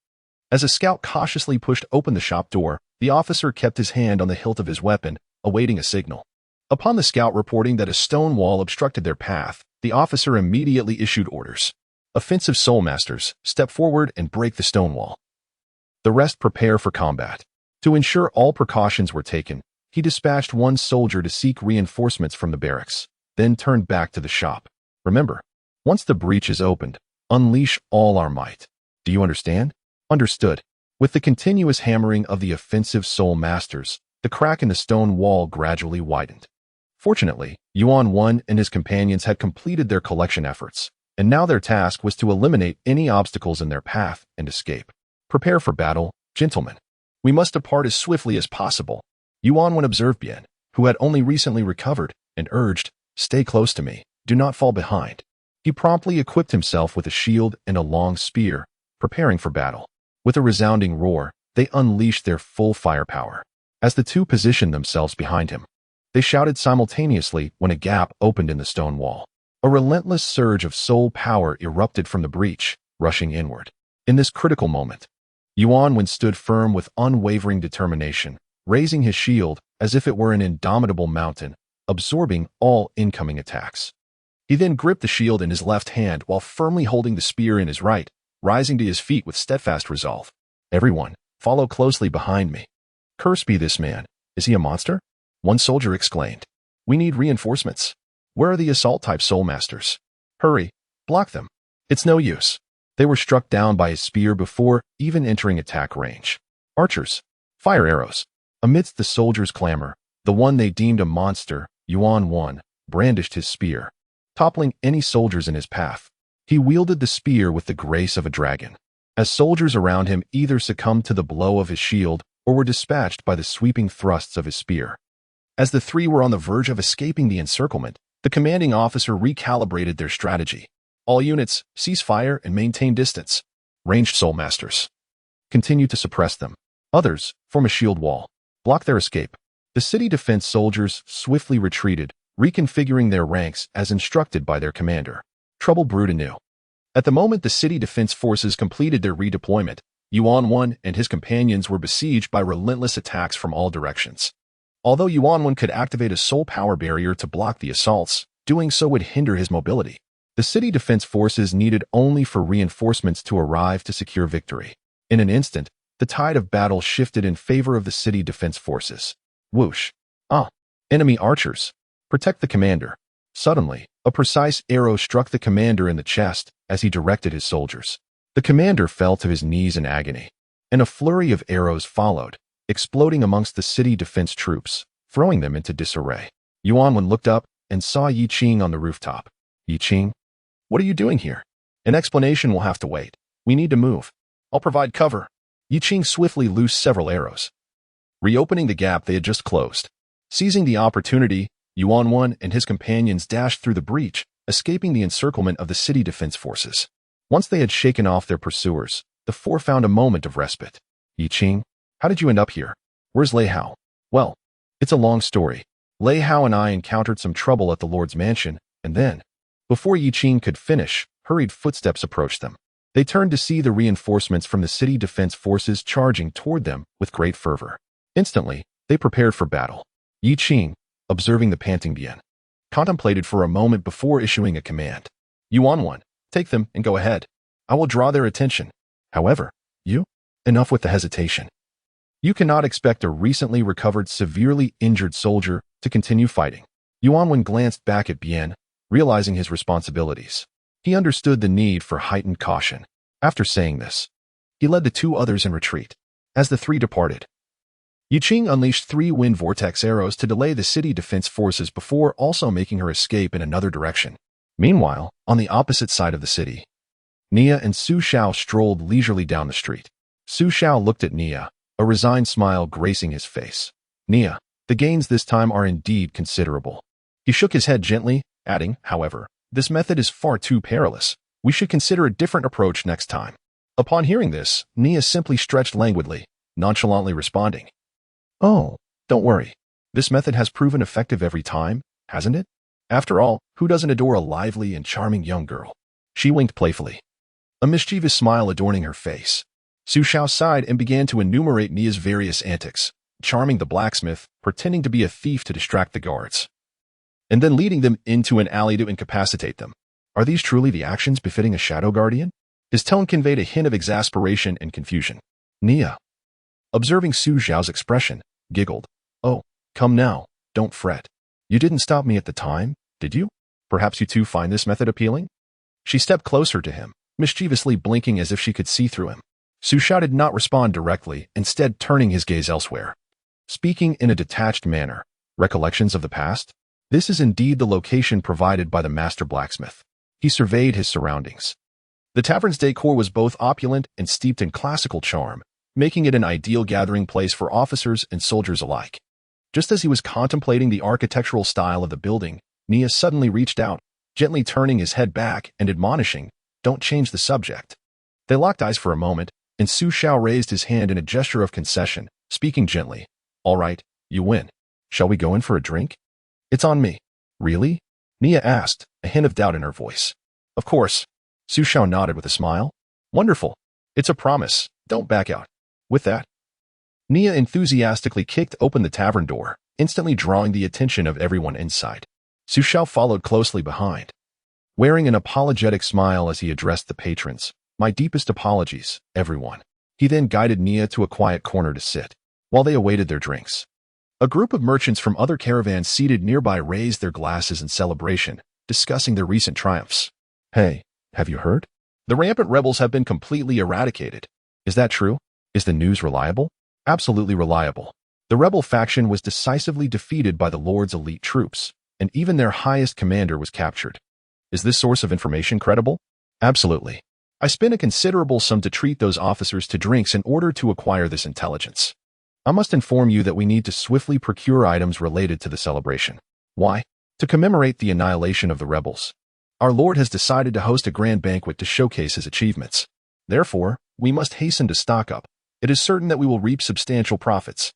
Speaker 1: As a scout cautiously pushed open the shop door, the officer kept his hand on the hilt of his weapon, awaiting a signal. Upon the scout reporting that a stone wall obstructed their path, the officer immediately issued orders. Offensive soulmasters, step forward and break the stone wall. The rest prepare for combat. To ensure all precautions were taken, he dispatched one soldier to seek reinforcements from the barracks, then turned back to the shop. Remember, once the breach is opened, unleash all our might. Do you understand? Understood. With the continuous hammering of the offensive soul masters, the crack in the stone wall gradually widened, Fortunately, Yuan 1 and his companions had completed their collection efforts, and now their task was to eliminate any obstacles in their path and escape. Prepare for battle, gentlemen. We must depart as swiftly as possible. Yuan 1 observed Bien, who had only recently recovered, and urged, "Stay close to me, do not fall behind." He promptly equipped himself with a shield and a long spear, preparing for battle. With a resounding roar, they unleashed their full firepower. As the two positioned themselves behind him, they shouted simultaneously when a gap opened in the stone wall. A relentless surge of soul power erupted from the breach, rushing inward. In this critical moment, Yuan Wen stood firm with unwavering determination, raising his shield as if it were an indomitable mountain, absorbing all incoming attacks. He then gripped the shield in his left hand while firmly holding the spear in his right, rising to his feet with steadfast resolve. "Everyone, follow closely behind me." "Curse be this man. Is he a monster?" one soldier exclaimed. "We need reinforcements. Where are the assault-type soul masters? Hurry, block them." "It's no use." They were struck down by his spear before even entering attack range. "Archers, fire arrows." Amidst the soldiers' clamor, the one they deemed a monster, Yuan 1, brandished his spear, toppling any soldiers in his path. He wielded the spear with the grace of a dragon. As soldiers around him either succumbed to the blow of his shield or were dispatched by the sweeping thrusts of his spear. As the three were on the verge of escaping the encirclement, the commanding officer recalibrated their strategy. "All units, cease fire and maintain distance. Ranged soul masters, continue to suppress them. Others, form a shield wall. Block their escape." The city defense soldiers swiftly retreated, reconfiguring their ranks as instructed by their commander. Trouble brewed anew. At the moment the city defense forces completed their redeployment, Yuan 1 and his companions were besieged by relentless attacks from all directions. Although Yuan 1 could activate a soul power barrier to block the assaults, doing so would hinder his mobility. The city defense forces needed only for reinforcements to arrive to secure victory. In an instant, the tide of battle shifted in favor of the city defense forces. Whoosh! Ah! Enemy archers! Protect the commander. Suddenly, a precise arrow struck the commander in the chest as he directed his soldiers. The commander fell to his knees in agony, and a flurry of arrows followed, exploding amongst the city defense troops, throwing them into disarray. Yuan Wen looked up and saw Yi Qing on the rooftop. "Yi Qing, what are you doing here?" "An explanation will have to wait. We need to move." "I'll provide cover." Yi Qing swiftly loosed several arrows, reopening the gap they had just closed. Seizing the opportunity, Yuan Wen and his companions dashed through the breach, escaping the encirclement of the city defense forces. Once they had shaken off their pursuers, the four found a moment of respite. "Yi Qing, how did you end up here? Where's Lei Hao?" "Well, it's a long story. Lei Hao and I encountered some trouble at the Lord's mansion, and then..." Before Yi Qing could finish, hurried footsteps approached them. They turned to see the reinforcements from the city defense forces charging toward them with great fervor. Instantly, they prepared for battle. Yi Qing, observing the panting Bien, contemplated for a moment before issuing a command. "Yuan 1, take them and go ahead. I will draw their attention. However, you..." Enough with the hesitation. You cannot expect a recently recovered, severely injured soldier to continue fighting. Yuan Wen glanced back at Bien, realizing his responsibilities. He understood the need for heightened caution. After saying this, he led the two others in retreat. As the three departed, Yi Qing unleashed 3 wind vortex arrows to delay the city defense forces before also making her escape in another direction. Meanwhile, on the opposite side of the city, Nia and Su Xiao strolled leisurely down the street. Su Xiao looked at Nia, a resigned smile gracing his face. "Nia, the gains this time are indeed considerable." He shook his head gently, adding, "However, this method is far too perilous. We should consider a different approach next time." Upon hearing this, Nia simply stretched languidly, nonchalantly responding, "Oh, don't worry. This method has proven effective every time, hasn't it? After all, who doesn't adore a lively and charming young girl?" She winked playfully, a mischievous smile adorning her face. Su Xiao sighed and began to enumerate Nia's various antics, charming the blacksmith, pretending to be a thief to distract the guards, and then leading them into an alley to incapacitate them. Are these truly the actions befitting a shadow guardian? His tone conveyed a hint of exasperation and confusion. Nia, observing Su Xiao's expression, giggled. "Oh, come now, don't fret. You didn't stop me at the time, did you? Perhaps you too find this method appealing?" She stepped closer to him, mischievously blinking as if she could see through him. Su Xiao did not respond directly, instead turning his gaze elsewhere. Speaking in a detached manner, "Recollections of the past? This is indeed the location provided by the master blacksmith. He surveyed his surroundings. The tavern's decor was both opulent and steeped in classical charm, making it an ideal gathering place for officers and soldiers alike. Just as he was contemplating the architectural style of the building, Nia suddenly reached out, gently turning his head back and admonishing, "Don't change the subject." They locked eyes for a moment, and Su Xiao raised his hand in a gesture of concession, speaking gently. "All right, you win. Shall we go in for a drink?" "It's on me." "Really?" Nia asked, a hint of doubt in her voice. "Of course." Su Xiao nodded with a smile. "Wonderful. It's a promise. Don't back out." With that, Nia enthusiastically kicked open the tavern door, instantly drawing the attention of everyone inside. Su Xiao followed closely behind, wearing an apologetic smile as he addressed the patrons. "My deepest apologies, everyone." He then guided Nia to a quiet corner to sit, while they awaited their drinks. A group of merchants from other caravans seated nearby raised their glasses in celebration, discussing their recent triumphs. "Hey, have you heard? The rampant rebels have been completely eradicated. Is that true? Is the news reliable?" "Absolutely reliable. The rebel faction was decisively defeated by the Lord's elite troops, and even their highest commander was captured." "Is this source of information credible?" "Absolutely. I spent a considerable sum to treat those officers to drinks in order to acquire this intelligence. I must inform you that we need to swiftly procure items related to the celebration." "Why?" "To commemorate the annihilation of the rebels. Our Lord has decided to host a grand banquet to showcase his achievements. Therefore, we must hasten to stock up. It is certain that we will reap substantial profits."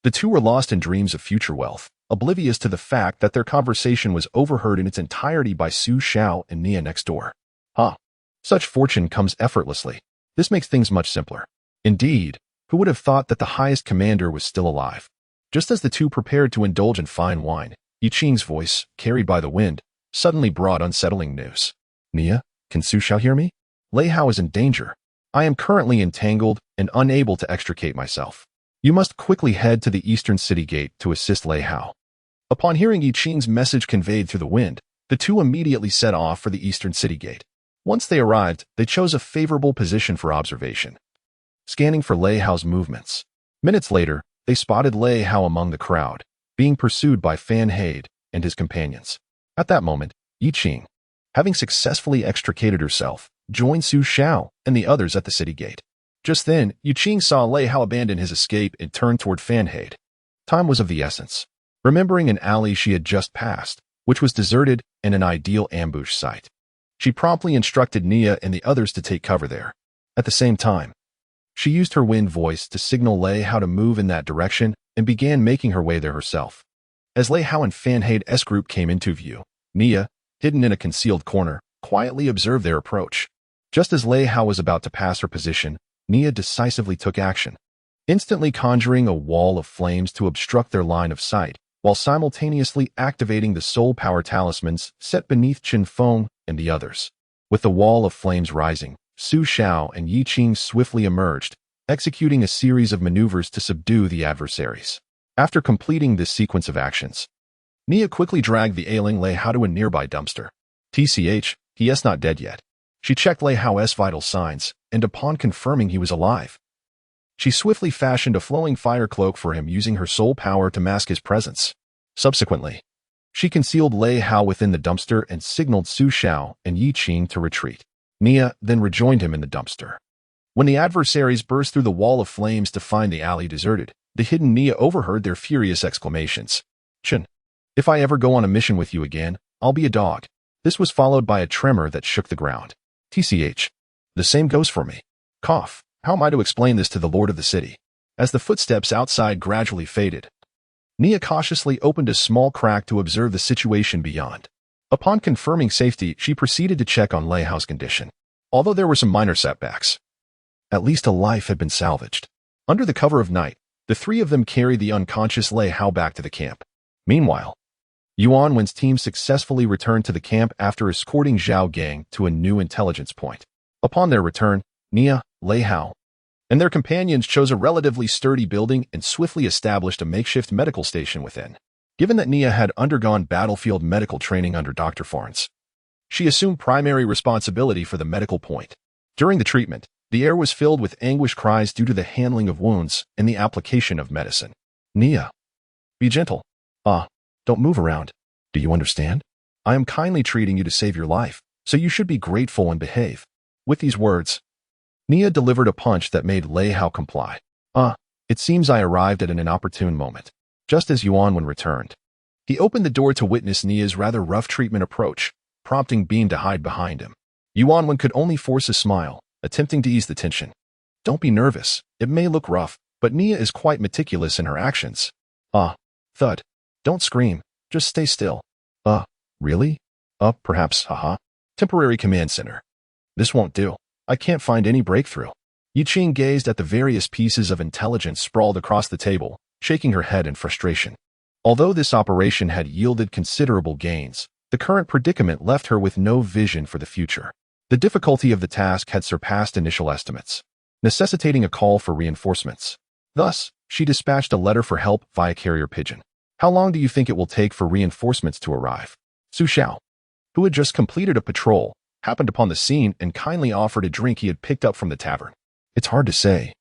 Speaker 1: The two were lost in dreams of future wealth, oblivious to the fact that their conversation was overheard in its entirety by Su Xiao and Nia next door. "Huh. Such fortune comes effortlessly. This makes things much simpler." Indeed, who would have thought that the highest commander was still alive? Just as the two prepared to indulge in fine wine, Yi Qing's voice, carried by the wind, suddenly brought unsettling news. "Nia, can Su Xiao hear me? Lei Hao is in danger. I am currently entangled and unable to extricate myself. You must quickly head to the eastern city gate to assist Lei Hao." Upon hearing Yi Qing's message conveyed through the wind, the two immediately set off for the eastern city gate. Once they arrived, they chose a favorable position for observation, scanning for Lei Hao's movements. Minutes later, they spotted Lei Hao among the crowd, being pursued by Fan Hade and his companions. At that moment, Yi Qing, having successfully extricated herself, joined Su Xiao and the others at the city gate. Just then, Yi Qing saw Lei Hao abandon his escape and turn toward Fan Hade. Time was of the essence. Remembering an alley she had just passed, which was deserted and an ideal ambush site, she promptly instructed Nia and the others to take cover there. At the same time, she used her wind voice to signal Lei Hao to move in that direction and began making her way there herself. As Lei Hao and Fan Hade's group came into view, Nia, hidden in a concealed corner, quietly observed their approach. Just as Lei Hao was about to pass her position, Nia decisively took action, instantly conjuring a wall of flames to obstruct their line of sight, while simultaneously activating the soul power talismans set beneath Qin Feng and the others. With the wall of flames rising, Su Xiao and Yi Qing swiftly emerged, executing a series of maneuvers to subdue the adversaries. After completing this sequence of actions, Nia quickly dragged the ailing Lei Hao to a nearby dumpster. TCH, he is not dead yet. She checked Lei Hao's vital signs, and upon confirming he was alive, she swiftly fashioned a flowing fire cloak for him using her soul power to mask his presence. Subsequently, she concealed Lei Hao within the dumpster and signaled Su Xiao and Yi Qing to retreat. Nia then rejoined him in the dumpster. When the adversaries burst through the wall of flames to find the alley deserted, the hidden Nia overheard their furious exclamations. "Chen, if I ever go on a mission with you again, I'll be a dog." This was followed by a tremor that shook the ground. TCH. The same goes for me. Cough. How am I to explain this to the lord of the city? As the footsteps outside gradually faded, Nia cautiously opened a small crack to observe the situation beyond. Upon confirming safety, she proceeded to check on Lei Hao's condition. Although there were some minor setbacks, at least a life had been salvaged. Under the cover of night, the three of them carried the unconscious Lei Hao back to the camp. Meanwhile, Yuan Wen's team successfully returned to the camp after escorting Zhao Gang to a new intelligence point. Upon their return, Nia, Lei Hao, and their companions chose a relatively sturdy building and swiftly established a makeshift medical station within. Given that Nia had undergone battlefield medical training under Dr. Farnes, she assumed primary responsibility for the medical point. During the treatment, the air was filled with anguished cries due to the handling of wounds and the application of medicine. "Nia, be gentle. Don't move around." Do you understand? I am kindly treating you to save your life, so you should be grateful and behave." With these words, Nia delivered a punch that made Lei Hao comply. It seems I arrived at an inopportune moment, just as Yuan returned. He opened the door to witness Nia's rather rough treatment approach, prompting Bean to hide behind him. Yuan could only force a smile, attempting to ease the tension. "Don't be nervous. It may look rough, but Nia is quite meticulous in her actions." Thud. "Don't scream. Just stay still." Really? Perhaps, haha. Temporary command center. This won't do. I can't find any breakthrough." Yiqing gazed at the various pieces of intelligence sprawled across the table, shaking her head in frustration. Although this operation had yielded considerable gains, the current predicament left her with no vision for the future. The difficulty of the task had surpassed initial estimates, necessitating a call for reinforcements. Thus, she dispatched a letter for help via carrier pigeon. "How long do you think it will take for reinforcements to arrive?" Su Xiao, who had just completed a patrol, happened upon the scene and kindly offered a drink he had picked up from the tavern. "It's hard to say.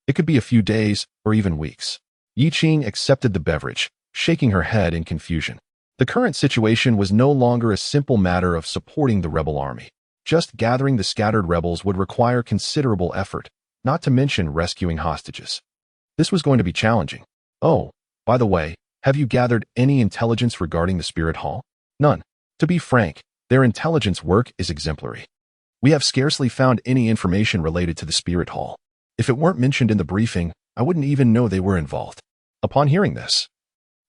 Speaker 1: It could be a few days or even weeks." Yiqing accepted the beverage, shaking her head in confusion. The current situation was no longer a simple matter of supporting the rebel army. Just gathering the scattered rebels would require considerable effort, not to mention rescuing hostages. This was going to be challenging. "Oh, by the way, have you gathered any intelligence regarding the Spirit Hall?" "None. To be frank, their intelligence work is exemplary. We have scarcely found any information related to the Spirit Hall. If it weren't mentioned in the briefing, I wouldn't even know they were involved." Upon hearing this,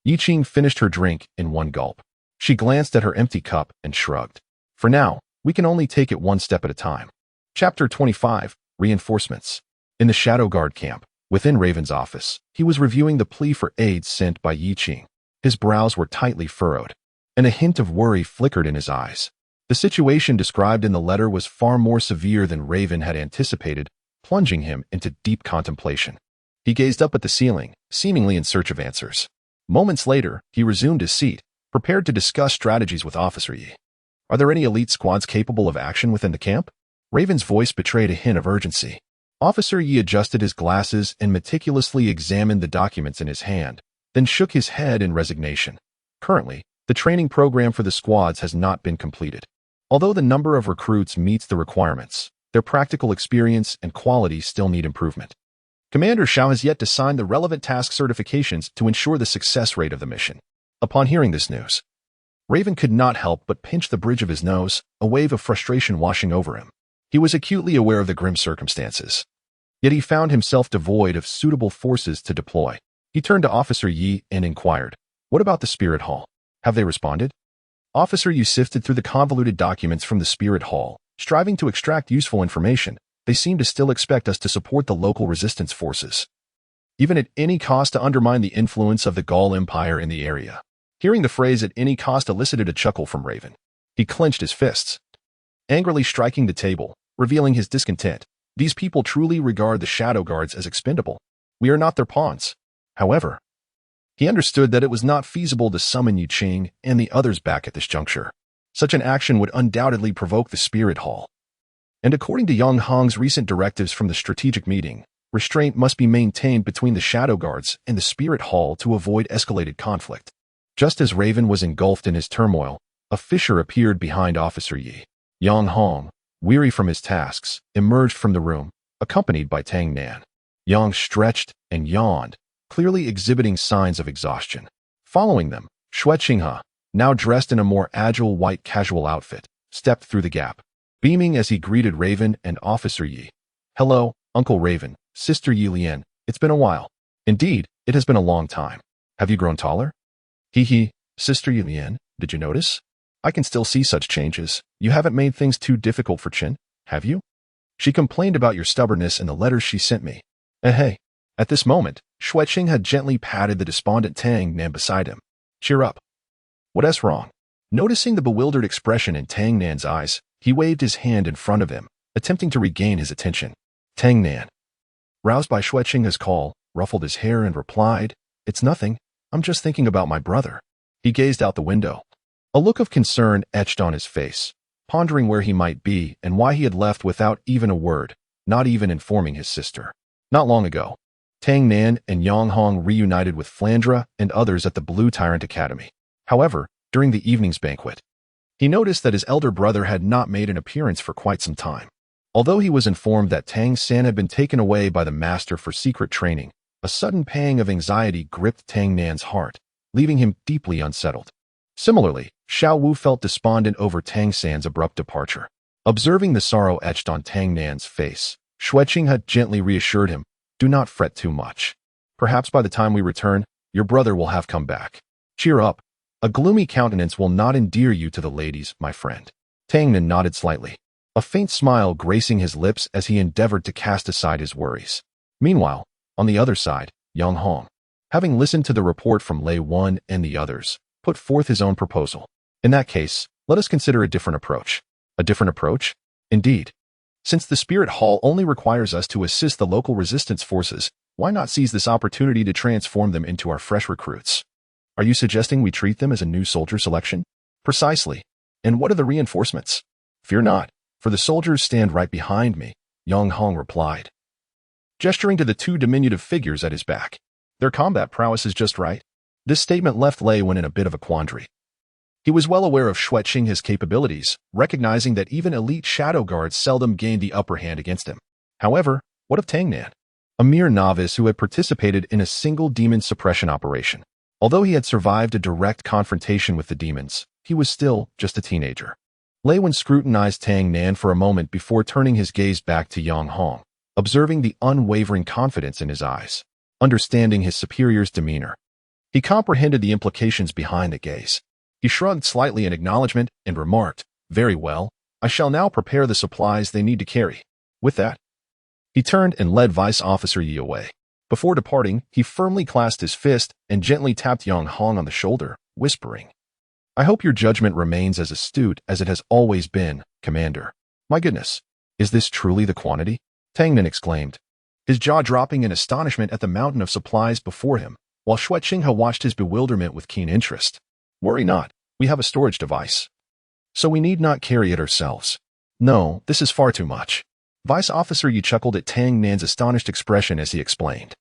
Speaker 1: Yiqing finished her drink in one gulp. She glanced at her empty cup and shrugged. "For now, we can only take it one step at a time." Chapter 25, Reinforcements. In the Shadow Guard camp, within Raven's office, he was reviewing the plea for aid sent by Yiqing. His brows were tightly furrowed, and a hint of worry flickered in his eyes. The situation described in the letter was far more severe than Raven had anticipated, plunging him into deep contemplation. He gazed up at the ceiling, seemingly in search of answers. Moments later, he resumed his seat, prepared to discuss strategies with Officer Yi. "Are there any elite squads capable of action within the camp?" Raven's voice betrayed a hint of urgency. Officer Yi adjusted his glasses and meticulously examined the documents in his hand, then shook his head in resignation. "Currently, the training program for the squads has not been completed. Although the number of recruits meets the requirements, their practical experience and quality still need improvement. Commander Xiao has yet to sign the relevant task certifications to ensure the success rate of the mission." Upon hearing this news, Raven could not help but pinch the bridge of his nose, a wave of frustration washing over him. He was acutely aware of the grim circumstances, yet he found himself devoid of suitable forces to deploy. He turned to Officer Yi and inquired, "What about the Spirit Hall? Have they responded?" Officer Yi sifted through the convoluted documents from the Spirit Hall, striving to extract useful information. "They seem to still expect us to support the local resistance forces, even at any cost to undermine the influence of the Gaul Empire in the area." Hearing the phrase "at any cost" elicited a chuckle from Raven. He clenched his fists, angrily striking the table, revealing his discontent. "These people truly regard the Shadow Guards as expendable. We are not their pawns." However, he understood that it was not feasible to summon Yiqing and the others back at this juncture. Such an action would undoubtedly provoke the Spirit Hall. And according to Yang Hong's recent directives from the strategic meeting, restraint must be maintained between the Shadow Guards and the Spirit Hall to avoid escalated conflict. Just as Raven was engulfed in his turmoil, a fissure appeared behind Officer Yi. Yang Hong, weary from his tasks, emerged from the room, accompanied by Tang Nan. Yang stretched and yawned, clearly exhibiting signs of exhaustion. Following them, Xue Qinghe, now dressed in a more agile white casual outfit, stepped through the gap, beaming as he greeted Raven and Officer Yi. "Hello, Uncle Raven, Sister Yi Lian. It's been a while." "Indeed, it has been a long time. Have you grown taller?" "Hee, Sister Yi Lian, did you notice? I can still see such changes. You haven't made things too difficult for Qin, have you? She complained about your stubbornness in the letters she sent me." Hey. At this moment, Xue Qing had gently patted the despondent Tang Nan beside him. "Cheer up. What's wrong?" Noticing the bewildered expression in Tang Nan's eyes, he waved his hand in front of him, attempting to regain his attention. Tang Nan, roused by Xue Qinghe's call, ruffled his hair and replied, "It's nothing. I'm just thinking about my brother." He gazed out the window. A look of concern etched on his face, pondering where he might be and why he had left without even a word, not even informing his sister. Not long ago, Tang Nan and Yang Hong reunited with Flandra and others at the Blue Tyrant Academy. However, during the evening's banquet. He noticed that his elder brother had not made an appearance for quite some time. Although he was informed that Tang San had been taken away by the master for secret training, a sudden pang of anxiety gripped Tang Nan's heart, leaving him deeply unsettled. Similarly, Xiao Wu felt despondent over Tang San's abrupt departure. Observing the sorrow etched on Tang Nan's face, Xue Qinghe gently reassured him, "Do not fret too much. Perhaps by the time we return, your brother will have come back. Cheer up. A gloomy countenance will not endear you to the ladies, my friend." Tang Nan nodded slightly, a faint smile gracing his lips as he endeavored to cast aside his worries. Meanwhile, on the other side, Yang Hong, having listened to the report from Lei Wan and the others, put forth his own proposal. "In that case, let us consider a different approach." "A different approach?" "Indeed. Since the Spirit Hall only requires us to assist the local resistance forces, why not seize this opportunity to transform them into our fresh recruits?" "Are you suggesting we treat them as a new soldier selection?" "Precisely. And what are the reinforcements?" "Fear not, for the soldiers stand right behind me," Yang Hong replied, gesturing to the two diminutive figures at his back. "Their combat prowess is just right." This statement left Lei Wan in a bit of a quandary. He was well aware of Xue Qinghe's capabilities, recognizing that even elite shadow guards seldom gained the upper hand against him. However, what of Tang Nan? A mere novice who had participated in a single demon suppression operation. Although he had survived a direct confrontation with the demons, he was still just a teenager. Lei Wan scrutinized Tang Nan for a moment before turning his gaze back to Yang Hong, observing the unwavering confidence in his eyes. Understanding his superior's demeanor, he comprehended the implications behind the gaze. He shrugged slightly in acknowledgement and remarked, "Very well, I shall now prepare the supplies they need to carry." With that, he turned and led Vice Officer Yi away. Before departing, he firmly clasped his fist and gently tapped Yang Hong on the shoulder, whispering, "I hope your judgment remains as astute as it has always been, Commander." "My goodness, is this truly the quantity?" Tang Nan exclaimed, his jaw dropping in astonishment at the mountain of supplies before him, while Xue Qinghe watched his bewilderment with keen interest. "Worry not, we have a storage device, so we need not carry it ourselves." "No, this is far too much." Vice Officer Yi chuckled at Tang Nan's astonished expression as he explained,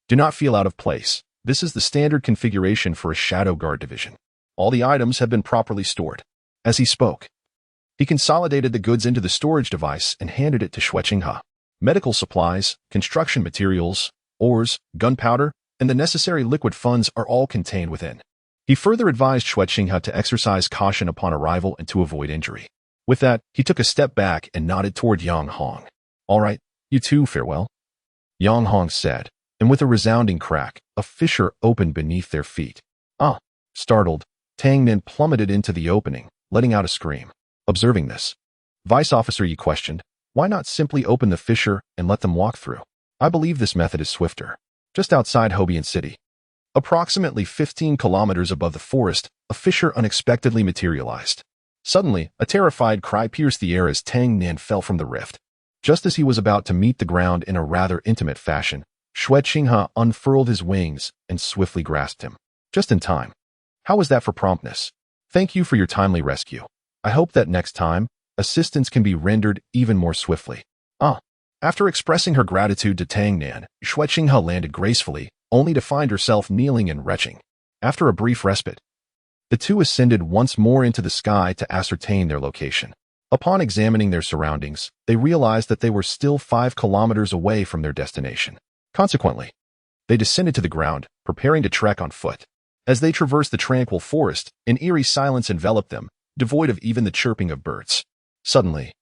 Speaker 1: "Do not feel out of place. This is the standard configuration for a Shadow Guard division. All the items have been properly stored." As he spoke, he consolidated the goods into the storage device and handed it to Xue Qinghe. Medical supplies, construction materials, ores, gunpowder, and the necessary liquid funds are all contained within. He further advised Xue Qinghe to exercise caution upon arrival and to avoid injury. With that, he took a step back and nodded toward Yang Hong. "All right, you two, farewell," Yang Hong said, and with a resounding crack, a fissure opened beneath their feet. "Ah!" Startled, Tang Nan plummeted into the opening, letting out a scream. Observing this, Vice Officer Yi questioned, "Why not simply open the fissure and let them walk through?" "I believe this method is swifter." Just outside Hobian City, approximately 15 kilometers above the forest, a fissure unexpectedly materialized. Suddenly, a terrified cry pierced the air as Tang Nan fell from the rift. Just as he was about to meet the ground in a rather intimate fashion, Xue Qinghe unfurled his wings and swiftly grasped him. Just in time. How was that for promptness? "Thank you for your timely rescue. I hope that next time, assistance can be rendered even more swiftly." "Ah." After expressing her gratitude to Tang Nan, Xue Qinghe landed gracefully, only to find herself kneeling and retching. After a brief respite, the two ascended once more into the sky to ascertain their location. Upon examining their surroundings, they realized that they were still 5 kilometers away from their destination. Consequently, they descended to the ground, preparing to trek on foot. As they traversed the tranquil forest, an eerie silence enveloped them, devoid of even the chirping of birds. Suddenly,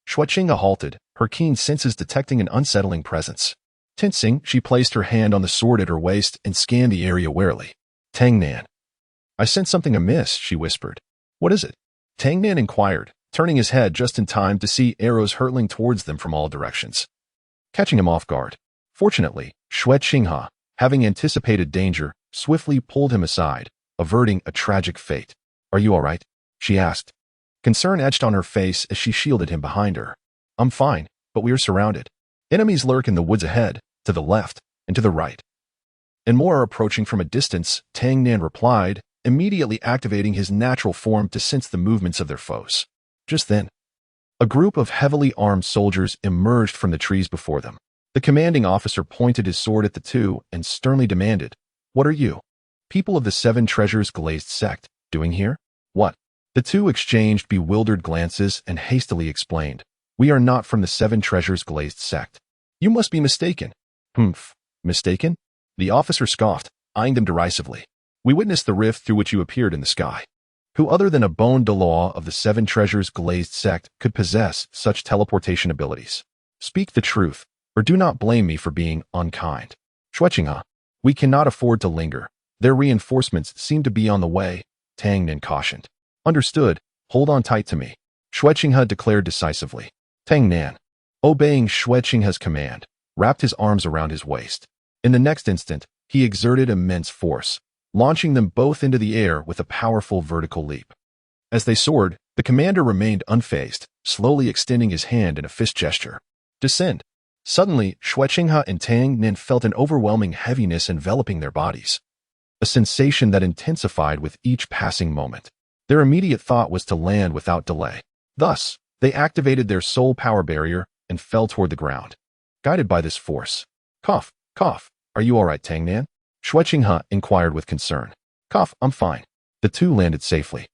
Speaker 1: Xue Qinghe halted, her keen senses detecting an unsettling presence. Tensing, she placed her hand on the sword at her waist and scanned the area warily. "Tang Nan, I sense something amiss," she whispered. "What is it?" Tang Nan inquired, turning his head just in time to see arrows hurtling towards them from all directions, catching him off guard. Fortunately, Xue Qinghe, having anticipated danger, swiftly pulled him aside, averting a tragic fate. "Are you all right?" she asked. Concern etched on her face as she shielded him behind her. "I'm fine, but we are surrounded. Enemies lurk in the woods ahead, to the left, and to the right. And more are approaching from a distance," Tang Nan replied, immediately activating his natural form to sense the movements of their foes. Just then, a group of heavily armed soldiers emerged from the trees before them. The commanding officer pointed his sword at the two and sternly demanded, "What are you? People of the Seven Treasures glazed sect, doing here? What? The two exchanged bewildered glances and hastily explained, "We are not from the Seven Treasures Glazed sect." "You must be mistaken." "Humph. Mistaken?" The officer scoffed, eyeing them derisively. "We witnessed the rift through which you appeared in the sky. Who other than a Bon Douluo of the Seven Treasures Glazed sect could possess such teleportation abilities? Speak the truth, or do not blame me for being unkind." "Shuqinghe, we cannot afford to linger. Their reinforcements seem to be on the way," Tang Nin cautioned. "Understood. Hold on tight to me," Shuqinghe declared decisively. Tang Nan, obeying Shuqinghe's command, wrapped his arms around his waist. In the next instant, he exerted immense force, launching them both into the air with a powerful vertical leap. As they soared, the commander remained unfazed, slowly extending his hand in a fist gesture. "Descend." Suddenly, Shuqinghe and Tang Nin felt an overwhelming heaviness enveloping their bodies, a sensation that intensified with each passing moment. Their immediate thought was to land without delay. Thus, they activated their soul power barrier and fell toward the ground, guided by this force. "Cough, cough. Are you all right, Tang Nan?" Shuqinghe inquired with concern. "Cough, I'm fine." The two landed safely,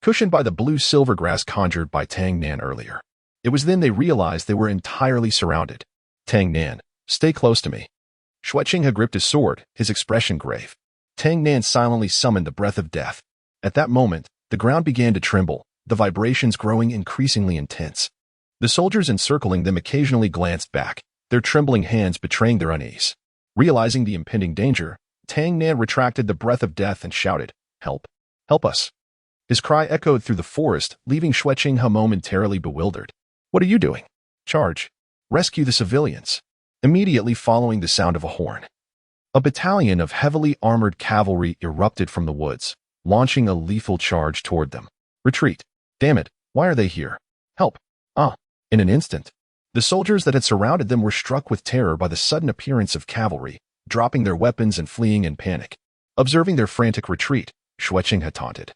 Speaker 1: cushioned by the blue-silver grass conjured by Tang Nan earlier. It was then they realized they were entirely surrounded. "Tang Nan, stay close to me." Shuqinghe gripped his sword, his expression grave. Tang Nan silently summoned the breath of death. At that moment, the ground began to tremble, the vibrations growing increasingly intense. The soldiers encircling them occasionally glanced back, their trembling hands betraying their unease. Realizing the impending danger, Tang Nan retracted the breath of death and shouted, "Help! Help us!" His cry echoed through the forest, leaving Shuqinghe momentarily bewildered. "What are you doing?" "Charge! Rescue the civilians!" Immediately following the sound of a horn, a battalion of heavily armored cavalry erupted from the woods, launching a lethal charge toward them. "Retreat! Damn it, why are they here? Help! Ah!" In an instant, the soldiers that had surrounded them were struck with terror by the sudden appearance of cavalry, dropping their weapons and fleeing in panic. Observing their frantic retreat, Shuqinghe taunted,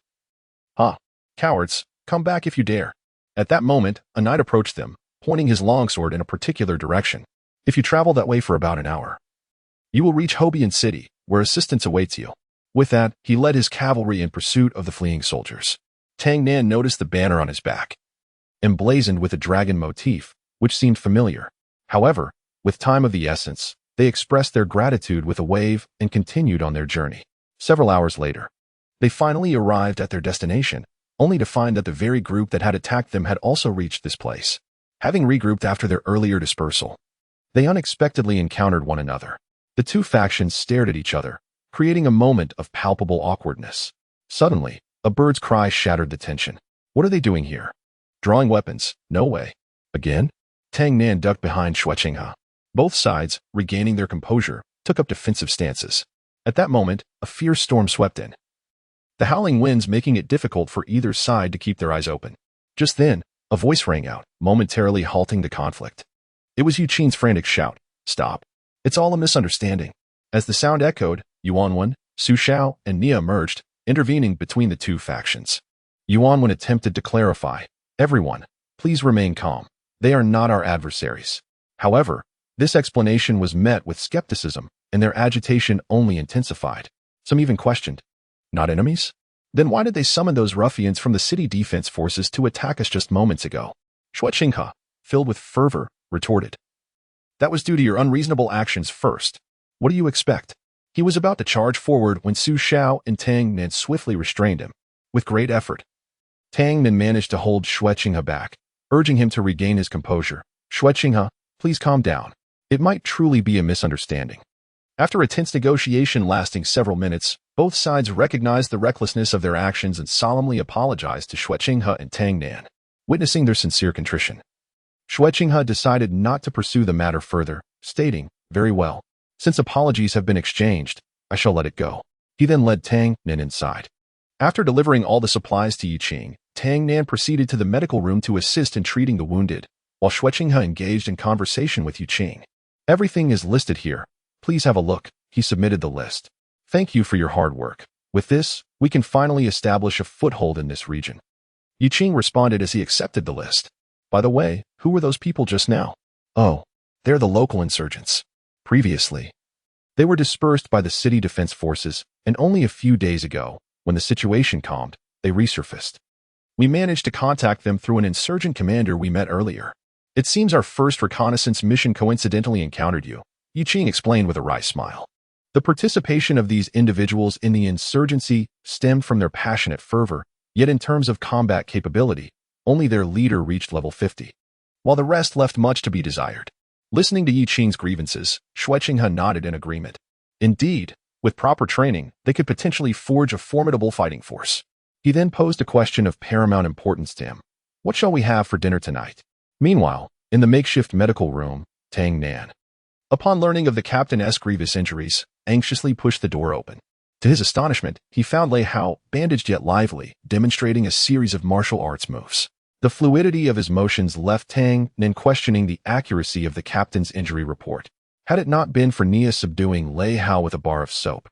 Speaker 1: "Ah, cowards, come back if you dare." At that moment, a knight approached them, pointing his longsword in a particular direction. "If you travel that way for about an hour, you will reach Hobian City, where assistance awaits you." With that, he led his cavalry in pursuit of the fleeing soldiers. Tang Nan noticed the banner on his back, emblazoned with a dragon motif, which seemed familiar. However, with time of the essence, they expressed their gratitude with a wave and continued on their journey. Several hours later, they finally arrived at their destination, only to find that the very group that had attacked them had also reached this place. Having regrouped after their earlier dispersal, they unexpectedly encountered one another. The two factions stared at each other, creating a moment of palpable awkwardness. Suddenly, a bird's cry shattered the tension. "What are they doing here? Drawing weapons? No way." Again? Tang Nan ducked behind Shuqinghe. Both sides, regaining their composure, took up defensive stances. At that moment, a fierce storm swept in, the howling winds making it difficult for either side to keep their eyes open. Just then, a voice rang out, momentarily halting the conflict. It was Yu Qing's frantic shout, "Stop. It's all a misunderstanding." As the sound echoed, Yuanwen, Su Xiao, and Nia emerged, intervening between the two factions. Yuanwen attempted to clarify, "Everyone, please remain calm. They are not our adversaries." However, this explanation was met with skepticism, and their agitation only intensified. Some even questioned, "Not enemies? Then why did they summon those ruffians from the city defense forces to attack us just moments ago?" Shuqinghe, filled with fervor, retorted, "That was due to your unreasonable actions first. What do you expect?" He was about to charge forward when Su Xiao and Tang Nin swiftly restrained him. With great effort, Tang Nin managed to hold Shuqinghe back, urging him to regain his composure. "Shuqinghe, please calm down. It might truly be a misunderstanding." After a tense negotiation lasting several minutes, both sides recognized the recklessness of their actions and solemnly apologized to Shuqinghe and Tang Nan, witnessing their sincere contrition. Shuqinghe decided not to pursue the matter further, stating, "Very well. Since apologies have been exchanged, I shall let it go." He then led Tang Nan inside. After delivering all the supplies to Yu Qing, Tang Nan proceeded to the medical room to assist in treating the wounded, while Shuqinghe engaged in conversation with Yu Qing. "Everything is listed here. Please have a look." He submitted the list. "Thank you for your hard work. With this, we can finally establish a foothold in this region." Yu Qing responded as he accepted the list. "By the way, who were those people just now?" "Oh, they're the local insurgents. Previously, they were dispersed by the city defense forces, and only a few days ago, when the situation calmed, they resurfaced. We managed to contact them through an insurgent commander we met earlier. It seems our first reconnaissance mission coincidentally encountered you, Yiqing explained with a wry smile. The participation of these individuals in the insurgency stemmed from their passionate fervor, yet in terms of combat capability, only their leader reached level 50, while the rest left much to be desired. Listening to Yiqing's grievances, Xueqinghe nodded in agreement. Indeed, with proper training, they could potentially forge a formidable fighting force. He then posed a question of paramount importance to him. What shall we have for dinner tonight? Meanwhile, in the makeshift medical room, Tang Nan, upon learning of the captain's grievous injuries, anxiously pushed the door open. To his astonishment, he found Lei Hao, bandaged yet lively, demonstrating a series of martial arts moves. The fluidity of his motions left Tang Nan questioning the accuracy of the captain's injury report. Had it not been for Nia subduing Lei Hao with a bar of soap,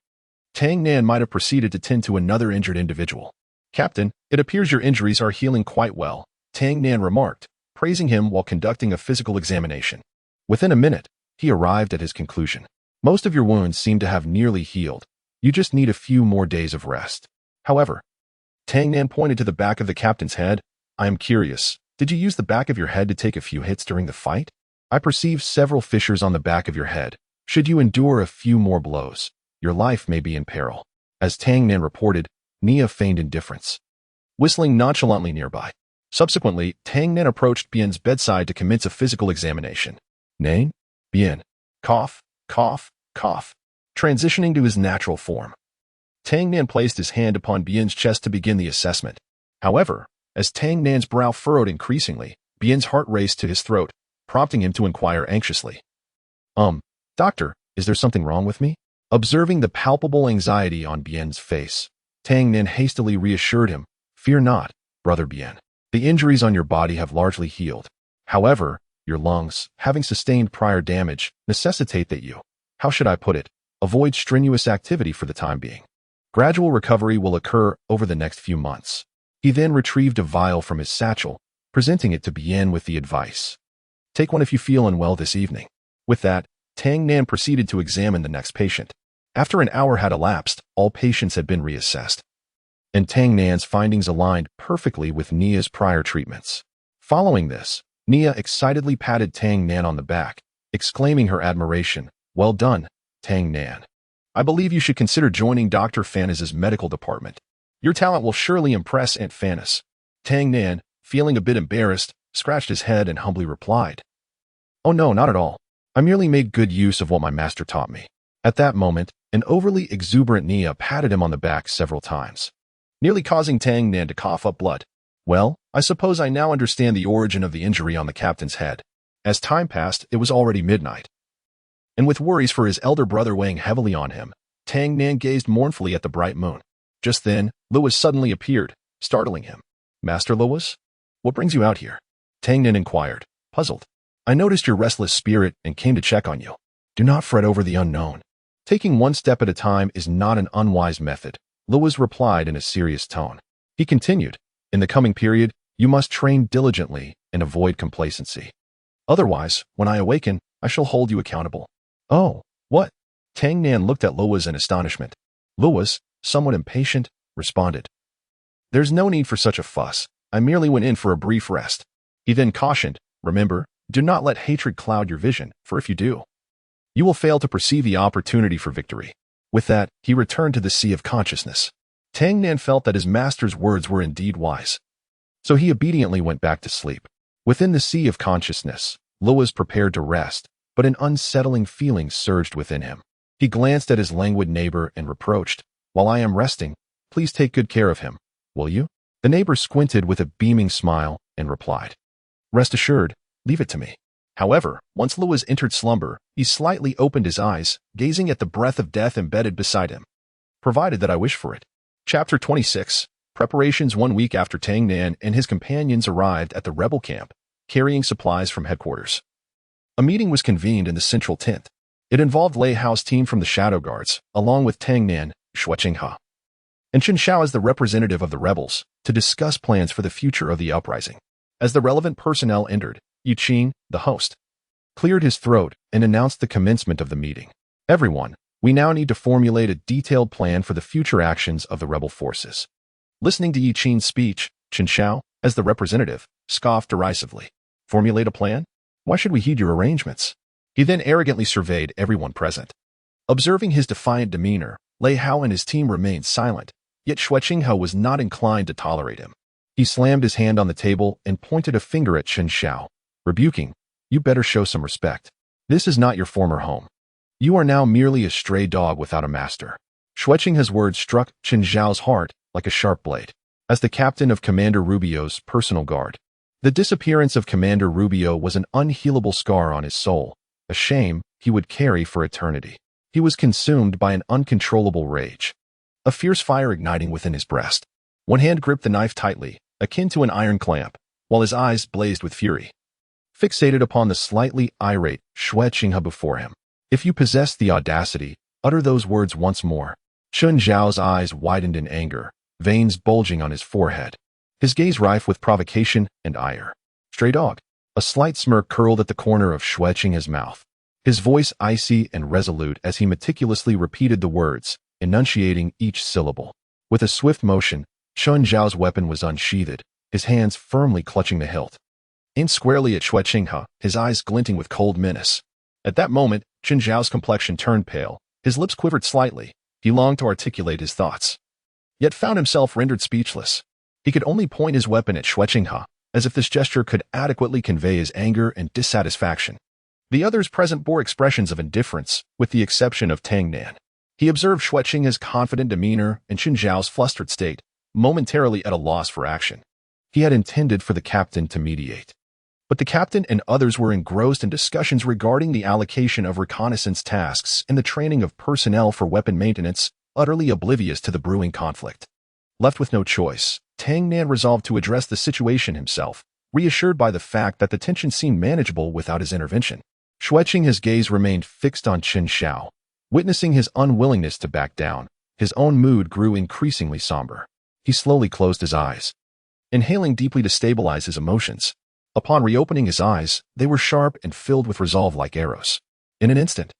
Speaker 1: Tang Nan might have proceeded to tend to another injured individual. Captain, it appears your injuries are healing quite well, Tang Nan remarked, praising him while conducting a physical examination. Within a minute, he arrived at his conclusion. Most of your wounds seem to have nearly healed. You just need a few more days of rest. However, Tang Nan pointed to the back of the captain's head. I am curious, did you use the back of your head to take a few hits during the fight? I perceive several fissures on the back of your head. Should you endure a few more blows, your life may be in peril. As Tang Nan reported, Nia feigned indifference, whistling nonchalantly nearby. Subsequently, Tang Nan approached Bian's bedside to commence a physical examination. Nan? Bian. Cough, cough, cough. Transitioning to his natural form, Tang Nan placed his hand upon Bian's chest to begin the assessment. However, as Tang Nan's brow furrowed increasingly, Bian's heart raced to his throat, prompting him to inquire anxiously. Doctor, is there something wrong with me? Observing the palpable anxiety on Bian's face, Tang Nan hastily reassured him, Fear not, brother Bian. The injuries on your body have largely healed. However, your lungs, having sustained prior damage, necessitate that you, how should I put it, avoid strenuous activity for the time being. Gradual recovery will occur over the next few months. He then retrieved a vial from his satchel, presenting it to Bian with the advice. Take one if you feel unwell this evening. With that, Tang Nan proceeded to examine the next patient. After an hour had elapsed, all patients had been reassessed, and Tang Nan's findings aligned perfectly with Nia's prior treatments. Following this, Nia excitedly patted Tang Nan on the back, exclaiming her admiration. Well done, Tang Nan. I believe you should consider joining Dr. Fanaz's medical department. Your talent will surely impress Aunt Fanas. Tang Nan, feeling a bit embarrassed, scratched his head and humbly replied. Oh no, not at all. I merely made good use of what my master taught me. At that moment, an overly exuberant Nia patted him on the back several times, nearly causing Tang Nan to cough up blood. Well, I suppose I now understand the origin of the injury on the captain's head. As time passed, it was already midnight, and with worries for his elder brother weighing heavily on him, Tang Nan gazed mournfully at the bright moon. Just then, Lewis suddenly appeared, startling him. Master Lewis? What brings you out here? Tang Nan inquired, puzzled. I noticed your restless spirit and came to check on you. Do not fret over the unknown. Taking one step at a time is not an unwise method, Lewis replied in a serious tone. He continued, in the coming period, you must train diligently and avoid complacency. Otherwise, when I awaken, I shall hold you accountable. Oh, what? Tang Nan looked at Lewis in astonishment. Lewis, somewhat impatient, responded. There's no need for such a fuss. I merely went in for a brief rest. He then cautioned, remember, do not let hatred cloud your vision, for if you do, you will fail to perceive the opportunity for victory. With that, he returned to the sea of consciousness. Tang Nan felt that his master's words were indeed wise, so he obediently went back to sleep. Within the sea of consciousness, Lewis prepared to rest, but an unsettling feeling surged within him. He glanced at his languid neighbor and reproached, while I am resting, please take good care of him, will you? The neighbor squinted with a beaming smile and replied, rest assured, leave it to me. However, once Lewis entered slumber, he slightly opened his eyes, gazing at the breath of death embedded beside him. Provided that I wish for it. Chapter 26. Preparations. 1 week after Tang Nan and his companions arrived at the rebel camp, carrying supplies from headquarters, a meeting was convened in the central tent. It involved Lei Hao's team from the Shadow Guards, along with Tang Nan, Xueqinghe, and Chen Shao as the representative of the rebels, to discuss plans for the future of the uprising. As the relevant personnel entered, Yiqing, the host, cleared his throat and announced the commencement of the meeting. Everyone, we now need to formulate a detailed plan for the future actions of the rebel forces. Listening to Yi Qing's speech, Chen Xiao, as the representative, scoffed derisively. Formulate a plan? Why should we heed your arrangements? He then arrogantly surveyed everyone present. Observing his defiant demeanor, Lei Hao and his team remained silent, yet Xue Qinghe was not inclined to tolerate him. He slammed his hand on the table and pointed a finger at Chen Xiao, rebuking, "You better show some respect. This is not your former home. You are now merely a stray dog without a master." Xue Qinghe's words struck Chen Xiao's heart like a sharp blade. As the captain of Commander Rubio's personal guard, the disappearance of Commander Rubio was an unhealable scar on his soul, a shame he would carry for eternity. He was consumed by an uncontrollable rage, a fierce fire igniting within his breast. One hand gripped the knife tightly, akin to an iron clamp, while his eyes blazed with fury. Fixated upon the slightly irate Xue Qinghe before him. "If you possess the audacity, utter those words once more." Chen Xiao's eyes widened in anger, veins bulging on his forehead, his gaze rife with provocation and ire. "Stray dog." A slight smirk curled at the corner of Xue Qinghe's mouth, his voice icy and resolute as he meticulously repeated the words, enunciating each syllable. With a swift motion, Chen Xiao's weapon was unsheathed, his hands firmly clutching the hilt. Aimed squarely at Xue Qinghe, his eyes glinting with cold menace. At that moment, Chen Xiao's complexion turned pale, his lips quivered slightly. He longed to articulate his thoughts, yet found himself rendered speechless. He could only point his weapon at Xue Qinghe, as if this gesture could adequately convey his anger and dissatisfaction. The others present bore expressions of indifference, with the exception of Tang Nan. He observed Xue Qinghe's confident demeanor and Chen Xiao's flustered state, momentarily at a loss for action. He had intended for the captain to mediate, but the captain and others were engrossed in discussions regarding the allocation of reconnaissance tasks and the training of personnel for weapon maintenance, utterly oblivious to the brewing conflict. Left with no choice, Tang Nan resolved to address the situation himself, reassured by the fact that the tension seemed manageable without his intervention. Xue Qinghe's gaze remained fixed on Chen Xiao. Witnessing his unwillingness to back down, his own mood grew increasingly somber. He slowly closed his eyes, inhaling deeply to stabilize his emotions. Upon reopening his eyes, they were sharp and filled with resolve like arrows. In an instant,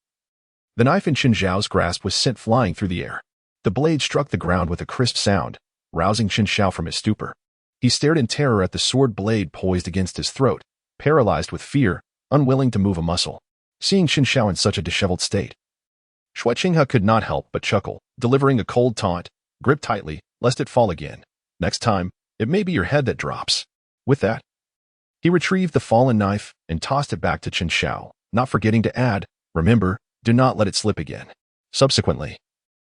Speaker 1: the knife in Chen Xiao's grasp was sent flying through the air. The blade struck the ground with a crisp sound, rousing Chen Xiao from his stupor. He stared in terror at the sword blade poised against his throat, paralyzed with fear, unwilling to move a muscle. Seeing Chen Xiao in such a disheveled state, Xue Qinghe could not help but chuckle, delivering a cold taunt, "Grip tightly, lest it fall again. Next time, it may be your head that drops." With that, he retrieved the fallen knife and tossed it back to Chen Xiao, not forgetting to add, "Remember, do not let it slip again." Subsequently,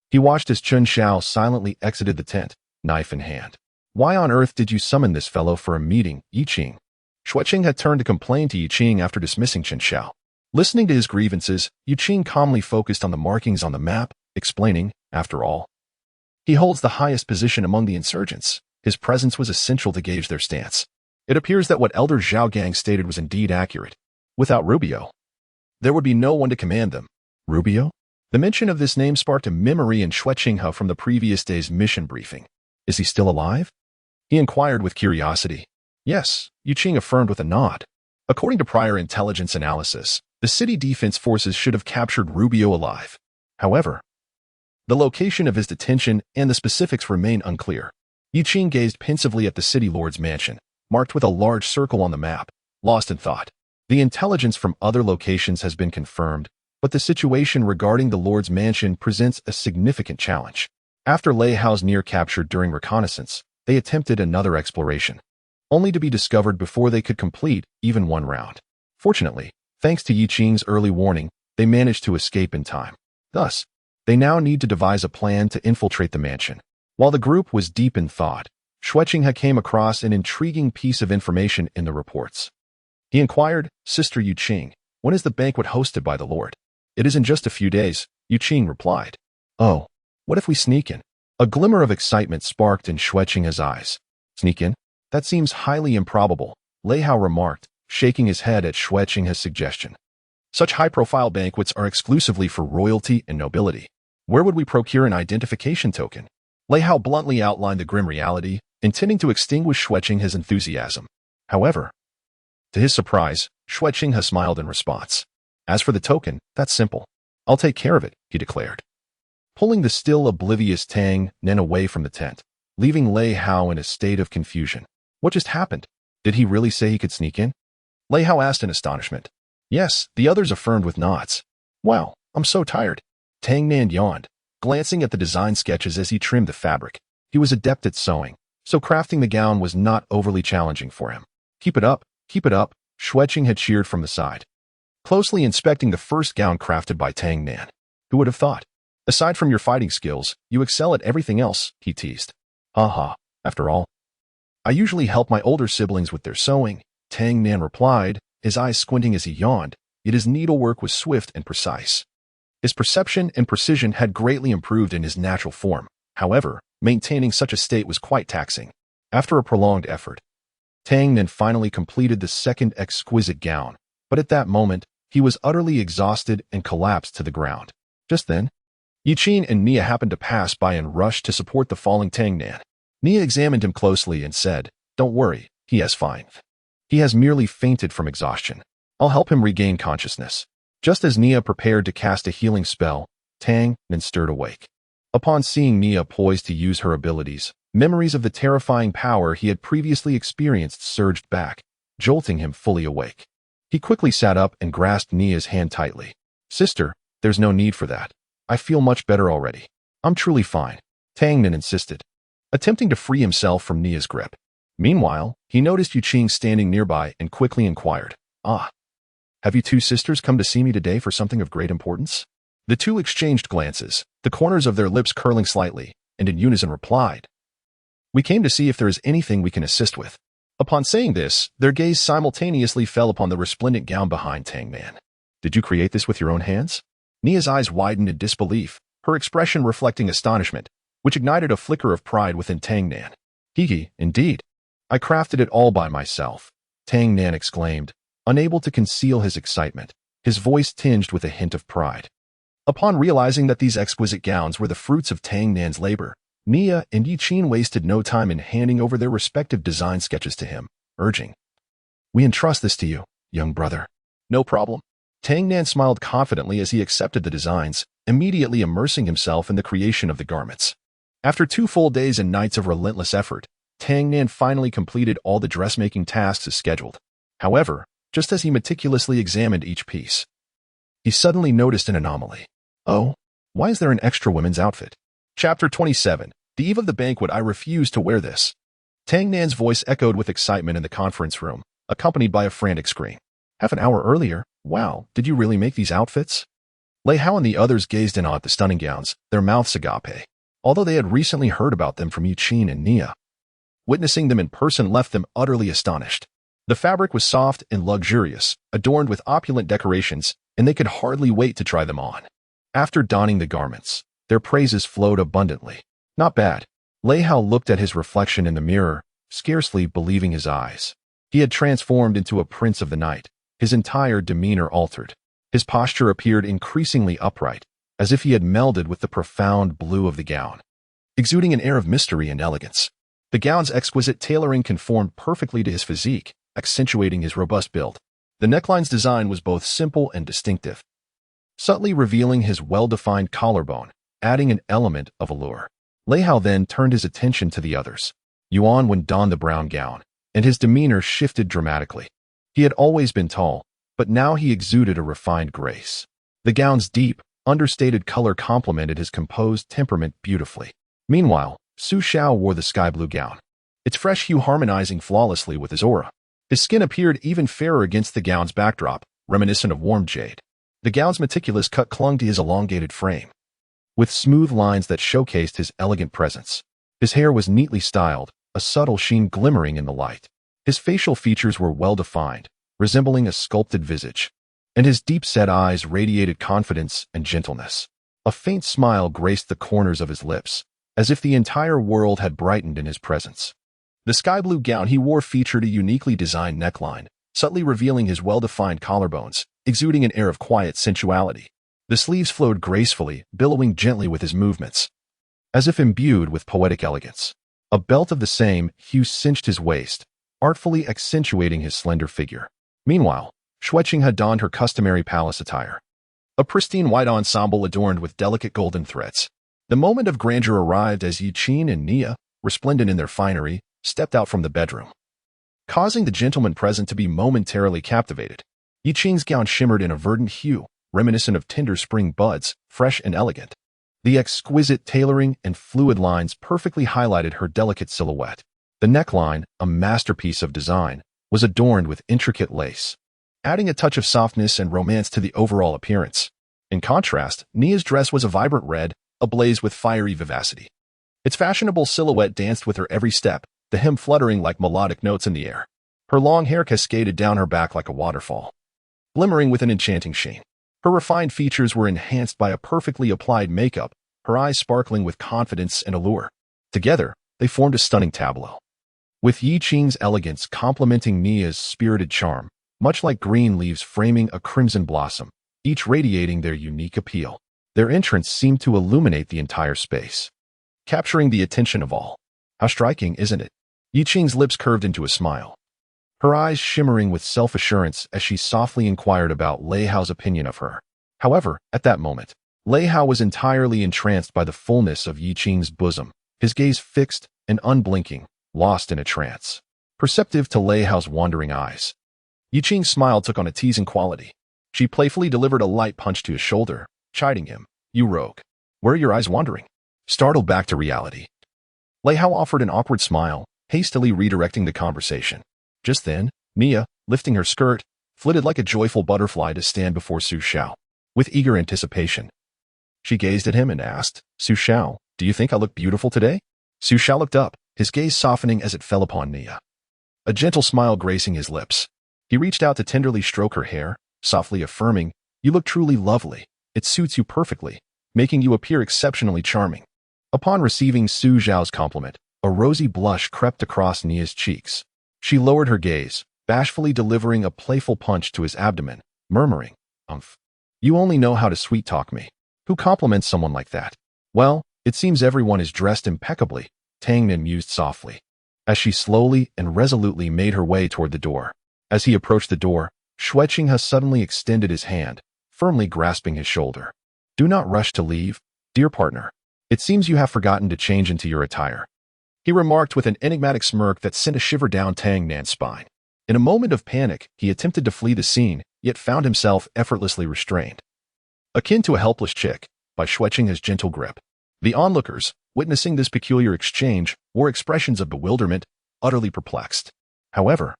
Speaker 1: he watched as Chen Xiao silently exited the tent, knife in hand. "Why on earth did you summon this fellow for a meeting, Yi Qing?" Xue Qing had turned to complain to Yi Qing after dismissing Chen Xiao. Listening to his grievances, Yi Qing calmly focused on the markings on the map, explaining, "After all, he holds the highest position among the insurgents. His presence was essential to gauge their stance. It appears that what Elder Zhao Gang stated was indeed accurate. Without Rubio, there would be no one to command them." Rubio? The mention of this name sparked a memory in Xue Qinghe from the previous day's mission briefing. "Is he still alive?" he inquired with curiosity. "Yes," Yi Qing affirmed with a nod. "According to prior intelligence analysis, the city defense forces should have captured Rubio alive. However, the location of his detention and the specifics remain unclear." Yi Qing gazed pensively at the city lord's mansion, marked with a large circle on the map, lost in thought. The intelligence from other locations has been confirmed, but the situation regarding the lord's mansion presents a significant challenge. After Lei Hao's near capture during reconnaissance, they attempted another exploration, only to be discovered before they could complete even one round. Fortunately, thanks to Yi Qing's early warning, they managed to escape in time. Thus, they now need to devise a plan to infiltrate the mansion. While the group was deep in thought, Xue Qinghe came across an intriguing piece of information in the reports. He inquired, "Sister Yi Qing, when is the banquet hosted by the Lord?" "It is in just a few days," Yi Qing replied. "Oh, what if we sneak in?" A glimmer of excitement sparked in Xue Qinghe's eyes. "Sneak in? That seems highly improbable," Lei Hao remarked, shaking his head at Xue Qinghe's suggestion. "Such high-profile banquets are exclusively for royalty and nobility. Where would we procure an identification token?" Lei Hao bluntly outlined the grim reality, intending to extinguish Xue Qinghe's enthusiasm. However, to his surprise, Xue Qinghe smiled in response. "As for the token, that's simple. I'll take care of it," he declared. Pulling the still oblivious Tang Nan away from the tent, leaving Lei Hao in a state of confusion. What just happened? Did he really say he could sneak in? Lei Hao asked in astonishment. Yes, the others affirmed with nods. Wow, I'm so tired. Tang Nan yawned, glancing at the design sketches as he trimmed the fabric. He was adept at sewing, so crafting the gown was not overly challenging for him. Keep it up, Xueqing had cheered from the side, closely inspecting the first gown crafted by Tang Nan. Who would have thought? Aside from your fighting skills, you excel at everything else, he teased. Haha, after all, I usually help my older siblings with their sewing, Tang Nan replied, his eyes squinting as he yawned, yet his needlework was swift and precise. His perception and precision had greatly improved in his natural form. However, maintaining such a state was quite taxing. After a prolonged effort, Tang Nan finally completed the second exquisite gown, but at that moment, he was utterly exhausted and collapsed to the ground. Just then, Yiqin and Nia happened to pass by and rushed to support the falling Tang Nan. Nia examined him closely and said, "Don't worry, he is fine. He has merely fainted from exhaustion. I'll help him regain consciousness." Just as Nia prepared to cast a healing spell, Tang Nan stirred awake. Upon seeing Nia poised to use her abilities, memories of the terrifying power he had previously experienced surged back, jolting him fully awake. He quickly sat up and grasped Nia's hand tightly. "Sister, there's no need for that. I feel much better already. I'm truly fine," Tang Nan insisted, attempting to free himself from Nia's grip. Meanwhile, he noticed Yuqing standing nearby and quickly inquired, "Ah, have you two sisters come to see me today for something of great importance?" The two exchanged glances, the corners of their lips curling slightly, and in unison replied, "We came to see if there is anything we can assist with." Upon saying this, their gaze simultaneously fell upon the resplendent gown behind Tang Nan. "Did you create this with your own hands?" Nia's eyes widened in disbelief, her expression reflecting astonishment, which ignited a flicker of pride within Tang Nan. "Hee, indeed. I crafted it all by myself," Tang Nan exclaimed, unable to conceal his excitement, his voice tinged with a hint of pride. Upon realizing that these exquisite gowns were the fruits of Tang Nan's labor, Nia and Yiqin wasted no time in handing over their respective design sketches to him, urging, "We entrust this to you, young brother." "No problem." Tang Nan smiled confidently as he accepted the designs, immediately immersing himself in the creation of the garments. After 2 full days and nights of relentless effort, Tang Nan finally completed all the dressmaking tasks as scheduled. However, just as he meticulously examined each piece, he suddenly noticed an anomaly. "Oh, why is there an extra women's outfit?" Chapter 27. The eve of the banquet, I refuse to wear this. Tang Nan's voice echoed with excitement in the conference room, accompanied by a frantic scream. "Half an hour earlier? Wow, did you really make these outfits?" Lei Hao and the others gazed in awe at the stunning gowns, their mouths agape, although they had recently heard about them from Yiqin and Nia. Witnessing them in person left them utterly astonished. The fabric was soft and luxurious, adorned with opulent decorations, and they could hardly wait to try them on. After donning the garments, their praises flowed abundantly. "Not bad." Lei Hao looked at his reflection in the mirror, scarcely believing his eyes. He had transformed into a prince of the night, his entire demeanor altered. His posture appeared increasingly upright, as if he had melded with the profound blue of the gown, exuding an air of mystery and elegance. The gown's exquisite tailoring conformed perfectly to his physique, accentuating his robust build. The neckline's design was both simple and distinctive, subtly revealing his well-defined collarbone, adding an element of allure. Lei Hao then turned his attention to the others. Yuan Wen donned the brown gown, and his demeanor shifted dramatically. He had always been tall, but now he exuded a refined grace. The gown's deep, understated color complemented his composed temperament beautifully. Meanwhile, Su Xiao wore the sky blue gown, its fresh hue harmonizing flawlessly with his aura. His skin appeared even fairer against the gown's backdrop, reminiscent of warm jade. The gown's meticulous cut clung to his elongated frame, with smooth lines that showcased his elegant presence. His hair was neatly styled, a subtle sheen glimmering in the light. His facial features were well-defined, resembling a sculpted visage, and his deep-set eyes radiated confidence and gentleness. A faint smile graced the corners of his lips, as if the entire world had brightened in his presence. The sky blue gown he wore featured a uniquely designed neckline, subtly revealing his well-defined collarbones, exuding an air of quiet sensuality. The sleeves flowed gracefully, billowing gently with his movements, as if imbued with poetic elegance. A belt of the same hue cinched his waist, artfully accentuating his slender figure. Meanwhile, Xueqing had donned her customary palace attire, a pristine white ensemble adorned with delicate golden threads. The moment of grandeur arrived as Yiqin and Nia, resplendent in their finery, stepped out from the bedroom, causing the gentleman present to be momentarily captivated. Yi Qing's gown shimmered in a verdant hue, reminiscent of tender spring buds, fresh and elegant. The exquisite tailoring and fluid lines perfectly highlighted her delicate silhouette. The neckline, a masterpiece of design, was adorned with intricate lace, adding a touch of softness and romance to the overall appearance. In contrast, Nia's dress was a vibrant red, ablaze with fiery vivacity. Its fashionable silhouette danced with her every step, the hem fluttering like melodic notes in the air. Her long hair cascaded down her back like a waterfall, glimmering with an enchanting sheen. Her refined features were enhanced by a perfectly applied makeup, her eyes sparkling with confidence and allure. Together, they formed a stunning tableau, with Yi Qing's elegance complementing Nia's spirited charm, much like green leaves framing a crimson blossom, each radiating their unique appeal. Their entrance seemed to illuminate the entire space, capturing the attention of all. How striking, isn't it? Yi Qing's lips curved into a smile, her eyes shimmering with self-assurance as she softly inquired about Lei Hao's opinion of her. However, at that moment, Lei Hao was entirely entranced by the fullness of Yi Qing's bosom, his gaze fixed and unblinking, lost in a trance, perceptive to Lei Hao's wandering eyes. Yi Qing's smile took on a teasing quality. She playfully delivered a light punch to his shoulder, chiding him. "You rogue. Where are your eyes wandering?" Startled back to reality, Lei Hao offered an awkward smile, hastily redirecting the conversation. Just then, Nia, lifting her skirt, flitted like a joyful butterfly to stand before Su Xiao. With eager anticipation, she gazed at him and asked, "Su Xiao, do you think I look beautiful today?" Su Xiao looked up, his gaze softening as it fell upon Nia, a gentle smile gracing his lips. He reached out to tenderly stroke her hair, softly affirming, "You look truly lovely. It suits you perfectly, making you appear exceptionally charming." Upon receiving Su Xiao's compliment, a rosy blush crept across Nia's cheeks. She lowered her gaze, bashfully delivering a playful punch to his abdomen, murmuring, "Umph. You only know how to sweet-talk me. Who compliments someone like that?" "Well, it seems everyone is dressed impeccably," Tang Nin mused softly, as she slowly and resolutely made her way toward the door. As he approached the door, Xue Qinghe suddenly extended his hand, firmly grasping his shoulder. "Do not rush to leave, dear partner. It seems you have forgotten to change into your attire," he remarked with an enigmatic smirk that sent a shiver down Tang Nan's spine. In a moment of panic, he attempted to flee the scene, yet found himself effortlessly restrained, akin to a helpless chick, by Xue Qinghe's gentle grip. The onlookers, witnessing this peculiar exchange, wore expressions of bewilderment, utterly perplexed. However,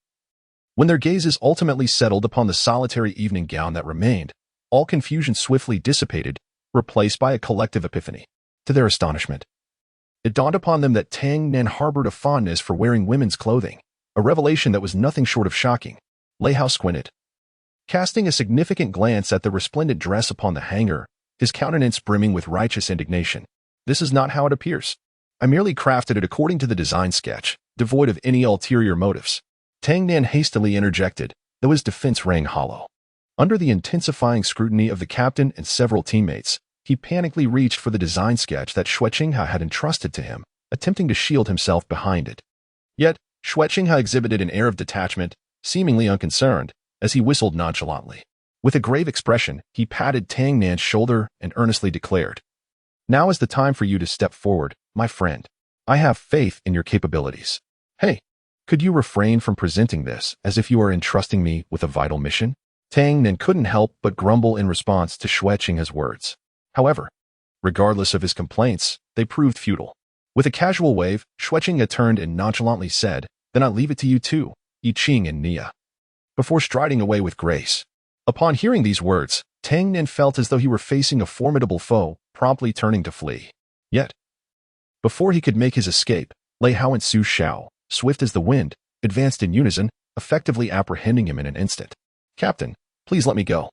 Speaker 1: when their gazes ultimately settled upon the solitary evening gown that remained, all confusion swiftly dissipated, replaced by a collective epiphany. To their astonishment, it dawned upon them that Tang Nen harbored a fondness for wearing women's clothing, a revelation that was nothing short of shocking. Lei Hao squinted, casting a significant glance at the resplendent dress upon the hanger, his countenance brimming with righteous indignation. "This is not how it appears. I merely crafted it according to the design sketch, devoid of any ulterior motives." Tang Nan hastily interjected, though his defense rang hollow. Under the intensifying scrutiny of the captain and several teammates, he panically reached for the design sketch that Xue Qinghe had entrusted to him, attempting to shield himself behind it. Yet, Xue Qinghe exhibited an air of detachment, seemingly unconcerned, as he whistled nonchalantly. With a grave expression, he patted Tang Nan's shoulder and earnestly declared, "Now is the time for you to step forward, my friend. I have faith in your capabilities. Hey, could you refrain from presenting this as if you are entrusting me with a vital mission?" Tang Nan couldn't help but grumble in response to Xue Qinghe's words. However, regardless of his complaints, they proved futile. With a casual wave, Xue Qinghe turned and nonchalantly said, "Then I leave it to you too, Yi Qing and Nia," before striding away with grace. Upon hearing these words, Tang Nin felt as though he were facing a formidable foe, promptly turning to flee. Yet, before he could make his escape, Lei Hao and Su Xiao, swift as the wind, advanced in unison, effectively apprehending him in an instant. "Captain, please let me go,"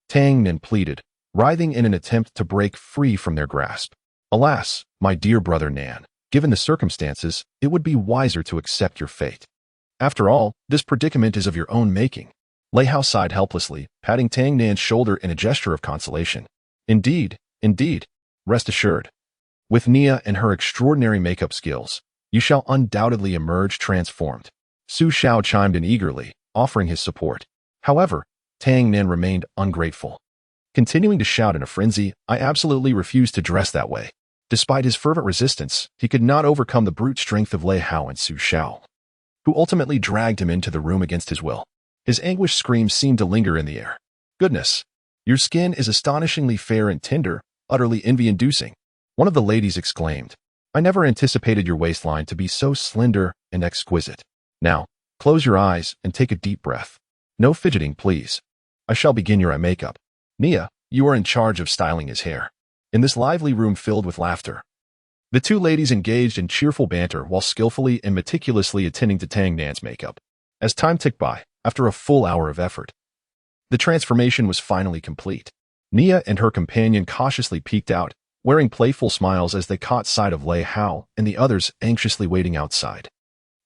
Speaker 1: Tang Nin pleaded, writhing in an attempt to break free from their grasp. "Alas, my dear brother Nan, given the circumstances, it would be wiser to accept your fate. After all, this predicament is of your own making." Lei Hao sighed helplessly, patting Tang Nan's shoulder in a gesture of consolation. Indeed, rest assured. With Nia and her extraordinary makeup skills, you shall undoubtedly emerge transformed." Su Xiao chimed in eagerly, offering his support. However, Tang Nan remained ungrateful, continuing to shout in a frenzy, "I absolutely refuse to dress that way. Despite his fervent resistance, he could not overcome the brute strength of Lei Hao and Su Xiao, who ultimately dragged him into the room against his will. His anguished screams seemed to linger in the air. "Goodness, your skin is astonishingly fair and tender, utterly envy-inducing," one of the ladies exclaimed. "I never anticipated your waistline to be so slender and exquisite. Now, close your eyes and take a deep breath. No fidgeting, please. I shall begin your eye makeup. Nia, you are in charge of styling his hair." In this lively room filled with laughter, the two ladies engaged in cheerful banter while skillfully and meticulously attending to Tang Nan's makeup. As time ticked by, after a full hour of effort, the transformation was finally complete. Nia and her companion cautiously peeked out, wearing playful smiles as they caught sight of Lei Hao and the others anxiously waiting outside.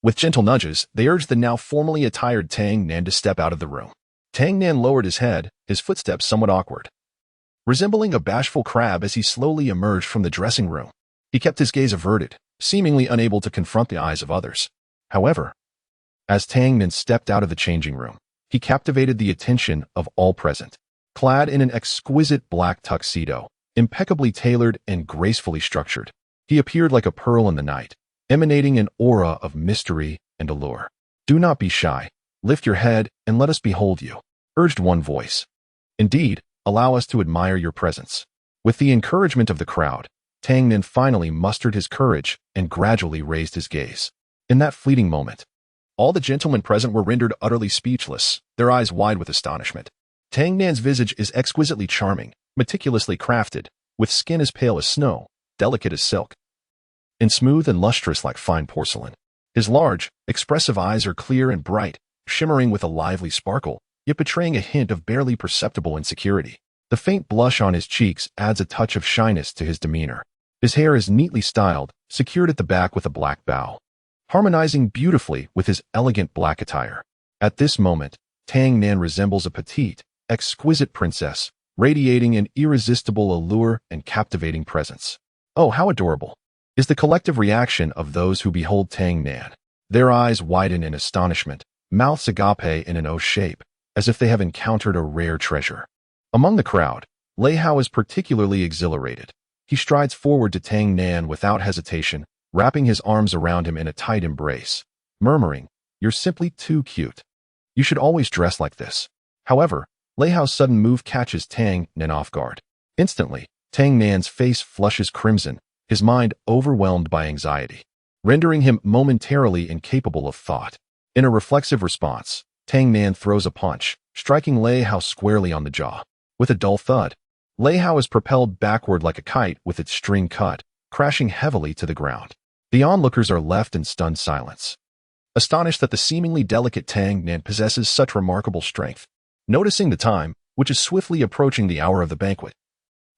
Speaker 1: With gentle nudges, they urged the now formally attired Tang Nan to step out of the room. Tang Nan lowered his head, his footsteps somewhat awkward, resembling a bashful crab as he slowly emerged from the dressing room. He kept his gaze averted, seemingly unable to confront the eyes of others. However, as Tang Nan stepped out of the changing room, he captivated the attention of all present. Clad in an exquisite black tuxedo, impeccably tailored and gracefully structured, he appeared like a pearl in the night, emanating an aura of mystery and allure. "Do not be shy. Lift your head and let us behold you," urged one voice. "Indeed, allow us to admire your presence." With the encouragement of the crowd, Tang Nan finally mustered his courage and gradually raised his gaze. In that fleeting moment, all the gentlemen present were rendered utterly speechless, their eyes wide with astonishment. Tang Nan's visage is exquisitely charming, meticulously crafted, with skin as pale as snow, delicate as silk, and smooth and lustrous like fine porcelain. His large, expressive eyes are clear and bright, shimmering with a lively sparkle, yet betraying a hint of barely perceptible insecurity. The faint blush on his cheeks adds a touch of shyness to his demeanor. His hair is neatly styled, secured at the back with a black bow, harmonizing beautifully with his elegant black attire. At this moment, Tang Nan resembles a petite, exquisite princess, radiating an irresistible allure and captivating presence. "Oh, how adorable," is the collective reaction of those who behold Tang Nan. Their eyes widen in astonishment, mouths agape in an O shape, as if they have encountered a rare treasure. Among the crowd, Lei Hao is particularly exhilarated. He strides forward to Tang Nan without hesitation, wrapping his arms around him in a tight embrace, murmuring, "You're simply too cute. You should always dress like this." However, Lei Hao's sudden move catches Tang Nan off guard. Instantly, Tang Nan's face flushes crimson, his mind overwhelmed by anxiety, rendering him momentarily incapable of thought. In a reflexive response, Tang Nan throws a punch, striking Lei Hao squarely on the jaw. With a dull thud, Lei Hao is propelled backward like a kite with its string cut, crashing heavily to the ground. The onlookers are left in stunned silence, astonished that the seemingly delicate Tang Nan possesses such remarkable strength. Noticing the time, which is swiftly approaching the hour of the banquet,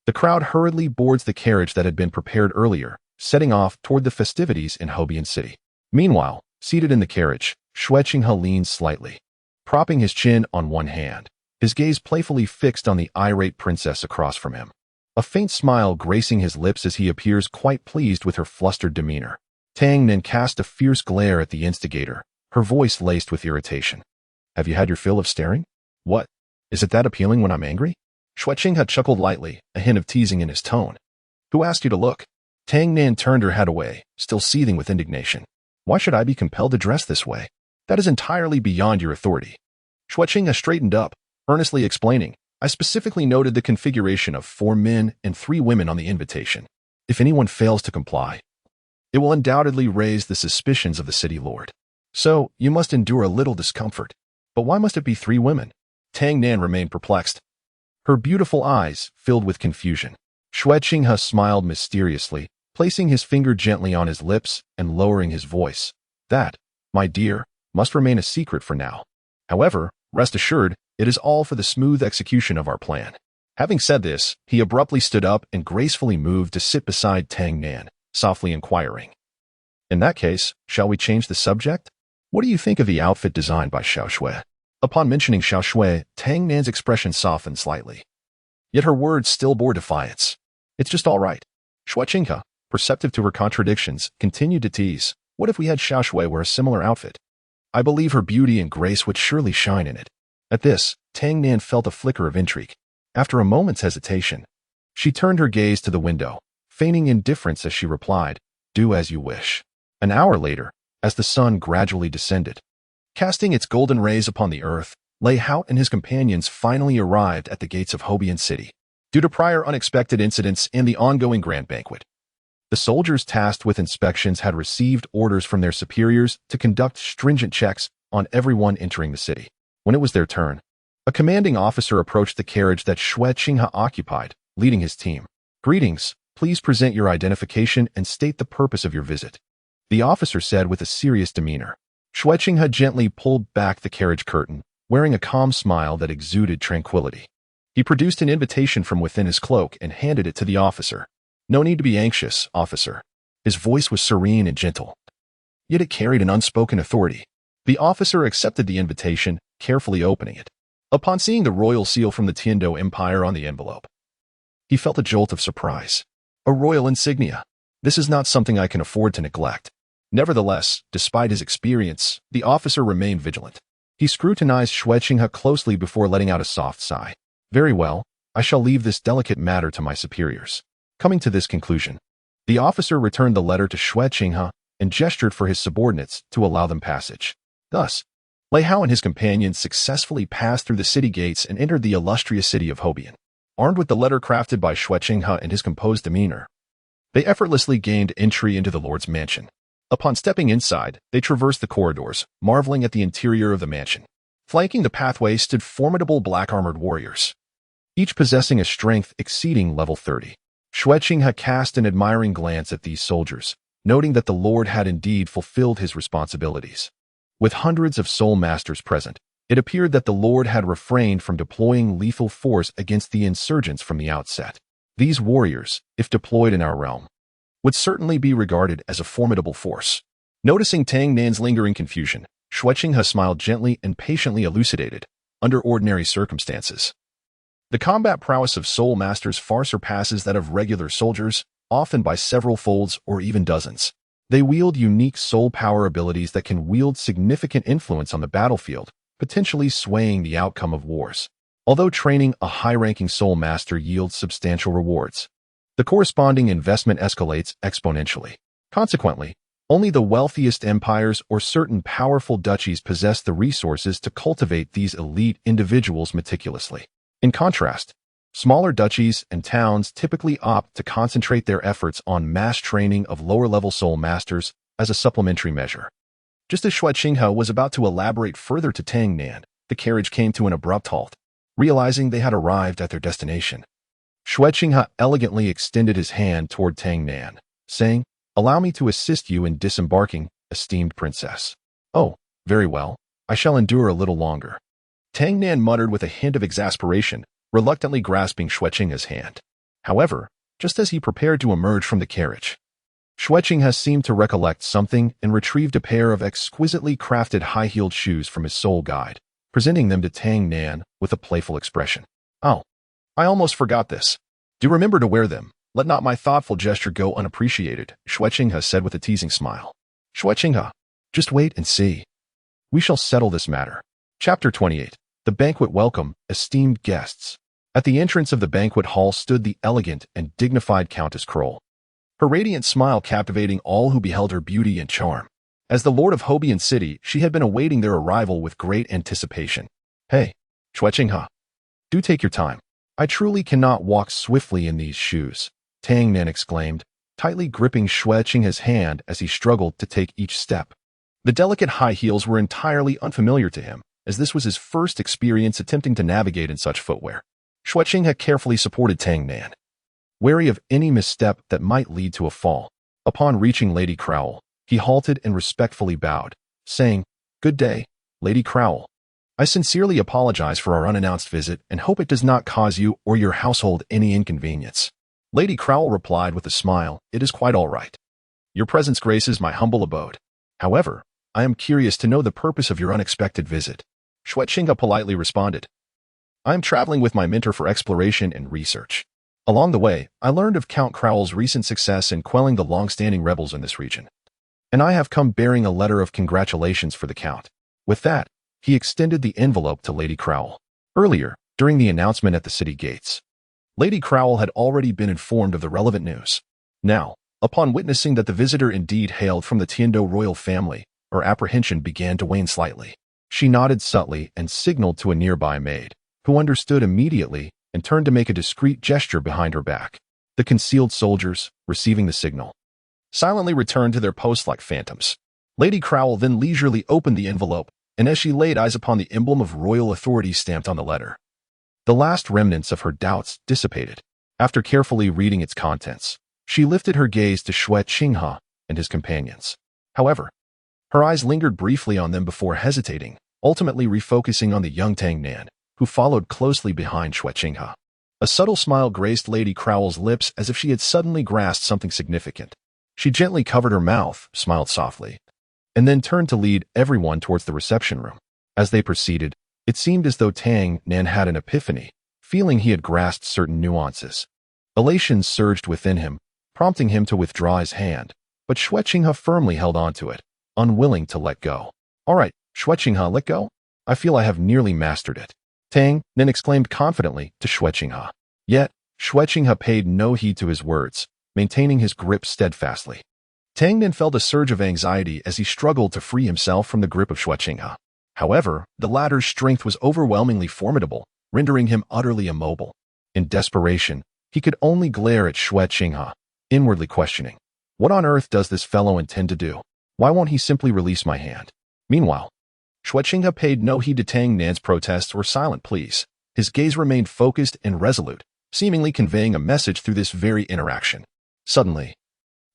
Speaker 1: the crowd hurriedly boards the carriage that had been prepared earlier, setting off toward the festivities in Hobian City. Meanwhile, seated in the carriage, Xue Qinghe leans slightly, propping his chin on one hand, his gaze playfully fixed on the irate princess across from him. A faint smile gracing his lips as he appears quite pleased with her flustered demeanor. Tang Nan cast a fierce glare at the instigator, her voice laced with irritation. "Have you had your fill of staring? What? Is it that appealing when I'm angry?" Xue Qinghe chuckled lightly, a hint of teasing in his tone. "Who asked you to look?" Tang Nan turned her head away, still seething with indignation. "Why should I be compelled to dress this way? That is entirely beyond your authority." Xue Qinghe straightened up, earnestly explaining, "I specifically noted the configuration of 4 men and 3 women on the invitation. If anyone fails to comply, it will undoubtedly raise the suspicions of the city lord. So, you must endure a little discomfort. But why must it be 3 women?" Tang Nan remained perplexed, her beautiful eyes filled with confusion. Xue Qinghe smiled mysteriously, placing his finger gently on his lips and lowering his voice. "That, my dear, must remain a secret for now. However, rest assured, it is all for the smooth execution of our plan." Having said this, he abruptly stood up and gracefully moved to sit beside Tang Nan, softly inquiring, "In that case, shall we change the subject? What do you think of the outfit designed by Xiao Shui?" Upon mentioning Xiao Shui, Tang Nan's expression softened slightly. Yet her words still bore defiance. "It's just all right." Xue Qinghe, perceptive to her contradictions, continued to tease, "What if we had Xiao Shui wear a similar outfit? I believe her beauty and grace would surely shine in it." At this, Tang Nan felt a flicker of intrigue. After a moment's hesitation, she turned her gaze to the window, feigning indifference as she replied, "Do as you wish." An hour later, as the sun gradually descended, casting its golden rays upon the earth, Lei Hao and his companions finally arrived at the gates of Hobian City. Due to prior unexpected incidents and the ongoing grand banquet, the soldiers tasked with inspections had received orders from their superiors to conduct stringent checks on everyone entering the city. When it was their turn, a commanding officer approached the carriage that Xue Qinghe occupied, leading his team. "Greetings, please present your identification and state the purpose of your visit," the officer said with a serious demeanor. Xue Qinghe gently pulled back the carriage curtain, wearing a calm smile that exuded tranquility. He produced an invitation from within his cloak and handed it to the officer. "No need to be anxious, officer." His voice was serene and gentle, yet it carried an unspoken authority. The officer accepted the invitation, carefully opening it. Upon seeing the royal seal from the Tiando Empire on the envelope, he felt a jolt of surprise. A royal insignia. This is not something I can afford to neglect. Nevertheless, despite his experience, the officer remained vigilant. He scrutinized Xue Qinghe closely before letting out a soft sigh. "Very well, I shall leave this delicate matter to my superiors." Coming to this conclusion, the officer returned the letter to Xue Qinghe and gestured for his subordinates to allow them passage. Thus, Lei Hao and his companions successfully passed through the city gates and entered the illustrious city of Hobian. Armed with the letter crafted by Xue Qinghe and his composed demeanor, they effortlessly gained entry into the Lord's mansion. Upon stepping inside, they traversed the corridors, marveling at the interior of the mansion. Flanking the pathway stood formidable black-armored warriors, each possessing a strength exceeding level 30. Xue Qinghe cast an admiring glance at these soldiers, noting that the Lord had indeed fulfilled his responsibilities. With hundreds of soul masters present, it appeared that the Lord had refrained from deploying lethal force against the insurgents from the outset. These warriors, if deployed in our realm, would certainly be regarded as a formidable force. Noticing Tang Nan's lingering confusion, Xue Qinghe smiled gently and patiently elucidated, "Under ordinary circumstances, the combat prowess of soul masters far surpasses that of regular soldiers, often by several folds or even dozens. They wield unique soul power abilities that can wield significant influence on the battlefield, potentially swaying the outcome of wars. Although training a high-ranking soul master yields substantial rewards, the corresponding investment escalates exponentially. Consequently, only the wealthiest empires or certain powerful duchies possess the resources to cultivate these elite individuals meticulously. In contrast, smaller duchies and towns typically opt to concentrate their efforts on mass training of lower-level soul masters as a supplementary measure." Just as Xue Qinghe was about to elaborate further to Tang Nan, the carriage came to an abrupt halt. Realizing they had arrived at their destination, Xue Qinghe elegantly extended his hand toward Tang Nan, saying, "Allow me to assist you in disembarking, esteemed princess." "Oh, very well. I shall endure a little longer." Tang Nan muttered with a hint of exasperation, reluctantly grasping Xue Qinghe's hand. However, just as he prepared to emerge from the carriage, Xue Qinghe seemed to recollect something and retrieved a pair of exquisitely crafted high-heeled shoes from his soul guide, presenting them to Tang Nan with a playful expression. "Oh, I almost forgot this. Do remember to wear them. Let not my thoughtful gesture go unappreciated," Xue Qinghe said with a teasing smile. "Xue Qinghe, just wait and see. We shall settle this matter." Chapter 28. The Banquet Welcome, Esteemed Guests. At the entrance of the banquet hall stood the elegant and dignified Countess Kroll, her radiant smile captivating all who beheld her beauty and charm. As the Lord of Hobian City, she had been awaiting their arrival with great anticipation. "Hey, Xue Qinghe, do take your time. I truly cannot walk swiftly in these shoes," Tang Nan exclaimed, tightly gripping Xue Qinghe's hand as he struggled to take each step. The delicate high heels were entirely unfamiliar to him, as this was his first experience attempting to navigate in such footwear. Xue Qinghe carefully supported Tang Nan, wary of any misstep that might lead to a fall. Upon reaching Lady Crowell, he halted and respectfully bowed, saying, "Good day, Lady Crowell. I sincerely apologize for our unannounced visit and hope it does not cause you or your household any inconvenience." Lady Crowell replied with a smile, "It is quite all right. Your presence graces my humble abode. However, I am curious to know the purpose of your unexpected visit." Xue Qinghe politely responded, "I am traveling with my mentor for exploration and research. Along the way, I learned of Count Crowell's recent success in quelling the long-standing rebels in this region, and I have come bearing a letter of congratulations for the Count." With that, he extended the envelope to Lady Crowell. Earlier, during the announcement at the city gates, Lady Crowell had already been informed of the relevant news. Now, upon witnessing that the visitor indeed hailed from the Tiando royal family, her apprehension began to wane slightly. She nodded subtly and signaled to a nearby maid, who understood immediately and turned to make a discreet gesture behind her back. The concealed soldiers, receiving the signal, silently returned to their posts like phantoms. Lady Crowell then leisurely opened the envelope, and as she laid eyes upon the emblem of royal authority stamped on the letter, the last remnants of her doubts dissipated. After carefully reading its contents, she lifted her gaze to Xue Qinghe and his companions. However, her eyes lingered briefly on them before hesitating, ultimately refocusing on the young Tang Nan, who followed closely behind Xue Qinghe. A subtle smile graced Lady Crowell's lips as if she had suddenly grasped something significant. She gently covered her mouth, smiled softly, and then turned to lead everyone towards the reception room. As they proceeded, it seemed as though Tang Nan had an epiphany, feeling he had grasped certain nuances. Elation surged within him, prompting him to withdraw his hand, but Xue Qinghe firmly held onto it, unwilling to let go. "All right, Xue Qinghe, let go? I feel I have nearly mastered it," Tang Nan exclaimed confidently to Xue Qinghe. Yet, Xue Qinghe paid no heed to his words, maintaining his grip steadfastly. Tang Nan felt a surge of anxiety as he struggled to free himself from the grip of Xue Qinghe. However, the latter's strength was overwhelmingly formidable, rendering him utterly immobile. In desperation, he could only glare at Xue Qinghe, inwardly questioning, what on earth does this fellow intend to do? Why won't he simply release my hand? Meanwhile, Xue Qinghe paid no heed to Tang Nan's protests or silent pleas. His gaze remained focused and resolute, seemingly conveying a message through this very interaction. Suddenly,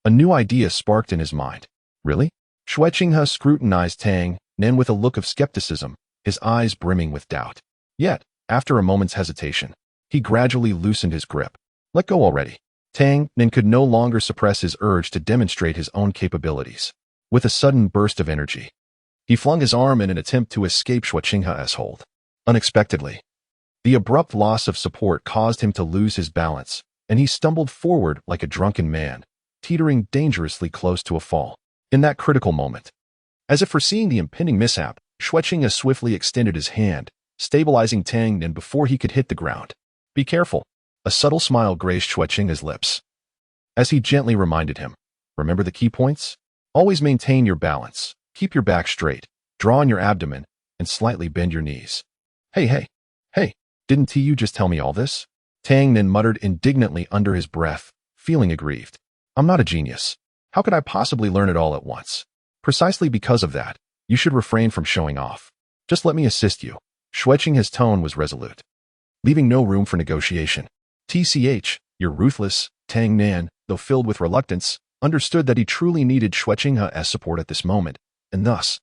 Speaker 1: a new idea sparked in his mind. Really? Xue Qinghe scrutinized Tang Nan with a look of skepticism, his eyes brimming with doubt. Yet, after a moment's hesitation, he gradually loosened his grip. Let go already. Tang Nan could no longer suppress his urge to demonstrate his own capabilities. With a sudden burst of energy, he flung his arm in an attempt to escape Xue Qinghe's hold. Unexpectedly, the abrupt loss of support caused him to lose his balance, and he stumbled forward like a drunken man, teetering dangerously close to a fall. In that critical moment, as if foreseeing the impending mishap, Xue Qinghe swiftly extended his hand, stabilizing Tang Nan before he could hit the ground. Be careful. A subtle smile graced Xue Qinghe's lips, as he gently reminded him, remember the key points? Always maintain your balance, keep your back straight, draw in your abdomen, and slightly bend your knees. Hey, didn't you just tell me all this? Tang Nan muttered indignantly under his breath, feeling aggrieved. I'm not a genius. How could I possibly learn it all at once? Precisely because of that, you should refrain from showing off. Just let me assist you. Xue Qinghe's tone was resolute, leaving no room for negotiation. TCH, you're ruthless. Tang Nan, though filled with reluctance, understood that he truly needed Xue Qinghe's support at this moment, and thus,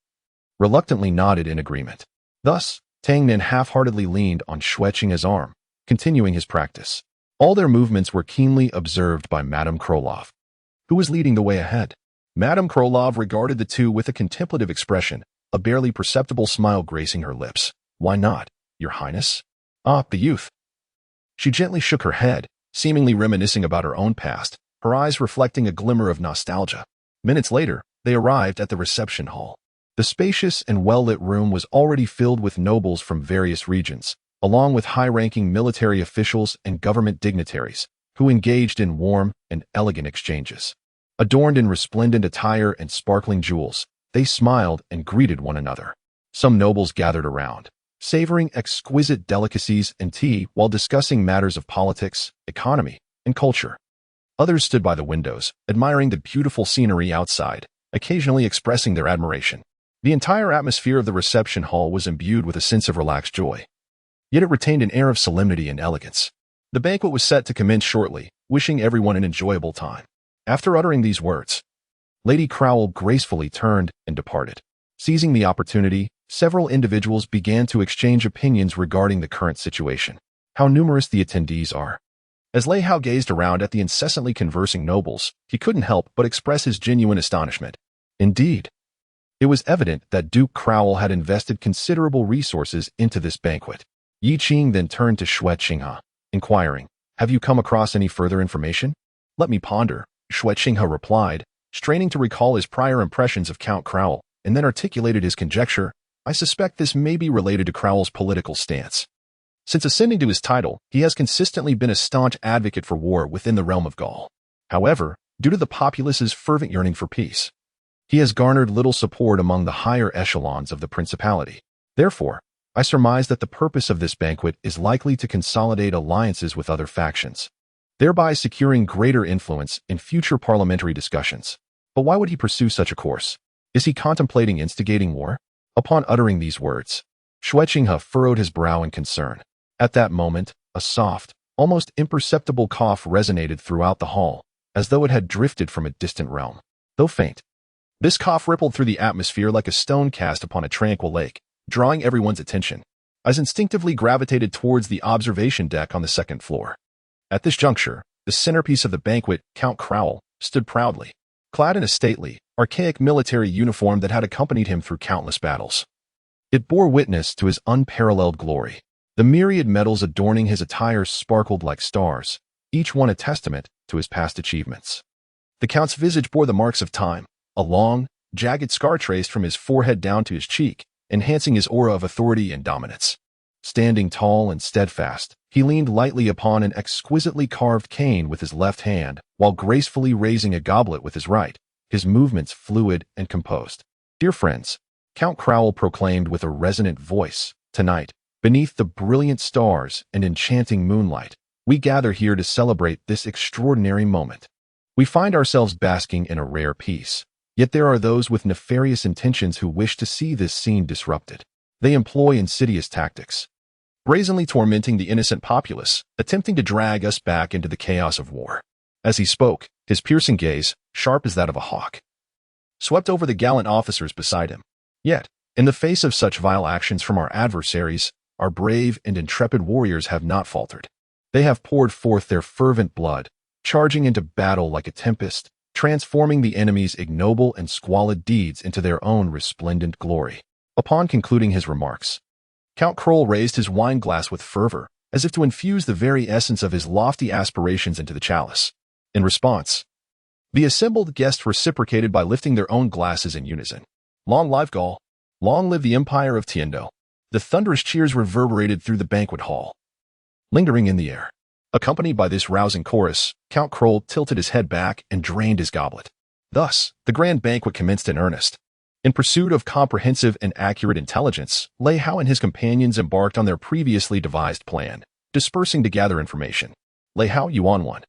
Speaker 1: reluctantly nodded in agreement. Thus, Tang Nan half-heartedly leaned on Xue Qinghe's arm, continuing his practice. All their movements were keenly observed by Madame Krolov, who was leading the way ahead. Madame Krolov regarded the two with a contemplative expression, a barely perceptible smile gracing her lips. Why not, Your Highness? Ah, the youth. She gently shook her head, seemingly reminiscing about her own past, her eyes reflecting a glimmer of nostalgia. Minutes later, they arrived at the reception hall. The spacious and well-lit room was already filled with nobles from various regions, along with high-ranking military officials and government dignitaries, who engaged in warm and elegant exchanges. Adorned in resplendent attire and sparkling jewels, they smiled and greeted one another. Some nobles gathered around, savoring exquisite delicacies and tea while discussing matters of politics, economy, and culture. Others stood by the windows, admiring the beautiful scenery outside, occasionally expressing their admiration. The entire atmosphere of the reception hall was imbued with a sense of relaxed joy, yet it retained an air of solemnity and elegance. The banquet was set to commence shortly, wishing everyone an enjoyable time. After uttering these words, Lady Crowell gracefully turned and departed. Seizing the opportunity, several individuals began to exchange opinions regarding the current situation. How numerous the attendees are. As Lei Hao gazed around at the incessantly conversing nobles, he couldn't help but express his genuine astonishment. Indeed, it was evident that Duke Crowell had invested considerable resources into this banquet. Yi Qing then turned to Xue Qinghe, inquiring, have you come across any further information? Let me ponder, Xue Qinghe replied, straining to recall his prior impressions of Count Crowell, and then articulated his conjecture. I suspect this may be related to Crowell's political stance. Since ascending to his title, he has consistently been a staunch advocate for war within the realm of Gaul. However, due to the populace's fervent yearning for peace. He has garnered little support among the higher echelons of the principality. Therefore, I surmise that the purpose of this banquet is likely to consolidate alliances with other factions, thereby securing greater influence in future parliamentary discussions. But why would he pursue such a course? Is he contemplating instigating war? Upon uttering these words, Xue Qinghe furrowed his brow in concern. At that moment, a soft, almost imperceptible cough resonated throughout the hall, as though it had drifted from a distant realm. Though faint, this cough rippled through the atmosphere like a stone cast upon a tranquil lake, drawing everyone's attention. I instinctively gravitated towards the observation deck on the second floor. At this juncture, the centerpiece of the banquet, Count Crowell, stood proudly, clad in a stately, archaic military uniform that had accompanied him through countless battles. It bore witness to his unparalleled glory. The myriad medals adorning his attire sparkled like stars, each one a testament to his past achievements. The Count's visage bore the marks of time, a long, jagged scar traced from his forehead down to his cheek, enhancing his aura of authority and dominance. Standing tall and steadfast, he leaned lightly upon an exquisitely carved cane with his left hand, while gracefully raising a goblet with his right, his movements fluid and composed. "Dear friends," Count Crowell proclaimed with a resonant voice, "tonight, beneath the brilliant stars and enchanting moonlight, we gather here to celebrate this extraordinary moment. We find ourselves basking in a rare peace, yet there are those with nefarious intentions who wish to see this scene disrupted. They employ insidious tactics, brazenly tormenting the innocent populace, attempting to drag us back into the chaos of war." As he spoke, his piercing gaze, sharp as that of a hawk, swept over the gallant officers beside him. Yet, in the face of such vile actions from our adversaries, our brave and intrepid warriors have not faltered. They have poured forth their fervent blood, charging into battle like a tempest, transforming the enemy's ignoble and squalid deeds into their own resplendent glory. Upon concluding his remarks, Count Kroll raised his wine glass with fervor, as if to infuse the very essence of his lofty aspirations into the chalice. In response, the assembled guests reciprocated by lifting their own glasses in unison. "Long live Gaul! Long live the Empire of Tiendo!" The thunderous cheers reverberated through the banquet hall, lingering in the air. Accompanied by this rousing chorus, Count Kroll tilted his head back and drained his goblet. Thus, the grand banquet commenced in earnest. In pursuit of comprehensive and accurate intelligence, Lei Hao and his companions embarked on their previously devised plan, dispersing to gather information. Lei Hao Yuan 1.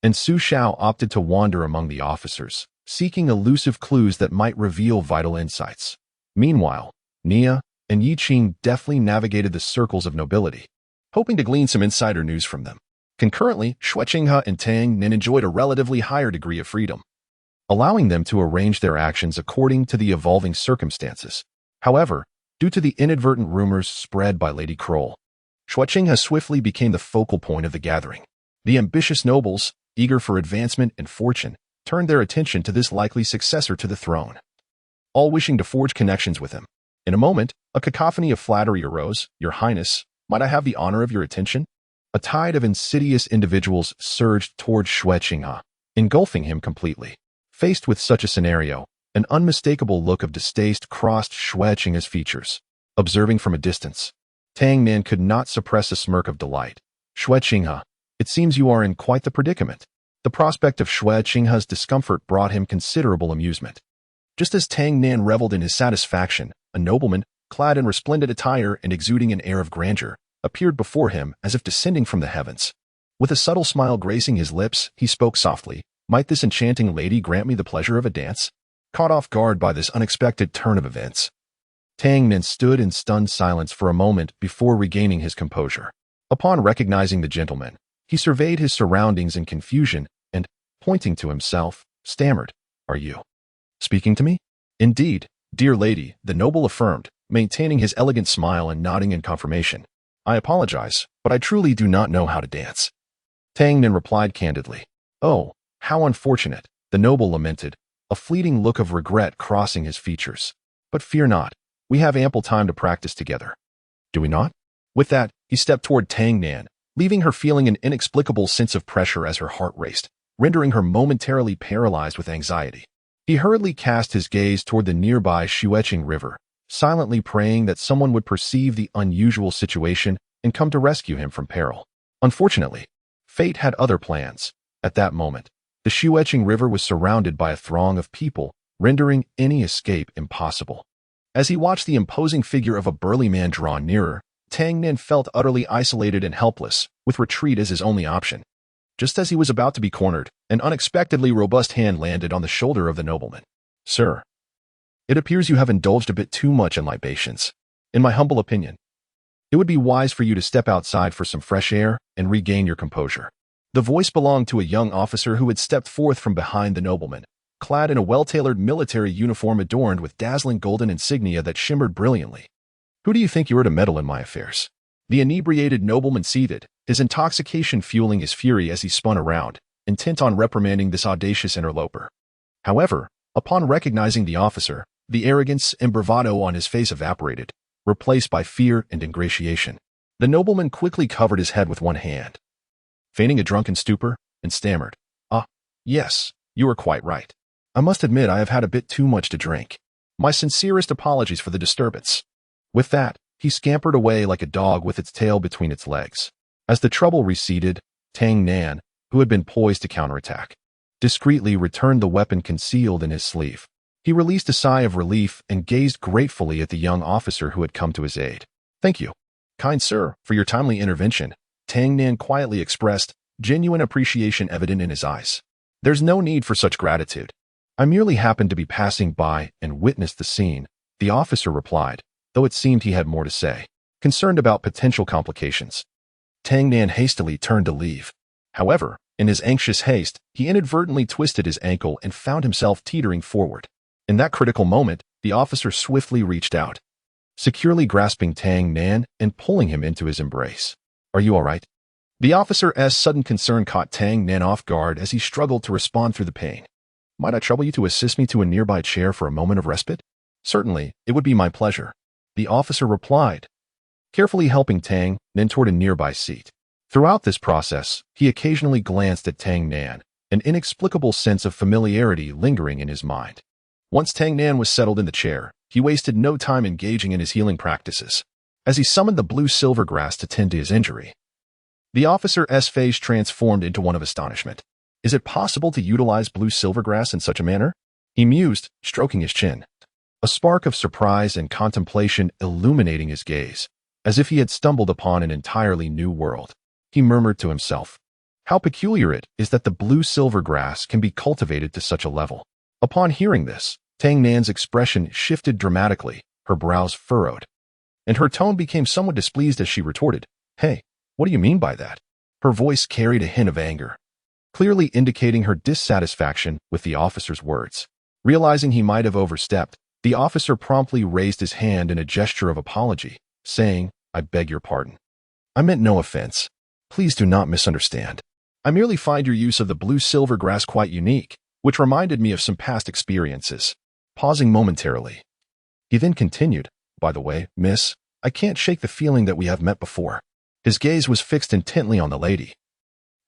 Speaker 1: And Su Xiao opted to wander among the officers, seeking elusive clues that might reveal vital insights. Meanwhile, Nia and Yi Qing deftly navigated the circles of nobility, hoping to glean some insider news from them. Concurrently, Xue Qinghe and Tang Nin enjoyed a relatively higher degree of freedom, allowing them to arrange their actions according to the evolving circumstances. However, due to the inadvertent rumors spread by Lady Kroll, Xue Qinghe swiftly became the focal point of the gathering. The ambitious nobles, eager for advancement and fortune, turned their attention to this likely successor to the throne, all wishing to forge connections with him. In a moment, a cacophony of flattery arose. "Your Highness, might I have the honor of your attention?" A tide of insidious individuals surged toward Xue Qinghe, engulfing him completely. Faced with such a scenario, an unmistakable look of distaste crossed Xue Qinghe's features. Observing from a distance, Tang Nan could not suppress a smirk of delight. "Xue Qinghe, it seems you are in quite the predicament." The prospect of Xue Qinghe's discomfort brought him considerable amusement. Just as Tang Nan reveled in his satisfaction, a nobleman, clad in resplendent attire and exuding an air of grandeur, appeared before him as if descending from the heavens. With a subtle smile gracing his lips, he spoke softly. "Might this enchanting lady grant me the pleasure of a dance?" Caught off guard by this unexpected turn of events, Tang Nin stood in stunned silence for a moment before regaining his composure. Upon recognizing the gentleman, he surveyed his surroundings in confusion and, pointing to himself, stammered, "Are you speaking to me?" "Indeed, dear lady," the noble affirmed, maintaining his elegant smile and nodding in confirmation. "I apologize, but I truly do not know how to dance." Tang Nin replied candidly. "Oh, how unfortunate," the noble lamented, a fleeting look of regret crossing his features. "But fear not, we have ample time to practice together. Do we not?" With that, he stepped toward Tang Nan, leaving her feeling an inexplicable sense of pressure as her heart raced, rendering her momentarily paralyzed with anxiety. He hurriedly cast his gaze toward the nearby Shueqing River, silently praying that someone would perceive the unusual situation and come to rescue him from peril. Unfortunately, fate had other plans. At that moment, The Shueching River was surrounded by a throng of people, rendering any escape impossible. As he watched the imposing figure of a burly man draw nearer, Tang Nan felt utterly isolated and helpless, with retreat as his only option. Just as he was about to be cornered, an unexpectedly robust hand landed on the shoulder of the nobleman. "Sir, it appears you have indulged a bit too much in libations. In my humble opinion, it would be wise for you to step outside for some fresh air and regain your composure." The voice belonged to a young officer who had stepped forth from behind the nobleman, clad in a well-tailored military uniform adorned with dazzling golden insignia that shimmered brilliantly. "Who do you think you are to meddle in my affairs?" The inebriated nobleman seethed, his intoxication fueling his fury as he spun around, intent on reprimanding this audacious interloper. However, upon recognizing the officer, the arrogance and bravado on his face evaporated, replaced by fear and ingratiation. The nobleman quickly covered his head with one hand, feigning a drunken stupor, and stammered, "Ah, yes, you are quite right. I must admit I have had a bit too much to drink. My sincerest apologies for the disturbance." With that, he scampered away like a dog with its tail between its legs. As the trouble receded, Tang Nan, who had been poised to counterattack, discreetly returned the weapon concealed in his sleeve. He released a sigh of relief and gazed gratefully at the young officer who had come to his aid. "Thank you, kind sir, for your timely intervention," Tang Nan quietly expressed, genuine appreciation evident in his eyes. "There's no need for such gratitude. I merely happened to be passing by and witnessed the scene," the officer replied, though it seemed he had more to say. Concerned about potential complications, Tang Nan hastily turned to leave. However, in his anxious haste, he inadvertently twisted his ankle and found himself teetering forward. In that critical moment, the officer swiftly reached out, securely grasping Tang Nan and pulling him into his embrace. "Are you all right?" The officer's sudden concern caught Tang Nan off guard as he struggled to respond through the pain. "Might I trouble you to assist me to a nearby chair for a moment of respite?" "Certainly, it would be my pleasure," the officer replied, carefully helping Tang Nan toward a nearby seat. Throughout this process, he occasionally glanced at Tang Nan, an inexplicable sense of familiarity lingering in his mind. Once Tang Nan was settled in the chair, he wasted no time engaging in his healing practices. As he summoned the blue silver grass to tend to his injury, the officer's face transformed into one of astonishment. "Is it possible to utilize blue silver grass in such a manner?" he mused, stroking his chin, a spark of surprise and contemplation illuminating his gaze, as if he had stumbled upon an entirely new world. He murmured to himself, "How peculiar it is that the blue silver grass can be cultivated to such a level." Upon hearing this, Tang Nan's expression shifted dramatically, her brows furrowed, and her tone became somewhat displeased as she retorted, "Hey, what do you mean by that?" Her voice carried a hint of anger, clearly indicating her dissatisfaction with the officer's words. Realizing he might have overstepped, the officer promptly raised his hand in a gesture of apology, saying, "I beg your pardon. I meant no offense. Please do not misunderstand. I merely find your use of the blue silver grass quite unique, which reminded me of some past experiences." Pausing momentarily, he then continued, "By the way, miss, I can't shake the feeling that we have met before." His gaze was fixed intently on the lady,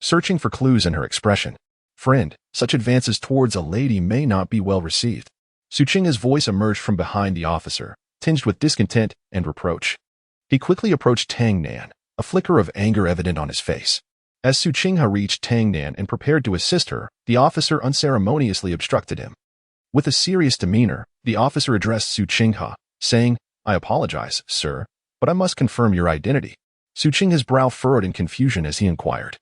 Speaker 1: searching for clues in her expression. "Friend, such advances towards a lady may not be well received." Suchinga's voice emerged from behind the officer, tinged with discontent and reproach. He quickly approached Tang Nan, a flicker of anger evident on his face. As Suchinga reached Tang Nan and prepared to assist her, the officer unceremoniously obstructed him. With a serious demeanor, the officer addressed Suchinga, saying, "I apologize, sir, but I must confirm your identity." Suchinga's brow furrowed in confusion as he inquired,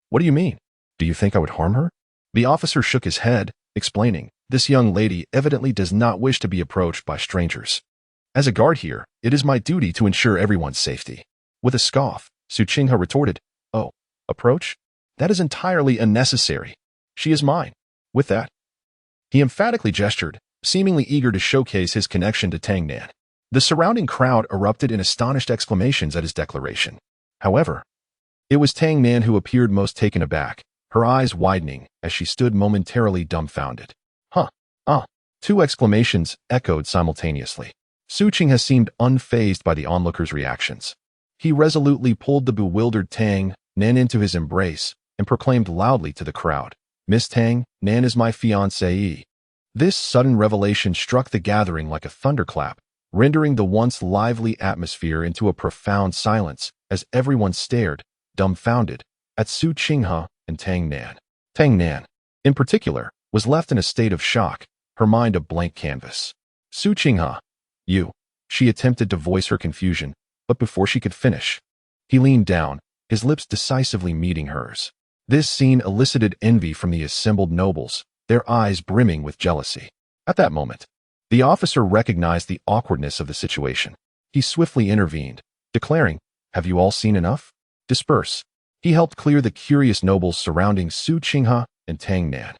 Speaker 1: "What do you mean? Do you think I would harm her?" The officer shook his head, explaining, "This young lady evidently does not wish to be approached by strangers. As a guard here, it is my duty to ensure everyone's safety." With a scoff, Suchinga retorted, "Oh, approach? That is entirely unnecessary. She is mine." With that, he emphatically gestured, seemingly eager to showcase his connection to Tang Nan. The surrounding crowd erupted in astonished exclamations at his declaration. However, it was Tang Nan who appeared most taken aback, her eyes widening as she stood momentarily dumbfounded. "Huh, ah," two exclamations echoed simultaneously. Suchinga seemed unfazed by the onlookers' reactions. He resolutely pulled the bewildered Tang Nan into his embrace and proclaimed loudly to the crowd, "Miss Tang Nan is my fiancée." This sudden revelation struck the gathering like a thunderclap, rendering the once lively atmosphere into a profound silence as everyone stared, dumbfounded, at Suchinga and Tang Nan. "Tang Nan, in particular, was left in a state of shock, her mind a blank canvas. Su Qinghe, you. She attempted to voice her confusion, but before she could finish, he leaned down, his lips decisively meeting hers. This scene elicited envy from the assembled nobles, their eyes brimming with jealousy. At that moment, the officer recognized the awkwardness of the situation. He swiftly intervened, declaring, "Have you all seen enough? Disperse." He helped clear the curious nobles surrounding Su Qinghe and Tang Nan.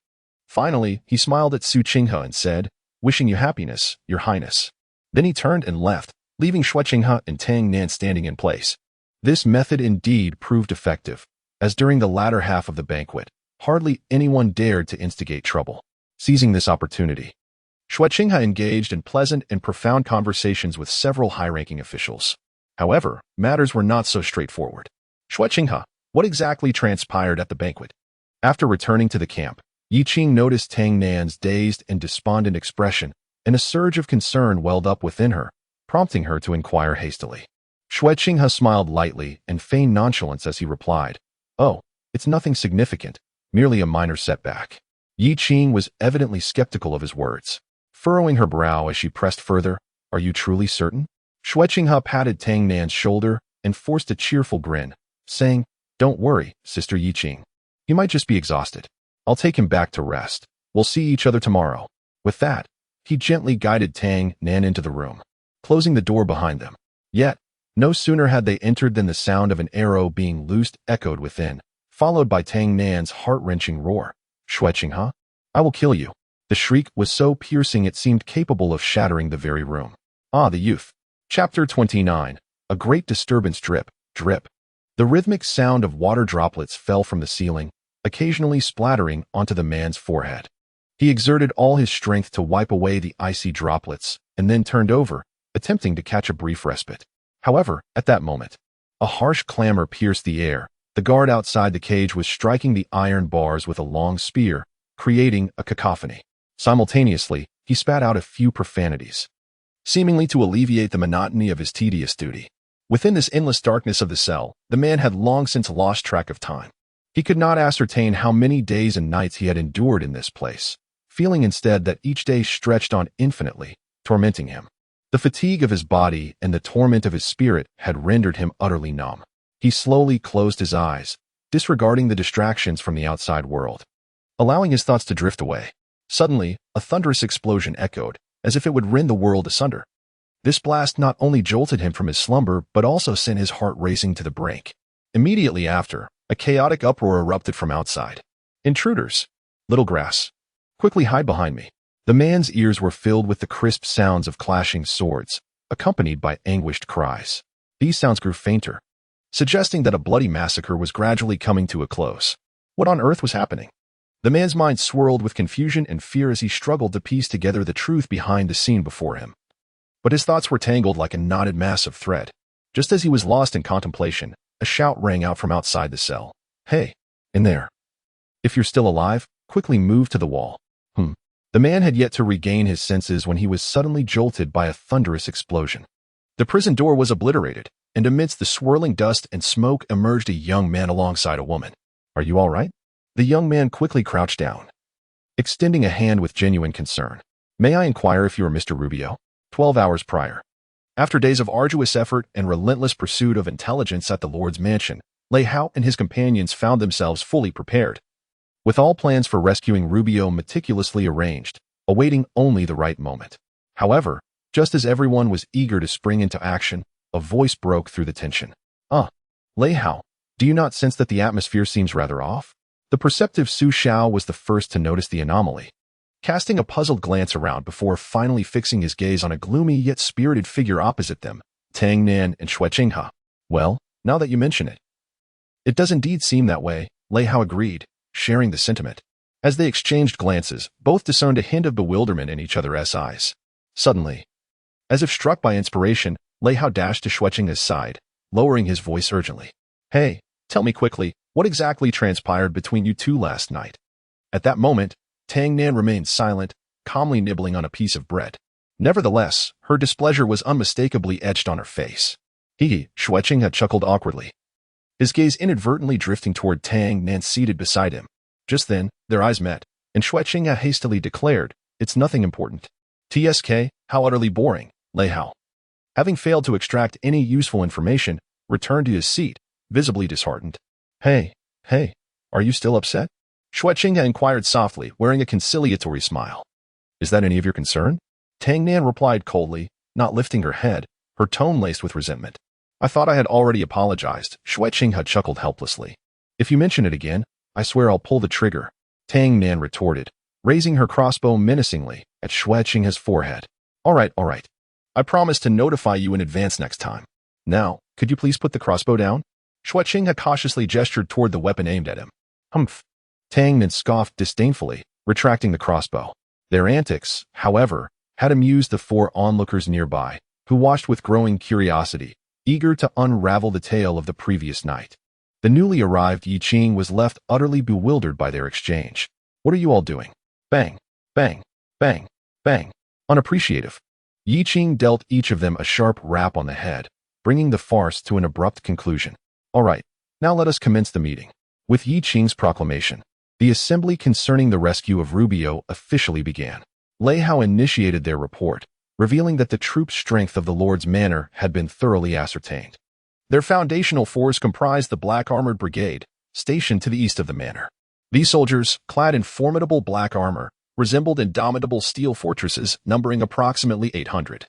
Speaker 1: Finally, he smiled at Su Qinghe and said, "Wishing you happiness, Your Highness." Then he turned and left, leaving Shui Qinghe and Tang Nan standing in place. This method indeed proved effective, as during the latter half of the banquet, hardly anyone dared to instigate trouble. Seizing this opportunity, Shui Qinghe engaged in pleasant and profound conversations with several high-ranking officials. However, matters were not so straightforward. Shui Qinghe, what exactly transpired at the banquet? After returning to the camp, Yi Qing noticed Tang Nan's dazed and despondent expression, and a surge of concern welled up within her, prompting her to inquire hastily. Shui Qinghe smiled lightly and feigned nonchalance as he replied, "Oh, it's nothing significant, merely a minor setback." Yi Qing was evidently skeptical of his words. Furrowing her brow as she pressed further, "Are you truly certain?" Shui Qinghe patted Tang Nan's shoulder and forced a cheerful grin, saying, "Don't worry, Sister Yi Qing. He might just be exhausted. I'll take him back to rest. We'll see each other tomorrow." With that, he gently guided Tang Nan into the room, closing the door behind them. Yet, no sooner had they entered than the sound of an arrow being loosed echoed within, followed by Tang Nan's heart-wrenching roar. "Shui Qinghe, I will kill you." The shriek was so piercing it seemed capable of shattering the very room. The youth. Chapter 29. A great disturbance. Drip, drip. The rhythmic sound of water droplets fell from the ceiling, occasionally splattering onto the man's forehead. He exerted all his strength to wipe away the icy droplets, and then turned over, attempting to catch a brief respite. However, at that moment, a harsh clamor pierced the air. The guard outside the cage was striking the iron bars with a long spear, creating a cacophony. Simultaneously, he spat out a few profanities, seemingly to alleviate the monotony of his tedious duty. Within this endless darkness of the cell, the man had long since lost track of time. He could not ascertain how many days and nights he had endured in this place, feeling instead that each day stretched on infinitely, tormenting him. The fatigue of his body and the torment of his spirit had rendered him utterly numb. He slowly closed his eyes, disregarding the distractions from the outside world, allowing his thoughts to drift away. Suddenly, a thunderous explosion echoed, as if it would rend the world asunder. This blast not only jolted him from his slumber, but also sent his heart racing to the brink. Immediately after, a chaotic uproar erupted from outside. "Intruders! Little grass! Quickly hide behind me!" The man's ears were filled with the crisp sounds of clashing swords, accompanied by anguished cries. These sounds grew fainter, suggesting that a bloody massacre was gradually coming to a close. What on earth was happening? The man's mind swirled with confusion and fear as he struggled to piece together the truth behind the scene before him. But his thoughts were tangled like a knotted mass of thread. Just as he was lost in contemplation, a shout rang out from outside the cell. "Hey, in there. If you're still alive, quickly move to the wall." The man had yet to regain his senses when he was suddenly jolted by a thunderous explosion. The prison door was obliterated, and amidst the swirling dust and smoke emerged a young man alongside a woman. "Are you all right?" The young man quickly crouched down, extending a hand with genuine concern. "May I inquire if you are Mr. Rubio?" 12 hours prior. After days of arduous effort and relentless pursuit of intelligence at the Lord's mansion, Lei Hao and his companions found themselves fully prepared, with all plans for rescuing Rubio meticulously arranged, awaiting only the right moment. However, just as everyone was eager to spring into action, a voice broke through the tension. Lei Hao, do you not sense that the atmosphere seems rather off?" The perceptive Su Xiao was the first to notice the anomaly, casting a puzzled glance around before finally fixing his gaze on a gloomy yet spirited figure opposite them, Tang Nan and Shui Qinghe. "Well, now that you mention it, it does indeed seem that way," Lei Hao agreed, sharing the sentiment. As they exchanged glances, both discerned a hint of bewilderment in each other's eyes. Suddenly, as if struck by inspiration, Lei Hao dashed to Shui Qinghe's side, lowering his voice urgently. "Hey, tell me quickly, what exactly transpired between you two last night?" At that moment, Tang Nan remained silent, calmly nibbling on a piece of bread. Nevertheless, her displeasure was unmistakably etched on her face. Shui Qinghe chuckled awkwardly, his gaze inadvertently drifting toward Tang Nan seated beside him. Just then, their eyes met, and Xueqing hastily declared, "It's nothing important." TSK, how utterly boring, Lei Hao. Having failed to extract any useful information, returned to his seat, visibly disheartened. Hey, are you still upset? Xueqing inquired softly, wearing a conciliatory smile. Is that any of your concern? Tang Nan replied coldly, not lifting her head, her tone laced with resentment. I thought I had already apologized. Xueqing had chuckled helplessly. If you mention it again, I swear I'll pull the trigger, Tang Nan retorted, raising her crossbow menacingly at Xueqing's forehead. All right. I promise to notify you in advance next time. Now, could you please put the crossbow down? Xueqing had cautiously gestured toward the weapon aimed at him. Humph. Tang Nan scoffed disdainfully, retracting the crossbow. Their antics, however, had amused the 4 onlookers nearby, who watched with growing curiosity, eager to unravel the tale of the previous night. The newly arrived Yi Qing was left utterly bewildered by their exchange. What are you all doing? Bang, bang, bang, bang. Unappreciative. Yi Qing dealt each of them a sharp rap on the head, bringing the farce to an abrupt conclusion. All right, now let us commence the meeting. With Yi Qing's proclamation, the assembly concerning the rescue of Rubio officially began. Lei Hao initiated their report, revealing that the troop strength of the Lord's Manor had been thoroughly ascertained. Their foundational force comprised the Black Armored Brigade, stationed to the east of the manor. These soldiers, clad in formidable black armor, resembled indomitable steel fortresses numbering approximately 800,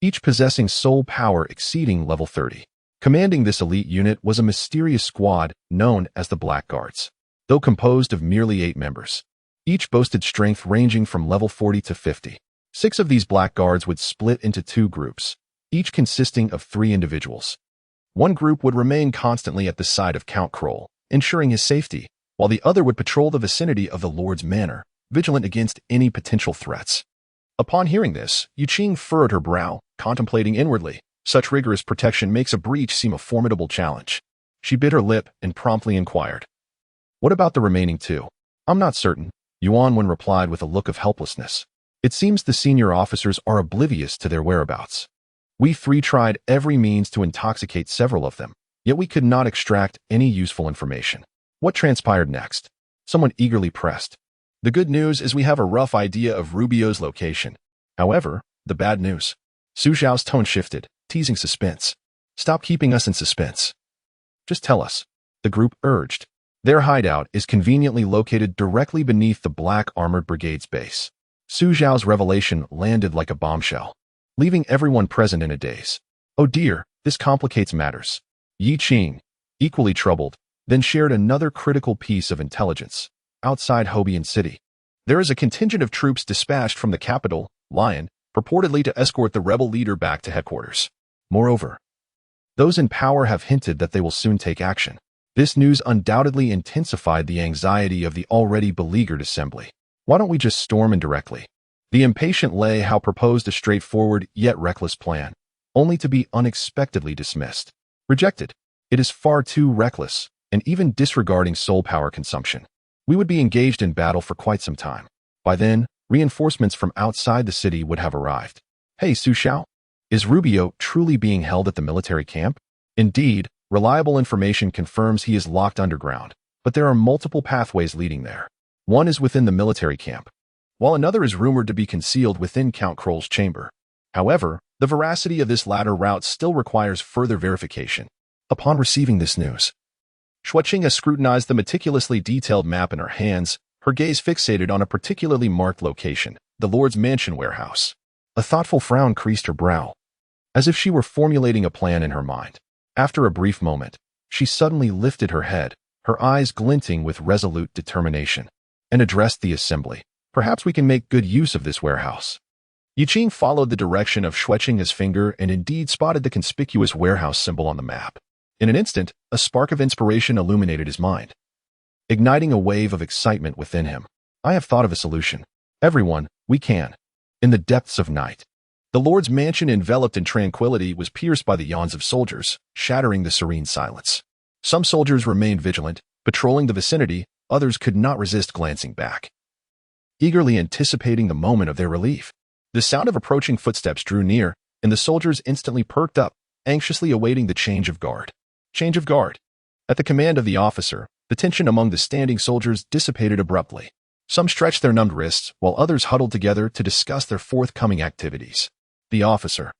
Speaker 1: each possessing soul power exceeding level 30. Commanding this elite unit was a mysterious squad known as the Blackguards. Though composed of merely 8 members, each boasted strength ranging from level 40 to 50. 6 of these Blackguards would split into 2 groups, each consisting of 3 individuals. One group would remain constantly at the side of Count Kroll, ensuring his safety, while the other would patrol the vicinity of the Lord's Manor, vigilant against any potential threats. Upon hearing this, Yi Qing furrowed her brow, contemplating inwardly. Such rigorous protection makes a breach seem a formidable challenge. She bit her lip and promptly inquired, "What about the remaining 2? I'm not certain," Yuanwen replied with a look of helplessness. "It seems the senior officers are oblivious to their whereabouts. We 3 tried every means to intoxicate several of them, yet we could not extract any useful information." What transpired next? Someone eagerly pressed. The good news is we have a rough idea of Rubio's location. However, the bad news. Su Zhao's tone shifted, teasing suspense. Stop keeping us in suspense. Just tell us, the group urged. Their hideout is conveniently located directly beneath the Black Armored Brigade's base. Su Zhao's revelation landed like a bombshell, leaving everyone present in a daze. Oh dear, this complicates matters. Yi Qing, equally troubled, then shared another critical piece of intelligence. Outside Hobian City, there is a contingent of troops dispatched from the capital, Lion, purportedly to escort the rebel leader back to headquarters. Moreover, those in power have hinted that they will soon take action. This news undoubtedly intensified the anxiety of the already beleaguered assembly. Why don't we just storm in directly? The impatient Lei Hao proposed a straightforward yet reckless plan, only to be unexpectedly dismissed. Rejected. It is far too reckless, and even disregarding soul power consumption. We would be engaged in battle for quite some time. By then, reinforcements from outside the city would have arrived. Hey, Su Zhao, is Rubio truly being held at the military camp? Indeed, reliable information confirms he is locked underground, but there are multiple pathways leading there. One is within the military camp, while another is rumored to be concealed within Count Kroll's chamber. However, the veracity of this latter route still requires further verification. Upon receiving this news, Xueqing scrutinized the meticulously detailed map in her hands, her gaze fixated on a particularly marked location, the Lord's Mansion warehouse. A thoughtful frown creased her brow, as if she were formulating a plan in her mind. After a brief moment, she suddenly lifted her head, her eyes glinting with resolute determination, and addressed the assembly. Perhaps we can make good use of this warehouse. Yi Qing followed the direction of Xueqing's finger and indeed spotted the conspicuous warehouse symbol on the map. In an instant, a spark of inspiration illuminated his mind, igniting a wave of excitement within him. I have thought of a solution. Everyone, we can. In the depths of night, the Lord's mansion enveloped in tranquility was pierced by the yawns of soldiers, shattering the serene silence. Some soldiers remained vigilant, patrolling the vicinity, others could not resist glancing back, eagerly anticipating the moment of their relief. The sound of approaching footsteps drew near, and the soldiers instantly perked up, anxiously awaiting the change of guard. Change of guard. At the command of the officer, the tension among the standing soldiers dissipated abruptly. Some stretched their numbed wrists, while others huddled together to discuss their forthcoming activities. The officer,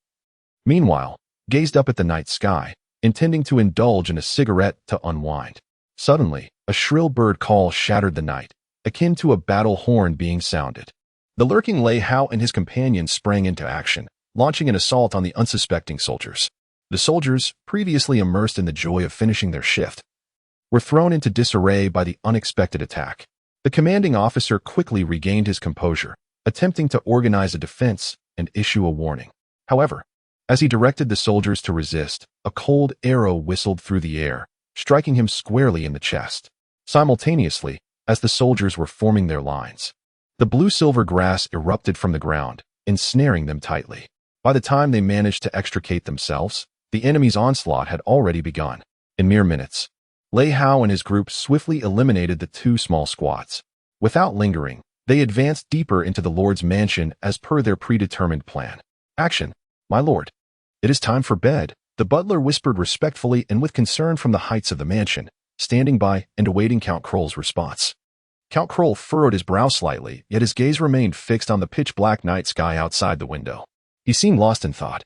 Speaker 1: meanwhile, gazed up at the night sky, intending to indulge in a cigarette to unwind. Suddenly, a shrill bird call shattered the night, akin to a battle horn being sounded. The lurking Lei Hao and his companions sprang into action, launching an assault on the unsuspecting soldiers. The soldiers, previously immersed in the joy of finishing their shift, were thrown into disarray by the unexpected attack. The commanding officer quickly regained his composure, attempting to organize a defense and issue a warning. However, as he directed the soldiers to resist, a cold arrow whistled through the air, striking him squarely in the chest. Simultaneously, as the soldiers were forming their lines, the blue-silver grass erupted from the ground, ensnaring them tightly. By the time they managed to extricate themselves, the enemy's onslaught had already begun. In mere minutes, Lei Hao and his group swiftly eliminated the two small squads. Without lingering, they advanced deeper into the Lord's mansion as per their predetermined plan. Action, my lord. It is time for bed, the butler whispered respectfully and with concern from the heights of the mansion, standing by and awaiting Count Kroll's response. Count Kroll furrowed his brow slightly, yet his gaze remained fixed on the pitch-black night sky outside the window. He seemed lost in thought,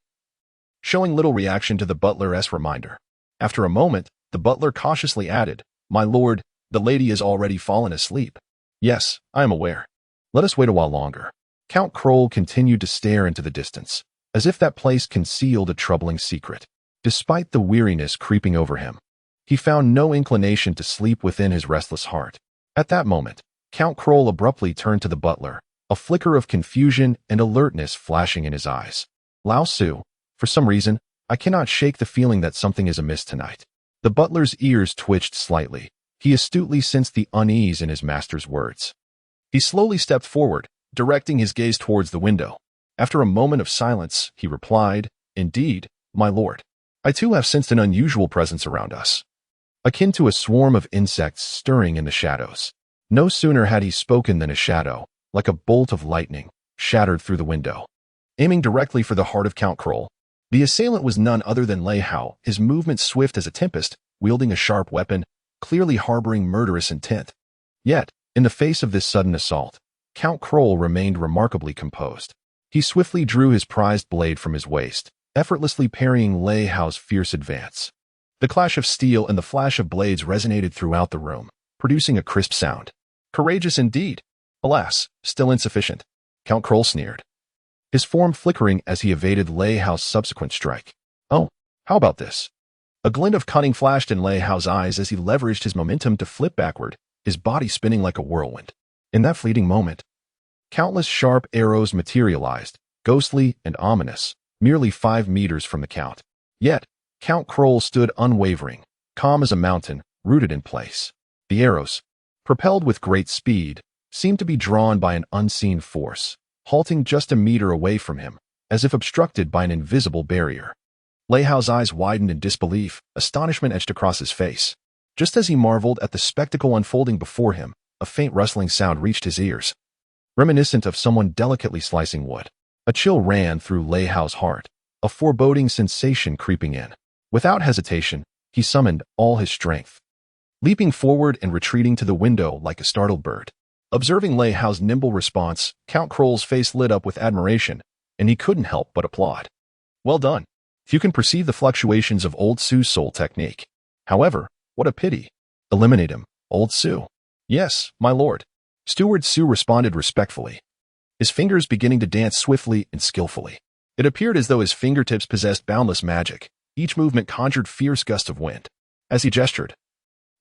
Speaker 1: showing little reaction to the butler's reminder. After a moment, the butler cautiously added, "My lord, the lady has already fallen asleep." "Yes, I am aware. Let us wait a while longer." Count Kroll continued to stare into the distance, as if that place concealed a troubling secret. Despite the weariness creeping over him, he found no inclination to sleep within his restless heart. At that moment, Count Kroll abruptly turned to the butler, a flicker of confusion and alertness flashing in his eyes. "Lao Su, for some reason, I cannot shake the feeling that something is amiss tonight." The butler's ears twitched slightly. He astutely sensed the unease in his master's words. He slowly stepped forward, directing his gaze towards the window. After a moment of silence, he replied, "Indeed, my lord. I too have sensed an unusual presence around us, akin to a swarm of insects stirring in the shadows." No sooner had he spoken than a shadow, like a bolt of lightning, shattered through the window, aiming directly for the heart of Count Kroll. The assailant was none other than Lei Hao, his movements swift as a tempest, wielding a sharp weapon, clearly harboring murderous intent. Yet, in the face of this sudden assault, Count Kroll remained remarkably composed. He swiftly drew his prized blade from his waist, effortlessly parrying Lei Hao's fierce advance. The clash of steel and the flash of blades resonated throughout the room, producing a crisp sound. Courageous indeed. Alas, still insufficient. Count Kroll sneered, his form flickering as he evaded Lei Hao's subsequent strike. "Oh, how about this?" A glint of cunning flashed in Lei Hao's eyes as he leveraged his momentum to flip backward, his body spinning like a whirlwind. In that fleeting moment, countless sharp arrows materialized, ghostly and ominous, merely 5 meters from the Count. Yet, Count Kroll stood unwavering, calm as a mountain, rooted in place. The arrows, propelled with great speed, seemed to be drawn by an unseen force, halting just a meter away from him, as if obstructed by an invisible barrier. Lei Hao's eyes widened in disbelief, astonishment etched across his face. Just as he marveled at the spectacle unfolding before him, a faint rustling sound reached his ears, reminiscent of someone delicately slicing wood. A chill ran through Lei Hao's heart, a foreboding sensation creeping in. Without hesitation, he summoned all his strength, leaping forward and retreating to the window like a startled bird. Observing Lei Hao's nimble response, Count Kroll's face lit up with admiration, and he couldn't help but applaud. "Well done. You can perceive the fluctuations of Old Su's soul technique. However, what a pity. Eliminate him, Old Su." "Yes, my lord." Steward Su responded respectfully, his fingers beginning to dance swiftly and skillfully. It appeared as though his fingertips possessed boundless magic. Each movement conjured fierce gusts of wind. As he gestured,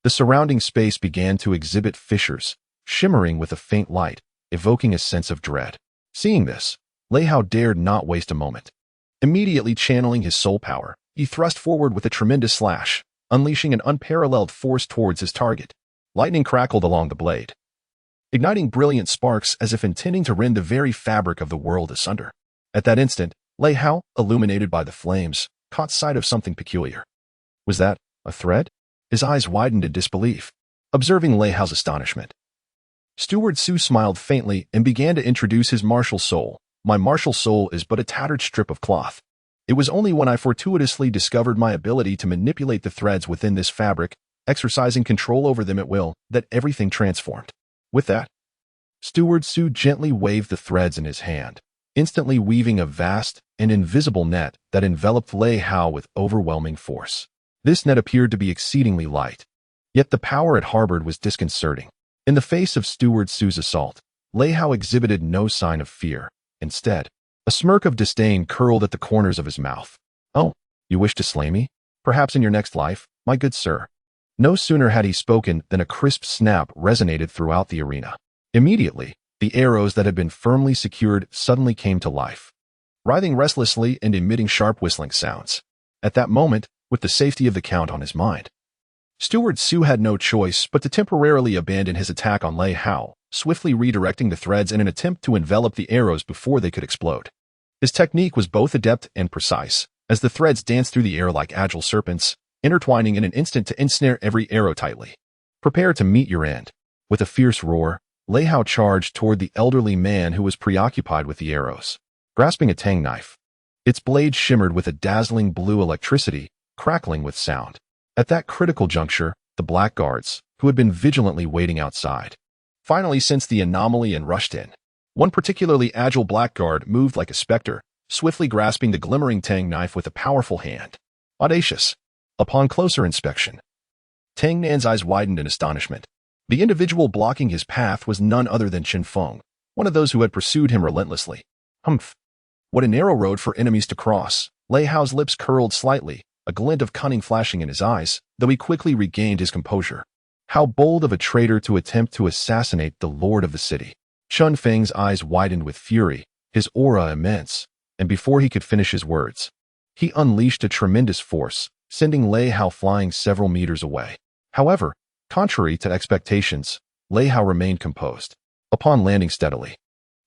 Speaker 1: the surrounding space began to exhibit fissures, shimmering with a faint light, evoking a sense of dread. Seeing this, Lei Hao dared not waste a moment. Immediately channeling his soul power, he thrust forward with a tremendous slash, unleashing an unparalleled force towards his target. Lightning crackled along the blade, igniting brilliant sparks as if intending to rend the very fabric of the world asunder. At that instant, Lei Hao, illuminated by the flames, caught sight of something peculiar. Was that a thread? His eyes widened in disbelief, observing Lei Hao's astonishment. Steward Su smiled faintly and began to introduce his martial soul. "My martial soul is but a tattered strip of cloth. It was only when I fortuitously discovered my ability to manipulate the threads within this fabric, exercising control over them at will, that everything transformed." With that, Steward Su gently waved the threads in his hand, instantly weaving a vast and invisible net that enveloped Lei Hao with overwhelming force. This net appeared to be exceedingly light, yet the power it harbored was disconcerting. In the face of Steward Su's assault, Lei Hao exhibited no sign of fear. Instead, a smirk of disdain curled at the corners of his mouth. "Oh, you wish to slay me? Perhaps in your next life, my good sir." No sooner had he spoken than a crisp snap resonated throughout the arena. Immediately, the arrows that had been firmly secured suddenly came to life, writhing restlessly and emitting sharp whistling sounds. At that moment, with the safety of the count on his mind, Steward Su had no choice but to temporarily abandon his attack on Lei Hao, swiftly redirecting the threads in an attempt to envelop the arrows before they could explode. His technique was both adept and precise, as the threads danced through the air like agile serpents, intertwining in an instant to ensnare every arrow tightly. Prepare to meet your end. With a fierce roar, Lei Hao charged toward the elderly man who was preoccupied with the arrows. Grasping a tang knife, its blade shimmered with a dazzling blue electricity, crackling with sound. At that critical juncture, the blackguards, who had been vigilantly waiting outside, finally sensed the anomaly and rushed in. One particularly agile blackguard moved like a specter, swiftly grasping the glimmering tang knife with a powerful hand. Audacious. Upon closer inspection, Tang Nan's eyes widened in astonishment. The individual blocking his path was none other than Qin Feng, one of those who had pursued him relentlessly. Humph. What a narrow road for enemies to cross. Lei Hao's lips curled slightly, a glint of cunning flashing in his eyes, though he quickly regained his composure. How bold of a traitor to attempt to assassinate the lord of the city. Chun Feng's eyes widened with fury, his aura immense, and before he could finish his words, he unleashed a tremendous force, sending Lei Hao flying several meters away. However, contrary to expectations, Lei Hao remained composed. Upon landing steadily,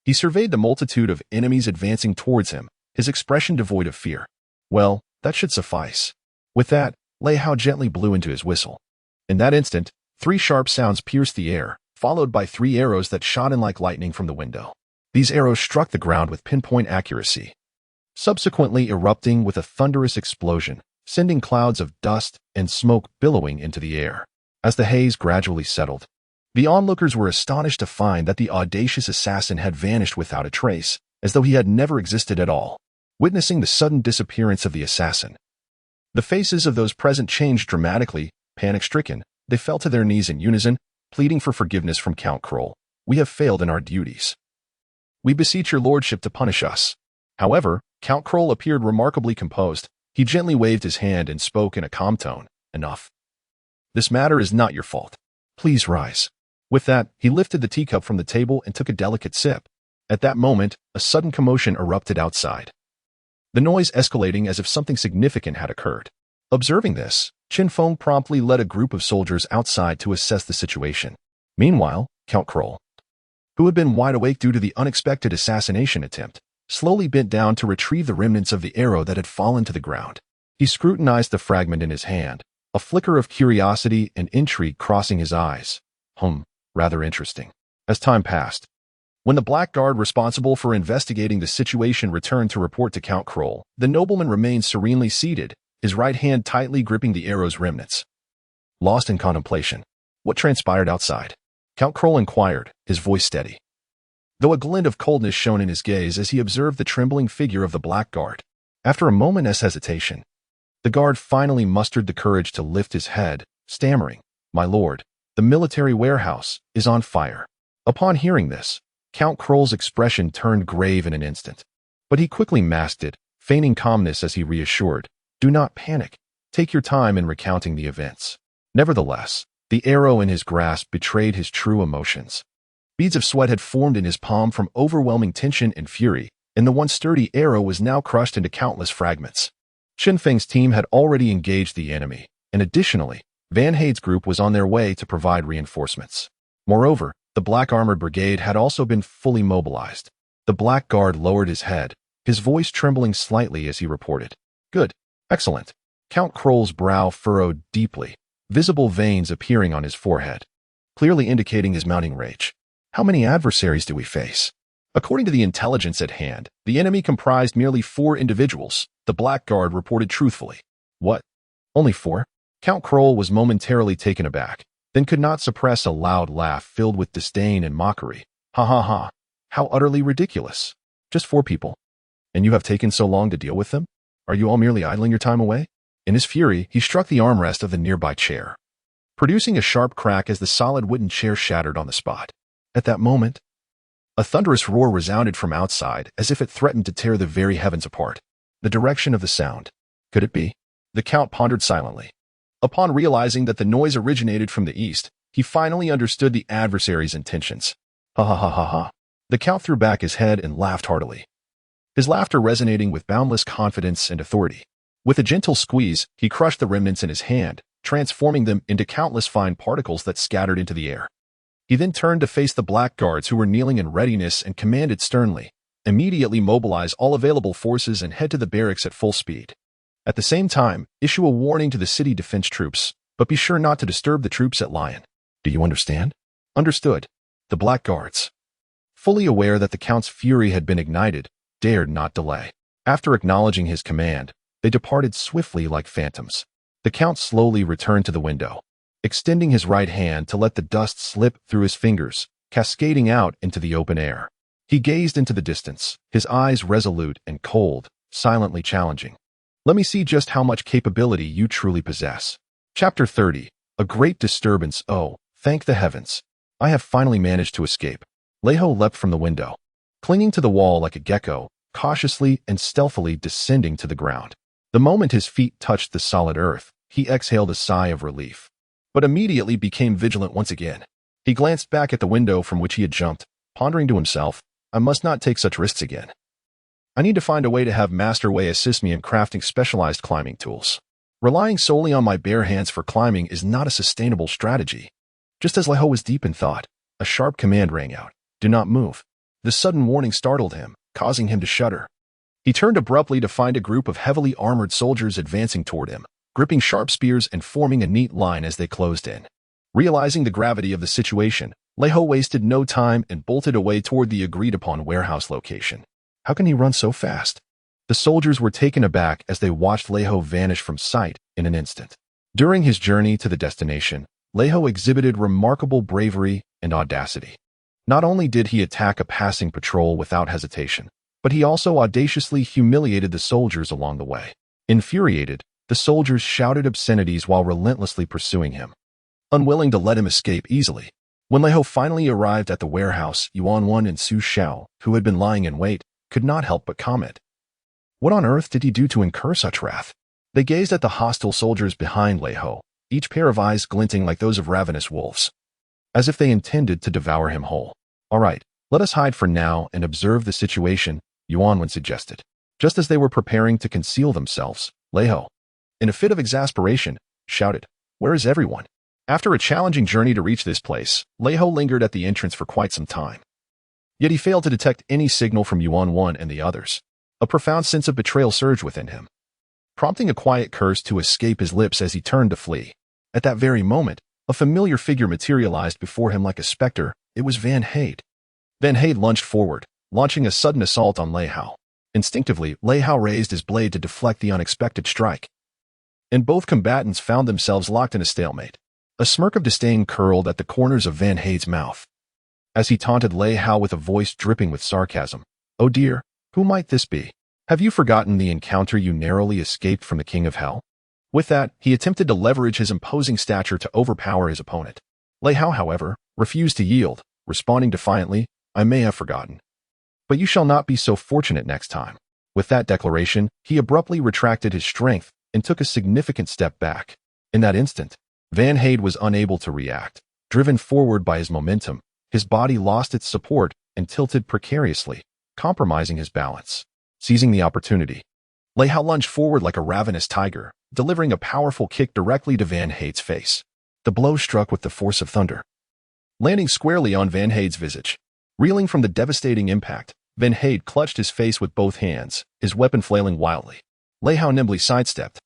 Speaker 1: he surveyed the multitude of enemies advancing towards him, his expression devoid of fear. Well, that should suffice. With that, Lei Hao gently blew into his whistle. In that instant, 3 sharp sounds pierced the air, followed by 3 arrows that shot in like lightning from the window. These arrows struck the ground with pinpoint accuracy, subsequently erupting with a thunderous explosion, sending clouds of dust and smoke billowing into the air. As the haze gradually settled, the onlookers were astonished to find that the audacious assassin had vanished without a trace, as though he had never existed at all. Witnessing the sudden disappearance of the assassin, the faces of those present changed dramatically. Panic-stricken, they fell to their knees in unison, pleading for forgiveness from Count Kroll. "We have failed in our duties. We beseech your lordship to punish us." However, Count Kroll appeared remarkably composed. He gently waved his hand and spoke in a calm tone. "Enough. This matter is not your fault. Please rise." With that, he lifted the teacup from the table and took a delicate sip. At that moment, a sudden commotion erupted outside, the noise escalating as if something significant had occurred. Observing this, Qin Feng promptly led a group of soldiers outside to assess the situation. Meanwhile, Count Kroll, who had been wide awake due to the unexpected assassination attempt, slowly bent down to retrieve the remnants of the arrow that had fallen to the ground. He scrutinized the fragment in his hand, a flicker of curiosity and intrigue crossing his eyes. Rather interesting. As time passed, when the blackguard responsible for investigating the situation returned to report to Count Kroll, the nobleman remained serenely seated, his right hand tightly gripping the arrow's remnants. Lost in contemplation. What transpired outside? Count Kroll inquired, his voice steady, though a glint of coldness shone in his gaze as he observed the trembling figure of the blackguard. After a moment's hesitation, the guard finally mustered the courage to lift his head, stammering, "My lord, the military warehouse is on fire." Upon hearing this, Count Kroll's expression turned grave in an instant, but he quickly masked it, feigning calmness as he reassured, "Do not panic. Take your time in recounting the events." Nevertheless, the arrow in his grasp betrayed his true emotions. Beads of sweat had formed in his palm from overwhelming tension and fury, and the once sturdy arrow was now crushed into countless fragments. Qin Feng's team had already engaged the enemy, and additionally, Van Hade's group was on their way to provide reinforcements. Moreover, the Black Armored Brigade had also been fully mobilized. The Black Guard lowered his head, his voice trembling slightly as he reported, "Good. Excellent." Count Kroll's brow furrowed deeply, visible veins appearing on his forehead, clearly indicating his mounting rage. "How many adversaries do we face?" According to the intelligence at hand, the enemy comprised merely 4 individuals, the Black Guard reported truthfully. "What? Only 4? Count Kroll was momentarily taken aback, then could not suppress a loud laugh filled with disdain and mockery. Ha ha ha. How utterly ridiculous. Just 4 people. And you have taken so long to deal with them? Are you all merely idling your time away? In his fury, he struck the armrest of the nearby chair, producing a sharp crack as the solid wooden chair shattered on the spot. At that moment, a thunderous roar resounded from outside as if it threatened to tear the very heavens apart. The direction of the sound. Could it be? The Count pondered silently. Upon realizing that the noise originated from the east, he finally understood the adversary's intentions. Ha ha ha ha ha. The Count threw back his head and laughed heartily, his laughter resonating with boundless confidence and authority. With a gentle squeeze, he crushed the remnants in his hand, transforming them into countless fine particles that scattered into the air. He then turned to face the blackguards who were kneeling in readiness and commanded sternly, "Immediately mobilize all available forces and head to the barracks at full speed. At the same time, issue a warning to the city defense troops, but be sure not to disturb the troops at Lion. Do you understand?" Understood. The blackguards, fully aware that the Count's fury had been ignited, dared not delay. After acknowledging his command, they departed swiftly like phantoms. The Count slowly returned to the window, extending his right hand to let the dust slip through his fingers, cascading out into the open air. He gazed into the distance, his eyes resolute and cold, silently challenging. "Let me see just how much capability you truly possess." Chapter 30. A great disturbance. Oh, thank the heavens. I have finally managed to escape. Leiho leapt from the window, clinging to the wall like a gecko, cautiously and stealthily descending to the ground. The moment his feet touched the solid earth, he exhaled a sigh of relief, but immediately became vigilant once again. He glanced back at the window from which he had jumped, pondering to himself, "I must not take such risks again. I need to find a way to have Master Wei assist me in crafting specialized climbing tools. Relying solely on my bare hands for climbing is not a sustainable strategy." Just as Leiho was deep in thought, a sharp command rang out, "Do not move." The sudden warning startled him, causing him to shudder. He turned abruptly to find a group of heavily armored soldiers advancing toward him, gripping sharp spears and forming a neat line as they closed in. Realizing the gravity of the situation, Leiho wasted no time and bolted away toward the agreed-upon warehouse location. How can he run so fast? The soldiers were taken aback as they watched Leiho vanish from sight in an instant. During his journey to the destination, Leiho exhibited remarkable bravery and audacity. Not only did he attack a passing patrol without hesitation, but he also audaciously humiliated the soldiers along the way. Infuriated, the soldiers shouted obscenities while relentlessly pursuing him, unwilling to let him escape easily. When Leiho finally arrived at the warehouse, Yuan Wen and Su Xiao, who had been lying in wait, could not help but comment. What on earth did he do to incur such wrath? They gazed at the hostile soldiers behind Leiho, each pair of eyes glinting like those of ravenous wolves, as if they intended to devour him whole. "All right, let us hide for now and observe the situation," Yuan Wen suggested. Just as they were preparing to conceal themselves, Leiho, in a fit of exasperation, shouted, "Where is everyone?" After a challenging journey to reach this place, Leiho lingered at the entrance for quite some time. Yet he failed to detect any signal from Yuan Wen and the others. A profound sense of betrayal surged within him, prompting a quiet curse to escape his lips as he turned to flee. At that very moment, a familiar figure materialized before him like a specter. It was Van Hade. Van Hade lunged forward, launching a sudden assault on Leiho. Instinctively, Leiho raised his blade to deflect the unexpected strike, and both combatants found themselves locked in a stalemate. A smirk of disdain curled at the corners of Van Hade's mouth, as he taunted Leiho with a voice dripping with sarcasm. "Oh dear, who might this be? Have you forgotten the encounter you narrowly escaped from the King of Hell?" With that, he attempted to leverage his imposing stature to overpower his opponent. Leiho, however, refused to yield, responding defiantly, "I may have forgotten, but you shall not be so fortunate next time." With that declaration, he abruptly retracted his strength and took a significant step back. In that instant, Van Hade was unable to react. Driven forward by his momentum, his body lost its support and tilted precariously, compromising his balance. Seizing the opportunity, Leiho lunged forward like a ravenous tiger, delivering a powerful kick directly to Van Hade's face. The blow struck with the force of thunder, landing squarely on Van Hade's visage. Reeling from the devastating impact, Van Hade clutched his face with both hands, his weapon flailing wildly. Leiho nimbly sidestepped,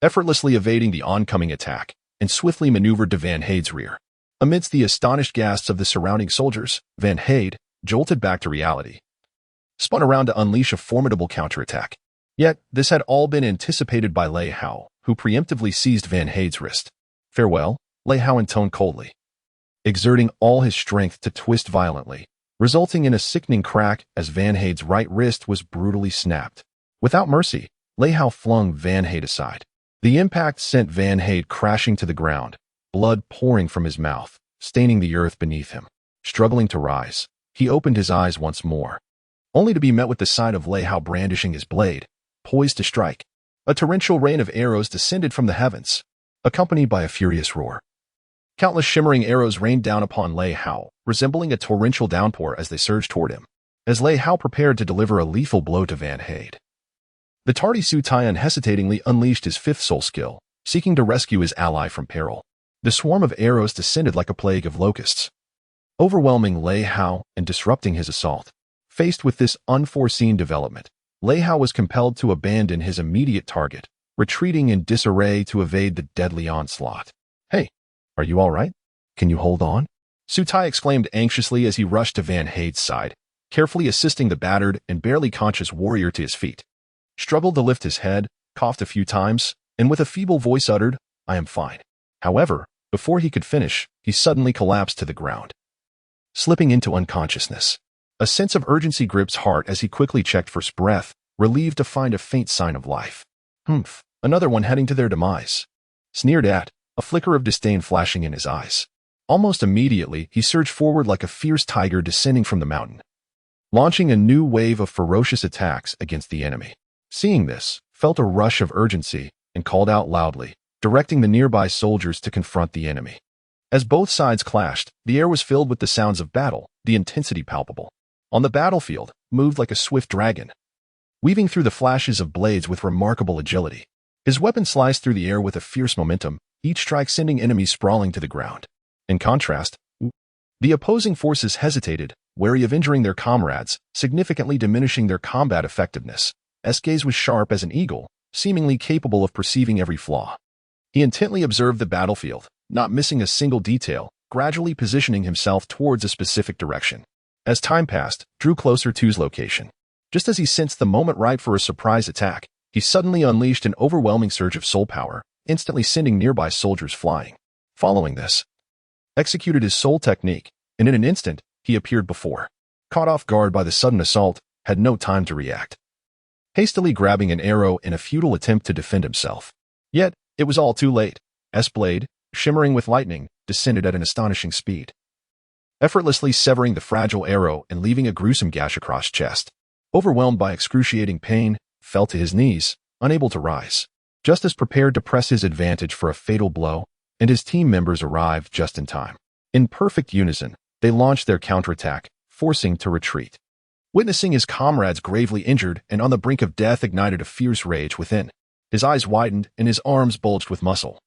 Speaker 1: effortlessly evading the oncoming attack, and swiftly maneuvered to Van Hade's rear. Amidst the astonished gasps of the surrounding soldiers, Van Hade, jolted back to reality, spun around to unleash a formidable counterattack. Yet, this had all been anticipated by Leiho, who preemptively seized Van Hade's wrist. "Farewell," Leiho intoned coldly, exerting all his strength to twist violently, resulting in a sickening crack as Van Hade's right wrist was brutally snapped. Without mercy, Lei Hao flung Van Hade aside. The impact sent Van Hade crashing to the ground, blood pouring from his mouth, staining the earth beneath him. Struggling to rise, he opened his eyes once more, only to be met with the sight of Lei Hao brandishing his blade, poised to strike. A torrential rain of arrows descended from the heavens, accompanied by a furious roar. Countless shimmering arrows rained down upon Lei Hao, resembling a torrential downpour as they surged toward him, as Lei Hao prepared to deliver a lethal blow to Van Hade. The tardy Su Tai unhesitatingly unleashed his fifth soul skill, seeking to rescue his ally from peril. The swarm of arrows descended like a plague of locusts, overwhelming Lei Hao and disrupting his assault. Faced with this unforeseen development, Lei Hao was compelled to abandon his immediate target, retreating in disarray to evade the deadly onslaught. "Hey, are you all right? Can you hold on?" Su Tai exclaimed anxiously as he rushed to Van Hade's side, carefully assisting the battered and barely conscious warrior to his feet. Struggled to lift his head, coughed a few times, and with a feeble voice uttered, "I am fine." However, before he could finish, he suddenly collapsed to the ground, slipping into unconsciousness. A sense of urgency gripped his heart as he quickly checked for his breath, relieved to find a faint sign of life. Another one heading to their demise. Sneered at, a flicker of disdain flashing in his eyes. Almost immediately, he surged forward like a fierce tiger descending from the mountain, launching a new wave of ferocious attacks against the enemy. Seeing this, felt a rush of urgency and called out loudly, directing the nearby soldiers to confront the enemy. As both sides clashed, the air was filled with the sounds of battle, the intensity palpable. On the battlefield, moved like a swift dragon, weaving through the flashes of blades with remarkable agility. His weapon sliced through the air with a fierce momentum, each strike sending enemies sprawling to the ground. In contrast, the opposing forces hesitated, wary of injuring their comrades, significantly diminishing their combat effectiveness. His gaze was sharp as an eagle, seemingly capable of perceiving every flaw. He intently observed the battlefield, not missing a single detail, gradually positioning himself towards a specific direction. As time passed, drew closer to his location. Just as he sensed the moment right for a surprise attack, he suddenly unleashed an overwhelming surge of soul power, instantly sending nearby soldiers flying. Following this, executed his soul technique, and in an instant, he appeared before. Caught off guard by the sudden assault, had no time to react, hastily grabbing an arrow in a futile attempt to defend himself. Yet, it was all too late. S blade, shimmering with lightning, descended at an astonishing speed, effortlessly severing the fragile arrow and leaving a gruesome gash across his chest. Overwhelmed by excruciating pain, fell to his knees, unable to rise. Just as prepared to press his advantage for a fatal blow, and his team members arrived just in time. In perfect unison, they launched their counterattack, forcing to retreat. Witnessing his comrades gravely injured and on the brink of death ignited a fierce rage within. His eyes widened and his arms bulged with muscle,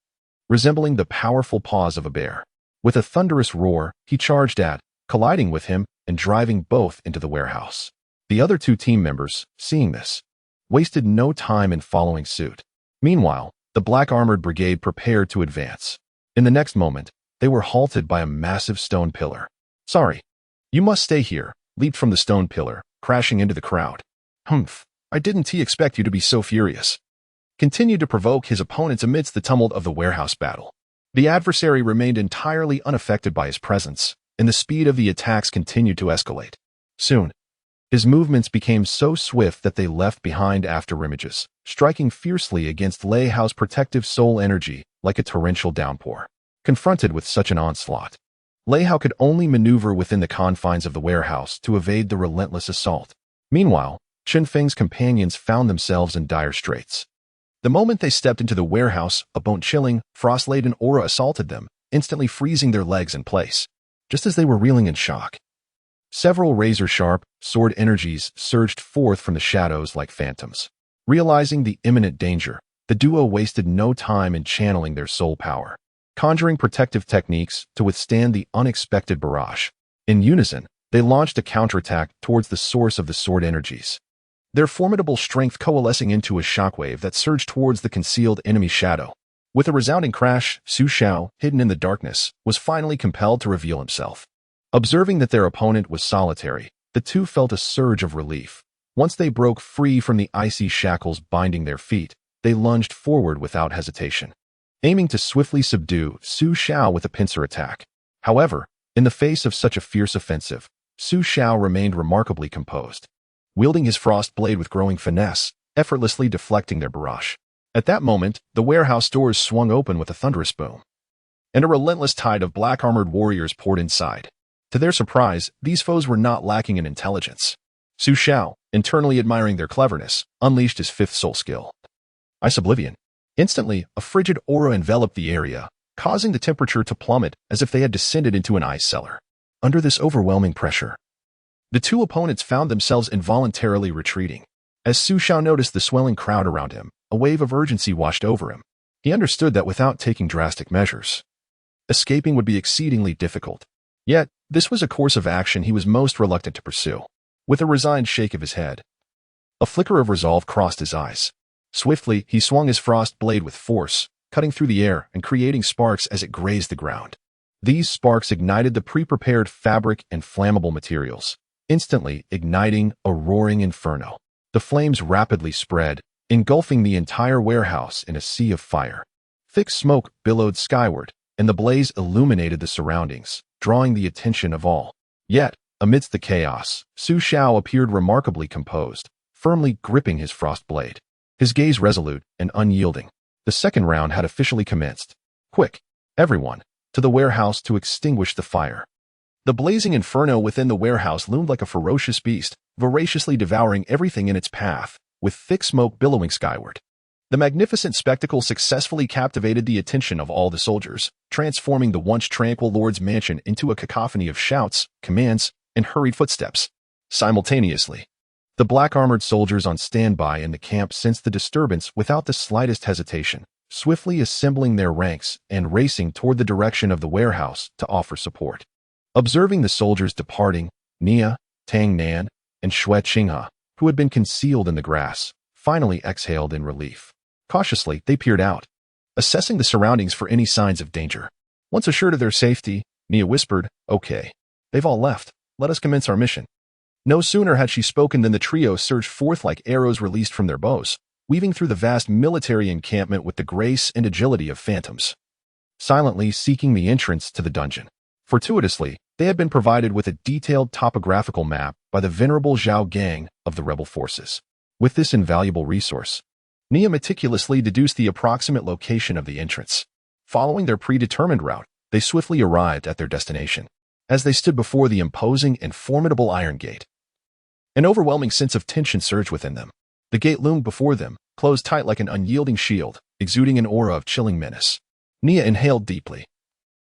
Speaker 1: resembling the powerful paws of a bear. With a thunderous roar, he charged at, colliding with him and driving both into the warehouse. The other two team members, seeing this, wasted no time in following suit. Meanwhile, the black-armored brigade prepared to advance. In the next moment, they were halted by a massive stone pillar. "Sorry, you must stay here," leaped from the stone pillar, crashing into the crowd. "I didn't expect you to be so furious." Continued to provoke his opponents amidst the tumult of the warehouse battle. The adversary remained entirely unaffected by his presence, and the speed of the attacks continued to escalate. Soon, his movements became so swift that they left behind afterimages, striking fiercely against Lei Hao's protective soul energy like a torrential downpour. Confronted with such an onslaught, Lei Hao could only maneuver within the confines of the warehouse to evade the relentless assault. Meanwhile, Chen Feng's companions found themselves in dire straits. The moment they stepped into the warehouse, a bone-chilling, frost-laden aura assaulted them, instantly freezing their legs in place, just as they were reeling in shock. Several razor-sharp, sword energies surged forth from the shadows like phantoms. Realizing the imminent danger, the duo wasted no time in channeling their soul power, conjuring protective techniques to withstand the unexpected barrage. In unison, they launched a counterattack towards the source of the sword energies, their formidable strength coalescing into a shockwave that surged towards the concealed enemy shadow. With a resounding crash, Su Xiao, hidden in the darkness, was finally compelled to reveal himself. Observing that their opponent was solitary, the two felt a surge of relief. Once they broke free from the icy shackles binding their feet, they lunged forward without hesitation, aiming to swiftly subdue Su Xiao with a pincer attack. However, in the face of such a fierce offensive, Su Xiao remained remarkably composed, wielding his frost blade with growing finesse, effortlessly deflecting their barrage. At that moment, the warehouse doors swung open with a thunderous boom, and a relentless tide of black-armored warriors poured inside. To their surprise, these foes were not lacking in intelligence. Su Xiao, internally admiring their cleverness, unleashed his fifth soul skill, Ice Oblivion. Instantly, a frigid aura enveloped the area, causing the temperature to plummet as if they had descended into an ice cellar. Under this overwhelming pressure, the two opponents found themselves involuntarily retreating. As Su Xiao noticed the swelling crowd around him, a wave of urgency washed over him. He understood that without taking drastic measures, escaping would be exceedingly difficult. Yet, this was a course of action he was most reluctant to pursue. With a resigned shake of his head, a flicker of resolve crossed his eyes. Swiftly, he swung his frost blade with force, cutting through the air and creating sparks as it grazed the ground. These sparks ignited the pre-prepared fabric and flammable materials, instantly igniting a roaring inferno. The flames rapidly spread, engulfing the entire warehouse in a sea of fire. Thick smoke billowed skyward, and the blaze illuminated the surroundings, drawing the attention of all. Yet, amidst the chaos, Su Xiao appeared remarkably composed, firmly gripping his frost blade. His gaze resolute and unyielding. The second round had officially commenced. Quick, everyone, to the warehouse to extinguish the fire. The blazing inferno within the warehouse loomed like a ferocious beast, voraciously devouring everything in its path, with thick smoke billowing skyward. The magnificent spectacle successfully captivated the attention of all the soldiers, transforming the once tranquil lord's mansion into a cacophony of shouts, commands, and hurried footsteps. Simultaneously, the black-armored soldiers on standby in the camp sensed the disturbance without the slightest hesitation, swiftly assembling their ranks and racing toward the direction of the warehouse to offer support. Observing the soldiers departing, Nia, Tang Nan, and Xue Qinghe, who had been concealed in the grass, finally exhaled in relief. Cautiously, they peered out, assessing the surroundings for any signs of danger. Once assured of their safety, Nia whispered, "Okay, they've all left. Let us commence our mission." No sooner had she spoken than the trio surged forth like arrows released from their bows, weaving through the vast military encampment with the grace and agility of phantoms, silently seeking the entrance to the dungeon. Fortuitously, they had been provided with a detailed topographical map by the venerable Zhao Gang of the rebel forces. With this invaluable resource, Nia meticulously deduced the approximate location of the entrance. Following their predetermined route, they swiftly arrived at their destination. As they stood before the imposing and formidable iron gate, an overwhelming sense of tension surged within them. The gate loomed before them, closed tight like an unyielding shield, exuding an aura of chilling menace. Nia inhaled deeply,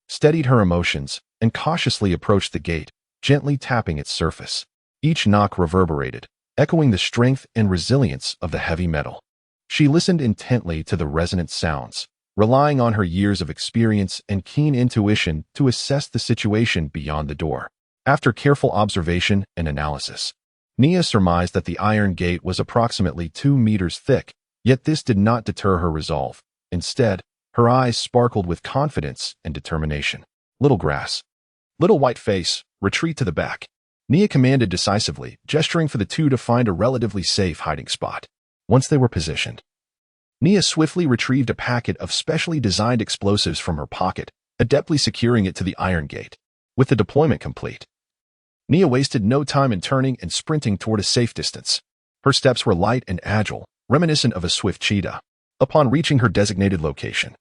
Speaker 1: steadied her emotions, and cautiously approached the gate, gently tapping its surface. Each knock reverberated, echoing the strength and resilience of the heavy metal. She listened intently to the resonant sounds, relying on her years of experience and keen intuition to assess the situation beyond the door. After careful observation and analysis, Nia surmised that the iron gate was approximately 2 meters thick, yet this did not deter her resolve. Instead, her eyes sparkled with confidence and determination. "Little grass, little white face, retreat to the back," Nia commanded decisively, gesturing for the two to find a relatively safe hiding spot. Once they were positioned, Nia swiftly retrieved a packet of specially designed explosives from her pocket, adeptly securing it to the iron gate. With the deployment complete, Nia wasted no time in turning and sprinting toward a safe distance. Her steps were light and agile, reminiscent of a swift cheetah. Upon reaching her designated location,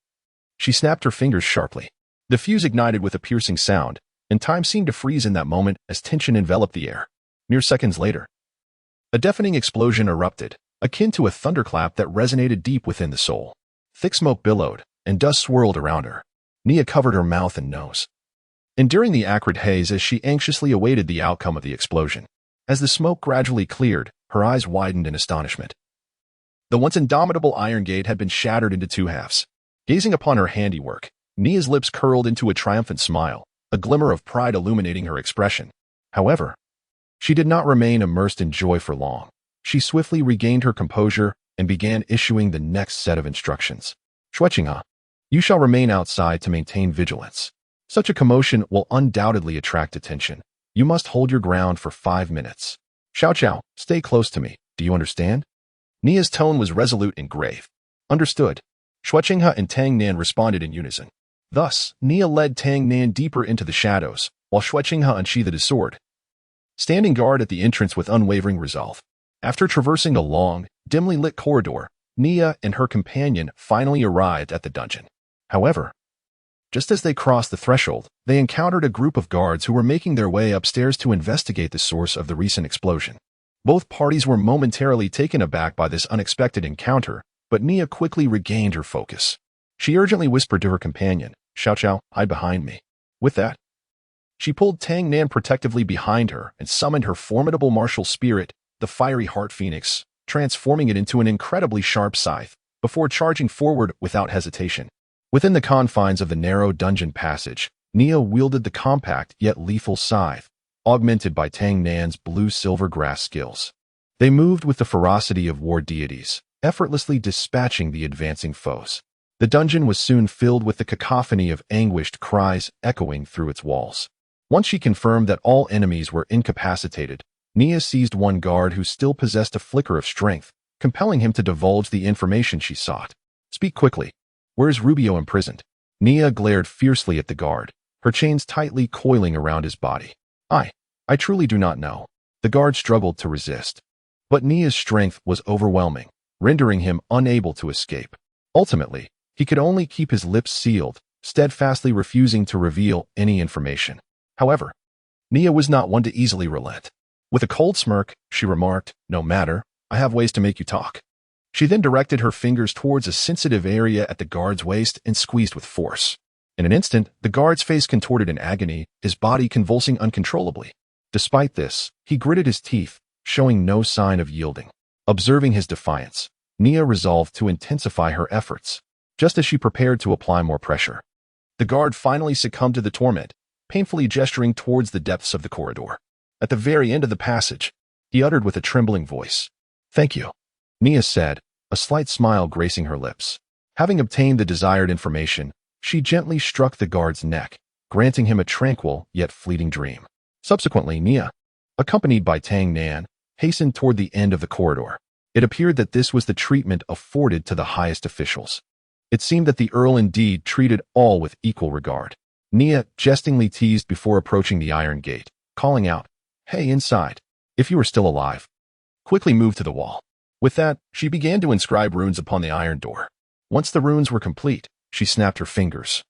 Speaker 1: she snapped her fingers sharply. The fuse ignited with a piercing sound, and time seemed to freeze in that moment as tension enveloped the air. Mere seconds later, a deafening explosion erupted, akin to a thunderclap that resonated deep within the soul. Thick smoke billowed, and dust swirled around her. Nia covered her mouth and nose, enduring the acrid haze as she anxiously awaited the outcome of the explosion. As the smoke gradually cleared, her eyes widened in astonishment. The once indomitable iron gate had been shattered into 2 halves. Gazing upon her handiwork, Nia's lips curled into a triumphant smile, a glimmer of pride illuminating her expression. However, she did not remain immersed in joy for long. She swiftly regained her composure and began issuing the next set of instructions. "Xue Qinghe, you shall remain outside to maintain vigilance. Such a commotion will undoubtedly attract attention. You must hold your ground for 5 minutes. Xiao Qiao, stay close to me. Do you understand?" Nia's tone was resolute and grave. "Understood." Xue Qinghe and Tang Nan responded in unison. Thus, Nia led Tang Nan deeper into the shadows, while Xue Qinghe unsheathed his sword, standing guard at the entrance with unwavering resolve. After traversing a long, dimly lit corridor, Nia and her companion finally arrived at the dungeon. However, just as they crossed the threshold, they encountered a group of guards who were making their way upstairs to investigate the source of the recent explosion. Both parties were momentarily taken aback by this unexpected encounter, but Nia quickly regained her focus. She urgently whispered to her companion, "Xiao Xiao, hide behind me." With that, she pulled Tang Nan protectively behind her and summoned her formidable martial spirit, the fiery heart phoenix, transforming it into an incredibly sharp scythe, before charging forward without hesitation. Within the confines of the narrow dungeon passage, Nia wielded the compact yet lethal scythe, augmented by Tang Nan's blue-silver grass skills. They moved with the ferocity of war deities, effortlessly dispatching the advancing foes. The dungeon was soon filled with the cacophony of anguished cries echoing through its walls. Once she confirmed that all enemies were incapacitated, Nia seized one guard who still possessed a flicker of strength, compelling him to divulge the information she sought. "Speak quickly. Where is Rubio imprisoned?" Nia glared fiercely at the guard, her chains tightly coiling around his body. I truly do not know." The guard struggled to resist. But Nia's strength was overwhelming, rendering him unable to escape. Ultimately, he could only keep his lips sealed, steadfastly refusing to reveal any information. However, Nia was not one to easily relent. With a cold smirk, she remarked, "No matter, I have ways to make you talk." She then directed her fingers towards a sensitive area at the guard's waist and squeezed with force. In an instant, the guard's face contorted in agony, his body convulsing uncontrollably. Despite this, he gritted his teeth, showing no sign of yielding. Observing his defiance, Nia resolved to intensify her efforts. Just as she prepared to apply more pressure, the guard finally succumbed to the torment, painfully gesturing towards the depths of the corridor. At the very end of the passage, he uttered with a trembling voice, "Thank you," Nia said, a slight smile gracing her lips. Having obtained the desired information, she gently struck the guard's neck, granting him a tranquil yet fleeting dream. Subsequently, Nia, accompanied by Tang Nan, hastened toward the end of the corridor. It appeared that this was the treatment afforded to the highest officials. It seemed that the Earl indeed treated all with equal regard. Nia jestingly teased before approaching the iron gate, calling out, "Hey, inside, if you are still alive." Quickly moved to the wall. With that, she began to inscribe runes upon the iron door. Once the runes were complete, she snapped her fingers,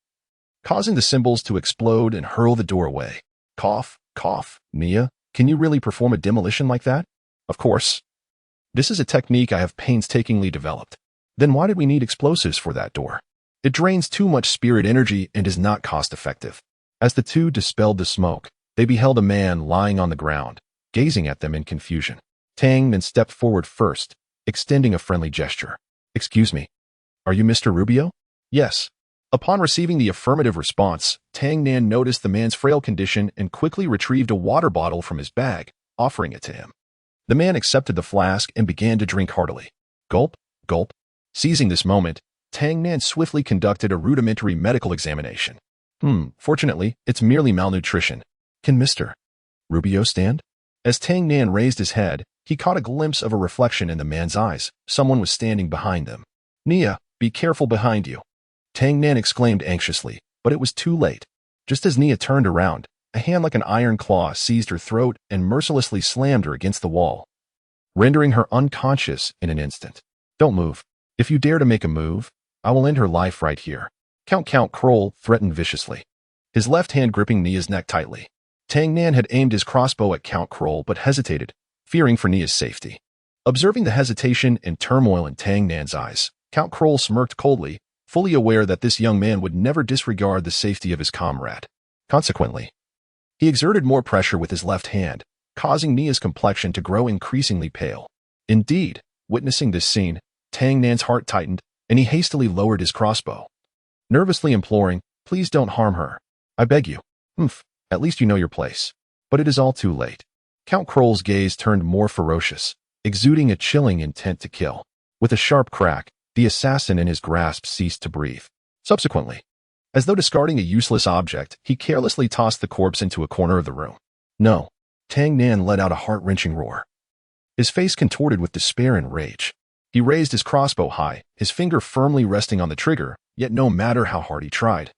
Speaker 1: causing the symbols to explode and hurl the door away. Cough, cough. "Nia, can you really perform a demolition like that?" "Of course. This is a technique I have painstakingly developed." "Then why did we need explosives for that door?" "It drains too much spirit energy and is not cost-effective." As the two dispelled the smoke, they beheld a man lying on the ground, gazing at them in confusion. Tang then stepped forward first, extending a friendly gesture. "Excuse me, are you Mr. Rubio?" "Yes." Upon receiving the affirmative response, Tang Nan noticed the man's frail condition and quickly retrieved a water bottle from his bag, offering it to him. The man accepted the flask and began to drink heartily. Gulp, gulp. Seizing this moment, Tang Nan swiftly conducted a rudimentary medical examination. Fortunately, it's merely malnutrition. Can Mr. Rubio stand?" As Tang Nan raised his head, he caught a glimpse of a reflection in the man's eyes. Someone was standing behind them. "Nia, be careful behind you," Tang Nan exclaimed anxiously, but it was too late. Just as Nia turned around, a hand like an iron claw seized her throat and mercilessly slammed her against the wall, rendering her unconscious in an instant. "Don't move. If you dare to make a move, I will end her life right here," Count Kroll threatened viciously, his left hand gripping Nia's neck tightly. Tang Nan had aimed his crossbow at Count Kroll but hesitated, fearing for Nia's safety. Observing the hesitation and turmoil in Tang Nan's eyes, Count Kroll smirked coldly, fully aware that this young man would never disregard the safety of his comrade. Consequently, he exerted more pressure with his left hand, causing Nia's complexion to grow increasingly pale. Indeed, witnessing this scene, Tang Nan's heart tightened, and he hastily lowered his crossbow, nervously imploring, "Please don't harm her. I beg you." At least you know your place." But it is all too late. Count Kroll's gaze turned more ferocious, exuding a chilling intent to kill. With a sharp crack, the assassin in his grasp ceased to breathe. Subsequently, as though discarding a useless object, he carelessly tossed the corpse into a corner of the room. "No." Tang Nan let out a heart-wrenching roar, his face contorted with despair and rage. He raised his crossbow high, his finger firmly resting on the trigger, yet no matter how hard he tried,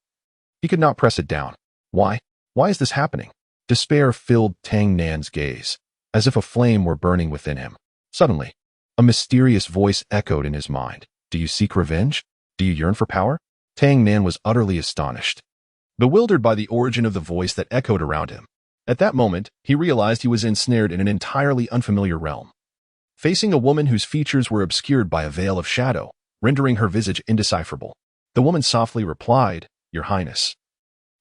Speaker 1: he could not press it down. Why is this happening? Despair filled Tang Nan's gaze, as if a flame were burning within him. Suddenly, a mysterious voice echoed in his mind. Do you seek revenge? Do you yearn for power? Tang Nan was utterly astonished, bewildered by the origin of the voice that echoed around him. At that moment, he realized he was ensnared in an entirely unfamiliar realm, facing a woman whose features were obscured by a veil of shadow, rendering her visage indecipherable. The woman softly replied, Your Highness,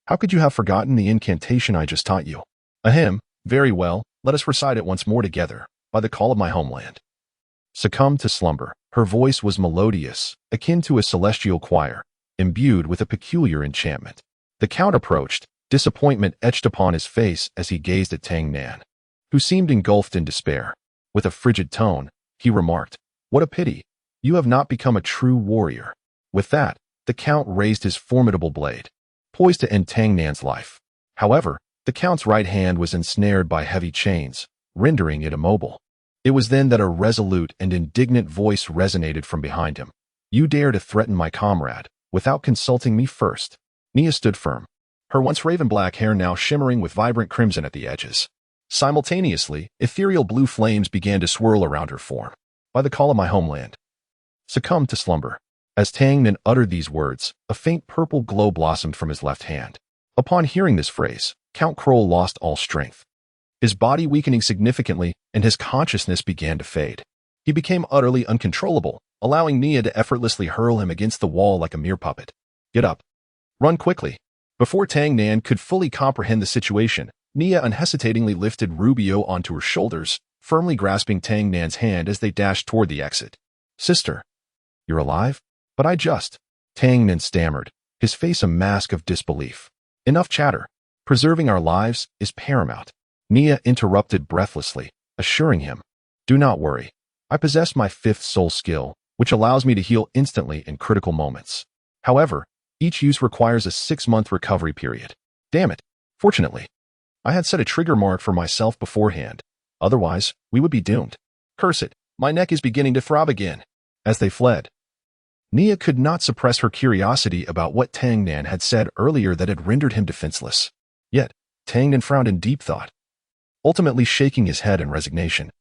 Speaker 1: how could you have forgotten the incantation I just taught you? Ahem, very well, let us recite it once more together, by the call of my homeland. Succumb to slumber. Her voice was melodious, akin to a celestial choir, imbued with a peculiar enchantment. The Count approached, disappointment etched upon his face as he gazed at Tang Nan, who seemed engulfed in despair. With a frigid tone, he remarked, What a pity, you have not become a true warrior. With that, the Count raised his formidable blade, poised to end Tang Nan's life. However, the Count's right hand was ensnared by heavy chains, rendering it immobile. It was then that a resolute and indignant voice resonated from behind him. You dare to threaten my comrade, without consulting me first. Nia stood firm, her once raven black hair now shimmering with vibrant crimson at the edges. Simultaneously, ethereal blue flames began to swirl around her form. By the call of my homeland. Succumb to slumber. As Tang Nan uttered these words, a faint purple glow blossomed from his left hand. Upon hearing this phrase, Count Kroll lost all strength, his body weakening significantly, and his consciousness began to fade. He became utterly uncontrollable, allowing Nia to effortlessly hurl him against the wall like a mere puppet. Get up. Run quickly. Before Tang Nan could fully comprehend the situation, Nia unhesitatingly lifted Rubio onto her shoulders, firmly grasping Tang Nan's hand as they dashed toward the exit. Sister, you're alive? But Tang Nan stammered, his face a mask of disbelief. Enough chatter. Preserving our lives is paramount. Nia interrupted breathlessly, assuring him, Do not worry. I possess my fifth soul skill, which allows me to heal instantly in critical moments. However, each use requires a 6-month recovery period. Damn it. Fortunately, I had set a trigger mark for myself beforehand. Otherwise, we would be doomed. Curse it, my neck is beginning to throb again. As they fled, Nia could not suppress her curiosity about what Tang Nan had said earlier that had rendered him defenseless. Yet, Tang Nan frowned in deep thought, ultimately shaking his head in resignation.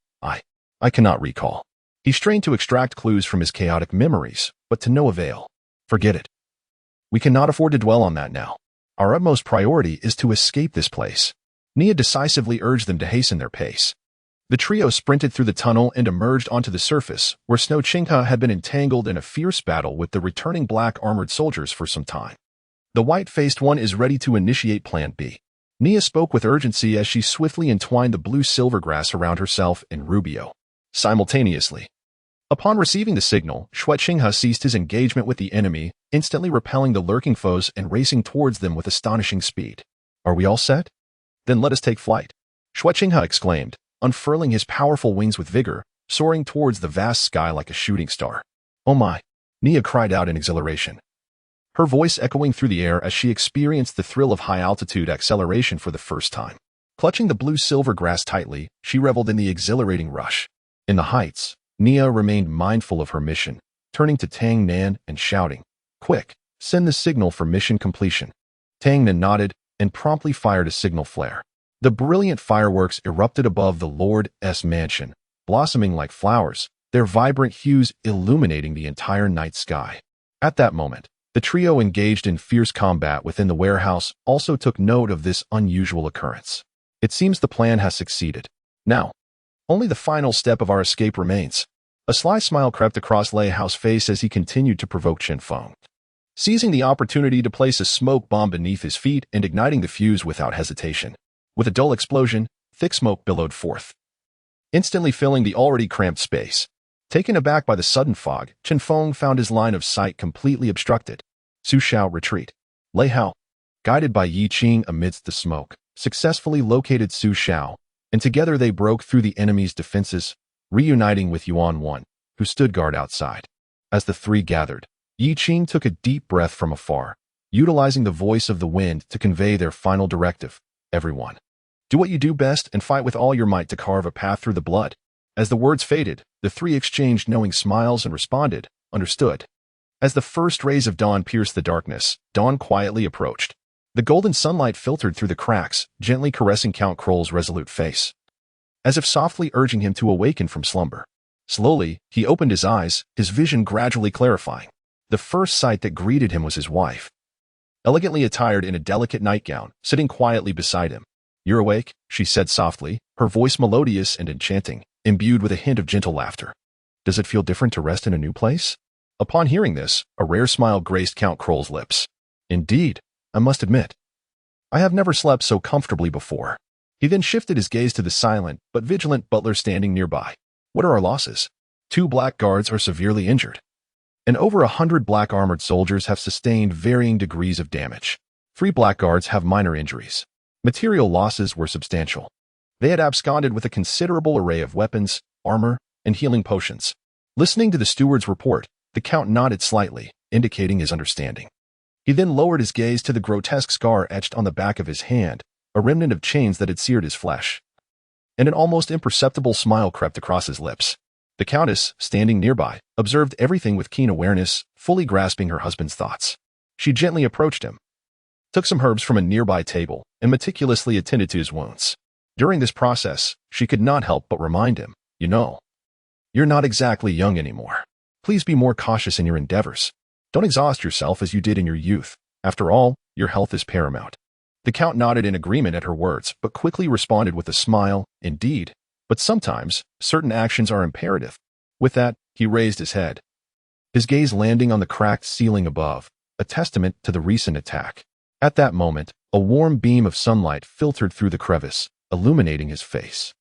Speaker 1: I cannot recall. He strained to extract clues from his chaotic memories, but to no avail. Forget it. We cannot afford to dwell on that now. Our utmost priority is to escape this place. Nia decisively urged them to hasten their pace. The trio sprinted through the tunnel and emerged onto the surface, where Snow Chingha had been entangled in a fierce battle with the returning black armored soldiers for some time. The white-faced one is ready to initiate Plan B. Nia spoke with urgency as she swiftly entwined the blue silver grass around herself and Rubio. Simultaneously, upon receiving the signal, Shuai Chingha ceased his engagement with the enemy, instantly repelling the lurking foes and racing towards them with astonishing speed. Are we all set? Then let us take flight. Shuai Chingha exclaimed, unfurling his powerful wings with vigor, soaring towards the vast sky like a shooting star. Oh my! Nia cried out in exhilaration, her voice echoing through the air as she experienced the thrill of high-altitude acceleration for the first time. Clutching the blue-silver grass tightly, she reveled in the exhilarating rush. In the heights, Nia remained mindful of her mission, turning to Tang Nan and shouting, Quick, send the signal for mission completion. Tang Nan nodded and promptly fired a signal flare. The brilliant fireworks erupted above the Lord's mansion, blossoming like flowers, their vibrant hues illuminating the entire night sky. At that moment, the trio engaged in fierce combat within the warehouse also took note of this unusual occurrence. It seems the plan has succeeded. Now, only the final step of our escape remains. A sly smile crept across Lei Hao's face as he continued to provoke Chen Feng, seizing the opportunity to place a smoke bomb beneath his feet and igniting the fuse without hesitation. With a dull explosion, thick smoke billowed forth, instantly filling the already cramped space. Taken aback by the sudden fog, Chen Feng found his line of sight completely obstructed. Su Xiao retreat. Lei Hao, guided by Yi Qing amidst the smoke, successfully located Su Xiao, and together they broke through the enemy's defenses, reuniting with Yuan Wan, who stood guard outside. As the three gathered, Yi Qing took a deep breath from afar, utilizing the voice of the wind to convey their final directive. Everyone, do what you do best and fight with all your might to carve a path through the blood. As the words faded, the three exchanged knowing smiles and responded, Understood. As the first rays of dawn pierced the darkness, dawn quietly approached. The golden sunlight filtered through the cracks, gently caressing Count Kroll's resolute face, as if softly urging him to awaken from slumber. Slowly, he opened his eyes, his vision gradually clarifying. The first sight that greeted him was his wife, elegantly attired in a delicate nightgown, sitting quietly beside him. "You're awake," she said softly, her voice melodious and enchanting, imbued with a hint of gentle laughter. "Does it feel different to rest in a new place?" Upon hearing this, a rare smile graced Count Kroll's lips. "Indeed, I must admit, I have never slept so comfortably before." He then shifted his gaze to the silent but vigilant butler standing nearby. "What are our losses?" "2 black guards are severely injured, and over 100 black armored soldiers have sustained varying degrees of damage. 3 black guards have minor injuries. Material losses were substantial. They had absconded with a considerable array of weapons, armor, and healing potions." Listening to the steward's report, the Count nodded slightly, indicating his understanding. He then lowered his gaze to the grotesque scar etched on the back of his hand, a remnant of chains that had seared his flesh, and an almost imperceptible smile crept across his lips. The Countess, standing nearby, observed everything with keen awareness, fully grasping her husband's thoughts. She gently approached him, took some herbs from a nearby table, and meticulously attended to his wounds. During this process, she could not help but remind him, "You know, you're not exactly young anymore. Please be more cautious in your endeavors. Don't exhaust yourself as you did in your youth. After all, your health is paramount." The Count nodded in agreement at her words, but quickly responded with a smile, "Indeed, but sometimes, certain actions are imperative." With that, he raised his head, his gaze landing on the cracked ceiling above, a testament to the recent attack. At that moment, a warm beam of sunlight filtered through the crevice, illuminating his face.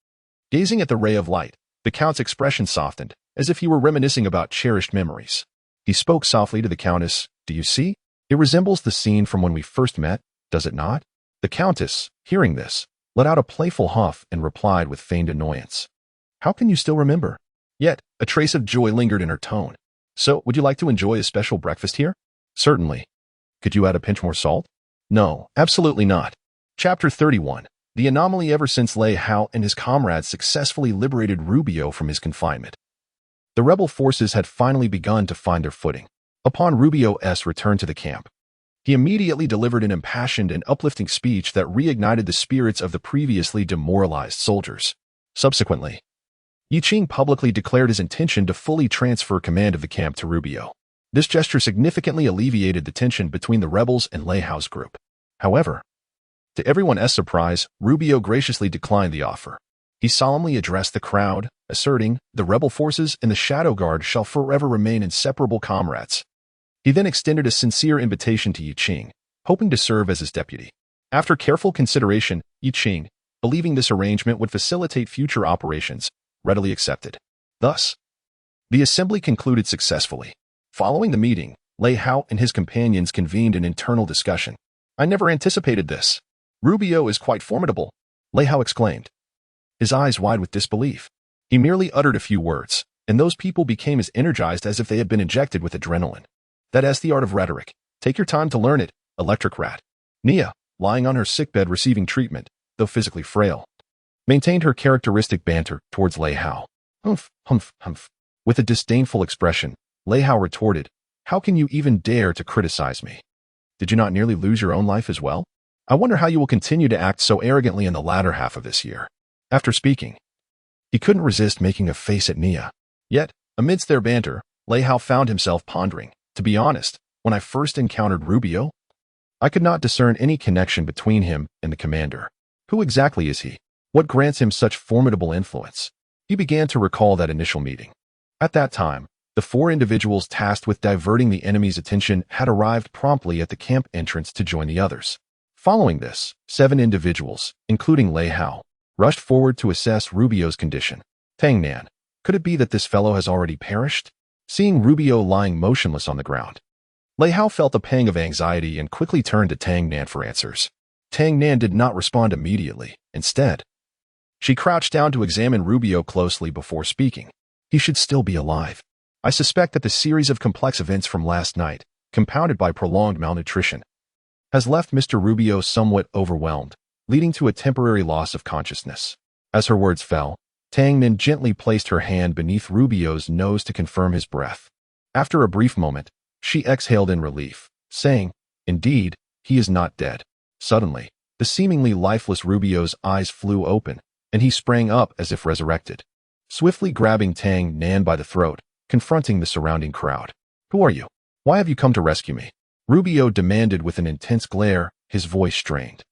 Speaker 1: Gazing at the ray of light, the Count's expression softened, as if he were reminiscing about cherished memories. He spoke softly to the Countess. "Do you see? It resembles the scene from when we first met, does it not?" The Countess, hearing this, let out a playful huff and replied with feigned annoyance. "How can you still remember?" Yet, a trace of joy lingered in her tone. "So, would you like to enjoy a special breakfast here?" "Certainly. Could you add a pinch more salt?" "No, absolutely not." Chapter 31. The anomaly. Ever since Lei Hao and his comrades successfully liberated Rubio from his confinement, the rebel forces had finally begun to find their footing. Upon Rubio's return to the camp, he immediately delivered an impassioned and uplifting speech that reignited the spirits of the previously demoralized soldiers. Subsequently, Yi Qing publicly declared his intention to fully transfer command of the camp to Rubio. This gesture significantly alleviated the tension between the rebels and Lei Hao's group. However, to everyone's surprise, Rubio graciously declined the offer. He solemnly addressed the crowd, asserting, "The rebel forces and the Shadow Guard shall forever remain inseparable comrades." He then extended a sincere invitation to Yi Qing, hoping to serve as his deputy. After careful consideration, Yi Qing, believing this arrangement would facilitate future operations, readily accepted. Thus, the assembly concluded successfully. Following the meeting, Lei Hao and his companions convened an internal discussion. "I never anticipated this. Rubio is quite formidable," Lei Hao exclaimed, his eyes wide with disbelief. He merely uttered a few words, and those people became as energized as if they had been injected with adrenaline. "That's the art of rhetoric. Take your time to learn it, electric rat." Nia, lying on her sickbed receiving treatment, though physically frail, maintained her characteristic banter towards Lei Hao. "Humph, humph, humph." With a disdainful expression, Lei Hao retorted, "How can you even dare to criticize me? Did you not nearly lose your own life as well? I wonder how you will continue to act so arrogantly in the latter half of this year." After speaking, he couldn't resist making a face at Nia. Yet, amidst their banter, Lei Hao found himself pondering. "To be honest, when I first encountered Rubio, I could not discern any connection between him and the commander. Who exactly is he? What grants him such formidable influence?" He began to recall that initial meeting. At that time, the 4 individuals tasked with diverting the enemy's attention had arrived promptly at the camp entrance to join the others. Following this, 7 individuals, including Lei Hao, rushed forward to assess Rubio's condition. "Tang Nan, could it be that this fellow has already perished?" Seeing Rubio lying motionless on the ground, Lei Hao felt a pang of anxiety and quickly turned to Tang Nan for answers. Tang Nan did not respond immediately. Instead, she crouched down to examine Rubio closely before speaking. "He should still be alive. I suspect that the series of complex events from last night, compounded by prolonged malnutrition, has left Mr. Rubio somewhat overwhelmed, leading to a temporary loss of consciousness." As her words fell, Tang Nan gently placed her hand beneath Rubio's nose to confirm his breath. After a brief moment, she exhaled in relief, saying, "Indeed, he is not dead." Suddenly, the seemingly lifeless Rubio's eyes flew open, and he sprang up as if resurrected, swiftly grabbing Tang Nan by the throat, confronting the surrounding crowd. "Who are you? Why have you come to rescue me?" Rubio demanded with an intense glare, his voice strained.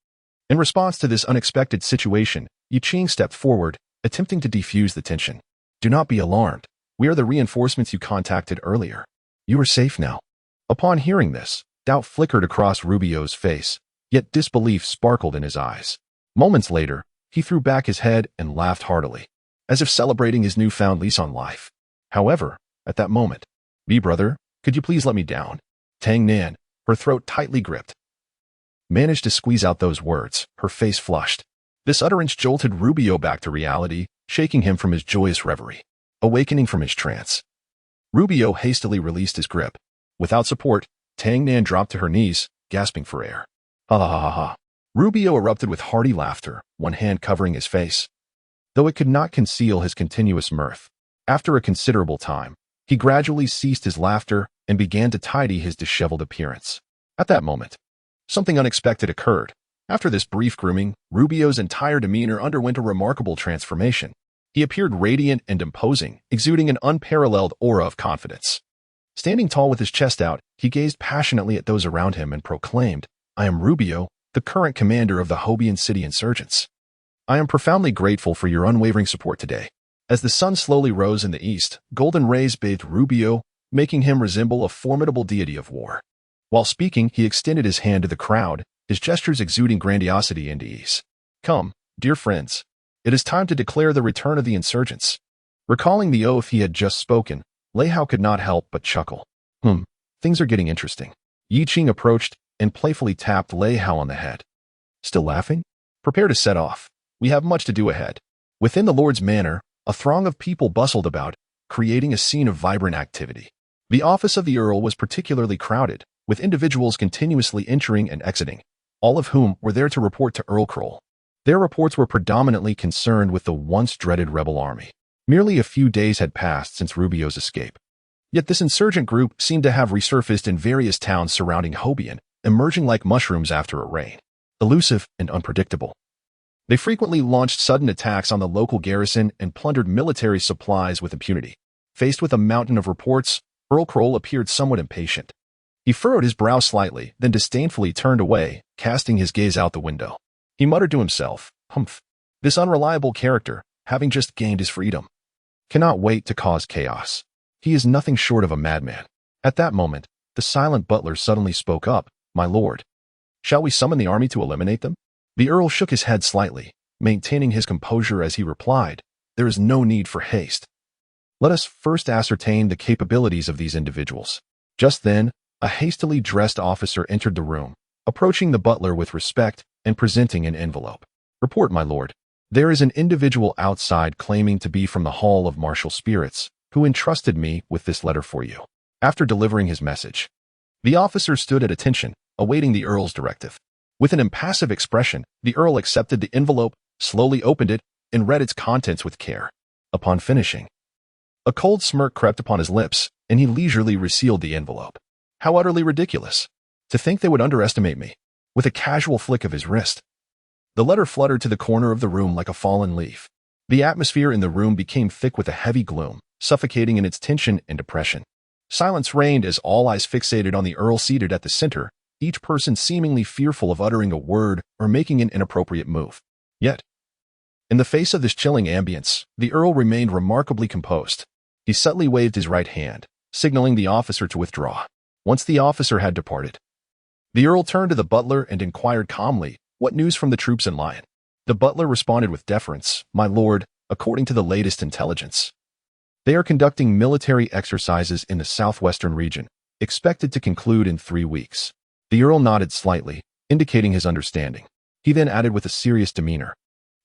Speaker 1: In response to this unexpected situation, Yiqing stepped forward, attempting to defuse the tension. "Do not be alarmed. We are the reinforcements you contacted earlier. You are safe now." Upon hearing this, doubt flickered across Rubio's face, yet disbelief sparkled in his eyes. Moments later, he threw back his head and laughed heartily, as if celebrating his newfound lease on life. However, at that moment, "Brother, could you please let me down?" Tang Nan, her throat tightly gripped, managed to squeeze out those words, her face flushed. This utterance jolted Rubio back to reality, shaking him from his joyous reverie. Awakening from his trance, Rubio hastily released his grip. Without support, Tang Nan dropped to her knees, gasping for air. Ha ha ha ha ha. Rubio erupted with hearty laughter, one hand covering his face, though it could not conceal his continuous mirth. After a considerable time, he gradually ceased his laughter and began to tidy his disheveled appearance. At that moment, something unexpected occurred. After this brief grooming, Rubio's entire demeanor underwent a remarkable transformation. He appeared radiant and imposing, exuding an unparalleled aura of confidence. Standing tall with his chest out, he gazed passionately at those around him and proclaimed, "I am Rubio, the current commander of the Hobian City insurgents. I am profoundly grateful for your unwavering support today." As the sun slowly rose in the east, golden rays bathed Rubio, making him resemble a formidable deity of war. While speaking, he extended his hand to the crowd, his gestures exuding grandiosity and ease. "Come, dear friends. It is time to declare the return of the insurgents." Recalling the oath he had just spoken, Lei Hao could not help but chuckle. Things are getting interesting. Yiqing approached and playfully tapped Lei Hao on the head. "Still laughing? Prepare to set off. We have much to do ahead." Within the Lord's manor, a throng of people bustled about, creating a scene of vibrant activity. The office of the Earl was particularly crowded, with individuals continuously entering and exiting, all of whom were there to report to Earl Kroll. Their reports were predominantly concerned with the once-dreaded rebel army. Merely a few days had passed since Rubio's escape. Yet this insurgent group seemed to have resurfaced in various towns surrounding Hobian, emerging like mushrooms after a rain. Elusive and unpredictable, they frequently launched sudden attacks on the local garrison and plundered military supplies with impunity. Faced with a mountain of reports, Earl Kroll appeared somewhat impatient. He furrowed his brow slightly, then disdainfully turned away, casting his gaze out the window. He muttered to himself, "Humph. This unreliable character, having just gained his freedom, cannot wait to cause chaos. He is nothing short of a madman." At that moment, the silent butler suddenly spoke up, "My lord, shall we summon the army to eliminate them?" The Earl shook his head slightly, maintaining his composure as he replied, "There is no need for haste. Let us first ascertain the capabilities of these individuals." Just then, a hastily dressed officer entered the room, approaching the butler with respect and presenting an envelope. "Report, my lord. There is an individual outside claiming to be from the Hall of Martial Spirits, who entrusted me with this letter for you." After delivering his message, the officer stood at attention, awaiting the Earl's directive. With an impassive expression, the Earl accepted the envelope, slowly opened it, and read its contents with care. Upon finishing, a cold smirk crept upon his lips, and he leisurely resealed the envelope. How utterly ridiculous! To think they would underestimate me. With a casual flick of his wrist, the letter fluttered to the corner of the room like a fallen leaf. The atmosphere in the room became thick with a heavy gloom, suffocating in its tension and depression. Silence reigned as all eyes fixated on the Earl seated at the center, each person seemingly fearful of uttering a word or making an inappropriate move. Yet, in the face of this chilling ambience, the Earl remained remarkably composed. He subtly waved his right hand, signaling the officer to withdraw. Once the officer had departed, the Earl turned to the butler and inquired calmly, "What news from the troops in Lion?" The butler responded with deference, "My lord, according to the latest intelligence, they are conducting military exercises in the southwestern region, expected to conclude in 3 weeks." The Earl nodded slightly, indicating his understanding. He then added with a serious demeanor,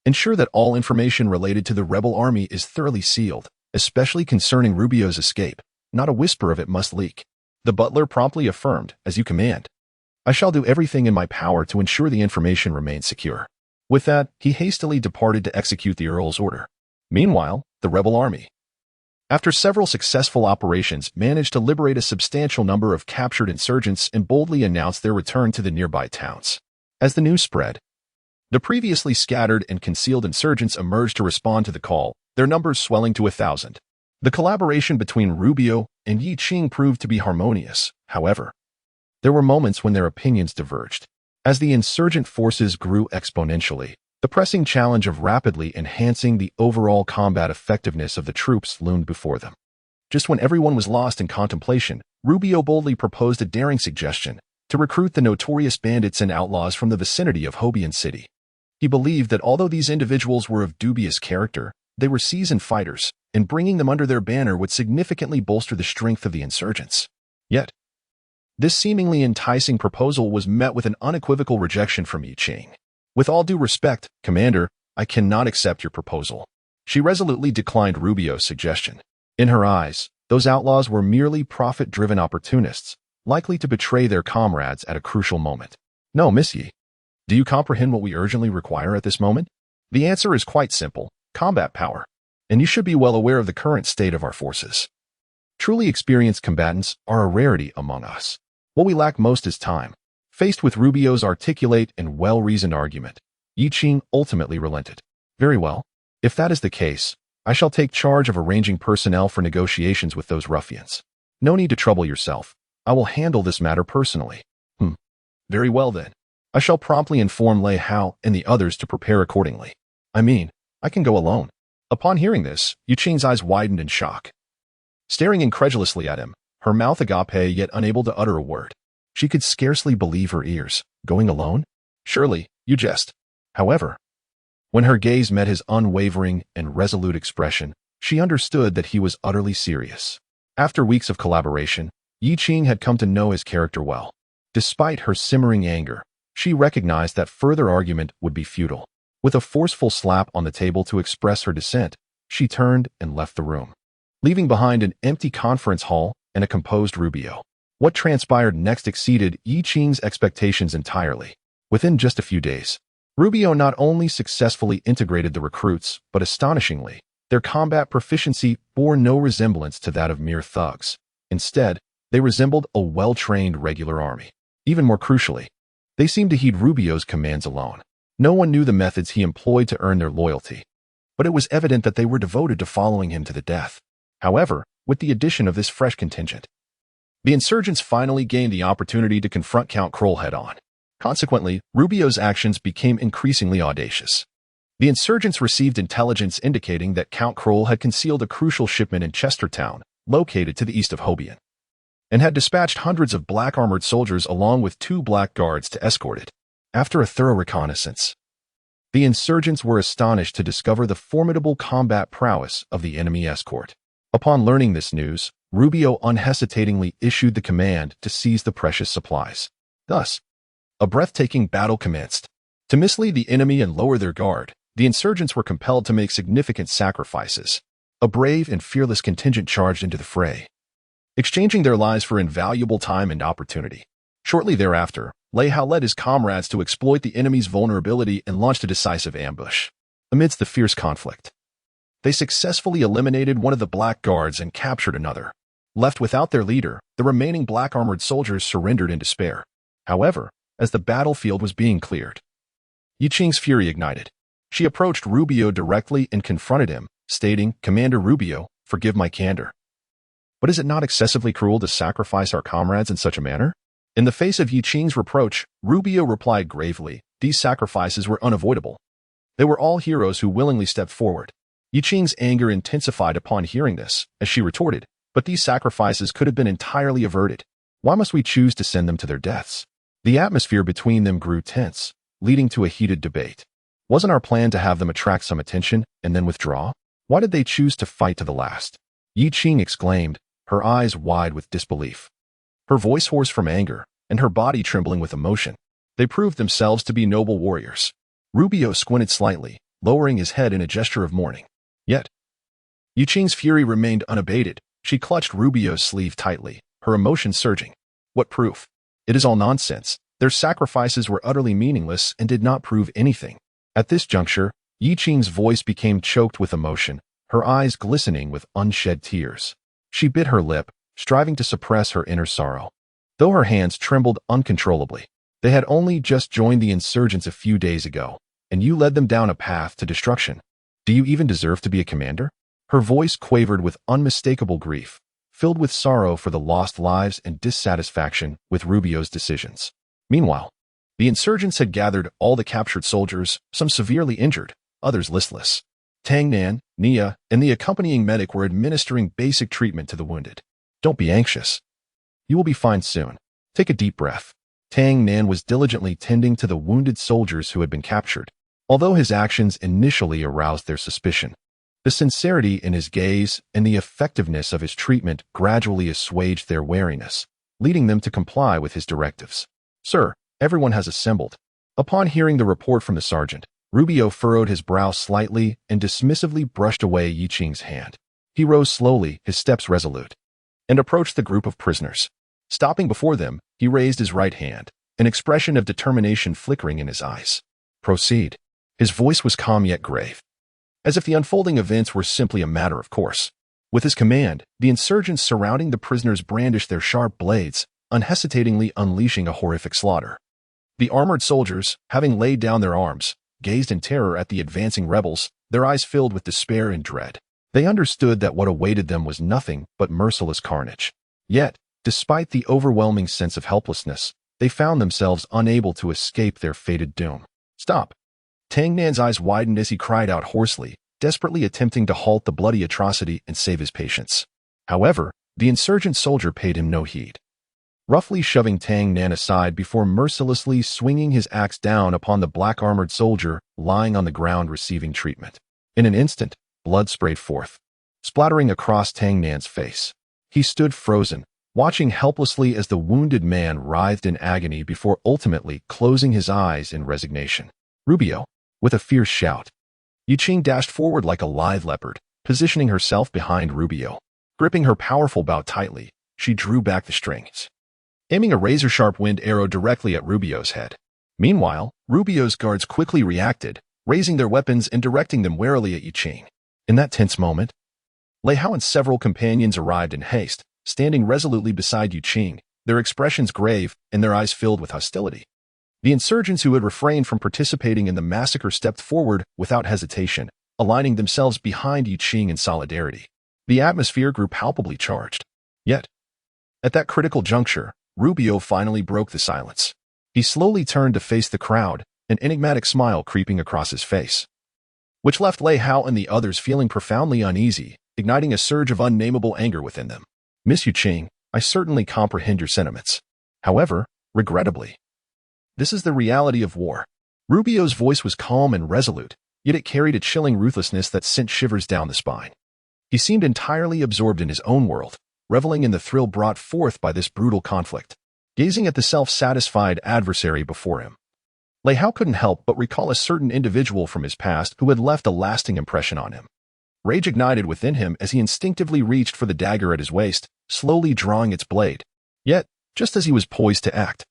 Speaker 1: "Ensure that all information related to the rebel army is thoroughly sealed, especially concerning Rubio's escape. Not a whisper of it must leak." The butler promptly affirmed, "As you command. I shall do everything in my power to ensure the information remains secure." With that, he hastily departed to execute the Earl's order. Meanwhile, the rebel army, after several successful operations, managed to liberate a substantial number of captured insurgents and boldly announced their return to the nearby towns. As the news spread, the previously scattered and concealed insurgents emerged to respond to the call, their numbers swelling to 1,000. The collaboration between Rubio and Yi Qing proved to be harmonious. However, there were moments when their opinions diverged. As the insurgent forces grew exponentially, the pressing challenge of rapidly enhancing the overall combat effectiveness of the troops loomed before them. Just when everyone was lost in contemplation, Rubio boldly proposed a daring suggestion to recruit the notorious bandits and outlaws from the vicinity of Hobian City. He believed that although these individuals were of dubious character, they were seasoned fighters, and bringing them under their banner would significantly bolster the strength of the insurgents. Yet, this seemingly enticing proposal was met with an unequivocal rejection from Yi Qing. With all due respect, Commander, I cannot accept your proposal. She resolutely declined Rubio's suggestion. In her eyes, those outlaws were merely profit-driven opportunists, likely to betray their comrades at a crucial moment. No, Miss Yi. Do you comprehend what we urgently require at this moment? The answer is quite simple: combat power. And you should be well aware of the current state of our forces. Truly experienced combatants are a rarity among us. What we lack most is time. Faced with Rubio's articulate and well-reasoned argument, Yi Qing ultimately relented. Very well. If that is the case, I shall take charge of arranging personnel for negotiations with those ruffians. No need to trouble yourself. I will handle this matter personally. Very well then. I shall promptly inform Lei Hao and the others to prepare accordingly. I can go alone. Upon hearing this, Yi Qing's eyes widened in shock. Staring incredulously at him, her mouth agape yet unable to utter a word. She could scarcely believe her ears. Going alone? Surely, you jest. However, when her gaze met his unwavering and resolute expression, she understood that he was utterly serious. After weeks of collaboration, Yi Qing had come to know his character well. Despite her simmering anger, she recognized that further argument would be futile. With a forceful slap on the table to express her dissent, she turned and left the room, leaving behind an empty conference hall and a composed Rubio. What transpired next exceeded Yi Qing's expectations entirely. Within just a few days, Rubio not only successfully integrated the recruits, but astonishingly, their combat proficiency bore no resemblance to that of mere thugs. Instead, they resembled a well-trained regular army. Even more crucially, they seemed to heed Rubio's commands alone. No one knew the methods he employed to earn their loyalty, but it was evident that they were devoted to following him to the death. However, with the addition of this fresh contingent, the insurgents finally gained the opportunity to confront Count Kroll head-on. Consequently, Rubio's actions became increasingly audacious. The insurgents received intelligence indicating that Count Kroll had concealed a crucial shipment in Chestertown, located to the east of Hobian, and had dispatched hundreds of black-armored soldiers along with 2 black guards to escort it. After a thorough reconnaissance, the insurgents were astonished to discover the formidable combat prowess of the enemy escort. Upon learning this news, Rubio unhesitatingly issued the command to seize the precious supplies. Thus, a breathtaking battle commenced. To mislead the enemy and lower their guard, the insurgents were compelled to make significant sacrifices. A brave and fearless contingent charged into the fray, exchanging their lives for invaluable time and opportunity. Shortly thereafter, Lei Hao led his comrades to exploit the enemy's vulnerability and launched a decisive ambush. Amidst the fierce conflict, they successfully eliminated one of the black guards and captured another. Left without their leader, the remaining black-armored soldiers surrendered in despair. However, as the battlefield was being cleared, Yi Qing's fury ignited. She approached Rubio directly and confronted him, stating, "Commander Rubio, forgive my candor. But is it not excessively cruel to sacrifice our comrades in such a manner?" In the face of Yi Qing's reproach, Rubio replied gravely, "These sacrifices were unavoidable. They were all heroes who willingly stepped forward." Yi Qing's anger intensified upon hearing this, as she retorted, "But these sacrifices could have been entirely averted. Why must we choose to send them to their deaths?" The atmosphere between them grew tense, leading to a heated debate. Wasn't our plan to have them attract some attention and then withdraw? Why did they choose to fight to the last? Yi Qing exclaimed, her eyes wide with disbelief, her voice hoarse from anger, and her body trembling with emotion. They proved themselves to be noble warriors. Rubio squinted slightly, lowering his head in a gesture of mourning. Yet, Yi Qing's fury remained unabated. She clutched Rubio's sleeve tightly, her emotion surging. "What proof? It is all nonsense. Their sacrifices were utterly meaningless and did not prove anything." At this juncture, Yi Qing's voice became choked with emotion, her eyes glistening with unshed tears. She bit her lip, striving to suppress her inner sorrow, though her hands trembled uncontrollably. They had only just joined the insurgents a few days ago, and you led them down a path to destruction. Do you even deserve to be a commander? Her voice quavered with unmistakable grief, filled with sorrow for the lost lives and dissatisfaction with Rubio's decisions. Meanwhile, the insurgents had gathered all the captured soldiers, some severely injured, others listless. Tang Nan, Nia, and the accompanying medic were administering basic treatment to the wounded. Don't be anxious. You will be fine soon. Take a deep breath. Tang Nan was diligently tending to the wounded soldiers who had been captured, although his actions initially aroused their suspicion. The sincerity in his gaze and the effectiveness of his treatment gradually assuaged their wariness, leading them to comply with his directives. Sir, everyone has assembled. Upon hearing the report from the sergeant, Rubio furrowed his brow slightly and dismissively brushed away Yi Qing's hand. He rose slowly, his steps resolute, and approached the group of prisoners. Stopping before them, he raised his right hand, an expression of determination flickering in his eyes. Proceed. His voice was calm yet grave, as if the unfolding events were simply a matter of course. With his command, the insurgents surrounding the prisoners brandished their sharp blades, unhesitatingly unleashing a horrific slaughter. The armored soldiers, having laid down their arms, gazed in terror at the advancing rebels, their eyes filled with despair and dread. They understood that what awaited them was nothing but merciless carnage. Yet, despite the overwhelming sense of helplessness, they found themselves unable to escape their fated doom. Stop! Tang Nan's eyes widened as he cried out hoarsely, desperately attempting to halt the bloody atrocity and save his patients. However, the insurgent soldier paid him no heed, roughly shoving Tang Nan aside before mercilessly swinging his axe down upon the black-armored soldier lying on the ground receiving treatment. In an instant, blood sprayed forth, splattering across Tang Nan's face. He stood frozen, watching helplessly as the wounded man writhed in agony before ultimately closing his eyes in resignation. Rubio, with a fierce shout, Yi Qing dashed forward like a lithe leopard, positioning herself behind Rubio. Gripping her powerful bow tightly, she drew back the strings, aiming a razor-sharp wind arrow directly at Rubio's head. Meanwhile, Rubio's guards quickly reacted, raising their weapons and directing them warily at Yi Qing. In that tense moment, Lei Hao and several companions arrived in haste, standing resolutely beside Yi Qing, their expressions grave and their eyes filled with hostility. The insurgents who had refrained from participating in the massacre stepped forward without hesitation, aligning themselves behind Yi Qing in solidarity. The atmosphere grew palpably charged. Yet, at that critical juncture, Rubio finally broke the silence. He slowly turned to face the crowd, an enigmatic smile creeping across his face, which left Lei Hao and the others feeling profoundly uneasy, igniting a surge of unnameable anger within them. Miss Yi Qing, I certainly comprehend your sentiments. However, regrettably, this is the reality of war. Rubio's voice was calm and resolute, yet it carried a chilling ruthlessness that sent shivers down the spine. He seemed entirely absorbed in his own world, reveling in the thrill brought forth by this brutal conflict. Gazing at the self-satisfied adversary before him, Lei Hao couldn't help but recall a certain individual from his past who had left a lasting impression on him. Rage ignited within him as he instinctively reached for the dagger at his waist, slowly drawing its blade. Yet, just as he was poised to act,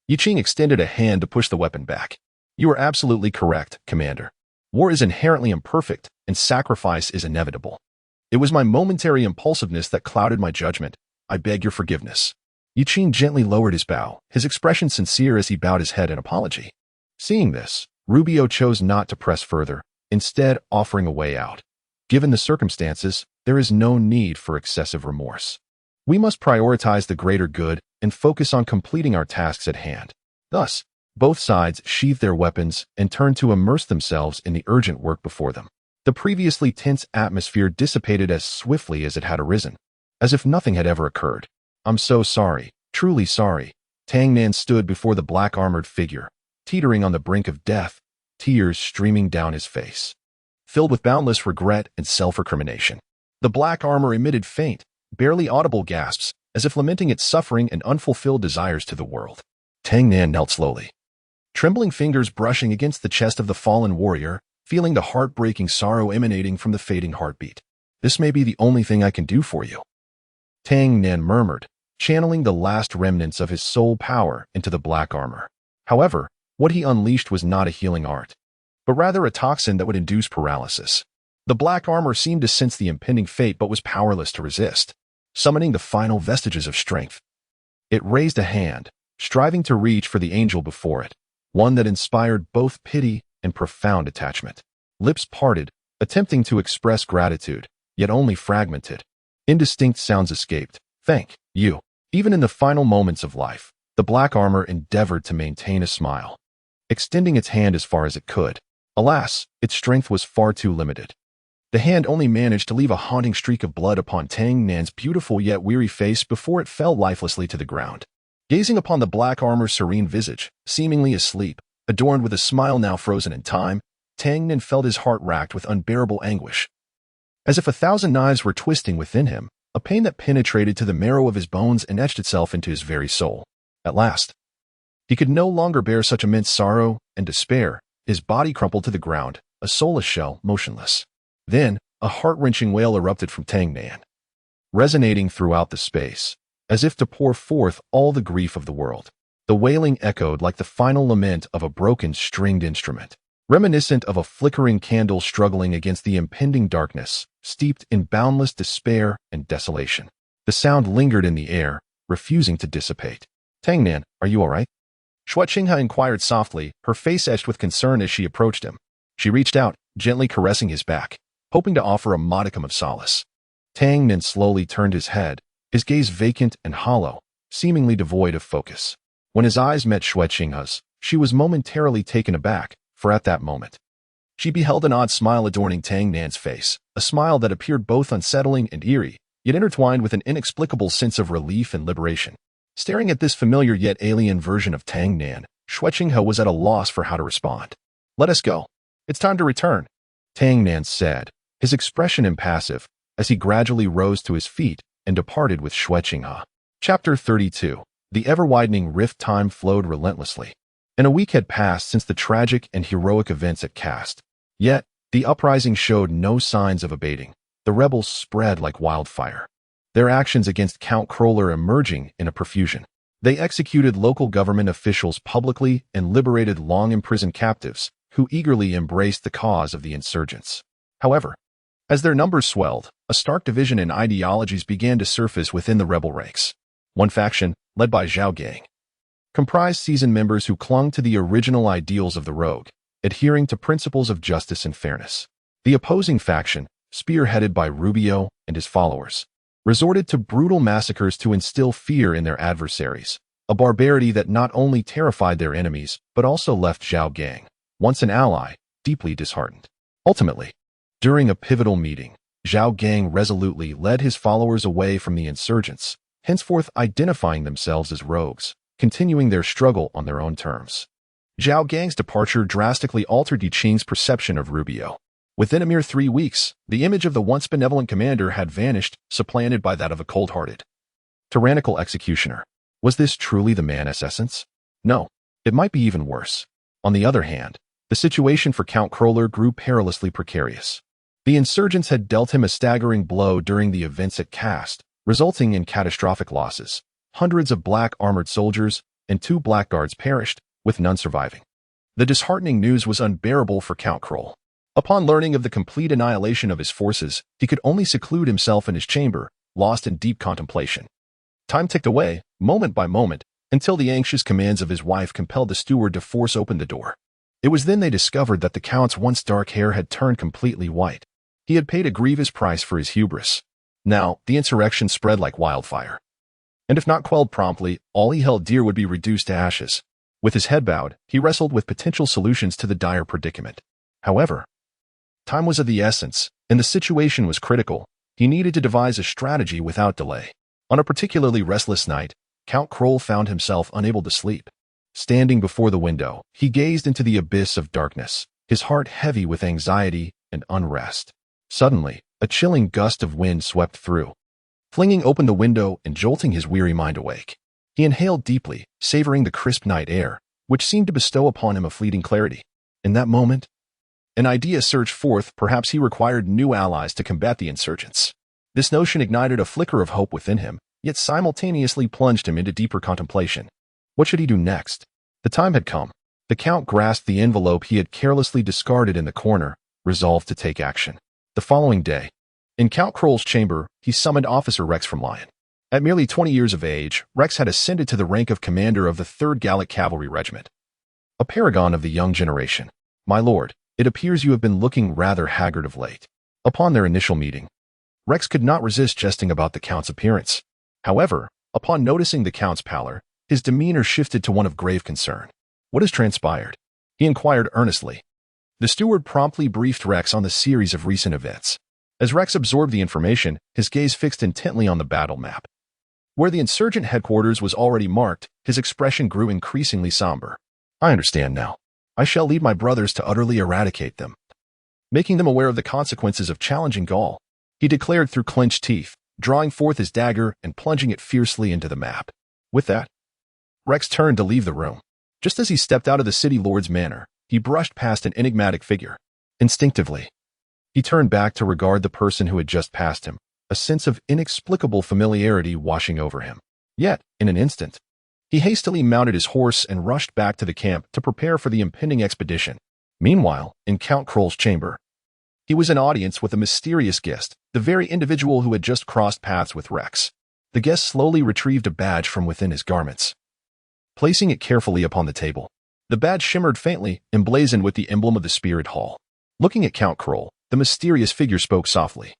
Speaker 1: Yi Qing extended a hand to push the weapon back. You are absolutely correct, Commander. War is inherently imperfect, and sacrifice is inevitable. It was my momentary impulsiveness that clouded my judgment. I beg your forgiveness. Yi Qing gently lowered his bow, his expression sincere as he bowed his head in apology. Seeing this, Rubio chose not to press further, instead offering a way out. Given the circumstances, there is no need for excessive remorse. We must prioritize the greater good and focus on completing our tasks at hand. Thus, both sides sheathed their weapons and turned to immerse themselves in the urgent work before them. The previously tense atmosphere dissipated as swiftly as it had arisen, as if nothing had ever occurred. I'm so sorry, truly sorry. Tang Nan stood before the black-armored figure, teetering on the brink of death, tears streaming down his face, filled with boundless regret and self-recrimination. The black armor emitted faint, barely audible gasps, as if lamenting its suffering and unfulfilled desires to the world. Tang Nan knelt slowly, trembling fingers brushing against the chest of the fallen warrior, feeling the heartbreaking sorrow emanating from the fading heartbeat. This may be the only thing I can do for you, Tang Nan murmured, channeling the last remnants of his soul power into the black armor. However, what he unleashed was not a healing art, but rather a toxin that would induce paralysis. The black armor seemed to sense the impending fate but was powerless to resist. Summoning the final vestiges of strength, it raised a hand, striving to reach for the angel before it, one that inspired both pity and profound attachment. Lips parted, attempting to express gratitude, yet only fragmented. Indistinct sounds escaped. Thank you. Even in the final moments of life, the black armor endeavored to maintain a smile, extending its hand as far as it could. Alas, its strength was far too limited. The hand only managed to leave a haunting streak of blood upon Tang Nan's beautiful yet weary face before it fell lifelessly to the ground. Gazing upon the black armor's serene visage, seemingly asleep, adorned with a smile now frozen in time, Tang Nan felt his heart racked with unbearable anguish. As if 1,000 knives were twisting within him, a pain that penetrated to the marrow of his bones and etched itself into his very soul. At last, he could no longer bear such immense sorrow and despair. His body crumpled to the ground, a soulless shell, motionless. Then, a heart-wrenching wail erupted from Tang Nan, resonating throughout the space, as if to pour forth all the grief of the world. The wailing echoed like the final lament of a broken stringed instrument, reminiscent of a flickering candle struggling against the impending darkness, steeped in boundless despair and desolation. The sound lingered in the air, refusing to dissipate. Tang Nan, are you all right? Shuo Qinghe inquired softly, her face etched with concern as she approached him. She reached out, gently caressing his back, hoping to offer a modicum of solace. Tang Nan slowly turned his head, his gaze vacant and hollow, seemingly devoid of focus. When his eyes met Shuo Qinghe's, she was momentarily taken aback, for at that moment, she beheld an odd smile adorning Tang Nan's face, a smile that appeared both unsettling and eerie, yet intertwined with an inexplicable sense of relief and liberation. Staring at this familiar yet alien version of Tang Nan, Shuo Qinghe was at a loss for how to respond. Let us go. It's time to return, Tang Nan said, his expression impassive, as he gradually rose to his feet and departed with Shuo Qinghe. Chapter 32. The ever-widening rift. Time flowed relentlessly, and a week had passed since the tragic and heroic events at Cast. Yet, the uprising showed no signs of abating. The rebels spread like wildfire, their actions against Count Kroller emerging in a profusion. They executed local government officials publicly and liberated long-imprisoned captives, who eagerly embraced the cause of the insurgents. However, as their numbers swelled, a stark division in ideologies began to surface within the rebel ranks. One faction, led by Zhao Gang, comprised seasoned members who clung to the original ideals of the rogue, adhering to principles of justice and fairness. The opposing faction, spearheaded by Rubio and his followers, resorted to brutal massacres to instill fear in their adversaries, a barbarity that not only terrified their enemies but also left Zhao Gang, once an ally, deeply disheartened. Ultimately, during a pivotal meeting, Zhao Gang resolutely led his followers away from the insurgents, henceforth identifying themselves as rogues, continuing their struggle on their own terms. Zhao Gang's departure drastically altered Yiqing's perception of Rubio. Within a mere 3 weeks, the image of the once benevolent commander had vanished, supplanted by that of a cold-hearted, tyrannical executioner. Was this truly the man's essence? No, it might be even worse. On the other hand, the situation for Count Kroller grew perilously precarious. The insurgents had dealt him a staggering blow during the events at Cast, resulting in catastrophic losses. Hundreds of black armored soldiers and 2 blackguards perished, with none surviving. The disheartening news was unbearable for Count Kroll. Upon learning of the complete annihilation of his forces, he could only seclude himself in his chamber, lost in deep contemplation. Time ticked away, moment by moment, until the anxious commands of his wife compelled the steward to force open the door. It was then they discovered that the Count's once dark hair had turned completely white. He had paid a grievous price for his hubris. Now, the insurrection spread like wildfire. And if not quelled promptly, all he held dear would be reduced to ashes. With his head bowed, he wrestled with potential solutions to the dire predicament. However, time was of the essence, and the situation was critical. He needed to devise a strategy without delay. On a particularly restless night, Count Kroll found himself unable to sleep. Standing before the window, he gazed into the abyss of darkness, his heart heavy with anxiety and unrest. Suddenly, a chilling gust of wind swept through, flinging open the window and jolting his weary mind awake. He inhaled deeply, savoring the crisp night air, which seemed to bestow upon him a fleeting clarity. In that moment, an idea surged forth. Perhaps he required new allies to combat the insurgents. This notion ignited a flicker of hope within him, yet simultaneously plunged him into deeper contemplation. What should he do next? The time had come. The Count grasped the envelope he had carelessly discarded in the corner, resolved to take action. The following day, in Count Kroll's chamber, he summoned Officer Rex from Lion. At merely 20 years of age, Rex had ascended to the rank of commander of the 3rd Gallic Cavalry Regiment, a paragon of the young generation. My lord, it appears you have been looking rather haggard of late. Upon their initial meeting, Rex could not resist jesting about the Count's appearance. However, upon noticing the Count's pallor, his demeanor shifted to one of grave concern. What has transpired? He inquired earnestly. The steward promptly briefed Rex on the series of recent events. As Rex absorbed the information, his gaze fixed intently on the battle map. Where the insurgent headquarters was already marked, his expression grew increasingly somber. I understand now. I shall lead my brothers to utterly eradicate them. Making them aware of the consequences of challenging Gaul, he declared through clenched teeth, drawing forth his dagger and plunging it fiercely into the map. With that, Rex turned to leave the room. Just as he stepped out of the city lord's manor, he brushed past an enigmatic figure. Instinctively, he turned back to regard the person who had just passed him, a sense of inexplicable familiarity washing over him. Yet, in an instant, he hastily mounted his horse and rushed back to the camp to prepare for the impending expedition. Meanwhile, in Count Kroll's chamber, he was in audience with a mysterious guest, the very individual who had just crossed paths with Rex. The guest slowly retrieved a badge from within his garments. Placing it carefully upon the table, the badge shimmered faintly, emblazoned with the emblem of the Spirit Hall. Looking at Count Kroll, the mysterious figure spoke softly.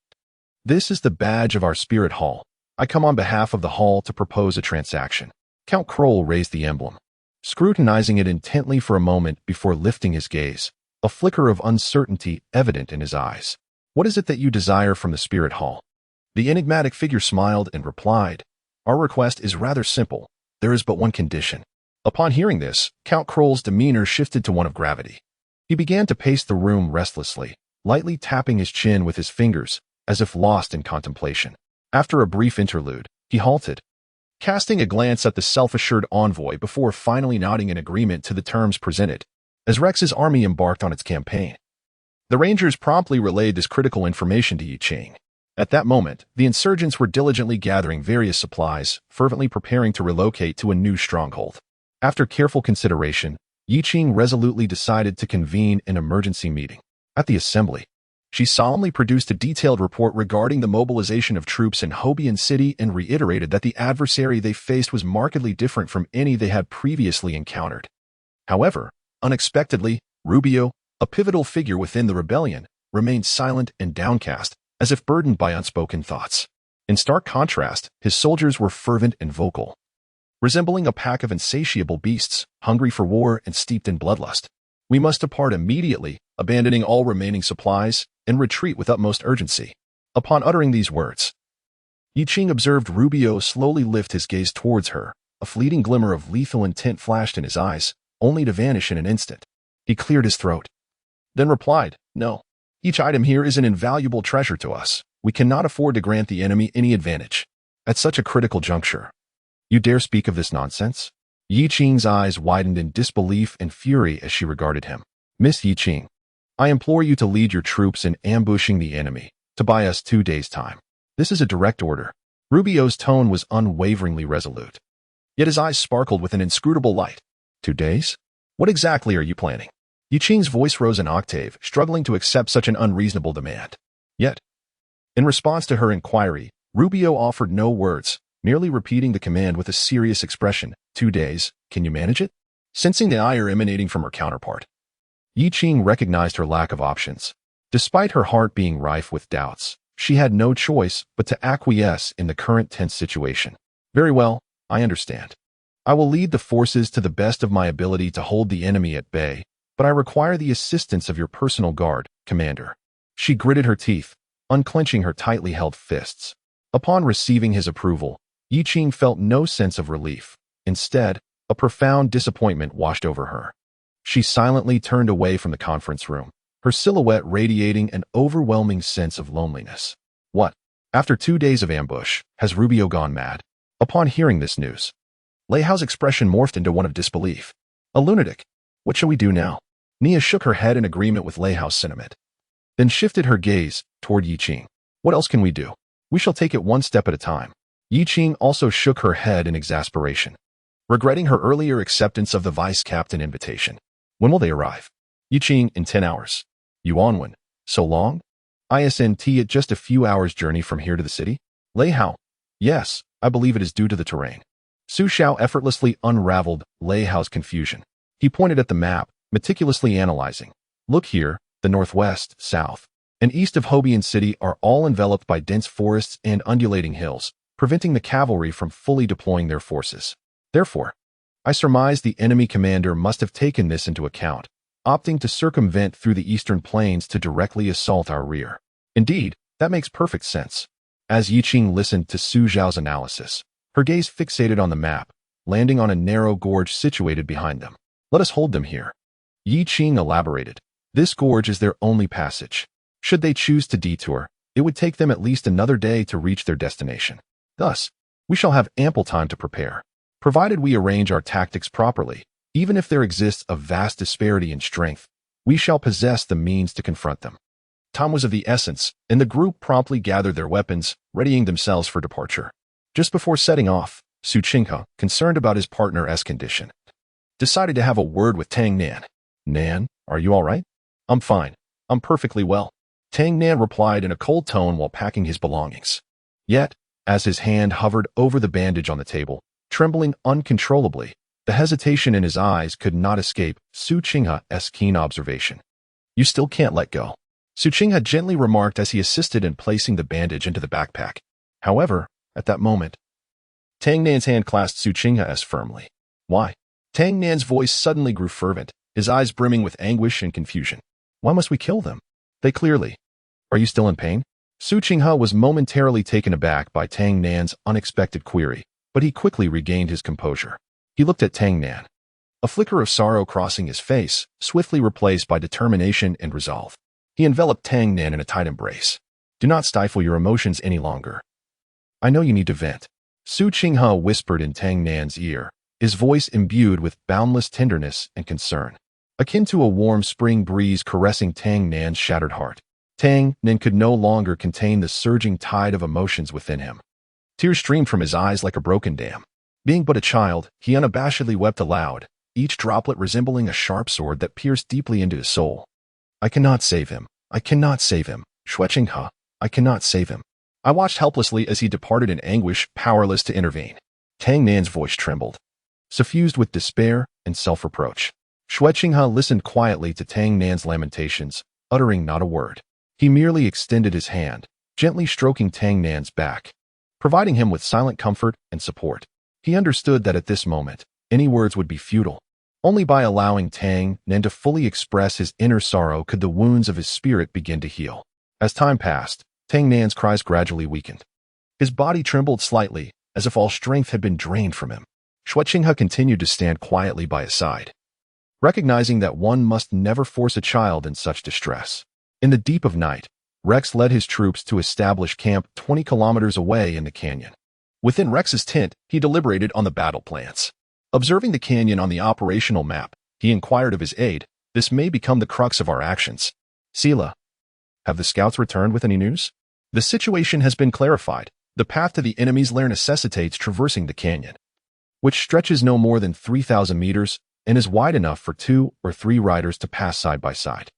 Speaker 1: This is the badge of our Spirit Hall. I come on behalf of the Hall to propose a transaction. Count Kroll raised the emblem, scrutinizing it intently for a moment before lifting his gaze, a flicker of uncertainty evident in his eyes. What is it that you desire from the Spirit Hall? The enigmatic figure smiled and replied, Our request is rather simple. There is but one condition. Upon hearing this, Count Kroll's demeanor shifted to one of gravity. He began to pace the room restlessly, lightly tapping his chin with his fingers, as if lost in contemplation. After a brief interlude, he halted, casting a glance at the self-assured envoy before finally nodding in agreement to the terms presented. As Rex's army embarked on its campaign, the Rangers promptly relayed this critical information to Yi Qing. At that moment, the insurgents were diligently gathering various supplies, fervently preparing to relocate to a new stronghold. After careful consideration, Yi Qing resolutely decided to convene an emergency meeting. At the assembly, she solemnly produced a detailed report regarding the mobilization of troops in Hobian City and reiterated that the adversary they faced was markedly different from any they had previously encountered. However, unexpectedly, Rubio, a pivotal figure within the rebellion, remained silent and downcast, as if burdened by unspoken thoughts. In stark contrast, his soldiers were fervent and vocal, resembling a pack of insatiable beasts, hungry for war and steeped in bloodlust. We must depart immediately, abandoning all remaining supplies, and retreat with utmost urgency. Upon uttering these words, Yi Qing observed Rubio slowly lift his gaze towards her. A fleeting glimmer of lethal intent flashed in his eyes, only to vanish in an instant. He cleared his throat, then replied, No. Each item here is an invaluable treasure to us. We cannot afford to grant the enemy any advantage. At such a critical juncture, you dare speak of this nonsense? Yi Qing's eyes widened in disbelief and fury as she regarded him. Miss Yi Qing, I implore you to lead your troops in ambushing the enemy, to buy us 2 days' time. This is a direct order. Rubio's tone was unwaveringly resolute, yet his eyes sparkled with an inscrutable light. 2 days? What exactly are you planning? Yi Qing's voice rose an octave, struggling to accept such an unreasonable demand. Yet, in response to her inquiry, Rubio offered no words, merely repeating the command with a serious expression. 2 days, can you manage it? Sensing the ire emanating from her counterpart, Yi Qing recognized her lack of options. Despite her heart being rife with doubts, she had no choice but to acquiesce in the current tense situation. Very well, I understand. I will lead the forces to the best of my ability to hold the enemy at bay, but I require the assistance of your personal guard, Commander. She gritted her teeth, unclenching her tightly held fists. Upon receiving his approval, Yi Qing felt no sense of relief. Instead, a profound disappointment washed over her. She silently turned away from the conference room, her silhouette radiating an overwhelming sense of loneliness. What? After 2 days of ambush, has Rubio gone mad? Upon hearing this news, Lei Hao's expression morphed into one of disbelief. A lunatic. What shall we do now? Nia shook her head in agreement with Lei Hao's sentiment, then shifted her gaze toward Yi Qing. What else can we do? We shall take it one step at a time. Yi Qing also shook her head in exasperation, regretting her earlier acceptance of the vice-captain invitation. When will they arrive? Yi Qing, in 10 hours. Yuanwen, so long? ISNT at just a few hours' journey from here to the city? Lei Hao, yes, I believe it is due to the terrain. Su Xiao effortlessly unraveled Lei Hao's confusion. He pointed at the map, meticulously analyzing. Look here, the northwest, south, and east of Hobian City are all enveloped by dense forests and undulating hills, preventing the cavalry from fully deploying their forces. Therefore, I surmise the enemy commander must have taken this into account, opting to circumvent through the eastern plains to directly assault our rear. Indeed, that makes perfect sense. As Yiqing listened to Su Xiao's analysis, her gaze fixated on the map, landing on a narrow gorge situated behind them. Let us hold them here. Yiqing elaborated. This gorge is their only passage. Should they choose to detour, it would take them at least another day to reach their destination. Thus, we shall have ample time to prepare. Provided we arrange our tactics properly, even if there exists a vast disparity in strength, we shall possess the means to confront them. Time was of the essence, and the group promptly gathered their weapons, readying themselves for departure. Just before setting off, Su Qinghe, concerned about his partner's condition, decided to have a word with Tang Nan. Nan, are you all right? I'm fine. I'm perfectly well. Tang Nan replied in a cold tone while packing his belongings. Yet, as his hand hovered over the bandage on the table, trembling uncontrollably, the hesitation in his eyes could not escape Su Qinghe's keen observation. You still can't let go, Su Qinghe gently remarked as he assisted in placing the bandage into the backpack. However, at that moment, Tang Nan's hand clasped Su Qinghe's firmly. Why? Tang Nan's voice suddenly grew fervent, his eyes brimming with anguish and confusion. Why must we kill them? They clearly. Are you still in pain? Su Qinghe was momentarily taken aback by Tang Nan's unexpected query, but he quickly regained his composure. He looked at Tang Nan. A flicker of sorrow crossing his face, swiftly replaced by determination and resolve. He enveloped Tang Nan in a tight embrace. Do not stifle your emotions any longer. I know you need to vent. Su Qinghe whispered in Tang Nan's ear, his voice imbued with boundless tenderness and concern, akin to a warm spring breeze caressing Tang Nan's shattered heart. Tang Nan could no longer contain the surging tide of emotions within him. Tears streamed from his eyes like a broken dam. Being but a child, he unabashedly wept aloud, each droplet resembling a sharp sword that pierced deeply into his soul. I cannot save him. I cannot save him. Shu Qinghe, I cannot save him. I watched helplessly as he departed in anguish, powerless to intervene. Tang Nan's voice trembled, suffused with despair and self-reproach. Shu Qinghe listened quietly to Tang Nan's lamentations, uttering not a word. He merely extended his hand, gently stroking Tang Nan's back, providing him with silent comfort and support. He understood that at this moment, any words would be futile. Only by allowing Tang Nan to fully express his inner sorrow could the wounds of his spirit begin to heal. As time passed, Tang Nan's cries gradually weakened. His body trembled slightly, as if all strength had been drained from him. Shu Qinghe continued to stand quietly by his side, recognizing that one must never force a child in such distress. In the deep of night, Rex led his troops to establish camp 20 kilometers away in the canyon. Within Rex's tent, he deliberated on the battle plans. Observing the canyon on the operational map, he inquired of his aide, this may become the crux of our actions. Sila, have the scouts returned with any news? The situation has been clarified. The path to the enemy's lair necessitates traversing the canyon, which stretches no more than 3,000 meters and is wide enough for 2 or 3 riders to pass side by side.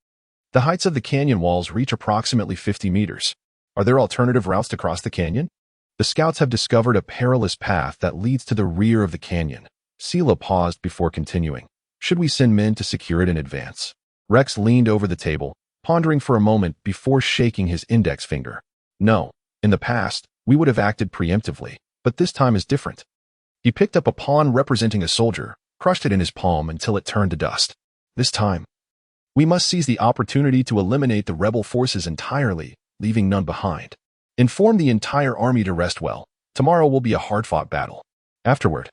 Speaker 1: The heights of the canyon walls reach approximately 50 meters. Are there alternative routes to cross the canyon? The scouts have discovered a perilous path that leads to the rear of the canyon. Sila paused before continuing. Should we send men to secure it in advance? Rex leaned over the table, pondering for a moment before shaking his index finger. No. In the past, we would have acted preemptively, but this time is different. He picked up a pawn representing a soldier, crushed it in his palm until it turned to dust. This time, we must seize the opportunity to eliminate the rebel forces entirely, leaving none behind. Inform the entire army to rest well. Tomorrow will be a hard-fought battle. Afterward,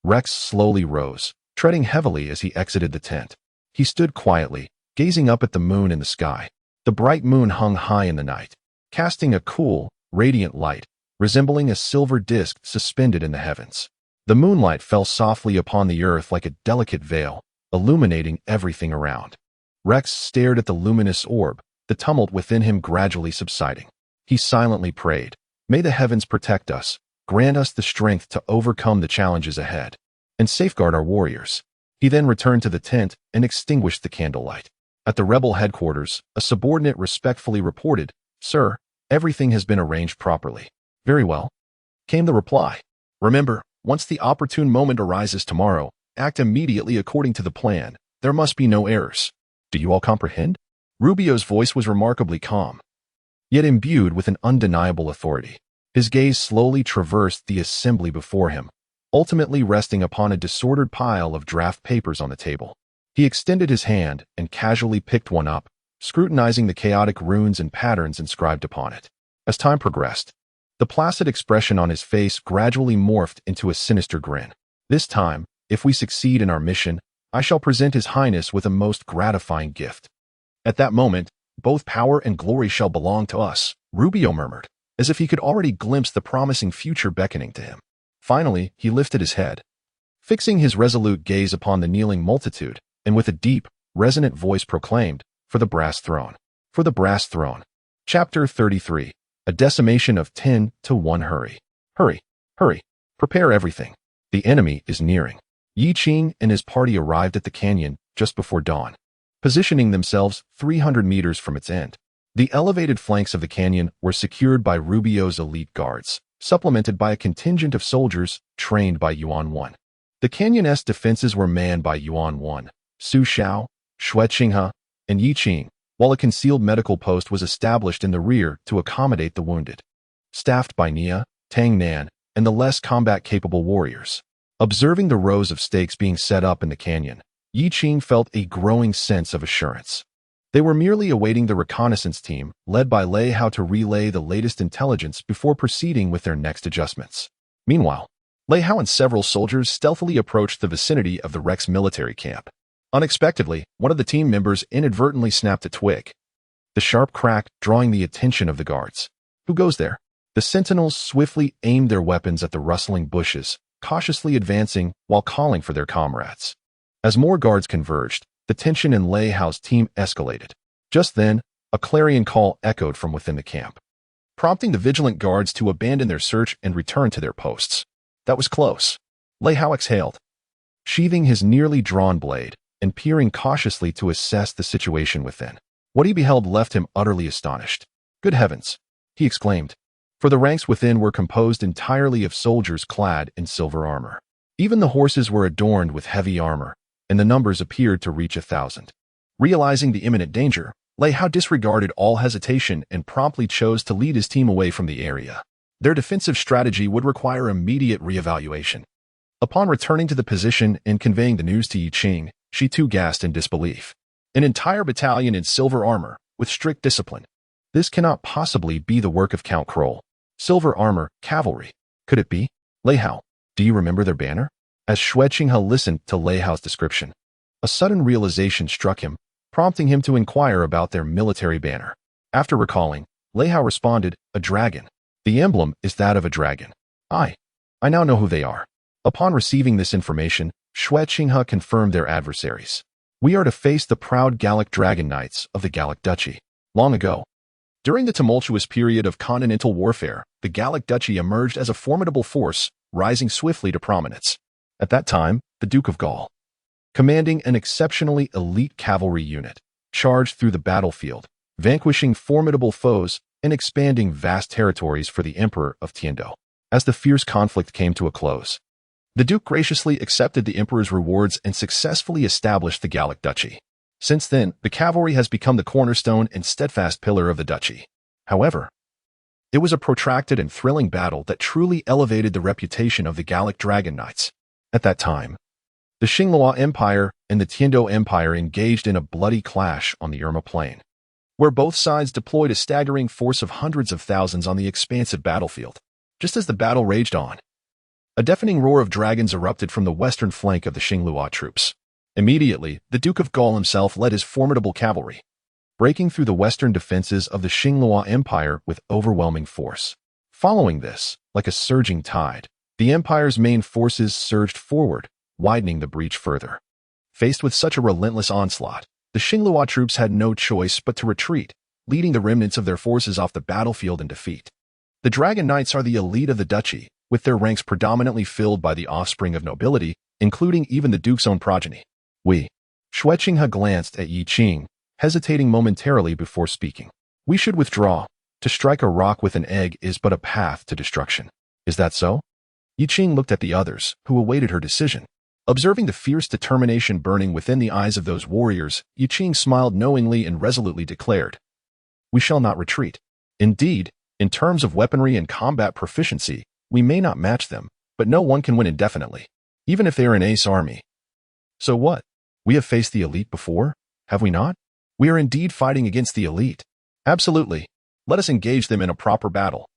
Speaker 1: Rex slowly rose, treading heavily as he exited the tent. He stood quietly, gazing up at the moon in the sky. The bright moon hung high in the night, casting a cool, radiant light, resembling a silver disk suspended in the heavens. The moonlight fell softly upon the earth like a delicate veil, illuminating everything around. Rex stared at the luminous orb, the tumult within him gradually subsiding. He silently prayed, may the heavens protect us, grant us the strength to overcome the challenges ahead, and safeguard our warriors. He then returned to the tent and extinguished the candlelight. At the rebel headquarters, a subordinate respectfully reported, Sir, everything has been arranged properly. Very well. came the reply. Remember, once the opportune moment arises tomorrow, act immediately according to the plan. There must be no errors. Do you all comprehend? Rubio's voice was remarkably calm, yet imbued with an undeniable authority. His gaze slowly traversed the assembly before him, ultimately resting upon a disordered pile of draft papers on the table. He extended his hand and casually picked one up, scrutinizing the chaotic runes and patterns inscribed upon it. As time progressed, the placid expression on his face gradually morphed into a sinister grin. This time, if we succeed in our mission, I shall present His Highness with a most gratifying gift. At that moment, both power and glory shall belong to us, Rubio murmured, as if he could already glimpse the promising future beckoning to him. Finally, he lifted his head, fixing his resolute gaze upon the kneeling multitude, and with a deep, resonant voice proclaimed, "For the brass throne. For the brass throne." Chapter 33. A decimation of 10 to 1. Hurry. Hurry. Hurry. Prepare everything. The enemy is nearing. Yi Qing and his party arrived at the canyon just before dawn, positioning themselves 300 meters from its end. The elevated flanks of the canyon were secured by Rubio's elite guards, supplemented by a contingent of soldiers trained by Yuan 1. The canyon's defenses were manned by Yuan 1, Su Xiao, Xue Qinghe, and Yi Qing, while a concealed medical post was established in the rear to accommodate the wounded, staffed by Nia, Tang Nan, and the less combat-capable warriors. Observing the rows of stakes being set up in the canyon, Yi Qing felt a growing sense of assurance. They were merely awaiting the reconnaissance team, led by Lei Hao, to relay the latest intelligence before proceeding with their next adjustments. Meanwhile, Lei Hao and several soldiers stealthily approached the vicinity of the Rex military camp. Unexpectedly, one of the team members inadvertently snapped a twig. The sharp crack drawing the attention of the guards. "Who goes there?" The sentinels swiftly aimed their weapons at the rustling bushes, cautiously advancing while calling for their comrades. As more guards converged, the tension in Lei Hao's team escalated. Just then, a clarion call echoed from within the camp, prompting the vigilant guards to abandon their search and return to their posts. That was close. Lei Hao exhaled, sheathing his nearly drawn blade and peering cautiously to assess the situation within. What he beheld left him utterly astonished. "Good heavens!" he exclaimed, for the ranks within were composed entirely of soldiers clad in silver armor. Even the horses were adorned with heavy armor, and the numbers appeared to reach 1,000. Realizing the imminent danger, Lei Hao disregarded all hesitation and promptly chose to lead his team away from the area. Their defensive strategy would require immediate reevaluation. Upon returning to the position and conveying the news to Yi Qing, she too gasped in disbelief. An entire battalion in silver armor, with strict discipline. This cannot possibly be the work of Count Kroll. Silver armor, cavalry. Could it be? Lei Hao, do you remember their banner? As Xue Qinghe listened to Lei Hao's description, a sudden realization struck him, prompting him to inquire about their military banner. After recalling, Lei Hao responded, "A dragon. The emblem is that of a dragon. I now know who they are." Upon receiving this information, Xue Qinghe confirmed their adversaries. "We are to face the proud Gallic Dragon Knights of the Gallic Duchy." Long ago, during the tumultuous period of continental warfare, the Gallic Duchy emerged as a formidable force, rising swiftly to prominence. At that time, the Duke of Gaul, commanding an exceptionally elite cavalry unit, charged through the battlefield, vanquishing formidable foes and expanding vast territories for the Emperor of Tiando. As the fierce conflict came to a close, the Duke graciously accepted the Emperor's rewards and successfully established the Gallic Duchy. Since then, the cavalry has become the cornerstone and steadfast pillar of the duchy. However, it was a protracted and thrilling battle that truly elevated the reputation of the Gallic Dragon Knights. At that time, the Xinglua Empire and the Tiando Empire engaged in a bloody clash on the Irma Plain, where both sides deployed a staggering force of hundreds of thousands on the expansive battlefield. Just as the battle raged on, a deafening roar of dragons erupted from the western flank of the Xinglua troops. Immediately, the Duke of Gaul himself led his formidable cavalry, breaking through the western defenses of the Xinglua Empire with overwhelming force. Following this, like a surging tide, the Empire's main forces surged forward, widening the breach further. Faced with such a relentless onslaught, the Xinglua troops had no choice but to retreat, leading the remnants of their forces off the battlefield in defeat. The Dragon Knights are the elite of the duchy, with their ranks predominantly filled by the offspring of nobility, including even the Duke's own progeny. Xue Qinghe glanced at Yi Qing, hesitating momentarily before speaking. "We should withdraw. To strike a rock with an egg is but a path to destruction." Is that so? Yiqing looked at the others, who awaited her decision. Observing the fierce determination burning within the eyes of those warriors, Yiqing smiled knowingly and resolutely declared, "We shall not retreat. Indeed, in terms of weaponry and combat proficiency, we may not match them, but no one can win indefinitely, even if they are an ace army. So what? We have faced the elite before, have we not? We are indeed fighting against the elite. Absolutely. Let us engage them in a proper battle."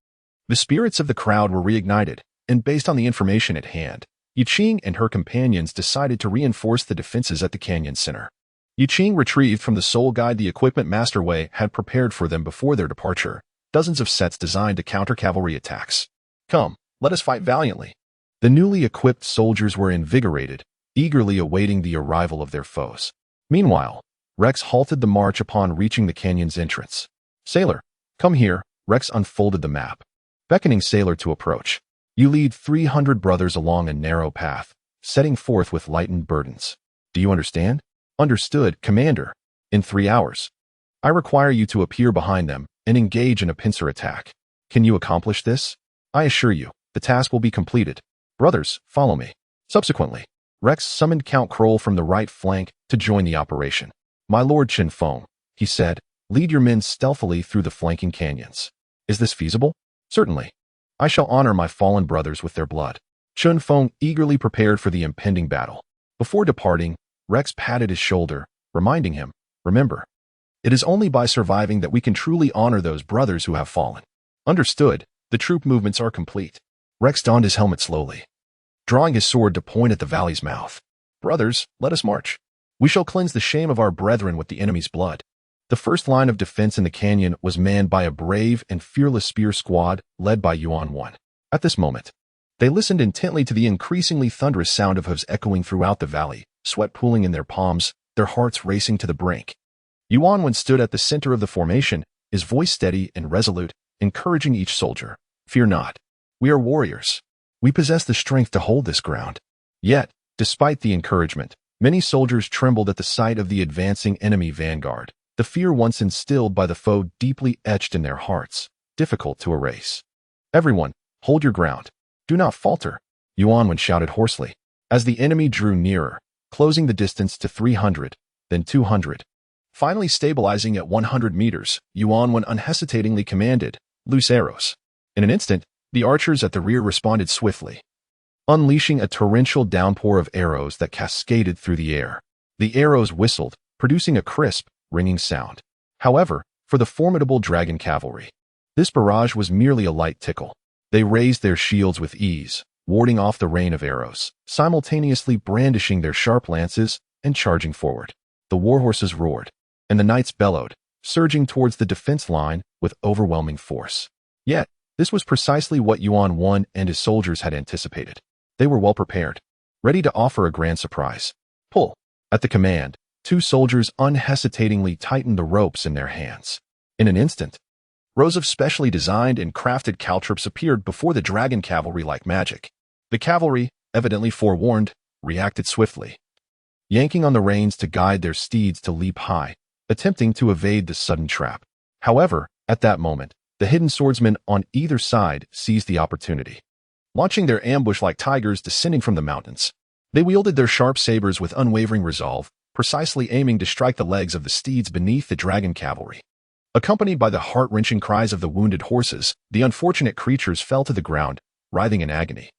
Speaker 1: The spirits of the crowd were reignited, and based on the information at hand, Yiqing and her companions decided to reinforce the defenses at the canyon center. Yiqing retrieved from the soul guide the equipment Master Wei had prepared for them before their departure, dozens of sets designed to counter cavalry attacks. "Come, let us fight valiantly." The newly equipped soldiers were invigorated, eagerly awaiting the arrival of their foes. Meanwhile, Rex halted the march upon reaching the canyon's entrance. "Sailor, come here." Rex unfolded the map, beckoning Sailor to approach. "You lead 300 brothers along a narrow path, setting forth with lightened burdens. Do you understand?" "Understood, Commander. In 3 hours, I require you to appear behind them and engage in a pincer attack. Can you accomplish this?" "I assure you, the task will be completed. Brothers, follow me." Subsequently, Rex summoned Count Kroll from the right flank to join the operation. "My Lord Chen Feng," he said, "lead your men stealthily through the flanking canyons." "Is this feasible?" "Certainly. I shall honor my fallen brothers with their blood." Chen Feng eagerly prepared for the impending battle. Before departing, Rex patted his shoulder, reminding him, "Remember, it is only by surviving that we can truly honor those brothers who have fallen." "Understood. The troop movements are complete." Rex donned his helmet slowly, drawing his sword to point at the valley's mouth. "Brothers, let us march. We shall cleanse the shame of our brethren with the enemy's blood." The first line of defense in the canyon was manned by a brave and fearless spear squad led by Yuan Wan. At this moment, they listened intently to the increasingly thunderous sound of hooves echoing throughout the valley, sweat pooling in their palms, their hearts racing to the brink. Yuan Wan stood at the center of the formation, his voice steady and resolute, encouraging each soldier. "Fear not. We are warriors. We possess the strength to hold this ground." Yet, despite the encouragement, many soldiers trembled at the sight of the advancing enemy vanguard, the fear once instilled by the foe deeply etched in their hearts, difficult to erase. "Everyone, hold your ground. Do not falter," Yuan Wan shouted hoarsely, as the enemy drew nearer, closing the distance to 300, then 200. Finally stabilizing at 100 meters, Yuan Wan unhesitatingly commanded, "Loose arrows." In an instant, the archers at the rear responded swiftly, unleashing a torrential downpour of arrows that cascaded through the air. The arrows whistled, producing a crisp, ringing sound. However, for the formidable dragon cavalry, this barrage was merely a light tickle. They raised their shields with ease, warding off the rain of arrows, simultaneously brandishing their sharp lances and charging forward. The warhorses roared, and the knights bellowed, surging towards the defense line with overwhelming force. Yet, this was precisely what Yuan Wan and his soldiers had anticipated. They were well prepared, ready to offer a grand surprise. "Pull!" At the command, 2 soldiers unhesitatingly tightened the ropes in their hands. In an instant, rows of specially designed and crafted caltrops appeared before the dragon cavalry like magic. The cavalry, evidently forewarned, reacted swiftly, yanking on the reins to guide their steeds to leap high, attempting to evade the sudden trap. However, at that moment, the hidden swordsmen on either side seized the opportunity. Launching their ambush like tigers descending from the mountains, they wielded their sharp sabers with unwavering resolve, precisely aiming to strike the legs of the steeds beneath the dragon cavalry. Accompanied by the heart-wrenching cries of the wounded horses, the unfortunate creatures fell to the ground, writhing in agony,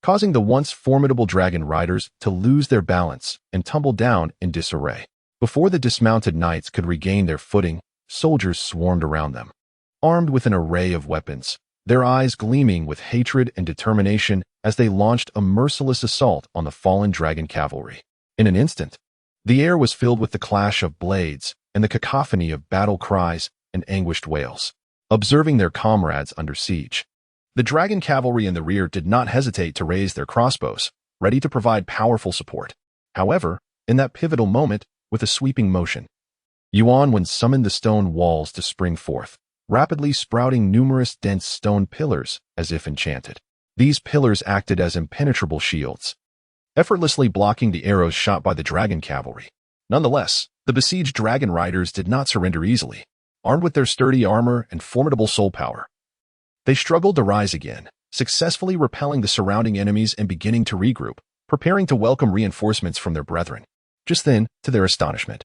Speaker 1: causing the once formidable dragon riders to lose their balance and tumble down in disarray. Before the dismounted knights could regain their footing, soldiers swarmed around them, armed with an array of weapons, their eyes gleaming with hatred and determination as they launched a merciless assault on the fallen dragon cavalry. In an instant, the air was filled with the clash of blades and the cacophony of battle cries and anguished wails. Observing their comrades under siege, the dragon cavalry in the rear did not hesitate to raise their crossbows, ready to provide powerful support. However, in that pivotal moment, with a sweeping motion, Yuan Wan summoned the stone walls to spring forth, rapidly sprouting numerous dense stone pillars as if enchanted. These pillars acted as impenetrable shields, effortlessly blocking the arrows shot by the dragon cavalry. Nonetheless, the besieged dragon riders did not surrender easily. Armed with their sturdy armor and formidable soul power, they struggled to rise again, successfully repelling the surrounding enemies and beginning to regroup, preparing to welcome reinforcements from their brethren. Just then, to their astonishment,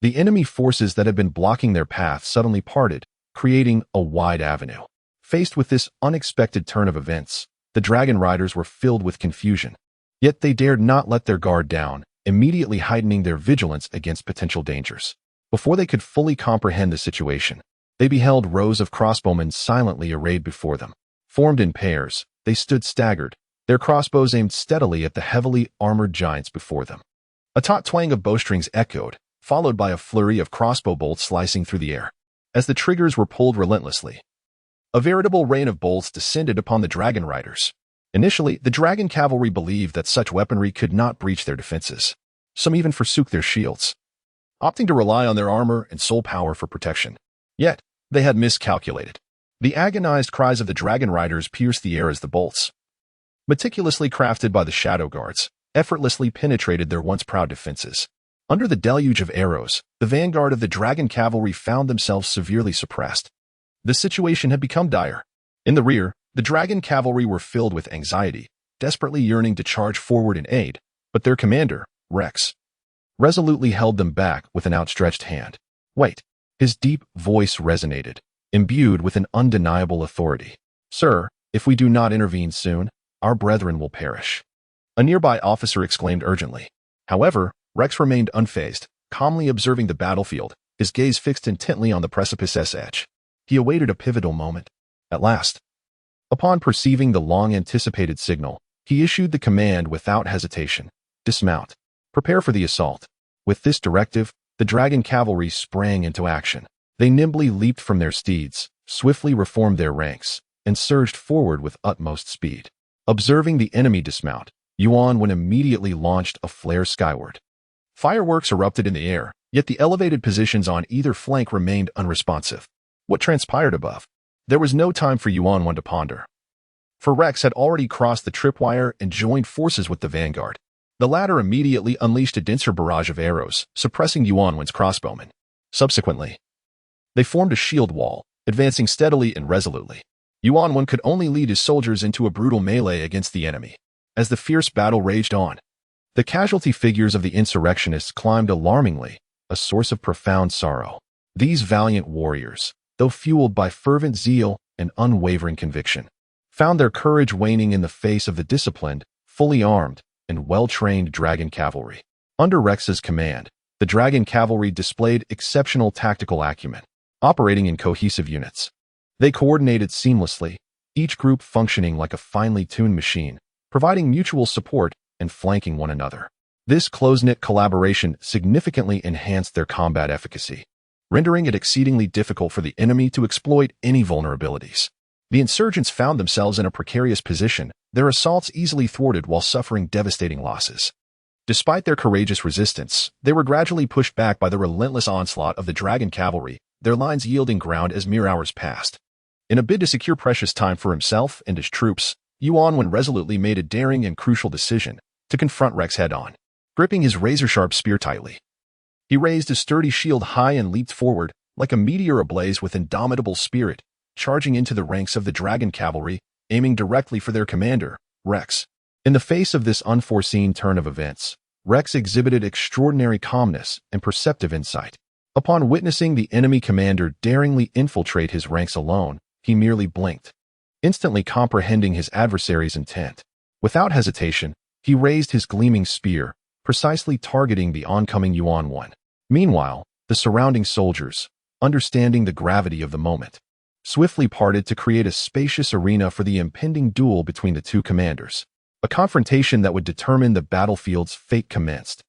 Speaker 1: the enemy forces that had been blocking their path suddenly parted, creating a wide avenue. Faced with this unexpected turn of events, the dragon riders were filled with confusion. Yet they dared not let their guard down, immediately heightening their vigilance against potential dangers. Before they could fully comprehend the situation, they beheld rows of crossbowmen silently arrayed before them. Formed in pairs, they stood staggered, their crossbows aimed steadily at the heavily armored giants before them. A taut twang of bowstrings echoed, followed by a flurry of crossbow bolts slicing through the air. As the triggers were pulled relentlessly, a veritable rain of bolts descended upon the dragon riders. Initially, the dragon cavalry believed that such weaponry could not breach their defenses. Some even forsook their shields, opting to rely on their armor and soul power for protection. Yet, they had miscalculated. The agonized cries of the dragon riders pierced the air as the bolts, meticulously crafted by the shadow guards, effortlessly penetrated their once proud defenses. Under the deluge of arrows, the vanguard of the dragon cavalry found themselves severely suppressed. The situation had become dire. In the rear, the dragon cavalry were filled with anxiety, desperately yearning to charge forward in aid, but their commander, Rex, resolutely held them back with an outstretched hand. Wait. His deep voice resonated, imbued with an undeniable authority. Sir, if we do not intervene soon, our brethren will perish. A nearby officer exclaimed urgently. However, Rex remained unfazed, calmly observing the battlefield, his gaze fixed intently on the precipice's edge. He awaited a pivotal moment. At last, upon perceiving the long-anticipated signal, he issued the command without hesitation. Dismount. Prepare for the assault. With this directive, the dragon cavalry sprang into action. They nimbly leaped from their steeds, swiftly reformed their ranks, and surged forward with utmost speed. Observing the enemy dismount, Yuan Wen immediately launched a flare skyward. Fireworks erupted in the air, yet the elevated positions on either flank remained unresponsive. What transpired above? There was no time for Yuan Wen to ponder. For Rex had already crossed the tripwire and joined forces with the vanguard. The latter immediately unleashed a denser barrage of arrows, suppressing Yuan Wen's crossbowmen. Subsequently, they formed a shield wall, advancing steadily and resolutely. Yuan Wen could only lead his soldiers into a brutal melee against the enemy. As the fierce battle raged on, the casualty figures of the insurrectionists climbed alarmingly, a source of profound sorrow. These valiant warriors, though fueled by fervent zeal and unwavering conviction, found their courage waning in the face of the disciplined, fully armed, and well-trained dragon cavalry. Under Rex's command, the dragon cavalry displayed exceptional tactical acumen, operating in cohesive units. They coordinated seamlessly, each group functioning like a finely tuned machine, providing mutual support and flanking one another. This close-knit collaboration significantly enhanced their combat efficacy, rendering it exceedingly difficult for the enemy to exploit any vulnerabilities. The insurgents found themselves in a precarious position, their assaults easily thwarted while suffering devastating losses. Despite their courageous resistance, they were gradually pushed back by the relentless onslaught of the dragon cavalry, their lines yielding ground as mere hours passed. In a bid to secure precious time for himself and his troops, Yuan Wen resolutely made a daring and crucial decision to confront Rex head-on. Gripping his razor-sharp spear tightly, he raised his sturdy shield high and leaped forward, like a meteor ablaze with indomitable spirit, charging into the ranks of the dragon cavalry, aiming directly for their commander, Rex. In the face of this unforeseen turn of events, Rex exhibited extraordinary calmness and perceptive insight. Upon witnessing the enemy commander daringly infiltrate his ranks alone, he merely blinked, instantly comprehending his adversary's intent. Without hesitation, he raised his gleaming spear, precisely targeting the oncoming Yuan Wen. Meanwhile, the surrounding soldiers, understanding the gravity of the moment, swiftly parted to create a spacious arena for the impending duel between the two commanders. A confrontation that would determine the battlefield's fate commenced.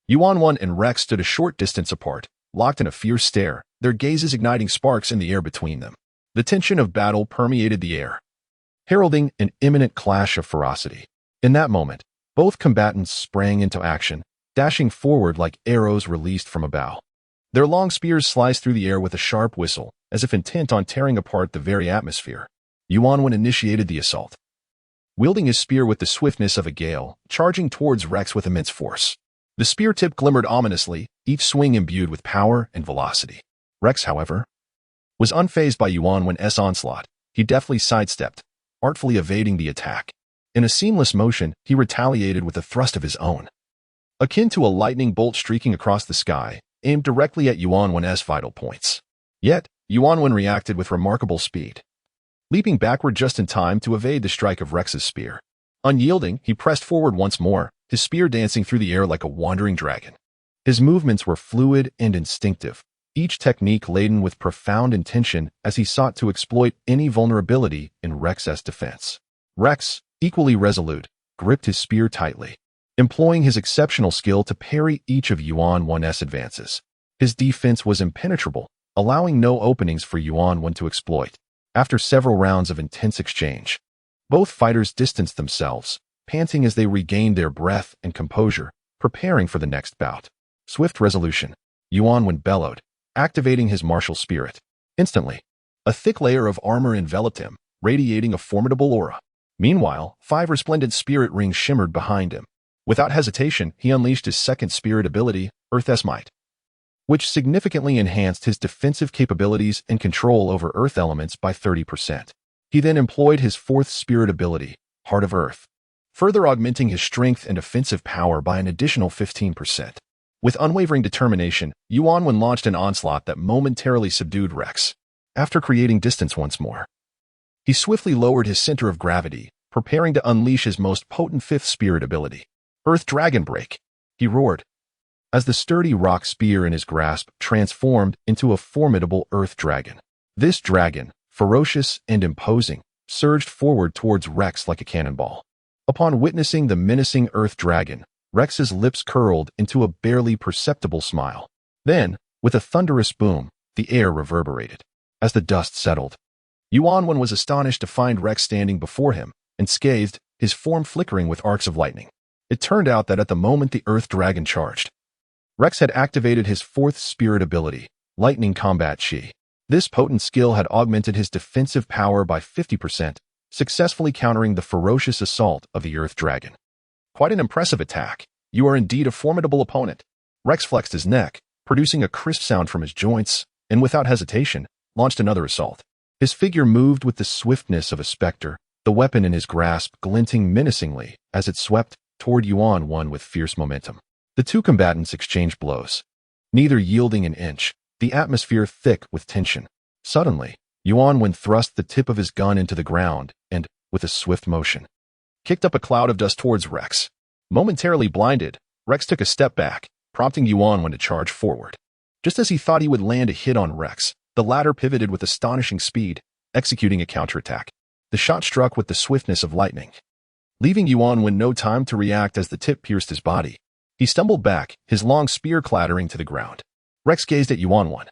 Speaker 1: Yuan Wen and Rex stood a short distance apart, locked in a fierce stare, their gazes igniting sparks in the air between them. The tension of battle permeated the air, heralding an imminent clash of ferocity. In that moment, both combatants sprang into action, dashing forward like arrows released from a bow. Their long spears sliced through the air with a sharp whistle, as if intent on tearing apart the very atmosphere. Yuan Wen initiated the assault, wielding his spear with the swiftness of a gale, charging towards Rex with immense force. The spear tip glimmered ominously, each swing imbued with power and velocity. Rex, however, was unfazed by Yuan Wen's onslaught. He deftly sidestepped, artfully evading the attack. In a seamless motion, he retaliated with a thrust of his own, akin to a lightning bolt streaking across the sky, aimed directly at Yuan Wen's vital points. Yet, Yuan Wen reacted with remarkable speed, leaping backward just in time to evade the strike of Rex's spear. Unyielding, he pressed forward once more, his spear dancing through the air like a wandering dragon. His movements were fluid and instinctive, each technique laden with profound intention as he sought to exploit any vulnerability in Rex's defense. Rex, equally resolute, gripped his spear tightly, employing his exceptional skill to parry each of Yuan Wen's advances. His defense was impenetrable, allowing no openings for Yuan Wen to exploit. After several rounds of intense exchange, both fighters distanced themselves, panting as they regained their breath and composure, preparing for the next bout. Swift resolution. Yuan Wen bellowed, activating his martial spirit. Instantly, a thick layer of armor enveloped him, radiating a formidable aura. Meanwhile, 5 resplendent spirit rings shimmered behind him. Without hesitation, he unleashed his second spirit ability, Earth's Might, which significantly enhanced his defensive capabilities and control over earth elements by 30%. He then employed his 4th spirit ability, Heart of Earth, further augmenting his strength and offensive power by an additional 15%. With unwavering determination, Yuan Wen launched an onslaught that momentarily subdued Rex. After creating distance once more, he swiftly lowered his center of gravity, preparing to unleash his most potent 5th spirit ability, Earth Dragon Break. He roared, as the sturdy rock spear in his grasp transformed into a formidable earth dragon. This dragon, ferocious and imposing, surged forward towards Rex like a cannonball. Upon witnessing the menacing earth dragon, Rex's lips curled into a barely perceptible smile. Then, with a thunderous boom, the air reverberated. As the dust settled, Yuan Wen was astonished to find Rex standing before him, unscathed, his form flickering with arcs of lightning. It turned out that at the moment the earth dragon charged, Rex had activated his 4th spirit ability, Lightning Combat Chi. This potent skill had augmented his defensive power by 50%, successfully countering the ferocious assault of the Earth Dragon. Quite an impressive attack. You are indeed a formidable opponent. Rex flexed his neck, producing a crisp sound from his joints, and without hesitation, launched another assault. His figure moved with the swiftness of a specter, the weapon in his grasp glinting menacingly as it swept toward Yuan Wen with fierce momentum. The 2 combatants exchanged blows, neither yielding an inch, the atmosphere thick with tension. Suddenly, Yuan Wen thrust the tip of his gun into the ground and, with a swift motion, kicked up a cloud of dust towards Rex. Momentarily blinded, Rex took a step back, prompting Yuan Wen to charge forward. Just as he thought he would land a hit on Rex, the latter pivoted with astonishing speed, executing a counterattack. The shot struck with the swiftness of lightning, leaving Yuan Wen no time to react as the tip pierced his body. He stumbled back, his long spear clattering to the ground. Rex gazed at Yuan Wen,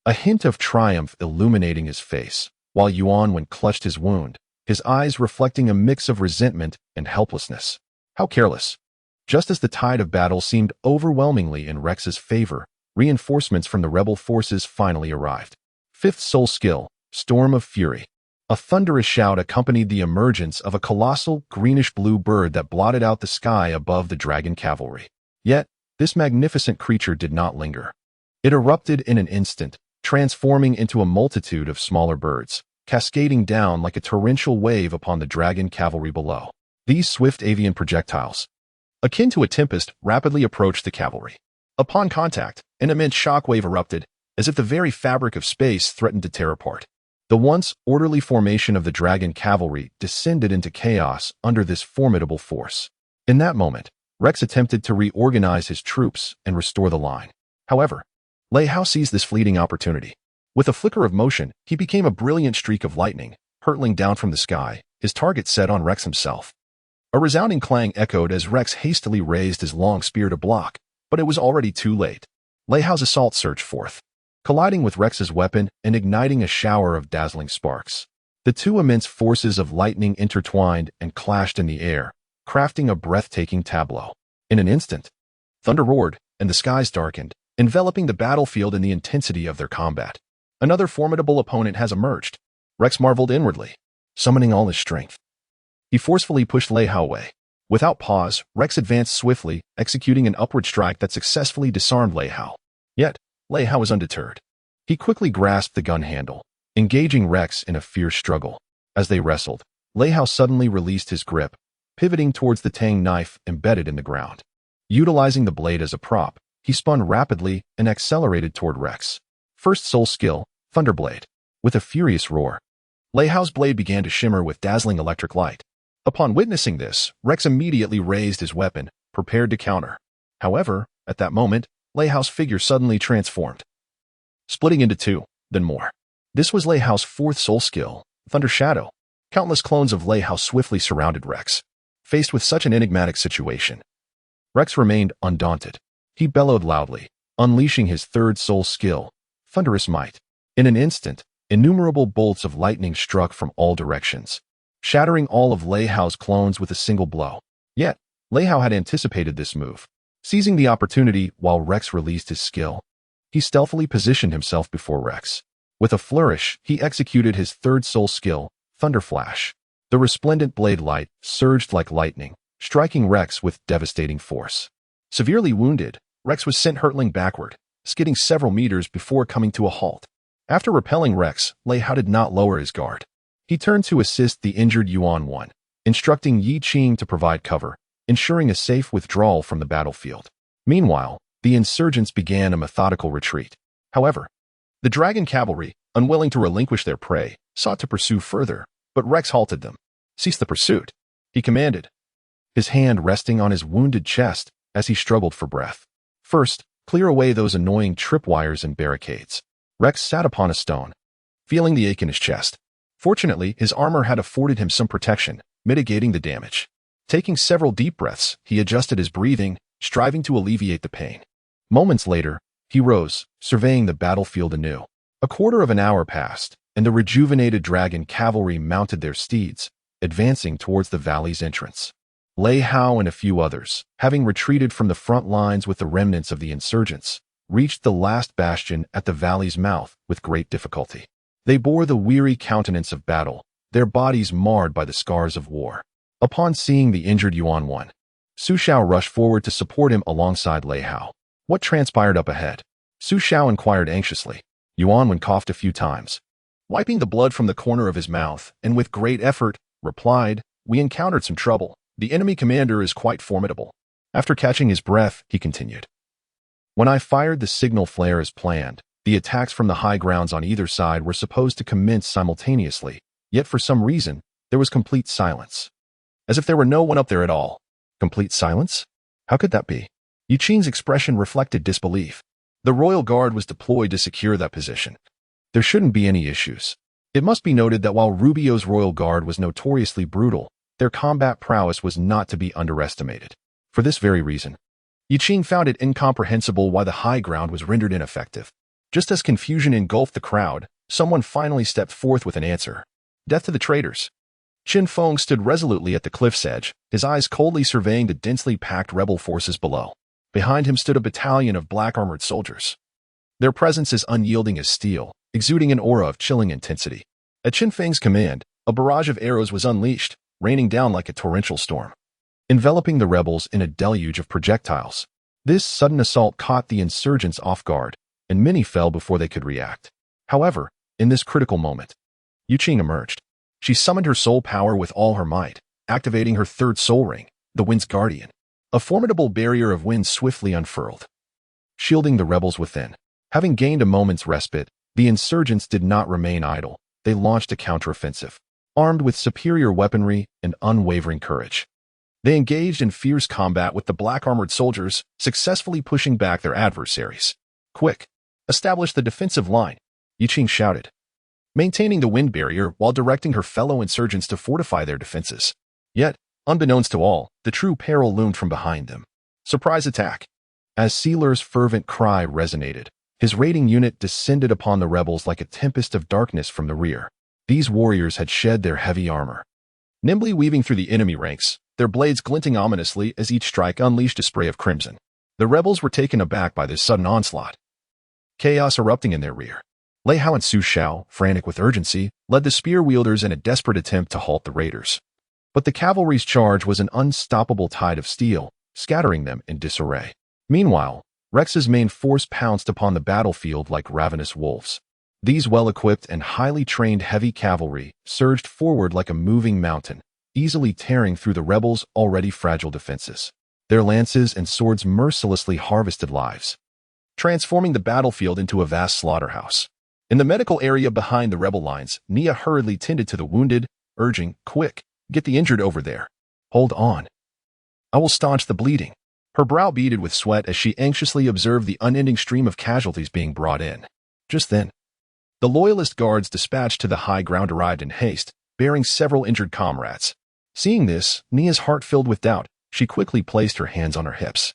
Speaker 1: a hint of triumph illuminating his face, while Yuan Wen clutched his wound, his eyes reflecting a mix of resentment and helplessness. How careless. Just as the tide of battle seemed overwhelmingly in Rex's favor, reinforcements from the rebel forces finally arrived. 5th soul skill, Storm of Fury. A thunderous shout accompanied the emergence of a colossal greenish-blue bird that blotted out the sky above the dragon cavalry. Yet, this magnificent creature did not linger. It erupted in an instant, transforming into a multitude of smaller birds, cascading down like a torrential wave upon the dragon cavalry below. These swift avian projectiles, akin to a tempest, rapidly approached the cavalry. Upon contact, an immense shockwave erupted, as if the very fabric of space threatened to tear apart. The once orderly formation of the dragon cavalry descended into chaos under this formidable force. In that moment, Rex attempted to reorganize his troops and restore the line. However, Lei Hao seized this fleeting opportunity. With a flicker of motion, he became a brilliant streak of lightning, hurtling down from the sky, his target set on Rex himself. A resounding clang echoed as Rex hastily raised his long spear to block, but it was already too late. Lei Hao's assault surged forth, colliding with Rex's weapon and igniting a shower of dazzling sparks. The 2 immense forces of lightning intertwined and clashed in the air, crafting a breathtaking tableau. In an instant, thunder roared, and the skies darkened, enveloping the battlefield in the intensity of their combat. Another formidable opponent has emerged. Rex marveled inwardly, summoning all his strength. He forcefully pushed Lei Hao away. Without pause, Rex advanced swiftly, executing an upward strike that successfully disarmed Lei Hao. Yet, Lei Hao was undeterred. He quickly grasped the gun handle, engaging Rex in a fierce struggle. As they wrestled, Lei Hao suddenly released his grip, pivoting towards the tang knife embedded in the ground. Utilizing the blade as a prop, he spun rapidly and accelerated toward Rex. First soul skill, Thunderblade. With a furious roar, Lei Hao's blade began to shimmer with dazzling electric light. Upon witnessing this, Rex immediately raised his weapon, prepared to counter. However, at that moment, Lei Hao's figure suddenly transformed, splitting into two, then more. This was Lei Hao's fourth soul skill, Thunder Shadow. Countless clones of Lei Hao swiftly surrounded Rex. Faced with such an enigmatic situation, Rex remained undaunted. He bellowed loudly, unleashing his third soul skill, Thunderous Might. In an instant, innumerable bolts of lightning struck from all directions, shattering all of Lei Hao's clones with a single blow. Yet, Lei Hao had anticipated this move. Seizing the opportunity while Rex released his skill, he stealthily positioned himself before Rex. With a flourish, he executed his third soul skill, Thunder Flash. The resplendent blade light surged like lightning, striking Rex with devastating force. Severely wounded, Rex was sent hurtling backward, skidding several meters before coming to a halt. After repelling Rex, Lei Hao did not lower his guard. He turned to assist the injured Yuan 1, instructing Yi Qing to provide cover, ensuring a safe withdrawal from the battlefield. Meanwhile, the insurgents began a methodical retreat. However, the dragon cavalry, unwilling to relinquish their prey, sought to pursue further, but Rex halted them. "Cease the pursuit," he commanded, his hand resting on his wounded chest as he struggled for breath. "First, clear away those annoying tripwires and barricades." Rex sat upon a stone, feeling the ache in his chest. Fortunately, his armor had afforded him some protection, mitigating the damage. Taking several deep breaths, he adjusted his breathing, striving to alleviate the pain. Moments later, he rose, surveying the battlefield anew. A quarter of an hour passed, and the rejuvenated dragon cavalry mounted their steeds, advancing towards the valley's entrance. Lei Hao and a few others, having retreated from the front lines with the remnants of the insurgents, reached the last bastion at the valley's mouth with great difficulty. They bore the weary countenance of battle, their bodies marred by the scars of war. Upon seeing the injured Yuan 1, Su Xiao rushed forward to support him alongside Lei Hao. What transpired up ahead? Su Xiao inquired anxiously. Yuan 1 coughed a few times, wiping the blood from the corner of his mouth, and with great effort, replied, "We encountered some trouble. The enemy commander is quite formidable." After catching his breath, he continued. "When I fired the signal flare as planned, the attacks from the high grounds on either side were supposed to commence simultaneously, yet for some reason, there was complete silence. As if there were no one up there at all." Complete silence? How could that be? Yi Qing's expression reflected disbelief. The royal guard was deployed to secure that position. There shouldn't be any issues. It must be noted that while Rubio's royal guard was notoriously brutal, their combat prowess was not to be underestimated. For this very reason, Yi Qing found it incomprehensible why the high ground was rendered ineffective. Just as confusion engulfed the crowd, someone finally stepped forth with an answer. "Death to the traitors." Qin Feng stood resolutely at the cliff's edge, his eyes coldly surveying the densely packed rebel forces below. Behind him stood a battalion of black-armored soldiers. Their presence is unyielding as steel, exuding an aura of chilling intensity. At Qin Feng's command, a barrage of arrows was unleashed, raining down like a torrential storm, enveloping the rebels in a deluge of projectiles. This sudden assault caught the insurgents off guard, and many fell before they could react. However, in this critical moment, Yi Qing emerged. She summoned her soul power with all her might, activating her third soul ring, the Wind's Guardian. A formidable barrier of wind swiftly unfurled, shielding the rebels within. Having gained a moment's respite, the insurgents did not remain idle. They launched a counteroffensive, armed with superior weaponry and unwavering courage. They engaged in fierce combat with the black-armored soldiers, successfully pushing back their adversaries. "Quick! Establish the defensive line," Yi Qing shouted, maintaining the wind barrier while directing her fellow insurgents to fortify their defenses. Yet, unbeknownst to all, the true peril loomed from behind them. Surprise attack! As Sealer's fervent cry resonated, his raiding unit descended upon the rebels like a tempest of darkness from the rear. These warriors had shed their heavy armor, nimbly weaving through the enemy ranks, their blades glinting ominously as each strike unleashed a spray of crimson. The rebels were taken aback by this sudden onslaught, chaos erupting in their rear. Lei Hao and Su Xiao, frantic with urgency, led the spear-wielders in a desperate attempt to halt the raiders. But the cavalry's charge was an unstoppable tide of steel, scattering them in disarray. Meanwhile, Rex's main force pounced upon the battlefield like ravenous wolves. These well-equipped and highly trained heavy cavalry surged forward like a moving mountain, easily tearing through the rebels' already fragile defenses. Their lances and swords mercilessly harvested lives, transforming the battlefield into a vast slaughterhouse. In the medical area behind the rebel lines, Nia hurriedly tended to the wounded, urging, "Quick, get the injured over there. Hold on. I will staunch the bleeding." Her brow beaded with sweat as she anxiously observed the unending stream of casualties being brought in. Just then, the loyalist guards dispatched to the high ground arrived in haste, bearing several injured comrades. Seeing this, Nia's heart filled with doubt. She quickly placed her hands on her hips,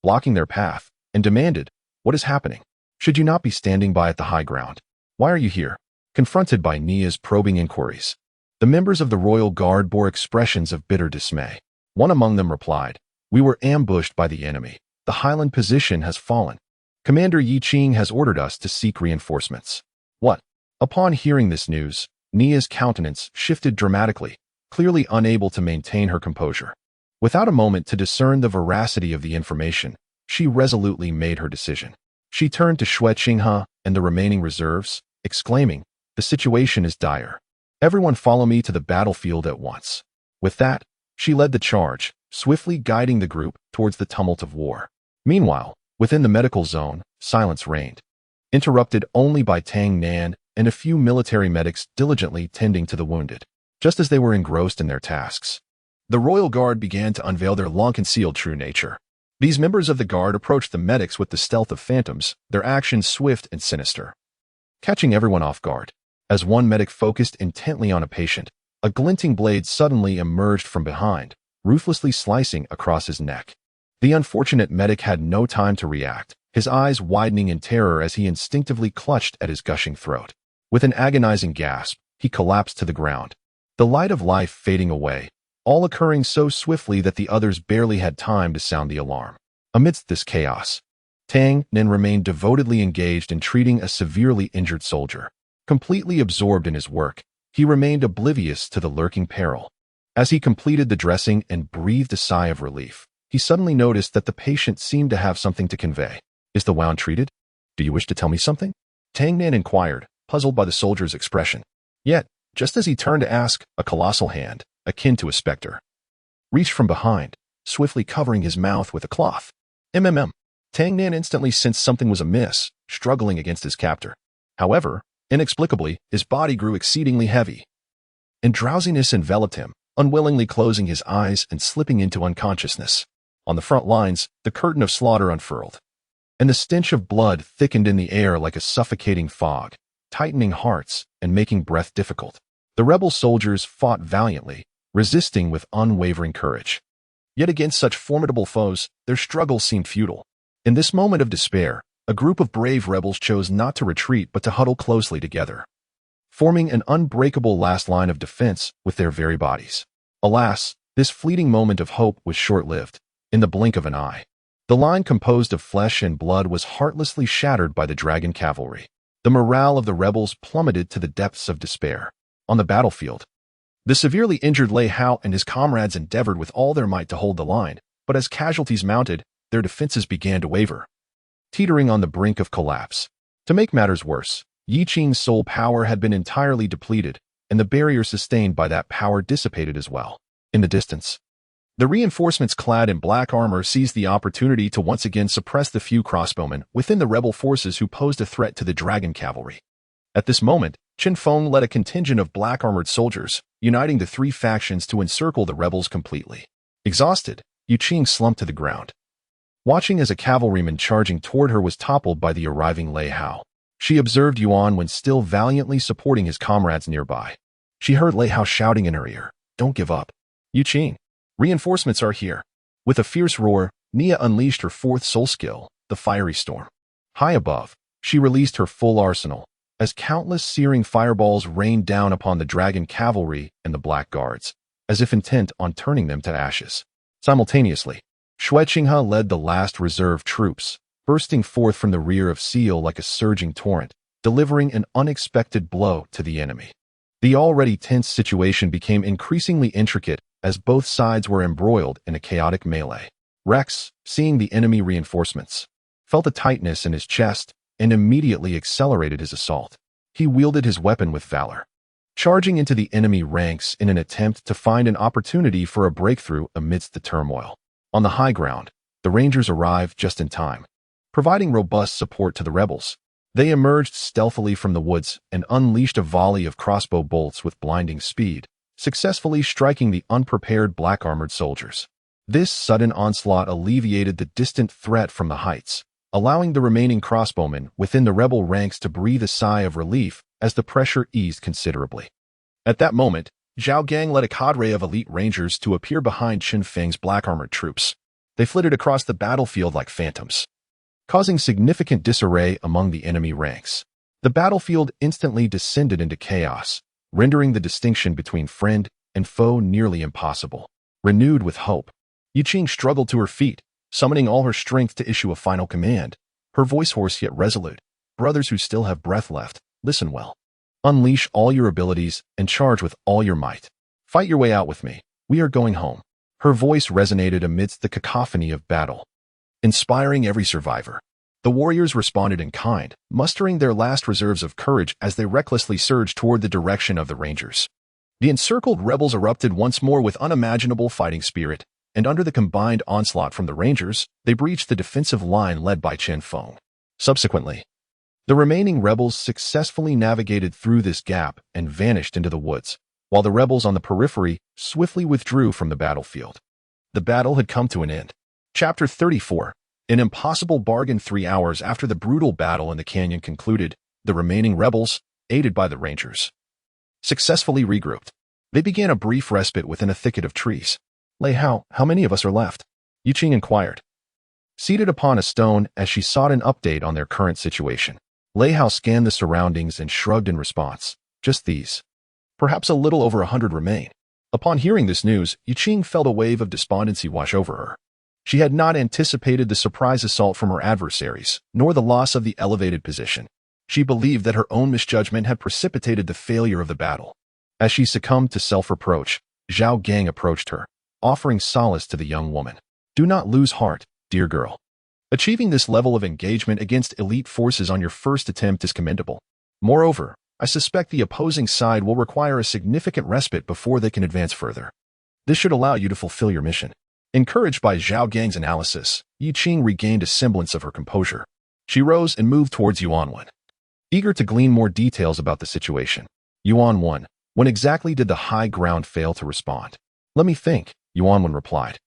Speaker 1: blocking their path, and demanded, "What is happening? Should you not be standing by at the high ground? Why are you here?" Confronted by Nia's probing inquiries, the members of the royal guard bore expressions of bitter dismay. One among them replied, "We were ambushed by the enemy. The highland position has fallen. Commander Yi Qing has ordered us to seek reinforcements." What? Upon hearing this news, Nia's countenance shifted dramatically, clearly unable to maintain her composure. Without a moment to discern the veracity of the information, she resolutely made her decision. She turned to Xue Qinghe and the remaining reserves, exclaiming, "The situation is dire. Everyone follow me to the battlefield at once." With that, she led the charge, swiftly guiding the group towards the tumult of war. Meanwhile, within the medical zone, silence reigned, interrupted only by Tang Nan and a few military medics diligently tending to the wounded. Just as they were engrossed in their tasks, the royal guard began to unveil their long-concealed true nature. These members of the guard approached the medics with the stealth of phantoms, their actions swift and sinister, catching everyone off guard. As one medic focused intently on a patient, a glinting blade suddenly emerged from behind, ruthlessly slicing across his neck. The unfortunate medic had no time to react, his eyes widening in terror as he instinctively clutched at his gushing throat. With an agonizing gasp, he collapsed to the ground, the light of life fading away, all occurring so swiftly that the others barely had time to sound the alarm. Amidst this chaos, Tang Nan remained devotedly engaged in treating a severely injured soldier. Completely absorbed in his work, he remained oblivious to the lurking peril. As he completed the dressing and breathed a sigh of relief, he suddenly noticed that the patient seemed to have something to convey. "Is the wound treated? Do you wish to tell me something?" Tang Nan inquired, puzzled by the soldier's expression. Yet, just as he turned to ask, a colossal hand, akin to a specter, reached from behind, swiftly covering his mouth with a cloth. Tang Nan instantly sensed something was amiss, struggling against his captor. However, inexplicably, his body grew exceedingly heavy, and drowsiness enveloped him, unwillingly closing his eyes and slipping into unconsciousness. On the front lines, the curtain of slaughter unfurled, and the stench of blood thickened in the air like a suffocating fog, tightening hearts and making breath difficult. The rebel soldiers fought valiantly, resisting with unwavering courage. Yet against such formidable foes, their struggle seemed futile. In this moment of despair, a group of brave rebels chose not to retreat but to huddle closely together, forming an unbreakable last line of defense with their very bodies. Alas, this fleeting moment of hope was short-lived. In the blink of an eye, the line composed of flesh and blood was heartlessly shattered by the dragon cavalry. The morale of the rebels plummeted to the depths of despair. On the battlefield, the severely injured Lei Hao and his comrades endeavored with all their might to hold the line, but as casualties mounted, their defenses began to waver, teetering on the brink of collapse. To make matters worse, Yi Qing's soul power had been entirely depleted, and the barrier sustained by that power dissipated as well. In the distance, the reinforcements clad in black armor seized the opportunity to once again suppress the few crossbowmen within the rebel forces who posed a threat to the dragon cavalry. At this moment, Chen Feng led a contingent of black-armored soldiers, uniting the three factions to encircle the rebels completely. Exhausted, Yu Qing slumped to the ground, watching as a cavalryman charging toward her was toppled by the arriving Lei Hao. She observed Yuan when still valiantly supporting his comrades nearby. She heard Lei Hao shouting in her ear, "Don't give up. Yu Qing, reinforcements are here." With a fierce roar, Nia unleashed her fourth soul skill, the Fiery Storm. High above, she released her full arsenal, as countless searing fireballs rained down upon the dragon cavalry and the black guards, as if intent on turning them to ashes. Simultaneously, Xue Qinghe led the last reserve troops, bursting forth from the rear of Seal like a surging torrent, delivering an unexpected blow to the enemy. The already tense situation became increasingly intricate as both sides were embroiled in a chaotic melee. Rex, seeing the enemy reinforcements, felt a tightness in his chest and immediately accelerated his assault. He wielded his weapon with valor, charging into the enemy ranks in an attempt to find an opportunity for a breakthrough amidst the turmoil. On the high ground, the Rangers arrived just in time, providing robust support to the rebels. They emerged stealthily from the woods and unleashed a volley of crossbow bolts with blinding speed, successfully striking the unprepared black-armored soldiers. This sudden onslaught alleviated the distant threat from the heights, allowing the remaining crossbowmen within the rebel ranks to breathe a sigh of relief as the pressure eased considerably. At that moment, Zhao Gang led a cadre of elite rangers to appear behind Qin Feng's black-armored troops. They flitted across the battlefield like phantoms, causing significant disarray among the enemy ranks. The battlefield instantly descended into chaos, rendering the distinction between friend and foe nearly impossible. Renewed with hope, Yiqing struggled to her feet, summoning all her strength to issue a final command, her voice hoarse yet resolute. Brothers who still have breath left, listen well. Unleash all your abilities and charge with all your might. Fight your way out with me. We are going home. Her voice resonated amidst the cacophony of battle, inspiring every survivor. The warriors responded in kind, mustering their last reserves of courage as they recklessly surged toward the direction of the Rangers. The encircled rebels erupted once more with unimaginable fighting spirit, and under the combined onslaught from the Rangers, they breached the defensive line led by Chen Feng. Subsequently, the remaining rebels successfully navigated through this gap and vanished into the woods, while the rebels on the periphery swiftly withdrew from the battlefield. The battle had come to an end. Chapter 34. An impossible bargain. 3 hours after the brutal battle in the canyon concluded, the remaining rebels, aided by the Rangers, successfully regrouped. They began a brief respite within a thicket of trees. Lei Hao, how many of us are left? Yiqing inquired, seated upon a stone as she sought an update on their current situation. Lei Hao scanned the surroundings and shrugged in response. Just these. Perhaps a little over 100 remain. Upon hearing this news, Yiqing felt a wave of despondency wash over her. She had not anticipated the surprise assault from her adversaries, nor the loss of the elevated position. She believed that her own misjudgment had precipitated the failure of the battle. As she succumbed to self-reproach, Zhao Gang approached her, offering solace to the young woman. Do not lose heart, dear girl. Achieving this level of engagement against elite forces on your first attempt is commendable. Moreover, I suspect the opposing side will require a significant respite before they can advance further. This should allow you to fulfill your mission. Encouraged by Zhao Gang's analysis, Yiqing regained a semblance of her composure. She rose and moved towards Yuanwen, eager to glean more details about the situation. Yuanwen, when exactly did the high ground fail to respond? Let me think, Yuanwen replied,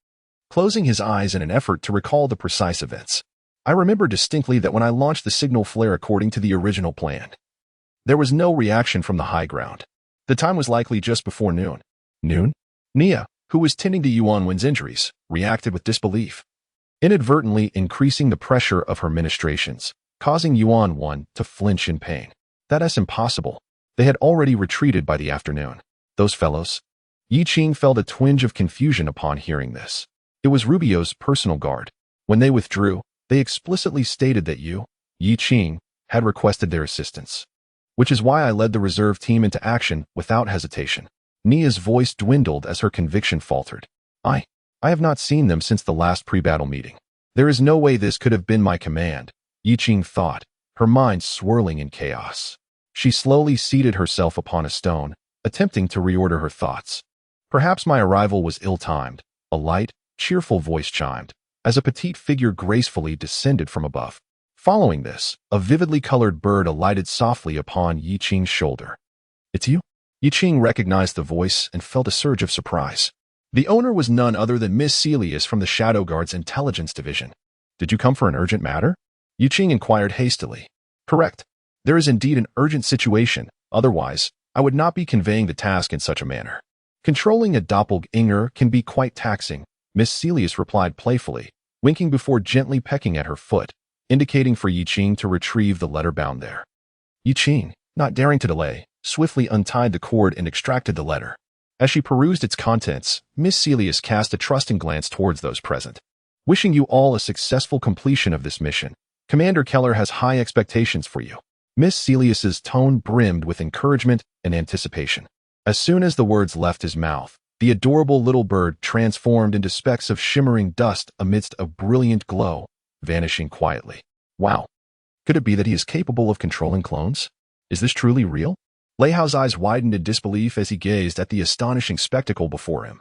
Speaker 1: closing his eyes in an effort to recall the precise events. I remember distinctly that when I launched the signal flare according to the original plan, there was no reaction from the high ground. The time was likely just before noon. Noon? Nia, who was tending to Yuanwen's injuries, reacted with disbelief, inadvertently increasing the pressure of her ministrations, causing Yuanwen to flinch in pain. That is impossible. They had already retreated by the afternoon. Those fellows? Yiqing felt a twinge of confusion upon hearing this. It was Rubio's personal guard. When they withdrew, they explicitly stated that Yiqing, had requested their assistance, which is why I led the reserve team into action without hesitation. Nia's voice dwindled as her conviction faltered. I have not seen them since the last pre-battle meeting. There is no way this could have been my command, Yiqing thought, her mind swirling in chaos. She slowly seated herself upon a stone, attempting to reorder her thoughts. Perhaps my arrival was ill-timed, a light, cheerful voice chimed, as a petite figure gracefully descended from above. Following this, a vividly colored bird alighted softly upon Yiqing's shoulder. It's you? Yiqing recognized the voice and felt a surge of surprise. The owner was none other than Miss Celius from the Shadow Guard's intelligence division. Did you come for an urgent matter? Yiqing inquired hastily. Correct. There is indeed an urgent situation, otherwise, I would not be conveying the task in such a manner. Controlling a doppelganger can be quite taxing, Miss Celius replied playfully, winking before gently pecking at her foot, indicating for Yiqing to retrieve the letter bound there. Yiqing, not daring to delay, swiftly untied the cord and extracted the letter. As she perused its contents, Miss Celius cast a trusting glance towards those present. Wishing you all a successful completion of this mission. Commander Keller has high expectations for you. Miss Celius's tone brimmed with encouragement and anticipation. As soon as the words left his mouth, the adorable little bird transformed into specks of shimmering dust amidst a brilliant glow, vanishing quietly. Wow. Could it be that he is capable of controlling clones? Is this truly real? Lei Hao's eyes widened in disbelief as he gazed at the astonishing spectacle before him.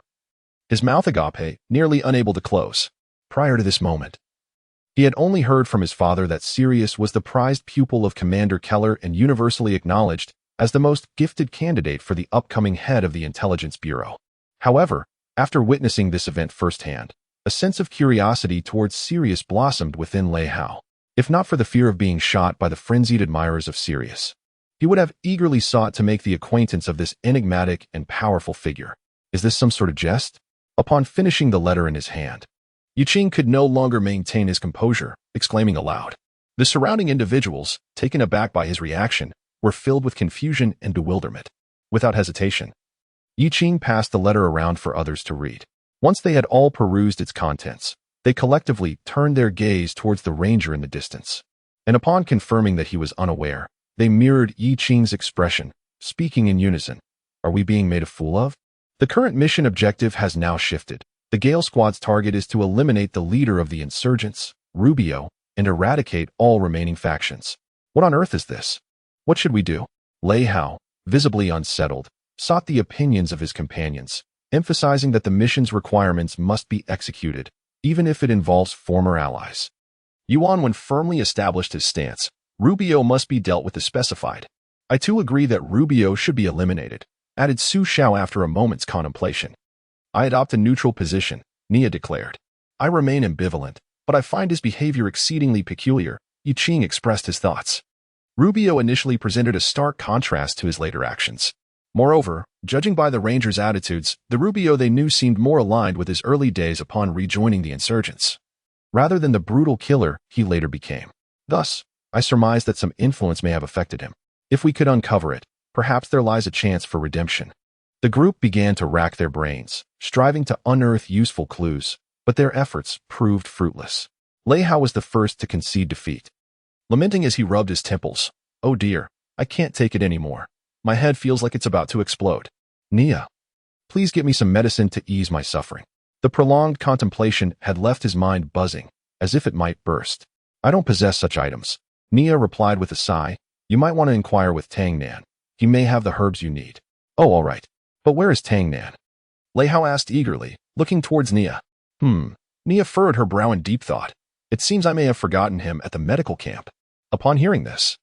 Speaker 1: His mouth agape, nearly unable to close. Prior to this moment, he had only heard from his father that Sirius was the prized pupil of Commander Keller and universally acknowledged as the most gifted candidate for the upcoming head of the Intelligence Bureau. However, after witnessing this event firsthand, a sense of curiosity towards Sirius blossomed within Lei Hao. If not for the fear of being shot by the frenzied admirers of Sirius, he would have eagerly sought to make the acquaintance of this enigmatic and powerful figure. Is this some sort of jest? Upon finishing the letter in his hand, Yuqing could no longer maintain his composure, exclaiming aloud. The surrounding individuals, taken aback by his reaction, were filled with confusion and bewilderment. Without hesitation, Yuqing passed the letter around for others to read. Once they had all perused its contents, they collectively turned their gaze towards the ranger in the distance. And upon confirming that he was unaware, they mirrored Yuqing's expression, speaking in unison. Are we being made a fool of? The current mission objective has now shifted. The Gale Squad's target is to eliminate the leader of the insurgents, Rubio, and eradicate all remaining factions. What on earth is this? What should we do? Lei Hao, visibly unsettled, sought the opinions of his companions, emphasizing that the mission's requirements must be executed, even if it involves former allies. Yuan firmly established his stance. Rubio must be dealt with as specified. I too agree that Rubio should be eliminated, added Su Xiao after a moment's contemplation. I adopt a neutral position, Nia declared. I remain ambivalent, but I find his behavior exceedingly peculiar, Yuqing expressed his thoughts. Rubio initially presented a stark contrast to his later actions. Moreover, judging by the Ranger's attitudes, the Rubio they knew seemed more aligned with his early days upon rejoining the insurgents, rather than the brutal killer he later became. Thus, I surmise that some influence may have affected him. If we could uncover it, perhaps there lies a chance for redemption. The group began to rack their brains, striving to unearth useful clues, but their efforts proved fruitless. Lei Hao was the first to concede defeat. Lamenting as he rubbed his temples, "Oh dear, I can't take it anymore. My head feels like it's about to explode. Nia, please get me some medicine to ease my suffering." The prolonged contemplation had left his mind buzzing, as if it might burst. "I don't possess such items," Nia replied with a sigh. "You might want to inquire with Tang Nan. He may have the herbs you need." "Oh, all right. But where is Tang Nan?" Lei Hao asked eagerly, looking towards Nia. Nia furrowed her brow in deep thought. "It seems I may have forgotten him at the medical camp." Upon hearing this,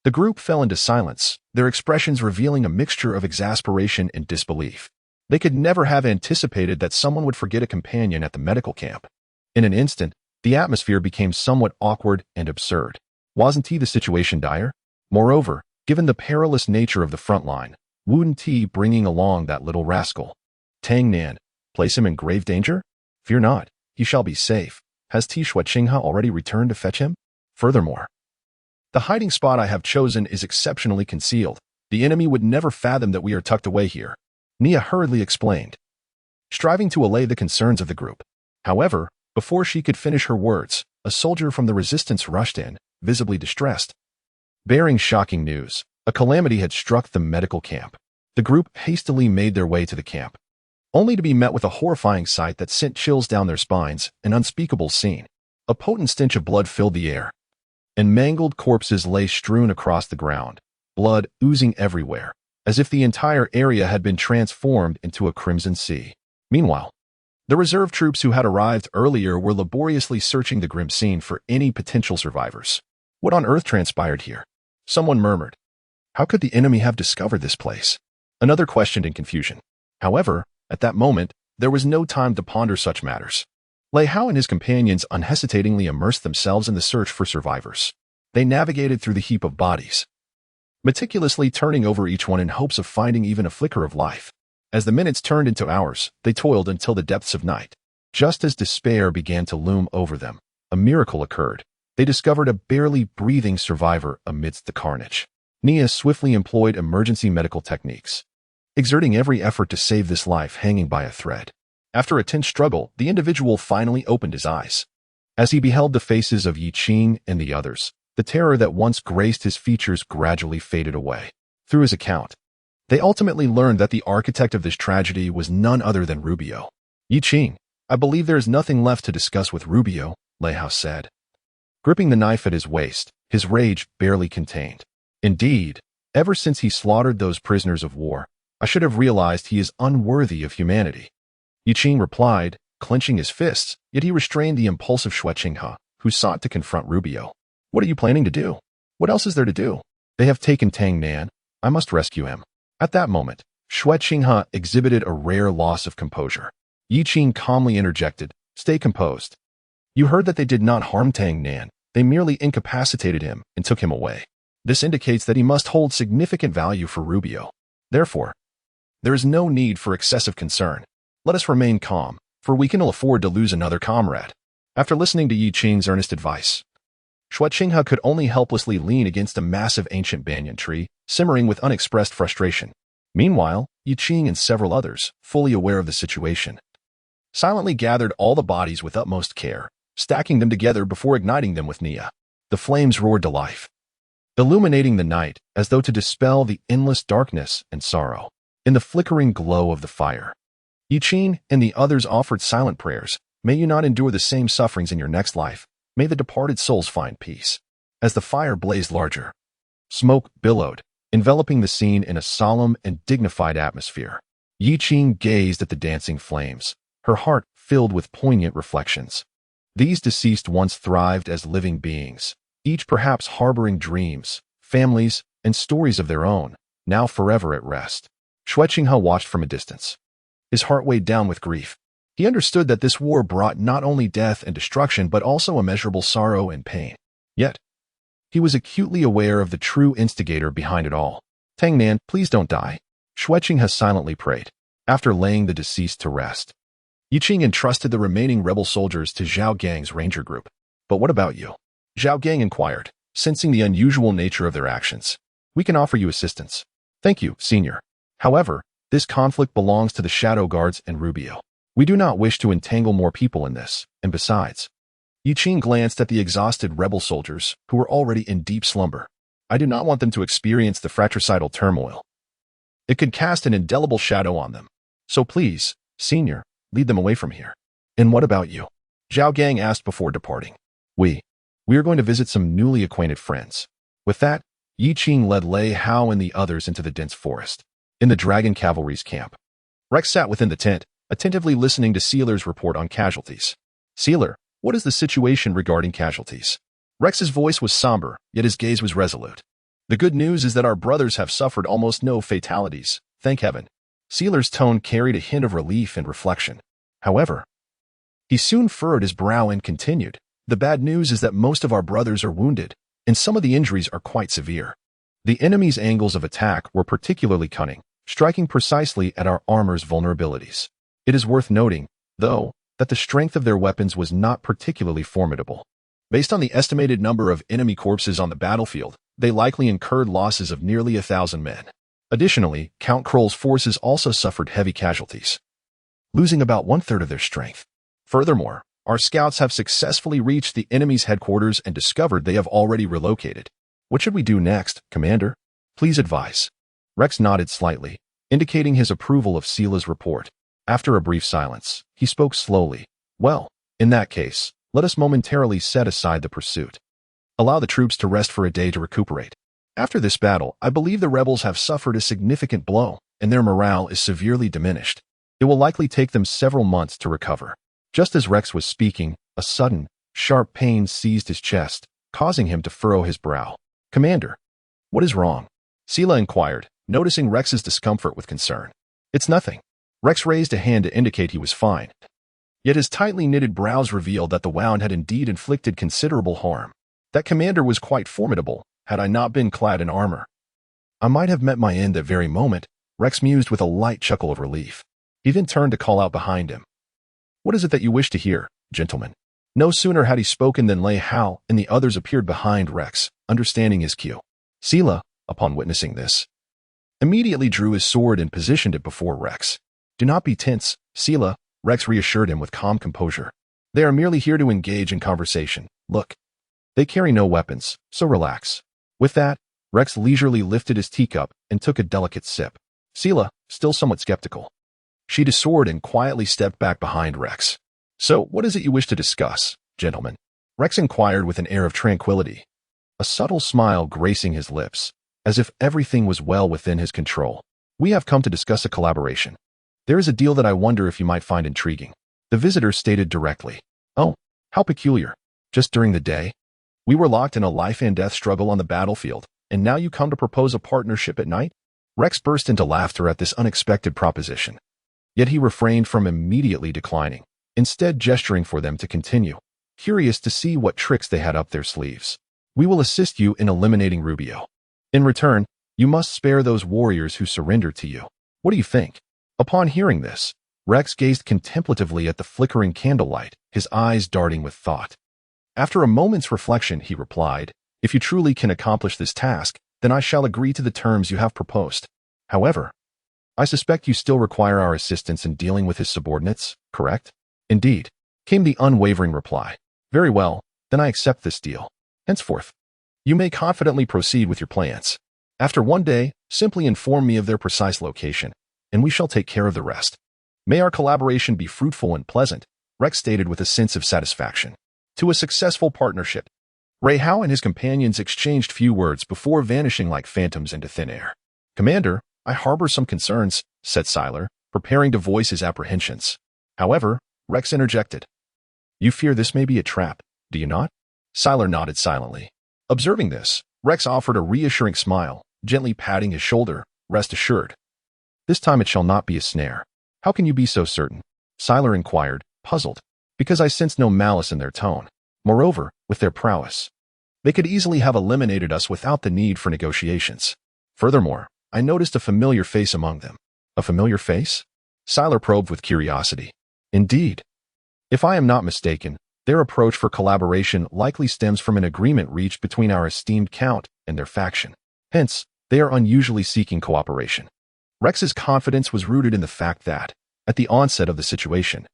Speaker 1: the group fell into silence, their expressions revealing a mixture of exasperation and disbelief. They could never have anticipated that someone would forget a companion at the medical camp. In an instant, the atmosphere became somewhat awkward and absurd. Wasn't the situation dire? Moreover, given the perilous nature of the front line, wouldn't he bringing along that little rascal? Tang Nan, place him in grave danger? Fear not, he shall be safe. Has Tishua Qinghe already returned to fetch him? Furthermore, the hiding spot I have chosen is exceptionally concealed. The enemy would never fathom that we are tucked away here, Nia hurriedly explained, striving to allay the concerns of the group. However, before she could finish her words, a soldier from the resistance rushed in, visibly distressed, bearing shocking news. A calamity had struck the medical camp. The group hastily made their way to the camp, only to be met with a horrifying sight that sent chills down their spines, an unspeakable scene. A potent stench of blood filled the air, and mangled corpses lay strewn across the ground, blood oozing everywhere, as if the entire area had been transformed into a crimson sea. Meanwhile, the reserve troops who had arrived earlier were laboriously searching the grim scene for any potential survivors. What on earth transpired here? Someone murmured. How could the enemy have discovered this place? Another questioned in confusion. However, at that moment, there was no time to ponder such matters. Lei Hao and his companions unhesitatingly immersed themselves in the search for survivors. They navigated through the heap of bodies, meticulously turning over each one in hopes of finding even a flicker of life. As the minutes turned into hours, they toiled until the depths of night. Just as despair began to loom over them, a miracle occurred. They discovered a barely breathing survivor amidst the carnage. Nia swiftly employed emergency medical techniques, exerting every effort to save this life hanging by a thread. After a tense struggle, the individual finally opened his eyes. As he beheld the faces of Yuqing and the others, the terror that once graced his features gradually faded away. Through his account, they ultimately learned that the architect of this tragedy was none other than Rubio. "Yuqing, I believe there is nothing left to discuss with Rubio," Lei Hao said, gripping the knife at his waist, his rage barely contained. "Indeed, Ever since he slaughtered those prisoners of war, I should have realized he is unworthy of humanity. Yi Qing replied, clenching his fists, yet he restrained the impulsive Xue Qinghe, who sought to confront Rubio. What are you planning to do? What else is there to do? They have taken Tang Nan. I must rescue him. At that moment, Xue Qinghe exhibited a rare loss of composure. Yi Qing calmly interjected, stay composed. You heard that they did not harm Tang Nan. They merely incapacitated him and took him away. This indicates that he must hold significant value for Rubio. Therefore, there is no need for excessive concern. Let us remain calm, for we can afford to lose another comrade. After listening to Yi Qing's earnest advice, Xue Qinghe could only helplessly lean against a massive ancient banyan tree, simmering with unexpressed frustration. Meanwhile, Yi Qing and several others, fully aware of the situation, silently gathered all the bodies with utmost care, stacking them together before igniting them with Nia. The flames roared to life, illuminating the night as though to dispel the endless darkness and sorrow. In the flickering glow of the fire, Yi Qing and the others offered silent prayers. May you not endure the same sufferings in your next life. May the departed souls find peace. As the fire blazed larger, smoke billowed, enveloping the scene in a solemn and dignified atmosphere. Yi Qing gazed at the dancing flames, her heart filled with poignant reflections. These deceased once thrived as living beings, each perhaps harboring dreams, families, and stories of their own, now forever at rest. Xue Qinghe watched from a distance, his heart weighed down with grief. He understood that this war brought not only death and destruction but also immeasurable sorrow and pain. Yet, he was acutely aware of the true instigator behind it all. Tang Nan, please don't die. Xue Qinghe silently prayed. After laying the deceased to rest, Yi Qing entrusted the remaining rebel soldiers to Zhao Gang's ranger group. But what about you? Zhao Gang inquired, sensing the unusual nature of their actions. We can offer you assistance. Thank you, Senior. However, this conflict belongs to the Shadow Guards and Rubio. We do not wish to entangle more people in this, and besides, Yi Qing glanced at the exhausted rebel soldiers who were already in deep slumber. I do not want them to experience the fratricidal turmoil. It could cast an indelible shadow on them. So please, Senior, lead them away from here. And what about you? Zhao Gang asked before departing. We are going to visit some newly acquainted friends. With that, Yi Qing led Lei Hao and the others into the dense forest. In the Dragon Cavalry's camp, Rex sat within the tent, attentively listening to Sealer's report on casualties. Sealer, what is the situation regarding casualties? Rex's voice was somber, yet his gaze was resolute. The good news is that our brothers have suffered almost no fatalities, thank heaven. Sealer's tone carried a hint of relief and reflection. However, he soon furrowed his brow and continued. The bad news is that most of our brothers are wounded, and some of the injuries are quite severe. The enemy's angles of attack were particularly cunning, striking precisely at our armor's vulnerabilities. It is worth noting, though, that the strength of their weapons was not particularly formidable. Based on the estimated number of enemy corpses on the battlefield, they likely incurred losses of nearly 1,000 men. Additionally, Count Kroll's forces also suffered heavy casualties, losing about 1/3 of their strength. Furthermore, our scouts have successfully reached the enemy's headquarters and discovered they have already relocated. What should we do next, Commander? Please advise. Rex nodded slightly, indicating his approval of Seela's report. After a brief silence, he spoke slowly. Well, in that case, let us momentarily set aside the pursuit. Allow the troops to rest for a day to recuperate. After this battle, I believe the rebels have suffered a significant blow, and their morale is severely diminished. It will likely take them several months to recover. Just as Rex was speaking, a sudden, sharp pain seized his chest, causing him to furrow his brow. Commander, what is wrong? Seela inquired, noticing Rex's discomfort with concern. It's nothing. Rex raised a hand to indicate he was fine. Yet his tightly knitted brows revealed that the wound had indeed inflicted considerable harm. That commander was quite formidable, had I not been clad in armor. I might have met my end that very moment, Rex mused with a light chuckle of relief. He then turned to call out behind him. What is it that you wish to hear, gentlemen? No sooner had he spoken than Lei Hao and the others appeared behind Rex, understanding his cue. Seela, upon witnessing this, immediately drew his sword and positioned it before Rex. Do not be tense, Seela, Rex reassured him with calm composure. They are merely here to engage in conversation. Look, they carry no weapons, so relax. With that, Rex leisurely lifted his teacup and took a delicate sip. Seela, still somewhat skeptical, sheathed his sword and quietly stepped back behind Rex. So, what is it you wish to discuss, gentlemen? Rex inquired with an air of tranquility, a subtle smile gracing his lips. as if everything was well within his control. "We have come to discuss a collaboration. There is a deal that I wonder if you might find intriguing," the visitor stated directly. "Oh, how peculiar. Just during the day? We were locked in a life-and-death struggle on the battlefield, and now you come to propose a partnership at night?" Rex burst into laughter at this unexpected proposition. Yet he refrained from immediately declining, instead gesturing for them to continue, curious to see what tricks they had up their sleeves. "We will assist you in eliminating Rubio. In return, you must spare those warriors who surrendered to you. What do you think?" Upon hearing this, Rex gazed contemplatively at the flickering candlelight, his eyes darting with thought. After a moment's reflection, he replied, "If you truly can accomplish this task, then I shall agree to the terms you have proposed. However, I suspect you still require our assistance in dealing with his subordinates, correct?" "Indeed," came the unwavering reply. "Very well, then I accept this deal. Henceforth, you may confidently proceed with your plans. After one day, simply inform me of their precise location, and we shall take care of the rest. May our collaboration be fruitful and pleasant," Rex stated with a sense of satisfaction. To a successful partnership. Ray Hao and his companions exchanged few words before vanishing like phantoms into thin air. "Commander, I harbor some concerns," said Siler, preparing to voice his apprehensions. However, Rex interjected. "You fear this may be a trap, do you not?" Siler nodded silently. Observing this, Rex offered a reassuring smile, gently patting his shoulder. "Rest assured. This time it shall not be a snare." "How can you be so certain?" Siler inquired, puzzled. "Because I sense no malice in their tone. Moreover, with their prowess, they could easily have eliminated us without the need for negotiations. Furthermore, I noticed a familiar face among them." "A familiar face?" Siler probed with curiosity. "Indeed. If I am not mistaken, their approach for collaboration likely stems from an agreement reached between our esteemed Count and their faction. Hence, they are unusually seeking cooperation." Rex's confidence was rooted in the fact that, at the onset of the situation,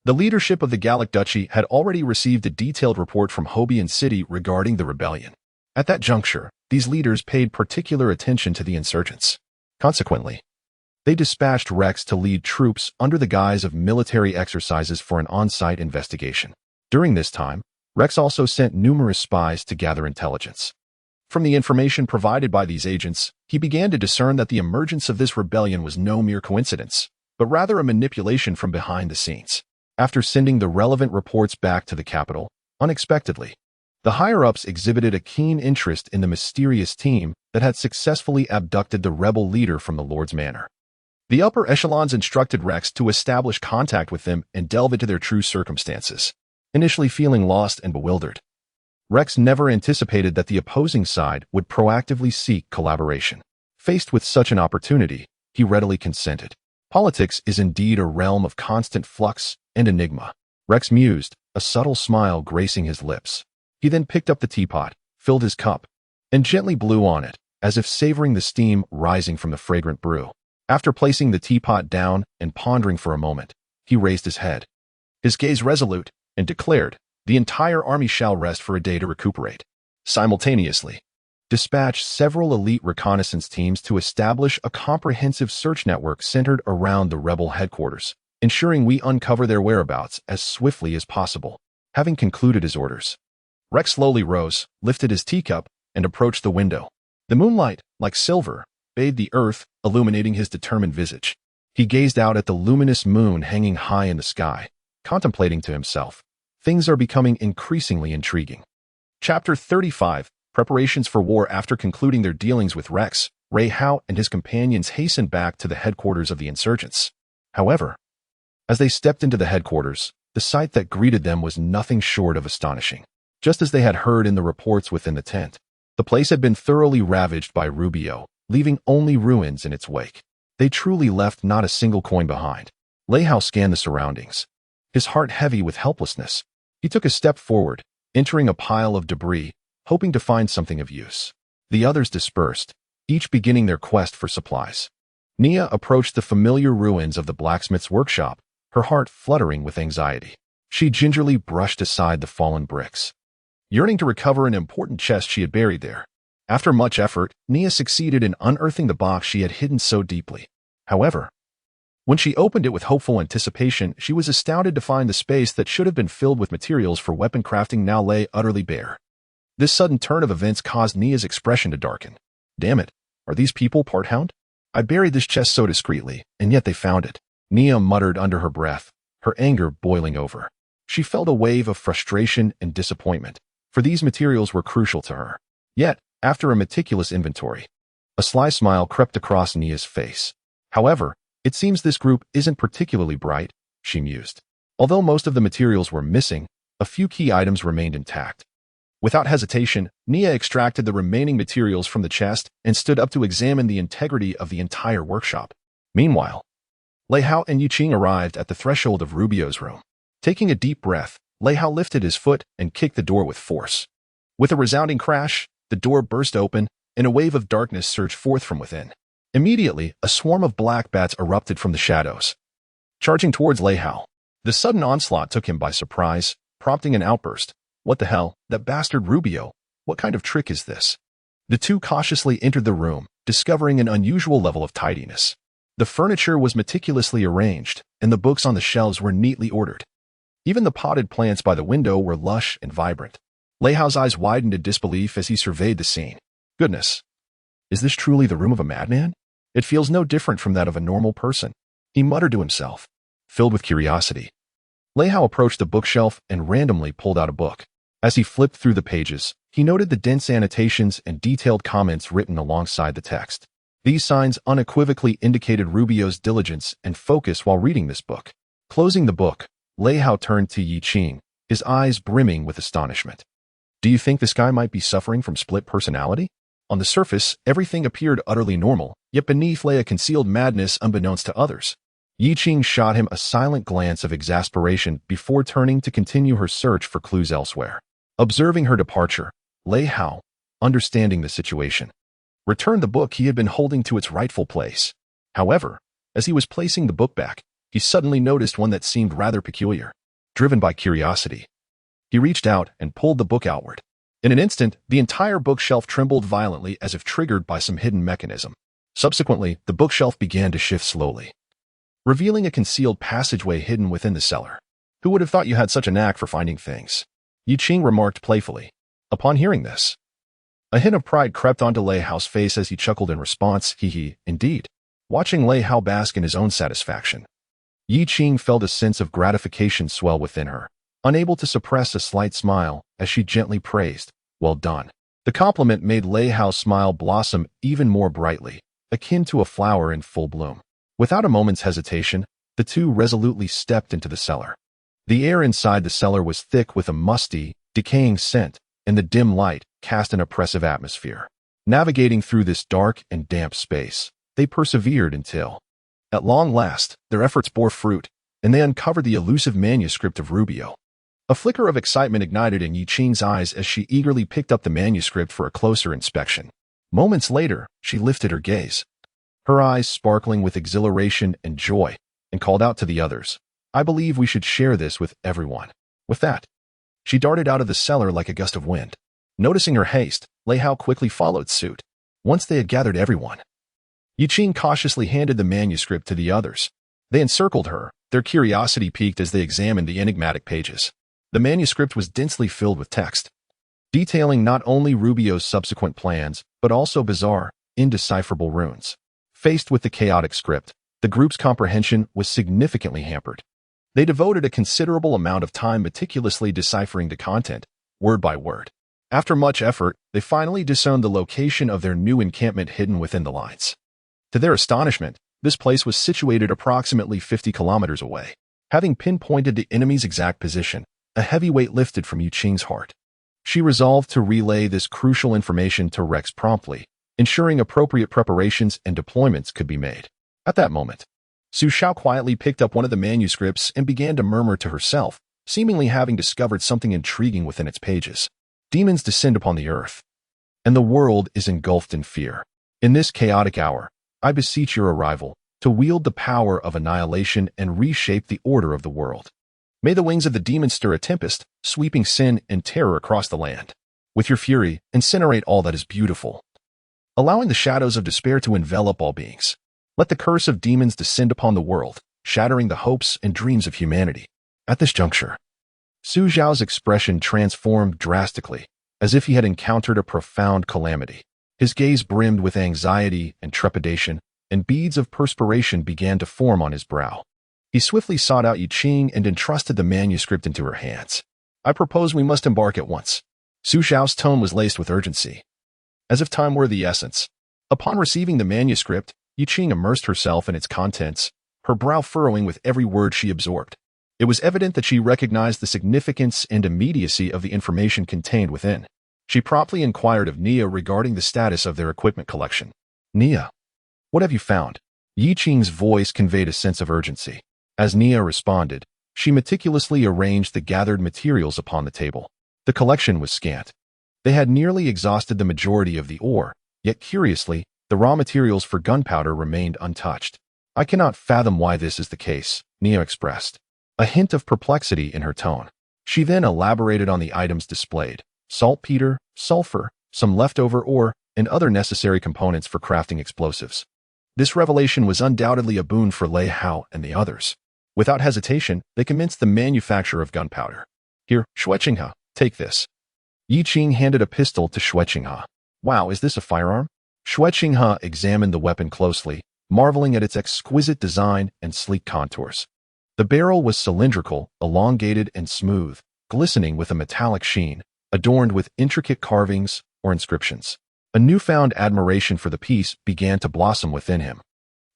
Speaker 1: the leadership of the Gallic Duchy had already received a detailed report from Hobian City regarding the rebellion. At that juncture, these leaders paid particular attention to the insurgents. Consequently, they dispatched Rex to lead troops under the guise of military exercises for an on-site investigation. During this time, Rex also sent numerous spies to gather intelligence. From the information provided by these agents, he began to discern that the emergence of this rebellion was no mere coincidence, but rather a manipulation from behind the scenes. After sending the relevant reports back to the capital, unexpectedly, the higher-ups exhibited a keen interest in the mysterious team that had successfully abducted the rebel leader from the Lord's Manor. The upper echelons instructed Rex to establish contact with them and delve into their true circumstances. Initially feeling lost and bewildered, Rex never anticipated that the opposing side would proactively seek collaboration. Faced with such an opportunity, he readily consented. Politics is indeed a realm of constant flux and enigma, Rex mused, a subtle smile gracing his lips. He then picked up the teapot, filled his cup, and gently blew on it, as if savoring the steam rising from the fragrant brew. After placing the teapot down and pondering for a moment, he raised his head, his gaze resolute, and declared, "The entire army shall rest for a day to recuperate." Simultaneously, dispatched several elite reconnaissance teams to establish a comprehensive search network centered around the rebel headquarters, ensuring we uncover their whereabouts as swiftly as possible. Having concluded his orders, Rex slowly rose, lifted his teacup, and approached the window. The moonlight, like silver, bathed the earth, illuminating his determined visage. He gazed out at the luminous moon hanging high in the sky, contemplating to himself, "Things are becoming increasingly intriguing." Chapter 35, Preparations for War. After concluding their dealings with Rex, Ray Hao and his companions hastened back to the headquarters of the insurgents. However, as they stepped into the headquarters, the sight that greeted them was nothing short of astonishing. Just as they had heard in the reports within the tent, the place had been thoroughly ravaged by Rubio, leaving only ruins in its wake. They truly left not a single coin behind. Ray Hao scanned the surroundings, his heart heavy with helplessness. He took a step forward, entering a pile of debris, hoping to find something of use. The others dispersed, each beginning their quest for supplies. Nia approached the familiar ruins of the blacksmith's workshop, her heart fluttering with anxiety. She gingerly brushed aside the fallen bricks, yearning to recover an important chest she had buried there. After much effort, Nia succeeded in unearthing the box she had hidden so deeply. However, when she opened it with hopeful anticipation, she was astounded to find the space that should have been filled with materials for weapon crafting now lay utterly bare. This sudden turn of events caused Nia's expression to darken. Damn it, are these people part hound? I buried this chest so discreetly, and yet they found it. Nia muttered under her breath, her anger boiling over. She felt a wave of frustration and disappointment, for these materials were crucial to her. Yet, after a meticulous inventory, a sly smile crept across Nia's face. However, it seems this group isn't particularly bright, she mused. Although most of the materials were missing, a few key items remained intact. Without hesitation, Nia extracted the remaining materials from the chest and stood up to examine the integrity of the entire workshop. Meanwhile, Lei Hao and Yiqing arrived at the threshold of Rubio's room. Taking a deep breath, Lei Hao lifted his foot and kicked the door with force. With a resounding crash, the door burst open, and a wave of darkness surged forth from within. Immediately, a swarm of black bats erupted from the shadows, charging towards Lei Hao. The sudden onslaught took him by surprise, prompting an outburst. What the hell, that bastard Rubio? What kind of trick is this? The two cautiously entered the room, discovering an unusual level of tidiness. The furniture was meticulously arranged, and the books on the shelves were neatly ordered. Even the potted plants by the window were lush and vibrant. Lei Hao's eyes widened in disbelief as he surveyed the scene. Goodness, is this truly the room of a madman? It feels no different from that of a normal person, he muttered to himself, filled with curiosity. Lei Hao approached the bookshelf and randomly pulled out a book. As he flipped through the pages, he noted the dense annotations and detailed comments written alongside the text. These signs unequivocally indicated Rubio's diligence and focus while reading this book. Closing the book, Lei Hao turned to Yiqing, his eyes brimming with astonishment. Do you think this guy might be suffering from split personality? On the surface, everything appeared utterly normal, yet beneath lay a concealed madness unbeknownst to others. Yiqing shot him a silent glance of exasperation before turning to continue her search for clues elsewhere. Observing her departure, Lei Hao, understanding the situation, returned the book he had been holding to its rightful place. However, as he was placing the book back, he suddenly noticed one that seemed rather peculiar. Driven by curiosity, he reached out and pulled the book outward. In an instant, the entire bookshelf trembled violently as if triggered by some hidden mechanism. Subsequently, the bookshelf began to shift slowly, revealing a concealed passageway hidden within the cellar. Who would have thought you had such a knack for finding things? Yiqing remarked playfully. Upon hearing this, a hint of pride crept onto Lei Hao's face as he chuckled in response. Hee, indeed. Watching Lei Hao bask in his own satisfaction, Yiqing felt a sense of gratification swell within her, unable to suppress a slight smile as she gently praised, well done. The compliment made Lei Hao's smile blossom even more brightly, akin to a flower in full bloom. Without a moment's hesitation, the two resolutely stepped into the cellar. The air inside the cellar was thick with a musty, decaying scent, and the dim light cast an oppressive atmosphere. Navigating through this dark and damp space, they persevered until, at long last, their efforts bore fruit, and they uncovered the elusive manuscript of Rubio. A flicker of excitement ignited in Yiqing's eyes as she eagerly picked up the manuscript for a closer inspection. Moments later, she lifted her gaze, her eyes sparkling with exhilaration and joy, and called out to the others, I believe we should share this with everyone. With that, she darted out of the cellar like a gust of wind. Noticing her haste, Lei Hao quickly followed suit. Once they had gathered everyone, Yiqing cautiously handed the manuscript to the others. They encircled her, their curiosity piqued as they examined the enigmatic pages. The manuscript was densely filled with text, detailing not only Rubio's subsequent plans, but also bizarre, indecipherable runes. Faced with the chaotic script, the group's comprehension was significantly hampered. They devoted a considerable amount of time meticulously deciphering the content, word by word. After much effort, they finally discerned the location of their new encampment hidden within the lines. To their astonishment, this place was situated approximately 50 kilometers away. Having pinpointed the enemy's exact position, a heavy weight lifted from Yiqing's heart. She resolved to relay this crucial information to Rex promptly, ensuring appropriate preparations and deployments could be made. At that moment, Su Xiao quietly picked up one of the manuscripts and began to murmur to herself, seemingly having discovered something intriguing within its pages. Demons descend upon the earth, and the world is engulfed in fear. In this chaotic hour, I beseech your arrival to wield the power of annihilation and reshape the order of the world. May the wings of the demons stir a tempest, sweeping sin and terror across the land. With your fury, incinerate all that is beautiful, allowing the shadows of despair to envelop all beings. Let the curse of demons descend upon the world, shattering the hopes and dreams of humanity. At this juncture, Su Xiao's expression transformed drastically, as if he had encountered a profound calamity. His gaze brimmed with anxiety and trepidation, and beads of perspiration began to form on his brow. He swiftly sought out Yi Qing and entrusted the manuscript into her hands. I propose we must embark at once. Su Xiao's tone was laced with urgency, as if time were the essence. Upon receiving the manuscript, Yi Qing immersed herself in its contents, her brow furrowing with every word she absorbed. It was evident that she recognized the significance and immediacy of the information contained within. She promptly inquired of Nia regarding the status of their equipment collection. Nia, what have you found? Yi Qing's voice conveyed a sense of urgency. As Nia responded, she meticulously arranged the gathered materials upon the table. The collection was scant. They had nearly exhausted the majority of the ore, yet curiously, the raw materials for gunpowder remained untouched. I cannot fathom why this is the case, Nia expressed, a hint of perplexity in her tone. She then elaborated on the items displayed: saltpeter, sulfur, some leftover ore, and other necessary components for crafting explosives. This revelation was undoubtedly a boon for Lei Hao and the others. Without hesitation, they commenced the manufacture of gunpowder. Here, Xue Qinghe, take this. Yi Qing handed a pistol to Xue Qinghe. Wow, is this a firearm? Xue Qinghe examined the weapon closely, marveling at its exquisite design and sleek contours. The barrel was cylindrical, elongated, and smooth, glistening with a metallic sheen, adorned with intricate carvings or inscriptions. A newfound admiration for the piece began to blossom within him.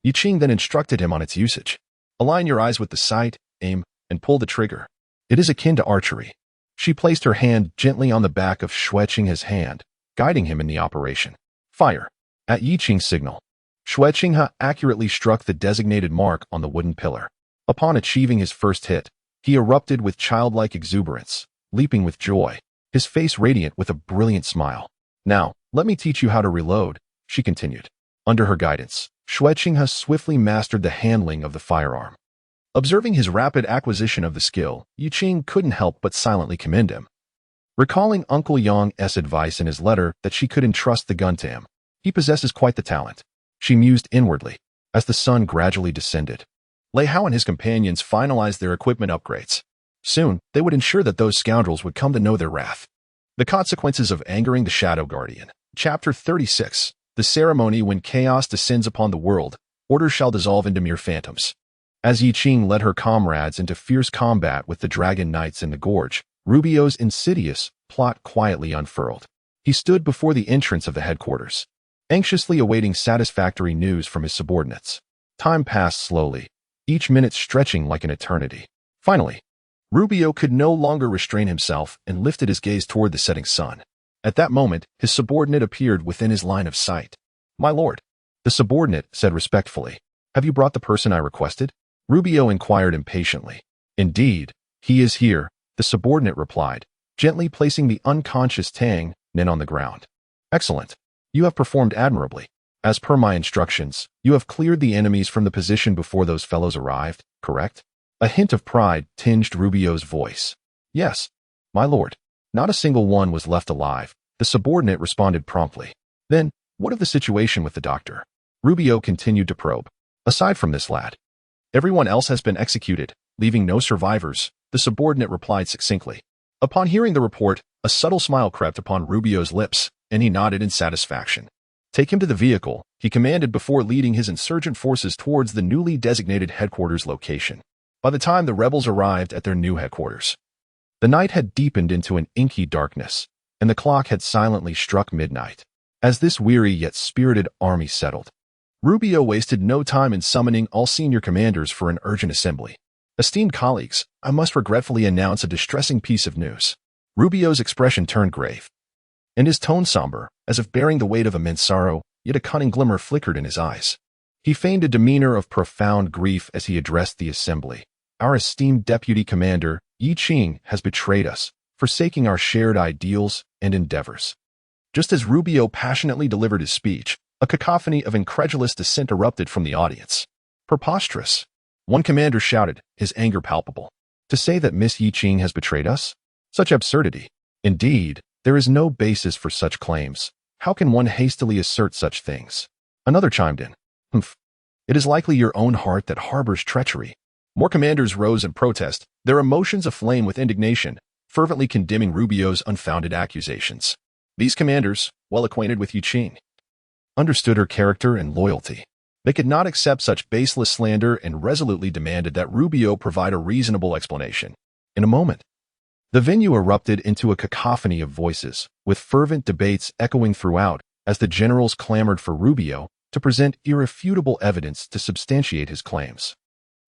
Speaker 1: Yi Qing then instructed him on its usage. Align your eyes with the sight, aim, and pull the trigger. It is akin to archery. She placed her hand gently on the back of Xue Qinghe's hand, guiding him in the operation. Fire. At Yi Qing's signal, Xue Qinghe accurately struck the designated mark on the wooden pillar. Upon achieving his first hit, he erupted with childlike exuberance, leaping with joy, his face radiant with a brilliant smile. Now, let me teach you how to reload, she continued. Under her guidance, Xue Qinghe swiftly mastered the handling of the firearm. Observing his rapid acquisition of the skill, Yi Qing couldn't help but silently commend him. Recalling Uncle Yang's advice in his letter that she could entrust the gun to him, he possesses quite the talent. She mused inwardly as the sun gradually descended. Lei Hao and his companions finalized their equipment upgrades. Soon, they would ensure that those scoundrels would come to know their wrath. The consequences of angering the Shadow Guardian. Chapter 36. The ceremony when chaos descends upon the world, order shall dissolve into mere phantoms. As Yi Qing led her comrades into fierce combat with the Dragon Knights in the gorge, Rubio's insidious plot quietly unfurled. He stood before the entrance of the headquarters, anxiously awaiting satisfactory news from his subordinates. Time passed slowly, each minute stretching like an eternity. Finally, Rubio could no longer restrain himself and lifted his gaze toward the setting sun. At that moment, his subordinate appeared within his line of sight. My lord, the subordinate said respectfully. Have you brought the person I requested? Rubio inquired impatiently. Indeed, he is here, the subordinate replied, gently placing the unconscious Tang Nin on the ground. Excellent. You have performed admirably. As per my instructions, you have cleared the enemies from the position before those fellows arrived, correct? A hint of pride tinged Rubio's voice. Yes, my lord. Not a single one was left alive, the subordinate responded promptly. Then, what of the situation with the doctor? Rubio continued to probe. Aside from this lad, everyone else has been executed, leaving no survivors, the subordinate replied succinctly. Upon hearing the report, a subtle smile crept upon Rubio's lips, and he nodded in satisfaction. Take him to the vehicle, he commanded before leading his insurgent forces towards the newly designated headquarters location. By the time the rebels arrived at their new headquarters, the night had deepened into an inky darkness, and the clock had silently struck midnight. As this weary yet spirited army settled, Rubio wasted no time in summoning all senior commanders for an urgent assembly. Esteemed colleagues, I must regretfully announce a distressing piece of news. Rubio's expression turned grave, and his tone somber, as if bearing the weight of immense sorrow, yet a cunning glimmer flickered in his eyes. He feigned a demeanor of profound grief as he addressed the assembly. Our esteemed deputy commander, Yi Qing, has betrayed us, forsaking our shared ideals and endeavors. Just as Rubio passionately delivered his speech, a cacophony of incredulous dissent erupted from the audience. Preposterous! One commander shouted, his anger palpable. To say that Miss Yi Qing has betrayed us? Such absurdity. Indeed, there is no basis for such claims. How can one hastily assert such things? Another chimed in. Humph. It is likely your own heart that harbors treachery. More commanders rose in protest, their emotions aflame with indignation, fervently condemning Rubio's unfounded accusations. These commanders, well acquainted with Yi Qing, understood her character and loyalty. They could not accept such baseless slander and resolutely demanded that Rubio provide a reasonable explanation. In a moment, the venue erupted into a cacophony of voices, with fervent debates echoing throughout as the generals clamored for Rubio to present irrefutable evidence to substantiate his claims.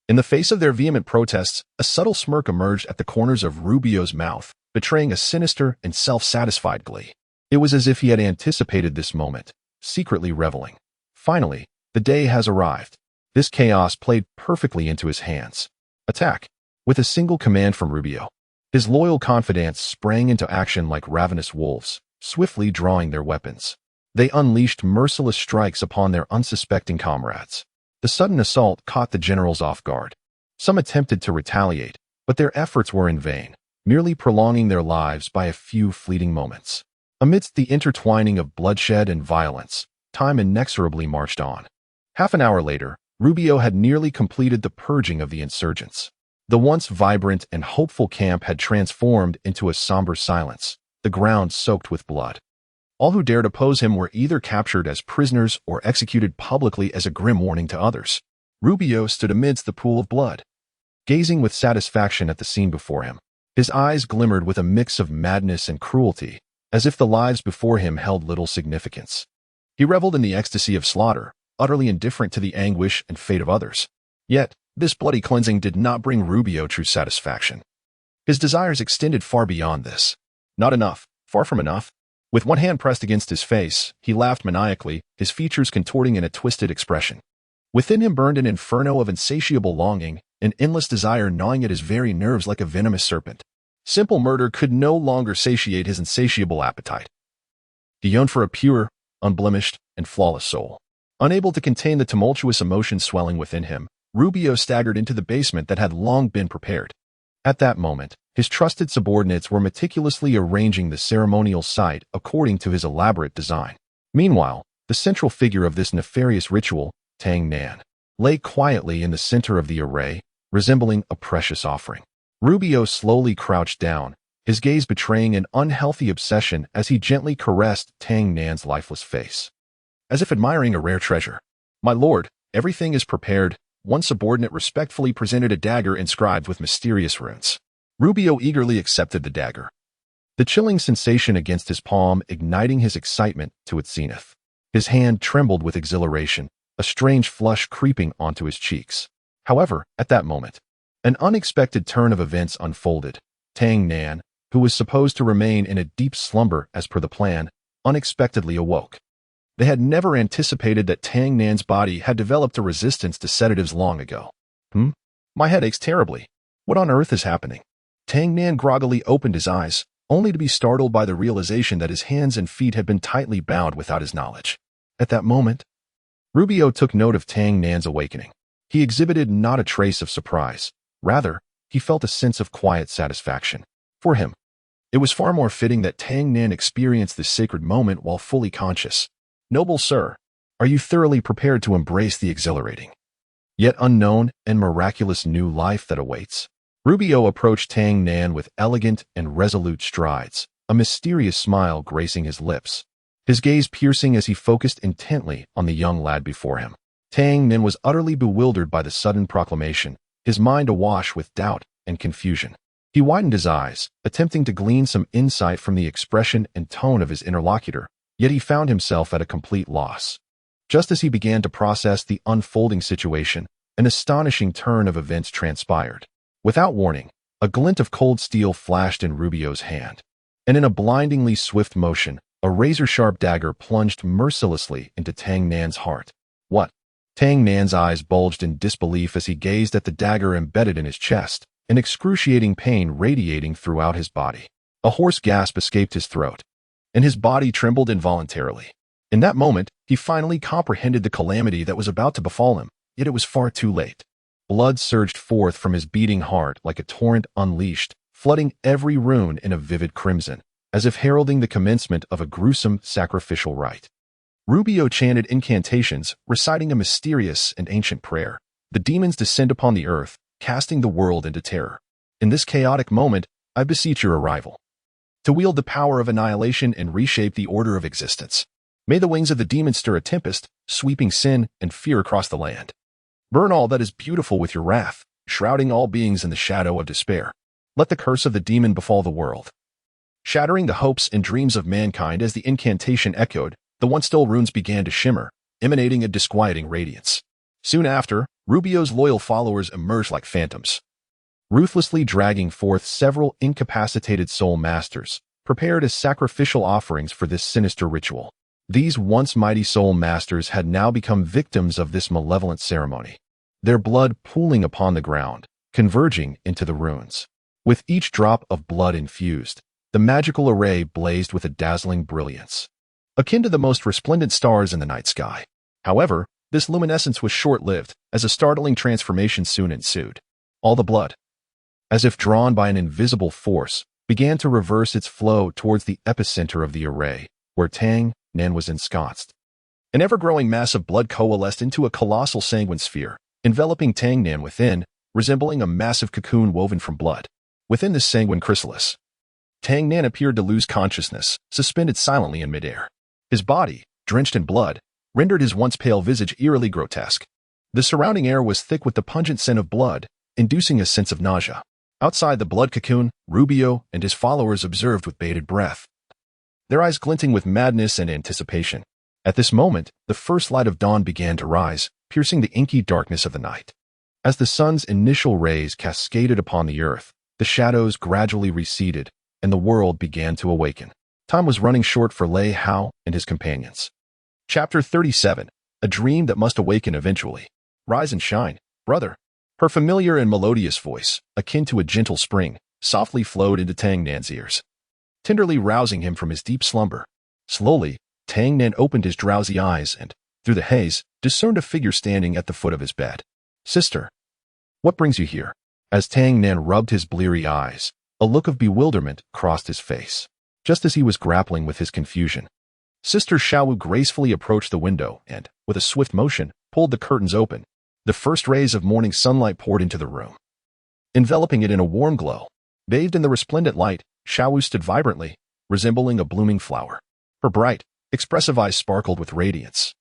Speaker 1: In the face of their vehement protests, a subtle smirk emerged at the corners of Rubio's mouth, betraying a sinister and self-satisfied glee. It was as if he had anticipated this moment, secretly reveling. Finally, the day has arrived. This chaos played perfectly into his hands. Attack! With a single command from Rubio, his loyal confidants sprang into action like ravenous wolves, swiftly drawing their weapons. They unleashed merciless strikes upon their unsuspecting comrades. The sudden assault caught the generals off guard. Some attempted to retaliate, but their efforts were in vain, merely prolonging their lives by a few fleeting moments. Amidst the intertwining of bloodshed and violence, time inexorably marched on. Half an hour later, Rubio had nearly completed the purging of the insurgents. The once vibrant and hopeful camp had transformed into a somber silence, the ground soaked with blood. All who dared oppose him were either captured as prisoners or executed publicly as a grim warning to others. Rubio stood amidst the pool of blood, gazing with satisfaction at the scene before him. His eyes glimmered with a mix of madness and cruelty, as if the lives before him held little significance. He reveled in the ecstasy of slaughter, utterly indifferent to the anguish and fate of others. Yet, this bloody cleansing did not bring Rubio true satisfaction. His desires extended far beyond this. Not enough, far from enough. With one hand pressed against his face, he laughed maniacally, his features contorting in a twisted expression. Within him burned an inferno of insatiable longing, an endless desire gnawing at his very nerves like a venomous serpent. Simple murder could no longer satiate his insatiable appetite. He yearned for a pure, unblemished, and flawless soul. Unable to contain the tumultuous emotions swelling within him, Rubio staggered into the basement that had long been prepared. At that moment, his trusted subordinates were meticulously arranging the ceremonial site according to his elaborate design. Meanwhile, the central figure of this nefarious ritual, Tang Nan, lay quietly in the center of the array, resembling a precious offering. Rubio slowly crouched down, his gaze betraying an unhealthy obsession as he gently caressed Tang Nan's lifeless face. As if admiring a rare treasure. "My lord, everything is prepared." One subordinate respectfully presented a dagger inscribed with mysterious runes. Rubio eagerly accepted the dagger, the chilling sensation against his palm igniting his excitement to its zenith. His hand trembled with exhilaration, a strange flush creeping onto his cheeks. However, at that moment, an unexpected turn of events unfolded. Tang Nan, who was supposed to remain in a deep slumber as per the plan, unexpectedly awoke. They had never anticipated that Tang Nan's body had developed a resistance to sedatives long ago. My head aches terribly. What on earth is happening? Tang Nan groggily opened his eyes, only to be startled by the realization that his hands and feet had been tightly bound without his knowledge. At that moment, Rubio took note of Tang Nan's awakening. He exhibited not a trace of surprise. Rather, he felt a sense of quiet satisfaction. For him, it was far more fitting that Tang Nan experience this sacred moment while fully conscious. "Noble sir, are you thoroughly prepared to embrace the exhilarating, yet unknown and miraculous new life that awaits?" Rubio approached Tang Nan with elegant and resolute strides, a mysterious smile gracing his lips, his gaze piercing as he focused intently on the young lad before him. Tang Nan was utterly bewildered by the sudden proclamation, his mind awash with doubt and confusion. He widened his eyes, attempting to glean some insight from the expression and tone of his interlocutor, yet he found himself at a complete loss. Just as he began to process the unfolding situation, an astonishing turn of events transpired. Without warning, a glint of cold steel flashed in Rubio's hand, and in a blindingly swift motion, a razor-sharp dagger plunged mercilessly into Tang Nan's heart. "What?" Tang Nan's eyes bulged in disbelief as he gazed at the dagger embedded in his chest, an excruciating pain radiating throughout his body. A hoarse gasp escaped his throat, and his body trembled involuntarily. In that moment, he finally comprehended the calamity that was about to befall him, yet it was far too late. Blood surged forth from his beating heart like a torrent unleashed, flooding every rune in a vivid crimson, as if heralding the commencement of a gruesome sacrificial rite. Rubio chanted incantations, reciting a mysterious and ancient prayer. The demons descend upon the earth, casting the world into terror. In this chaotic moment, I beseech your arrival, to wield the power of annihilation and reshape the order of existence. May the wings of the demon stir a tempest, sweeping sin and fear across the land. Burn all that is beautiful with your wrath, shrouding all beings in the shadow of despair. Let the curse of the demon befall the world. Shattering the hopes and dreams of mankind as the incantation echoed, the once-dull runes began to shimmer, emanating a disquieting radiance. Soon after, Rubio's loyal followers emerged like phantoms, ruthlessly dragging forth several incapacitated soul masters, prepared as sacrificial offerings for this sinister ritual. These once mighty soul masters had now become victims of this malevolent ceremony, their blood pooling upon the ground, converging into the runes. With each drop of blood infused, the magical array blazed with a dazzling brilliance, akin to the most resplendent stars in the night sky. However, this luminescence was short-lived, as a startling transformation soon ensued. All the blood, as if drawn by an invisible force, began to reverse its flow towards the epicenter of the array, where Tang Nan was ensconced. An ever-growing mass of blood coalesced into a colossal sanguine sphere, enveloping Tang Nan within, resembling a massive cocoon woven from blood. Within this sanguine chrysalis, Tang Nan appeared to lose consciousness, suspended silently in midair. His body, drenched in blood, rendered his once pale visage eerily grotesque. The surrounding air was thick with the pungent scent of blood, inducing a sense of nausea. Outside the blood cocoon, Rubio and his followers observed with bated breath, their eyes glinting with madness and anticipation. At this moment, the first light of dawn began to rise, piercing the inky darkness of the night. As the sun's initial rays cascaded upon the earth, the shadows gradually receded, and the world began to awaken. Time was running short for Lei Hao and his companions. Chapter 37. A dream that must awaken eventually. Rise and shine, brother. Her familiar and melodious voice, akin to a gentle spring, softly flowed into Tang Nan's ears, tenderly rousing him from his deep slumber. Slowly, Tang Nan opened his drowsy eyes and, through the haze, discerned a figure standing at the foot of his bed. Sister, what brings you here? As Tang Nan rubbed his bleary eyes, a look of bewilderment crossed his face. Just as he was grappling with his confusion, Sister Xiaowu gracefully approached the window and, with a swift motion, pulled the curtains open. The first rays of morning sunlight poured into the room, enveloping it in a warm glow. Bathed in the resplendent light, Xiaowu stood vibrantly, resembling a blooming flower. Her bright, expressive eyes sparkled with radiance,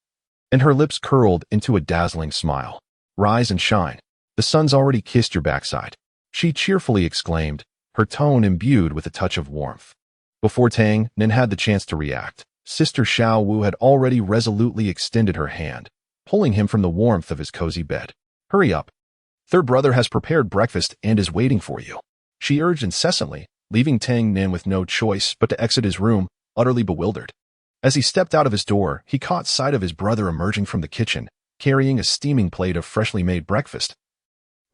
Speaker 1: and her lips curled into a dazzling smile. Rise and shine. The sun's already kissed your backside, she cheerfully exclaimed, her tone imbued with a touch of warmth. Before Tang Nan had the chance to react, Sister Xiaowu had already resolutely extended her hand, pulling him from the warmth of his cozy bed. Hurry up. Third brother has prepared breakfast and is waiting for you, she urged incessantly, leaving Tang Nan with no choice but to exit his room, utterly bewildered. As he stepped out of his door, he caught sight of his brother emerging from the kitchen, carrying a steaming plate of freshly made breakfast,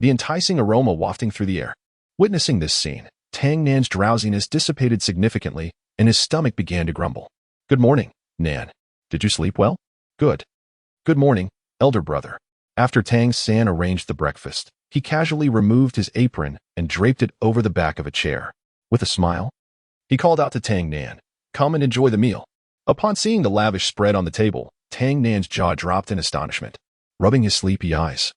Speaker 1: the enticing aroma wafting through the air. Witnessing this scene, Tang Nan's drowsiness dissipated significantly, and his stomach began to grumble. Good morning, Nan. Did you sleep well? Good. Good morning, elder brother. After Tang San arranged the breakfast, he casually removed his apron and draped it over the back of a chair. With a smile, he called out to Tang Nan, come and enjoy the meal. Upon seeing the lavish spread on the table, Tang Nan's jaw dropped in astonishment, rubbing his sleepy eyes.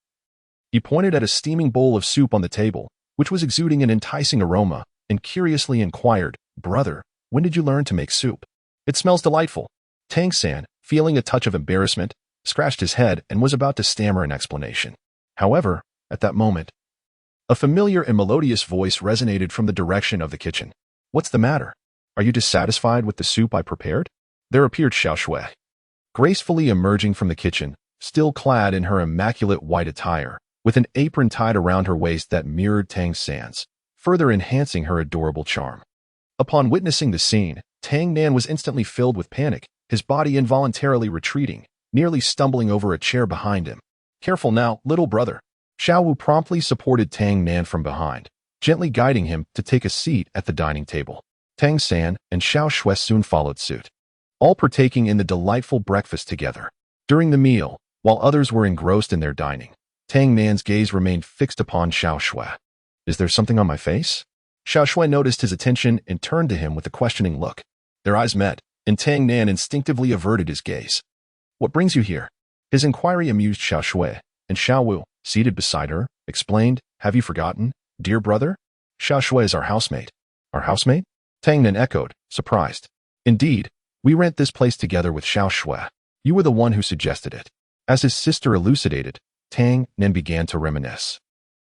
Speaker 1: He pointed at a steaming bowl of soup on the table, which was exuding an enticing aroma, and curiously inquired, brother, when did you learn to make soup? It smells delightful. Tang San, feeling a touch of embarrassment, scratched his head and was about to stammer an explanation. However, at that moment, a familiar and melodious voice resonated from the direction of the kitchen. What's the matter? Are you dissatisfied with the soup I prepared? There appeared Xiao Shui, gracefully emerging from the kitchen, still clad in her immaculate white attire, with an apron tied around her waist that mirrored Tang San's, further enhancing her adorable charm. Upon witnessing the scene, Tang Nan was instantly filled with panic, his body involuntarily retreating, nearly stumbling over a chair behind him. Careful now, little brother. Xiaowu promptly supported Tang Nan from behind, gently guiding him to take a seat at the dining table. Tang San and Xiao Shui soon followed suit, all partaking in the delightful breakfast together. During the meal, while others were engrossed in their dining, Tang Nan's gaze remained fixed upon Xiao Shui. Is there something on my face? Xiao Shui noticed his attention and turned to him with a questioning look. Their eyes met, and Tang Nan instinctively averted his gaze. What brings you here? His inquiry amused Xiao Shui, and Xiao Wu, seated beside her, explained, have you forgotten, dear brother? Xiao Shui is our housemate. Our housemate? Tang Nan echoed, surprised. Indeed, We rent this place together with Xiao Shui. You were the one who suggested it." As his sister elucidated, Tang Nan began to reminisce.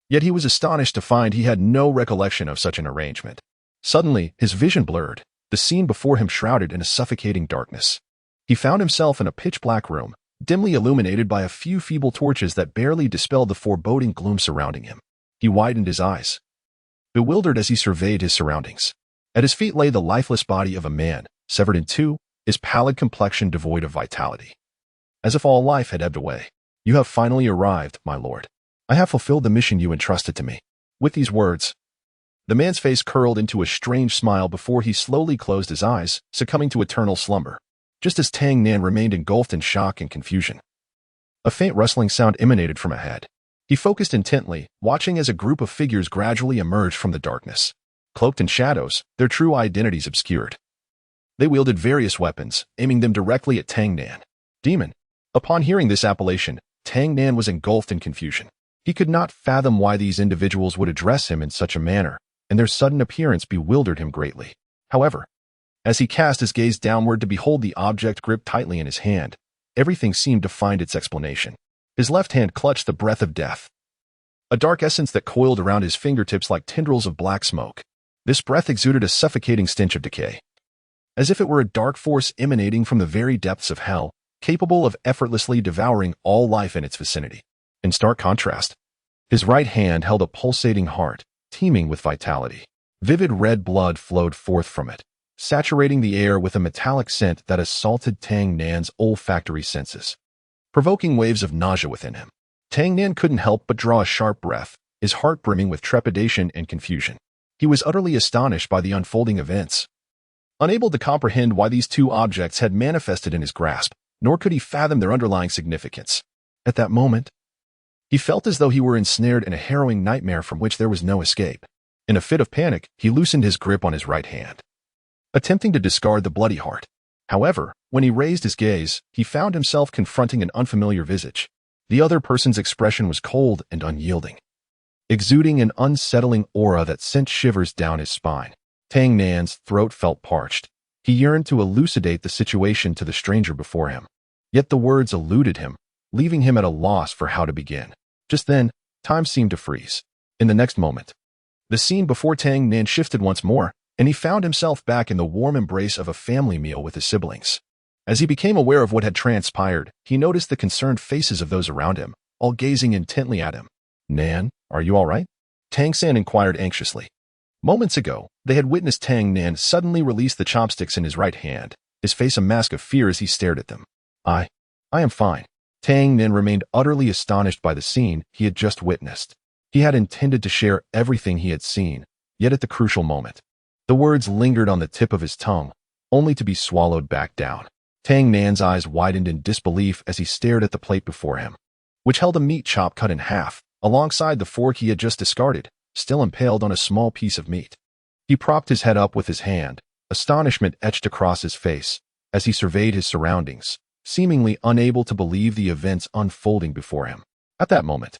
Speaker 1: Yet he was astonished to find he had no recollection of such an arrangement. Suddenly, his vision blurred, the scene before him shrouded in a suffocating darkness. He found himself in a pitch-black room, dimly illuminated by a few feeble torches that barely dispelled the foreboding gloom surrounding him. He widened his eyes, bewildered as he surveyed his surroundings. At his feet lay the lifeless body of a man, severed in two, his pallid complexion devoid of vitality. As if all life had ebbed away. "You have finally arrived, my lord. I have fulfilled the mission you entrusted to me." With these words, the man's face curled into a strange smile before he slowly closed his eyes, succumbing to eternal slumber, just as Tang Nan remained engulfed in shock and confusion. A faint rustling sound emanated from ahead. He focused intently, watching as a group of figures gradually emerged from the darkness. Cloaked in shadows, their true identities obscured. They wielded various weapons, aiming them directly at Tang Nan. Demon. Upon hearing this appellation, Tang Nan was engulfed in confusion. He could not fathom why these individuals would address him in such a manner, and their sudden appearance bewildered him greatly. However, as he cast his gaze downward to behold the object gripped tightly in his hand, everything seemed to find its explanation. His left hand clutched the breath of death, a dark essence that coiled around his fingertips like tendrils of black smoke. This breath exuded a suffocating stench of decay, as if it were a dark force emanating from the very depths of hell, capable of effortlessly devouring all life in its vicinity. In stark contrast, his right hand held a pulsating heart, teeming with vitality. Vivid red blood flowed forth from it, saturating the air with a metallic scent that assaulted Tang Nan's olfactory senses, provoking waves of nausea within him. Tang Nan couldn't help but draw a sharp breath, his heart brimming with trepidation and confusion. He was utterly astonished by the unfolding events, unable to comprehend why these two objects had manifested in his grasp, nor could he fathom their underlying significance. At that moment, he felt as though he were ensnared in a harrowing nightmare from which there was no escape. In a fit of panic, he loosened his grip on his right hand, attempting to discard the bloody heart. However, when he raised his gaze, he found himself confronting an unfamiliar visage. The other person's expression was cold and unyielding, exuding an unsettling aura that sent shivers down his spine. Tang Nan's throat felt parched. He yearned to elucidate the situation to the stranger before him. Yet the words eluded him, leaving him at a loss for how to begin. Just then, time seemed to freeze. In the next moment, the scene before Tang Nan shifted once more, and he found himself back in the warm embrace of a family meal with his siblings. As he became aware of what had transpired, he noticed the concerned faces of those around him, all gazing intently at him. "Nan, are you all right?" Tang San inquired anxiously. Moments ago, they had witnessed Tang Nan suddenly release the chopsticks in his right hand, his face a mask of fear as he stared at them. I am fine." Tang Nan remained utterly astonished by the scene he had just witnessed. He had intended to share everything he had seen, yet at the crucial moment, the words lingered on the tip of his tongue, only to be swallowed back down. Tang Nan's eyes widened in disbelief as he stared at the plate before him, which held a meat chop cut in half, alongside the fork he had just discarded, still impaled on a small piece of meat. He propped his head up with his hand, astonishment etched across his face, as he surveyed his surroundings, seemingly unable to believe the events unfolding before him. At that moment,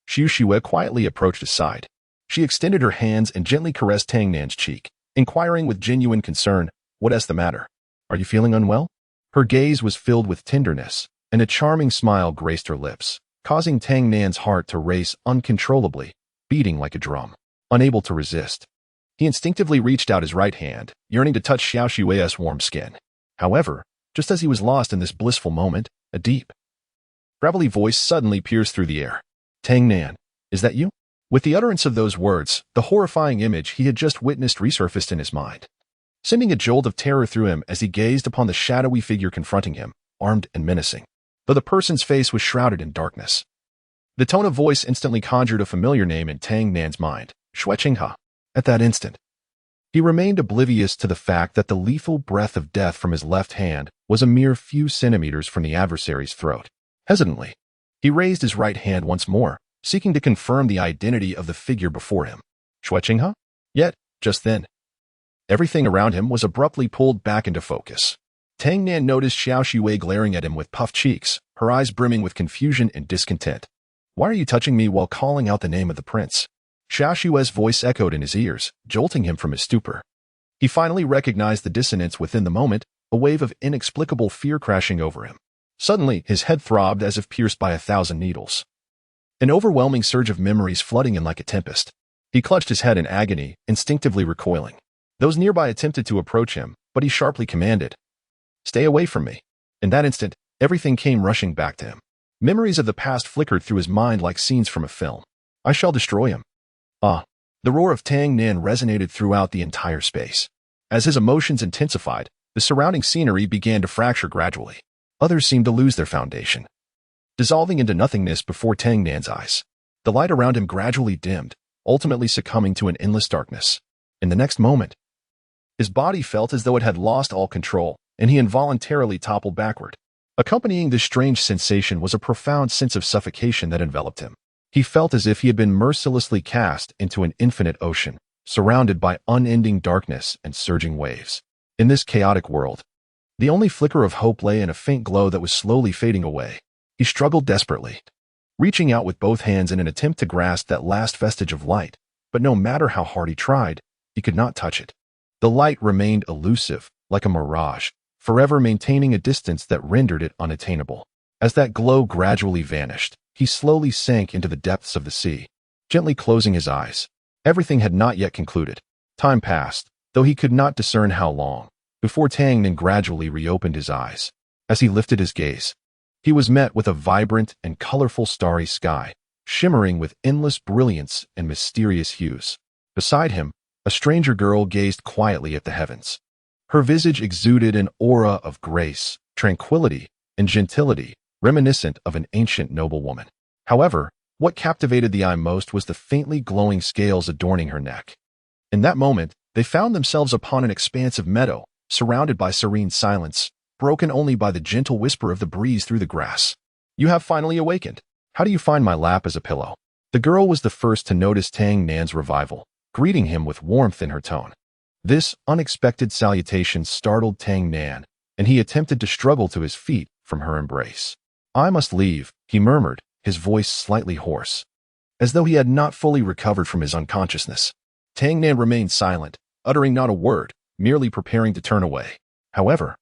Speaker 1: Xiu Shue quietly approached his side. She extended her hands and gently caressed Tang Nan's cheek, inquiring with genuine concern, "What is the matter? Are you feeling unwell?" Her gaze was filled with tenderness, and a charming smile graced her lips, causing Tang Nan's heart to race uncontrollably, beating like a drum. Unable to resist, he instinctively reached out his right hand, yearning to touch Xiao Shui's warm skin. However, just as he was lost in this blissful moment, a deep, gravelly voice suddenly pierced through the air. "Tang Nan, is that you?" With the utterance of those words, the horrifying image he had just witnessed resurfaced in his mind, sending a jolt of terror through him as he gazed upon the shadowy figure confronting him, armed and menacing, though the person's face was shrouded in darkness. The tone of voice instantly conjured a familiar name in Tang Nan's mind, Shui Qinghe. At that instant, he remained oblivious to the fact that the lethal breath of death from his left hand was a mere few centimeters from the adversary's throat. Hesitantly, he raised his right hand once more, seeking to confirm the identity of the figure before him. Shui Qinghe? Yet, just then, everything around him was abruptly pulled back into focus. Tang Nan noticed Xiao Shui glaring at him with puffed cheeks, her eyes brimming with confusion and discontent. "Why are you touching me while calling out the name of the prince?" Xiao Shui's voice echoed in his ears, jolting him from his stupor. He finally recognized the dissonance within the moment, a wave of inexplicable fear crashing over him. Suddenly, his head throbbed as if pierced by 1,000 needles. An overwhelming surge of memories flooding in like a tempest. He clutched his head in agony, instinctively recoiling. Those nearby attempted to approach him, but he sharply commanded, "Stay away from me." In that instant, everything came rushing back to him. Memories of the past flickered through his mind like scenes from a film. "I shall destroy him." Ah! The roar of Tang Nan resonated throughout the entire space. As his emotions intensified, the surrounding scenery began to fracture gradually. Others seemed to lose their foundation, dissolving into nothingness before Tang Nan's eyes. The light around him gradually dimmed, ultimately succumbing to an endless darkness. In the next moment, his body felt as though it had lost all control, and he involuntarily toppled backward. Accompanying this strange sensation was a profound sense of suffocation that enveloped him. He felt as if he had been mercilessly cast into an infinite ocean, surrounded by unending darkness and surging waves. In this chaotic world, the only flicker of hope lay in a faint glow that was slowly fading away. He struggled desperately, reaching out with both hands in an attempt to grasp that last vestige of light, but no matter how hard he tried, he could not touch it. The light remained elusive, like a mirage, forever maintaining a distance that rendered it unattainable. As that glow gradually vanished, he slowly sank into the depths of the sea, gently closing his eyes. Everything had not yet concluded. Time passed, though he could not discern how long, before Tang Nan gradually reopened his eyes. As he lifted his gaze, he was met with a vibrant and colorful starry sky, shimmering with endless brilliance and mysterious hues. Beside him, a stranger girl gazed quietly at the heavens. Her visage exuded an aura of grace, tranquility, and gentility, reminiscent of an ancient noblewoman. However, what captivated the eye most was the faintly glowing scales adorning her neck. In that moment, they found themselves upon an expansive meadow, surrounded by serene silence, broken only by the gentle whisper of the breeze through the grass. "You have finally awakened. How do you find my lap as a pillow?" The girl was the first to notice Tang Nan's revival, greeting him with warmth in her tone. This unexpected salutation startled Tang Nan, and he attempted to struggle to his feet from her embrace. "I must leave," he murmured, his voice slightly hoarse, as though he had not fully recovered from his unconsciousness. Tang Nan remained silent, uttering not a word, merely preparing to turn away. However,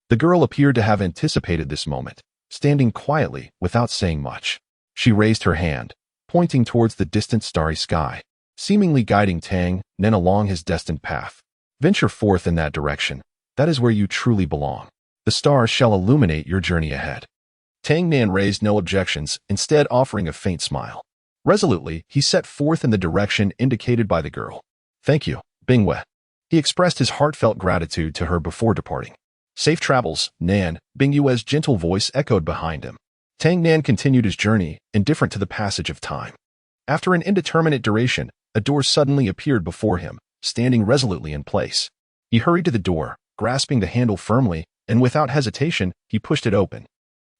Speaker 1: the girl appeared to have anticipated this moment, standing quietly without saying much. She raised her hand, pointing towards the distant starry sky, seemingly guiding Tang Nan along his destined path. "Venture forth in that direction. That is where you truly belong. The stars shall illuminate your journey ahead." Tang Nan raised no objections, instead offering a faint smile. Resolutely, he set forth in the direction indicated by the girl. "Thank you, Bingwe." He expressed his heartfelt gratitude to her before departing. "Safe travels, Nan," Bingwe's gentle voice echoed behind him. Tang Nan continued his journey, indifferent to the passage of time. After an indeterminate duration, a door suddenly appeared before him, standing resolutely in place. He hurried to the door, grasping the handle firmly, and without hesitation, he pushed it open.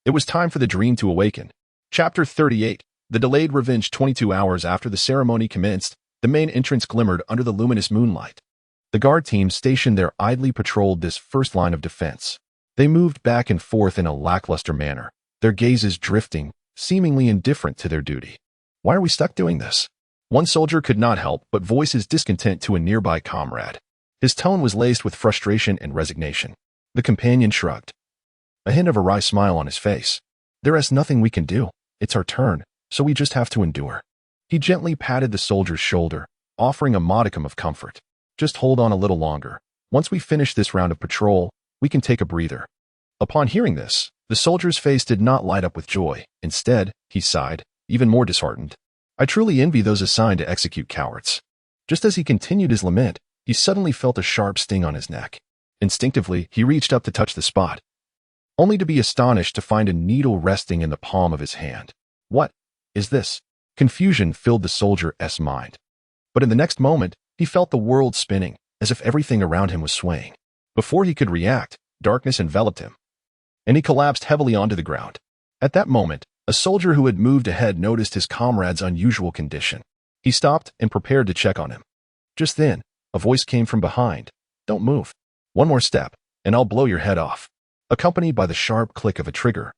Speaker 1: It was time for the dream to awaken. Chapter 38. The delayed revenge. 22 hours after the ceremony commenced, the main entrance glimmered under the luminous moonlight. The guard team stationed there idly patrolled this first line of defense. They moved back and forth in a lackluster manner, their gazes drifting, seemingly indifferent to their duty. "Why are we stuck doing this?" One soldier could not help but voice his discontent to a nearby comrade. His tone was laced with frustration and resignation. The companion shrugged, a hint of a wry smile on his face. "There is nothing we can do. It's our turn, so we just have to endure." He gently patted the soldier's shoulder, offering a modicum of comfort. "Just hold on a little longer. Once we finish this round of patrol, we can take a breather." Upon hearing this, the soldier's face did not light up with joy. Instead, he sighed, even more disheartened. "I truly envy those assigned to execute cowards." Just as he continued his lament, he suddenly felt a sharp sting on his neck. Instinctively, he reached up to touch the spot, only to be astonished to find a needle resting in the palm of his hand. "What is this?" Confusion filled the soldier's mind. But in the next moment, he felt the world spinning, as if everything around him was swaying. Before he could react, darkness enveloped him, and he collapsed heavily onto the ground. At that moment, a soldier who had moved ahead noticed his comrade's unusual condition. He stopped and prepared to check on him. Just then, a voice came from behind. "Don't move. One more step, and I'll blow your head off," accompanied by the sharp click of a trigger.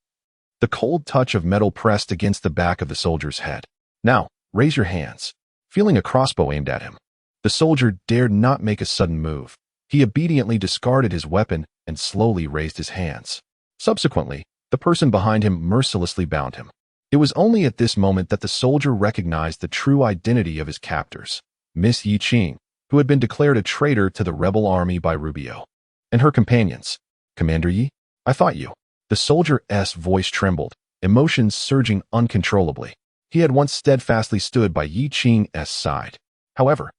Speaker 1: The cold touch of metal pressed against the back of the soldier's head. "Now, raise your hands." Feeling a crossbow aimed at him, the soldier dared not make a sudden move. He obediently discarded his weapon and slowly raised his hands. Subsequently, the person behind him mercilessly bound him. It was only at this moment that the soldier recognized the true identity of his captors, Miss Yiqing, who had been declared a traitor to the rebel army by Rubio, and her companions. "Commander Yi, I thought you." The soldier's voice trembled, emotions surging uncontrollably. He had once steadfastly stood by Yiqing's side. However,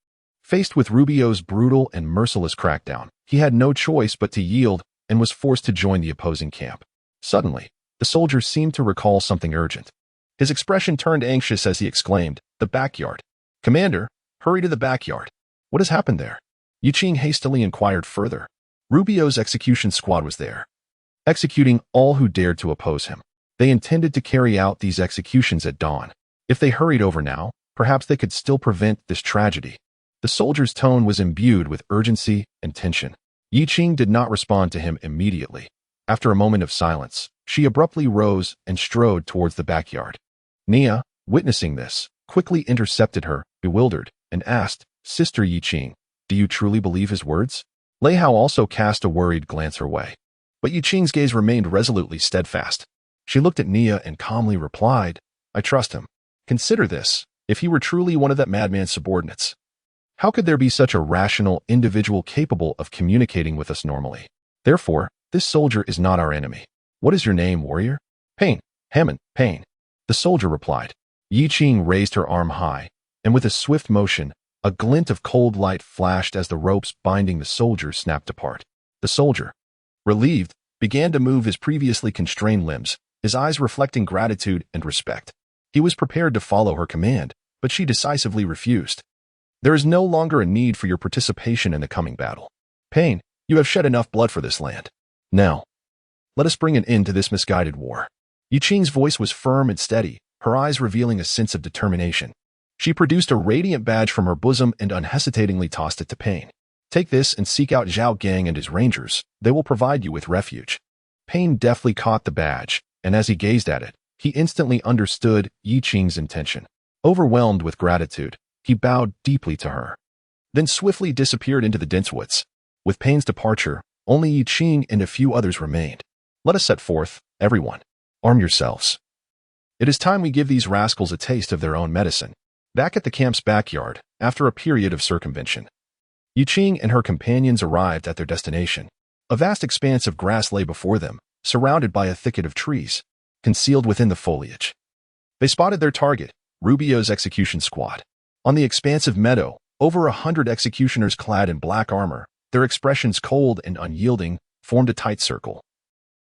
Speaker 1: faced with Rubio's brutal and merciless crackdown, he had no choice but to yield and was forced to join the opposing camp. Suddenly, the soldier seemed to recall something urgent. His expression turned anxious as he exclaimed, "The backyard. Commander, hurry to the backyard." "What has happened there?" Yiqing hastily inquired further. Rubio's execution squad was there, executing all who dared to oppose him. They intended to carry out these executions at dawn. If they hurried over now, perhaps they could still prevent this tragedy. The soldier's tone was imbued with urgency and tension. Yiqing did not respond to him immediately. After a moment of silence, she abruptly rose and strode towards the backyard. Nia, witnessing this, quickly intercepted her, bewildered, and asked, "Sister Yiqing, do you truly believe his words?" Lei Hao also cast a worried glance her way. But Yiqing's gaze remained resolutely steadfast. She looked at Nia and calmly replied, "I trust him. Consider this, if he were truly one of that madman's subordinates, how could there be such a rational individual capable of communicating with us normally? Therefore, this soldier is not our enemy. What is your name, warrior?" "Pain. Hammond, Pain." The soldier replied. Yiqing raised her arm high, and with a swift motion, a glint of cold light flashed as the ropes binding the soldier snapped apart. The soldier, relieved, began to move his previously constrained limbs, his eyes reflecting gratitude and respect. He was prepared to follow her command, but she decisively refused. "There is no longer a need for your participation in the coming battle. Pain, you have shed enough blood for this land. Now, let us bring an end to this misguided war." Yiqing's voice was firm and steady, her eyes revealing a sense of determination. She produced a radiant badge from her bosom and unhesitatingly tossed it to Pain. "Take this and seek out Zhao Gang and his rangers. They will provide you with refuge." Pain deftly caught the badge, and as he gazed at it, he instantly understood Yiqing's intention. Overwhelmed with gratitude, he bowed deeply to her, then swiftly disappeared into the dense woods. With Pain's departure, only Yiqing and a few others remained. "Let us set forth, everyone. Arm yourselves. It is time we give these rascals a taste of their own medicine." Back at the camp's backyard, after a period of circumvention, Yiqing and her companions arrived at their destination. A vast expanse of grass lay before them, surrounded by a thicket of trees, concealed within the foliage. They spotted their target, Rubio's execution squad. On the expansive meadow, over 100 executioners clad in black armor, their expressions cold and unyielding, formed a tight circle,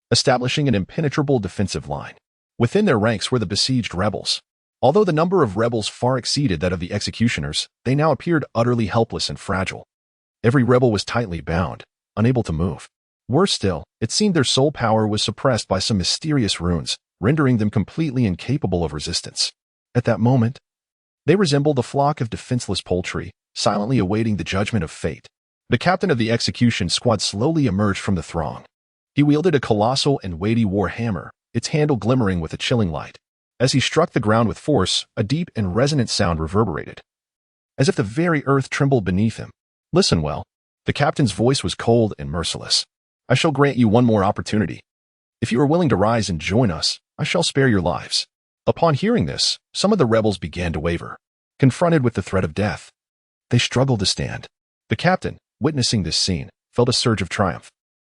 Speaker 1: establishing an impenetrable defensive line. Within their ranks were the besieged rebels. Although the number of rebels far exceeded that of the executioners, they now appeared utterly helpless and fragile. Every rebel was tightly bound, unable to move. Worse still, it seemed their soul power was suppressed by some mysterious runes, rendering them completely incapable of resistance. At that moment, they resembled a flock of defenseless poultry, silently awaiting the judgment of fate. The captain of the execution squad slowly emerged from the throng. He wielded a colossal and weighty war hammer, its handle glimmering with a chilling light. As he struck the ground with force, a deep and resonant sound reverberated, as if the very earth trembled beneath him. "Listen well." The captain's voice was cold and merciless. "I shall grant you one more opportunity. If you are willing to rise and join us, I shall spare your lives." Upon hearing this, some of the rebels began to waver. Confronted with the threat of death, they struggled to stand. The captain, witnessing this scene, felt a surge of triumph.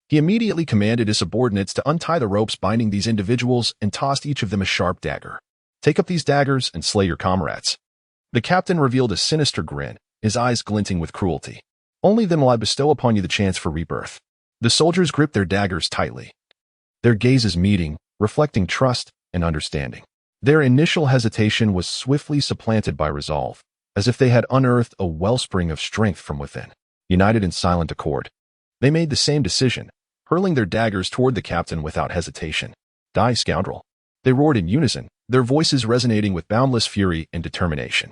Speaker 1: He immediately commanded his subordinates to untie the ropes binding these individuals and tossed each of them a sharp dagger. "Take up these daggers and slay your comrades." The captain revealed a sinister grin, his eyes glinting with cruelty. "Only then will I bestow upon you the chance for rebirth." The soldiers gripped their daggers tightly, their gazes meeting, reflecting trust and understanding. Their initial hesitation was swiftly supplanted by resolve, as if they had unearthed a wellspring of strength from within. United in silent accord, they made the same decision, hurling their daggers toward the captain without hesitation. "Die, scoundrel!" They roared in unison, their voices resonating with boundless fury and determination.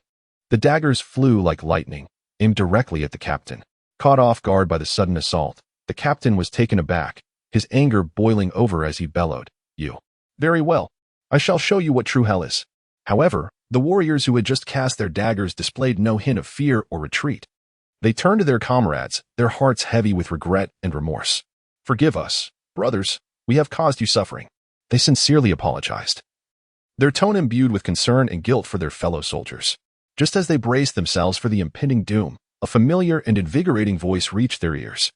Speaker 1: The daggers flew like lightning, aimed directly at the captain. Caught off guard by the sudden assault, the captain was taken aback, his anger boiling over as he bellowed, "You! Very well. I shall show you what true hell is." However, the warriors who had just cast their daggers displayed no hint of fear or retreat. They turned to their comrades, their hearts heavy with regret and remorse. Forgive us, brothers, we have caused you suffering. They sincerely apologized, their tone imbued with concern and guilt for their fellow soldiers. Just as they braced themselves for the impending doom, a familiar and invigorating voice reached their ears.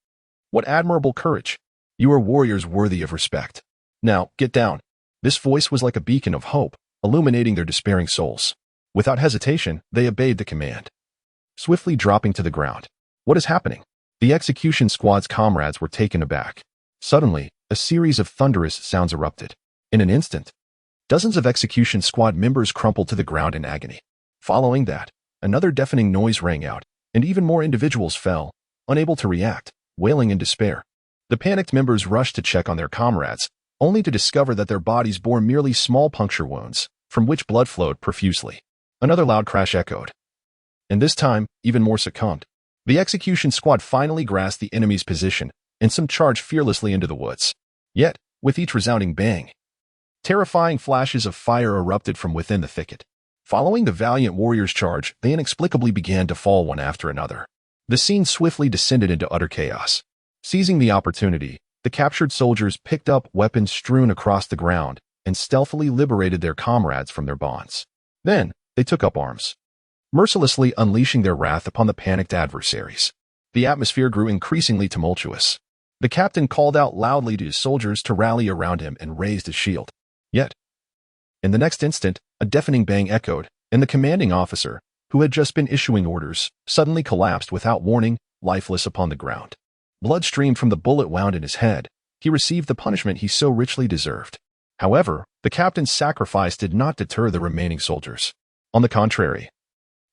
Speaker 1: What admirable courage! You are warriors worthy of respect. Now, get down. This voice was like a beacon of hope, illuminating their despairing souls. Without hesitation, they obeyed the command, swiftly dropping to the ground. What is happening? The execution squad's comrades were taken aback. Suddenly, a series of thunderous sounds erupted. In an instant, dozens of execution squad members crumpled to the ground in agony. Following that, another deafening noise rang out, and even more individuals fell, unable to react, wailing in despair. The panicked members rushed to check on their comrades, only to discover that their bodies bore merely small puncture wounds, from which blood flowed profusely. Another loud crash echoed, and this time, even more succumbed. The execution squad finally grasped the enemy's position, and some charged fearlessly into the woods. Yet, with each resounding bang, terrifying flashes of fire erupted from within the thicket. Following the valiant warriors' charge, they inexplicably began to fall one after another. The scene swiftly descended into utter chaos. Seizing the opportunity, the captured soldiers picked up weapons strewn across the ground and stealthily liberated their comrades from their bonds. Then, they took up arms, mercilessly unleashing their wrath upon the panicked adversaries. The atmosphere grew increasingly tumultuous. The captain called out loudly to his soldiers to rally around him and raised his shield. Yet, in the next instant, a deafening bang echoed, and the commanding officer, who had just been issuing orders, suddenly collapsed without warning, lifeless upon the ground. Blood streamed from the bullet wound in his head. He received the punishment he so richly deserved. However, the captain's sacrifice did not deter the remaining soldiers. On the contrary,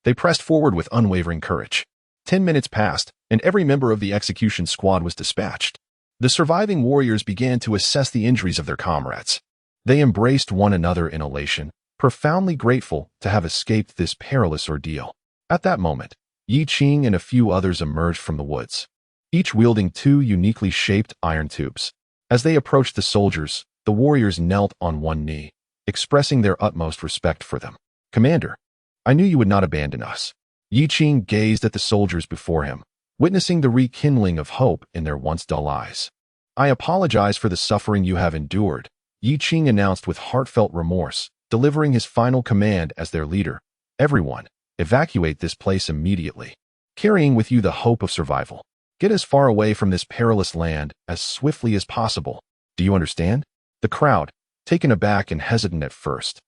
Speaker 1: they pressed forward with unwavering courage. 10 minutes passed, and every member of the execution squad was dispatched. The surviving warriors began to assess the injuries of their comrades. They embraced one another in elation, profoundly grateful to have escaped this perilous ordeal. At that moment, Yi Qing and a few others emerged from the woods, each wielding 2 uniquely shaped iron tubes. As they approached the soldiers, the warriors knelt on one knee, expressing their utmost respect for them. Commander, I knew you would not abandon us. Yi Qing gazed at the soldiers before him, witnessing the rekindling of hope in their once dull eyes. I apologize for the suffering you have endured, Yi Qing announced with heartfelt remorse, delivering his final command as their leader. Everyone, evacuate this place immediately, carrying with you the hope of survival. Get as far away from this perilous land as swiftly as possible. Do you understand? The crowd, taken aback and hesitant at first,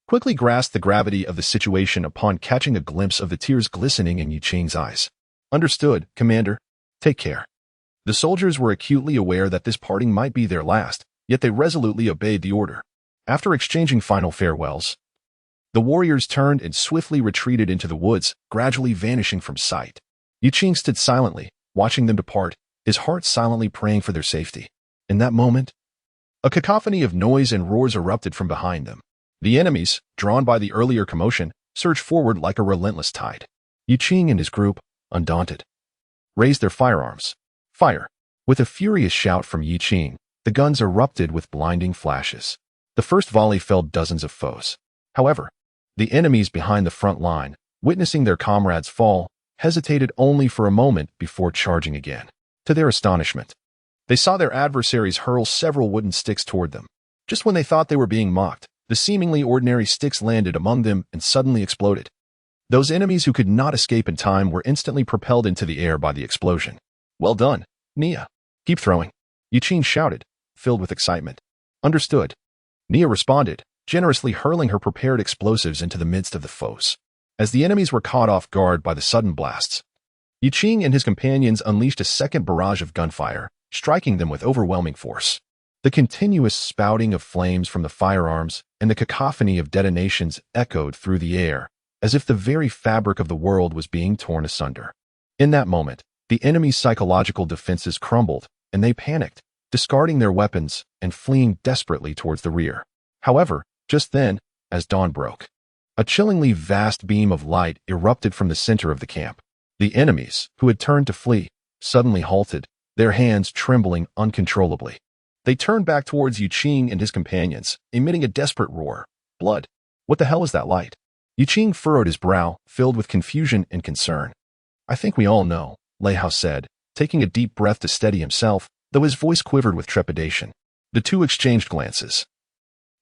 Speaker 1: quickly grasped the gravity of the situation upon catching a glimpse of the tears glistening in Yi Qing's eyes. Understood, Commander. Take care. The soldiers were acutely aware that this parting might be their last, yet they resolutely obeyed the order. After exchanging final farewells, the warriors turned and swiftly retreated into the woods, gradually vanishing from sight. Yi Qing stood silently, watching them depart, his heart silently praying for their safety. In that moment, a cacophony of noise and roars erupted from behind them. The enemies, drawn by the earlier commotion, surged forward like a relentless tide. Yi Qing and his group, undaunted, raised their firearms. Fire! With a furious shout from Yi Qing, the guns erupted with blinding flashes. The first volley felled dozens of foes. However, the enemies behind the front line, witnessing their comrades fall, hesitated only for a moment before charging again. To their astonishment, they saw their adversaries hurl several wooden sticks toward them. Just when they thought they were being mocked, the seemingly ordinary sticks landed among them and suddenly exploded. Those enemies who could not escape in time were instantly propelled into the air by the explosion. Well done, Nia. Keep throwing, Yi Qing shouted, filled with excitement. Understood. Nia responded, generously hurling her prepared explosives into the midst of the foes. As the enemies were caught off guard by the sudden blasts, Yi Qing and his companions unleashed a second barrage of gunfire, striking them with overwhelming force. The continuous spouting of flames from the firearms and the cacophony of detonations echoed through the air, as if the very fabric of the world was being torn asunder. In that moment, the enemy's psychological defenses crumbled, and they panicked, discarding their weapons and fleeing desperately towards the rear. However, just then, as dawn broke, a chillingly vast beam of light erupted from the center of the camp. The enemies, who had turned to flee, suddenly halted, their hands trembling uncontrollably. They turned back towards Yi Qing and his companions, emitting a desperate roar. Blood! What the hell is that light? Yi Qing furrowed his brow, filled with confusion and concern. I think we all know, Lei Hao said, taking a deep breath to steady himself, though his voice quivered with trepidation. The two exchanged glances,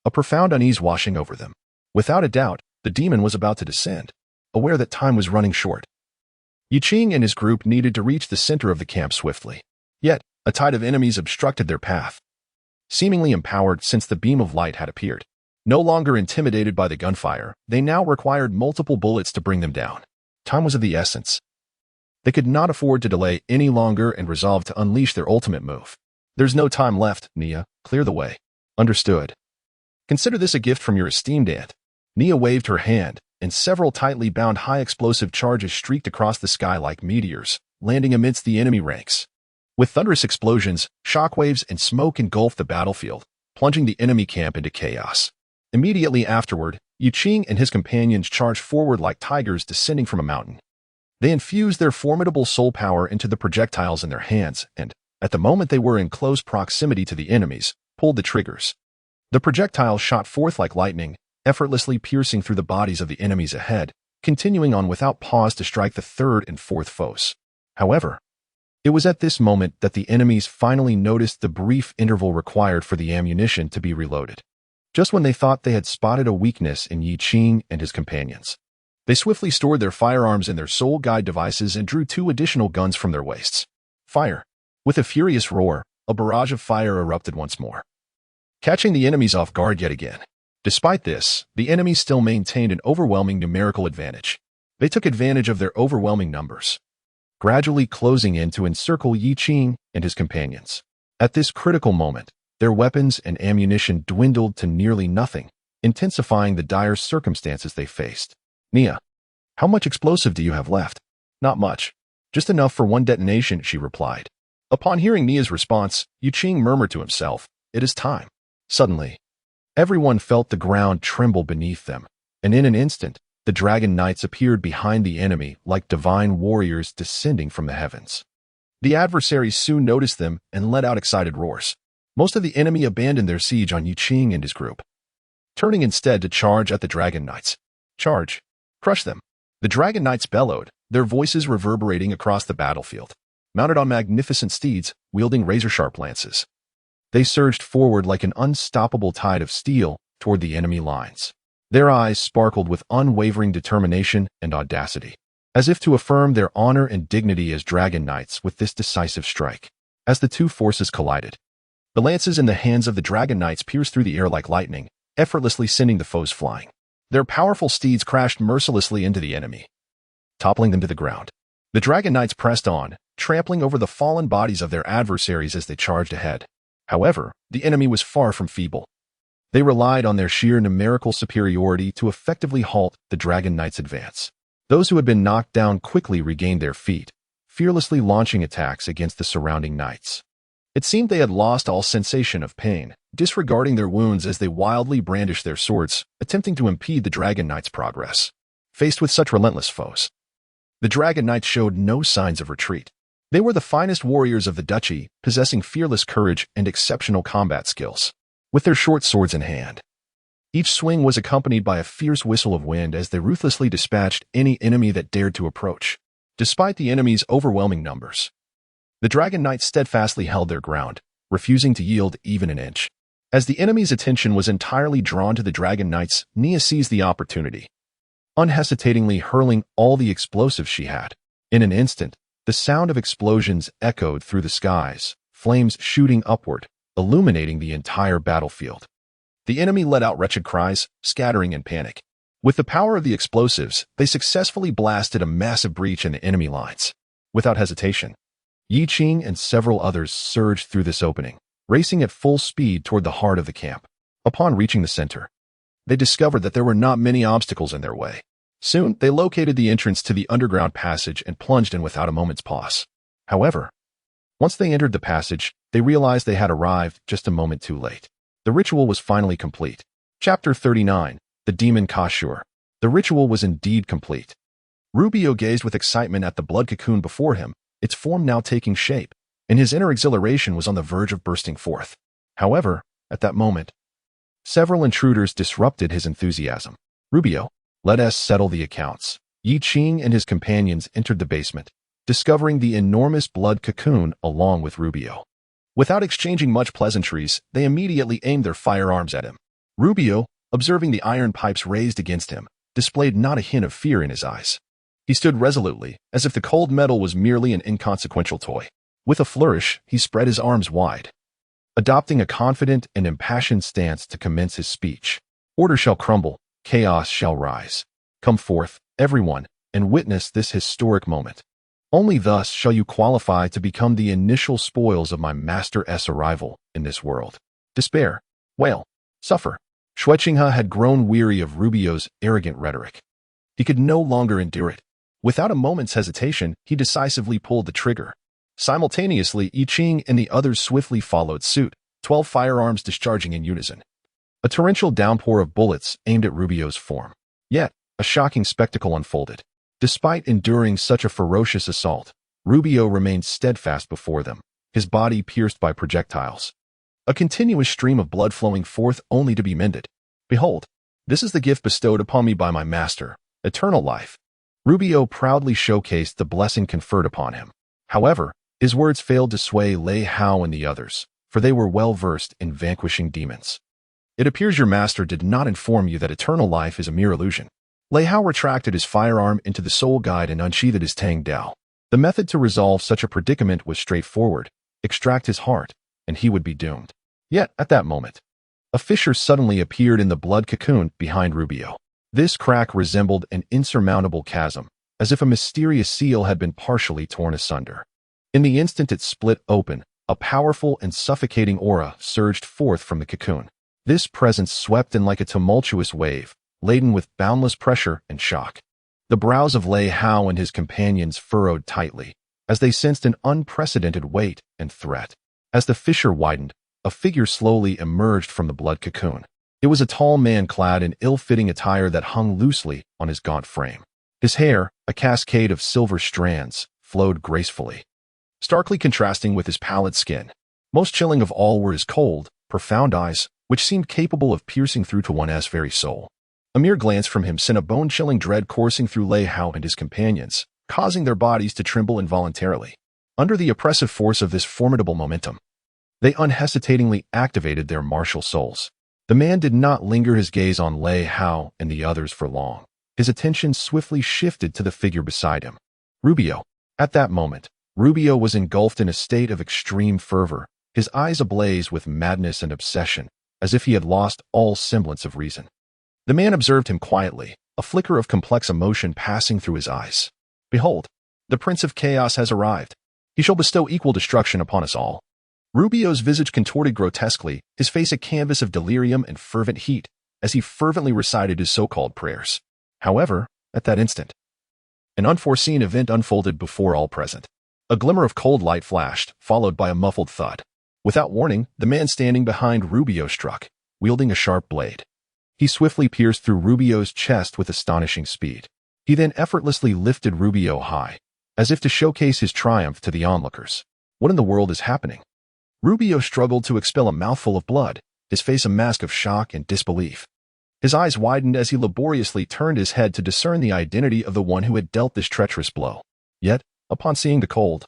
Speaker 1: a profound unease washing over them. Without a doubt, the demon was about to descend, aware that time was running short. Yiqing and his group needed to reach the center of the camp swiftly. Yet, a tide of enemies obstructed their path. Seemingly empowered since the beam of light had appeared. No longer intimidated by the gunfire, they now required multiple bullets to bring them down. Time was of the essence. They could not afford to delay any longer and resolved to unleash their ultimate move. There's no time left, Nia. Clear the way. Understood. Consider this a gift from your esteemed aunt. Nia waved her hand, and several tightly bound high-explosive charges streaked across the sky like meteors, landing amidst the enemy ranks. With thunderous explosions, shockwaves and smoke engulfed the battlefield, plunging the enemy camp into chaos. Immediately afterward, Yiqing and his companions charged forward like tigers descending from a mountain. They infused their formidable soul power into the projectiles in their hands and, at the moment they were in close proximity to the enemies, pulled the triggers. The projectiles shot forth like lightning, effortlessly piercing through the bodies of the enemies ahead, continuing on without pause to strike the third and fourth foes. However, it was at this moment that the enemies finally noticed the brief interval required for the ammunition to be reloaded. Just when they thought they had spotted a weakness in Yiqing and his companions, they swiftly stored their firearms in their soul guide devices and drew 2 additional guns from their waists. Fire! With a furious roar, a barrage of fire erupted once more, catching the enemies off guard yet again. Despite this, the enemies still maintained an overwhelming numerical advantage. They took advantage of their overwhelming numbers, gradually closing in to encircle Yiqing and his companions. At this critical moment, their weapons and ammunition dwindled to nearly nothing, intensifying the dire circumstances they faced. Nia, how much explosive do you have left? Not much. Just enough for 1 detonation, she replied. Upon hearing Nia's response, Yiqing murmured to himself, "It is time." Suddenly, everyone felt the ground tremble beneath them, and in an instant, the Dragon Knights appeared behind the enemy like divine warriors descending from the heavens. The adversaries soon noticed them and let out excited roars. Most of the enemy abandoned their siege on Yiqing and his group, turning instead to charge at the Dragon Knights. Charge! Crush them! The Dragon Knights bellowed, their voices reverberating across the battlefield. Mounted on magnificent steeds, wielding razor-sharp lances, they surged forward like an unstoppable tide of steel toward the enemy lines. Their eyes sparkled with unwavering determination and audacity, as if to affirm their honor and dignity as Dragon Knights with this decisive strike. As the two forces collided, the lances in the hands of the Dragon Knights pierced through the air like lightning, effortlessly sending the foes flying. Their powerful steeds crashed mercilessly into the enemy, toppling them to the ground. The Dragon Knights pressed on, trampling over the fallen bodies of their adversaries as they charged ahead. However, the enemy was far from feeble. They relied on their sheer numerical superiority to effectively halt the Dragon Knights' advance. Those who had been knocked down quickly regained their feet, fearlessly launching attacks against the surrounding knights. It seemed they had lost all sensation of pain, disregarding their wounds as they wildly brandished their swords, attempting to impede the Dragon Knights' progress. Faced with such relentless foes, the Dragon Knights showed no signs of retreat. They were the finest warriors of the duchy, possessing fearless courage and exceptional combat skills. With their short swords in hand, each swing was accompanied by a fierce whistle of wind as they ruthlessly dispatched any enemy that dared to approach. Despite the enemy's overwhelming numbers, the Dragon Knights steadfastly held their ground, refusing to yield even an inch. As the enemy's attention was entirely drawn to the Dragon Knights, Nia seized the opportunity, unhesitatingly hurling all the explosives she had. In an instant, the sound of explosions echoed through the skies, flames shooting upward, illuminating the entire battlefield. The enemy let out wretched cries, scattering in panic. With the power of the explosives, they successfully blasted a massive breach in the enemy lines. Without hesitation, Yiqing and several others surged through this opening, racing at full speed toward the heart of the camp. Upon reaching the center, they discovered that there were not many obstacles in their way. Soon, they located the entrance to the underground passage and plunged in without a moment's pause. However, once they entered the passage, they realized they had arrived just a moment too late. The ritual was finally complete. Chapter 39, The Demon Kashur. The ritual was indeed complete. Rubio gazed with excitement at the blood cocoon before him, its form now taking shape, and his inner exhilaration was on the verge of bursting forth. However, at that moment, several intruders disrupted his enthusiasm. Rubio, let us settle the accounts. Yiqing and his companions entered the basement, discovering the enormous blood cocoon along with Rubio. Without exchanging much pleasantries, they immediately aimed their firearms at him. Rubio, observing the iron pipes raised against him, displayed not a hint of fear in his eyes. He stood resolutely, as if the cold metal was merely an inconsequential toy. With a flourish, he spread his arms wide, adopting a confident and impassioned stance to commence his speech. Order shall crumble, chaos shall rise. Come forth, everyone, and witness this historic moment. Only thus shall you qualify to become the initial spoils of my master's arrival in this world. Despair, wail, suffer. Xuechinghe had grown weary of Rubio's arrogant rhetoric. He could no longer endure it. Without a moment's hesitation, he decisively pulled the trigger. Simultaneously, I Ching and the others swiftly followed suit, 12 firearms discharging in unison. A torrential downpour of bullets aimed at Rubio's form. Yet, a shocking spectacle unfolded. Despite enduring such a ferocious assault, Rubio remained steadfast before them, his body pierced by projectiles. A continuous stream of blood flowing forth only to be mended. Behold, this is the gift bestowed upon me by my master, eternal life. Rubio proudly showcased the blessing conferred upon him. However, his words failed to sway Lei Hao and the others, for they were well versed in vanquishing demons. It appears your master did not inform you that eternal life is a mere illusion. Lei Hao retracted his firearm into the soul guide and unsheathed his Tang Dao. The method to resolve such a predicament was straightforward: extract his heart, and he would be doomed. Yet, at that moment, a fissure suddenly appeared in the blood cocoon behind Rubio. This crack resembled an insurmountable chasm, as if a mysterious seal had been partially torn asunder. In the instant it split open, a powerful and suffocating aura surged forth from the cocoon. This presence swept in like a tumultuous wave, laden with boundless pressure and shock. The brows of Lei Hao and his companions furrowed tightly, as they sensed an unprecedented weight and threat. As the fissure widened, a figure slowly emerged from the blood cocoon. It was a tall man clad in ill-fitting attire that hung loosely on his gaunt frame. His hair, a cascade of silver strands, flowed gracefully, starkly contrasting with his pallid skin. Most chilling of all were his cold, profound eyes, which seemed capable of piercing through to one's very soul. A mere glance from him sent a bone-chilling dread coursing through Lei Hao and his companions, causing their bodies to tremble involuntarily. Under the oppressive force of this formidable momentum, they unhesitatingly activated their martial souls. The man did not linger his gaze on Lei Hao and the others for long. His attention swiftly shifted to the figure beside him, Rubio. At that moment, Rubio was engulfed in a state of extreme fervor, his eyes ablaze with madness and obsession, as if he had lost all semblance of reason. The man observed him quietly, a flicker of complex emotion passing through his eyes. Behold, the Prince of Chaos has arrived. He shall bestow equal destruction upon us all. Rubio's visage contorted grotesquely, his face a canvas of delirium and fervent heat, as he fervently recited his so-called prayers. However, at that instant, an unforeseen event unfolded before all present. A glimmer of cold light flashed, followed by a muffled thud. Without warning, the man standing behind Rubio struck, wielding a sharp blade. He swiftly pierced through Rubio's chest with astonishing speed. He then effortlessly lifted Rubio high, as if to showcase his triumph to the onlookers. What in the world is happening? Rubio struggled to expel a mouthful of blood, his face a mask of shock and disbelief. His eyes widened as he laboriously turned his head to discern the identity of the one who had dealt this treacherous blow. Yet, upon seeing the cold,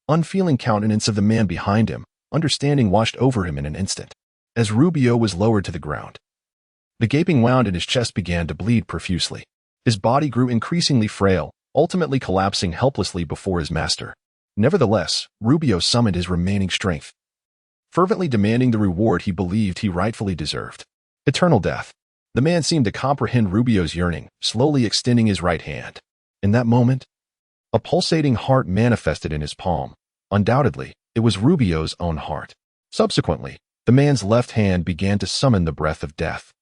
Speaker 1: unfeeling countenance of the man behind him, understanding washed over him in an instant. As Rubio was lowered to the ground, the gaping wound in his chest began to bleed profusely. His body grew increasingly frail, ultimately collapsing helplessly before his master. Nevertheless, Rubio summoned his remaining strength, fervently demanding the reward he believed he rightfully deserved: eternal death. The man seemed to comprehend Rubio's yearning, slowly extending his right hand. In that moment, a pulsating heart manifested in his palm. Undoubtedly, it was Rubio's own heart. Subsequently, the man's left hand began to summon the breath of death.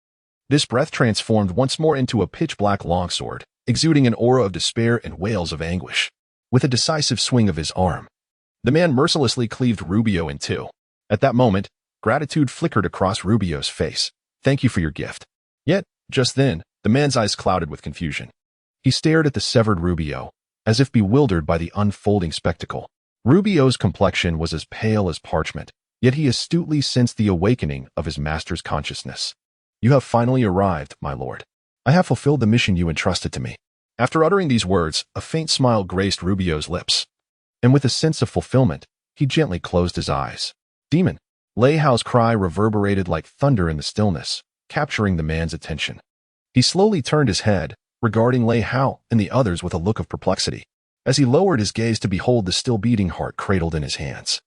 Speaker 1: This breath transformed once more into a pitch-black longsword, exuding an aura of despair and wails of anguish. With a decisive swing of his arm, the man mercilessly cleaved Rubio in two. At that moment, gratitude flickered across Rubio's face. Thank you for your gift. Yet, just then, the man's eyes clouded with confusion. He stared at the severed Rubio, as if bewildered by the unfolding spectacle. Rubio's complexion was as pale as parchment, yet he astutely sensed the awakening of his master's consciousness. You have finally arrived, my lord. I have fulfilled the mission you entrusted to me. After uttering these words, a faint smile graced Rubio's lips, and with a sense of fulfillment, he gently closed his eyes. Demon! Lei Hao's cry reverberated like thunder in the stillness, capturing the man's attention. He slowly turned his head, regarding Lei Hao and the others with a look of perplexity, as he lowered his gaze to behold the still-beating heart cradled in his hands.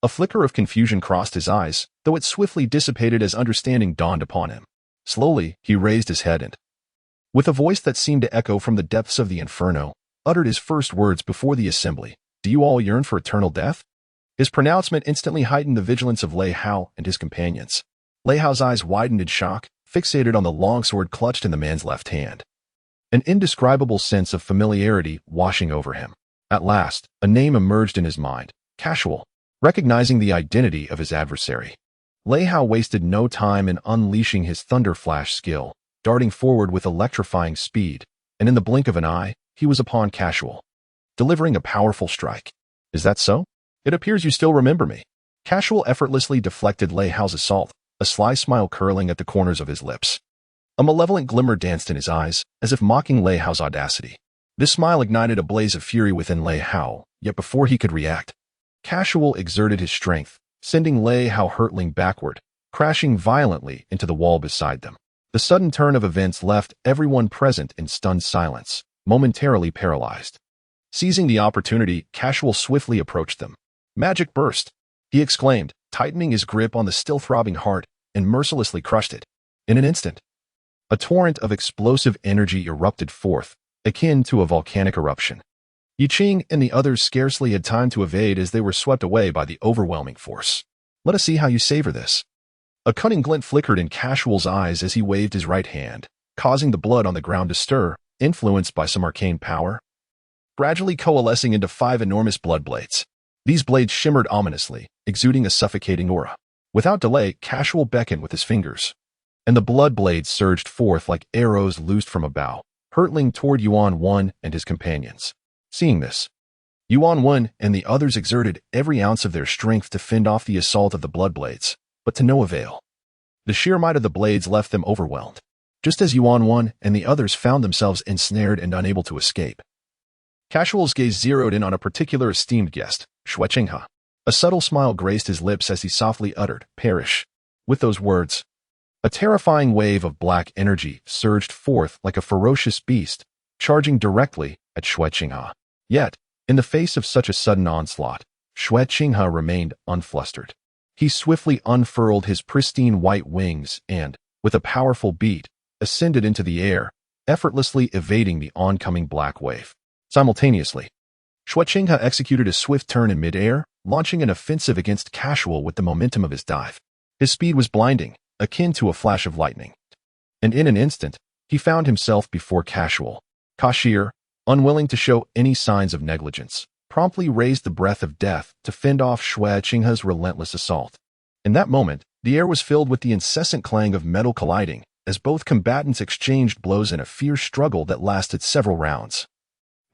Speaker 1: A flicker of confusion crossed his eyes, though it swiftly dissipated as understanding dawned upon him. Slowly, he raised his head and, with a voice that seemed to echo from the depths of the inferno, uttered his first words before the assembly. "Do you all yearn for eternal death?" His pronouncement instantly heightened the vigilance of Lei Hao and his companions. Lei Hao's eyes widened in shock, fixated on the longsword clutched in the man's left hand. An indescribable sense of familiarity washing over him. At last, a name emerged in his mind, Casual, recognizing the identity of his adversary. Lei Hao wasted no time in unleashing his Thunder Flash skill, darting forward with electrifying speed, and in the blink of an eye, he was upon Casual, delivering a powerful strike. "Is that so? It appears you still remember me." Casual effortlessly deflected Lei Hao's assault, a sly smile curling at the corners of his lips. A malevolent glimmer danced in his eyes, as if mocking Lei Hao's audacity. This smile ignited a blaze of fury within Lei Hao, yet before he could react, Casual exerted his strength, sending Lei Hao hurtling backward, crashing violently into the wall beside them. The sudden turn of events left everyone present in stunned silence, momentarily paralyzed. Seizing the opportunity, Casual swiftly approached them. "Magic burst!" he exclaimed, tightening his grip on the still-throbbing heart, and mercilessly crushed it. In an instant, a torrent of explosive energy erupted forth, akin to a volcanic eruption. Yi Qing and the others scarcely had time to evade as they were swept away by the overwhelming force. "Let us see how you savor this." A cunning glint flickered in Casual's eyes as he waved his right hand, causing the blood on the ground to stir, influenced by some arcane power. Gradually coalescing into 5 enormous blood blades. These blades shimmered ominously, exuding a suffocating aura. Without delay, Casual beckoned with his fingers, and the blood blades surged forth like arrows loosed from a bow, hurtling toward Yuan Wen and his companions. Seeing this, Yuan Wen and the others exerted every ounce of their strength to fend off the assault of the blood blades, but to no avail. The sheer might of the blades left them overwhelmed, just as Yuan Wen and the others found themselves ensnared and unable to escape. Casual's gaze zeroed in on a particular esteemed guest, Xue Qinghe. A subtle smile graced his lips as he softly uttered, "Perish." With those words, a terrifying wave of black energy surged forth like a ferocious beast, charging directly at Xue Qinghe. Yet, in the face of such a sudden onslaught, Xue Qinghe remained unflustered. He swiftly unfurled his pristine white wings and, with a powerful beat, ascended into the air, effortlessly evading the oncoming black wave. Simultaneously, Xue Qinghe executed a swift turn in midair, launching an offensive against Casual with the momentum of his dive. His speed was blinding, akin to a flash of lightning. And in an instant, he found himself before Casual. Kashir, unwilling to show any signs of negligence, promptly raised the breath of death to fend off Xue Qinghe's relentless assault. In that moment, the air was filled with the incessant clang of metal colliding, as both combatants exchanged blows in a fierce struggle that lasted several rounds,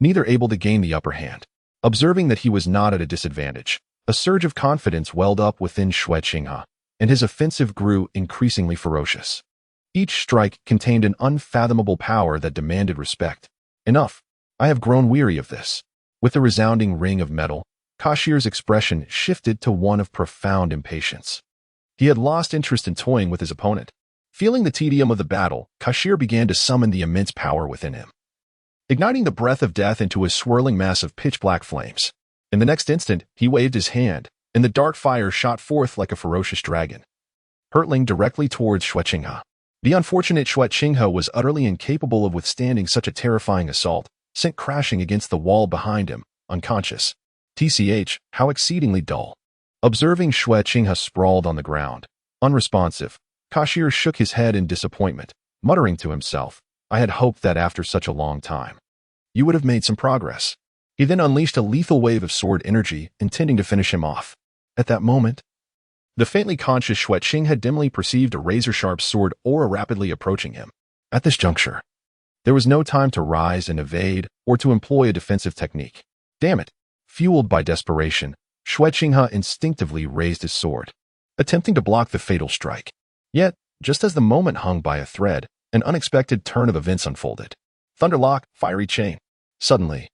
Speaker 1: neither able to gain the upper hand. Observing that he was not at a disadvantage, a surge of confidence welled up within Xue Qinghe, and his offensive grew increasingly ferocious. Each strike contained an unfathomable power that demanded respect. "Enough. I have grown weary of this." With a resounding ring of metal, Kashir's expression shifted to one of profound impatience. He had lost interest in toying with his opponent. Feeling the tedium of the battle, Kashir began to summon the immense power within him, igniting the breath of death into a swirling mass of pitch-black flames. In the next instant, he waved his hand, and the dark fire shot forth like a ferocious dragon, hurtling directly towards Xue Qinghe. The unfortunate Xue Qinghe was utterly incapable of withstanding such a terrifying assault, sent crashing against the wall behind him, unconscious. TCH, how exceedingly dull. Observing Xue Qinghe sprawled on the ground, unresponsive, Kashir shook his head in disappointment, muttering to himself, "I had hoped that after such a long time, you would have made some progress." He then unleashed a lethal wave of sword energy, intending to finish him off. At that moment, the faintly conscious Xue Qinghe dimly perceived a razor-sharp sword aura rapidly approaching him. At this juncture, there was no time to rise and evade or to employ a defensive technique. Damn it! Fueled by desperation, Xue Qinghe instinctively raised his sword, attempting to block the fatal strike. Yet, just as the moment hung by a thread, an unexpected turn of events unfolded. Thunderlock, fiery chain. Suddenly,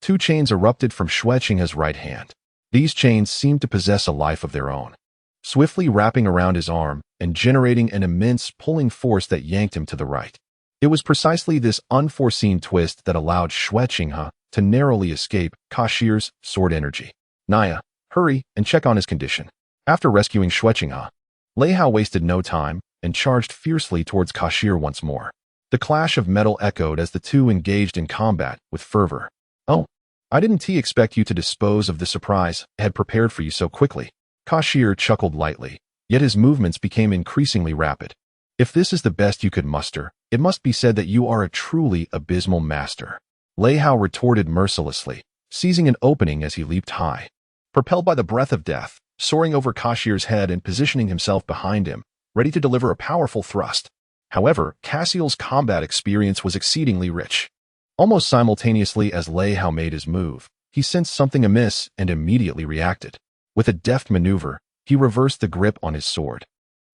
Speaker 1: 2 chains erupted from Xue Qinghe's right hand. These chains seemed to possess a life of their own, swiftly wrapping around his arm and generating an immense pulling force that yanked him to the right. It was precisely this unforeseen twist that allowed Xue Qinghe to narrowly escape Kashir's sword energy. Nia, hurry and check on his condition. After rescuing Xue Qinghe, Lei Hao wasted no time and charged fiercely towards Kashir once more. The clash of metal echoed as the two engaged in combat with fervor. Oh, I didn't expect you to dispose of the surprise I had prepared for you so quickly. Kashir chuckled lightly, yet his movements became increasingly rapid. If this is the best you could muster, it must be said that you are a truly abysmal master. Lei Hao retorted mercilessly, seizing an opening as he leaped high. Propelled by the breath of death, soaring over Kashir's head and positioning himself behind him, ready to deliver a powerful thrust. However, Cassiel's combat experience was exceedingly rich. Almost simultaneously as Lei Hao made his move, he sensed something amiss and immediately reacted. With a deft maneuver, he reversed the grip on his sword,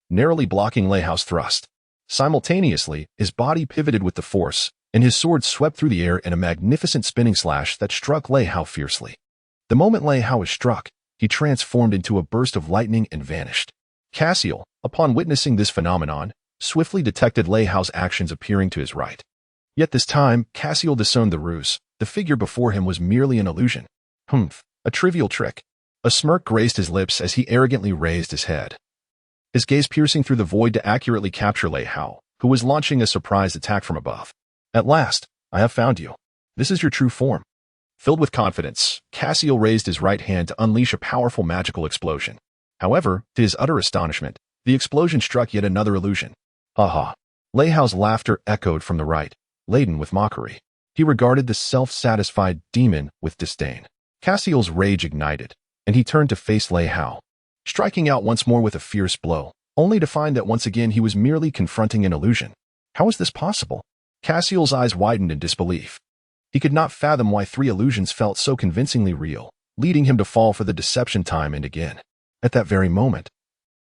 Speaker 1: narrowly blocking Lei Hao's thrust. Simultaneously, his body pivoted with the force, and his sword swept through the air in a magnificent spinning slash that struck Lei Hao fiercely. The moment Lei Hao was struck, he transformed into a burst of lightning and vanished. Cassiel, upon witnessing this phenomenon, swiftly detected Lei Hao's actions appearing to his right. Yet this time, Cassiel discerned the ruse. The figure before him was merely an illusion. A trivial trick. A smirk graced his lips as he arrogantly raised his head, his gaze piercing through the void to accurately capture Lei Hao, who was launching a surprise attack from above. At last, I have found you. This is your true form. Filled with confidence, Cassiel raised his right hand to unleash a powerful magical explosion. However, to his utter astonishment, the explosion struck yet another illusion. Ha ha. Lei Hao's laughter echoed from the right, laden with mockery. He regarded the self-satisfied demon with disdain. Cassiel's rage ignited, and he turned to face Lei Hao, striking out once more with a fierce blow, only to find that once again he was merely confronting an illusion. How is this possible? Cassiel's eyes widened in disbelief. He could not fathom why three illusions felt so convincingly real, leading him to fall for the deception time and again. At that very moment,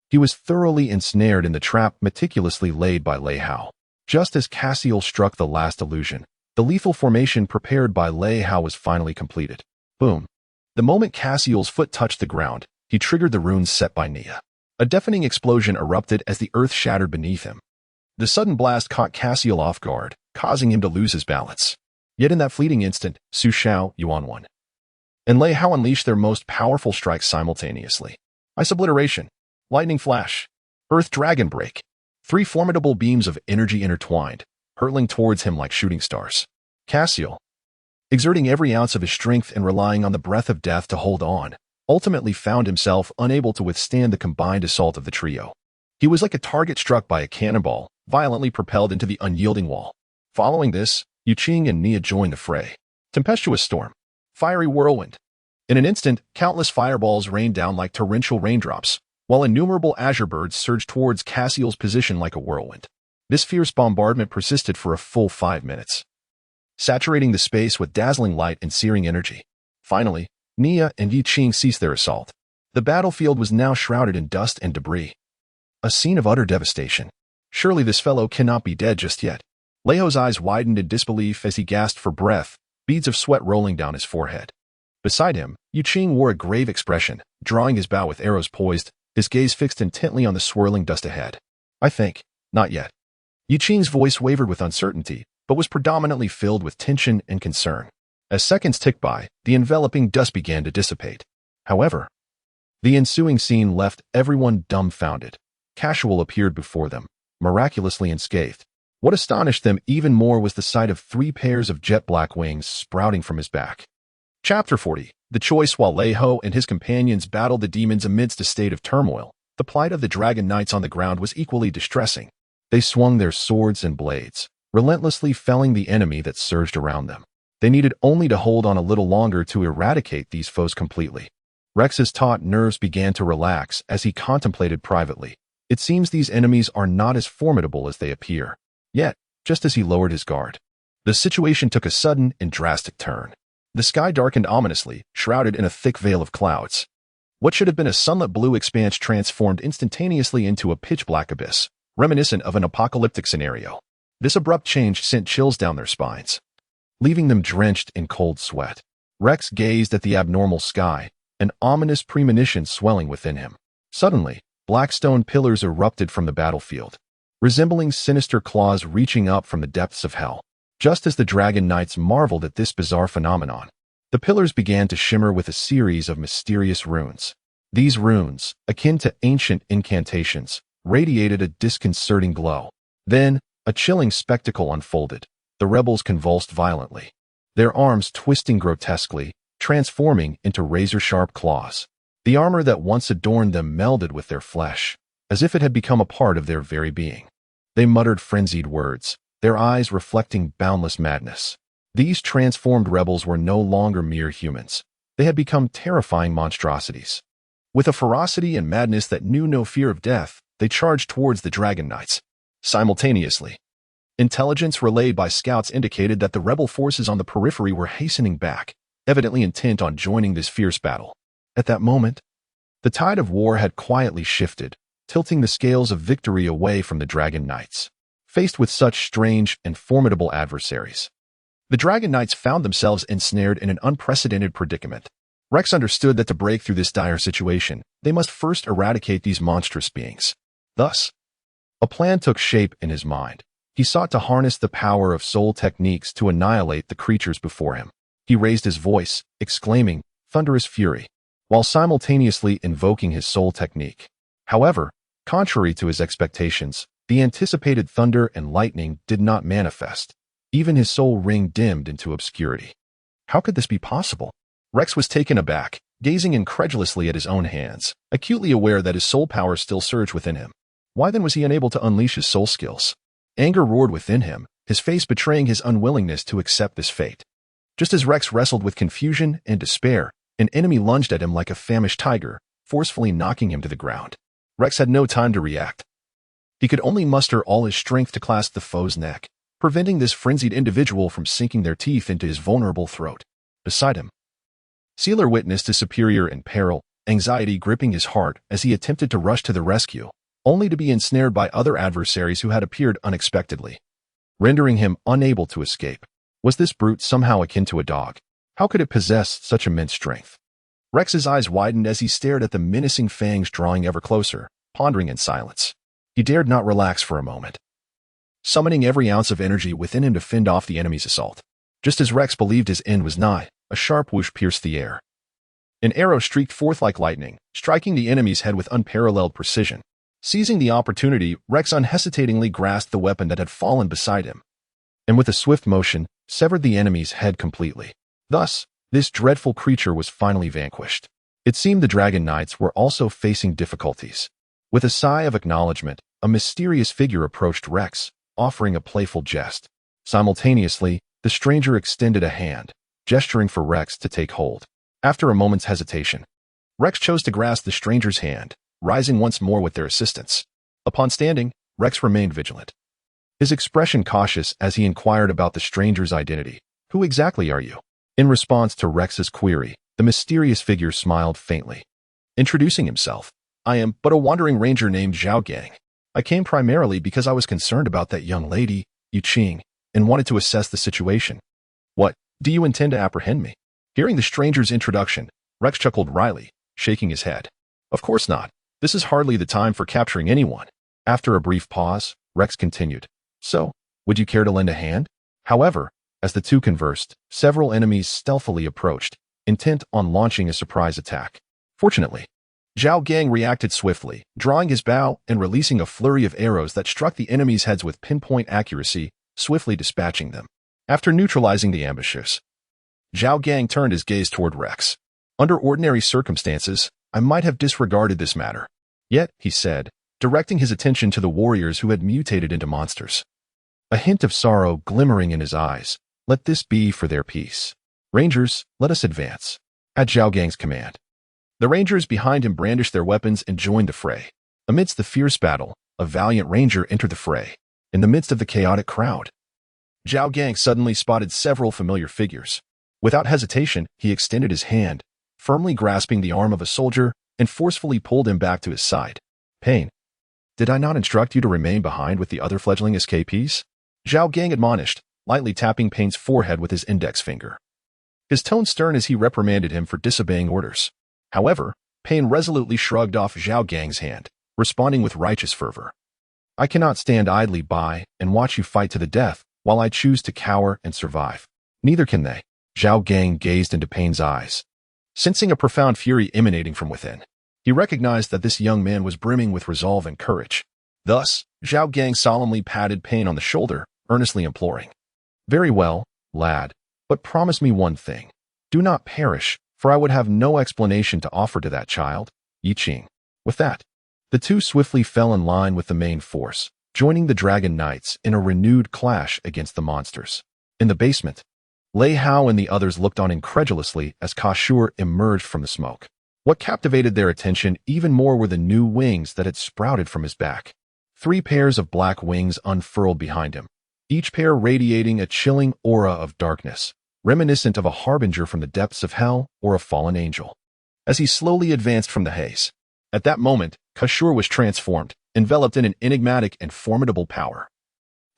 Speaker 1: he was thoroughly ensnared in the trap meticulously laid by Lei Hao. Just as Cassiel struck the last illusion, the lethal formation prepared by Lei Hao was finally completed. Boom. The moment Cassiel's foot touched the ground, he triggered the runes set by Nia. A deafening explosion erupted as the earth shattered beneath him. The sudden blast caught Cassiel off guard, causing him to lose his balance. Yet in that fleeting instant, Su Shao, Yuan won, and Lei Hao unleashed their most powerful strikes simultaneously. Ice obliteration, lightning flash, earth dragon break. Three formidable beams of energy intertwined, hurtling towards him like shooting stars. Cassiel, exerting every ounce of his strength and relying on the breath of death to hold on, ultimately found himself unable to withstand the combined assault of the trio. He was like a target struck by a cannonball, violently propelled into the unyielding wall. Following this, Yu Qing and Nia joined the fray. Tempestuous storm, fiery whirlwind. In an instant, countless fireballs rained down like torrential raindrops, while innumerable azure birds surged towards Cassiel's position like a whirlwind. This fierce bombardment persisted for a full 5 minutes, saturating the space with dazzling light and searing energy. Finally, Nia and Yu Qing ceased their assault. The battlefield was now shrouded in dust and debris. A scene of utter devastation. Surely this fellow cannot be dead just yet. Lei Hao's eyes widened in disbelief as he gasped for breath, beads of sweat rolling down his forehead. Beside him, Yu Qing wore a grave expression, drawing his bow with arrows poised, his gaze fixed intently on the swirling dust ahead. I think, not yet. Yu Qing's voice wavered with uncertainty, but was predominantly filled with tension and concern. As seconds ticked by, the enveloping dust began to dissipate. However, the ensuing scene left everyone dumbfounded. Cassiel appeared before them, miraculously unscathed. What astonished them even more was the sight of 3 pairs of jet-black wings sprouting from his back. Chapter 40. The choice. While Lei Hao and his companions battled the demons amidst a state of turmoil, the plight of the dragon knights on the ground was equally distressing. They swung their swords and blades, relentlessly felling the enemy that surged around them. They needed only to hold on a little longer to eradicate these foes completely. Rex's taut nerves began to relax as he contemplated privately. It seems these enemies are not as formidable as they appear. Yet, just as he lowered his guard, the situation took a sudden and drastic turn. The sky darkened ominously, shrouded in a thick veil of clouds. What should have been a sunlit blue expanse transformed instantaneously into a pitch-black abyss, reminiscent of an apocalyptic scenario. This abrupt change sent chills down their spines, leaving them drenched in cold sweat. Rex gazed at the abnormal sky, an ominous premonition swelling within him. Suddenly, black stone pillars erupted from the battlefield, resembling sinister claws reaching up from the depths of hell. Just as the Dragon Knights marveled at this bizarre phenomenon, the pillars began to shimmer with a series of mysterious runes. These runes, akin to ancient incantations, radiated a disconcerting glow. Then, a chilling spectacle unfolded. The rebels convulsed violently, their arms twisting grotesquely, transforming into razor-sharp claws. The armor that once adorned them melded with their flesh, as if it had become a part of their very being. They muttered frenzied words, their eyes reflecting boundless madness. These transformed rebels were no longer mere humans. They had become terrifying monstrosities. With a ferocity and madness that knew no fear of death, they charged towards the Dragon Knights. Simultaneously, intelligence relayed by scouts indicated that the rebel forces on the periphery were hastening back, evidently intent on joining this fierce battle. At that moment, the tide of war had quietly shifted, tilting the scales of victory away from the Dragon Knights. Faced with such strange and formidable adversaries, the Dragon Knights found themselves ensnared in an unprecedented predicament. Rex understood that to break through this dire situation, they must first eradicate these monstrous beings. Thus, a plan took shape in his mind. He sought to harness the power of soul techniques to annihilate the creatures before him. He raised his voice, exclaiming, "Thunderous fury," while simultaneously invoking his soul technique. However, contrary to his expectations, the anticipated thunder and lightning did not manifest. Even his soul ring dimmed into obscurity. How could this be possible? Rex was taken aback, gazing incredulously at his own hands, acutely aware that his soul power still surged within him. Why then was he unable to unleash his soul skills? Anger roared within him, his face betraying his unwillingness to accept this fate. Just as Rex wrestled with confusion and despair, an enemy lunged at him like a famished tiger, forcefully knocking him to the ground. Rex had no time to react. He could only muster all his strength to clasp the foe's neck, preventing this frenzied individual from sinking their teeth into his vulnerable throat. Beside him, Sealer witnessed his superior in peril, anxiety gripping his heart as he attempted to rush to the rescue, only to be ensnared by other adversaries who had appeared unexpectedly, rendering him unable to escape. Was this brute somehow akin to a dog? How could it possess such immense strength? Rex's eyes widened as he stared at the menacing fangs drawing ever closer, pondering in silence. He dared not relax for a moment, summoning every ounce of energy within him to fend off the enemy's assault. Just as Rex believed his end was nigh, a sharp whoosh pierced the air. An arrow streaked forth like lightning, striking the enemy's head with unparalleled precision. Seizing the opportunity, Rex unhesitatingly grasped the weapon that had fallen beside him, and with a swift motion, severed the enemy's head completely. Thus, this dreadful creature was finally vanquished. It seemed the Dragon Knights were also facing difficulties. With a sigh of acknowledgement, a mysterious figure approached Rex, offering a playful jest. Simultaneously, the stranger extended a hand, gesturing for Rex to take hold. After a moment's hesitation, Rex chose to grasp the stranger's hand, rising once more with their assistance. Upon standing, Rex remained vigilant, his expression cautious as he inquired about the stranger's identity. "Who exactly are you?" In response to Rex's query, the mysterious figure smiled faintly. Introducing himself, "I am but a wandering ranger named Zhao Gang. I came primarily because I was concerned about that young lady, Yu Qing, and wanted to assess the situation." "What, do you intend to apprehend me?" Hearing the stranger's introduction, Rex chuckled wryly, shaking his head. "Of course not. This is hardly the time for capturing anyone." After a brief pause, Rex continued, "So, would you care to lend a hand?" However, as the two conversed, several enemies stealthily approached, intent on launching a surprise attack. Fortunately, Zhao Gang reacted swiftly, drawing his bow and releasing a flurry of arrows that struck the enemies' heads with pinpoint accuracy, swiftly dispatching them. After neutralizing the ambushers, Zhao Gang turned his gaze toward Rex. "Under ordinary circumstances, I might have disregarded this matter. Yet," he said, directing his attention to the warriors who had mutated into monsters, a hint of sorrow glimmering in his eyes, "let this be for their peace. Rangers, let us advance." At Zhao Gang's command, the rangers behind him brandished their weapons and joined the fray. Amidst the fierce battle, a valiant ranger entered the fray. In the midst of the chaotic crowd, Zhao Gang suddenly spotted several familiar figures. Without hesitation, he extended his hand, firmly grasping the arm of a soldier, and forcefully pulled him back to his side. "Pain, did I not instruct you to remain behind with the other fledgling escapees?" Zhao Gang admonished, lightly tapping Pain's forehead with his index finger, his tone stern as he reprimanded him for disobeying orders. However, Pain resolutely shrugged off Zhao Gang's hand, responding with righteous fervor. I cannot stand idly by and watch you fight to the death while I choose to cower and survive. Neither can they. Zhao Gang gazed into Pain's eyes, sensing a profound fury emanating from within. He recognized that this young man was brimming with resolve and courage. Thus, Zhao Gang solemnly patted Pain on the shoulder, earnestly imploring. Very well, lad, but promise me one thing. Do not perish, for I would have no explanation to offer to that child, Yi Qing. With that, the two swiftly fell in line with the main force, joining the Dragon Knights in a renewed clash against the monsters. In the basement, Lei Hao and the others looked on incredulously as Kashur emerged from the smoke. What captivated their attention even more were the new wings that had sprouted from his back. 3 pairs of black wings unfurled behind him, each pair radiating a chilling aura of darkness, reminiscent of a harbinger from the depths of hell or a fallen angel. As he slowly advanced from the haze, at that moment, Kashur was transformed, enveloped in an enigmatic and formidable power.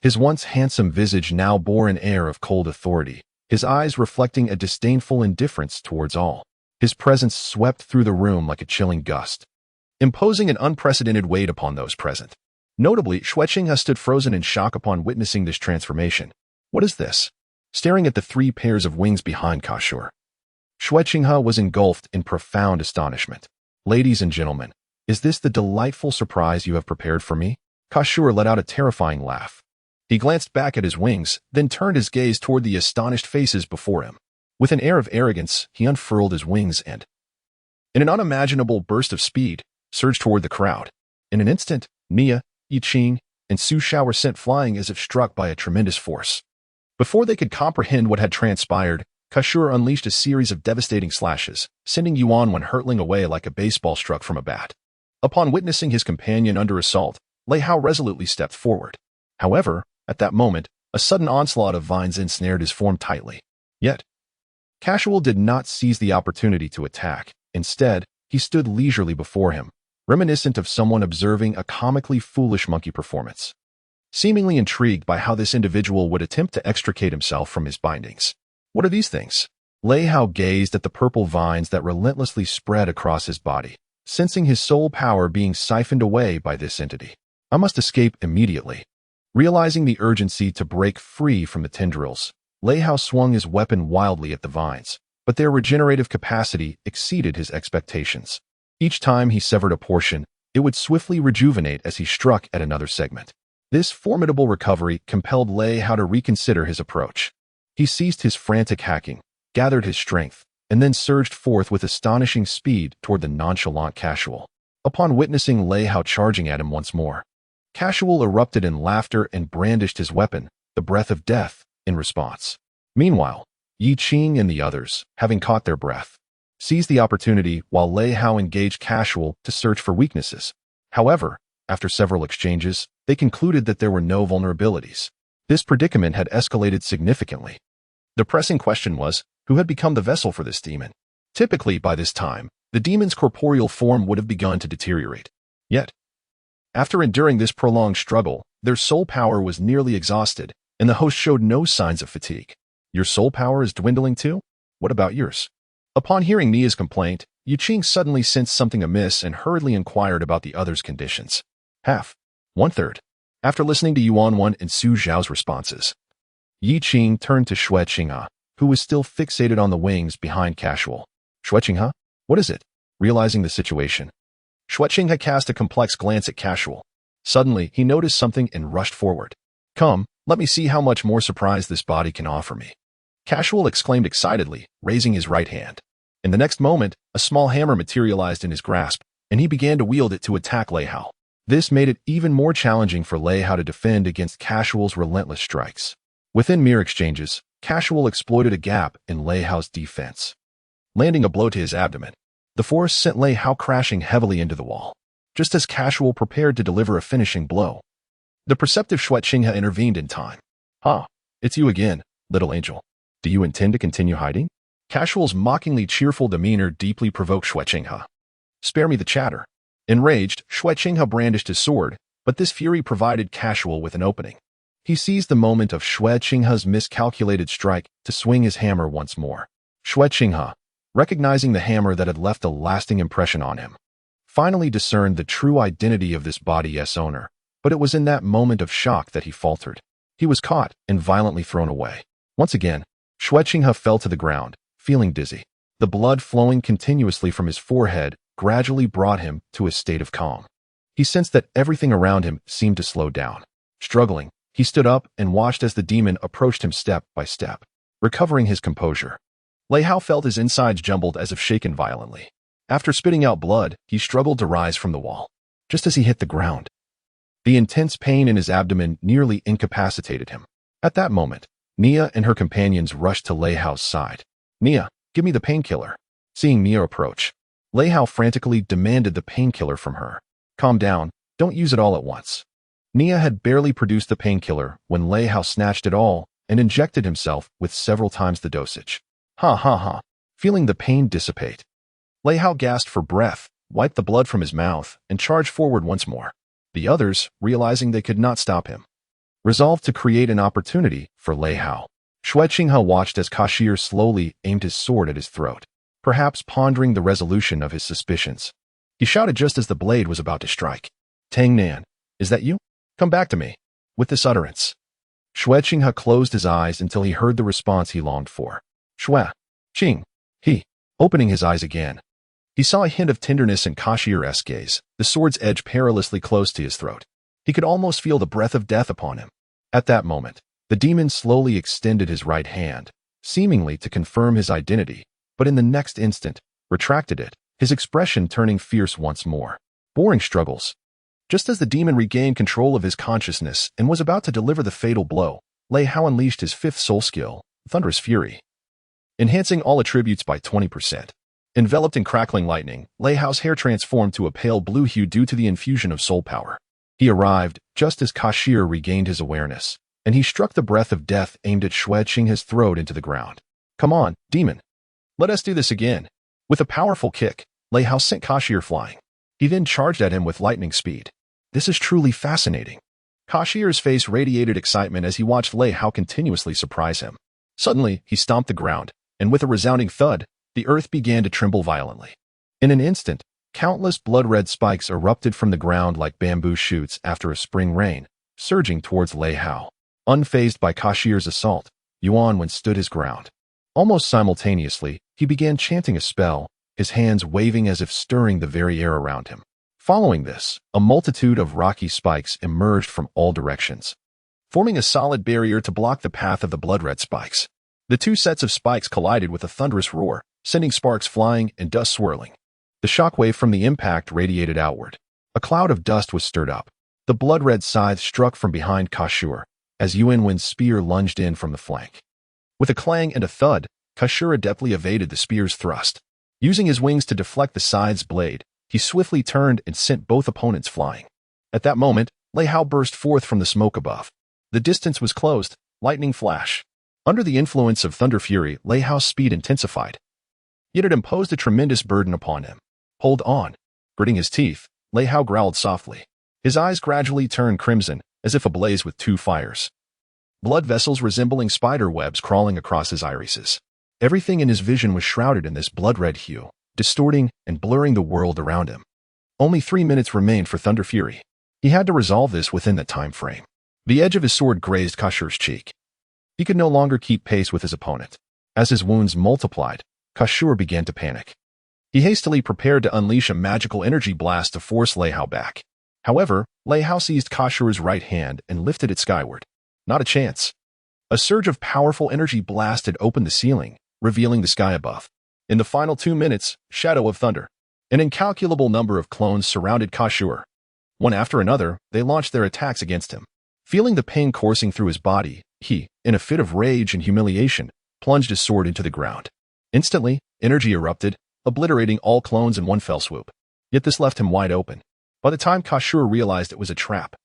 Speaker 1: His once handsome visage now bore an air of cold authority, his eyes reflecting a disdainful indifference towards all. His presence swept through the room like a chilling gust, imposing an unprecedented weight upon those present. Notably, Xueqinghe stood frozen in shock upon witnessing this transformation. What is this? Staring at the 3 pairs of wings behind Kashur, Xueqinghe was engulfed in profound astonishment. Ladies and gentlemen, is this the delightful surprise you have prepared for me? Kashur let out a terrifying laugh. He glanced back at his wings, then turned his gaze toward the astonished faces before him. With an air of arrogance, he unfurled his wings and, in an unimaginable burst of speed, surged toward the crowd. In an instant, Mia, Yi Qing, and Su Shao were sent flying as if struck by a tremendous force. Before they could comprehend what had transpired, Kashur unleashed a series of devastating slashes, sending Yuan hurtling away like a baseball struck from a bat. Upon witnessing his companion under assault, Lei Hao resolutely stepped forward. However, at that moment, a sudden onslaught of vines ensnared his form tightly. Yet, Casual did not seize the opportunity to attack. Instead, he stood leisurely before him, reminiscent of someone observing a comically foolish monkey performance, seemingly intrigued by how this individual would attempt to extricate himself from his bindings. What are these things? Lei Hao gazed at the purple vines that relentlessly spread across his body, sensing his soul power being siphoned away by this entity. I must escape immediately. Realizing the urgency to break free from the tendrils, Lei Hao swung his weapon wildly at the vines, but their regenerative capacity exceeded his expectations. Each time he severed a portion, it would swiftly rejuvenate as he struck at another segment. This formidable recovery compelled Lei Hao to reconsider his approach. He ceased his frantic hacking, gathered his strength, and then surged forth with astonishing speed toward the nonchalant Casual. Upon witnessing Lei Hao charging at him once more, Casual erupted in laughter and brandished his weapon, the breath of death, in response. Meanwhile, Yi Qing and the others, having caught their breath, seized the opportunity while Lei Hao engaged Casual to search for weaknesses. However, after several exchanges, they concluded that there were no vulnerabilities. This predicament had escalated significantly. The pressing question was, who had become the vessel for this demon? Typically, by this time, the demon's corporeal form would have begun to deteriorate. Yet, after enduring this prolonged struggle, their soul power was nearly exhausted, and the host showed no signs of fatigue. Your soul power is dwindling too? What about yours? Upon hearing Nia's complaint, Yi Qing suddenly sensed something amiss and hurriedly inquired about the other's conditions. Half. 1/3. After listening to Yuan and Su Zhao's responses, Yi Qing turned to Xueqinghe, who was still fixated on the wings behind Casual. Xueqinghe, what is it? Realizing the situation, Xueqinghe cast a complex glance at Casual. Suddenly, he noticed something and rushed forward. Come, let me see how much more surprise this body can offer me. Casual exclaimed excitedly, raising his right hand. In the next moment, a small hammer materialized in his grasp, and he began to wield it to attack Lei Hao. This made it even more challenging for Lei Hao to defend against Casual's relentless strikes. Within mere exchanges, Casual exploited a gap in Lei Hao's defense, landing a blow to his abdomen. The force sent Lei Hao crashing heavily into the wall, just as Casual prepared to deliver a finishing blow. The perceptive Xueqinghe intervened in time. It's you again, little angel. Do you intend to continue hiding? Casual's mockingly cheerful demeanor deeply provoked Xueqinghe. Spare me the chatter. Enraged, Xueqinghe brandished his sword, but this fury provided Casual with an opening. He seized the moment of Xueqinghe's miscalculated strike to swing his hammer once more. Xueqinghe, recognizing the hammer that had left a lasting impression on him. Finally discerned the true identity of this body's owner, but it was in that moment of shock that he faltered. He was caught and violently thrown away. Once again, Xue Qinghe fell to the ground, feeling dizzy. The blood flowing continuously from his forehead gradually brought him to a state of calm. He sensed that everything around him seemed to slow down. Struggling, he stood up and watched as the demon approached him step by step. Recovering his composure, Lei Hao felt his insides jumbled as if shaken violently. After spitting out blood, he struggled to rise from the wall. Just as he hit the ground, the intense pain in his abdomen nearly incapacitated him. At that moment, Nia and her companions rushed to Lei Hao's side. "Nia, give me the painkiller." Seeing Nia approach, Lei Hao frantically demanded the painkiller from her. "Calm down, don't use it all at once." Nia had barely produced the painkiller when Lei Hao snatched it all and injected himself with several times the dosage. Ha ha ha. Feeling the pain dissipate, Lei Hao gasped for breath, wiped the blood from his mouth, and charged forward once more. The others, realizing they could not stop him, resolved to create an opportunity for Lei Hao. Xue Qinghe watched as Kashir slowly aimed his sword at his throat, perhaps pondering the resolution of his suspicions. He shouted just as the blade was about to strike. "Tang Nan, is that you? Come back to me." With this utterance, Xue Qinghe closed his eyes until he heard the response he longed for. "Xue Qing," he, opening his eyes again. He saw a hint of tenderness in Kashir's gaze, the sword's edge perilously close to his throat. He could almost feel the breath of death upon him. At that moment, the demon slowly extended his right hand, seemingly to confirm his identity, but in the next instant, retracted it, his expression turning fierce once more. Boring struggles. Just as the demon regained control of his consciousness and was about to deliver the fatal blow, Lei Hao unleashed his fifth soul skill, Thunderous Fury, enhancing all attributes by 20%. Enveloped in crackling lightning, Lei Hao's hair transformed to a pale blue hue due to the infusion of soul power. He arrived just as Kashir regained his awareness, and he struck the breath of death aimed at Xue Qinghe's throat into the ground. "Come on, demon. Let us do this again." With a powerful kick, Lei Hao sent Kashir flying. He then charged at him with lightning speed. This is truly fascinating. Kashir's face radiated excitement as he watched Lei Hao continuously surprise him. Suddenly, he stomped the ground, and with a resounding thud, the earth began to tremble violently. In an instant, countless blood-red spikes erupted from the ground like bamboo shoots after a spring rain, surging towards Lei Hao. Unfazed by Kashir's assault, Yuan stood his ground. Almost simultaneously, he began chanting a spell, his hands waving as if stirring the very air around him. Following this, a multitude of rocky spikes emerged from all directions, forming a solid barrier to block the path of the blood-red spikes. The two sets of spikes collided with a thunderous roar, sending sparks flying and dust swirling. The shockwave from the impact radiated outward. A cloud of dust was stirred up. The blood-red scythe struck from behind Kashur, as Yuan's spear lunged in from the flank. With a clang and a thud, Kashur adeptly evaded the spear's thrust. Using his wings to deflect the scythe's blade, he swiftly turned and sent both opponents flying. At that moment, Lei Hao burst forth from the smoke above. The distance was closed, lightning flash. Under the influence of Thunder Fury, Lei Hao's speed intensified. Yet it imposed a tremendous burden upon him. "Hold on." Gritting his teeth, Lei Hao growled softly. His eyes gradually turned crimson, as if ablaze with two fires. Blood vessels resembling spider webs crawling across his irises. Everything in his vision was shrouded in this blood-red hue, distorting and blurring the world around him. Only 3 minutes remained for Thunder Fury. He had to resolve this within that time frame. The edge of his sword grazed Kashur's cheek. He could no longer keep pace with his opponent. As his wounds multiplied, Kashur began to panic. He hastily prepared to unleash a magical energy blast to force Lei Hao back. However, Lei Hao seized Kashur's right hand and lifted it skyward. Not a chance. A surge of powerful energy blasted open the ceiling, revealing the sky above. In the final 2 minutes, Shadow of Thunder. An incalculable number of clones surrounded Kashur. One after another, they launched their attacks against him. Feeling the pain coursing through his body, he, in a fit of rage and humiliation, plunged his sword into the ground. Instantly, energy erupted, obliterating all clones in one fell swoop. Yet this left him wide open. By the time Kashur realized it was a trap,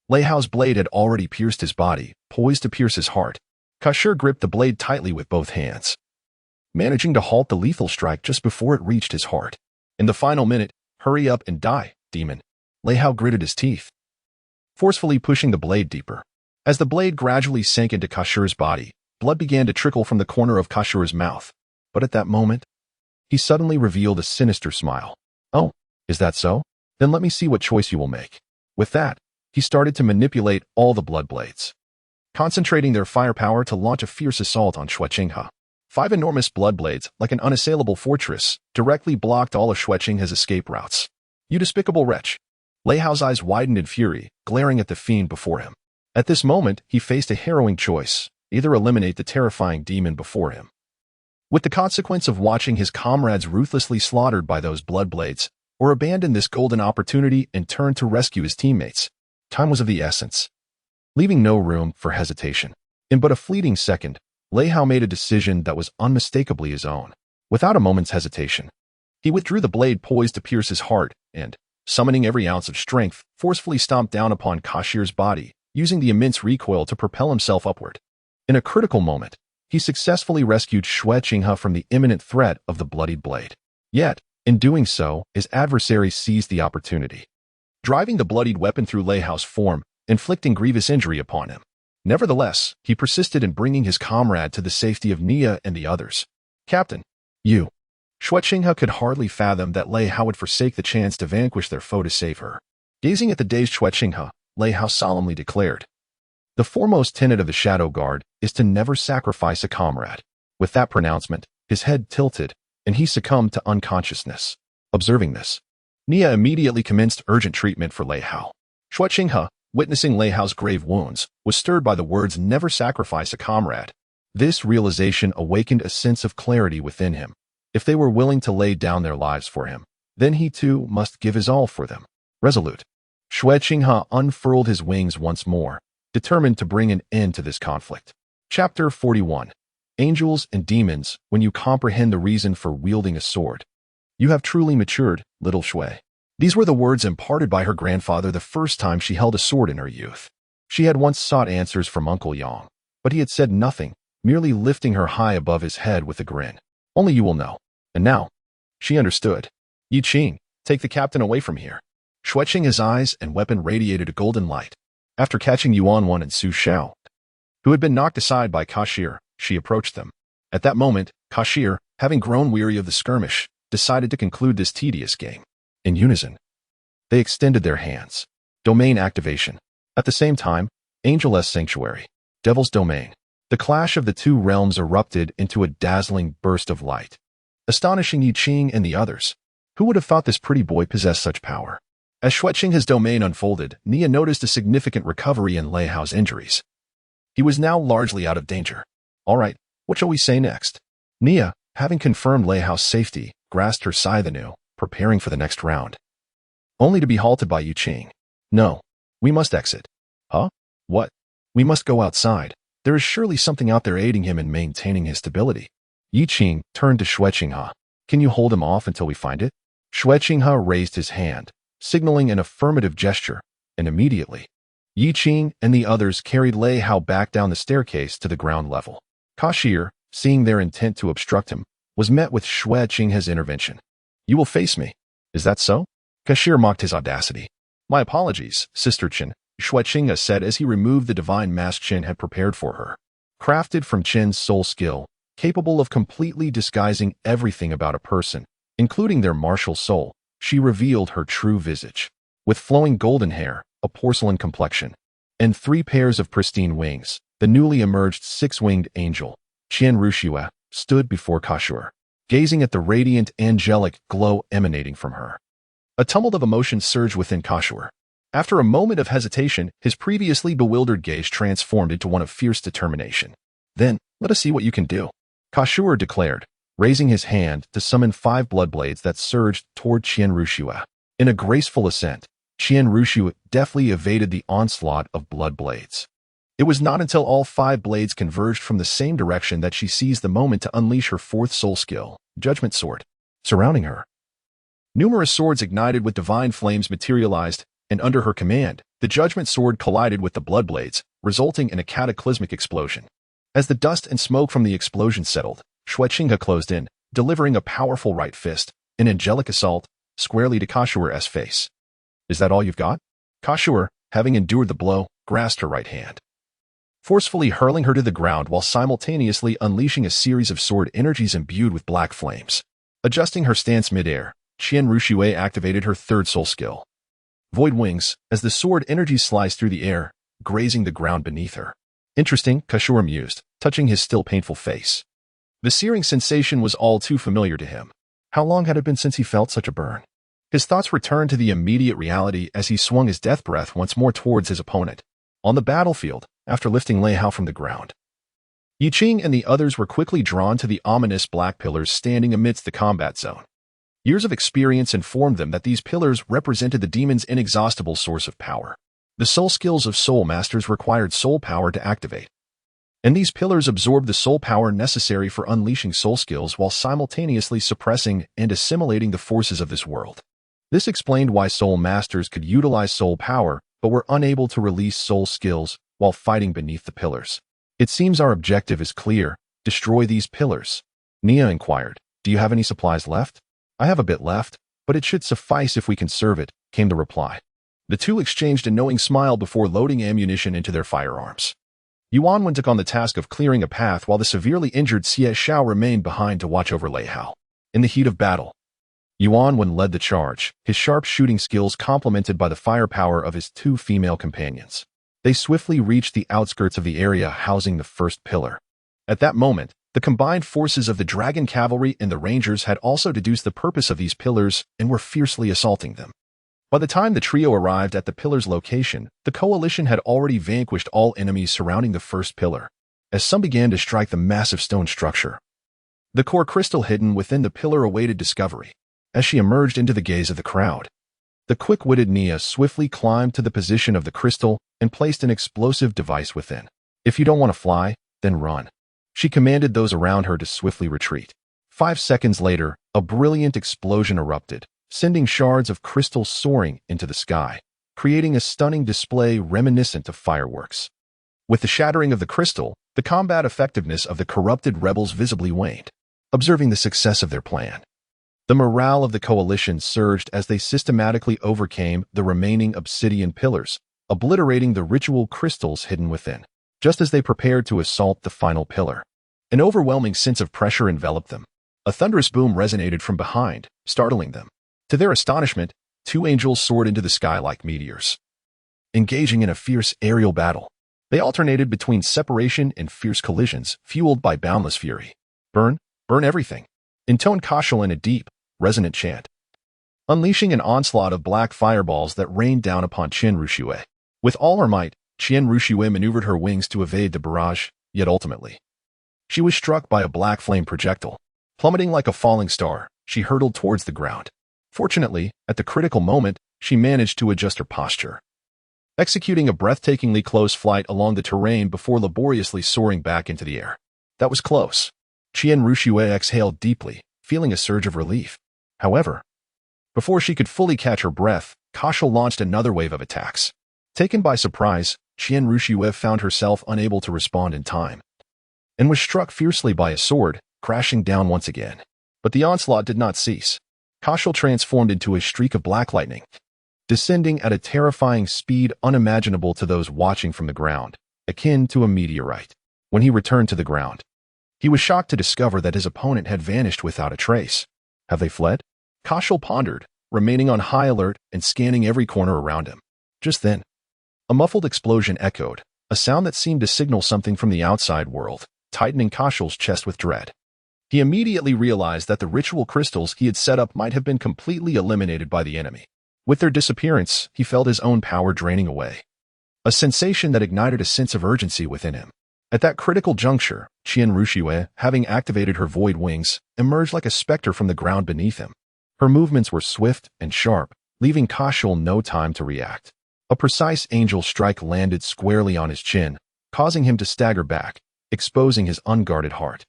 Speaker 1: Lei Hao's blade had already pierced his body, poised to pierce his heart. Kashur gripped the blade tightly with both hands, managing to halt the lethal strike just before it reached his heart. In the final minute, "Hurry up and die, demon." Lei Hao gritted his teeth, forcefully pushing the blade deeper. As the blade gradually sank into Kashur's body, blood began to trickle from the corner of Kashur's mouth. But at that moment, he suddenly revealed a sinister smile. "Oh, is that so? Then let me see what choice you will make." With that, he started to manipulate all the blood blades, concentrating their firepower to launch a fierce assault on Xue Qinghe. 5 enormous blood blades, like an unassailable fortress, directly blocked all of Xue Qinghe's escape routes. "You despicable wretch!" Lei Hao's eyes widened in fury, glaring at the fiend before him. At this moment, he faced a harrowing choice: either eliminate the terrifying demon before him, with the consequence of watching his comrades ruthlessly slaughtered by those blood blades, or abandon this golden opportunity and turn to rescue his teammates. Time was of the essence, leaving no room for hesitation. In but a fleeting second, Lei Hao made a decision that was unmistakably his own. Without a moment's hesitation, he withdrew the blade poised to pierce his heart and, summoning every ounce of strength, forcefully stomped down upon Kashir's body, using the immense recoil to propel himself upward. In a critical moment, he successfully rescued Xue Qinghe from the imminent threat of the bloodied blade. Yet, in doing so, his adversary seized the opportunity, driving the bloodied weapon through Lei Hao's form, inflicting grievous injury upon him. Nevertheless, he persisted in bringing his comrade to the safety of Nia and the others. "Captain, you." Xue Qinghe could hardly fathom that Lei Hao would forsake the chance to vanquish their foe to save her. Gazing at the dazed Xue Qinghe, Lei Hao solemnly declared, "The foremost tenet of the Shadow Guard is to never sacrifice a comrade." With that pronouncement, his head tilted, and he succumbed to unconsciousness. Observing this, Nia immediately commenced urgent treatment for Lei Hao. Xue Qinghe, witnessing Lei Hao's grave wounds, was stirred by the words "never sacrifice a comrade." This realization awakened a sense of clarity within him. If they were willing to lay down their lives for him, then he too must give his all for them. Resolute, Xue Qinghe unfurled his wings once more, determined to bring an end to this conflict. Chapter 41. Angels and Demons. When you comprehend the reason for wielding a sword, you have truly matured, little Xue. These were the words imparted by her grandfather the first time she held a sword in her youth. She had once sought answers from Uncle Yang, but he had said nothing, merely lifting her high above his head with a grin. "Only you will know." And now, she understood. "Yi Qing, take the captain away from here." Xue Qinghe's eyes and weapon radiated a golden light. After catching Yuan Wan and Su Xiao, who had been knocked aside by Kashir, she approached them. At that moment, Kashir, having grown weary of the skirmish, decided to conclude this tedious game. In unison, they extended their hands. Domain activation. At the same time, Angel's Sanctuary, Devil's Domain. The clash of the two realms erupted into a dazzling burst of light, astonishing Yi Qing and the others. Who would have thought this pretty boy possessed such power? As Xue Qinghe's domain unfolded, Nia noticed a significant recovery in Lei Hao's injuries. He was now largely out of danger. "All right, what shall we say next?" Nia, having confirmed Lei Hao's safety, grasped her scythe anew, preparing for the next round, only to be halted by Yi Qing. "No, we must exit." "Huh? What?" "We must go outside. There is surely something out there aiding him in maintaining his stability." Yi Qing turned to Xue Qinghe. "Can you hold him off until we find it?" Xue Qinghe raised his hand, signaling an affirmative gesture, and immediately, Yi Qing and the others carried Lei Hao back down the staircase to the ground level. Kashir, seeing their intent to obstruct him, was met with Xue Qinghe's intervention. "You will face me. Is that so?" Kashir mocked his audacity. "My apologies, Sister Chen," Xue Qinghe said as he removed the divine mask Chen had prepared for her. Crafted from Chen's soul skill, capable of completely disguising everything about a person, including their martial soul, she revealed her true visage. With flowing golden hair, a porcelain complexion, and 3 pairs of pristine wings, the newly emerged 6-winged angel, Qian Ruxue, stood before Kashur, gazing at the radiant angelic glow emanating from her. A tumult of emotions surged within Kashur. After a moment of hesitation, his previously bewildered gaze transformed into one of fierce determination. "Then, let us see what you can do," Kashur declared, raising his hand to summon 5 blood blades that surged toward Qian Ruxue. In a graceful ascent, Qian Ruxue deftly evaded the onslaught of blood blades. It was not until all 5 blades converged from the same direction that she seized the moment to unleash her 4th soul skill, Judgment Sword. Surrounding her, numerous swords ignited with divine flames materialized, and under her command, the Judgment Sword collided with the blood blades, resulting in a cataclysmic explosion. As the dust and smoke from the explosion settled, Xue Qinghe closed in, delivering a powerful right fist, an angelic assault, squarely to Kashur's face. "Is that all you've got?" Kashur, having endured the blow, grasped her right hand, forcefully hurling her to the ground while simultaneously unleashing a series of sword energies imbued with black flames. Adjusting her stance midair, Qian Ruxue activated her third soul skill, Void Wings, as the sword energy sliced through the air, grazing the ground beneath her. Interesting, Kashur mused, touching his still painful face. The searing sensation was all too familiar to him. How long had it been since he felt such a burn? His thoughts returned to the immediate reality as he swung his death breath once more towards his opponent. On the battlefield, after lifting Lei Hao from the ground, Yi Qing and the others were quickly drawn to the ominous black pillars standing amidst the combat zone. Years of experience informed them that these pillars represented the demon's inexhaustible source of power. The soul skills of soul masters required soul power to activate, and these pillars absorbed the soul power necessary for unleashing soul skills while simultaneously suppressing and assimilating the forces of this world. This explained why soul masters could utilize soul power but were unable to release soul skills while fighting beneath the pillars. It seems our objective is clear. Destroy these pillars. Nia inquired, do you have any supplies left? I have a bit left, but it should suffice if we conserve it, came the reply. The two exchanged a knowing smile before loading ammunition into their firearms. Yuan took on the task of clearing a path while the severely injured Xie Xiao remained behind to watch over Lei Hao. In the heat of battle, Yuan led the charge, his sharp shooting skills complemented by the firepower of his two female companions. They swiftly reached the outskirts of the area housing the first pillar. At that moment, the combined forces of the Dragon Cavalry and the Rangers had also deduced the purpose of these pillars and were fiercely assaulting them. By the time the trio arrived at the pillar's location, the coalition had already vanquished all enemies surrounding the first pillar. As some began to strike the massive stone structure, the core crystal hidden within the pillar awaited discovery. As she emerged into the gaze of the crowd, the quick-witted Nia swiftly climbed to the position of the crystal and placed an explosive device within. If you don't want to fly, then run. She commanded those around her to swiftly retreat. 5 seconds later, a brilliant explosion erupted, sending shards of crystal soaring into the sky, creating a stunning display reminiscent of fireworks. With the shattering of the crystal, the combat effectiveness of the corrupted rebels visibly waned. Observing the success of their plan, the morale of the coalition surged as they systematically overcame the remaining obsidian pillars, obliterating the ritual crystals hidden within. Just as they prepared to assault the final pillar, an overwhelming sense of pressure enveloped them. A thunderous boom resonated from behind, startling them. To their astonishment, 2 angels soared into the sky like meteors, engaging in a fierce aerial battle. They alternated between separation and fierce collisions, fueled by boundless fury. Burn, burn everything, intoned Kashul in a deep, resonant chant, unleashing an onslaught of black fireballs that rained down upon Qian Ruxue. With all her might, Qian Ruxue maneuvered her wings to evade the barrage, yet ultimately, she was struck by a black flame projectile. Plummeting like a falling star, she hurtled towards the ground. Fortunately, at the critical moment, she managed to adjust her posture, executing a breathtakingly close flight along the terrain before laboriously soaring back into the air. That was close. Qian Ruxue exhaled deeply, feeling a surge of relief. However, before she could fully catch her breath, Kashul launched another wave of attacks. Taken by surprise, Qian Ruxue found herself unable to respond in time, and was struck fiercely by a sword, crashing down once again. But the onslaught did not cease. Kashul transformed into a streak of black lightning, descending at a terrifying speed unimaginable to those watching from the ground, akin to a meteorite. When he returned to the ground, he was shocked to discover that his opponent had vanished without a trace. Have they fled? Kashul pondered, remaining on high alert and scanning every corner around him. Just then, a muffled explosion echoed, a sound that seemed to signal something from the outside world, tightening Kashul's chest with dread. He immediately realized that the ritual crystals he had set up might have been completely eliminated by the enemy. With their disappearance, he felt his own power draining away, a sensation that ignited a sense of urgency within him. At that critical juncture, Qian Ruxue, having activated her void wings, emerged like a specter from the ground beneath him. Her movements were swift and sharp, leaving Kashul no time to react. A precise angel strike landed squarely on his chin, causing him to stagger back, exposing his unguarded heart.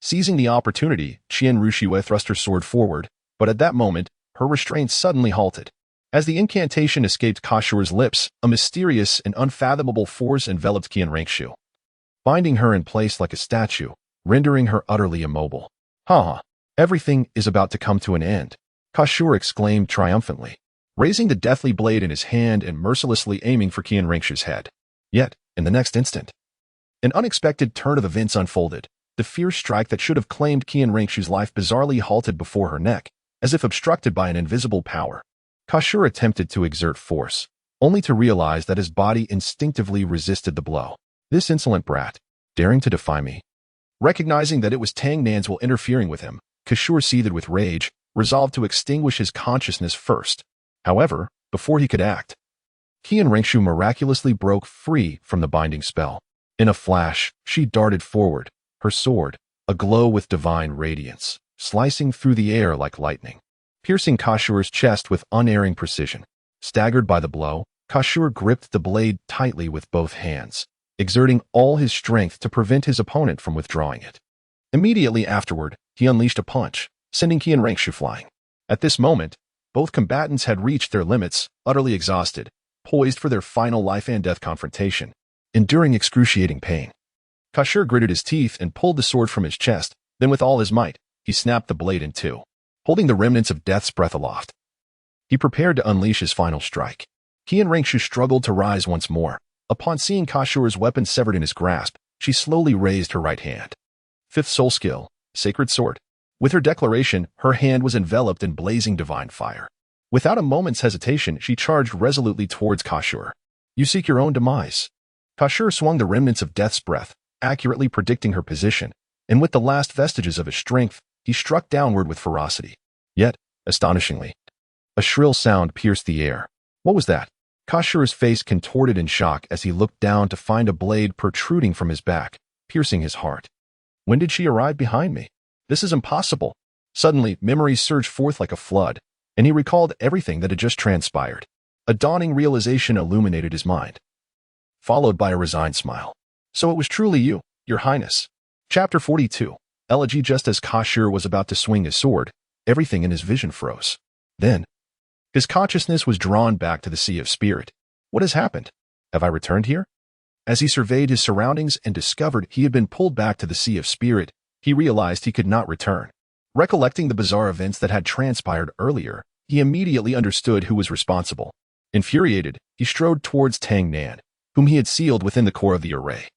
Speaker 1: Seizing the opportunity, Qian Ruxue thrust her sword forward, but at that moment, her restraint suddenly halted. As the incantation escaped Kashur's lips, a mysterious and unfathomable force enveloped Qian Ruxue, binding her in place like a statue, rendering her utterly immobile. Everything is about to come to an end, Kashur exclaimed triumphantly, raising the deathly blade in his hand and mercilessly aiming for Qian Ruxue's head. Yet, in the next instant, an unexpected turn of events unfolded. The fierce strike that should have claimed Qian Rengshu's life bizarrely halted before her neck, as if obstructed by an invisible power. Kashur attempted to exert force, only to realize that his body instinctively resisted the blow. This insolent brat, daring to defy me. Recognizing that it was Tang Nan's will interfering with him, Kashur seethed with rage, resolved to extinguish his consciousness first. However, before he could act, Qian Rengshu miraculously broke free from the binding spell. In a flash, she darted forward, her sword, aglow with divine radiance, slicing through the air like lightning, piercing Kashur's chest with unerring precision. Staggered by the blow, Kashur gripped the blade tightly with both hands, exerting all his strength to prevent his opponent from withdrawing it. Immediately afterward, he unleashed a punch, sending Qian Rengshu flying. At this moment, both combatants had reached their limits, utterly exhausted, poised for their final life-and-death confrontation, enduring excruciating pain. Kashur gritted his teeth and pulled the sword from his chest, then with all his might, he snapped the blade in two, holding the remnants of death's breath aloft. He prepared to unleash his final strike. Qian Rengshu struggled to rise once more. Upon seeing Kashur's weapon severed in his grasp, she slowly raised her right hand. Fifth soul skill, Sacred Sword. With her declaration, her hand was enveloped in blazing divine fire. Without a moment's hesitation, she charged resolutely towards Kashur. You seek your own demise. Kashur swung the remnants of death's breath, accurately predicting her position, and with the last vestiges of his strength, he struck downward with ferocity. Yet, astonishingly, a shrill sound pierced the air. What was that? Kashur's face contorted in shock as he looked down to find a blade protruding from his back, piercing his heart. When did she arrive behind me? This is impossible. Suddenly, memories surged forth like a flood, and he recalled everything that had just transpired. A dawning realization illuminated his mind, followed by a resigned smile. So it was truly you, Your Highness. Chapter 42. Elegy. Just as Kashur was about to swing his sword, everything in his vision froze. Then, his consciousness was drawn back to the Sea of Spirit. What has happened? Have I returned here? As he surveyed his surroundings and discovered he had been pulled back to the Sea of Spirit, he realized he could not return. Recollecting the bizarre events that had transpired earlier, he immediately understood who was responsible. Infuriated, he strode towards Tang Nan, whom he had sealed within the core of the array.